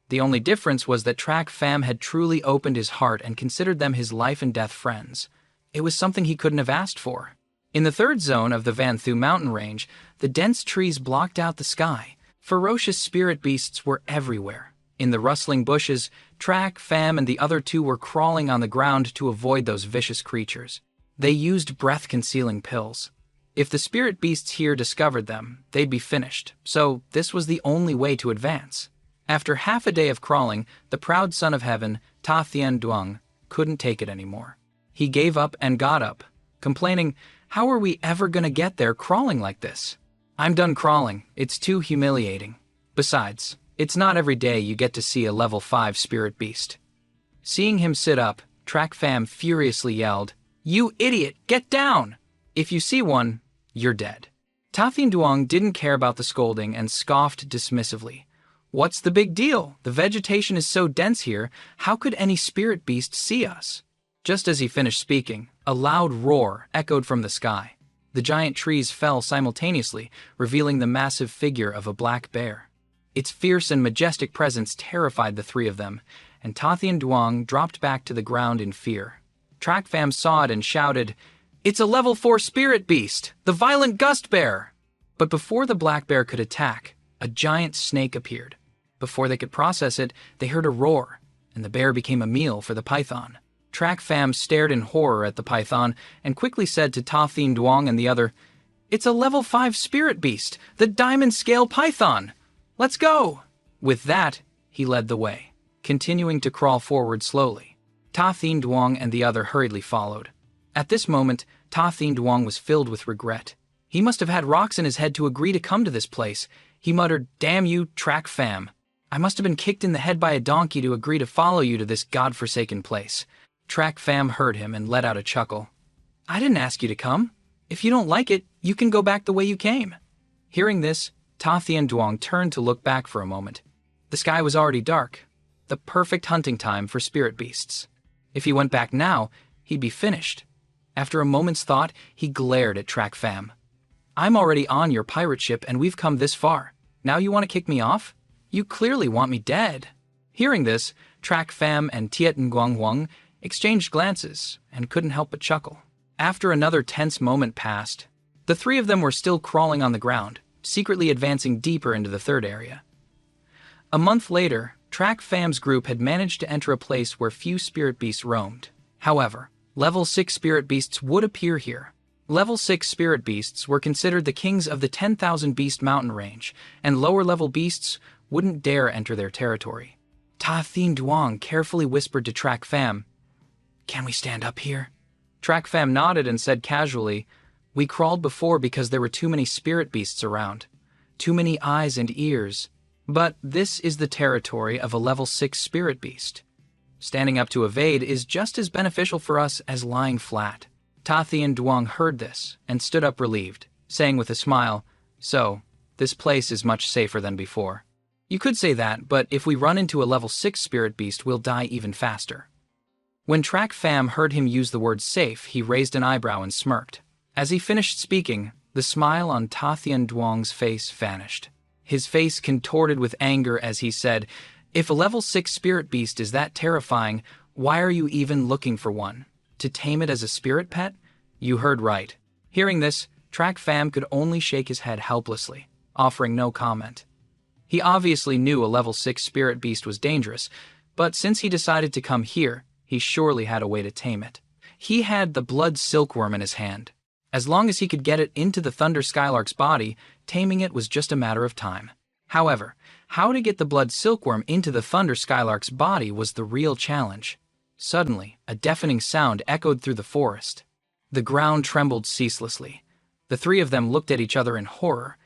The only difference was that Track Fam had truly opened his heart and considered them his life and death friends. It was something he couldn't have asked for. In the third zone of the Van Thu mountain range, the dense trees blocked out the sky. Ferocious spirit beasts were everywhere. In the rustling bushes, Track, Fam, and the other two were crawling on the ground to avoid those vicious creatures. They used breath-concealing pills. If the spirit beasts here discovered them, they'd be finished, so this was the only way to advance. After half a day of crawling, the proud son of heaven, Ta Thien Duong, couldn't take it anymore. He gave up and got up, complaining, How are we ever gonna get there crawling like this? I'm done crawling. It's too humiliating. Besides, it's not every day you get to see a level 5 spirit beast. Seeing him sit up, Track Fam furiously yelled, "You idiot, get down! If you see one, you're dead." Tathin Duong didn't care about the scolding and scoffed dismissively. "What's the big deal? The vegetation is so dense here, how could any spirit beast see us?" Just as he finished speaking, a loud roar echoed from the sky. The giant trees fell simultaneously, revealing the massive figure of a black bear. Its fierce and majestic presence terrified the three of them, and Tathin Duong dropped back to the ground in fear. Track Fam saw it and shouted, "It's a level 4 spirit beast, the violent gust bear!" But before the black bear could attack, a giant snake appeared. Before they could process it, they heard a roar, and the bear became a meal for the python. Track Fam stared in horror at the python and quickly said to Tathin Duong and the other, "It's a level 5 spirit beast, the diamond scale python! Let's go!" With that, he led the way, continuing to crawl forward slowly. Tathin Duong and the other hurriedly followed. At this moment, Tathin Duong was filled with regret. He must have had rocks in his head to agree to come to this place. He muttered, "Damn you, Track Fam. I must have been kicked in the head by a donkey to agree to follow you to this godforsaken place." Track Fam heard him and let out a chuckle. "I didn't ask you to come. If you don't like it, you can go back the way you came." Hearing this, Tathin Duong turned to look back for a moment. The sky was already dark, the perfect hunting time for spirit beasts. If he went back now, he'd be finished. After a moment's thought, he glared at Track Fam. "I'm already on your pirate ship and we've come this far. Now you want to kick me off? You clearly want me dead." Hearing this, Track Fam and Tiet Nguyen Huang exchanged glances and couldn't help but chuckle. After another tense moment passed, the three of them were still crawling on the ground, secretly advancing deeper into the third area. A month later, Track Fam's group had managed to enter a place where few spirit beasts roamed. However, level 6 spirit beasts would appear here. Level 6 spirit beasts were considered the kings of the 10,000 beast mountain range, and lower-level beasts wouldn't dare enter their territory. Tathin Duong carefully whispered to Track Fam, "Can we stand up here?" Track Fam nodded and said casually, "We crawled before because there were too many spirit beasts around. Too many eyes and ears. But this is the territory of a level 6 spirit beast. Standing up to evade is just as beneficial for us as lying flat." Tathin Duong heard this and stood up relieved, saying with a smile, "So, this place is much safer than before." "You could say that, but if we run into a level 6 spirit beast, we'll die even faster." When Track Fam heard him use the word safe, he raised an eyebrow and smirked. As he finished speaking, the smile on Tathin Duong's face vanished. His face contorted with anger as he said, "If a level 6 spirit beast is that terrifying, why are you even looking for one? To tame it as a spirit pet?" "You heard right." Hearing this, Track Fam could only shake his head helplessly, offering no comment. He obviously knew a level 6 spirit beast was dangerous, but since he decided to come here, he surely had a way to tame it. He had the blood silkworm in his hand. As long as he could get it into the Thunder Skylark's body, taming it was just a matter of time. However, how to get the blood silkworm into the Thunder Skylark's body was the real challenge. Suddenly, a deafening sound echoed through the forest. The ground trembled ceaselessly. The three of them looked at each other in horror.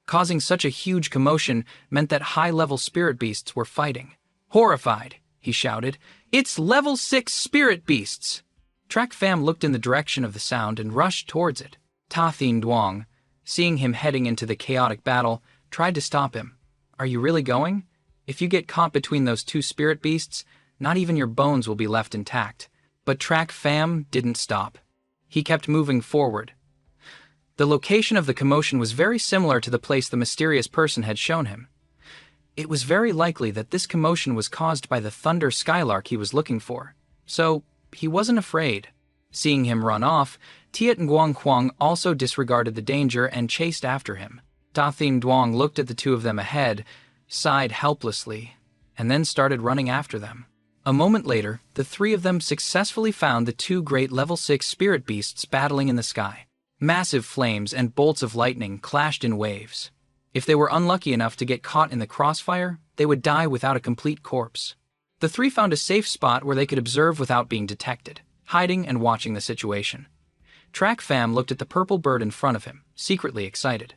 Causing such a huge commotion meant that high-level spirit beasts were fighting. Horrified, he shouted, "It's level 6 spirit beasts!" Track Fam looked in the direction of the sound and rushed towards it. Tathin Duong, seeing him heading into the chaotic battle, tried to stop him. "Are you really going? If you get caught between those two spirit beasts, not even your bones will be left intact." But Track Fam didn't stop. He kept moving forward. The location of the commotion was very similar to the place the mysterious person had shown him. It was very likely that this commotion was caused by the Thunder Skylark he was looking for, so he wasn't afraid. Seeing him run off, Tiet Nguyen Huang also disregarded the danger and chased after him. Tathin Duong looked at the two of them ahead, sighed helplessly, and then started running after them. A moment later, the three of them successfully found the two great level 6 spirit beasts battling in the sky. Massive flames and bolts of lightning clashed in waves. If they were unlucky enough to get caught in the crossfire, they would die without a complete corpse. The three found a safe spot where they could observe without being detected, hiding and watching the situation. Track Fam looked at the purple bird in front of him, secretly excited.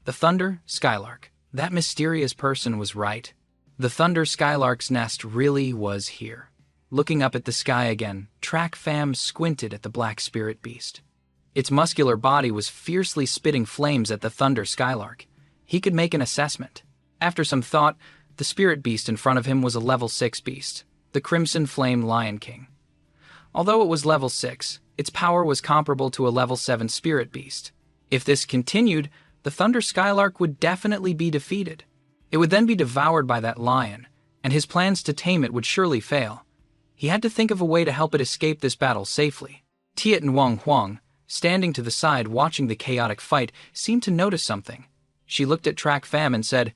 The Thunder Skylark. That mysterious person was right. The Thunder Skylark's nest really was here. Looking up at the sky again, Track Fam squinted at the black spirit beast. Its muscular body was fiercely spitting flames at the thunder skylark. He could make an assessment. After some thought, the spirit beast in front of him was a level 6 beast, the Crimson Flame Lion King. Although it was level 6, its power was comparable to a level 7 spirit beast. If this continued, the thunder skylark would definitely be defeated. It would then be devoured by that lion, and his plans to tame it would surely fail. He had to think of a way to help it escape this battle safely. Tiet and Wang Huang, standing to the side watching the chaotic fight, seemed to notice something. She looked at Track Fam and said,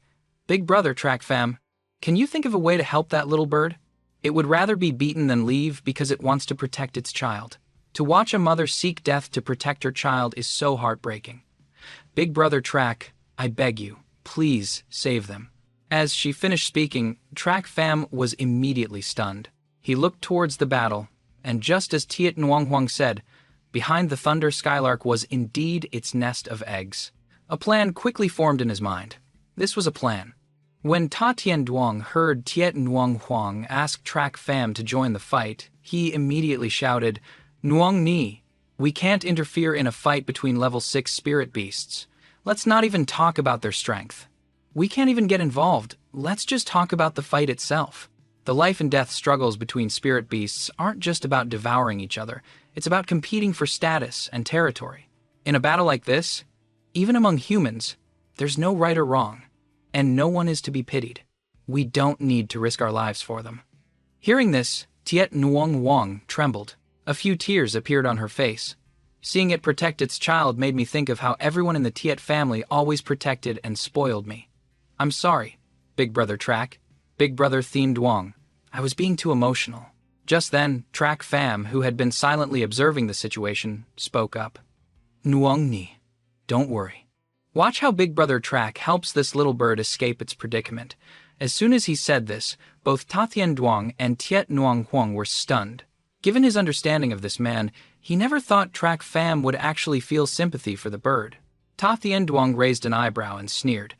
"Big brother Track Fam, can you think of a way to help that little bird? It would rather be beaten than leave because it wants to protect its child. To watch a mother seek death to protect her child is so heartbreaking. Big brother Track, I beg you, please save them." As she finished speaking, Track Fam was immediately stunned. He looked towards the battle, and just as Tiet and Wang Huang said, behind the thunder skylark was indeed its nest of eggs. A plan quickly formed in his mind. This was a plan. When Ta Tian Duong heard Tiet and Wang Huang ask Track Fam to join the fight, he immediately shouted, "Nuong Ni, we can't interfere in a fight between level 6 spirit beasts. Let's not even talk about their strength. We can't even get involved. Let's just talk about the fight itself." The life and death struggles between spirit beasts aren't just about devouring each other, it's about competing for status and territory. In a battle like this, even among humans, there's no right or wrong, and no one is to be pitied. We don't need to risk our lives for them. Hearing this, Tiet Nuong Wang trembled. A few tears appeared on her face. Seeing it protect its child made me think of how everyone in the Tiet family always protected and spoiled me. "I'm sorry, Big Brother Track, Big Brother Thien Duong. I was being too emotional." Just then, Track Fam, who had been silently observing the situation, spoke up. "Nuong Ni, don't worry. Watch how Big Brother Track helps this little bird escape its predicament." As soon as he said this, both Ta Tian Duong and Tiet Nuong Huang were stunned. Given his understanding of this man, he never thought Track Fam would actually feel sympathy for the bird. Ta Tian Duong raised an eyebrow and sneered,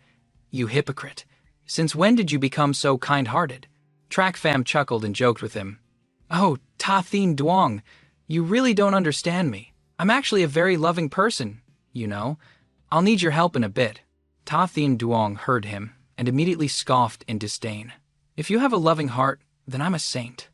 "You hypocrite. Since when did you become so kind-hearted?" Track Fam chuckled and joked with him. "Oh, Ta Thien Duong, you really don't understand me. I'm actually a very loving person, you know. I'll need your help in a bit." Ta Thien Duong heard him and immediately scoffed in disdain. "If you have a loving heart, then I'm a saint."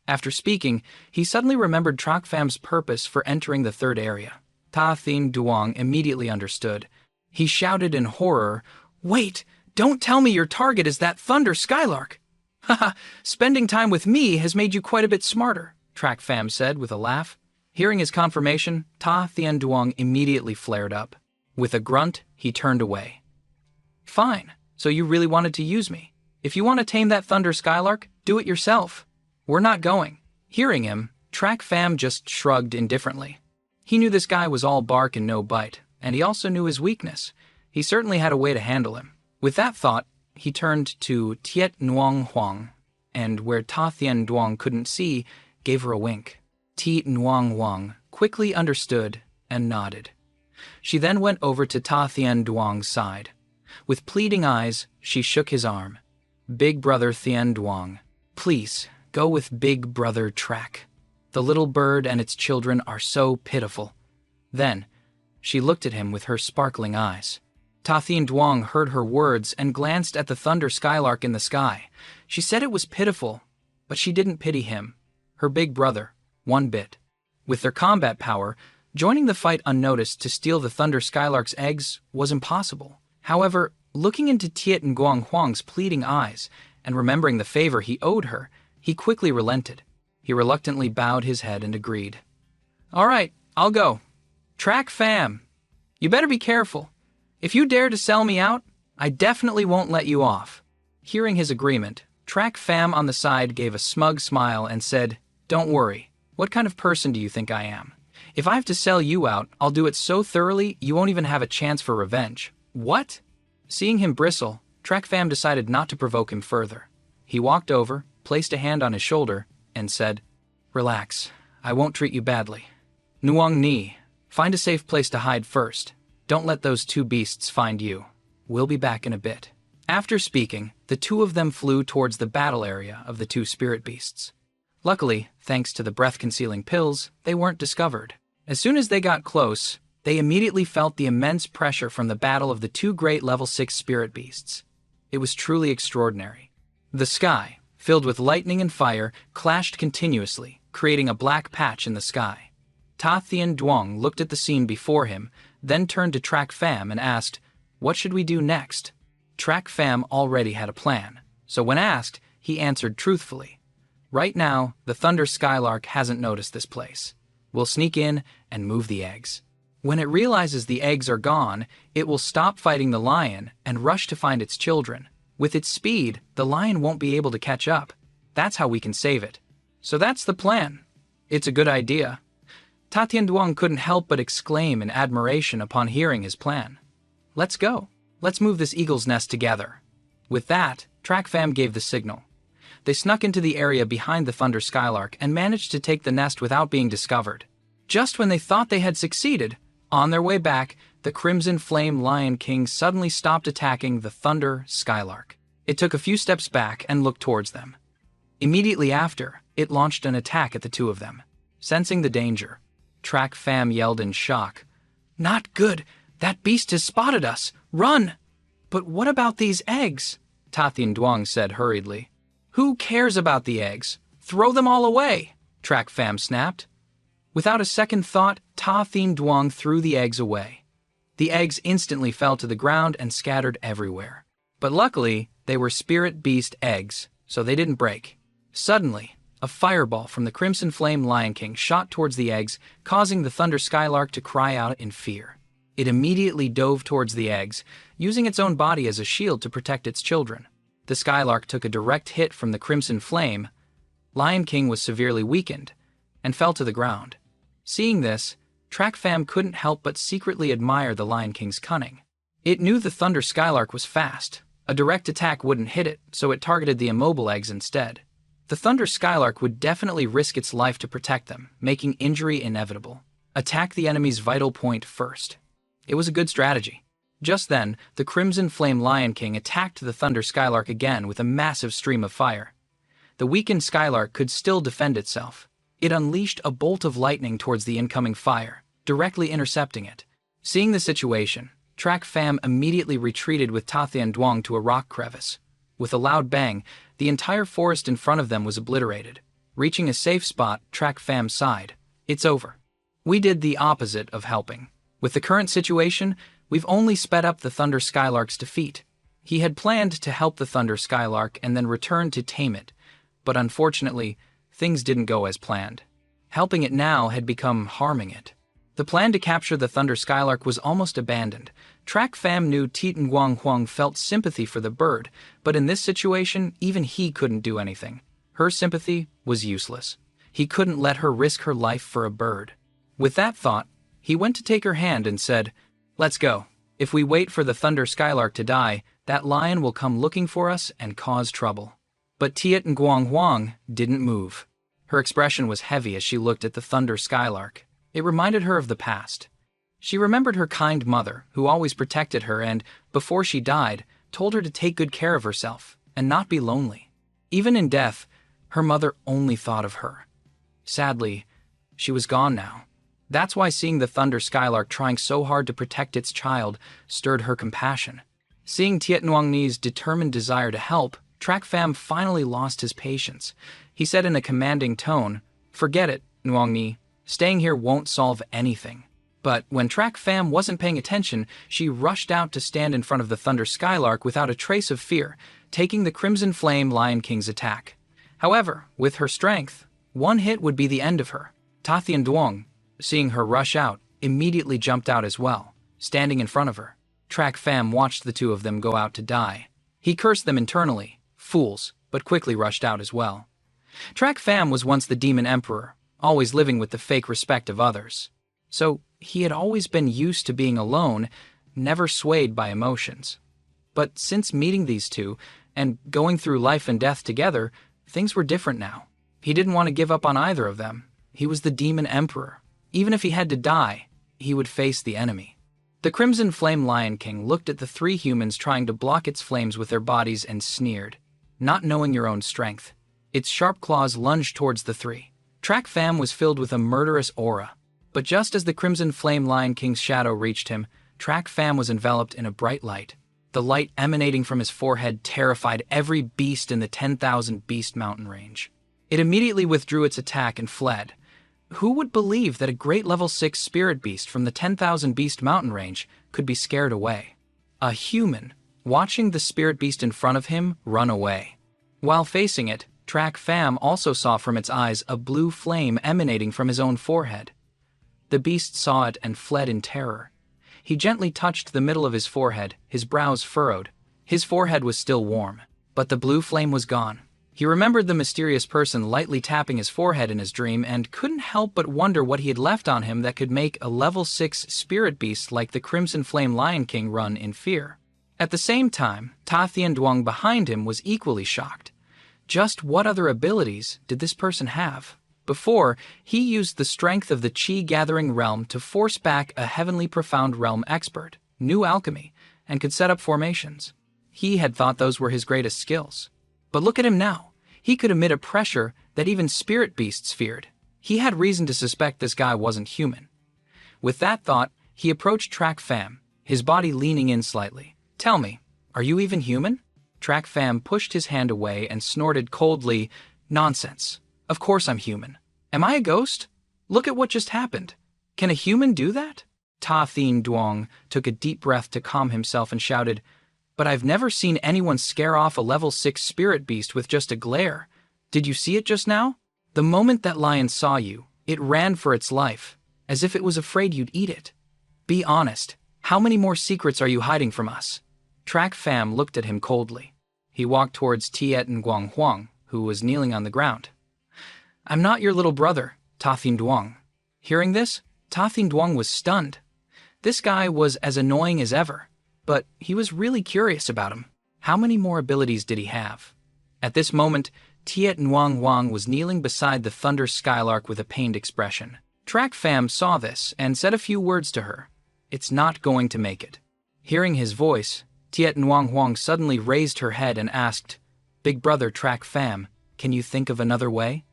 After speaking, he suddenly remembered Track Fam's purpose for entering the third area. Ta Thien Duong immediately understood. He shouted in horror, "Wait! Don't tell me your target is that thunder skylark!" "Haha, spending time with me has made you quite a bit smarter," Track Fam said with a laugh. Hearing his confirmation, Ta Thien Duong immediately flared up. With a grunt, he turned away. "Fine, so you really wanted to use me. If you want to tame that thunder skylark, do it yourself. We're not going." Hearing him, Track Fam just shrugged indifferently. He knew this guy was all bark and no bite, and he also knew his weakness. He certainly had a way to handle him. With that thought, he turned to Tiet Nuong Huang, and where Ta Thien Duong couldn't see, gave her a wink. Tiet Nuong Huang quickly understood and nodded. She then went over to Ta Thien Duong's side. With pleading eyes, she shook his arm. "Big Brother Thien Duong, please go with Big Brother Track. The little bird and its children are so pitiful." Then, she looked at him with her sparkling eyes. Ta Thien Duong heard her words and glanced at the thunder skylark in the sky. She said it was pitiful, but she didn't pity him, her big brother, one bit. With their combat power, joining the fight unnoticed to steal the thunder skylark's eggs was impossible. However, looking into Tiet and Guang Huang's pleading eyes and remembering the favor he owed her, he quickly relented. He reluctantly bowed his head and agreed. "All right, I'll go. Track Fam, you better be careful. If you dare to sell me out, I definitely won't let you off." Hearing his agreement, Track Fam on the side gave a smug smile and said, "Don't worry. What kind of person do you think I am? If I have to sell you out, I'll do it so thoroughly you won't even have a chance for revenge." "What?" Seeing him bristle, Track Fam decided not to provoke him further. He walked over, placed a hand on his shoulder, and said, "Relax. I won't treat you badly. Nuong Ni, find a safe place to hide first. Don't let those two beasts find you. We'll be back in a bit." After speaking, the two of them flew towards the battle area of the two spirit beasts. Luckily, thanks to the breath-concealing pills, they weren't discovered. As soon as they got close, they immediately felt the immense pressure from the battle of the two great level 6 spirit beasts. It was truly extraordinary. The sky, filled with lightning and fire, clashed continuously, creating a black patch in the sky. Ta Thien Duong looked at the scene before him, then turned to Track Pham and asked, "What should we do next?" Track Pham already had a plan, so when asked, he answered truthfully. "Right now, the Thunder Skylark hasn't noticed this place. We'll sneak in and move the eggs. When it realizes the eggs are gone, it will stop fighting the lion and rush to find its children. With its speed, the lion won't be able to catch up. That's how we can save it. So that's the plan. It's a good idea." Ta Thien Duong couldn't help but exclaim in admiration upon hearing his plan. "Let's go. Let's move this eagle's nest together." With that, Track Pham gave the signal. They snuck into the area behind the Thunder Skylark and managed to take the nest without being discovered. Just when they thought they had succeeded, on their way back, the Crimson Flame Lion King suddenly stopped attacking the Thunder Skylark. It took a few steps back and looked towards them. Immediately after, it launched an attack at the two of them. Sensing the danger, Track Pham yelled in shock, "Not good! That beast has spotted us! Run!" "But what about these eggs?" Ta Thien Duong said hurriedly. "Who cares about the eggs? Throw them all away!" Track Pham snapped. Without a second thought, Ta Thien Duong threw the eggs away. The eggs instantly fell to the ground and scattered everywhere. But luckily, they were spirit beast eggs, so they didn't break. Suddenly, a fireball from the Crimson Flame Lion King shot towards the eggs, causing the Thunder Skylark to cry out in fear. It immediately dove towards the eggs, using its own body as a shield to protect its children. The Skylark took a direct hit from the Crimson Flame. Lion King was severely weakened and fell to the ground. Seeing this, Track Pham couldn't help but secretly admire the Lion King's cunning. It knew the Thunder Skylark was fast. A direct attack wouldn't hit it, so it targeted the immobile eggs instead. The Thunder Skylark would definitely risk its life to protect them, making injury inevitable. Attack the enemy's vital point first. It was a good strategy. Just then, the Crimson Flame Lion King attacked the Thunder Skylark again with a massive stream of fire. The weakened Skylark could still defend itself. It unleashed a bolt of lightning towards the incoming fire, directly intercepting it. Seeing the situation, Track Pham immediately retreated with Ta Thien Duong to a rock crevice. With a loud bang, the entire forest in front of them was obliterated. Reaching a safe spot, Track Pham sighed. "It's over. We did the opposite of helping. With the current situation, we've only sped up the Thunder Skylark's defeat." He had planned to help the Thunder Skylark and then return to tame it, but unfortunately, things didn't go as planned. Helping it now had become harming it. The plan to capture the Thunder Skylark was almost abandoned. Track Pham knew Titan Guang Huang felt sympathy for the bird, but in this situation, even he couldn't do anything. Her sympathy was useless. He couldn't let her risk her life for a bird. With that thought, he went to take her hand and said, "Let's go. If we wait for the Thunder Skylark to die, that lion will come looking for us and cause trouble." But Tian Guang Huang didn't move. Her expression was heavy as she looked at the Thunder Skylark. It reminded her of the past. She remembered her kind mother, who always protected her and, before she died, told her to take good care of herself and not be lonely. Even in death, her mother only thought of her. Sadly, she was gone now. That's why seeing the Thunder Skylark trying so hard to protect its child stirred her compassion. Seeing Tiet Nguyen Ni's determined desire to help, Track Pham finally lost his patience. He said in a commanding tone, "Forget it, Nguyen Ni. Staying here won't solve anything." But when Track Pham wasn't paying attention, she rushed out to stand in front of the Thunder Skylark without a trace of fear, taking the Crimson Flame Lion King's attack. However, with her strength, one hit would be the end of her. Ta Thien Duong, seeing her rush out, immediately jumped out as well, standing in front of her. Track Pham watched the two of them go out to die. He cursed them internally, fools, but quickly rushed out as well. Track Pham was once the Demon Emperor, always living with the fake respect of others. So he had always been used to being alone, never swayed by emotions. But since meeting these two, and going through life and death together, things were different now. He didn't want to give up on either of them. He was the Demon Emperor. Even if he had to die, he would face the enemy. The Crimson Flame Lion King looked at the three humans trying to block its flames with their bodies and sneered. "Not knowing your own strength. Its sharp claws lunged towards the three. Track Fam was filled with a murderous aura. But just as the Crimson Flame Lion King's shadow reached him, Track Fam was enveloped in a bright light. The light emanating from his forehead terrified every beast in the 10,000 Beast Mountain range. It immediately withdrew its attack and fled. Who would believe that a great level 6 spirit beast from the 10,000 Beast Mountain range could be scared away? A human, watching the spirit beast in front of him run away. While facing it, Track Fam also saw from its eyes a blue flame emanating from his own forehead. The beast saw it and fled in terror. He gently touched the middle of his forehead, his brows furrowed. His forehead was still warm, but the blue flame was gone. He remembered the mysterious person lightly tapping his forehead in his dream and couldn't help but wonder what he had left on him that could make a level 6 spirit beast like the Crimson Flame Lion King run in fear. At the same time, Ta Duong behind him was equally shocked. Just what other abilities did this person have? Before, he used the strength of the Qi-gathering realm to force back a heavenly profound realm expert, knew alchemy, and could set up formations. He had thought those were his greatest skills. But look at him now. He could emit a pressure that even spirit beasts feared. He had reason to suspect this guy wasn't human. With that thought, he approached Track Fam, his body leaning in slightly. "Tell me, are you even human?" Track Fam pushed his hand away and snorted coldly, "Nonsense. Of course I'm human. Am I a ghost? Look at what just happened. Can a human do that?" Ta Duong took a deep breath to calm himself and shouted, "But I've never seen anyone scare off a level 6 spirit beast with just a glare. Did you see it just now? The moment that lion saw you, it ran for its life, as if it was afraid you'd eat it. Be honest, how many more secrets are you hiding from us?" Track Fam looked at him coldly. He walked towards Tiet Nguyen Huang, who was kneeling on the ground. "I'm not your little brother, Ta Duong." Hearing this, Ta Duong was stunned. This guy was as annoying as ever, but he was really curious about him. How many more abilities did he have? At this moment, Tiet Nguyen Huang was kneeling beside the Thunder Skylark with a pained expression. Track Fam saw this and said a few words to her. "It's not going to make it." Hearing his voice, Tiet Nguyen Huang suddenly raised her head and asked, "Big brother Track Fam, can you think of another way?"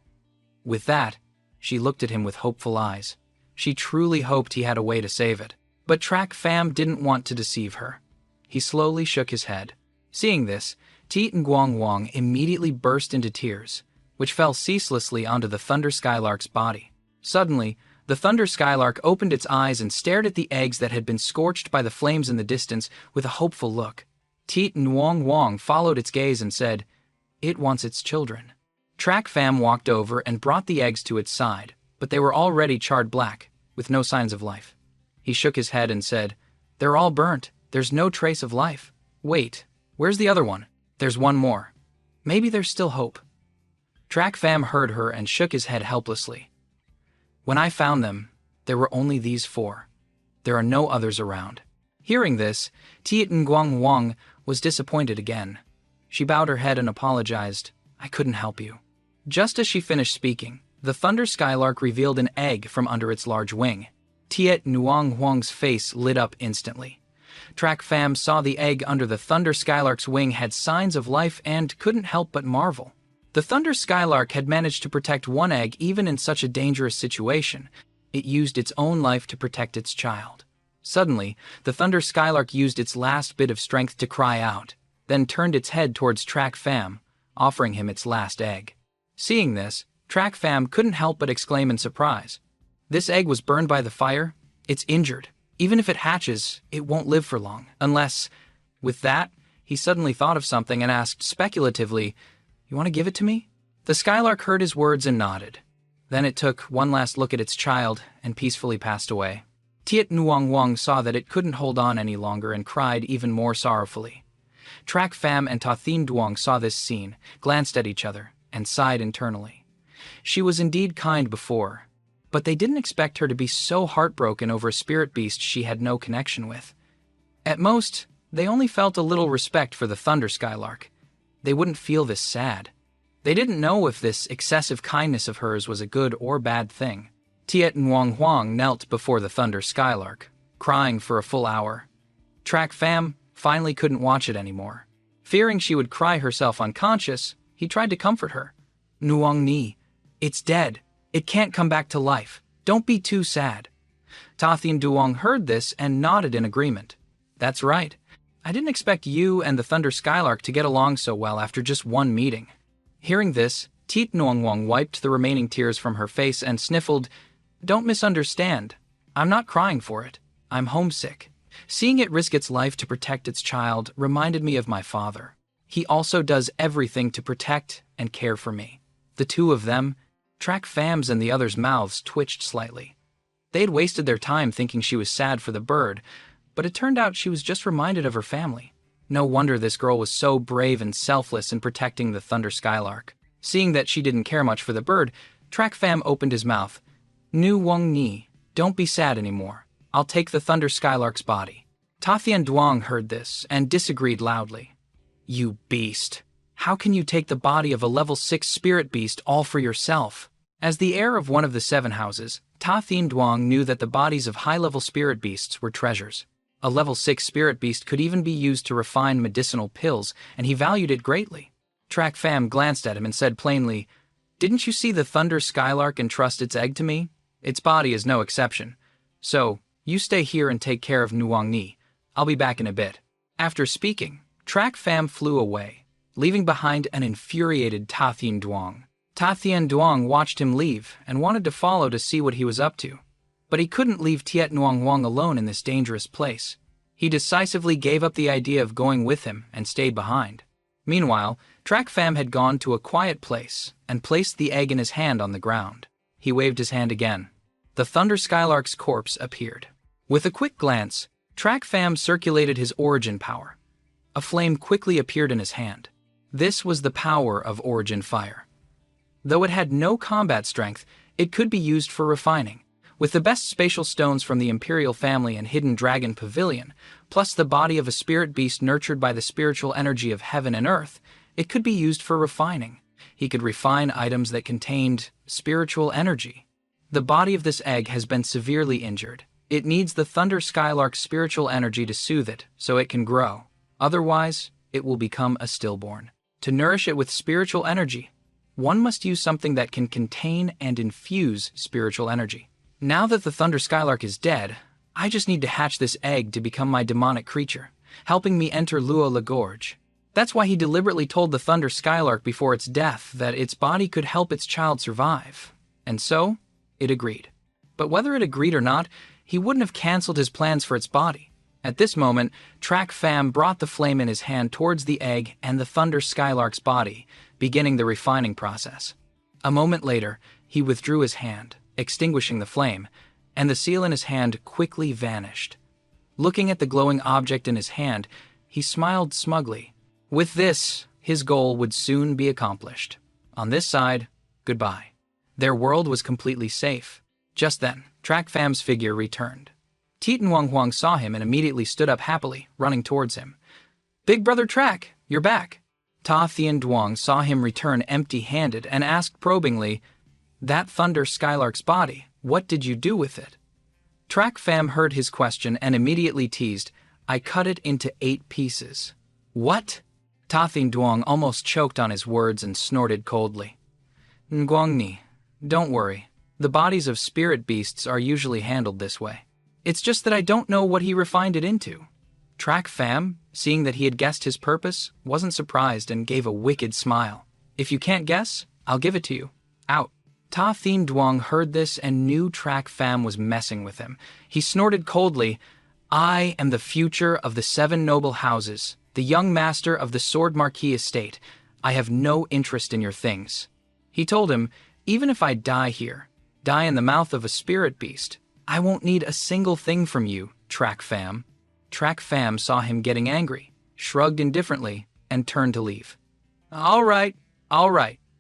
With that, she looked at him with hopeful eyes. She truly hoped he had a way to save it. But Track Fam didn't want to deceive her. He slowly shook his head. Seeing this, Tiet Nguyen Huang immediately burst into tears, which fell ceaselessly onto the Thunder Skylark's body. Suddenly, the Thunder Skylark opened its eyes and stared at the eggs that had been scorched by the flames in the distance with a hopeful look. Tiet Nguyen Huang followed its gaze and said, "It wants its children." Track Fam walked over and brought the eggs to its side, but they were already charred black, with no signs of life. He shook his head and said, "They're all burnt. There's no trace of life. Wait, where's the other one? There's one more. Maybe there's still hope." Track Fam heard her and shook his head helplessly. "When I found them, there were only these 4. There are no others around." Hearing this, Tiet Nguyen Huang was disappointed again. She bowed her head and apologized, "I couldn't help you." Just as she finished speaking, the Thunder Skylark revealed an egg from under its large wing. Tiet Nguyen Huang's face lit up instantly. Track Fam saw the egg under the Thunder Skylark's wing had signs of life and couldn't help but marvel. The Thunder Skylark had managed to protect one egg even in such a dangerous situation. It used its own life to protect its child. Suddenly, the Thunder Skylark used its last bit of strength to cry out, then turned its head towards Track Fam, offering him its last egg. Seeing this, Track Fam couldn't help but exclaim in surprise. "This egg was burned by the fire? It's injured. Even if it hatches, it won't live for long, unless..." With that, he suddenly thought of something and asked speculatively, "You want to give it to me?" The Skylark heard his words and nodded. Then it took one last look at its child and peacefully passed away. Tiet Nguyen Huang saw that it couldn't hold on any longer and cried even more sorrowfully. Track Fam and Ta Duong saw this scene, glanced at each other, and sighed internally. She was indeed kind before, but they didn't expect her to be so heartbroken over a spirit beast she had no connection with. At most, they only felt a little respect for the Thunder Skylark. They wouldn't feel this sad. They didn't know if this excessive kindness of hers was a good or bad thing. Tiet Nguyen Huang knelt before the Thunder Skylark, crying for a full hour. Track Fam finally couldn't watch it anymore. Fearing she would cry herself unconscious, he tried to comfort her. Nuong Ni, it's dead. It can't come back to life. Don't be too sad. Ta Thien Duong heard this and nodded in agreement. That's right. I didn't expect you and the Thunder Skylark to get along so well after just one meeting. Hearing this, Tiet Nuong Wong wiped the remaining tears from her face and sniffled, Don't misunderstand. I'm not crying for it. I'm homesick. Seeing it risk its life to protect its child reminded me of my father. He also does everything to protect and care for me. The two of them, Track Fam's and the others' mouths twitched slightly. They had wasted their time thinking she was sad for the bird, but it turned out she was just reminded of her family. No wonder this girl was so brave and selfless in protecting the Thunder Skylark. Seeing that she didn't care much for the bird, Track Fam opened his mouth. Nu Wong Ni, don't be sad anymore. I'll take the Thunder Skylark's body. Ta Thien Duong heard this and disagreed loudly. You beast. How can you take the body of a level 6 spirit beast all for yourself? As the heir of one of the 7 houses, Ta Thien Duong knew that the bodies of high-level spirit beasts were treasures. A level 6 spirit beast could even be used to refine medicinal pills, and he valued it greatly. Track Fam glanced at him and said plainly, Didn't you see the Thunder Skylark entrust its egg to me? Its body is no exception. So, you stay here and take care of Nuong Ni. I'll be back in a bit. After speaking, Track Fam flew away, leaving behind an infuriated Ta Thien Duong. Ta Thien Duong watched him leave and wanted to follow to see what he was up to. But he couldn't leave Tiet Nuong Wong alone in this dangerous place. He decisively gave up the idea of going with him and stayed behind. Meanwhile, Track Fam had gone to a quiet place and placed the egg in his hand on the ground. He waved his hand again. The Thunder Skylark's corpse appeared. With a quick glance, Track Fam circulated his origin power. A flame quickly appeared in his hand. This was the power of Origin Fire. Though it had no combat strength, it could be used for refining. With the best spatial stones from the Imperial family and Hidden Dragon Pavilion, plus the body of a spirit beast nurtured by the spiritual energy of heaven and earth, it could be used for refining. He could refine items that contained spiritual energy. The body of this egg has been severely injured. It needs the Thunder Skylark's spiritual energy to soothe it so it can grow. Otherwise, it will become a stillborn. To nourish it with spiritual energy, one must use something that can contain and infuse spiritual energy. Now that the Thunder Skylark is dead, I just need to hatch this egg to become my demonic creature, helping me enter Luo La Gorge. That's why he deliberately told the Thunder Skylark before its death that its body could help its child survive. And so, it agreed. But whether it agreed or not, he wouldn't have cancelled his plans for its body. At this moment, Track Fam brought the flame in his hand towards the egg and the Thunder Skylark's body, beginning the refining process. A moment later, he withdrew his hand, extinguishing the flame, and the seal in his hand quickly vanished. Looking at the glowing object in his hand, he smiled smugly. With this, his goal would soon be accomplished. On this side, goodbye. Their world was completely safe. Just then, Track Fam's figure returned. Tiet Nuong Huang saw him and immediately stood up happily, running towards him. Big Brother Track, you're back. Ta Thien Duong saw him return empty-handed and asked probingly, That Thunder Skylark's body, what did you do with it? Track Fam heard his question and immediately teased, I cut it into 8 pieces. What? Ta Thien Duong almost choked on his words and snorted coldly. Nguang Ni, don't worry. The bodies of spirit beasts are usually handled this way. It's just that I don't know what he refined it into. Track Fam, seeing that he had guessed his purpose, wasn't surprised and gave a wicked smile. If you can't guess, I'll give it to you. Out. Ta Thien Duong heard this and knew Track Fam was messing with him. He snorted coldly, I am the future of the 7 noble houses, the young master of the Sword Marquis estate. I have no interest in your things. He told him, even if I die here, die in the mouth of a spirit beast, I won't need a single thing from you, Track Fam. Track Fam saw him getting angry, shrugged indifferently, and turned to leave. All right.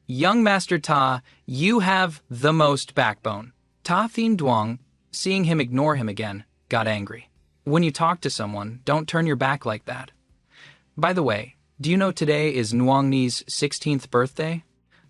Young Master Ta, you have the most backbone. Ta Thien Duong, seeing him ignore him again, got angry. When you talk to someone, don't turn your back like that. By the way, do you know today is Nuong Ni's 16th birthday?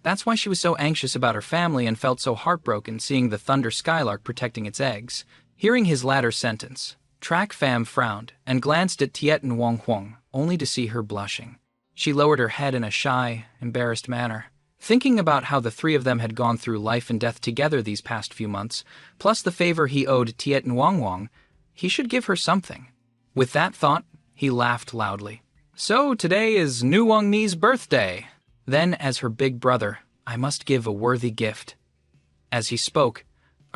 That's why she was so anxious about her family and felt so heartbroken seeing the Thunder Skylark protecting its eggs. Hearing his latter sentence, Track Fam frowned and glanced at Tiet Nuong Huang, only to see her blushing. She lowered her head in a shy, embarrassed manner. Thinking about how the three of them had gone through life and death together these past few months, plus the favor he owed Tiet Nwangwang, he should give her something. With that thought, he laughed loudly. So today is Nwang Ni's birthday. Then, as her big brother, I must give a worthy gift. As he spoke,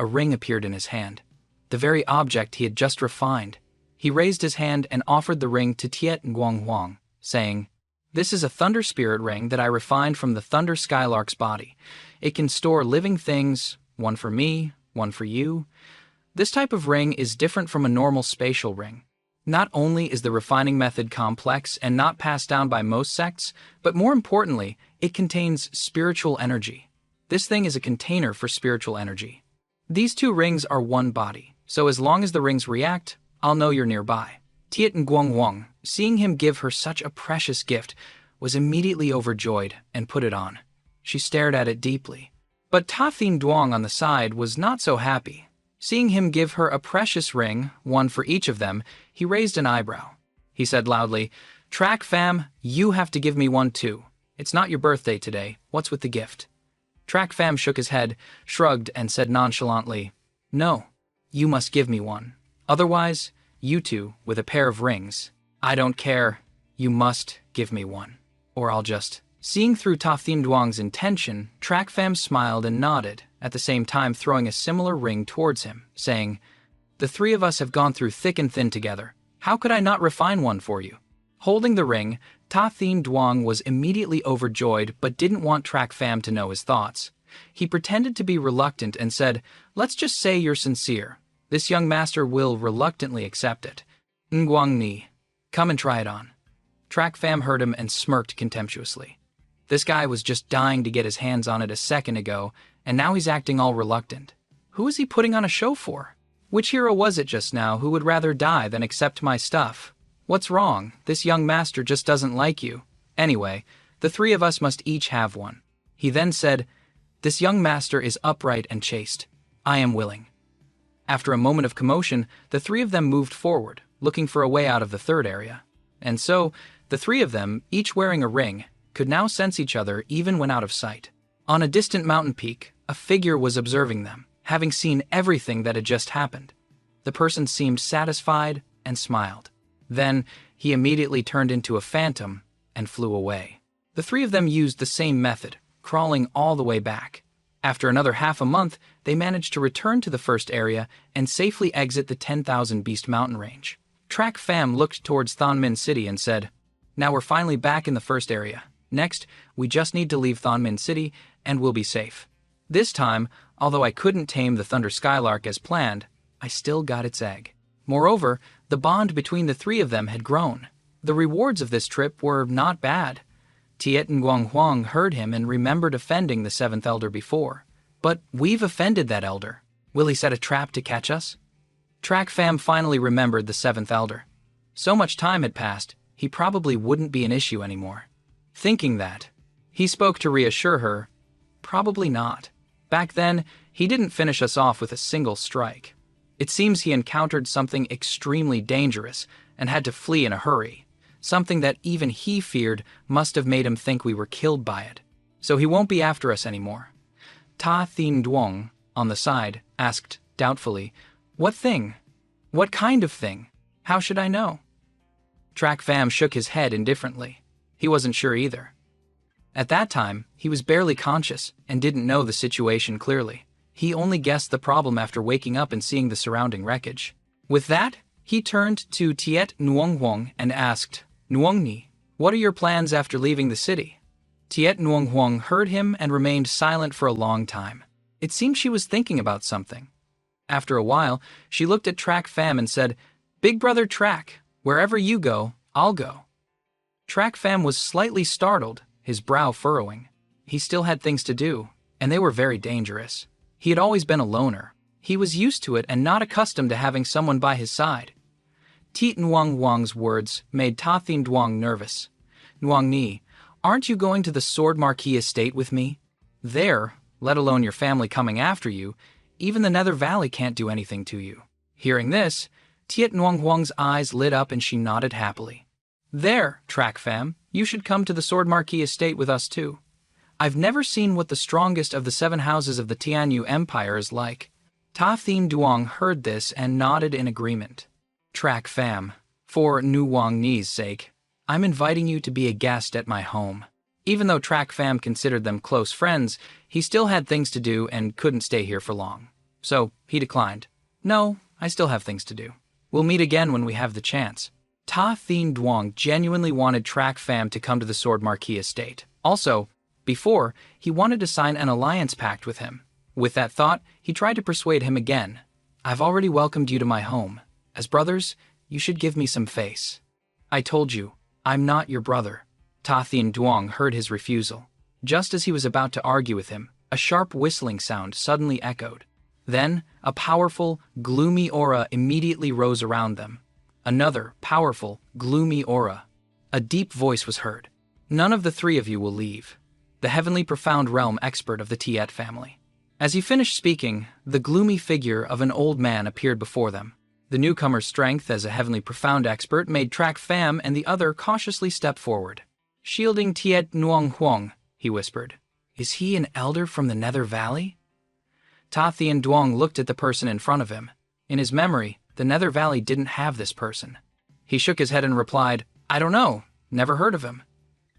a ring appeared in his hand, the very object he had just refined. He raised his hand and offered the ring to Tiet Nwangwang, saying, "This is a thunder spirit ring that I refined from the thunder skylark's body. It can store living things, one for me, one for you. This type of ring is different from a normal spatial ring. Not only is the refining method complex and not passed down by most sects, but more importantly, it contains spiritual energy. This thing is a container for spiritual energy. These two rings are one body, so as long as the rings react, I'll know you're nearby." Tiet Nwangwang, seeing him give her such a precious gift, was immediately overjoyed and put it on. She stared at it deeply. But Ta Thin Duong on the side was not so happy. Seeing him give her a precious ring, one for each of them, he raised an eyebrow. He said loudly, "Track fam, you have to give me one too. It's not your birthday today. What's with the gift?" Track fam shook his head, shrugged, and said nonchalantly, "No, you must give me one. Otherwise, you two, with a pair of rings. I don't care. You must give me one. Or I'll just..." Seeing through Ta Thin Duong's intention, Track fam smiled and nodded, at the same time throwing a similar ring towards him, saying, "The three of us have gone through thick and thin together. How could I not refine one for you?" Holding the ring, Ta Thin Duong was immediately overjoyed but didn't want Track fam to know his thoughts. He pretended to be reluctant and said, "Let's just say you're sincere. This young master will reluctantly accept it. Nguang Ni, come and try it on." Track fam heard him and smirked contemptuously. This guy was just dying to get his hands on it a second ago, and now he's acting all reluctant. Who is he putting on a show for? Which hero was it just now who would rather die than accept my stuff? What's wrong? This young master just doesn't like you. Anyway, the three of us must each have one. He then said, "This young master is upright and chaste. I am willing." After a moment of commotion, the three of them moved forward, looking for a way out of the third area. And so, the three of them, each wearing a ring, could now sense each other even when out of sight. On a distant mountain peak, a figure was observing them, having seen everything that had just happened. The person seemed satisfied and smiled. Then, he immediately turned into a phantom and flew away. The three of them used the same method, crawling all the way back. After another half a month, they managed to return to the first area and safely exit the 10,000 Beast mountain range. Track fam looked towards Thonmin City and said, "Now we're finally back in the first area. Next, we just need to leave Thonmin City and we'll be safe." This time, although I couldn't tame the Thunder Skylark as planned, I still got its egg. Moreover, the bond between the three of them had grown. The rewards of this trip were not bad. Tiet Nguang heard him and remembered offending the seventh elder before. But we've offended that elder. Will he set a trap to catch us? Track fam finally remembered the seventh elder. So much time had passed, he probably wouldn't be an issue anymore. Thinking that, he spoke to reassure her, "Probably not. Back then, he didn't finish us off with a single strike. It seems he encountered something extremely dangerous and had to flee in a hurry. Something that even he feared must have made him think we were killed by it. So he won't be after us anymore." Ta Thin Duong, on the side, asked doubtfully, "What thing? What kind of thing? How should I know?" Track fam shook his head indifferently. He wasn't sure either. At that time, he was barely conscious and didn't know the situation clearly. He only guessed the problem after waking up and seeing the surrounding wreckage. With that, he turned to Tiet Nwangwang and asked, "Nwangni, what are your plans after leaving the city?" Tiet Nwangwang heard him and remained silent for a long time. It seemed she was thinking about something. After a while, she looked at Track fam and said, "Big brother Track, wherever you go, I'll go." Track fam was slightly startled, his brow furrowing. He still had things to do, and they were very dangerous. He had always been a loner. He was used to it and not accustomed to having someone by his side. Tiet Nwangwang's words made Ta Thin Duong nervous. "Nwang Ni, aren't you going to the Sword Marquee estate with me? There, let alone your family coming after you, even the Nether Valley can't do anything to you." Hearing this, Tiet Nwangwang's eyes lit up and she nodded happily. "There, Track fam, you should come to the Sword Marquee estate with us too. I've never seen what the strongest of the 7 houses of the Tianyu Empire is like. Ta Thien Duong heard this and nodded in agreement. Track fam, for Nu Wang Ni's sake, I'm inviting you to be a guest at my home. Even though Track fam considered them close friends, he still had things to do and couldn't stay here for long. So he declined. No, I still have things to do. We'll meet again when we have the chance. Ta Thien Duong genuinely wanted Track fam to come to the Sword Marquis estate. Also, before, he wanted to sign an alliance pact with him. With that thought, he tried to persuade him again. I've already welcomed you to my home. As brothers, you should give me some face. I told you, I'm not your brother. Ta Thien Duong heard his refusal. Just as he was about to argue with him, a sharp whistling sound suddenly echoed. Then, a powerful, gloomy aura immediately rose around them. Another powerful, gloomy aura. A deep voice was heard. None of the 3 of you will leave. The heavenly profound realm expert of the Tiet family. As he finished speaking, the gloomy figure of an old man appeared before them. The newcomer's strength as a heavenly profound expert made Track fam and the other cautiously step forward. Shielding Tiet Nuong Huang, he whispered. Is he an elder from the Nether Valley? Ta Thien Duong looked at the person in front of him. In his memory, the Nether Valley didn't have this person. He shook his head and replied, I don't know, never heard of him.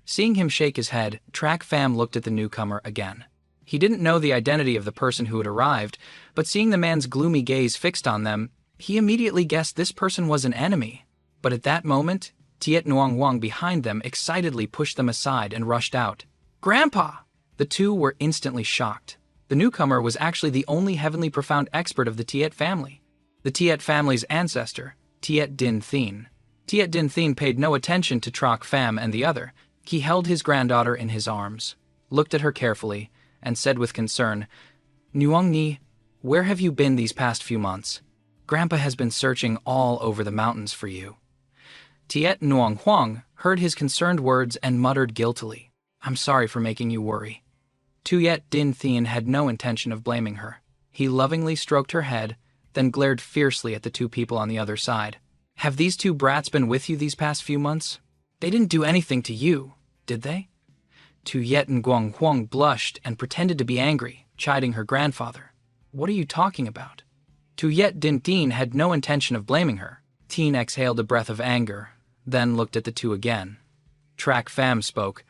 Seeing him shake his head, Track fam looked at the newcomer again. He didn't know the identity of the person who had arrived, but seeing the man's gloomy gaze fixed on them, he immediately guessed this person was an enemy. But at that moment, Tiet Nuong Huang behind them excitedly pushed them aside and rushed out. Grandpa! The 2 were instantly shocked. The newcomer was actually the only heavenly profound expert of the Tiet family. The Tiet family's ancestor, Tiet Din Thien. Tiet Din Thien paid no attention to Track fam and the other. He held his granddaughter in his arms, looked at her carefully, and said with concern, Nuong Ni, where have you been these past few months? Grandpa has been searching all over the mountains for you. Tiet Nuong Huang heard his concerned words and muttered guiltily, I'm sorry for making you worry. Tiet Din Thien had no intention of blaming her. He lovingly stroked her head, then glared fiercely at the 2 people on the other side. Have these 2 brats been with you these past few months? They didn't do anything to you, did they? Tiet Nguang Huang blushed and pretended to be angry, chiding her grandfather. What are you talking about? Tiet Din Thien had no intention of blaming her. Teen exhaled a breath of anger, then looked at the 2 again. Track fam spoke.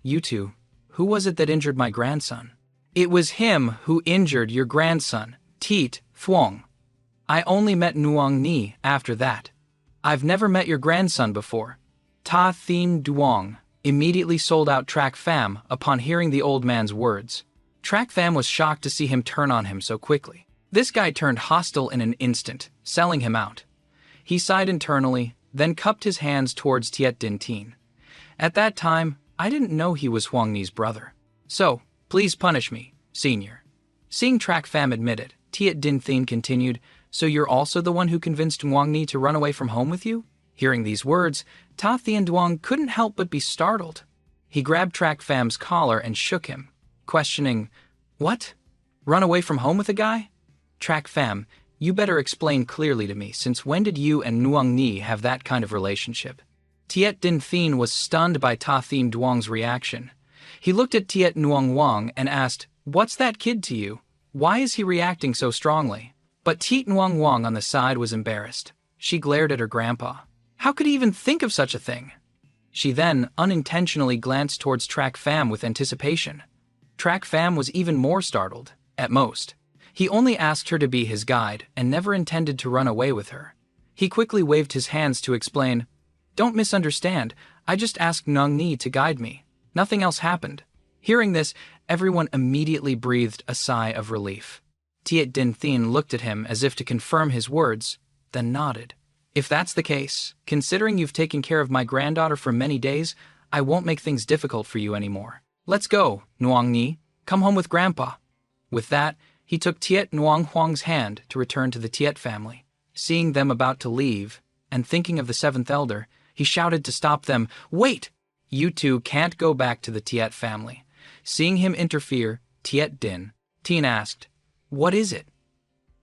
You 2, who was it that injured my grandson? It was him who injured your grandson, Tiet Thuong. I only met Nuong Ni after that. I've never met your grandson before. Ta Thien Duong immediately sold out Track fam upon hearing the old man's words. Track fam was shocked to see him turn on him so quickly. This guy turned hostile in an instant, selling him out. He sighed internally, then cupped his hands towards Tiet Din Thien. At that time, I didn't know he was Huang Ni's brother. So, please punish me, senior. Seeing Track fam admit it, Tiet Din Thien continued, so you're also the one who convinced Huang Ni to run away from home with you? Hearing these words, Ta Thien Duong couldn't help but be startled. He grabbed Track fam's collar and shook him, questioning, What? Run away from home with a guy? Track fam, you better explain clearly to me, since when did you and Nuong Ni have that kind of relationship? Tiet Din Thien was stunned by Ta Thien Duong's reaction. He looked at Tiet Nuong Huang and asked, What's that kid to you? Why is he reacting so strongly? But Tiet Nuong Huang on the side was embarrassed. She glared at her grandpa. How could he even think of such a thing? She then unintentionally glanced towards Track fam with anticipation. Track fam was even more startled, at most. He only asked her to be his guide and never intended to run away with her. He quickly waved his hands to explain, Don't misunderstand, I just asked Nuong Ni to guide me. Nothing else happened. Hearing this, everyone immediately breathed a sigh of relief. Tiet Din Thien looked at him as if to confirm his words, then nodded. If that's the case, considering you've taken care of my granddaughter for many days, I won't make things difficult for you anymore. Let's go, Nuong Ni. Come home with Grandpa. With that, he took Tiet Nuong Huang's hand to return to the Tiet family. Seeing them about to leave, and thinking of the 7th elder, he shouted to stop them, Wait! You 2 can't go back to the Tiet family. Seeing him interfere, Tiet Din Thien asked, What is it?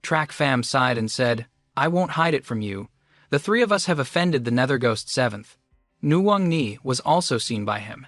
Track fam sighed and said, I won't hide it from you. The 3 of us have offended the Nether Ghost 7th. Nuong Ni was also seen by him.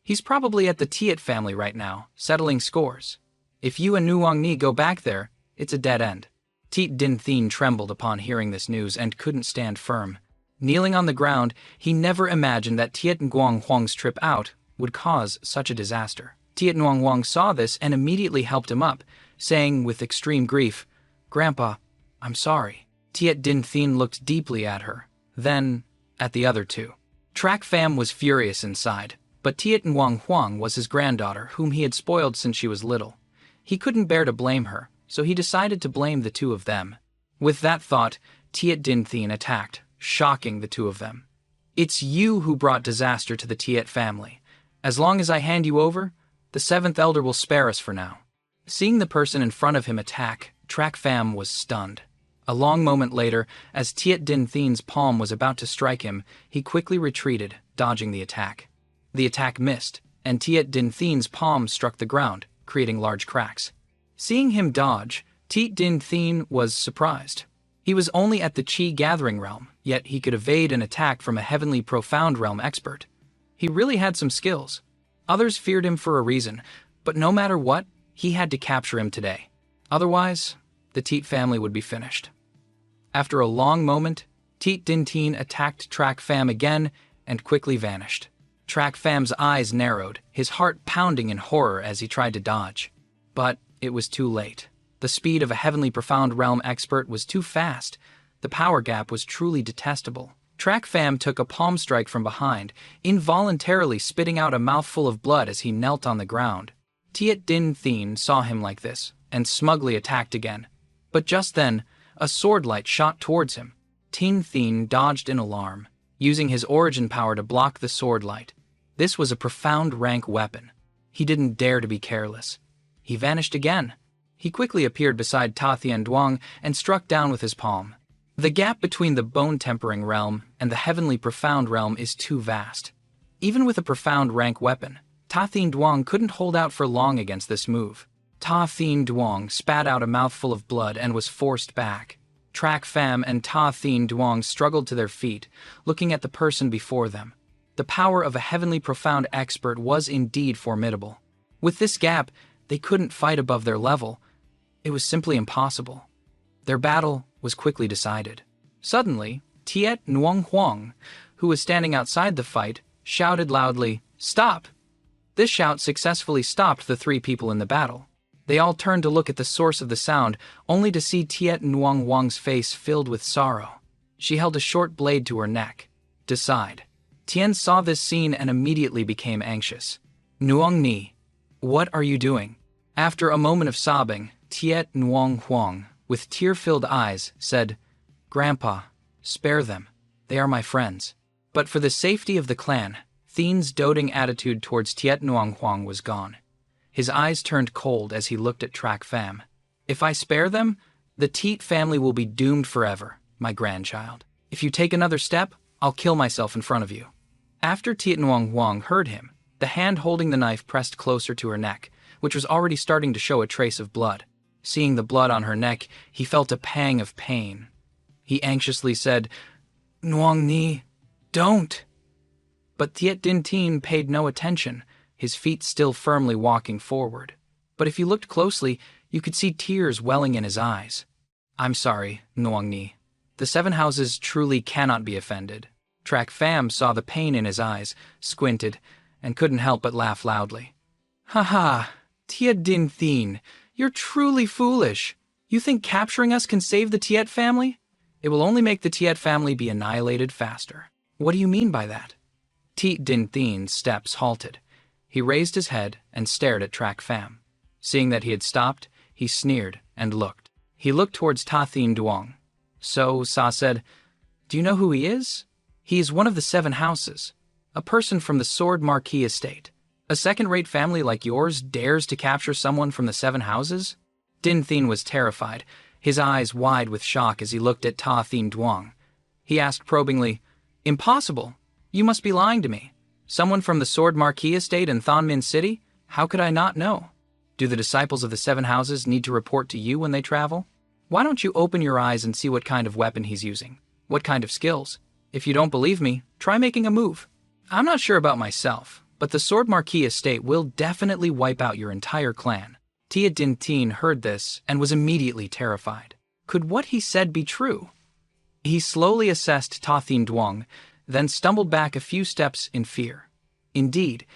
He's probably at the Tiet family right now, settling scores. If you and Nuong Ni go back there, it's a dead end. Tiet Din Thien trembled upon hearing this news and couldn't stand firm. Kneeling on the ground, he never imagined that Tiet Nguyen Huang's trip out would cause such a disaster. Tiet Nguyen Huang saw this and immediately helped him up, saying with extreme grief, "Grandpa, I'm sorry." Tiet Din Thien looked deeply at her, then at the other two. Track Pham was furious inside, but Tiet Nguyen Huang was his granddaughter, whom he had spoiled since she was little. He couldn't bear to blame her, so he decided to blame the two of them. With that thought, Tiet Din Thien attacked, shocking the two of them. "It's you who brought disaster to the Tiet family. As long as I hand you over, the seventh elder will spare us for now." Seeing the person in front of him attack, Track Pham was stunned. A long moment later, as Tiet Din Thien's palm was about to strike him, he quickly retreated, dodging the attack. The attack missed, and Tiet Din Thien's palm struck the ground, creating large cracks. Seeing him dodge, Tiet Din Thien was surprised. He was only at the Qi Gathering realm, yet he could evade an attack from a heavenly profound realm expert. He really had some skills. Others feared him for a reason, but no matter what, he had to capture him today. Otherwise, the Tiet family would be finished. After a long moment, Tiet Din Thien attacked Track Pham again and quickly vanished. Track Pham's eyes narrowed, his heart pounding in horror as he tried to dodge. But it was too late. The speed of a heavenly profound realm expert was too fast. The power gap was truly detestable. Track Pham took a palm strike from behind, involuntarily spitting out a mouthful of blood as he knelt on the ground. Tiet Din Thien saw him like this, and smugly attacked again. But just then, a sword light shot towards him. Tin Thien dodged in alarm, using his origin power to block the sword light. This was a profound rank weapon. He didn't dare to be careless. He vanished again. He quickly appeared beside Ta Thien Duong and struck down with his palm. The gap between the bone-tempering realm and the heavenly profound realm is too vast. Even with a profound rank weapon, Ta Thien Duong couldn't hold out for long against this move. Ta Thien Duong spat out a mouthful of blood and was forced back. Track Pham and Ta Thien Duong struggled to their feet, looking at the person before them. The power of a heavenly profound expert was indeed formidable. With this gap, they couldn't fight above their level. It was simply impossible. Their battle was quickly decided. Suddenly, Tiet Nguyen Huang, who was standing outside the fight, shouted loudly, "Stop!" This shout successfully stopped the three people in the battle. They all turned to look at the source of the sound, only to see Tiet Nguyen Huang's face filled with sorrow. She held a short blade to her neck. Decide. Tien saw this scene and immediately became anxious. "Nuong Ni, what are you doing?" After a moment of sobbing, Tiet Nguyen Huang, with tear-filled eyes, said, "Grandpa, spare them. They are my friends." But for the safety of the clan, Thien's doting attitude towards Tiet Nguyen Huang was gone. His eyes turned cold as he looked at Track Pham. "If I spare them, the Tiet family will be doomed forever, my grandchild. If you take another step, I'll kill myself in front of you." After Tiet Nguyen Huang heard him, the hand holding the knife pressed closer to her neck, which was already starting to show a trace of blood. Seeing the blood on her neck, he felt a pang of pain. He anxiously said, "Nguyen Ni, don't." But Tiet Din Thien paid no attention, his feet still firmly walking forward. But if you looked closely, you could see tears welling in his eyes. "I'm sorry, Nguyen Ni. The seven houses truly cannot be offended." Track Pham saw the pain in his eyes, squinted, and couldn't help but laugh loudly. "Ha ha, Tiet Din Thien. You're truly foolish. You think capturing us can save the Tiet family? It will only make the Tiet family be annihilated faster." "What do you mean by that?" Tiet Din Thien's steps halted. He raised his head and stared at Track Pham. Seeing that he had stopped, he sneered and looked. He looked towards Ta Thien Duong. So Sa said, "Do you know who he is? He is one of the seven houses, a person from the Sword Marquis estate. A second-rate family like yours dares to capture someone from the seven houses?" Din Thien was terrified, his eyes wide with shock as he looked at Ta Thien Duong. He asked probingly, "Impossible! You must be lying to me. Someone from the Sword Marquis estate in Thonmin City? How could I not know? Do the disciples of the seven houses need to report to you when they travel? Why don't you open your eyes and see what kind of weapon he's using? What kind of skills? If you don't believe me, try making a move." "I'm not sure about myself, but the Sword Marquis estate will definitely wipe out your entire clan. Tia Din Tin heard this and was immediately terrified. Could what he said be true? He slowly assessed Ta Thin Duong, then stumbled back a few steps in fear. Indeed,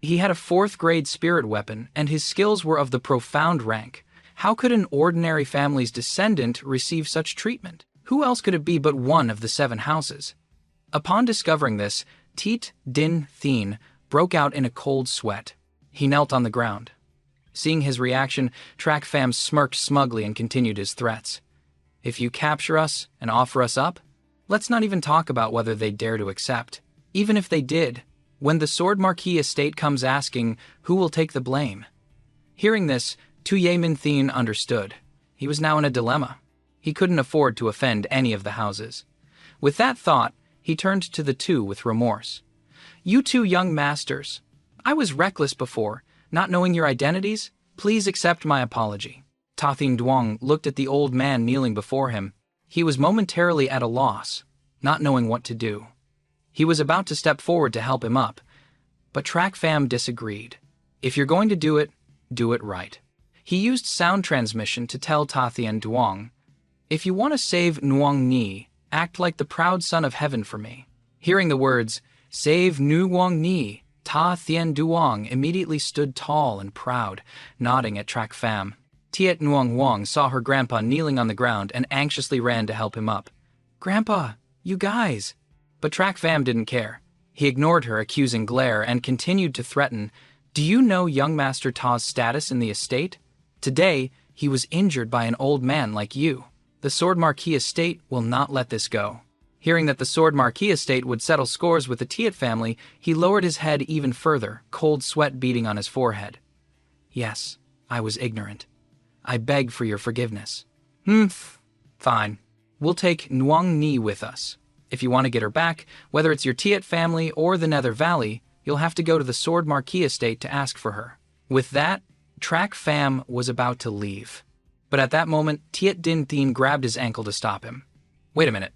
he had a 4th-grade spirit weapon, and his skills were of the profound rank. How could an ordinary family's descendant receive such treatment? Who else could it be but one of the 7 houses? Upon discovering this, Tia Din Tin broke out in a cold sweat. He knelt on the ground. Seeing his reaction, Track Fam smirked smugly and continued his threats. If you capture us and offer us up, let's not even talk about whether they dare to accept. Even if they did, when the Sword Marquis estate comes asking, who will take the blame? Hearing this, Ye Min Thin understood. He was now in a dilemma. He couldn't afford to offend any of the houses. With that thought, he turned to the 2 with remorse. You 2 young masters, I was reckless before, not knowing your identities. Please accept my apology. Ta Thin Duong looked at the old man kneeling before him. He was momentarily at a loss, not knowing what to do. He was about to step forward to help him up, but Track Fam disagreed. If you're going to do it right. He used sound transmission to tell Ta Thin Duong, if you want to save Nuong Ni, act like the proud son of heaven for me. Hearing the words, save Nuong Ni, Ta Thin Duong immediately stood tall and proud, nodding at Track Fam. Tiet Nuong Wong saw her grandpa kneeling on the ground and anxiously ran to help him up. Grandpa, you guys. But Track Fam didn't care. He ignored her accusing glare and continued to threaten, do you know young Master Ta's status in the estate? Today, he was injured by an old man like you. The Sword Marquis estate will not let this go. Hearing that the Sword Marquis estate would settle scores with the Tiet family, he lowered his head even further, cold sweat beading on his forehead. Yes, I was ignorant. I beg for your forgiveness. Fine. We'll take Nuong Ni with us. If you want to get her back, whether it's your Tiet family or the Nether Valley, you'll have to go to the Sword Marquis estate to ask for her. With that, Track Fam was about to leave. But at that moment, Tiet Din Tin grabbed his ankle to stop him. Wait a minute.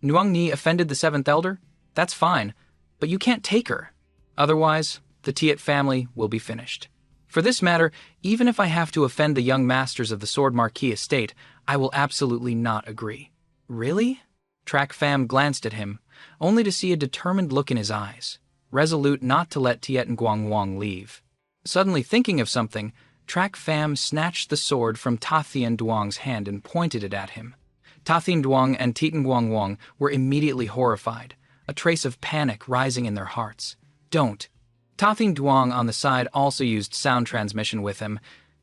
Nuong Ni offended the 7th Elder? That's fine, but you can't take her. Otherwise, the Tiet family will be finished. For this matter, even if I have to offend the young masters of the Sword Marquis estate, I will absolutely not agree. Really? Track Fam glanced at him, only to see a determined look in his eyes, resolute not to let Tiet and Guang Wang leave. Suddenly thinking of something, Track Fam snatched the sword from Ta Thin Duong's hand and pointed it at him. Ta Thin Duong and Tiet Guang Wang were immediately horrified, a trace of panic rising in their hearts. Don't. Ta Thin Duong on the side also used sound transmission with him.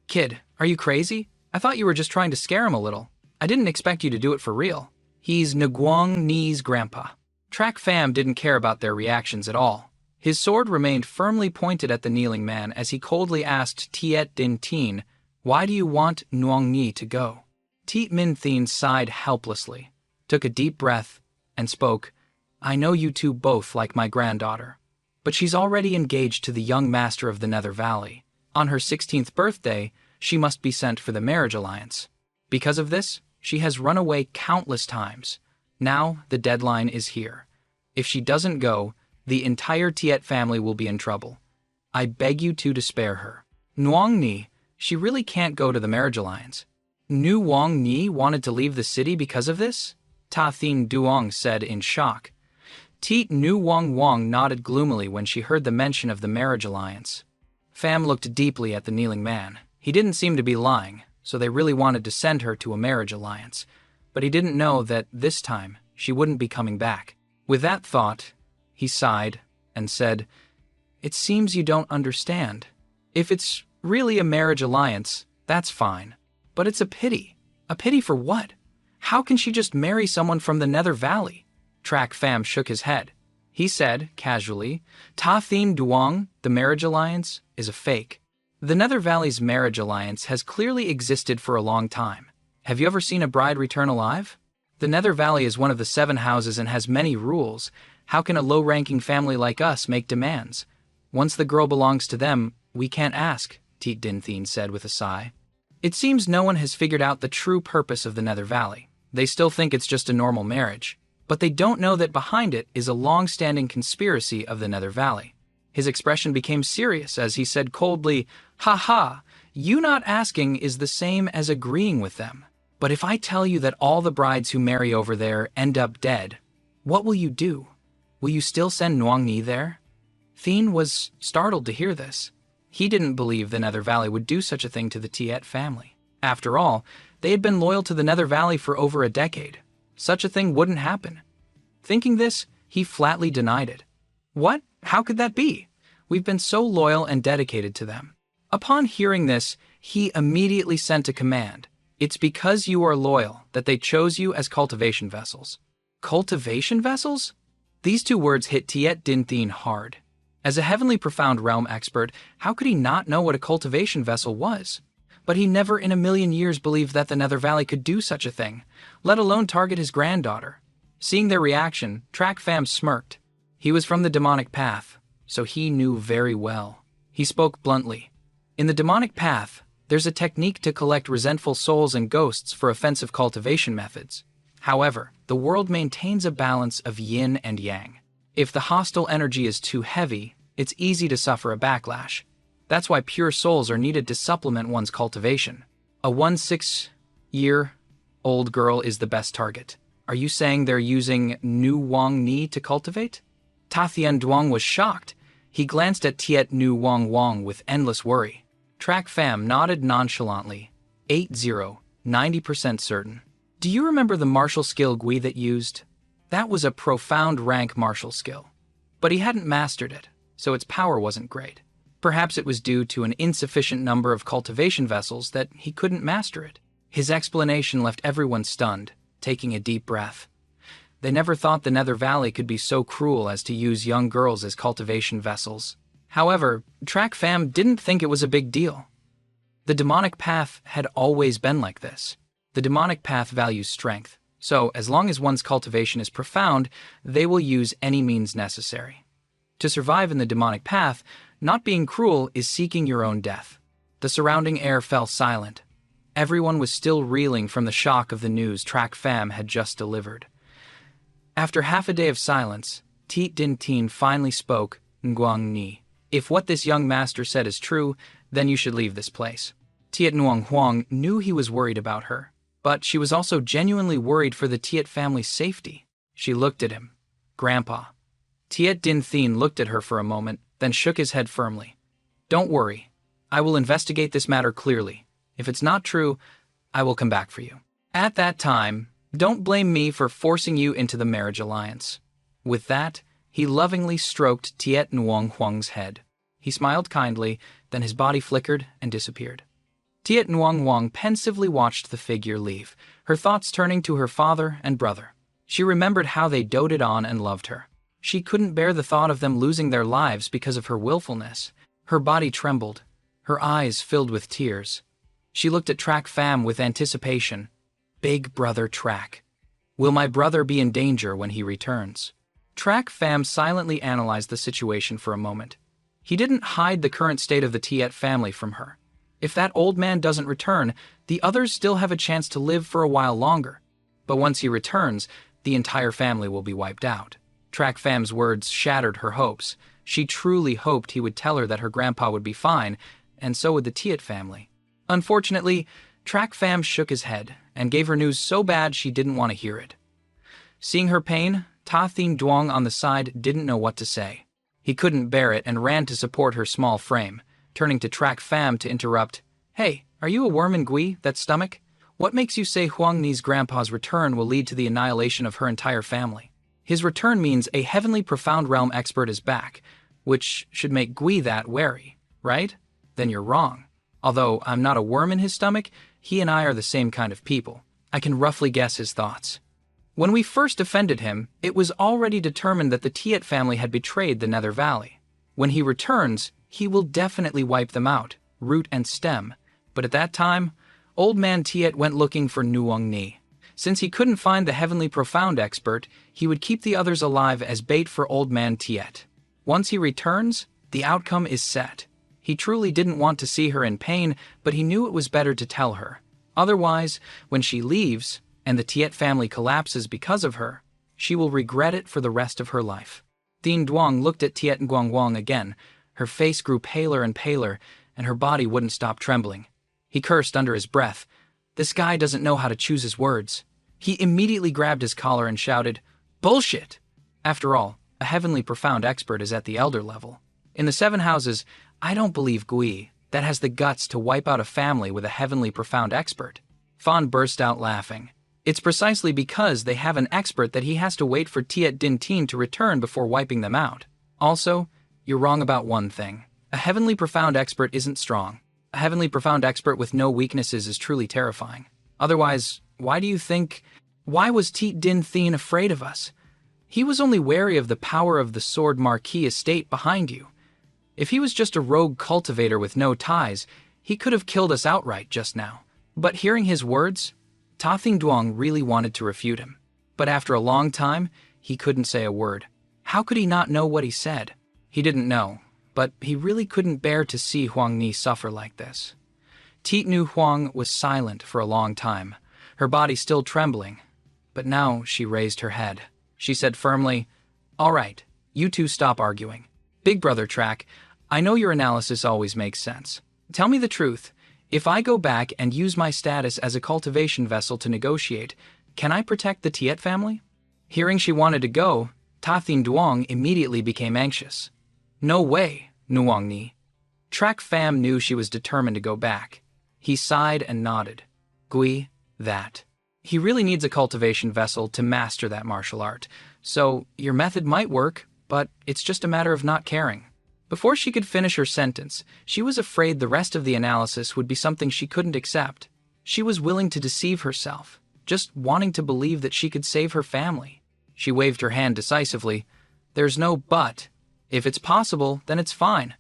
Kid, are you crazy? I thought you were just trying to scare him a little. I didn't expect you to do it for real. He's Nguang Ni's grandpa. Track Fam didn't care about their reactions at all. His sword remained firmly pointed at the kneeling man as he coldly asked Tiet Din Tin, why do you want Nuong Ni to go? Tiet Min Thin sighed helplessly, took a deep breath, and spoke, I know you 2 both like my granddaughter, but she's already engaged to the young master of the Nether Valley. On her 16th birthday, she must be sent for the marriage alliance. Because of this, she has run away countless times. Now the deadline is here. If she doesn't go, the entire Tiet family will be in trouble. I beg you 2 to spare her. Nuong Ni, she really can't go to the marriage alliance. Nuong Ni wanted to leave the city because of this? Ta Thin Duong said in shock. Tiet Nuong Wang nodded gloomily when she heard the mention of the marriage alliance. Fam looked deeply at the kneeling man. He didn't seem to be lying, so they really wanted to send her to a marriage alliance. But he didn't know that this time she wouldn't be coming back. With that thought, he sighed and said, it seems you don't understand. If it's really a marriage alliance, that's fine. But it's a pity. A pity for what? How can she just marry someone from the Nether Valley? Track Fam shook his head. He said, casually, Ta Thin Duong, the marriage alliance, is a fake. The Nether Valley's marriage alliance has clearly existed for a long time. Have you ever seen a bride return alive? The Nether Valley is one of the 7 houses and has many rules. How can a low-ranking family like us make demands? Once the girl belongs to them, we can't ask, Tiet Din Tin said with a sigh. It seems no one has figured out the true purpose of the Nether Valley. They still think it's just a normal marriage, but they don't know that behind it is a long-standing conspiracy of the Nether Valley. His expression became serious as he said coldly, "Ha ha, you not asking is the same as agreeing with them. But if I tell you that all the brides who marry over there end up dead, what will you do? Will you still send Nuang Ni there?" Thien was startled to hear this. He didn't believe the Nether Valley would do such a thing to the Tiet family. After all, they had been loyal to the Nether Valley for over a decade. Such a thing wouldn't happen. Thinking this, he flatly denied it. "What? How could that be? We've been so loyal and dedicated to them." Upon hearing this, he immediately sent a command. "It's because you are loyal that they chose you as cultivation vessels." Cultivation vessels? These two words hit Tiet Din Thien hard. As a heavenly profound realm expert, how could he not know what a cultivation vessel was? But he never in a million years believed that the Nether Valley could do such a thing, let alone target his granddaughter. Seeing their reaction, Track Fam smirked. He was from the demonic path, so he knew very well. He spoke bluntly. In the demonic path, there's a technique to collect resentful souls and ghosts for offensive cultivation methods. However, the world maintains a balance of yin and yang. If the hostile energy is too heavy, it's easy to suffer a backlash. That's why pure souls are needed to supplement one's cultivation. A 16-year-old girl is the best target. Are you saying they're using Nu Wang Ni to cultivate? Ta Thien Duong was shocked. He glanced at Tiet Nu Wang Wang with endless worry. Track Fam nodded nonchalantly. 90% certain. Do you remember the martial skill Gui that used? That was a profound rank martial skill. But he hadn't mastered it, so its power wasn't great. Perhaps it was due to an insufficient number of cultivation vessels that he couldn't master it. His explanation left everyone stunned, taking a deep breath. They never thought the Nether Valley could be so cruel as to use young girls as cultivation vessels. However, Track Fam didn't think it was a big deal. The demonic path had always been like this. The demonic path values strength, so as long as one's cultivation is profound, they will use any means necessary. To survive in the demonic path, not being cruel is seeking your own death. The surrounding air fell silent. Everyone was still reeling from the shock of the news Track Fam had just delivered. After half a day of silence, Tiet Din Thien finally spoke, "Nguang Ni. If what this young master said is true, then you should leave this place." Tiet Nguang Huang knew he was worried about her, but she was also genuinely worried for the Tiet family's safety. She looked at him. "Grandpa." Tiet Din Thien looked at her for a moment, then shook his head firmly. "Don't worry. I will investigate this matter clearly. If it's not true, I will come back for you. At that time, don't blame me for forcing you into the marriage alliance." With that, he lovingly stroked Tiet Nguang Huang's head. He smiled kindly, then his body flickered and disappeared. Tiet Nguang Huang pensively watched the figure leave, her thoughts turning to her father and brother. She remembered how they doted on and loved her. She couldn't bear the thought of them losing their lives because of her willfulness. Her body trembled. Her eyes filled with tears. She looked at Track Fam with anticipation. Big brother Track. Will my brother be in danger when he returns? Track Fam silently analyzed the situation for a moment. He didn't hide the current state of the Tiet family from her. If that old man doesn't return, the others still have a chance to live for a while longer. But once he returns, the entire family will be wiped out. Track Fam's words shattered her hopes. She truly hoped he would tell her that her grandpa would be fine, and so would the Tiet family. Unfortunately, Track Fam shook his head and gave her news so bad she didn't want to hear it. Seeing her pain, Ta Thien Duong on the side didn't know what to say. He couldn't bear it and ran to support her small frame, turning to Track Fam to interrupt. "Hey, are you a worm in Gui, that stomach? What makes you say Huang Ni's grandpa's return will lead to the annihilation of her entire family? His return means a heavenly profound realm expert is back, which should make Gui that wary, right? Then you're wrong. Although I'm not a worm in his stomach, he and I are the same kind of people. I can roughly guess his thoughts. When we first offended him, it was already determined that the Tiet family had betrayed the Nether Valley. When he returns, he will definitely wipe them out, root and stem. But at that time, Old Man Tiet went looking for Nuang Ni. Since he couldn't find the heavenly profound expert, he would keep the others alive as bait for Old Man Tiet. Once he returns, the outcome is set. He truly didn't want to see her in pain, but he knew it was better to tell her. Otherwise, when she leaves, and the Tiet family collapses because of her, she will regret it for the rest of her life. Ding Duang looked at Tiet Nguangwang again. Her face grew paler and paler, and her body wouldn't stop trembling. He cursed under his breath. This guy doesn't know how to choose his words. He immediately grabbed his collar and shouted, "Bullshit!" After all, a heavenly profound expert is at the elder level. In the 7 houses, I don't believe Gui, that has the guts to wipe out a family with a heavenly profound expert. Fawn burst out laughing. It's precisely because they have an expert that he has to wait for Tiet Din Tin to return before wiping them out. Also, you're wrong about one thing. A heavenly profound expert isn't strong. A heavenly profound expert with no weaknesses is truly terrifying. Otherwise, why was Tiet Din Tin afraid of us? He was only wary of the power of the Sword Marquis estate behind you. If he was just a rogue cultivator with no ties, he could have killed us outright just now. But hearing his words, Ta Thing Duang really wanted to refute him. But after a long time, he couldn't say a word. How could he not know what he said? He didn't know, but he really couldn't bear to see Huang Ni suffer like this. Tiet Nu Huang was silent for a long time, her body still trembling. But now she raised her head. She said firmly, "All right, you two stop arguing. Big Brother Track, I know your analysis always makes sense. Tell me the truth. If I go back and use my status as a cultivation vessel to negotiate, can I protect the Tiet family?" Hearing she wanted to go, Ta Thing Duang immediately became anxious. "No way, Nuang Ni." Track Fam knew she was determined to go back. He sighed and nodded. "Gui, that. He really needs a cultivation vessel to master that martial art, so your method might work, but it's just a matter of not caring." Before she could finish her sentence, she was afraid the rest of the analysis would be something she couldn't accept. She was willing to deceive herself, just wanting to believe that she could save her family. She waved her hand decisively. "There's no but. If it's possible, then it's fine.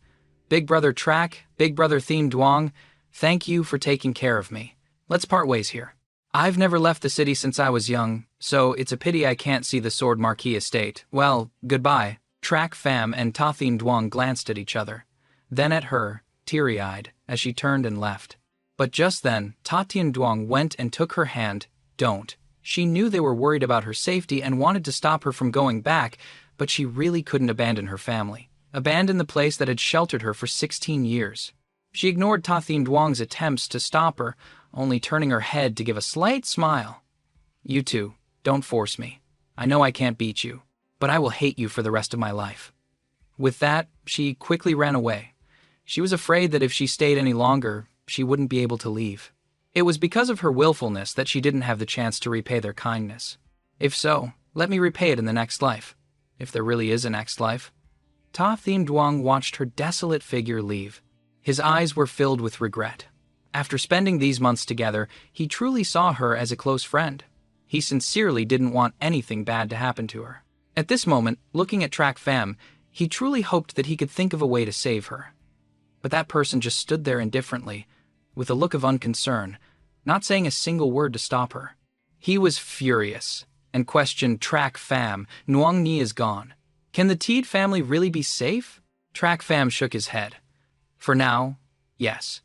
Big Brother Track, Big Brother Theme Duang, thank you for taking care of me. Let's part ways here. I've never left the city since I was young, so it's a pity I can't see the Sword Marquis estate. Well, goodbye." Track Fam and Ta Thing Duang glanced at each other, then at her, teary-eyed, as she turned and left. But just then, Ta Thing Duang went and took her hand. "Don't." She knew they were worried about her safety and wanted to stop her from going back, but she really couldn't abandon her family, abandon the place that had sheltered her for 16 years. She ignored Ta Thing Duang's attempts to stop her, only turning her head to give a slight smile. "You two, don't force me. I know I can't beat you, but I will hate you for the rest of my life." With that, she quickly ran away. She was afraid that if she stayed any longer, she wouldn't be able to leave. It was because of her willfulness that she didn't have the chance to repay their kindness. If so, let me repay it in the next life. If there really is a next life. Ta Thing Duang watched her desolate figure leave. His eyes were filled with regret. After spending these months together, he truly saw her as a close friend. He sincerely didn't want anything bad to happen to her. At this moment, looking at Track Fam, he truly hoped that he could think of a way to save her. But that person just stood there indifferently, with a look of unconcern, not saying a single word to stop her. He was furious, and questioned Track Fam. "Nuang Ni is gone. Can the Tiet family really be safe?" Track Fam shook his head. "For now, yes.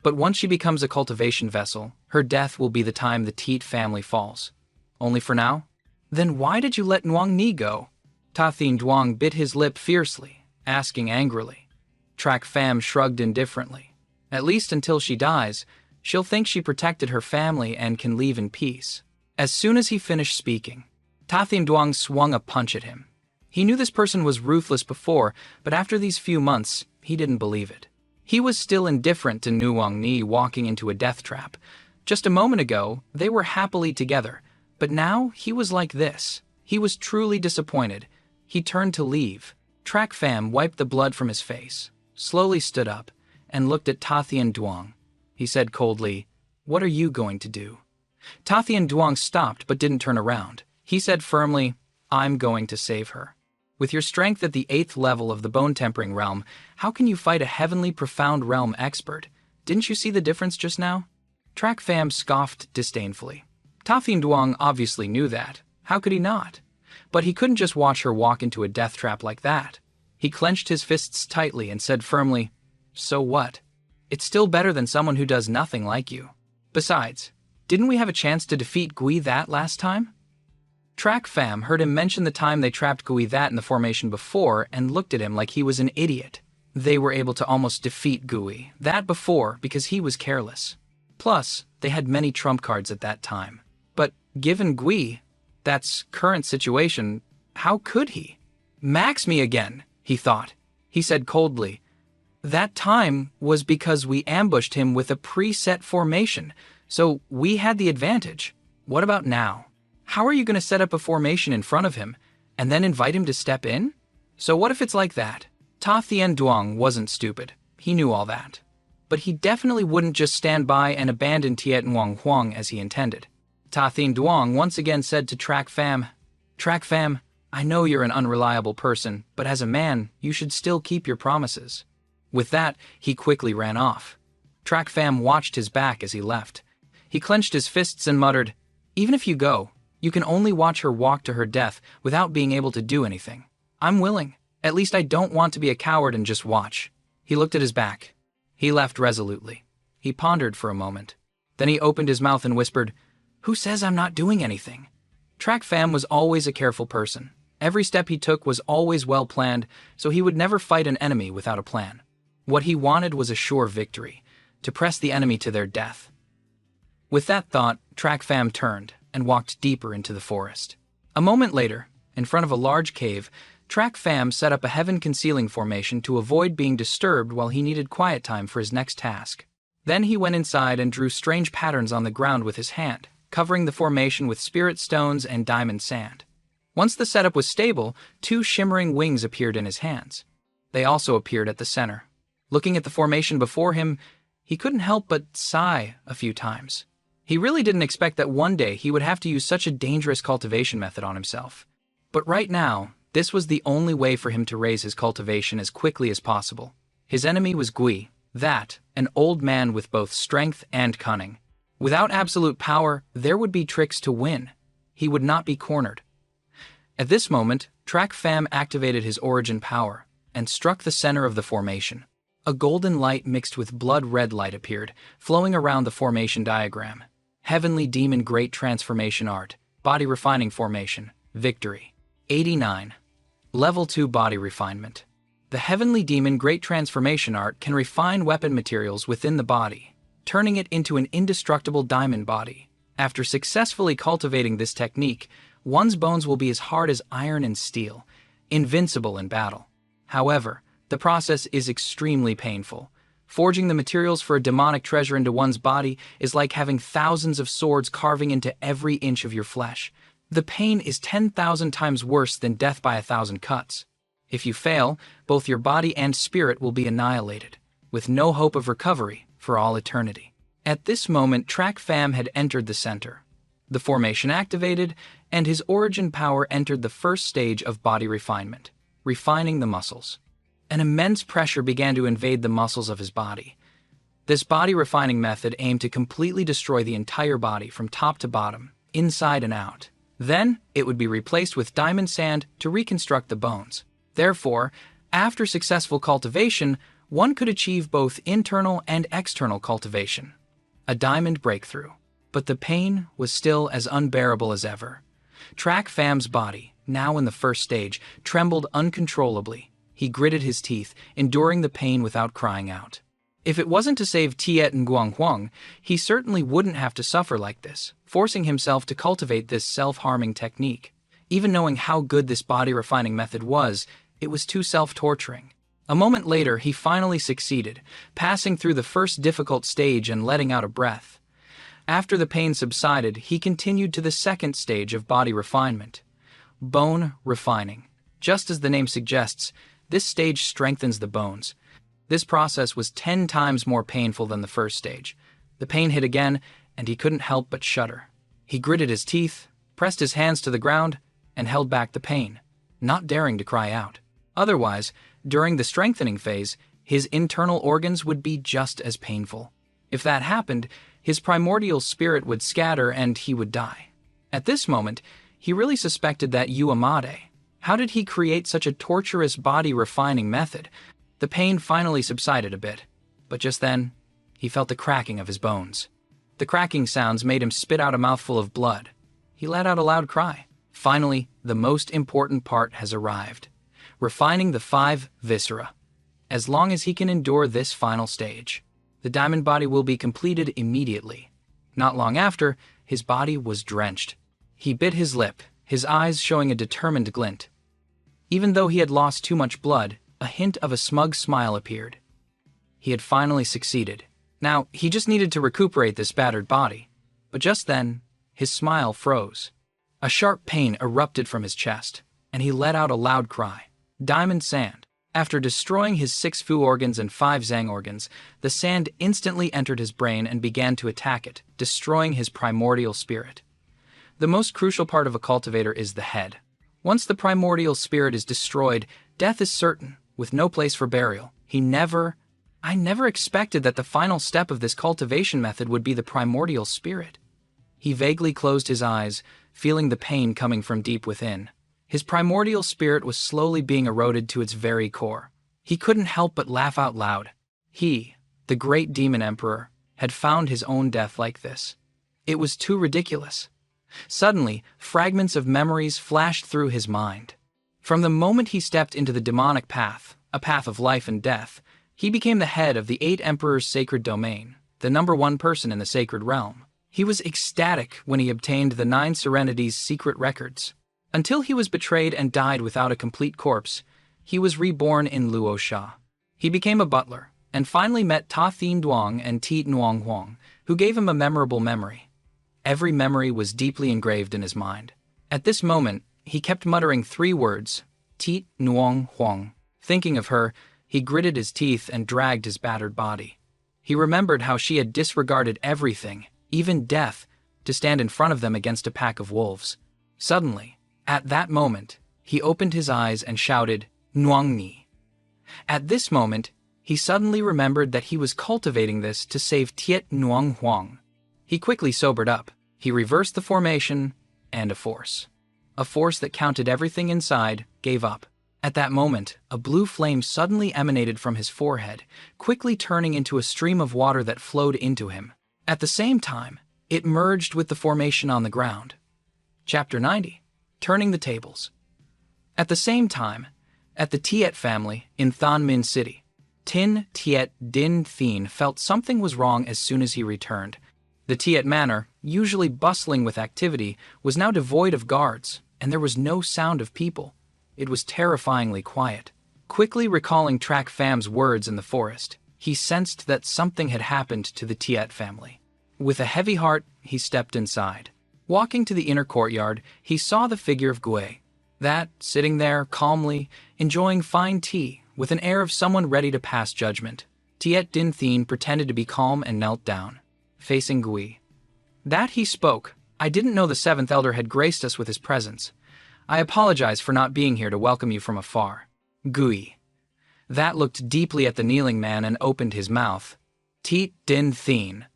But once she becomes a cultivation vessel, her death will be the time the Tiet family falls. Only for now? Then why did you let Nuang Ni go?" Ta Thing Duang bit his lip fiercely, asking angrily. Track Fam shrugged indifferently. "At least until she dies, she'll think she protected her family and can leave in peace." As soon as he finished speaking, Ta Thing Duang swung a punch at him. He knew this person was ruthless before, but after these few months, he didn't believe it. He was still indifferent to Nuang Ni walking into a death trap. Just a moment ago, they were happily together, but now he was like this. He was truly disappointed. He turned to leave. Track Fam wiped the blood from his face, slowly stood up, and looked at Ta Thing Duang. He said coldly, "What are you going to do?" Ta Thing Duang stopped but didn't turn around. He said firmly, "I'm going to save her. With your strength at the 8th level of the bone-tempering realm, how can you fight a heavenly profound realm expert? Didn't you see the difference just now?" Track Fam scoffed disdainfully. Ta Thing Duang obviously knew that. How could he not? But he couldn't just watch her walk into a death trap like that. He clenched his fists tightly and said firmly, "So what? It's still better than someone who does nothing like you. Besides, didn't we have a chance to defeat Gui that last time?" Track Fam heard him mention the time they trapped Gui that in the formation before and looked at him like he was an idiot. They were able to almost defeat Gui that before because he was careless. Plus, they had many trump cards at that time. But given Gui, that's current situation, how could he? Max me again, he thought. He said coldly, "That time was because we ambushed him with a preset formation, so we had the advantage. What about now? How are you going to set up a formation in front of him and then invite him to step in? So what if it's like that?" Ta Thien Duong wasn't stupid. He knew all that. But he definitely wouldn't just stand by and abandon Tiet Nguyen Huang as he intended. Ta Thien Duong once again said to Track Fam, "Track Fam, I know you're an unreliable person, but as a man, you should still keep your promises." With that, he quickly ran off. Track Fam watched his back as he left. He clenched his fists and muttered, "Even if you go, you can only watch her walk to her death without being able to do anything. I'm willing. At least I don't want to be a coward and just watch." He looked at his back. He left resolutely. He pondered for a moment. Then he opened his mouth and whispered, "Who says I'm not doing anything?" Track Fam was always a careful person. Every step he took was always well planned, so he would never fight an enemy without a plan. What he wanted was a sure victory, to press the enemy to their death. With that thought, Track Fam turned and walked deeper into the forest. A moment later, in front of a large cave, Track Fam set up a heaven-concealing formation to avoid being disturbed while he needed quiet time for his next task. Then he went inside and drew strange patterns on the ground with his hand, covering the formation with spirit stones and diamond sand. Once the setup was stable, 2 shimmering wings appeared in his hands. They also appeared at the center. Looking at the formation before him, he couldn't help but sigh a few times. He really didn't expect that one day he would have to use such a dangerous cultivation method on himself. But right now, this was the only way for him to raise his cultivation as quickly as possible. His enemy was Gui, an old man with both strength and cunning. Without absolute power, there would be tricks to win. He would not be cornered. At this moment, Track Fam activated his origin power and struck the center of the formation. A golden light mixed with blood-red light appeared, flowing around the formation diagram. Heavenly Demon Great Transformation Art, Body Refining Formation, Victory. 89. Level 2 Body Refinement. The Heavenly Demon Great Transformation Art can refine weapon materials within the body, turning it into an indestructible diamond body. After successfully cultivating this technique, one's bones will be as hard as iron and steel, invincible in battle. However, the process is extremely painful. Forging the materials for a demonic treasure into one's body is like having thousands of swords carving into every inch of your flesh. The pain is 10,000 times worse than death by 1,000 cuts. If you fail, both your body and spirit will be annihilated, with no hope of recovery for all eternity. At this moment, Track Fam had entered the center. The formation activated, and his origin power entered the first stage of body refinement, refining the muscles. An immense pressure began to invade the muscles of his body. This body refining method aimed to completely destroy the entire body from top to bottom, inside and out. Then, it would be replaced with diamond sand to reconstruct the bones. Therefore, after successful cultivation, one could achieve both internal and external cultivation. A diamond breakthrough. But the pain was still as unbearable as ever. Track Fam's body, now in the first stage, trembled uncontrollably. He gritted his teeth, enduring the pain without crying out. If it wasn't to save Tiet Nguyen Huang, he certainly wouldn't have to suffer like this, forcing himself to cultivate this self-harming technique. Even knowing how good this body-refining method was, it was too self-torturing. A moment later, he finally succeeded, passing through the first difficult stage and letting out a breath. After the pain subsided, he continued to the second stage of body refinement, bone refining. Just as the name suggests, this stage strengthens the bones. This process was 10 times more painful than the first stage. The pain hit again, and he couldn't help but shudder. He gritted his teeth, pressed his hands to the ground, and held back the pain, not daring to cry out. Otherwise, during the strengthening phase, his internal organs would be just as painful. If that happened, his primordial spirit would scatter and he would die. At this moment, he really suspected that Amade. How did he create such a torturous body-refining method? The pain finally subsided a bit, but just then, he felt the cracking of his bones. The cracking sounds made him spit out a mouthful of blood. He let out a loud cry, Finally, the most important part has arrived. Refining the 5 viscera. As long as he can endure this final stage, the diamond body will be completed immediately. Not long after, his body was drenched. He bit his lip, his eyes showing a determined glint. Even though he had lost too much blood, a hint of a smug smile appeared. He had finally succeeded. Now, he just needed to recuperate this battered body. But just then, his smile froze. A sharp pain erupted from his chest, and he let out a loud cry. Diamond sand. After destroying his 6 Fu organs and 5 Zhang organs, the sand instantly entered his brain and began to attack it, destroying his primordial spirit. The most crucial part of a cultivator is the head. Once the primordial spirit is destroyed, death is certain, with no place for burial. I never expected that the final step of this cultivation method would be the primordial spirit. He vaguely closed his eyes, feeling the pain coming from deep within. His primordial spirit was slowly being eroded to its very core. He couldn't help but laugh out loud. He, the great demon emperor, had found his own death like this. It was too ridiculous. Suddenly, fragments of memories flashed through his mind. From the moment he stepped into the demonic path, a path of life and death, he became the head of the 8 Emperors' sacred domain, the #1 person in the sacred realm. He was ecstatic when he obtained the 9 Serenities' secret records. Until he was betrayed and died without a complete corpse, he was reborn in Luosha. He became a butler, and finally met Ta Thin Duong and Tiet Nuong Huang, who gave him a memorable memory. Every memory was deeply engraved in his mind. At this moment, he kept muttering 3 words, Tiet Nuong Huang. Thinking of her, he gritted his teeth and dragged his battered body. He remembered how she had disregarded everything, even death, to stand in front of them against a pack of wolves. Suddenly, at that moment, he opened his eyes and shouted, Nuang Ni. At this moment, he suddenly remembered that he was cultivating this to save Tiet Nuong Huang. He quickly sobered up. He reversed the formation, and a force that counted everything inside, gave up. At that moment, a blue flame suddenly emanated from his forehead, quickly turning into a stream of water that flowed into him. At the same time, it merged with the formation on the ground. Chapter 90. Turning the Tables. At the same time, at the Tiet family in Than Minh City, Tin Tiet Din Thien felt something was wrong as soon as he returned. The Tiet Manor, usually bustling with activity, was now devoid of guards, and there was no sound of people. It was terrifyingly quiet. Quickly recalling Trak Fam's words in the forest, he sensed that something had happened to the Tiet family. With a heavy heart, he stepped inside. Walking to the inner courtyard, he saw the figure of Gui, that, sitting there, calmly, enjoying fine tea, with an air of someone ready to pass judgment. Tiet Din Thien pretended to be calm and knelt down, facing Gui. That he spoke. I didn't know the 7th Elder had graced us with his presence. I apologize for not being here to welcome you from afar. Gui. That looked deeply at the kneeling man and opened his mouth. Tiet Din Thien.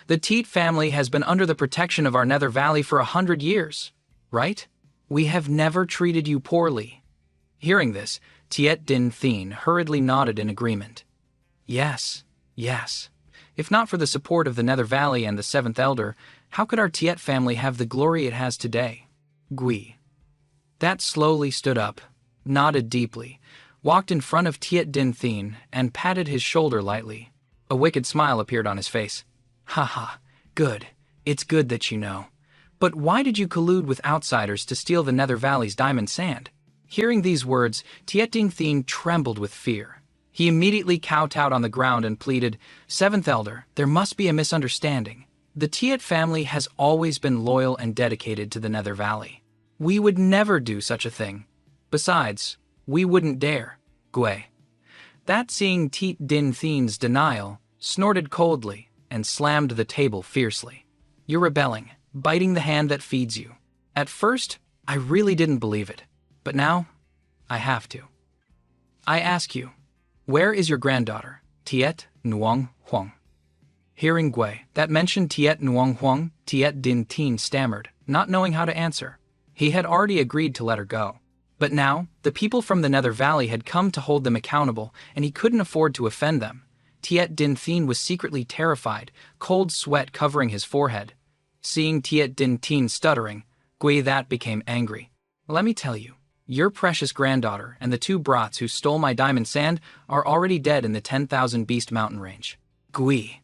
The Tiet family has been under the protection of our Nether Valley for 100 years, right? We have never treated you poorly. Hearing this, Tiet Din Thien hurriedly nodded in agreement. Yes. If not for the support of the Nether Valley and the 7th Elder, how could our Tiet family have the glory it has today? Gui. That slowly stood up, nodded deeply, walked in front of Tiet Din Thien, and patted his shoulder lightly. A wicked smile appeared on his face. Haha, good. It's good that you know. But why did you collude with outsiders to steal the Nether Valley's diamond sand? Hearing these words, Tiet Din Thien trembled with fear. He immediately kowtowed on the ground and pleaded, 7th Elder, there must be a misunderstanding. The Tiet family has always been loyal and dedicated to the Nether Valley. We would never do such a thing. Besides, we wouldn't dare. Gui. That seeing Tiet Din Thien's denial, snorted coldly and slammed the table fiercely. You're rebelling, biting the hand that feeds you. At first, I really didn't believe it, but now, I have to. I ask you, where is your granddaughter, Tiet Nuong Huang? Hearing Gui that mentioned Tiet Nuong Huang, Tiet Din Thien stammered, not knowing how to answer. He had already agreed to let her go. But now, the people from the Nether Valley had come to hold them accountable, and he couldn't afford to offend them. Tiet Din Thien was secretly terrified, cold sweat covering his forehead. Seeing Tiet Din Thien stuttering, Gui that became angry. Let me tell you, your precious granddaughter and the two brats who stole my diamond sand are already dead in the 10,000 Beast Mountain Range. Gui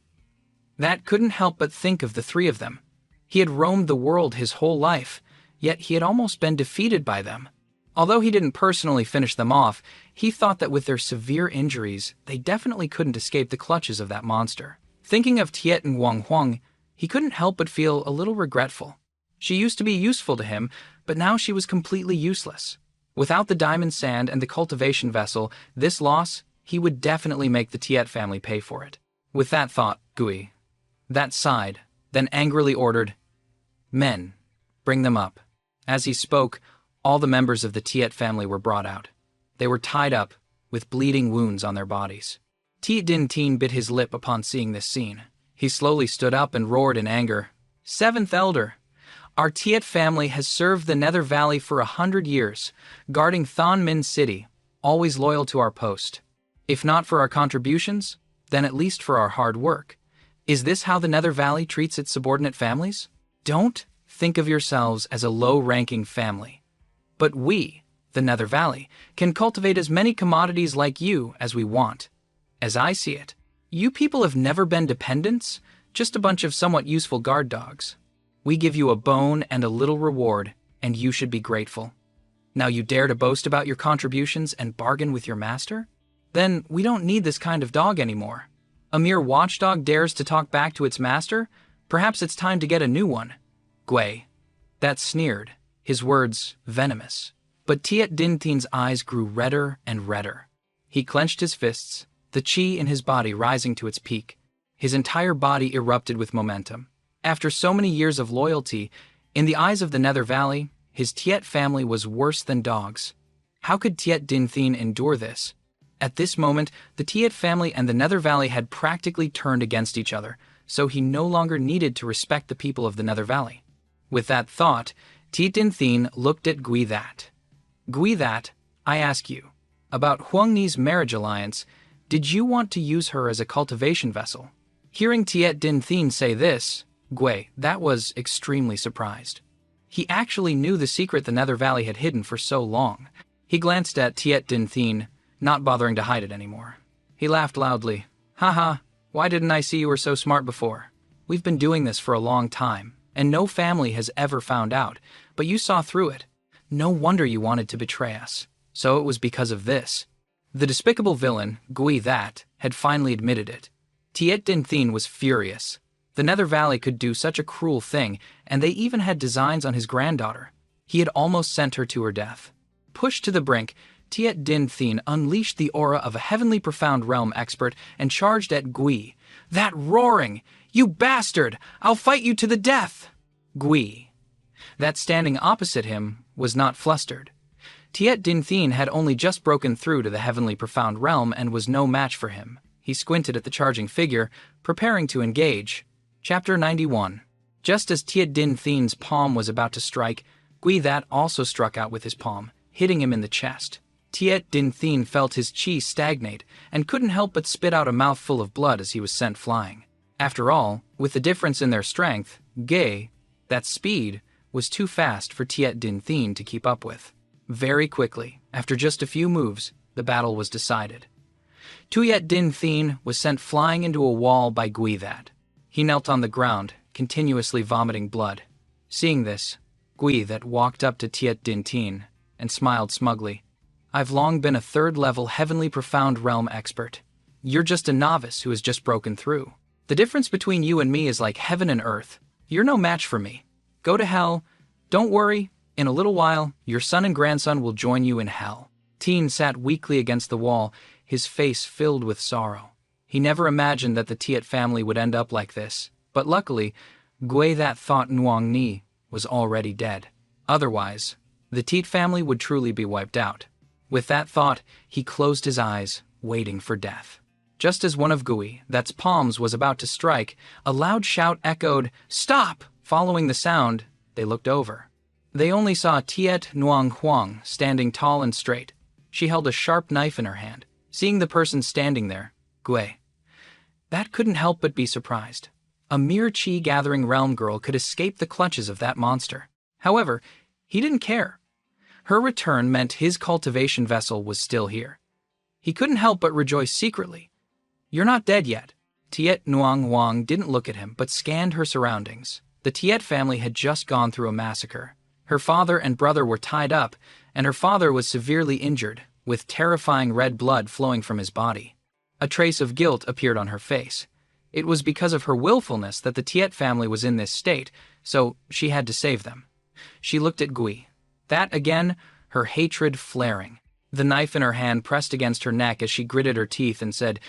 that couldn't help but think of the three of them. He had roamed the world his whole life, yet he had almost been defeated by them. Although he didn't personally finish them off, he thought that with their severe injuries, they definitely couldn't escape the clutches of that monster. Thinking of Tiet and Wang Huang, he couldn't help but feel a little regretful. She used to be useful to him, but now she was completely useless. Without the diamond sand and the cultivation vessel, this loss, he would definitely make the Tiet family pay for it. With that thought, Gui that sighed, then angrily ordered, "Men, bring them up." As he spoke, all the members of the Tiet family were brought out. They were tied up, with bleeding wounds on their bodies. Tiet Din Tin bit his lip upon seeing this scene. He slowly stood up and roared in anger, "Seventh Elder! Our Tiet family has served the Nether Valley for 100 years, guarding Thon Min City, always loyal to our post. If not for our contributions, then at least for our hard work. Is this how the Nether Valley treats its subordinate families? Don't think of yourselves as a low-ranking family. But we, the Nether Valley, can cultivate as many commodities like you as we want. As I see it, you people have never been dependents, just a bunch of somewhat useful guard dogs. We give you a bone and a little reward, and you should be grateful. Now you dare to boast about your contributions and bargain with your master? Then we don't need this kind of dog anymore. A mere watchdog dares to talk back to its master? Perhaps it's time to get a new one." Gui that sneered, his words venomous. But Tiet Din Tin's eyes grew redder and redder. He clenched his fists, the chi in his body rising to its peak. His entire body erupted with momentum. After so many years of loyalty, in the eyes of the Nether Valley, his Tiet family was worse than dogs. How could Tiet Din Tin endure this? At this moment, the Tiet family and the Nether Valley had practically turned against each other, so he no longer needed to respect the people of the Nether Valley. With that thought, Tiet Din Tin looked at Gui that. "Gui that, I ask you, about Huang Ni's marriage alliance, did you want to use her as a cultivation vessel?" Hearing Tiet Din Tin say this, Gui that was extremely surprised. He actually knew the secret the Nether Valley had hidden for so long. He glanced at Tiet Din Tin, not bothering to hide it anymore. He laughed loudly. "Haha, why didn't I see you were so smart before? We've been doing this for a long time, and no family has ever found out, but you saw through it. No wonder you wanted to betray us. So it was because of this." The despicable villain, Gui that, had finally admitted it. Tiet Din Tin was furious. The Nether Valley could do such a cruel thing, and they even had designs on his granddaughter. He had almost sent her to her death. Pushed to the brink, Tiet Din Tin unleashed the aura of a heavenly profound realm expert and charged at Gui that, roaring, "You bastard! I'll fight you to the death!" Gui that, standing opposite him, was not flustered. Tiet Din Tin had only just broken through to the heavenly profound realm and was no match for him. He squinted at the charging figure, preparing to engage. Chapter 91. Just as Tiet Din Tin's palm was about to strike, Gui that also struck out with his palm, hitting him in the chest. Tiet Din Tin felt his chi stagnate and couldn't help but spit out a mouthful of blood as he was sent flying. After all, with the difference in their strength, Gui that speed was too fast for Tiet Din Tin to keep up with. Very quickly, after just a few moves, the battle was decided. Tiet Din Tin was sent flying into a wall by Gui that. He knelt on the ground, continuously vomiting blood. Seeing this, Gui that walked up to Tiet Din Tin and smiled smugly. "I've long been a third-level heavenly profound realm expert. You're just a novice who has just broken through. The difference between you and me is like heaven and earth. You're no match for me. Go to hell. Don't worry, in a little while, your son and grandson will join you in hell." Tin sat weakly against the wall, his face filled with sorrow. He never imagined that the Tiet family would end up like this, but luckily, Gui that thought Nuang Ni was already dead. Otherwise, the Tiet family would truly be wiped out. With that thought, he closed his eyes, waiting for death. Just as one of Gui that's palms was about to strike, a loud shout echoed, "Stop!" Following the sound, they looked over. They only saw Tiet Nuang Huang standing tall and straight. She held a sharp knife in her hand. Seeing the person standing there, Gui that couldn't help but be surprised. A mere chi-gathering realm girl could escape the clutches of that monster. However, he didn't care. Her return meant his cultivation vessel was still here. He couldn't help but rejoice secretly. "You're not dead yet." Tiet Nguyen Huang didn't look at him but scanned her surroundings. The Tiet family had just gone through a massacre. Her father and brother were tied up, and her father was severely injured, with terrifying red blood flowing from his body. A trace of guilt appeared on her face. It was because of her willfulness that the Tiet family was in this state, so she had to save them. She looked at Gui. That again, her hatred flaring. The knife in her hand pressed against her neck as she gritted her teeth and said,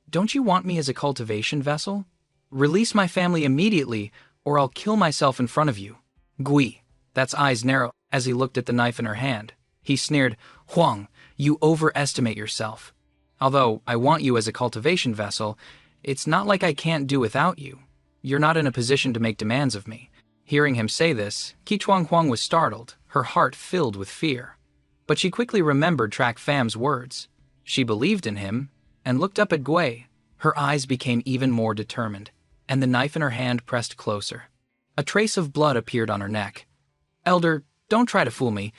"Don't you want me as a cultivation vessel? Release my family immediately, or I'll kill myself in front of you." Gui, that's eyes narrow as he looked at the knife in her hand. He sneered, "Huang, you overestimate yourself. Although I want you as a cultivation vessel, it's not like I can't do without you. You're not in a position to make demands of me." Hearing him say this, Qichuan Huang was startled, her heart filled with fear. But she quickly remembered Track Fam's words. She believed in him, and looked up at Gui. Her eyes became even more determined, and the knife in her hand pressed closer. A trace of blood appeared on her neck. "Elder, don't try to fool me.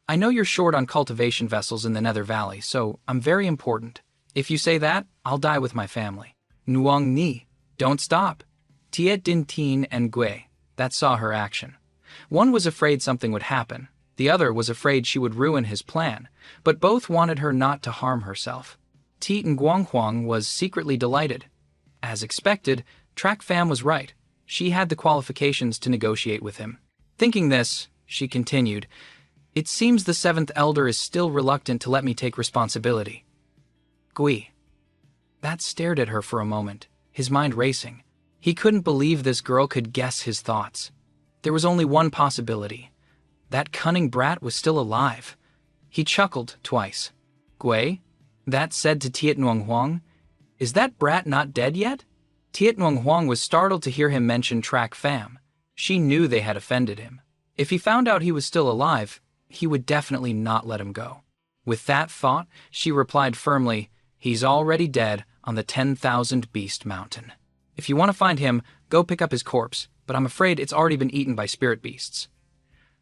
I know you're short on cultivation vessels in the Nether Valley, so I'm very important. If you say that, I'll die with my family." Nuang Ni, don't stop. Tiet Din Tin and Gui, that saw her action. One was afraid something would happen. The other was afraid she would ruin his plan, but both wanted her not to harm herself. Tiet Nguyen Huang was secretly delighted. As expected, Track Fam was right. She had the qualifications to negotiate with him. Thinking this, she continued, "It seems the seventh elder is still reluctant to let me take responsibility." Gui. That stared at her for a moment, his mind racing. He couldn't believe this girl could guess his thoughts. There was only one possibility. That cunning brat was still alive. He chuckled twice. "Gui?" That said to Tiet Nguyen Huang, "Is that brat not dead yet?" Tiet Nguyen Huang was startled to hear him mention Track Fam. She knew they had offended him. If he found out he was still alive, he would definitely not let him go. With that thought, she replied firmly, "He's already dead on the 10,000 Beast Mountain. If you want to find him, go pick up his corpse, but I'm afraid it's already been eaten by spirit beasts."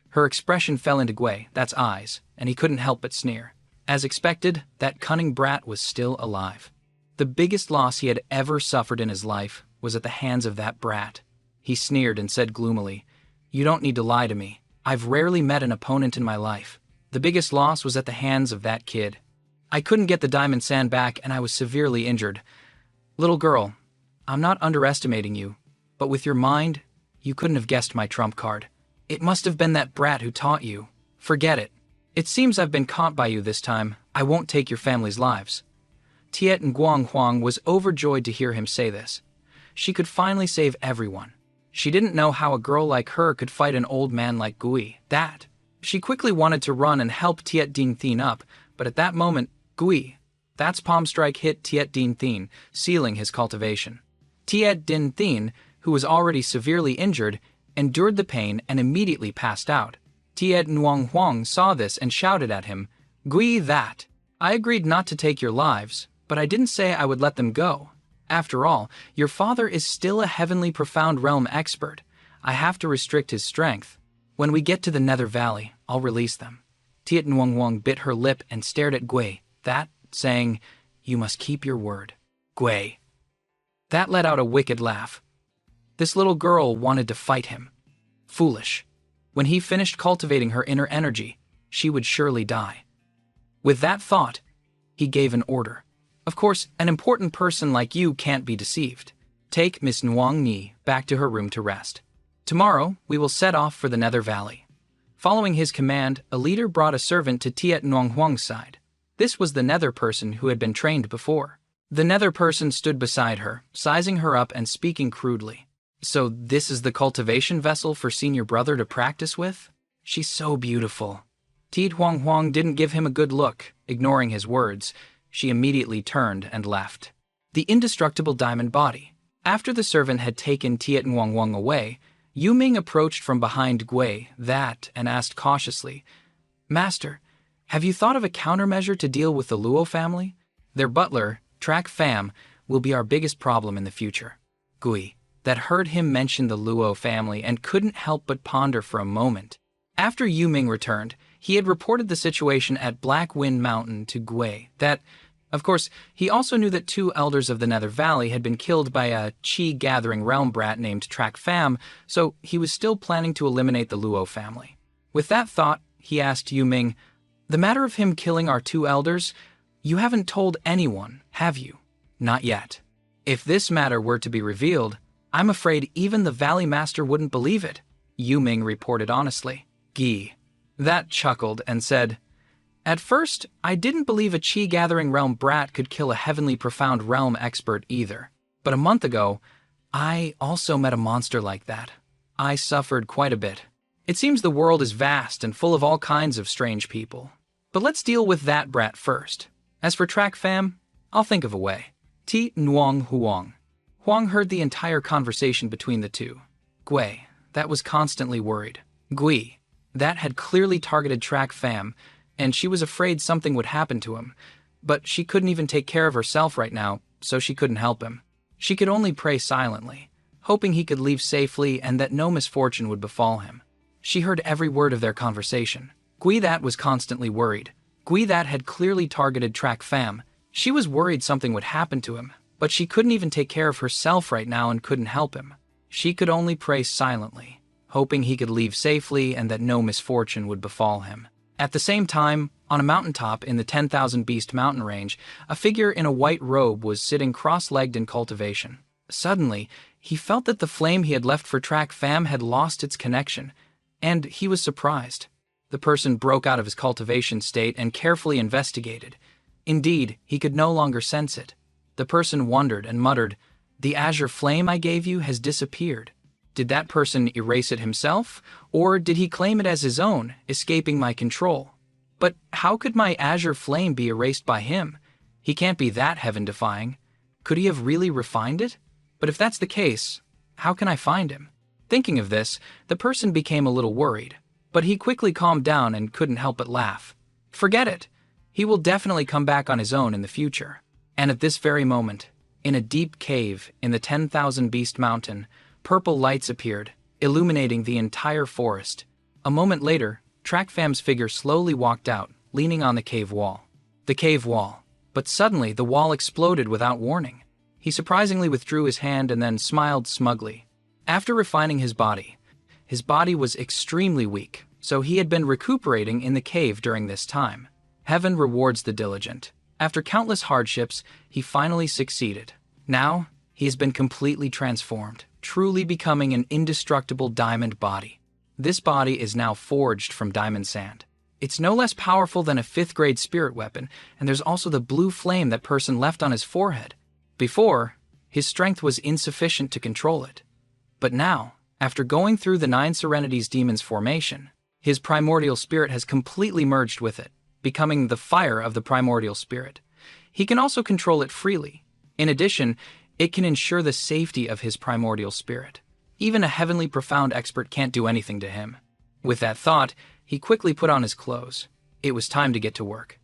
Her expression fell into Gui, that's eyes, and he couldn't help but sneer. As expected, that cunning brat was still alive. The biggest loss he had ever suffered in his life was at the hands of that brat. He sneered and said gloomily, "You don't need to lie to me. I've rarely met an opponent in my life. The biggest loss was at the hands of that kid. I couldn't get the diamond sand back and I was severely injured. Little girl, I'm not underestimating you, but with your mind, you couldn't have guessed my trump card. It must have been that brat who taught you. Forget it. It seems I've been caught by you this time. I won't take your family's lives." Tiet Nguyen Huang was overjoyed to hear him say this. She could finally save everyone. She didn't know how a girl like her could fight an old man like Gui. She quickly wanted to run and help Tiet Din Thin up, but at that moment, Gui, that's palm strike hit Tiet Din Thin, sealing his cultivation. Tiet Din Thin, who was already severely injured, endured the pain and immediately passed out. Tiet Nguyen Huang saw this and shouted at him, "Gui, that! I agreed not to take your lives, but I didn't say I would let them go. After all, your father is still a heavenly profound realm expert. I have to restrict his strength. When we get to the Nether Valley, I'll release them." Tiet Nguyen Huang bit her lip and stared at Gui, saying, "You must keep your word." Gui. That let out a wicked laugh. This little girl wanted to fight him. Foolish. When he finished cultivating her inner energy, she would surely die. With that thought, he gave an order. "Of course, an important person like you can't be deceived. Take Miss Nuang Ni back to her room to rest. Tomorrow, we will set off for the Nether Valley." Following his command, a leader brought a servant to Tiet Nguyen Huang's side. This was the Nether person who had been trained before. The Nether person stood beside her, sizing her up and speaking crudely. "So this is the cultivation vessel for senior brother to practice with? She's so beautiful." Tiet Huang Huang didn't give him a good look, ignoring his words. She immediately turned and left. The indestructible diamond body. After the servant had taken Tiet Nguyen Huang away, Yu Ming approached from behind Gui, and asked cautiously, "Master, have you thought of a countermeasure to deal with the Luo family? Their butler, Track Fam, will be our biggest problem in the future." Gui, that heard him mention the Luo family and couldn't help but ponder for a moment. After Yu Ming returned, he had reported the situation at Black Wind Mountain to Gui. Of course, he also knew that 2 elders of the Nether Valley had been killed by a Qi-gathering realm brat named Trak Pham, so he was still planning to eliminate the Luo family. With that thought, he asked Yu Ming, "The matter of him killing our 2 elders, you haven't told anyone, have you?" "Not yet. If this matter were to be revealed, I'm afraid even the Valley Master wouldn't believe it," Yu Ming reported honestly. Gi. That chuckled and said, "At first, I didn't believe a Qi-gathering realm brat could kill a heavenly profound realm expert either. But a month ago, I also met a monster like that. I suffered quite a bit. It seems the world is vast and full of all kinds of strange people. But let's deal with that brat first. As for Trak Pham, I'll think of a way." Ti Nuong Huang. Huang heard the entire conversation between the two. Gui, that was constantly worried. Gui, that had clearly targeted Trak Pham, and she was afraid something would happen to him. But she couldn't even take care of herself right now, so she couldn't help him. She could only pray silently, hoping he could leave safely and that no misfortune would befall him. She heard every word of their conversation. Gui that was constantly worried. Gui that had clearly targeted Trak Pham. She was worried something would happen to him, but she couldn't even take care of herself right now and couldn't help him. She could only pray silently, hoping he could leave safely and that no misfortune would befall him. At the same time, on a mountaintop in the 10,000 Beast mountain range, a figure in a white robe was sitting cross-legged in cultivation. Suddenly, he felt that the flame he had left for Trak Pham had lost its connection, and he was surprised. The person broke out of his cultivation state and carefully investigated. Indeed, he could no longer sense it. The person wondered and muttered, "The azure flame I gave you has disappeared. Did that person erase it himself, or did he claim it as his own, escaping my control? But how could my azure flame be erased by him? He can't be that heaven-defying. Could he have really refined it? But if that's the case, how can I find him?" Thinking of this, the person became a little worried, but he quickly calmed down and couldn't help but laugh. Forget it. He will definitely come back on his own in the future. And at this very moment, in a deep cave in the 10,000 Beast Mountain, purple lights appeared, illuminating the entire forest. A moment later, Trak Pham's figure slowly walked out, leaning on the cave wall. The cave wall. But suddenly, the wall exploded without warning. He surprisingly withdrew his hand and then smiled smugly. After refining his body was extremely weak, so he had been recuperating in the cave during this time. Heaven rewards the diligent. After countless hardships, he finally succeeded. Now, he has been completely transformed, truly becoming an indestructible diamond body. This body is now forged from diamond sand. It's no less powerful than a 5th-grade spirit weapon, and there's also the blue flame that person left on his forehead. Before, his strength was insufficient to control it. But now, after going through the 9 Serenities Demon's formation, his primordial spirit has completely merged with it, becoming the fire of the primordial spirit. He can also control it freely. In addition, it can ensure the safety of his primordial spirit. Even a heavenly profound expert can't do anything to him. With that thought, he quickly put on his clothes. It was time to get to work.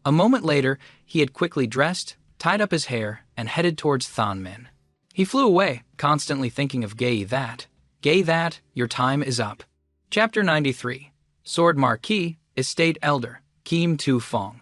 A moment later, he had quickly dressed, tied up his hair, and headed towards Thonmin. He flew away, constantly thinking of Gay that. Gay that, your time is up. Chapter 93. Sword Marquis, Estate Elder, Kim Tu Fong.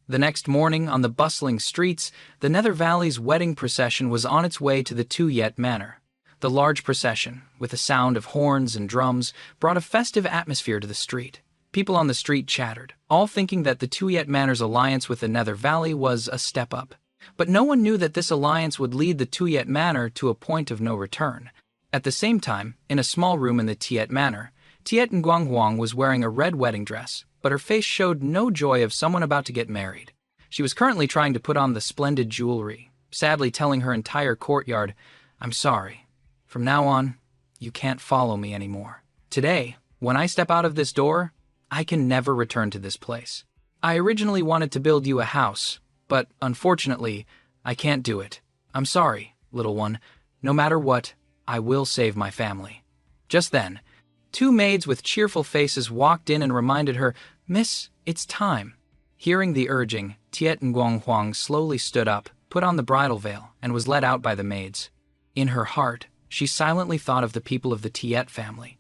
The next morning, on the bustling streets, the Nether Valley's wedding procession was on its way to the Tuyet Manor. The large procession, with a sound of horns and drums, brought a festive atmosphere to the street. People on the street chattered, all thinking that the Tuyet Manor's alliance with the Nether Valley was a step up. But no one knew that this alliance would lead the Tuyet Manor to a point of no return. At the same time, in a small room in the Tuyet Manor, Tiet Nguanghuang was wearing a red wedding dress, but her face showed no joy of someone about to get married. She was currently trying to put on the splendid jewelry, sadly telling her entire courtyard, "I'm sorry. From now on, you can't follow me anymore. Today, when I step out of this door, I can never return to this place. I originally wanted to build you a house, but unfortunately, I can't do it. I'm sorry, little one. No matter what, I will save my family." Just then, 2 maids with cheerful faces walked in and reminded her, "Miss, it's time." Hearing the urging, Tiet Nguanghuang slowly stood up, put on the bridal veil, and was led out by the maids. In her heart, she silently thought of the people of the Tiet family.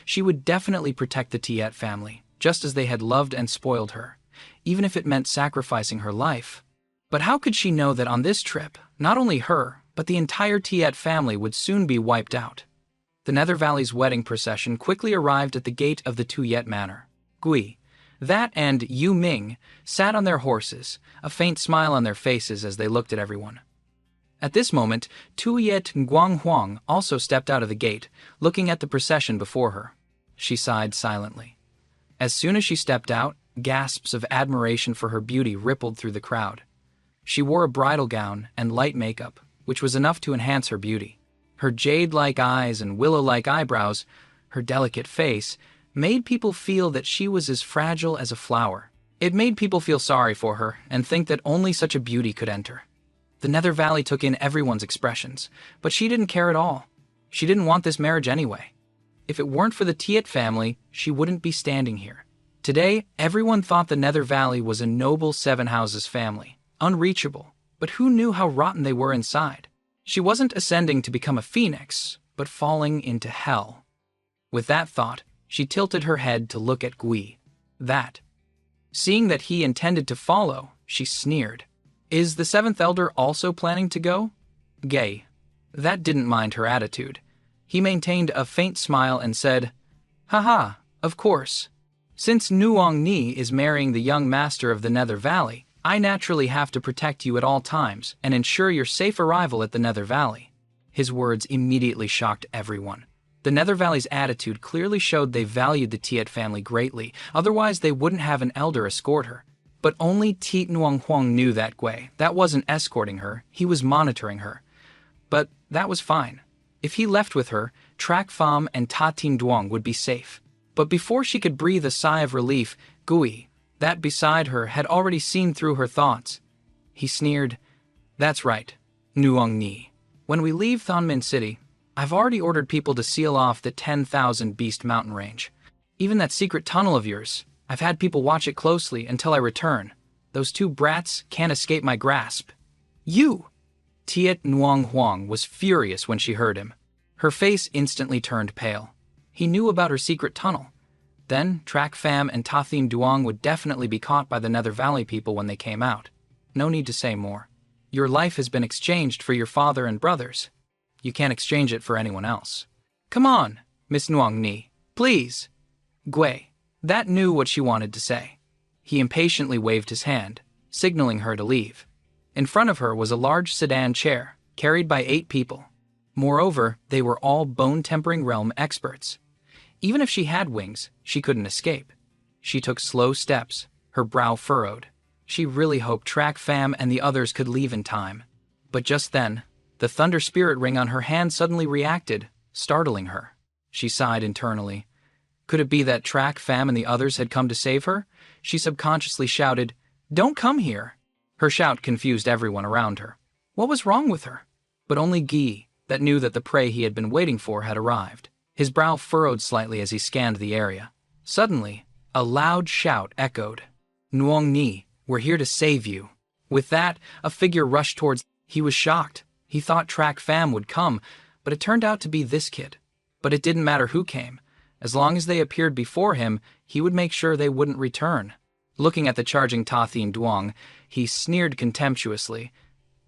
She would definitely protect the Tiet family, just as they had loved and spoiled her, even if it meant sacrificing her life. But how could she know that on this trip, not only her, but the entire Tiet family would soon be wiped out? The Nether Valley's wedding procession quickly arrived at the gate of the Tuyet Manor. Gui, that and Yu Ming sat on their horses, a faint smile on their faces as they looked at everyone. At this moment, Tuyet Nguang Huang also stepped out of the gate, looking at the procession before her. She sighed silently. As soon as she stepped out, gasps of admiration for her beauty rippled through the crowd. She wore a bridal gown and light makeup, which was enough to enhance her beauty. Her jade-like eyes and willow-like eyebrows, her delicate face, made people feel that she was as fragile as a flower. It made people feel sorry for her and think that only such a beauty could enter. The Nether Valley took in everyone's expressions, but she didn't care at all. She didn't want this marriage anyway. If it weren't for the Tiet family, she wouldn't be standing here. Today, everyone thought the Nether Valley was a noble Seven Houses family, unreachable, but who knew how rotten they were inside? She wasn't ascending to become a phoenix, but falling into hell. With that thought, she tilted her head to look at Gui. Seeing that he intended to follow, she sneered. Is the seventh elder also planning to go? Gay. That didn't mind her attitude. He maintained a faint smile and said, Haha, of course. Since Nuong Ni is marrying the young master of the Nether Valley, I naturally have to protect you at all times and ensure your safe arrival at the Nether Valley. His words immediately shocked everyone. The Nether Valley's attitude clearly showed they valued the Tiet family greatly, otherwise they wouldn't have an elder escort her. But only Tiet Nuong Huang knew that Gui. That wasn't escorting her, he was monitoring her. But that was fine. If he left with her, Trak Pham and Ta Tin Duong would be safe. But before she could breathe a sigh of relief, Gui, that beside her, had already seen through her thoughts. He sneered, That's right, Nuong Ni. When we leave Thonmin City, I've already ordered people to seal off the 10,000 Beast mountain range. Even that secret tunnel of yours, I've had people watch it closely until I return. Those two brats can't escape my grasp. You! Tiet Nuong Huang was furious when she heard him. Her face instantly turned pale. He knew about her secret tunnel. Then, Trak Pham and Ta Tin Duong would definitely be caught by the Nether Valley people when they came out. No need to say more. Your life has been exchanged for your father and brothers. You can't exchange it for anyone else. Come on, Miss Nuong Ni, please. Gui, that knew what she wanted to say. He impatiently waved his hand, signaling her to leave. In front of her was a large sedan chair, carried by 8 people. Moreover, they were all bone-tempering realm experts. Even if she had wings, she couldn't escape. She took slow steps, her brow furrowed. She really hoped Trak Pham and the others could leave in time. But just then, the thunder spirit ring on her hand suddenly reacted, startling her. She sighed internally. Could it be that Trak Pham and the others had come to save her? She subconsciously shouted, Don't come here! Her shout confused everyone around her. What was wrong with her? But only Guy, that knew that the prey he had been waiting for, had arrived. His brow furrowed slightly as he scanned the area. Suddenly, a loud shout echoed. Nuong Ni, we're here to save you. With that, a figure rushed towards. He was shocked. He thought Trak Pham would come, but it turned out to be this kid. But it didn't matter who came. As long as they appeared before him, he would make sure they wouldn't return. Looking at the charging Ta Tin Duong, he sneered contemptuously.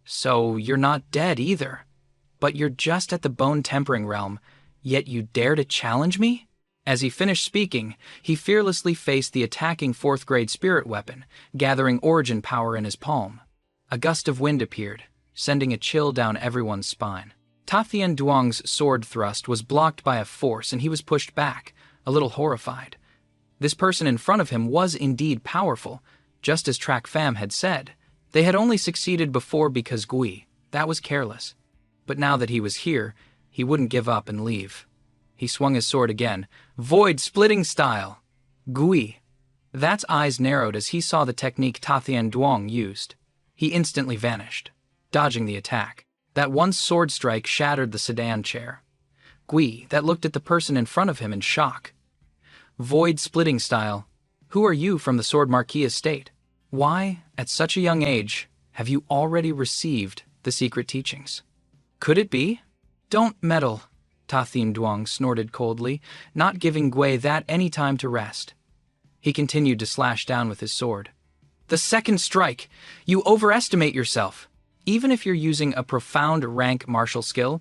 So you're not dead either. But you're just at the bone-tempering realm, yet you dare to challenge me? As he finished speaking, he fearlessly faced the attacking 4th-grade spirit weapon, gathering origin power in his palm. A gust of wind appeared, sending a chill down everyone's spine. Ta Tin Duong's sword thrust was blocked by a force and he was pushed back, a little horrified. This person in front of him was indeed powerful, just as Trak Pham had said. They had only succeeded before because Gui, that was careless. But now that he was here, he wouldn't give up and leave. He swung his sword again, void-splitting style. Gui. That's eyes narrowed as he saw the technique Ta Tin Duong used. He instantly vanished, dodging the attack. That one sword strike shattered the sedan chair. Gui, that looked at the person in front of him in shock. Void-splitting style. Who are you from the Sword Marquis estate? Why, at such a young age, have you already received the secret teachings? Could it be? Don't meddle. Ta Thien Duong snorted coldly, not giving Gui that any time to rest. He continued to slash down with his sword. The second strike! You overestimate yourself! Even if you're using a profound rank martial skill,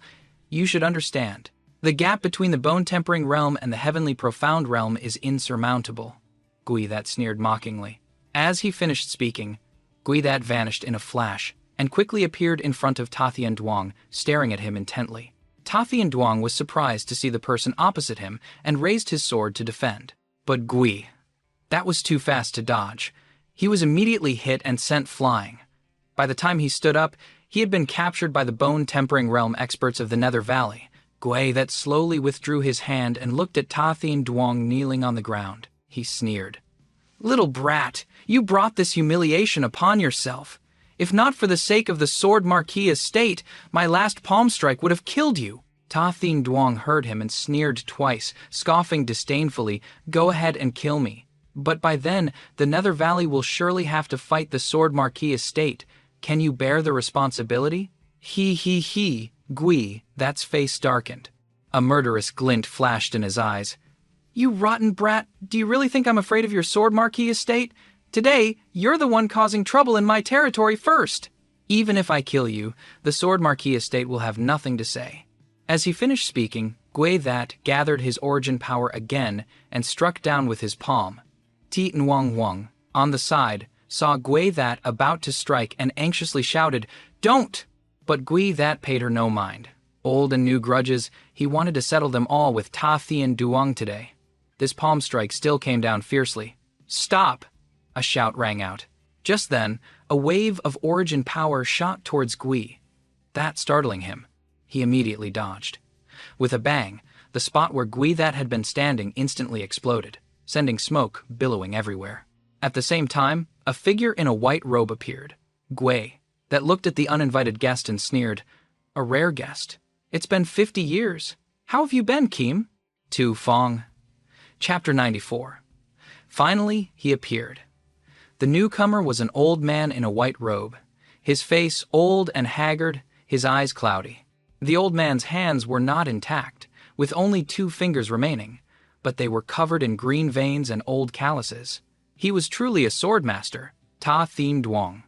you should understand. The gap between the bone-tempering realm and the heavenly profound realm is insurmountable. Gui that sneered mockingly. As he finished speaking, Gui that vanished in a flash and quickly appeared in front of Ta Thien Duong, staring at him intently. Ta Thien Duong was surprised to see the person opposite him and raised his sword to defend. But Gui, that was too fast to dodge. He was immediately hit and sent flying. By the time he stood up, he had been captured by the bone-tempering realm experts of the Nether Valley. Gui that slowly withdrew his hand and looked at Ta Thien Duong kneeling on the ground. He sneered. Little brat, you brought this humiliation upon yourself. If not for the sake of the Sword Marquis estate, my last palm strike would have killed you. Ta Thien Duong heard him and sneered twice, scoffing disdainfully, Go ahead and kill me. But by then, the Nether Valley will surely have to fight the Sword Marquis estate. Can you bear the responsibility? He, Gui, that's face darkened. A murderous glint flashed in his eyes. You rotten brat, do you really think I'm afraid of your Sword Marquis estate? Today, you're the one causing trouble in my territory first. Even if I kill you, the Sword Marquis estate will have nothing to say. As he finished speaking, Gui that gathered his origin power again and struck down with his palm. Ti Nwang Wang, on the side, saw Gui that about to strike and anxiously shouted, Don't! But Gui that paid her no mind. Old and new grudges, he wanted to settle them all with Ta Thien Duong today. This palm strike still came down fiercely. Stop! A shout rang out. Just then, a wave of origin power shot towards Gui, that startling him. He immediately dodged. With a bang, the spot where Gui that had been standing instantly exploded, sending smoke billowing everywhere. At the same time, a figure in a white robe appeared. Gui that looked at the uninvited guest and sneered, A rare guest. It's been 50 years. How have you been, Kim? Tu Fong. Chapter 94. Finally, he appeared. The newcomer was an old man in a white robe, his face old and haggard, his eyes cloudy. The old man's hands were not intact, with only 2 fingers remaining, but they were covered in green veins and old calluses. He was truly a swordmaster, Ta Thien Duong.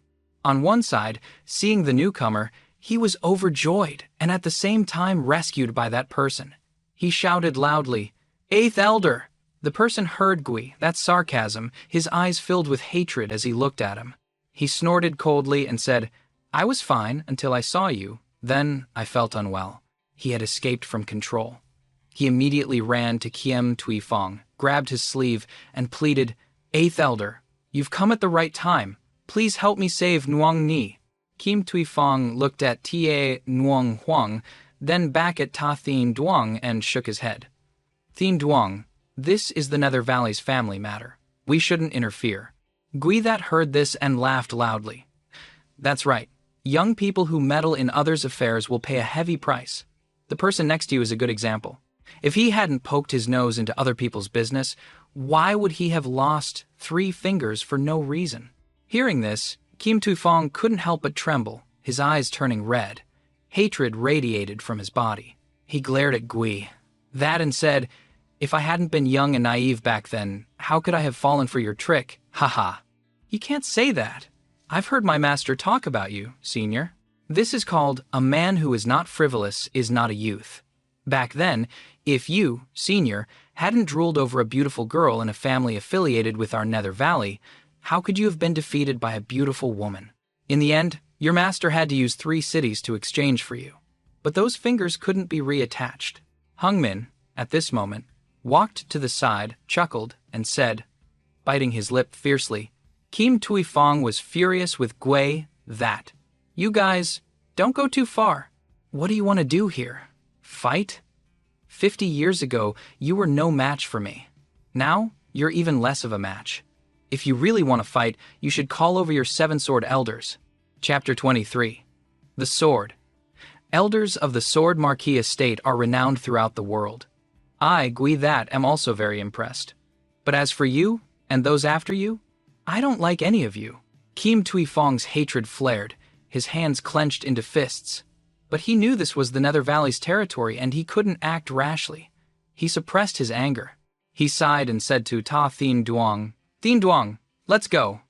On one side, seeing the newcomer, he was overjoyed and at the same time rescued by that person. He shouted loudly, Eighth Elder! The person heard Gui, that sarcasm, his eyes filled with hatred as he looked at him. He snorted coldly and said, I was fine until I saw you, then I felt unwell. He had escaped from control. He immediately ran to Kiem Tui Fong, grabbed his sleeve, and pleaded, Eighth Elder, you've come at the right time. Please help me save Nuang Ni. Kiem Tui Fong looked at Tie Nuang Huang, then back at Ta Thien Duong and shook his head. Thien Duong, this is the Nether Valley's family matter. We shouldn't interfere. Gui that heard this and laughed loudly. That's right. Young people who meddle in others' affairs will pay a heavy price. The person next to you is a good example. If he hadn't poked his nose into other people's business, why would he have lost 3 fingers for no reason? Hearing this, Kim Tu Fong couldn't help but tremble, his eyes turning red. Hatred radiated from his body. He glared at Gui that and said, If I hadn't been young and naive back then, how could I have fallen for your trick? Haha. You can't say that. I've heard my master talk about you, senior. This is called a man who is not frivolous is not a youth. Back then, if you, senior, hadn't drooled over a beautiful girl in a family affiliated with our Nether Valley, how could you have been defeated by a beautiful woman? In the end, your master had to use 3 cities to exchange for you. But those fingers couldn't be reattached. Hung Min, at this moment, walked to the side, chuckled, and said, biting his lip fiercely, Kim Tui Fong was furious with Gui that. You guys, don't go too far. What do you want to do here? Fight? 50 years ago, you were no match for me. Now, you're even less of a match. If you really want to fight, you should call over your 7 sword elders. Chapter 23. The Sword. Elders of the Sword Marquis estate are renowned throughout the world. I, Gui that, am also very impressed. But as for you, and those after you, I don't like any of you. Kim Tui Fong's hatred flared, his hands clenched into fists. But he knew this was the Nether Valley's territory and he couldn't act rashly. He suppressed his anger. He sighed and said to Ta Thien Duong, "Thien Duong, let's go."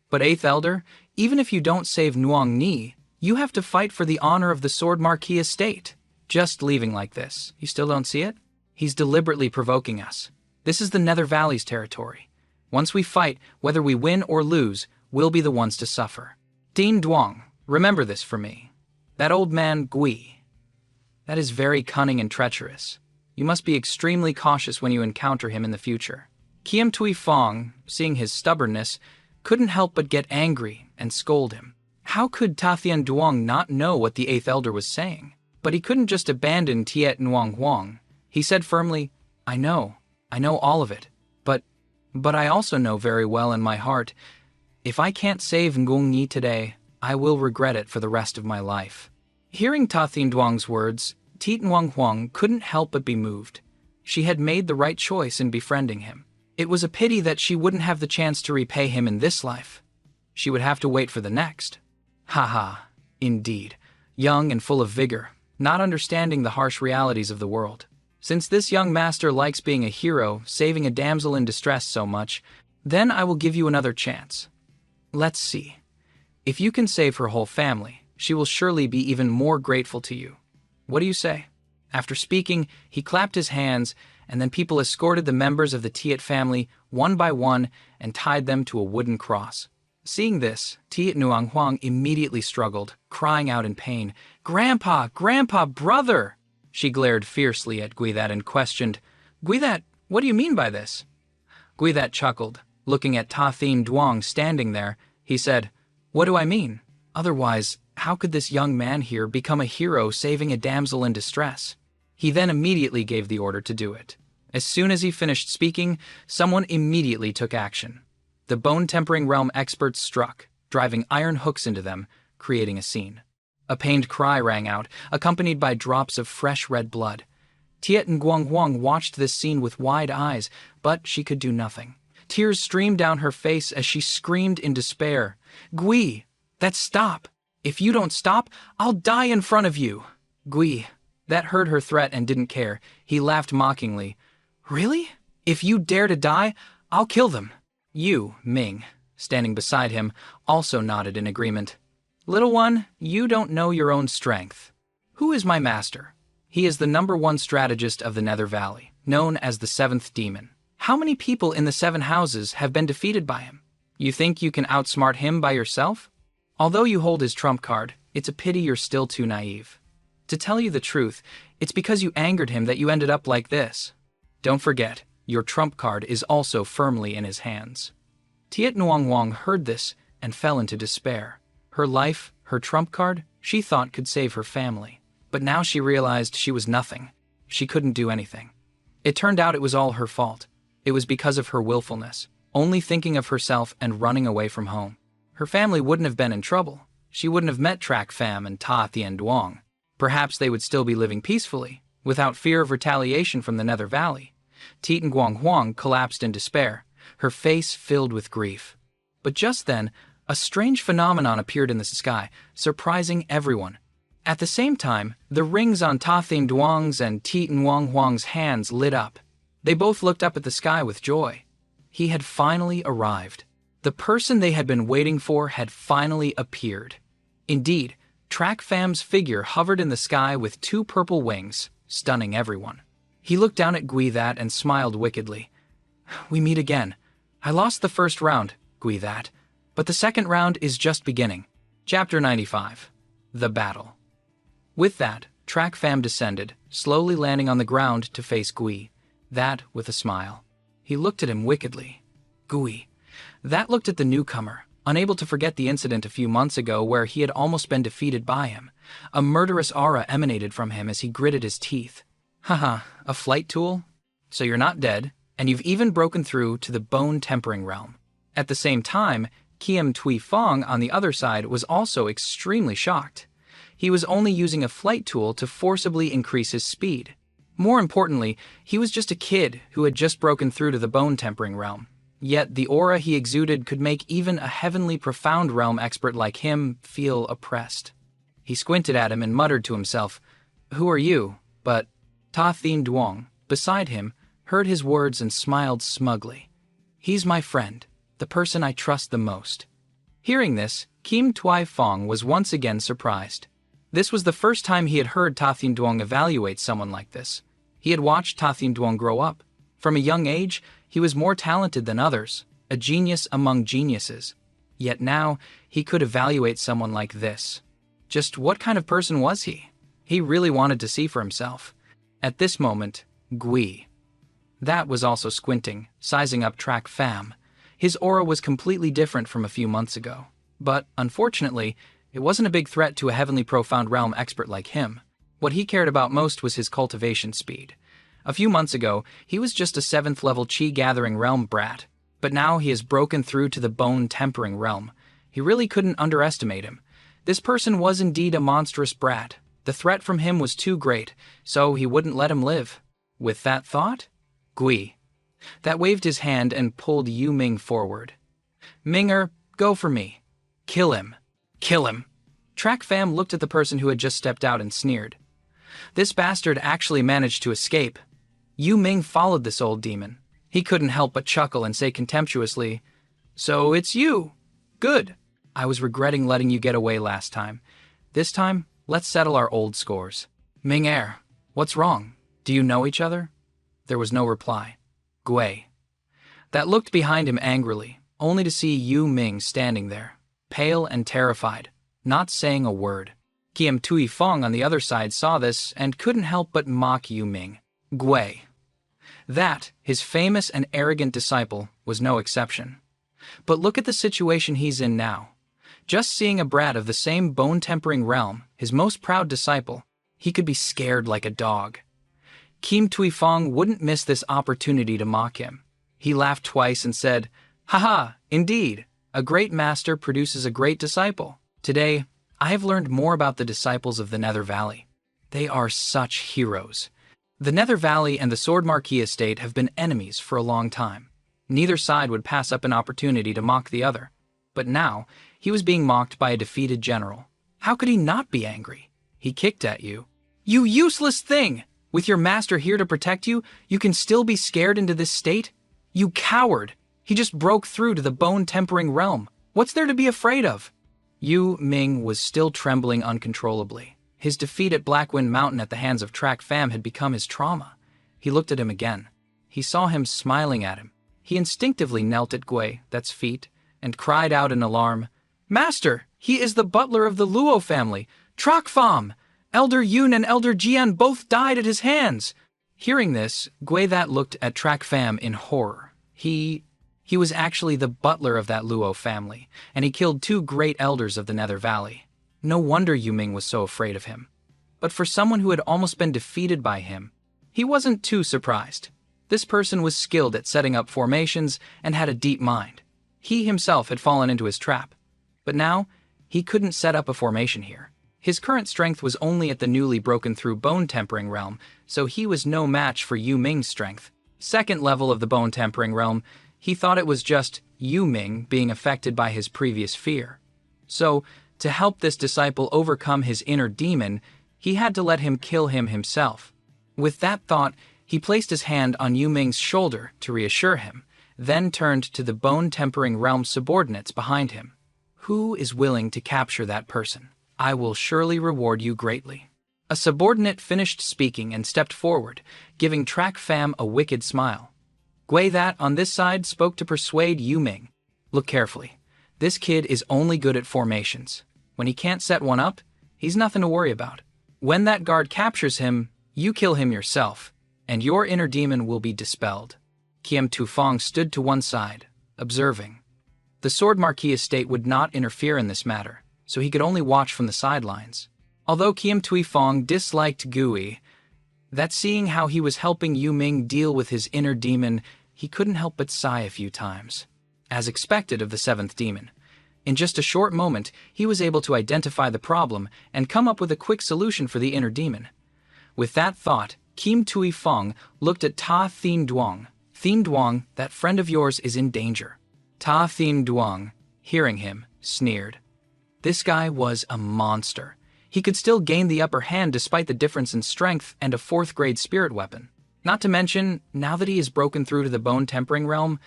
"But Eighth Elder, even if you don't save Nuong Ni, you have to fight for the honor of the Sword Marquis estate. Just leaving like this, you still don't see it? He's deliberately provoking us. This is the Nether Valley's territory. Once we fight, whether we win or lose, we'll be the ones to suffer. Thien Duong, remember this for me. That old man, Gui. That is very cunning and treacherous. You must be extremely cautious when you encounter him in the future." Kiem Tui Fong, seeing his stubbornness, couldn't help but get angry and scold him. How could Ta Thien Duong not know what the Eighth Elder was saying? But he couldn't just abandon Tiet Nuong Huang. He said firmly, I know all of it. But I also know very well in my heart, if I can't save Ngung Yi today, I will regret it for the rest of my life." Hearing Ta Thien Duong's words, Tiet Nuong Huang couldn't help but be moved. She had made the right choice in befriending him. It was a pity that she wouldn't have the chance to repay him in this life. She would have to wait for the next. Haha, indeed. Young and full of vigor, not understanding the harsh realities of the world. Since this young master likes being a hero, saving a damsel in distress so much, then I will give you another chance. Let's see. If you can save her whole family, she will surely be even more grateful to you. What do you say? After speaking, he clapped his hands, and then people escorted the members of the Tiet family one by one and tied them to a wooden cross. Seeing this, Tiet Nuong Huang immediately struggled, crying out in pain, "Grandpa! Grandpa! Brother!" She glared fiercely at Guithat and questioned, "Guithat, what do you mean by this?" Guithat chuckled. Looking at Ta Thien Duong standing there, he said, "What do I mean? Otherwise, how could this young man here become a hero saving a damsel in distress?" He then immediately gave the order to do it. As soon as he finished speaking, someone immediately took action. The bone-tempering realm experts struck, driving iron hooks into them, creating a scene. A pained cry rang out, accompanied by drops of fresh red blood. Tiet Nguyen Huang watched this scene with wide eyes, but she could do nothing. Tears streamed down her face as she screamed in despair, "Gui, that's stop! If you don't stop, I'll die in front of you!" Gui, that heard her threat and didn't care. He laughed mockingly. "Really? If you dare to die, I'll kill them." You, Ming, standing beside him, also nodded in agreement. "Little one, you don't know your own strength. Who is my master? He is the #1 strategist of the Nether Valley, known as the Seventh Demon. How many people in the 7 houses have been defeated by him? You think you can outsmart him by yourself? Although you hold his trump card, it's a pity you're still too naive. To tell you the truth, it's because you angered him that you ended up like this. Don't forget, your trump card is also firmly in his hands." Tiet Nuong Huang heard this and fell into despair. Her life, her trump card, she thought could save her family. But now she realized she was nothing. She couldn't do anything. It turned out it was all her fault. It was because of her willfulness, only thinking of herself and running away from home. Her family wouldn't have been in trouble. She wouldn't have met Trak Pham and Ta Thien Duong. Perhaps they would still be living peacefully, without fear of retaliation from the Nether Valley. Tiet Nguyen Huang collapsed in despair, her face filled with grief. But just then, a strange phenomenon appeared in the sky, surprising everyone. At the same time, the rings on Ta Thien Duong's and Tiet Nguyen Huang's hands lit up. They both looked up at the sky with joy. He had finally arrived. The person they had been waiting for had finally appeared. Indeed, Trak Pham's figure hovered in the sky with 2 purple wings, stunning everyone. He looked down at Guithat and smiled wickedly. "We meet again. I lost the first round, Guithat, but the second round is just beginning." Chapter 95. The Battle. With that, Trak Pham descended, slowly landing on the ground to face Gui, that with a smile. He looked at him wickedly. Gui. That looked at the newcomer, unable to forget the incident a few months ago where he had almost been defeated by him. A murderous aura emanated from him as he gritted his teeth. Haha, a flight tool? So you're not dead, and you've even broken through to the bone-tempering realm. At the same time, Kiem Tui Fong on the other side was also extremely shocked. He was only using a flight tool to forcibly increase his speed. More importantly, he was just a kid who had just broken through to the bone-tempering realm. Yet the aura he exuded could make even a heavenly profound realm expert like him feel oppressed. He squinted at him and muttered to himself, "Who are you?" But Ta Thin Duong, beside him, heard his words and smiled smugly. "He's my friend, the person I trust the most." Hearing this, Kim Tui Fong was once again surprised. This was the first time he had heard Ta Thin Duong evaluate someone like this. He had watched Ta Thin Duong grow up. From a young age, he was more talented than others, a genius among geniuses. Yet now, he could evaluate someone like this. Just what kind of person was he? He really wanted to see for himself. At this moment, Gui. That was also squinting, sizing up Track Fam. His aura was completely different from a few months ago. But, unfortunately, it wasn't a big threat to a heavenly profound realm expert like him. What he cared about most was his cultivation speed. A few months ago, he was just a 7th level chi-gathering realm brat. But now he has broken through to the bone-tempering realm. He really couldn't underestimate him. This person was indeed a monstrous brat. The threat from him was too great, so he wouldn't let him live. With that thought, Gui. That waved his hand and pulled Yu Ming forward. "Minger, go for me. Kill him. Kill him." Track Fam looked at the person who had just stepped out and sneered. This bastard actually managed to escape. Yu Ming followed this old demon. He couldn't help but chuckle and say contemptuously, "So it's you. Good. I was regretting letting you get away last time. This time, let's settle our old scores." "Ming Er, what's wrong? Do you know each other?" There was no reply. Gui. That looked behind him angrily, only to see Yu Ming standing there, pale and terrified, not saying a word. Kiem Tui Fong on the other side saw this and couldn't help but mock Yu Ming. Gui. That, his famous and arrogant disciple, was no exception. But look at the situation he's in now. Just seeing a brat of the same bone-tempering realm, his most proud disciple, he could be scared like a dog. Kim Tui Fong wouldn't miss this opportunity to mock him. He laughed twice and said, "Haha, indeed, a great master produces a great disciple. Today, I have learned more about the disciples of the Nether Valley. They are such heroes. The Nether Valley and the Sword Marquis Estate have been enemies for a long time. Neither side would pass up an opportunity to mock the other. But now, he was being mocked by a defeated general. How could he not be angry? He kicked at you. "You useless thing! With your master here to protect you, you can still be scared into this state? You coward! He just broke through to the bone-tempering realm. What's there to be afraid of?" Yu Ming was still trembling uncontrollably. His defeat at Blackwind Mountain at the hands of Track Fam had become his trauma. He looked at him again. He saw him smiling at him. He instinctively knelt at Gui, that's feet, and cried out in alarm, "Master, he is the butler of the Luo family, Track Fam! Elder Yun and Elder Jian both died at his hands." Hearing this, Gui that looked at Track Fam in horror. He was actually the butler of that Luo family, and he killed 2 great elders of the Nether Valley. No wonder Yu Ming was so afraid of him. But for someone who had almost been defeated by him, he wasn't too surprised. This person was skilled at setting up formations and had a deep mind. He himself had fallen into his trap. But now, he couldn't set up a formation here. His current strength was only at the newly broken through bone-tempering realm, so he was no match for Yu Ming's strength. Second level of the bone-tempering realm, he thought it was just Yu Ming being affected by his previous fear. So, to help this disciple overcome his inner demon, he had to let him kill him himself. With that thought, he placed his hand on Yu Ming's shoulder to reassure him, then turned to the bone-tempering realm subordinates behind him. "Who is willing to capture that person? I will surely reward you greatly." A subordinate finished speaking and stepped forward, giving Track Fam a wicked smile. Gui that, on this side, spoke to persuade Yu Ming. "Look carefully. This kid is only good at formations. When he can't set one up, he's nothing to worry about. When that guard captures him, you kill him yourself, and your inner demon will be dispelled." Kiem Tu Fong stood to one side, observing. The Sword Marquis estate would not interfere in this matter, so he could only watch from the sidelines. Although Kiem Tui Fong disliked Gui, that seeing how he was helping Yu Ming deal with his inner demon, he couldn't help but sigh a few times. As expected of the 7th demon, in just a short moment, he was able to identify the problem and come up with a quick solution for the inner demon. With that thought, Kim Tui Fong looked at Ta Thin Duong. "Thin Duong, that friend of yours is in danger." Ta Thin Duong, hearing him, sneered. This guy was a monster. he could still gain the upper hand despite the difference in strength and a 4th-grade spirit weapon. Not to mention, now that he has broken through to the bone-tempering realm,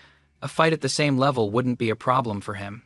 a fight at the same level wouldn't be a problem for him.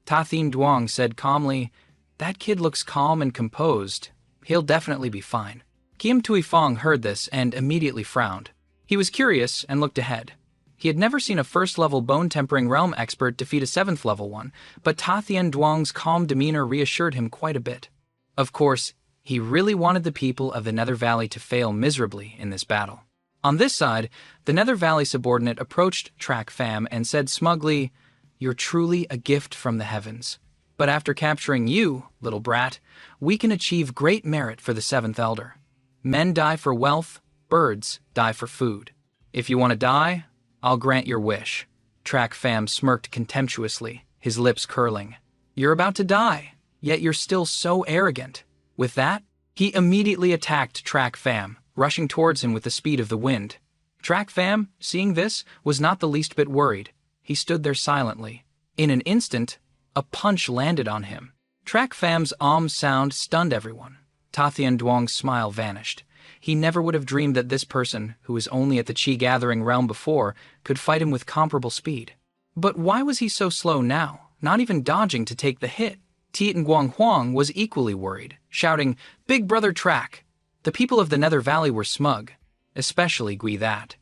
Ta Thien Duong said calmly, "That kid looks calm and composed. He'll definitely be fine." Kim Tui Fong heard this and immediately frowned. He was curious and looked ahead. He had never seen a 1st-level bone-tempering realm expert defeat a 7th-level one, but Ta Thien Duong's calm demeanor reassured him quite a bit. Of course, he really wanted the people of the Nether Valley to fail miserably in this battle. On this side, the Nether Valley subordinate approached Track Fam and said smugly, "You're truly a gift from the heavens. But after capturing you, little brat, we can achieve great merit for the 7th Elder. Men die for wealth, birds die for food. If you want to die, I'll grant your wish." Track Fam smirked contemptuously, his lips curling. "You're about to die, yet you're still so arrogant." With that, he immediately attacked Track Fam, rushing towards him with the speed of the wind. Track Fam, seeing this, was not the least bit worried. He stood there silently. In an instant, a punch landed on him. Track Fam's sound stunned everyone. Ta Thien Duong's smile vanished. He never would have dreamed that this person, who was only at the Qi Gathering realm before, could fight him with comparable speed. But why was he so slow now, not even dodging to take the hit? Tian Guang Huang was equally worried, shouting, "Big brother Track!" The people of the Nether Valley were smug, especially Gui That.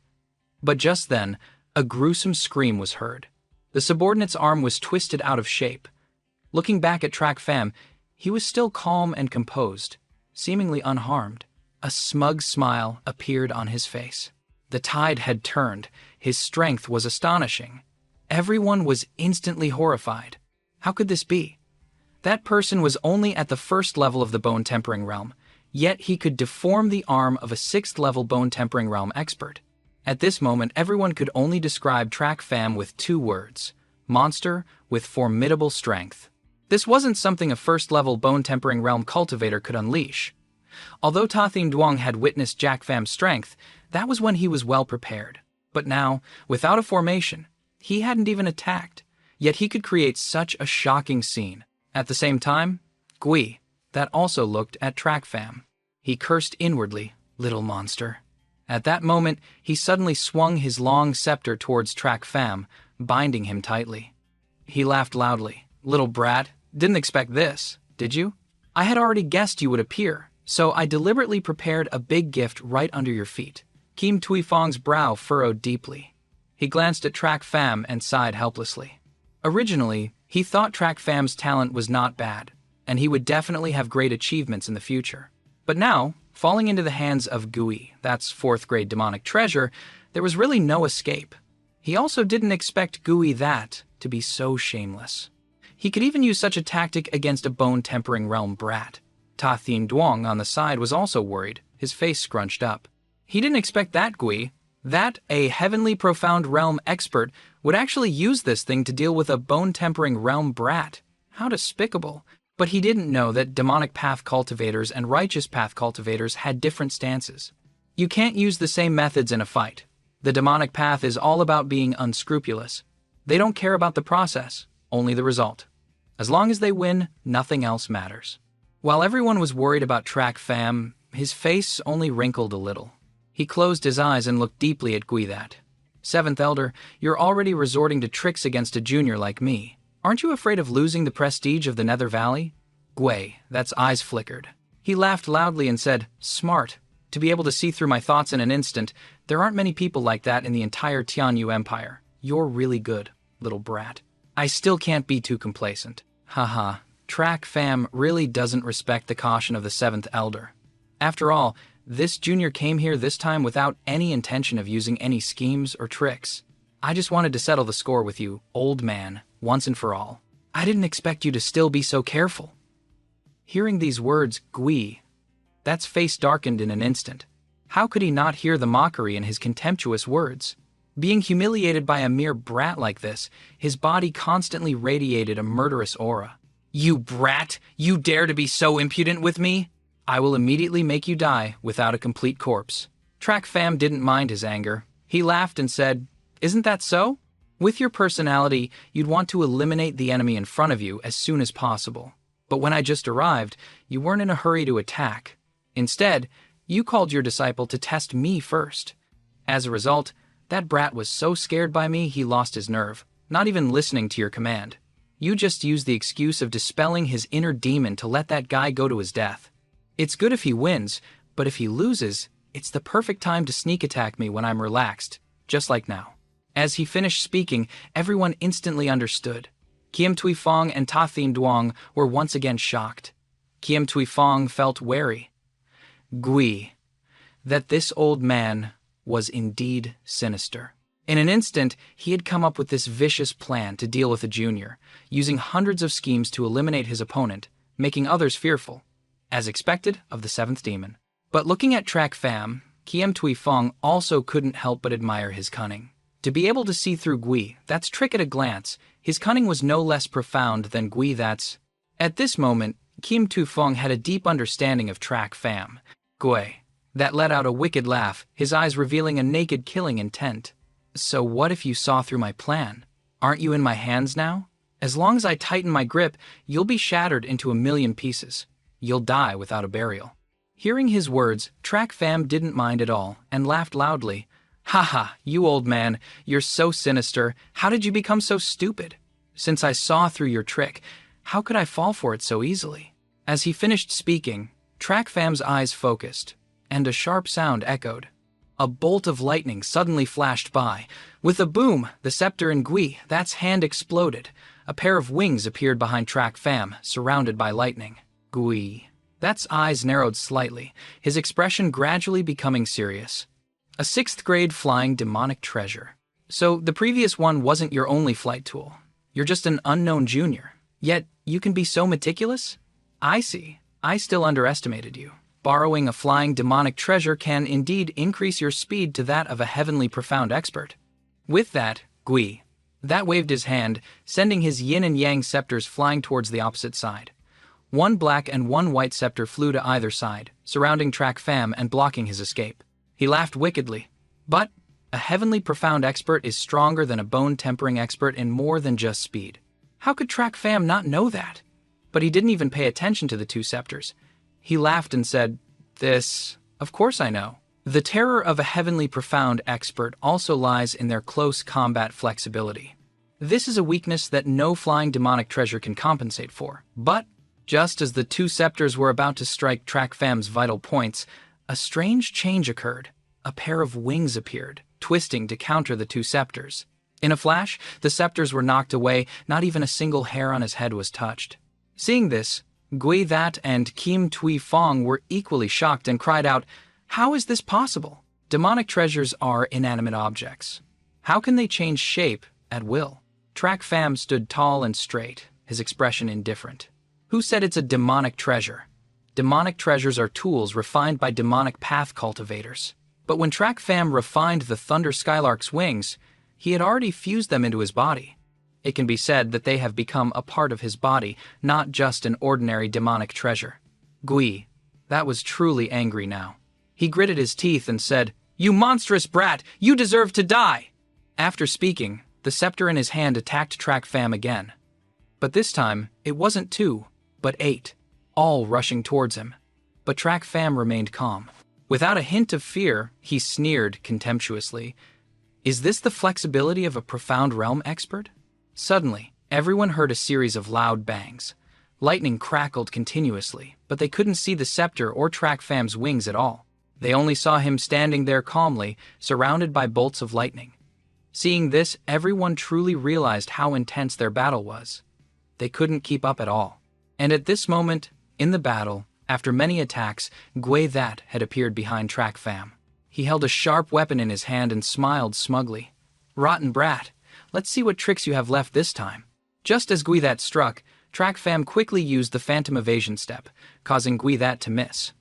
But just then, a gruesome scream was heard. The subordinate's arm was twisted out of shape. Looking back at Track Fam, he was still calm and composed, seemingly unharmed. A smug smile appeared on his face. The tide had turned. His strength was astonishing. Everyone was instantly horrified. How could this be? That person was only at the 1st level of the bone-tempering realm, yet he could deform the arm of a 6th-level bone-tempering realm expert. At this moment, everyone could only describe Track Fam with 2 words: monster with formidable strength. This wasn't something a 1st-level bone-tempering realm cultivator could unleash. Although Ta Thien Duong had witnessed Jack Fam's strength, that was when he was well prepared. But now, without a formation, he hadn't even attacked, yet he could create such a shocking scene. At the same time, Gui, that also looked at Track Fam. He cursed inwardly, "Little monster." At that moment, he suddenly swung his long scepter towards Track Fam, binding him tightly. He laughed loudly. "Little brat, didn't expect this, did you? I had already guessed you would appear, so I deliberately prepared a big gift right under your feet." Kim Tui Fong's brow furrowed deeply. He glanced at Track Fam and sighed helplessly. Originally, he thought Track Fam's talent was not bad, and he would definitely have great achievements in the future. But now, falling into the hands of Gui, that's 4th-grade demonic treasure, there was really no escape. He also didn't expect Gui That to be so shameless. He could even use such a tactic against a bone-tempering realm brat. Ta Thien Duong on the side was also worried, his face scrunched up. He didn't expect that Gui, that a heavenly profound realm expert, would actually use this thing to deal with a bone-tempering realm brat. How despicable. But he didn't know that demonic path cultivators and righteous path cultivators had different stances. You can't use the same methods in a fight. The demonic path is all about being unscrupulous. They don't care about the process, only the result. As long as they win, nothing else matters. While everyone was worried about Track Fam, his face only wrinkled a little. He closed his eyes and looked deeply at Gui That. "7th Elder, you're already resorting to tricks against a junior like me. Aren't you afraid of losing the prestige of the Nether Valley?" Gui That's eyes flickered. He laughed loudly and said, "Smart. To be able to see through my thoughts in an instant, there aren't many people like that in the entire Tianyu Empire. You're really good, little brat. I still can't be too complacent." Haha, Track Fam really doesn't respect the caution of the 7th Elder. After all, this junior came here this time without any intention of using any schemes or tricks. I just wanted to settle the score with you, old man, once and for all. I didn't expect you to still be so careful. Hearing these words, Gui That's face darkened in an instant. How could he not hear the mockery in his contemptuous words? Being humiliated by a mere brat like this, his body constantly radiated a murderous aura. "You brat! You dare to be so impudent with me? I will immediately make you die without a complete corpse." Track Fam didn't mind his anger. He laughed and said, "Isn't that so? With your personality, you'd want to eliminate the enemy in front of you as soon as possible. But when I just arrived, you weren't in a hurry to attack. Instead, you called your disciple to test me first. As a result, that brat was so scared by me he lost his nerve, not even listening to your command. You just used the excuse of dispelling his inner demon to let that guy go to his death. It's good if he wins, but if he loses, it's the perfect time to sneak attack me when I'm relaxed, just like now. As he finished speaking, everyone instantly understood. Kiem Tui Fong and Ta Thien Duong were once again shocked. Kiem Tui Fong felt wary. Gui, that this old man was indeed sinister. In an instant, he had come up with this vicious plan to deal with the junior, using hundreds of schemes to eliminate his opponent, making others fearful, as expected of the seventh demon. But looking at Track Pham, Kiem Tui Fong also couldn't help but admire his cunning. To be able to see through Gui, that's trick at a glance. His cunning was no less profound than Gui that's... At this moment, Kiem Tui Fong had a deep understanding of Track Pham. Gui, that let out a wicked laugh, his eyes revealing a naked killing intent. So what if you saw through my plan? Aren't you in my hands now? As long as I tighten my grip, you'll be shattered into a million pieces. You'll die without a burial. Hearing his words, Track Pham didn't mind at all and laughed loudly. Haha, you old man, you're so sinister. How did you become so stupid? Since I saw through your trick, how could I fall for it so easily? As he finished speaking, Track Pham's eyes focused, and a sharp sound echoed. A bolt of lightning suddenly flashed by. With a boom, the scepter in Gui, that's hand exploded. A pair of wings appeared behind Track Pham, surrounded by lightning. Gui, that's eyes narrowed slightly, his expression gradually becoming serious. A 6th grade flying demonic treasure. So the previous one wasn't your only flight tool. You're just an unknown junior. Yet you can be so meticulous? I see. I still underestimated you. Borrowing a flying demonic treasure can indeed increase your speed to that of a heavenly profound expert. With that, Gui, that waved his hand, sending his yin and yang scepters flying towards the opposite side. One black and one white scepter flew to either side, surrounding Track Pham and blocking his escape. He laughed wickedly. But a heavenly profound expert is stronger than a bone-tempering expert in more than just speed. How could Track Pham not know that? But he didn't even pay attention to the two scepters. He laughed and said, "This, of course I know." The terror of a heavenly profound expert also lies in their close combat flexibility. This is a weakness that no flying demonic treasure can compensate for. But, just as the two scepters were about to strike Track Pham's vital points, a strange change occurred. A pair of wings appeared, twisting to counter the two scepters. In a flash, the scepters were knocked away, not even a single hair on his head was touched. Seeing this, Gui That and Kiem Tui Fong were equally shocked and cried out, "How is this possible? Demonic treasures are inanimate objects. How can they change shape at will?" Track Pham stood tall and straight, his expression indifferent. Who said it's a demonic treasure? Demonic treasures are tools refined by demonic path cultivators. But when Track Pham refined the Thunder Skylark's wings, he had already fused them into his body. It can be said that they have become a part of his body, not just an ordinary demonic treasure. Gui, that was truly angry now. He gritted his teeth and said, "You monstrous brat, you deserve to die!" After speaking, the scepter in his hand attacked Track Pham again. But this time, it wasn't 2, but 8, all rushing towards him. But Track Pham remained calm. Without a hint of fear, he sneered contemptuously. Is this the flexibility of a profound realm expert? Suddenly, everyone heard a series of loud bangs. Lightning crackled continuously, but they couldn't see the scepter or Track Pham's wings at all. They only saw him standing there calmly, surrounded by bolts of lightning. Seeing this, everyone truly realized how intense their battle was. They couldn't keep up at all. And at this moment, in the battle, after many attacks, Gui That had appeared behind Track Pham. He held a sharp weapon in his hand and smiled smugly. "Rotten brat, let's see what tricks you have left this time." Just as Gui That struck, Track Pham quickly used the phantom evasion step, causing Gui That to miss.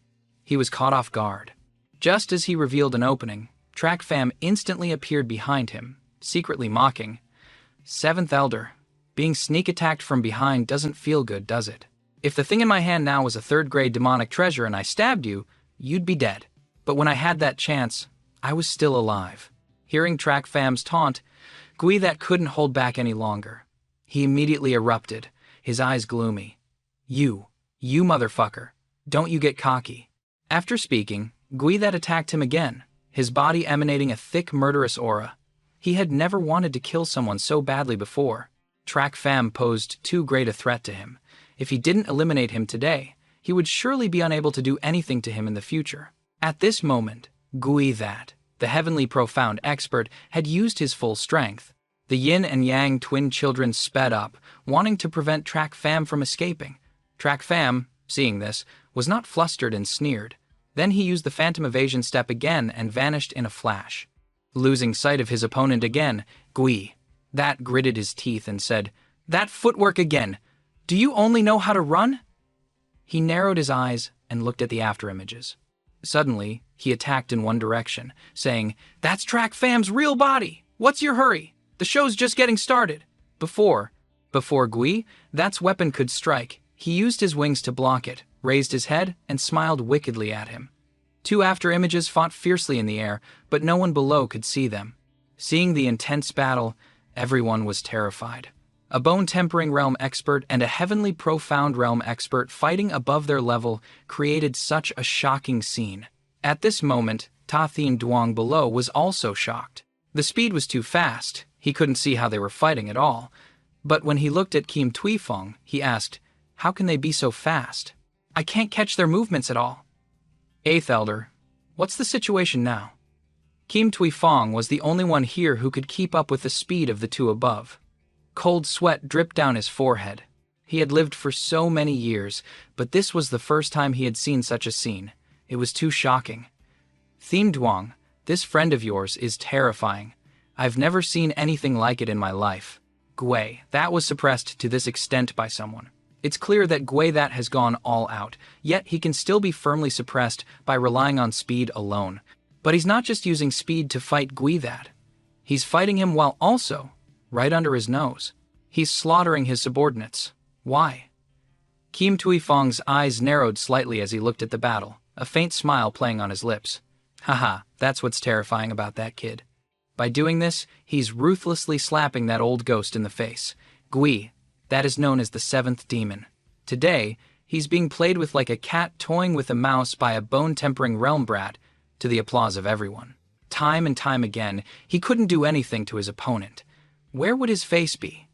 He was caught off guard. Just as he revealed an opening, Track Pham instantly appeared behind him, secretly mocking. "Seventh Elder, being sneak attacked from behind doesn't feel good, does it? If the thing in my hand now was a 3rd grade demonic treasure and I stabbed you, you'd be dead. But when I had that chance, I was still alive." Hearing Track Pham's taunt, Gui That couldn't hold back any longer. He immediately erupted, his eyes gloomy. You motherfucker. Don't you get cocky. After speaking, Gui that attacked him again, his body emanating a thick murderous aura. He had never wanted to kill someone so badly before. Track Fam posed too great a threat to him. If he didn't eliminate him today, he would surely be unable to do anything to him in the future. At this moment, Gui that, the heavenly profound expert, had used his full strength. The yin and yang twin children sped up, wanting to prevent Track Fam from escaping. Track Fam, seeing this, was not flustered and sneered. Then he used the phantom evasion step again and vanished in a flash. Losing sight of his opponent again, Gui that gritted his teeth and said, "That footwork again! Do you only know how to run?" He narrowed his eyes and looked at the afterimages. Suddenly, he attacked in one direction, saying, "That's Track Fam's real body! What's your hurry? The show's just getting started." Before Gui that's weapon could strike, he used his wings to block it, raised his head, and smiled wickedly at him. Two afterimages fought fiercely in the air, but no one below could see them. Seeing the intense battle, everyone was terrified. A bone-tempering realm expert and a heavenly profound realm expert fighting above their level created such a shocking scene. At this moment, Ta Thien Duong below was also shocked. The speed was too fast, he couldn't see how they were fighting at all. But when he looked at Kim Tui Fong, he asked, "How can they be so fast? I can't catch their movements at all." "Eighth Elder, what's the situation now?" Kim Tui Fong was the only one here who could keep up with the speed of the two above. Cold sweat dripped down his forehead. He had lived for so many years, but this was the first time he had seen such a scene. It was too shocking. "Thiem Duong, this friend of yours is terrifying. I've never seen anything like it in my life." Gui that was suppressed to this extent by someone. It's clear that Gui that has gone all out, yet he can still be firmly suppressed by relying on speed alone. But he's not just using speed to fight Gui that. He's fighting him while also, right under his nose, he's slaughtering his subordinates. Why? Kim Tui Fong's eyes narrowed slightly as he looked at the battle, a faint smile playing on his lips. Haha, that's what's terrifying about that kid. By doing this, he's ruthlessly slapping that old ghost in the face. Gui, that is known as the seventh demon. Today, he's being played with like a cat toying with a mouse by a bone-tempering realm brat, to the applause of everyone. Time and time again, he couldn't do anything to his opponent. Where would his face be?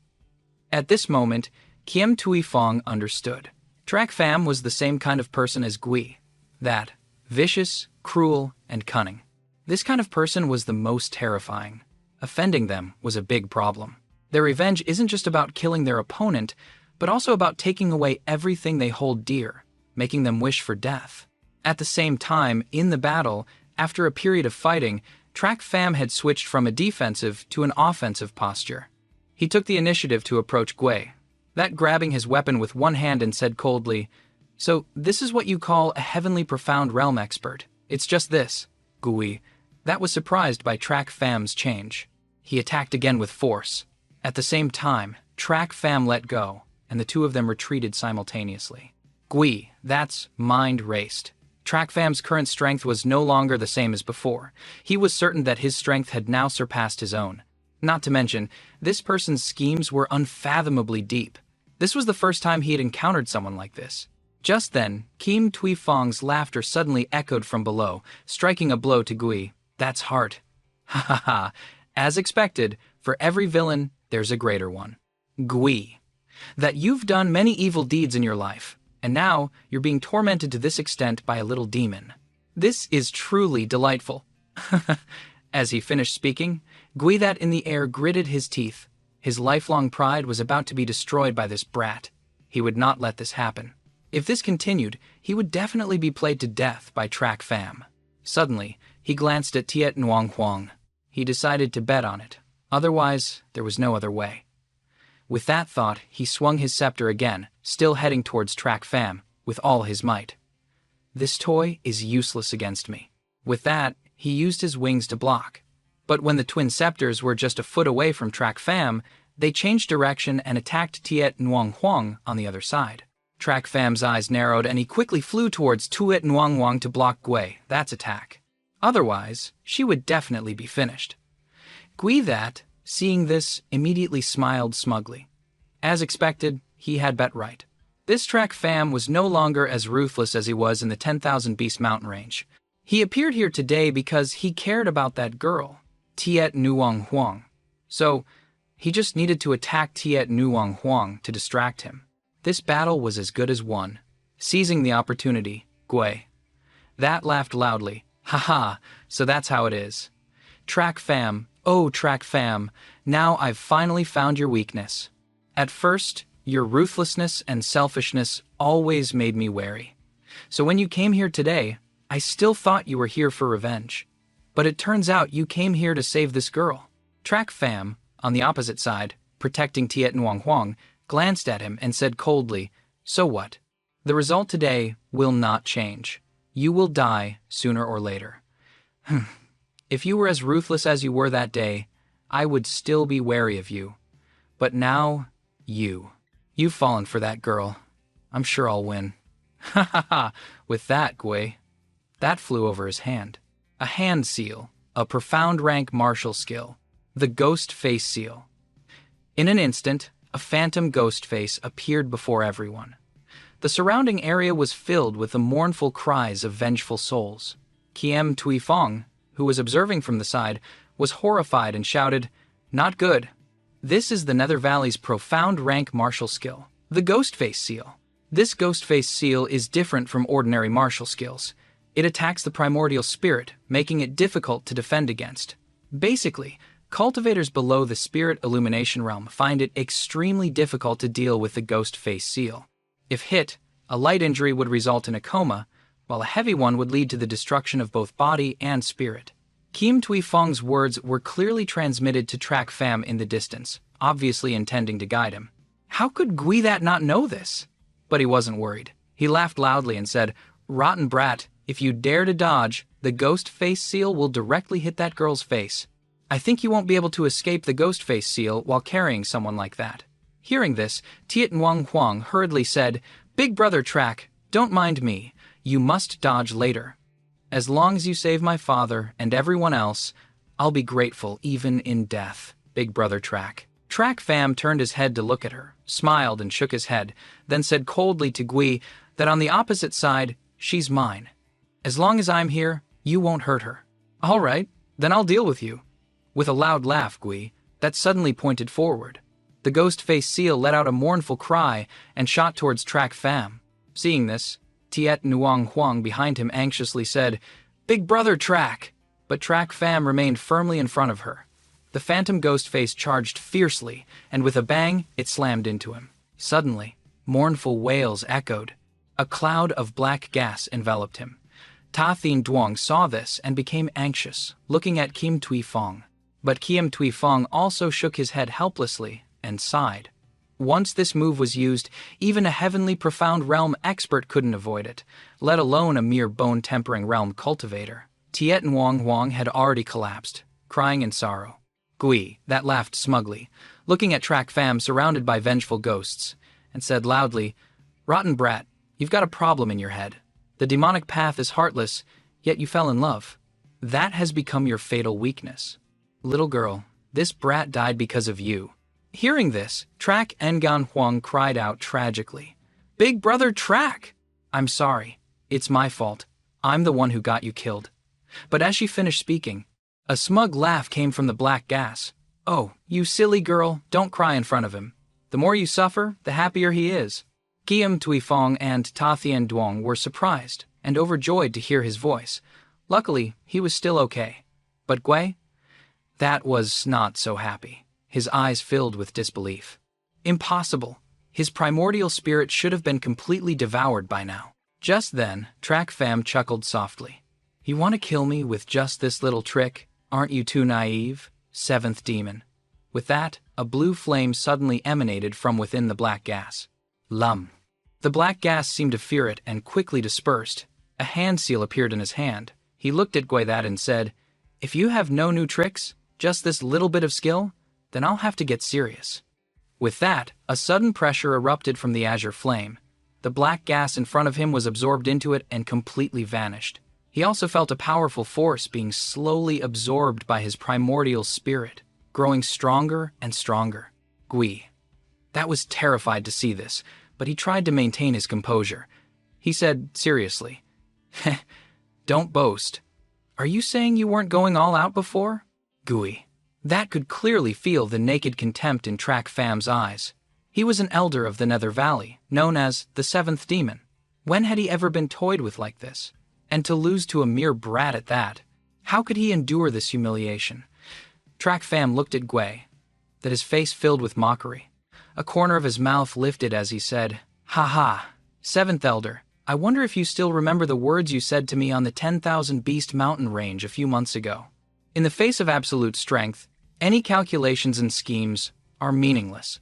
At this moment, Kim Tui Fong understood. Track Fam was the same kind of person as Gui. That, vicious, cruel, and cunning. This kind of person was the most terrifying. Offending them was a big problem. Their revenge isn't just about killing their opponent, but also about taking away everything they hold dear, making them wish for death. At the same time, in the battle, after a period of fighting, Track Fam had switched from a defensive to an offensive posture. He took the initiative to approach Gui, that grabbing his weapon with one hand and said coldly, "So this is what you call a heavenly profound realm expert. It's just this." Gui that was surprised by Track Fam's change. He attacked again with force. At the same time, Track Fam let go, and the two of them retreated simultaneously. Gui that's mind raced. Track Fam's current strength was no longer the same as before. He was certain that his strength had now surpassed his own. Not to mention, this person's schemes were unfathomably deep. This was the first time he had encountered someone like this. Just then, Kim Tui Fong's laughter suddenly echoed from below, striking a blow to Gui that's heart. Ha ha ha. As expected, for every villain, there's a greater one. Gui, that you've done many evil deeds in your life, and now you're being tormented to this extent by a little demon. This is truly delightful. As he finished speaking, Gui that in the air gritted his teeth. His lifelong pride was about to be destroyed by this brat. He would not let this happen. If this continued, he would definitely be played to death by Track Fam. Suddenly, he glanced at Tiet Nguyen Huang. He decided to bet on it. Otherwise, there was no other way. With that thought, he swung his scepter again, still heading towards Track Fam, with all his might. This toy is useless against me. With that, he used his wings to block. But when the twin scepters were just a foot away from Track Fam, they changed direction and attacked Tiet Nguyen Huang on the other side. Track Fam's eyes narrowed and he quickly flew towards Tiet Nguyen Huang to block Gui that's attack. Otherwise, she would definitely be finished. Gui that, seeing this, immediately smiled smugly. As expected, he had bet right. This track fam was no longer as ruthless as he was in the 10,000 Beast mountain range. He appeared here today because he cared about that girl, Tiet Nuang Huang. So, he just needed to attack Tiet Nuang Huang to distract him. This battle was as good as won. Seizing the opportunity, Gui. That laughed loudly. Haha, so that's how it is. Track fam, oh track fam, now I've finally found your weakness. At first, your ruthlessness and selfishness always made me wary. So when you came here today, I still thought you were here for revenge. But it turns out you came here to save this girl. Track fam, on the opposite side, protecting Tiet Nuang Huang, glanced at him and said coldly, so what? The result today will not change. You will die sooner or later. If you were as ruthless as you were that day, I would still be wary of you. But now, you've fallen for that girl. I'm sure I'll win. Ha ha ha, with that, Gui. That flew over his hand. A hand seal, a profound rank martial skill. The ghost face seal. In an instant, a phantom ghost face appeared before everyone. The surrounding area was filled with the mournful cries of vengeful souls. Kiem Tui Fong, who was observing from the side, was horrified and shouted, "Not good. This is the Nether Valley's profound rank martial skill, the Ghost Face Seal. This Ghost Face Seal is different from ordinary martial skills. It attacks the primordial spirit, making it difficult to defend against. Basically, cultivators below the Spirit Illumination realm find it extremely difficult to deal with the Ghost Face Seal. If hit, a light injury would result in a coma, while a heavy one would lead to the destruction of both body and spirit." Kim Tui Fong's words were clearly transmitted to Track Fam in the distance, obviously intending to guide him. How could Gui that not know this? But he wasn't worried. He laughed loudly and said, "Rotten brat, if you dare to dodge, the Ghost Face Seal will directly hit that girl's face. I think you won't be able to escape the Ghost Face Seal while carrying someone like that." Hearing this, Tiet Nuang Huang hurriedly said, "Big brother Track, don't mind me. You must dodge later. As long as you save my father and everyone else, I'll be grateful even in death, Big brother Track." Track Fam turned his head to look at her, smiled and shook his head, then said coldly to Gui that on the opposite side, she's mine. As long as I'm here, you won't hurt her. All right, then I'll deal with you. With a loud laugh, Gui, that suddenly pointed forward. The ghost face seal let out a mournful cry and shot towards Track Fam. Seeing this, Tiet Nuang Huang behind him anxiously said, "Big brother Track!" But Track Fam remained firmly in front of her. The phantom ghost face charged fiercely, and with a bang, it slammed into him. Suddenly, mournful wails echoed. A cloud of black gas enveloped him. Ta Thin Duong saw this and became anxious, looking at Kim Tui Fong. But Kiem Tui Fong also shook his head helplessly and sighed. Once this move was used, even a heavenly profound realm expert couldn't avoid it, let alone a mere bone-tempering realm cultivator. Tiet Nuang Huang had already collapsed, crying in sorrow. Gui, that laughed smugly, looking at Track Fam surrounded by vengeful ghosts, and said loudly, "Rotten brat, you've got a problem in your head. The demonic path is heartless, yet you fell in love. That has become your fatal weakness. Little girl, this brat died because of you." Hearing this, Track Ngan Huang cried out tragically, "Big brother Track! I'm sorry. It's my fault. I'm the one who got you killed." But as she finished speaking, a smug laugh came from the black gas. "Oh, you silly girl, don't cry in front of him. The more you suffer, the happier he is." Kiem Tui Fong and Ta Thien Duong were surprised and overjoyed to hear his voice. Luckily, he was still okay. But Gui? That was not so happy. His eyes filled with disbelief. Impossible. His primordial spirit should have been completely devoured by now. Just then, Track Fam chuckled softly. "You want to kill me with just this little trick? Aren't you too naive, seventh demon?" With that, a blue flame suddenly emanated from within the black gas. Lum. The black gas seemed to fear it and quickly dispersed. A hand seal appeared in his hand. He looked at Guidat and said, "If you have no new tricks, just this little bit of skill, then I'll have to get serious." With that, a sudden pressure erupted from the azure flame. The black gas in front of him was absorbed into it and completely vanished. He also felt a powerful force being slowly absorbed by his primordial spirit, growing stronger and stronger. Gui. That was terrified to see this, but he tried to maintain his composure. He said seriously, "Don't boast. Are you saying you weren't going all out before?" Gooey. That could clearly feel the naked contempt in Track Fam's eyes. He was an elder of the Nether Valley, known as the Seventh Demon. When had he ever been toyed with like this? And to lose to a mere brat at that. How could he endure this humiliation? Track Fam looked at Gui, that his face filled with mockery. A corner of his mouth lifted as he said, "Ha ha, Seventh Elder, I wonder if you still remember the words you said to me on the 10,000 Beast Mountain range a few months ago. In the face of absolute strength, any calculations and schemes are meaningless.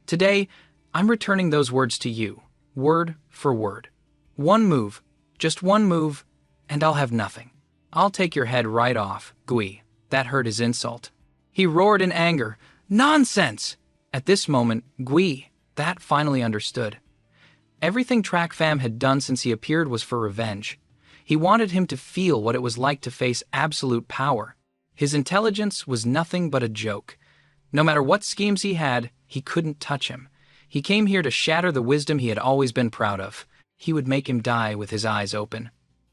Today, I'm returning those words to you, word for word. One move, just one move, and I'll have nothing. I'll take your head right off." Gui. That heard his insult. He roared in anger, "Nonsense!" At this moment, Gui, that finally understood. Everything Track Fam had done since he appeared was for revenge. He wanted him to feel what it was like to face absolute power. His intelligence was nothing but a joke. No matter what schemes he had, he couldn't touch him. He came here to shatter the wisdom he had always been proud of. He would make him die with his eyes open.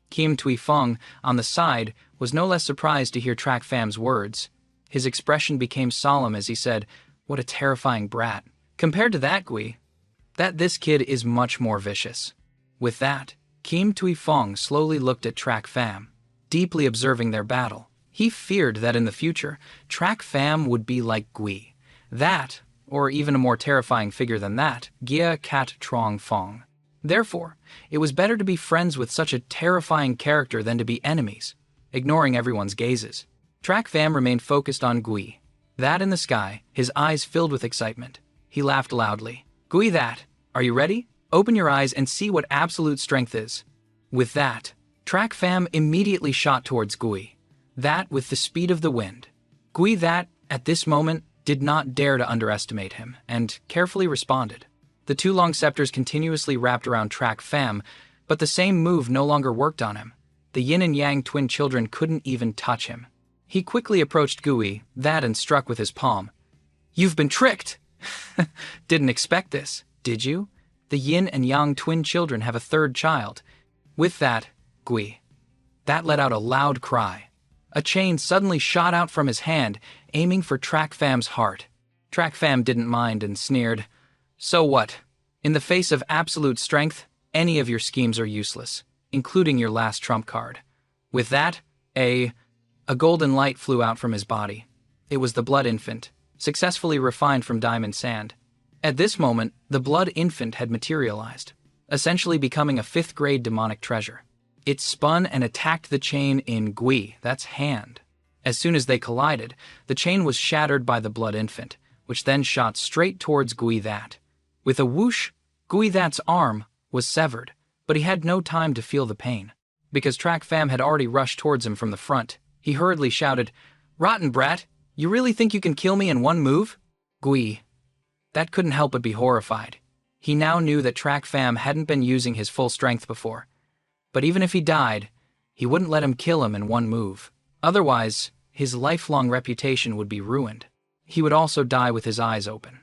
Kim Tui Fong, on the side, was no less surprised to hear Track Fam's words. His expression became solemn as he said, "What a terrifying brat. Compared to that, Gui, this kid is much more vicious." With that, Kim Tui Fong slowly looked at Track Fam, deeply observing their battle. He feared that in the future, Track Fam would be like Gui. That, or even a more terrifying figure than that, Gia Cat Trong Fong. Therefore, it was better to be friends with such a terrifying character than to be enemies, ignoring everyone's gazes. Track Fam remained focused on Gui. That in the sky, his eyes filled with excitement. He laughed loudly. "Gui, are you ready? Open your eyes and see what absolute strength is." With that, Track Fam immediately shot towards Gui. That with the speed of the wind. Gui, at this moment, did not dare to underestimate him, and carefully responded. The two long scepters continuously wrapped around Track Fam, but the same move no longer worked on him. The yin and yang twin children couldn't even touch him. He quickly approached Gui, and struck with his palm. "You've been tricked!" "Didn't expect this, did you? The yin and yang twin children have a third child." With that, Gui, let out a loud cry. A chain suddenly shot out from his hand, aiming for Track Fam's heart. Track Fam didn't mind and sneered, "So what? In the face of absolute strength, any of your schemes are useless, including your last trump card." With that, a golden light flew out from his body. It was the Blood Infant, successfully refined from diamond sand. At this moment, the Blood Infant had materialized, essentially becoming a 5th-grade demonic treasure. It spun and attacked the chain in Gui, hand. As soon as they collided, the chain was shattered by the Blood Infant, which then shot straight towards Gui. With a whoosh, Gui arm was severed, but he had no time to feel the pain. Because Track Fam had already rushed towards him from the front, he hurriedly shouted, "Rotten brat, you really think you can kill me in one move?" Gui, couldn't help but be horrified. He now knew that Track Fam hadn't been using his full strength before. But even if he died, he wouldn't let him kill him in one move. Otherwise, his lifelong reputation would be ruined. He would also die with his eyes open.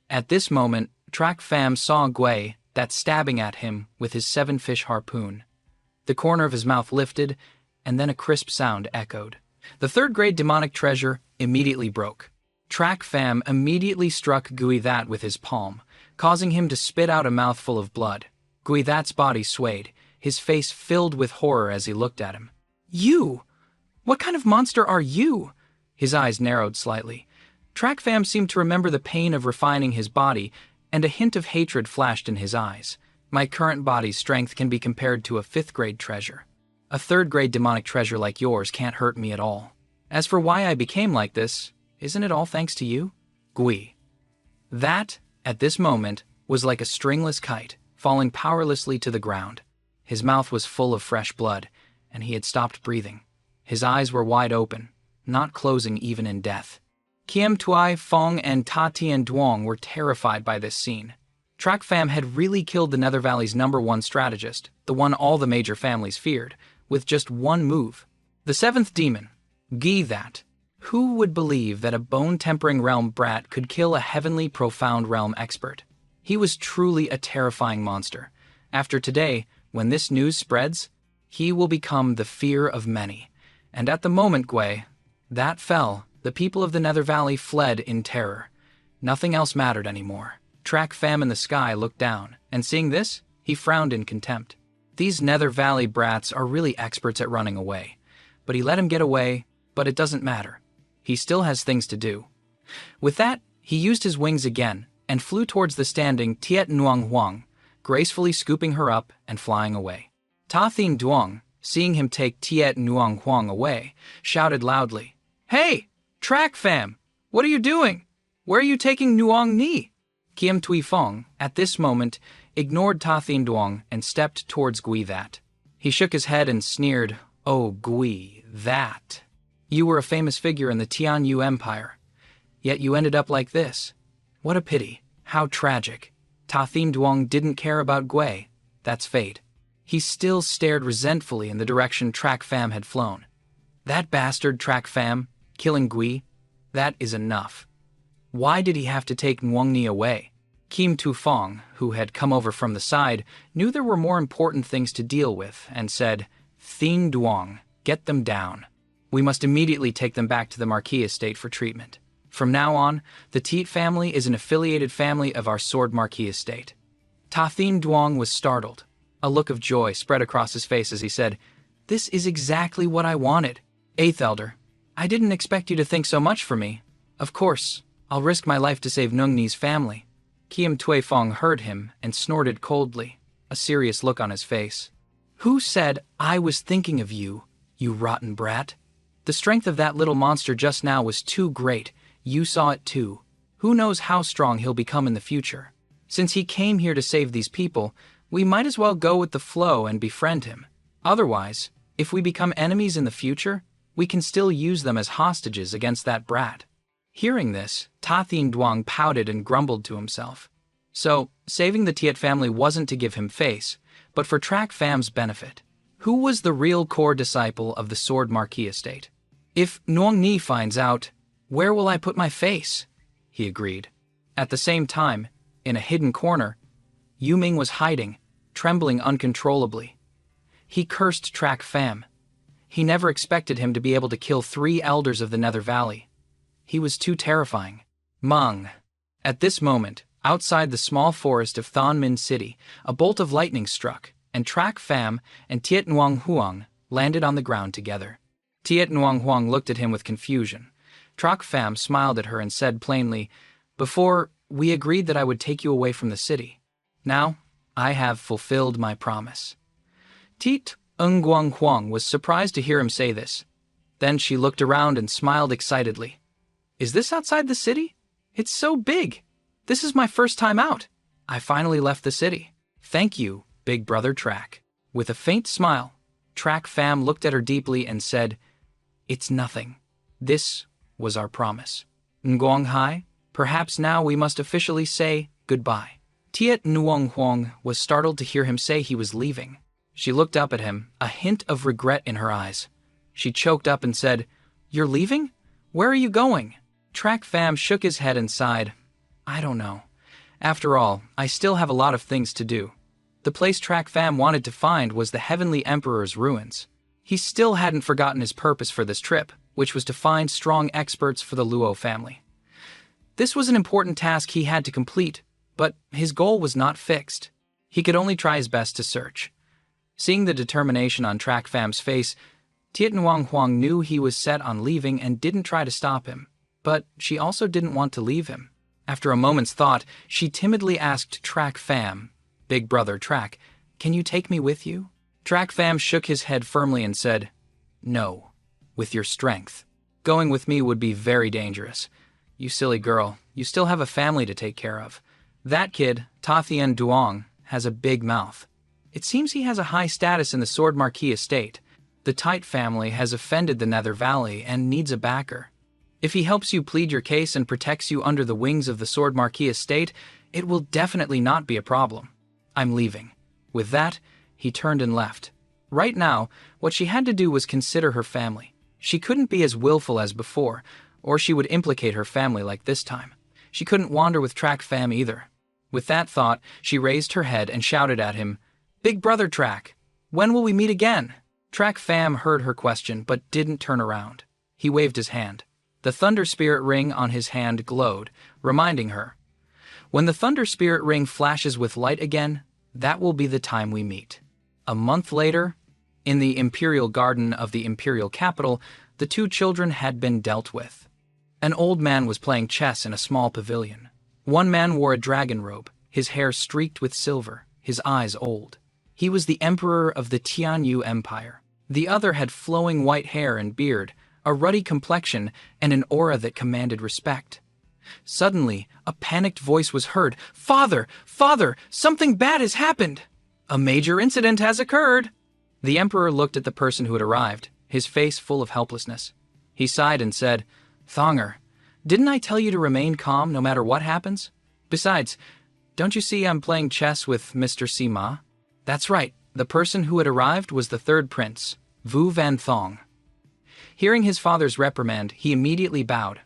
At this moment, Track Fam saw Gui, stabbing at him with his 7-fish harpoon. The corner of his mouth lifted, and then a crisp sound echoed. The 3rd-grade demonic treasure immediately broke. Track Fam immediately struck Gui with his palm, causing him to spit out a mouthful of blood. Gui body swayed, his face filled with horror as he looked at him. "You? What kind of monster are you?" His eyes narrowed slightly. Track Fam seemed to remember the pain of refining his body, and a hint of hatred flashed in his eyes. "My current body's strength can be compared to a 5th-grade treasure. A 3rd-grade demonic treasure like yours can't hurt me at all. As for why I became like this, isn't it all thanks to you?" Gui. At this moment, was like a stringless kite, falling powerlessly to the ground. His mouth was full of fresh blood, and he had stopped breathing. His eyes were wide open, not closing even in death. Kim Tui Fong and Ta Tien Duong were terrified by this scene. Track Fam had really killed the Nether Valley's #1 strategist, the one all the major families feared, with just one move. The 7th demon, Gi. Who would believe that a bone-tempering realm brat could kill a heavenly profound realm expert? He was truly a terrifying monster. After today, when this news spreads, he will become the fear of many. And at the moment, that fell, the people of the Nether Valley fled in terror. Nothing else mattered anymore. Track Fam in the sky looked down, and seeing this, he frowned in contempt. These Nether Valley brats are really experts at running away. But he let him get away, but it doesn't matter. He still has things to do. With that, he used his wings again, and flew towards the standing Tiet Nuang Huang, gracefully scooping her up and flying away. Ta Thin Duong, seeing him take Tiet Nuang Huang away, shouted loudly, "Hey! Track Fam! What are you doing? Where are you taking Nuang Ni?" Kiem Tui Fong, at this moment, ignored Ta Thin Duong and stepped towards Gui That. He shook his head and sneered, "Oh, Gui That. You were a famous figure in the Tian Yu Empire. Yet you ended up like this. What a pity. How tragic. Ta Thin Duong didn't care about Gui. That's fate." He still stared resentfully in the direction Track Fam had flown. That bastard Track Fam, killing Gui, that is enough. Why did he have to take Nuang Ni away? Kim Tu Fong, who had come over from the side, knew there were more important things to deal with and said, "Thin Duong, get them down. We must immediately take them back to the Marquis estate for treatment. From now on, the Teat family is an affiliated family of our Sword Marquis estate." Ta Thin Duong was startled. A look of joy spread across his face as he said, "This is exactly what I wanted. Eighth Elder, I didn't expect you to think so much for me. Of course, I'll risk my life to save Nung Ni's family." Kiem Tui Fong heard him and snorted coldly, a serious look on his face. "Who said I was thinking of you, you rotten brat? The strength of that little monster just now was too great. You saw it too. Who knows how strong he'll become in the future? Since he came here to save these people, we might as well go with the flow and befriend him. Otherwise, if we become enemies in the future, we can still use them as hostages against that brat." Hearing this, Ta Thin Duong pouted and grumbled to himself. So, saving the Tiet family wasn't to give him face, but for Track Fam's benefit. Who was the real core disciple of the Sword Marquis estate? "If Nuang Ni finds out, where will I put my face?" he agreed. At the same time, in a hidden corner, Yu Ming was hiding, trembling uncontrollably. He cursed Track Fam. He never expected him to be able to kill 3 elders of the Nether Valley. He was too terrifying. Mung. At this moment, outside the small forest of Thon Min City, a bolt of lightning struck, and Track Fam and Tiet Nuang Huang landed on the ground together. Tiet Nuang Huang looked at him with confusion. Track Fam smiled at her and said plainly, "Before, we agreed that I would take you away from the city. Now, I have fulfilled my promise." Tiet Nguang Huang was surprised to hear him say this. Then she looked around and smiled excitedly. "Is this outside the city? It's so big. This is my first time out. I finally left the city. Thank you, Big Brother Track." With a faint smile, Track Fam looked at her deeply and said, "It's nothing. This was our promise. Nguang Hai, perhaps now we must officially say goodbye." Tiet Nuang Huang was startled to hear him say he was leaving. She looked up at him, a hint of regret in her eyes. She choked up and said, "You're leaving? Where are you going?" Track Fam shook his head and sighed. "I don't know. After all, I still have a lot of things to do." The place Track Fam wanted to find was the Heavenly Emperor's ruins. He still hadn't forgotten his purpose for this trip, which was to find strong experts for the Luo family. This was an important task he had to complete, but his goal was not fixed. He could only try his best to search. Seeing the determination on Track Fam's face, Tiet Nuang Huang knew he was set on leaving and didn't try to stop him. But she also didn't want to leave him. After a moment's thought, she timidly asked Track Fam, "Big Brother Track, can you take me with you?" Track Fam shook his head firmly and said, "No, with your strength. Going with me would be very dangerous. You silly girl, you still have a family to take care of. That kid, Ta Thin Duong, has a big mouth. It seems he has a high status in the Sword Marquis estate. The Tite family has offended the Nether Valley and needs a backer. If he helps you plead your case and protects you under the wings of the Sword Marquis estate, it will definitely not be a problem. I'm leaving." With that, he turned and left. Right now, what she had to do was consider her family. She couldn't be as willful as before, or she would implicate her family like this time. She couldn't wander with Track Fam either. With that thought, she raised her head and shouted at him, "Big brother Track, when will we meet again?" Track Fam heard her question but didn't turn around. He waved his hand. The Thunder Spirit ring on his hand glowed, reminding her, "When the Thunder Spirit ring flashes with light again, that will be the time we meet." A month later, in the imperial garden of the imperial capital, the two children had been dealt with. An old man was playing chess in a small pavilion. One man wore a dragon robe, his hair streaked with silver, his eyes old. He was the emperor of the Tianyu Empire. The other had flowing white hair and beard, a ruddy complexion, and an aura that commanded respect. Suddenly, a panicked voice was heard. "Father! Father! Something bad has happened! A major incident has occurred!" The emperor looked at the person who had arrived, his face full of helplessness. He sighed and said, "Thonger, didn't I tell you to remain calm no matter what happens? Besides, don't you see I'm playing chess with Mr. Sima?" That's right, the person who had arrived was the third prince, Vu Van Thong. Hearing his father's reprimand, he immediately bowed.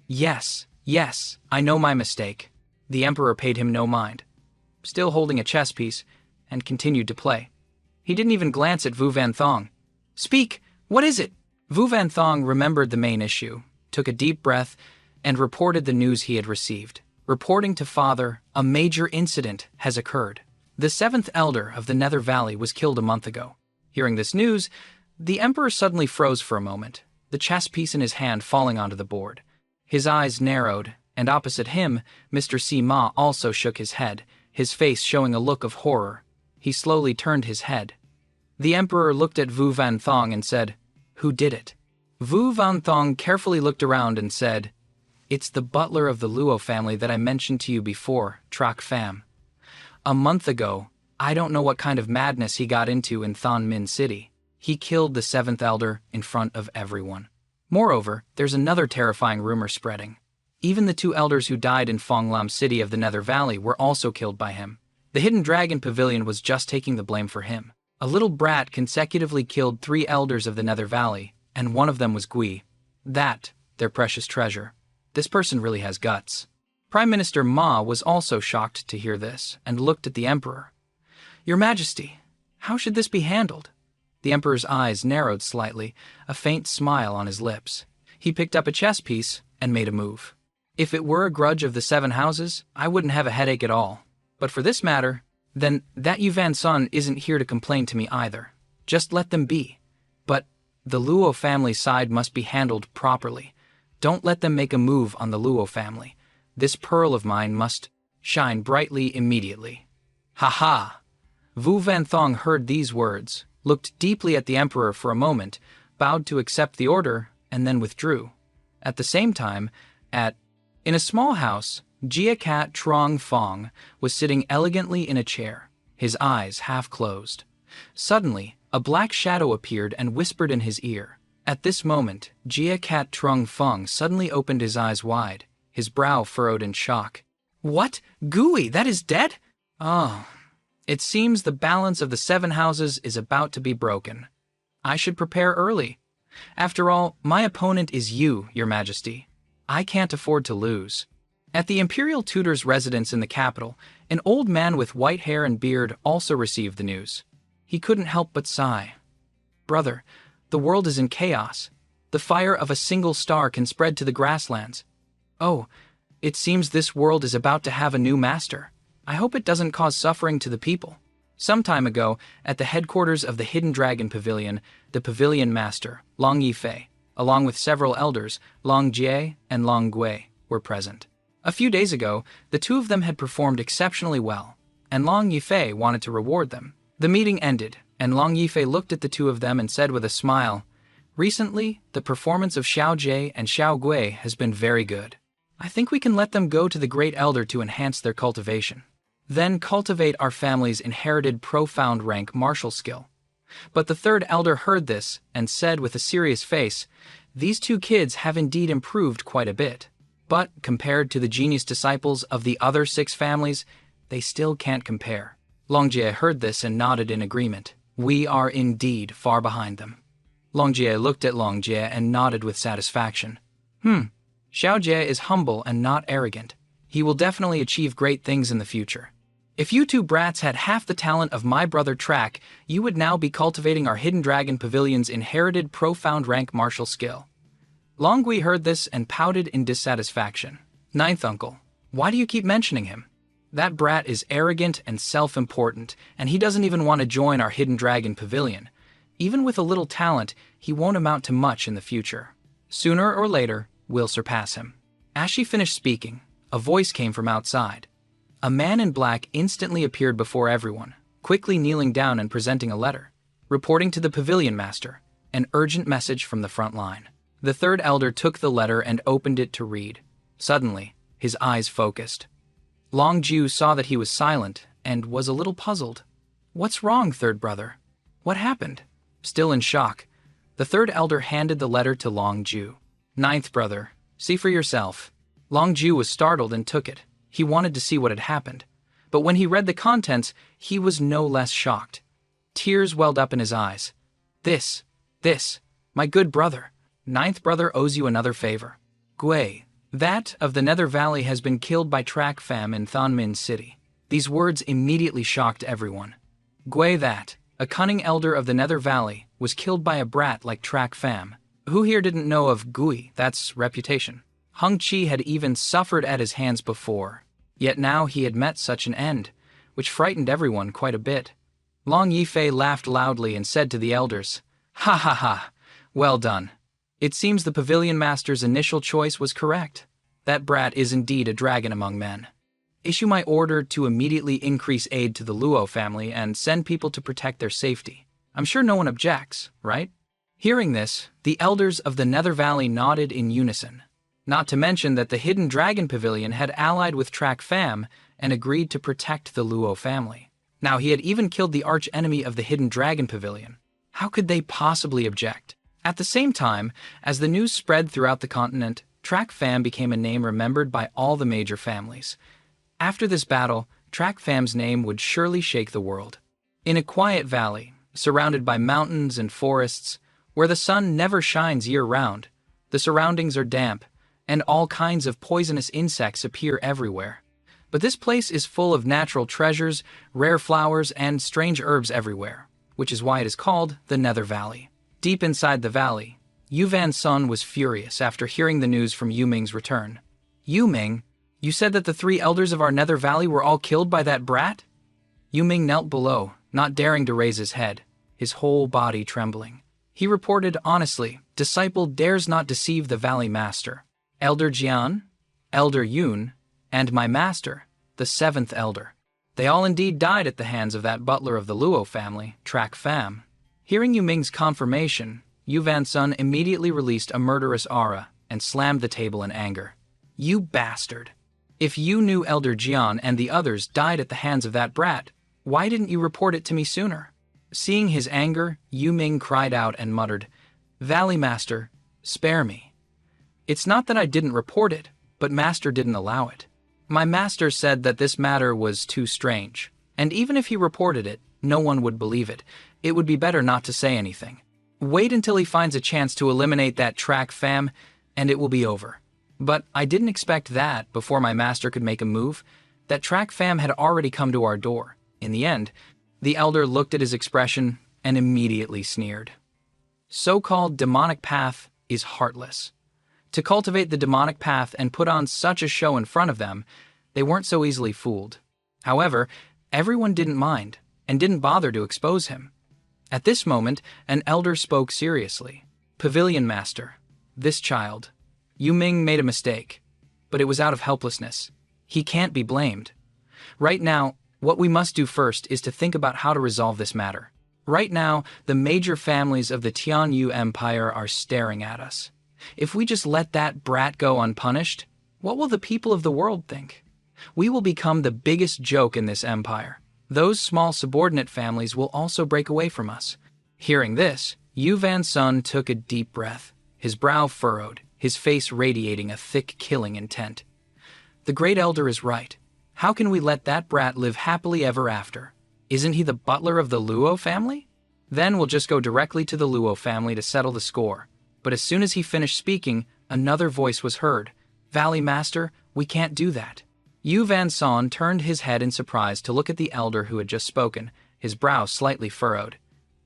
Yes, I know my mistake." The emperor paid him no mind, still holding a chess piece, and continued to play. He didn't even glance at Vu Van Thong. "Speak, what is it?" Vu Van Thong remembered the main issue, took a deep breath, and reported the news he had received. Reporting to father, "A major incident has occurred. The seventh elder of the Nether Valley was killed a month ago." Hearing this news, the emperor suddenly froze for a moment, the chess piece in his hand falling onto the board. His eyes narrowed, and opposite him, Mr. Sima also shook his head, his face showing a look of horror. He slowly turned his head. The emperor looked at Vu Van Thong and said, "Who did it?" Vu Van Thong carefully looked around and said, "It's the butler of the Luo family that I mentioned to you before, Trak Fam. A month ago, I don't know what kind of madness he got into in Thon Min City. He killed the seventh elder in front of everyone. Moreover, there's another terrifying rumor spreading. Even the two elders who died in Fonglam City of the Nether Valley were also killed by him. The Hidden Dragon Pavilion was just taking the blame for him. A little brat consecutively killed 3 elders of the Nether Valley, and one of them was Gui. That, their precious treasure. This person really has guts." Prime Minister Ma was also shocked to hear this, and looked at the emperor. "Your Majesty, how should this be handled?" The emperor's eyes narrowed slightly, a faint smile on his lips. He picked up a chess piece and made a move. "If it were a grudge of the 7 houses, I wouldn't have a headache at all. But for this matter, then that Yuvan Sun isn't here to complain to me either. Just let them be. But the Luo family side must be handled properly. Don't let them make a move on the Luo family. This pearl of mine must shine brightly immediately." "Ha ha!" Vu Van Thong heard these words, looked deeply at the emperor for a moment, bowed to accept the order, and then withdrew. At the same time, in a small house, Jia Cat Trong Fong was sitting elegantly in a chair, his eyes half closed. Suddenly, a black shadow appeared and whispered in his ear. At this moment, Jia Cat Trong Fong suddenly opened his eyes wide, his brow furrowed in shock. "What? Gui, that is dead? Oh, it seems the balance of the 7 houses is about to be broken. I should prepare early. After all, my opponent is you, Your Majesty. I can't afford to lose." At the imperial tutor's residence in the capital, an old man with white hair and beard also received the news. He couldn't help but sigh. "Brother, the world is in chaos. The fire of a single star can spread to the grasslands. Oh, it seems this world is about to have a new master. I hope it doesn't cause suffering to the people." Some time ago, at the headquarters of the Hidden Dragon Pavilion, the pavilion master, Long Yifei, along with several elders, Long Jie and Long Gui, were present. A few days ago, the 2 of them had performed exceptionally well, and Long Yifei wanted to reward them. The meeting ended, and Long Yifei looked at the 2 of them and said with a smile, "Recently, the performance of Xiao Jie and Xiao Gui has been very good. I think we can let them go to the Great Elder to enhance their cultivation. Then cultivate our family's inherited profound rank martial skill." But the 3rd elder heard this and said with a serious face, "These 2 kids have indeed improved quite a bit. But compared to the genius disciples of the other 6 families, they still can't compare." Longjie heard this and nodded in agreement. "We are indeed far behind them." Longjie looked at Longjie and nodded with satisfaction. Xiao Jie is humble and not arrogant. He will definitely achieve great things in the future. If you two brats had half the talent of my brother Track, you would now be cultivating our Hidden Dragon Pavilion's inherited profound rank martial skill. Longui heard this and pouted in dissatisfaction. Ninth uncle, why do you keep mentioning him? That brat is arrogant and self-important, and he doesn't even want to join our Hidden Dragon Pavilion. Even with a little talent, he won't amount to much in the future. Sooner or later, we'll surpass him. As she finished speaking, a voice came from outside. A man in black instantly appeared before everyone, quickly kneeling down and presenting a letter, reporting to the pavilion master, an urgent message from the front line. The third elder took the letter and opened it to read. Suddenly, his eyes focused. Long Ju saw that he was silent and was a little puzzled. What's wrong, third brother? What happened? Still in shock, the third elder handed the letter to Long Ju. Ninth brother, see for yourself. Long Ju was startled and took it. He wanted to see what had happened. But when he read the contents, he was no less shocked. Tears welled up in his eyes. This, my good brother. Ninth brother owes you another favor. Gui, that of the Nether Valley has been killed by Track Fam in Thonmin City. These words immediately shocked everyone. Gui that, a cunning elder of the Nether Valley, was killed by a brat like Track Fam. Who here didn't know of Gui, that's reputation? Hung Chi had even suffered at his hands before, yet now he had met such an end, which frightened everyone quite a bit. Long Yifei laughed loudly and said to the elders, "Ha ha ha, well done. It seems the pavilion master's initial choice was correct. That brat is indeed a dragon among men. Issue my order to immediately increase aid to the Luo family and send people to protect their safety. I'm sure no one objects, right?" Hearing this, the elders of the Nether Valley nodded in unison. Not to mention that the Hidden Dragon Pavilion had allied with Track Fam and agreed to protect the Luo family. Now he had even killed the arch-enemy of the Hidden Dragon Pavilion. How could they possibly object? At the same time, as the news spread throughout the continent, Track Fam became a name remembered by all the major families. After this battle, Track Fam's name would surely shake the world. In a quiet valley, surrounded by mountains and forests, where the sun never shines year-round, the surroundings are damp, and all kinds of poisonous insects appear everywhere. But this place is full of natural treasures, rare flowers, and strange herbs everywhere, which is why it is called the Nether Valley. Deep inside the valley, Yuvan's son was furious after hearing the news from Yuming's return. Yuming, you said that the three elders of our Nether Valley were all killed by that brat? Yuming knelt below, not daring to raise his head, his whole body trembling. He reported honestly, "Disciple dares not deceive the Valley Master. Elder Jian, Elder Yun, and my master, the seventh elder. They all indeed died at the hands of that butler of the Luo family, Track Fam." Hearing Yuming's confirmation, Yuvan's son immediately released a murderous aura and slammed the table in anger. "You bastard! If you knew Elder Jian and the others died at the hands of that brat, why didn't you report it to me sooner?" Seeing his anger, Yuming cried out and muttered, "Valley Master, spare me. It's not that I didn't report it, but Master didn't allow it. My master said that this matter was too strange, and even if he reported it, no one would believe it. It would be better not to say anything. Wait until he finds a chance to eliminate that Track Fam, and it will be over. But I didn't expect that before my master could make a move. That Track Fam had already come to our door. In the end, the elder looked at his expression and immediately sneered. So-called demonic path is heartless. To cultivate the demonic path and put on such a show in front of them, they weren't so easily fooled. However, everyone didn't mind and didn't bother to expose him. At this moment, an elder spoke seriously. "Pavilion Master, this child, Yuming made a mistake, but it was out of helplessness. He can't be blamed. Right now, what we must do first is to think about how to resolve this matter. Right now, the major families of the Tianyu Empire are staring at us. If we just let that brat go unpunished, what will the people of the world think? We will become the biggest joke in this empire. Those small subordinate families will also break away from us." Hearing this, Yuvan's son took a deep breath, his brow furrowed, his face radiating a thick killing intent. The great elder is right. How can we let that brat live happily ever after? Isn't he the butler of the Luo family? Then we'll just go directly to the Luo family to settle the score. But as soon as he finished speaking, another voice was heard. "Valley Master, we can't do that. Yu Van Son turned his head in surprise to look at the elder who had just spoken, his brow slightly furrowed.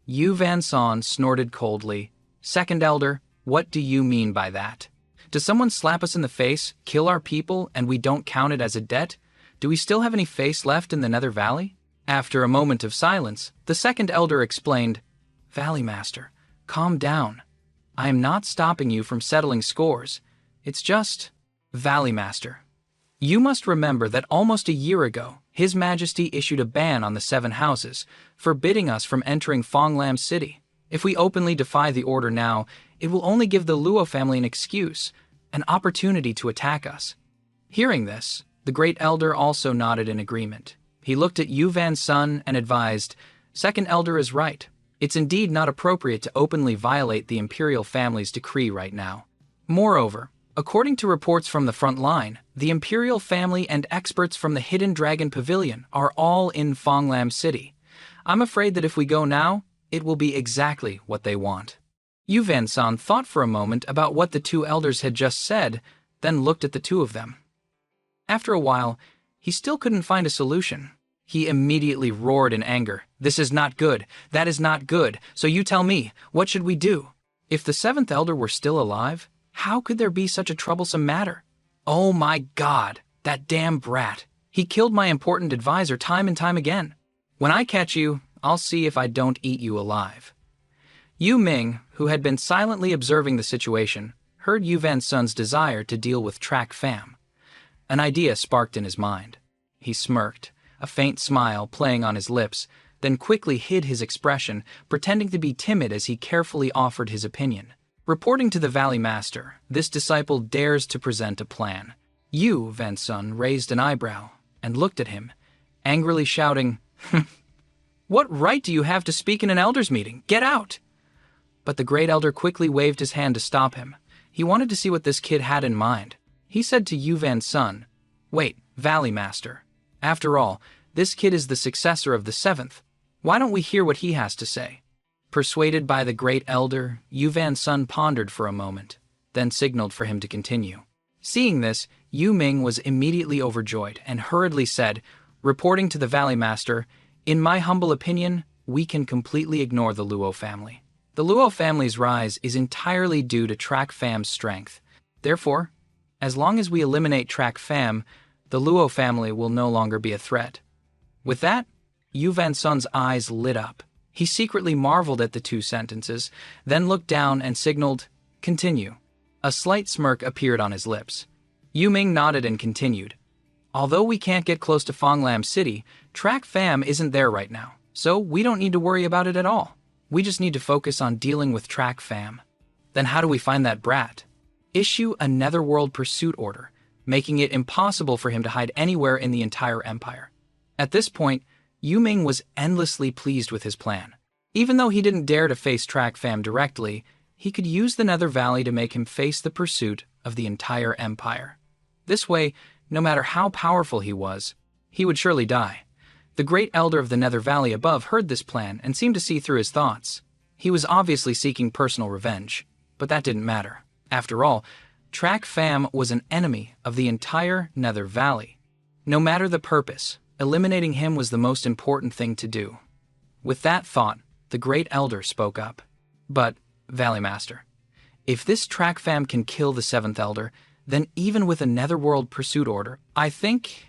Yu Van Son snorted coldly. Second elder, what do you mean by that? Does someone slap us in the face, kill our people, and we don't count it as a debt? Do we still have any face left in the Nether Valley? After a moment of silence, the second elder explained, Valley Master, calm down. I am not stopping you from settling scores. It's just, Valley Master. You must remember that almost a year ago, His Majesty issued a ban on the 7 houses, forbidding us from entering Fonglam City. If we openly defy the order now, it will only give the Luo family an excuse, an opportunity to attack us. Hearing this, the great elder also nodded in agreement. He looked at Yu Van Son and advised, Second elder is right. It's indeed not appropriate to openly violate the imperial family's decree right now. Moreover, according to reports from the front line, the imperial family and experts from the Hidden Dragon Pavilion are all in Fonglam City. I'm afraid that if we go now, it will be exactly what they want. Yu Van Son thought for a moment about what the 2 elders had just said, then looked at the 2 of them. After a while, he still couldn't find a solution. He immediately roared in anger. This is not good. That is not good. So you tell me, what should we do? If the 7th elder were still alive, how could there be such a troublesome matter? Oh my God, that damn brat. He killed my important advisor time and time again. When I catch you, I'll see if I don't eat you alive. Yu Ming, who had been silently observing the situation, heard Yu Van Son's desire to deal with Track Fam. An idea sparked in his mind. He smirked, a faint smile playing on his lips, then quickly hid his expression, pretending to be timid as he carefully offered his opinion. Reporting to the Valley Master, this disciple dares to present a plan. Yu Van Son raised an eyebrow and looked at him, angrily shouting, What right do you have to speak in an elders' meeting? Get out! But the great elder quickly waved his hand to stop him. He wanted to see what this kid had in mind. He said to Yu Van Son, Wait, Valley Master. After all, this kid is the successor of the 7th. Why don't we hear what he has to say? Persuaded by the great elder, Yu Van Son pondered for a moment, then signaled for him to continue. Seeing this, Yu Ming was immediately overjoyed and hurriedly said, reporting to the Valley Master, In my humble opinion, we can completely ignore the Luo family. The Luo family's rise is entirely due to Track Fam's strength. Therefore, as long as we eliminate Track Fam, the Luo family will no longer be a threat. With that, Yu Van Son's eyes lit up. He secretly marveled at the 2 sentences, then looked down and signaled, Continue. A slight smirk appeared on his lips. Yu Ming nodded and continued. Although we can't get close to Fonglam City, Track Fam isn't there right now, so we don't need to worry about it at all. We just need to focus on dealing with Track Fam. Then how do we find that brat? Issue a netherworld pursuit order, making it impossible for him to hide anywhere in the entire empire. At this point, Yu Ming was endlessly pleased with his plan. Even though he didn't dare to face Track Fam directly, he could use the Nether Valley to make him face the pursuit of the entire empire. This way, no matter how powerful he was, he would surely die. The great elder of the Nether Valley above heard this plan and seemed to see through his thoughts. He was obviously seeking personal revenge, but that didn't matter. After all, Track Fam was an enemy of the entire Nether Valley. No matter the purpose, eliminating him was the most important thing to do. With that thought, the great elder spoke up. But, Valley Master, if this Track Fam can kill the 7th elder, then even with a netherworld pursuit order, I think,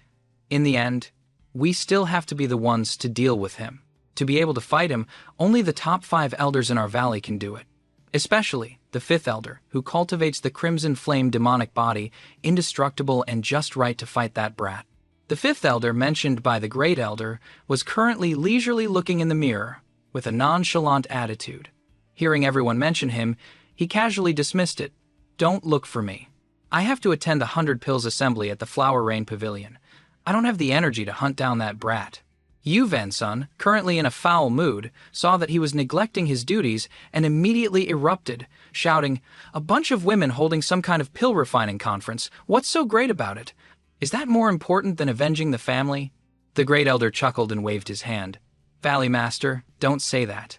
in the end, we still have to be the ones to deal with him. To be able to fight him, only the top 5 elders in our valley can do it. Especially the 5th elder, who cultivates the Crimson Flame demonic body, indestructible and just right to fight that brat. The 5th elder mentioned by the great elder was currently leisurely looking in the mirror with a nonchalant attitude. Hearing everyone mention him, he casually dismissed it. Don't look for me. I have to attend the 100 Pills assembly at the Flower Rain Pavilion. I don't have the energy to hunt down that brat. Yu Van Son, currently in a foul mood, saw that he was neglecting his duties and immediately erupted, shouting, A bunch of women holding some kind of pill refining conference. What's so great about it? Is that more important than avenging the family? The great elder chuckled and waved his hand. Valley Master, don't say that.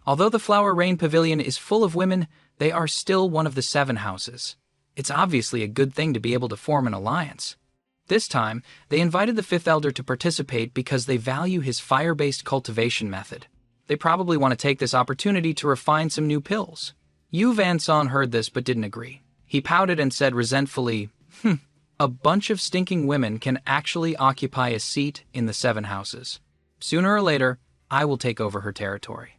Although the Flower Rain Pavilion is full of women, they are still one of the 7 houses. It's obviously a good thing to be able to form an alliance. This time, they invited the fifth elder to participate because they value his fire-based cultivation method. They probably want to take this opportunity to refine some new pills. Yu Van Son heard this but didn't agree. He pouted and said resentfully, a bunch of stinking women can actually occupy a seat in the 7 houses. Sooner or later, I will take over her territory.